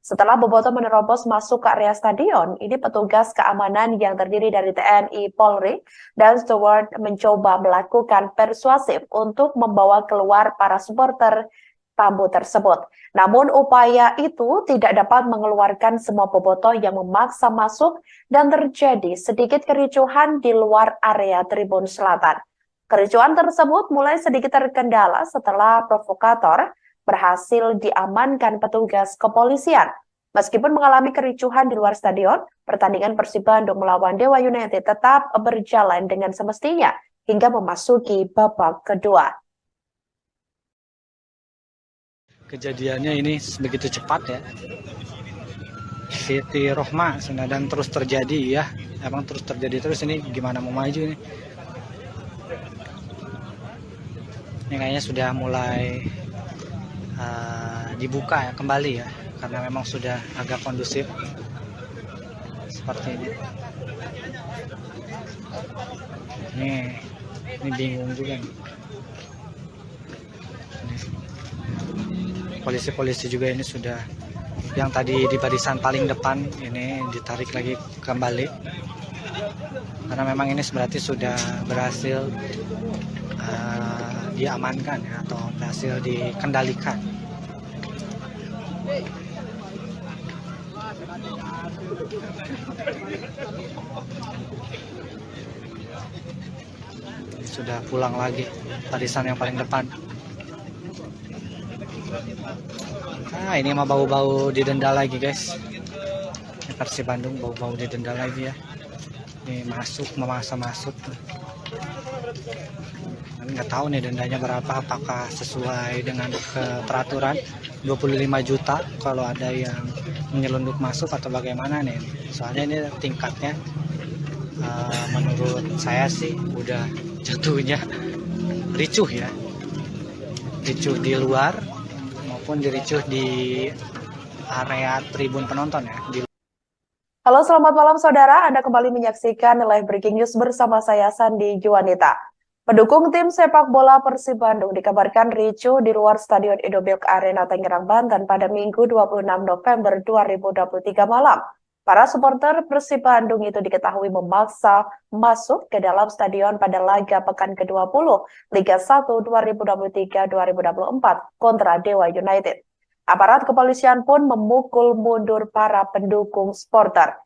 Setelah Bobotoh menerobos masuk ke area stadion, ini petugas keamanan yang terdiri dari TNI, Polri, dan steward mencoba melakukan persuasif untuk membawa keluar para supporter tamu tersebut. Namun upaya itu tidak dapat mengeluarkan semua bobotoh yang memaksa masuk dan terjadi sedikit kericuhan di luar area tribun selatan. Kericuhan tersebut mulai sedikit terkendala setelah provokator berhasil diamankan petugas kepolisian. Meskipun mengalami kericuhan di luar stadion, pertandingan Persib Bandung melawan Dewa United tetap berjalan dengan semestinya hingga memasuki babak kedua. Kejadiannya ini begitu cepat ya. Siti Rohma dan terus terjadi ya. Emang terus terjadi terus, ini gimana mau maju nih. Ini kayaknya sudah mulai dibuka ya kembali ya, karena memang sudah agak kondusif seperti ini. Ini bingung juga nih. Polisi-polisi juga ini sudah, yang tadi di barisan paling depan ini ditarik lagi kembali, karena memang ini berarti sudah berhasil diamankan ya, atau berhasil dikendalikan. Sudah pulang lagi barisan yang paling depan. Ini mah bau-bau didenda lagi guys. Ini Persib Bandung bau-bau didenda lagi ya. Ini memaksa masuk. Nggak tahu nih dendanya berapa, apakah sesuai dengan peraturan 25 juta kalau ada yang menyelundup masuk atau bagaimana nih. Soalnya ini tingkatnya menurut saya sih udah jatuhnya ricuh ya. Ricuh di luar maupun diricuh di area tribun penonton ya. Halo, selamat malam saudara. Anda kembali menyaksikan live breaking news bersama saya Sandi Juwanita. Pendukung tim sepak bola Persib Bandung dikabarkan ricuh di luar Stadion Indomilk Arena Tangerang, Banten pada Minggu 26 November 2023 malam. Para supporter Persib Bandung itu diketahui memaksa masuk ke dalam stadion pada laga pekan ke-20 Liga 1 2023-2024 kontra Dewa United. Aparat kepolisian pun memukul mundur para pendukung supporter.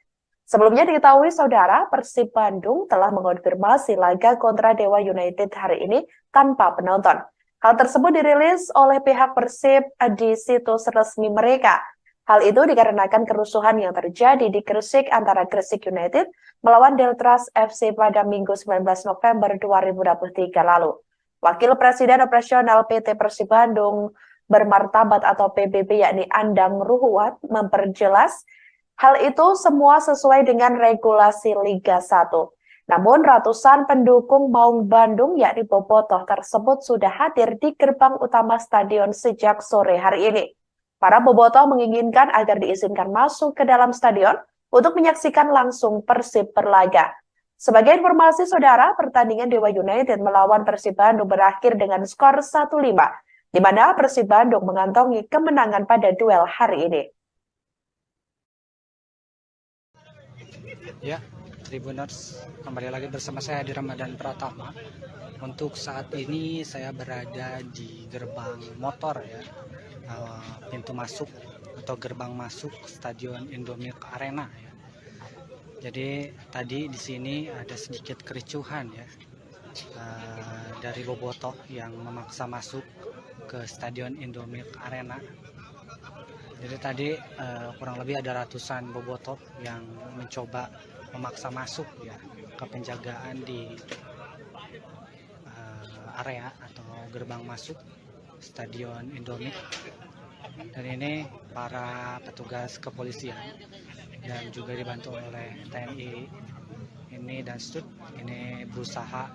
Sebelumnya diketahui saudara, Persib Bandung telah mengonfirmasi laga kontra Dewa United hari ini tanpa penonton. Hal tersebut dirilis oleh pihak Persib di situs resmi mereka. Hal itu dikarenakan kerusuhan yang terjadi di Gresik antara Gresik United melawan Deltras FC pada Minggu 19 November 2023 lalu. Wakil Presiden Operasional PT Persib Bandung Bermartabat atau PBB yakni Andang Ruhuat memperjelas hal itu semua sesuai dengan regulasi Liga 1. Namun ratusan pendukung Maung Bandung yakni Bobotoh tersebut sudah hadir di gerbang utama stadion sejak sore hari ini. Para Bobotoh menginginkan agar diizinkan masuk ke dalam stadion untuk menyaksikan langsung Persib berlaga. Sebagai informasi saudara, pertandingan Dewa United melawan Persib Bandung berakhir dengan skor 1-5, di mana Persib Bandung mengantongi kemenangan pada duel hari ini. Ya, Tribuners, kembali lagi bersama saya di Ramadan Pratama. Untuk saat ini saya berada di gerbang motor ya, pintu masuk atau gerbang masuk Stadion Indomilk Arena ya. Jadi tadi di sini ada sedikit kericuhan ya, dari Bobotoh yang memaksa masuk ke Stadion Indomilk Arena. Jadi tadi kurang lebih ada ratusan Bobotoh yang mencoba memaksa masuk ya ke penjagaan di area atau gerbang masuk Stadion Indomilk. Dan ini para petugas kepolisian dan juga dibantu oleh TNI ini dan Stud ini berusaha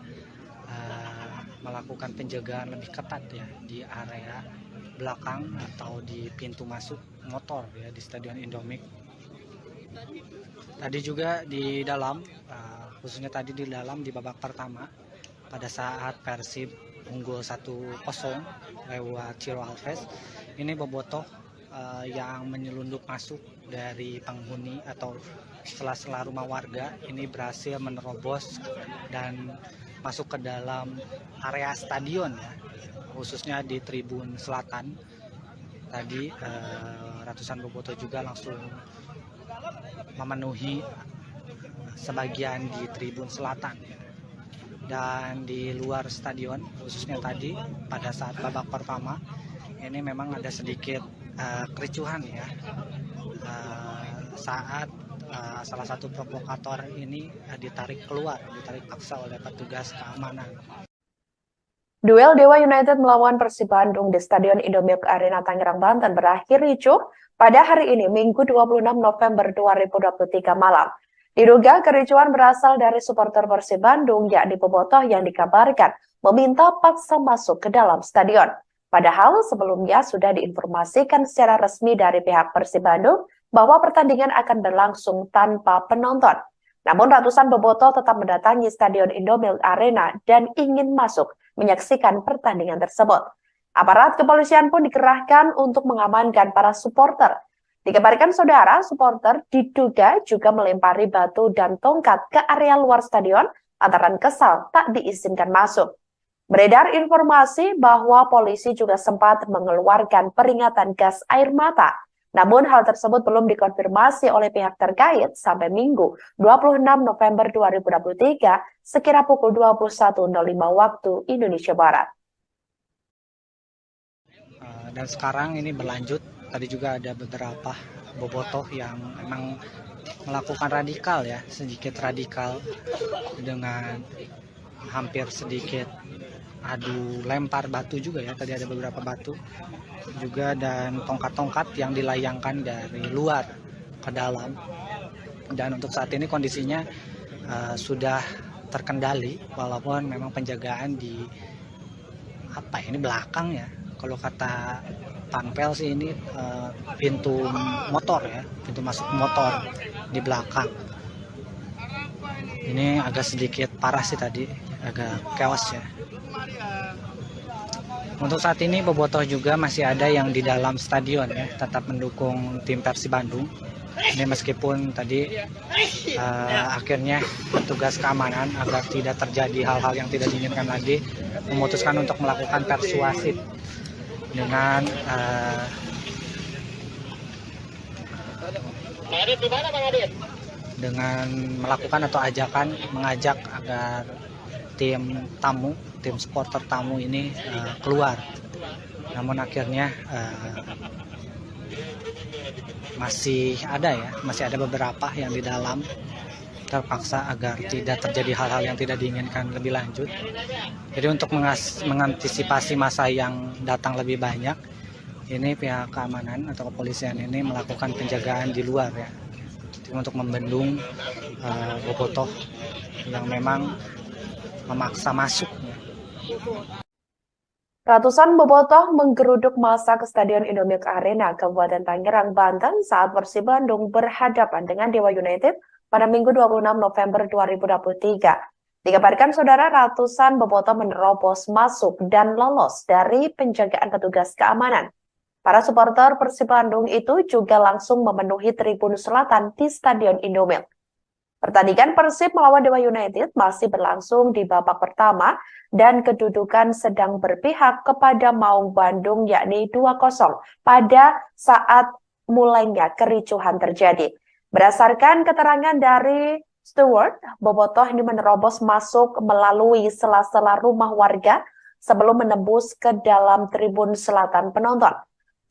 melakukan penjagaan lebih ketat ya di area belakang atau di pintu masuk motor ya di Stadion Indomilk. Tadi juga di dalam, khususnya tadi di dalam di babak pertama pada saat Persib unggul 1-0 lewat Ciro Alves. Ini bobotoh yang menyelundup masuk dari penghuni atau sela-sela rumah warga. Ini berhasil menerobos dan masuk ke dalam area stadion ya, khususnya di tribun selatan. Tadi ratusan bobotoh juga langsung memenuhi sebagian di tribun selatan dan di luar stadion, khususnya tadi pada saat babak pertama ini memang ada sedikit kericuhan ya saat salah satu provokator ini ditarik paksa oleh petugas keamanan. Duel Dewa United melawan Persib Bandung di Stadion Indomilk Arena Tangerang, Banten berakhir ricuh pada hari ini, Minggu 26 November 2023 malam. Diduga kericuhan berasal dari supporter Persib Bandung, yakni bobotoh yang dikabarkan meminta paksa masuk ke dalam stadion. Padahal sebelumnya sudah diinformasikan secara resmi dari pihak Persib Bandung bahwa pertandingan akan berlangsung tanpa penonton. Namun ratusan bobotoh tetap mendatangi Stadion Indomilk Arena dan ingin masuk menyaksikan pertandingan tersebut. Aparat kepolisian pun dikerahkan untuk mengamankan para supporter. Dikabarkan saudara, supporter diduga juga melempari batu dan tongkat ke area luar stadion lantaran kesal tak diizinkan masuk. Beredar informasi bahwa polisi juga sempat mengeluarkan peringatan gas air mata. Namun hal tersebut belum dikonfirmasi oleh pihak terkait sampai Minggu 26 November 2023 sekira pukul 21.05 waktu Indonesia Barat. Dan sekarang ini berlanjut, tadi juga ada beberapa bobotoh yang memang melakukan radikal ya, sedikit radikal dengan hampir sedikit adu lempar batu juga ya, tadi ada beberapa batu juga dan tongkat-tongkat yang dilayangkan dari luar ke dalam. Dan untuk saat ini kondisinya sudah terkendali walaupun memang penjagaan di belakang ya. Kalau kata Panpel sih ini pintu motor ya, pintu masuk motor di belakang. Ini agak sedikit parah sih tadi, agak chaos ya. Untuk saat ini bobotoh juga masih ada yang di dalam stadion ya, tetap mendukung tim Persib Bandung. Ini meskipun tadi akhirnya petugas keamanan agar tidak terjadi hal-hal yang tidak diinginkan lagi memutuskan untuk melakukan persuasif dengan melakukan atau mengajak agar tim supporter tamu ini keluar. Namun akhirnya masih ada beberapa yang di dalam terpaksa agar tidak terjadi hal-hal yang tidak diinginkan lebih lanjut. Jadi untuk mengantisipasi masa yang datang lebih banyak, ini pihak keamanan atau kepolisian ini melakukan penjagaan di luar ya, untuk membendung bobotoh yang memang memaksa masuk. Ratusan bobotoh menggeruduk massa ke Stadion Indomilk Arena, Kabupaten Tangerang, Banten saat Persib Bandung berhadapan dengan Dewa United pada Minggu 26 November 2023. Dikabarkan saudara, ratusan bobotoh menerobos masuk dan lolos dari penjagaan petugas keamanan. Para supporter Persib Bandung itu juga langsung memenuhi tribun selatan di Stadion Indomilk. Pertandingan Persib melawan Dewa United masih berlangsung di babak pertama dan kedudukan sedang berpihak kepada Maung Bandung yakni 2-0 pada saat mulainya kericuhan terjadi. Berdasarkan keterangan dari Stewart, bobotoh ini menerobos masuk melalui sela-sela rumah warga sebelum menembus ke dalam tribun selatan penonton.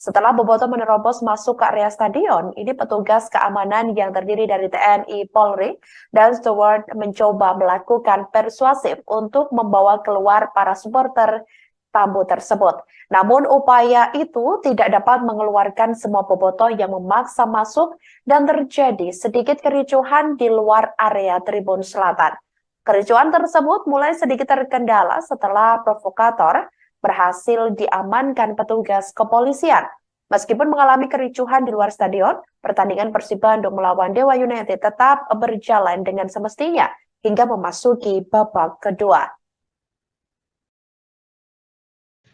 Setelah bobotoh menerobos masuk ke area stadion, ini petugas keamanan yang terdiri dari TNI, Polri, dan Stewart mencoba melakukan persuasif untuk membawa keluar para supporter tamu tersebut. Namun upaya itu tidak dapat mengeluarkan semua bobotoh yang memaksa masuk dan terjadi sedikit kericuhan di luar area tribun selatan. Kericuhan tersebut mulai sedikit terkendala setelah provokator berhasil diamankan petugas kepolisian. Meskipun mengalami kericuhan di luar stadion, pertandingan Persib Bandung melawan Dewa United tetap berjalan dengan semestinya hingga memasuki babak kedua.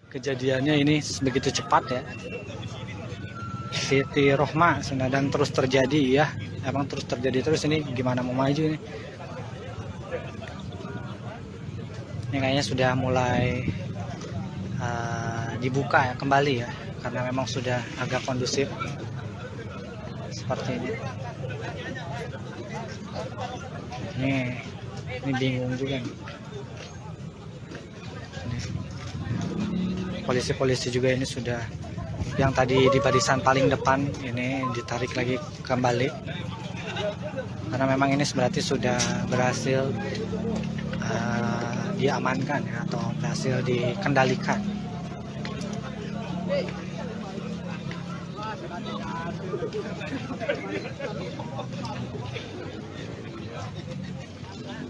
kejadiannya ini begitu cepat ya. Siti Rohma dan terus terjadi ya, emang terus terjadi terus. Ini gimana mau maju ini? Ini kayaknya sudah mulai dibuka ya kembali ya, karena memang sudah agak kondusif seperti ini. Ini bingung juga nih. Polisi-polisi juga ini sudah, yang tadi di barisan paling depan ini ditarik lagi kembali, karena memang ini berarti sudah berhasil diamankan ya, atau berhasil dikendalikan.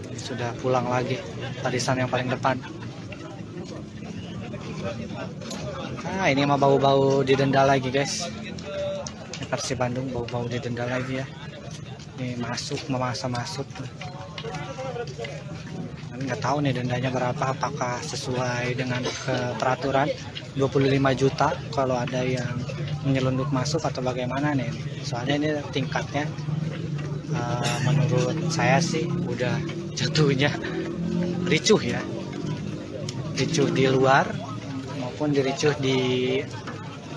Ini sudah pulang lagi barisan yang paling depan. Ini mah bau-bau didenda lagi guys. Ini Persib Bandung bau-bau didenda lagi ya. Ini memaksa masuk. Nggak tahu nih dendanya berapa, apakah sesuai dengan peraturan 25 juta kalau ada yang menyelundup masuk atau bagaimana nih. Soalnya ini tingkatnya menurut saya sih udah jatuhnya ricuh ya. Ricuh di luar maupun diricuh di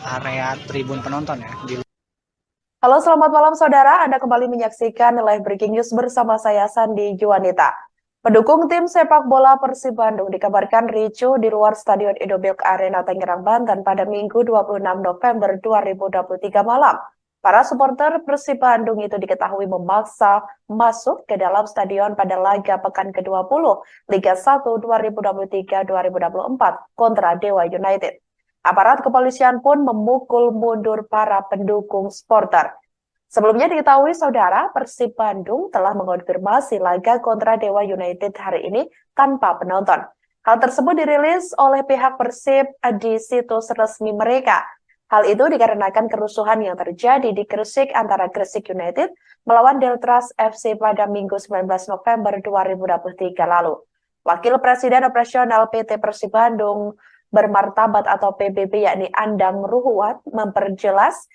area tribun penonton ya. Halo, selamat malam saudara. Anda kembali menyaksikan Live Breaking News bersama saya Sandi Juanita. Pendukung tim sepak bola Persib Bandung dikabarkan ricuh di luar Stadion Indomilk Arena Tangerang, Banten pada Minggu 26 November 2023 malam. Para supporter Persib Bandung itu diketahui memaksa masuk ke dalam stadion pada laga pekan ke-20 Liga 1 2023-2024 kontra Dewa United. Aparat kepolisian pun memukul mundur para pendukung supporter. Sebelumnya diketahui saudara, Persib Bandung telah mengonfirmasi laga kontra Dewa United hari ini tanpa penonton. Hal tersebut dirilis oleh pihak Persib di situs resmi mereka. Hal itu dikarenakan kerusuhan yang terjadi di Gresik antara Gresik United melawan Deltras FC pada Minggu 19 November 2023 lalu. Wakil Presiden Operasional PT Persib Bandung Bermartabat atau PBB yakni Andang Ruhuat memperjelas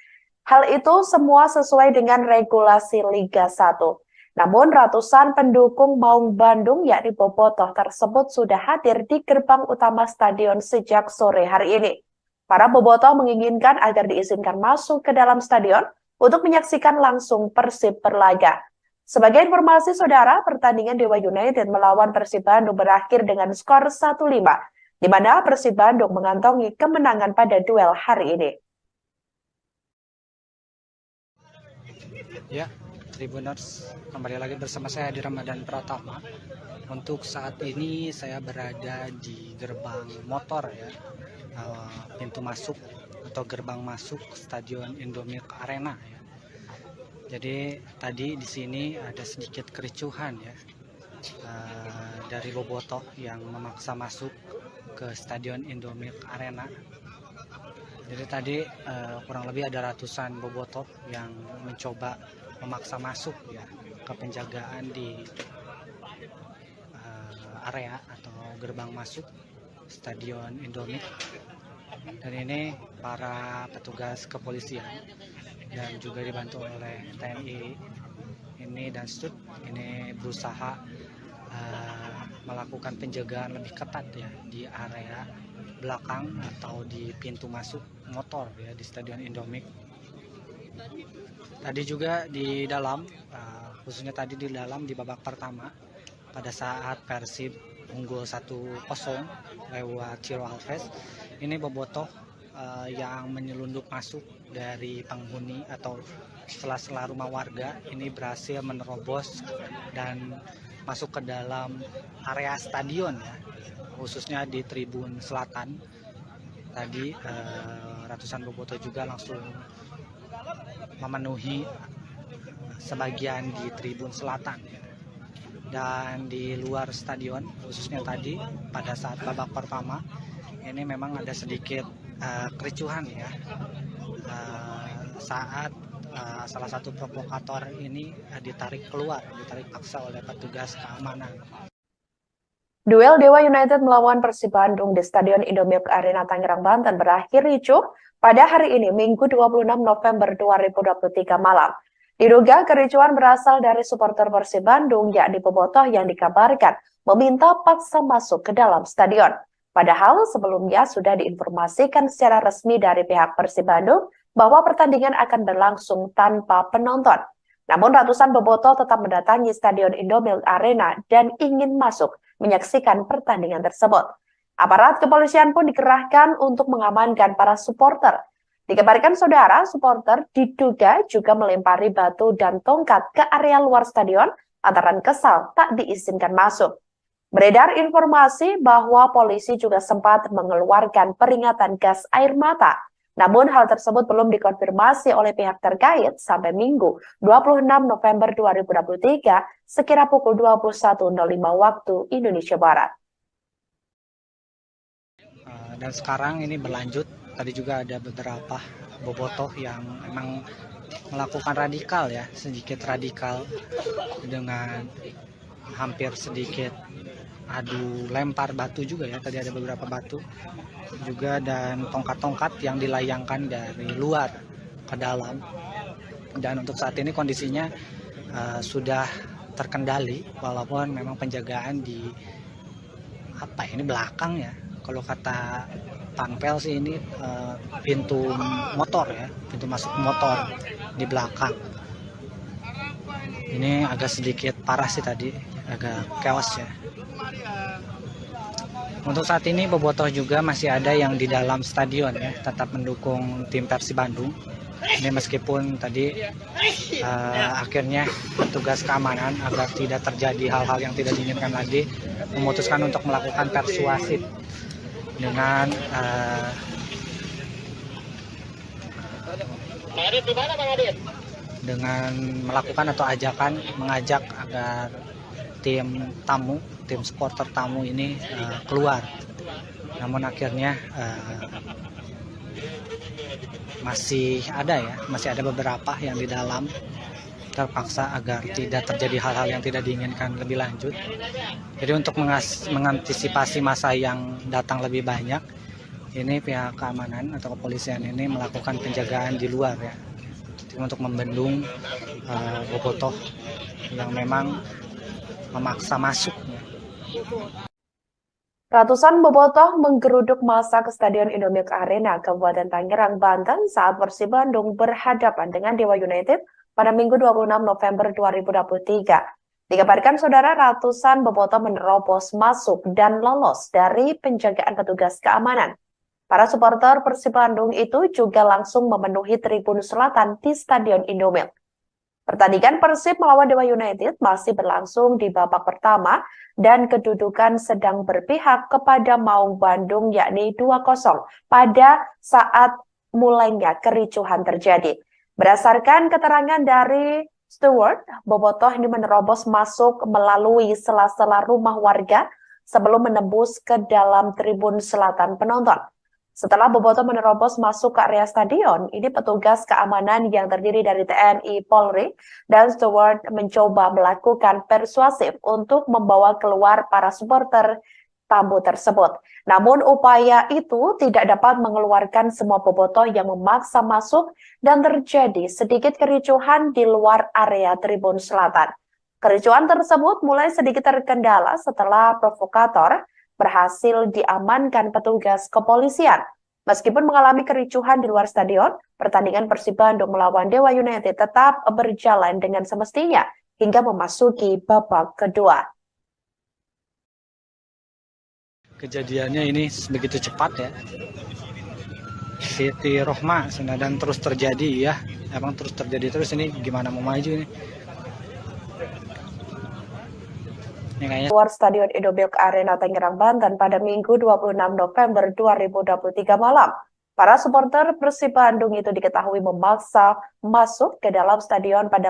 hal itu semua sesuai dengan regulasi Liga 1. Namun ratusan pendukung Maung Bandung yakni Bobotoh tersebut sudah hadir di gerbang utama stadion sejak sore hari ini. Para bobotoh menginginkan agar diizinkan masuk ke dalam stadion untuk menyaksikan langsung Persib berlaga. Sebagai informasi saudara, pertandingan Dewa United melawan Persib Bandung berakhir dengan skor 1-5, di mana Persib Bandung mengantongi kemenangan pada duel hari ini. Ya, Tribuners, kembali lagi bersama saya di Ramadan Pratama. Untuk saat ini saya berada di gerbang motor ya, pintu masuk atau gerbang masuk Stadion Indomilk Arena ya. Jadi tadi di sini ada sedikit kericuhan ya, dari bobotoh yang memaksa masuk ke Stadion Indomilk Arena. Jadi tadi kurang lebih ada ratusan bobotoh yang mencoba memaksa masuk ya ke penjagaan di area atau gerbang masuk Stadion Indomilk. Dan ini para petugas kepolisian dan juga dibantu oleh TNI ini dan STUT ini berusaha melakukan penjagaan lebih ketat ya di area belakang atau di pintu masuk motor ya di Stadion Indomilk. Tadi juga di dalam, khususnya tadi di dalam di babak pertama pada saat Persib unggul 1-0 lewat Ciro Alves, ini bobotoh yang menyelundup masuk dari penghuni atau sela-sela rumah warga ini berhasil menerobos dan masuk ke dalam area stadion ya, khususnya di tribun selatan. Tadi ratusan bobotoh juga langsung memenuhi sebagian di tribun selatan ya. Dan di luar stadion, khususnya tadi pada saat babak pertama ini memang ada sedikit kericuhan ya, saat salah satu provokator ini ditarik paksa oleh petugas keamanan. Duel Dewa United melawan Persib Bandung di Stadion Indomilk Arena Tangerang, Banten berakhir ricuh pada hari ini, Minggu 26 November 2023 malam. Diduga kericuhan berasal dari supporter Persib Bandung, yakni bobotoh yang dikabarkan meminta paksa masuk ke dalam stadion. Padahal sebelumnya sudah diinformasikan secara resmi dari pihak Persib Bandung bahwa pertandingan akan berlangsung tanpa penonton. Namun ratusan bobotoh tetap mendatangi Stadion Indomilk Arena dan ingin masuk menyaksikan pertandingan tersebut. Aparat kepolisian pun dikerahkan untuk mengamankan para supporter. Dikabarkan saudara, supporter diduga juga melempari batu dan tongkat ke area luar stadion lantaran kesal tak diizinkan masuk. Beredar informasi bahwa polisi juga sempat mengeluarkan peringatan gas air mata. Namun hal tersebut belum dikonfirmasi oleh pihak terkait sampai Minggu 26 November 2023 sekira pukul 21.05 waktu Indonesia Barat. Dan sekarang ini berlanjut, tadi juga ada beberapa bobotoh yang memang melakukan radikal ya, sedikit radikal dengan hampir sedikit adu lempar batu juga ya, tadi ada beberapa batu juga dan tongkat-tongkat yang dilayangkan dari luar ke dalam. Dan untuk saat ini kondisinya sudah terkendali walaupun memang penjagaan di ini belakang ya, kalau kata Panpel sih ini pintu motor ya, pintu masuk motor di belakang. Ini agak sedikit parah sih tadi, agak chaos ya. Untuk saat ini bobotoh juga masih ada yang di dalam stadion ya, tetap mendukung tim Persib Bandung. Ini meskipun tadi akhirnya petugas keamanan agar tidak terjadi hal-hal yang tidak diinginkan lagi memutuskan untuk melakukan persuasif dengan melakukan atau mengajak agar tim supporter tamu ini keluar. Namun akhirnya masih ada beberapa yang di dalam terpaksa agar tidak terjadi hal-hal yang tidak diinginkan lebih lanjut. Jadi untuk mengantisipasi masa yang datang lebih banyak, ini pihak keamanan atau kepolisian ini melakukan penjagaan di luar ya, untuk membendung bobotoh yang memang memaksa masuk. Ratusan bobotoh menggeruduk massa ke Stadion Indomilk Arena, Kabupaten Tangerang, Banten saat Persib Bandung berhadapan dengan Dewa United pada Minggu 26 November 2023. Dikabarkan saudara, ratusan bobotoh menerobos masuk dan lolos dari penjagaan petugas keamanan. Para supporter Persib Bandung itu juga langsung memenuhi tribun selatan di Stadion Indomilk. Pertandingan Persib melawan Dewa United masih berlangsung di babak pertama dan kedudukan sedang berpihak kepada Maung Bandung yakni 2-0 pada saat mulainya kericuhan terjadi. Berdasarkan keterangan dari steward, bobotoh ini menerobos masuk melalui sela-sela rumah warga sebelum menembus ke dalam tribun selatan penonton. Setelah bobotoh menerobos masuk ke area stadion, ini petugas keamanan yang terdiri dari TNI, Polri, dan steward mencoba melakukan persuasif untuk membawa keluar para supporter tamu tersebut. Namun upaya itu tidak dapat mengeluarkan semua bobotoh yang memaksa masuk dan terjadi sedikit kericuhan di luar area tribun selatan. Kericuhan tersebut mulai sedikit terkendala setelah provokator berhasil diamankan petugas kepolisian. Meskipun mengalami kericuhan di luar stadion, pertandingan Persib Bandung melawan Dewa United tetap berjalan dengan semestinya hingga memasuki babak kedua. Kejadiannya ini begitu cepat ya. Siti Rohma dan terus terjadi ya. Emang terus terjadi terus, ini gimana mau maju ini? Luar Stadion Indomilk Arena Tangerang, Banten pada Minggu 26 November 2023 malam. Para supporter Persib Bandung itu diketahui memaksa masuk ke dalam stadion pada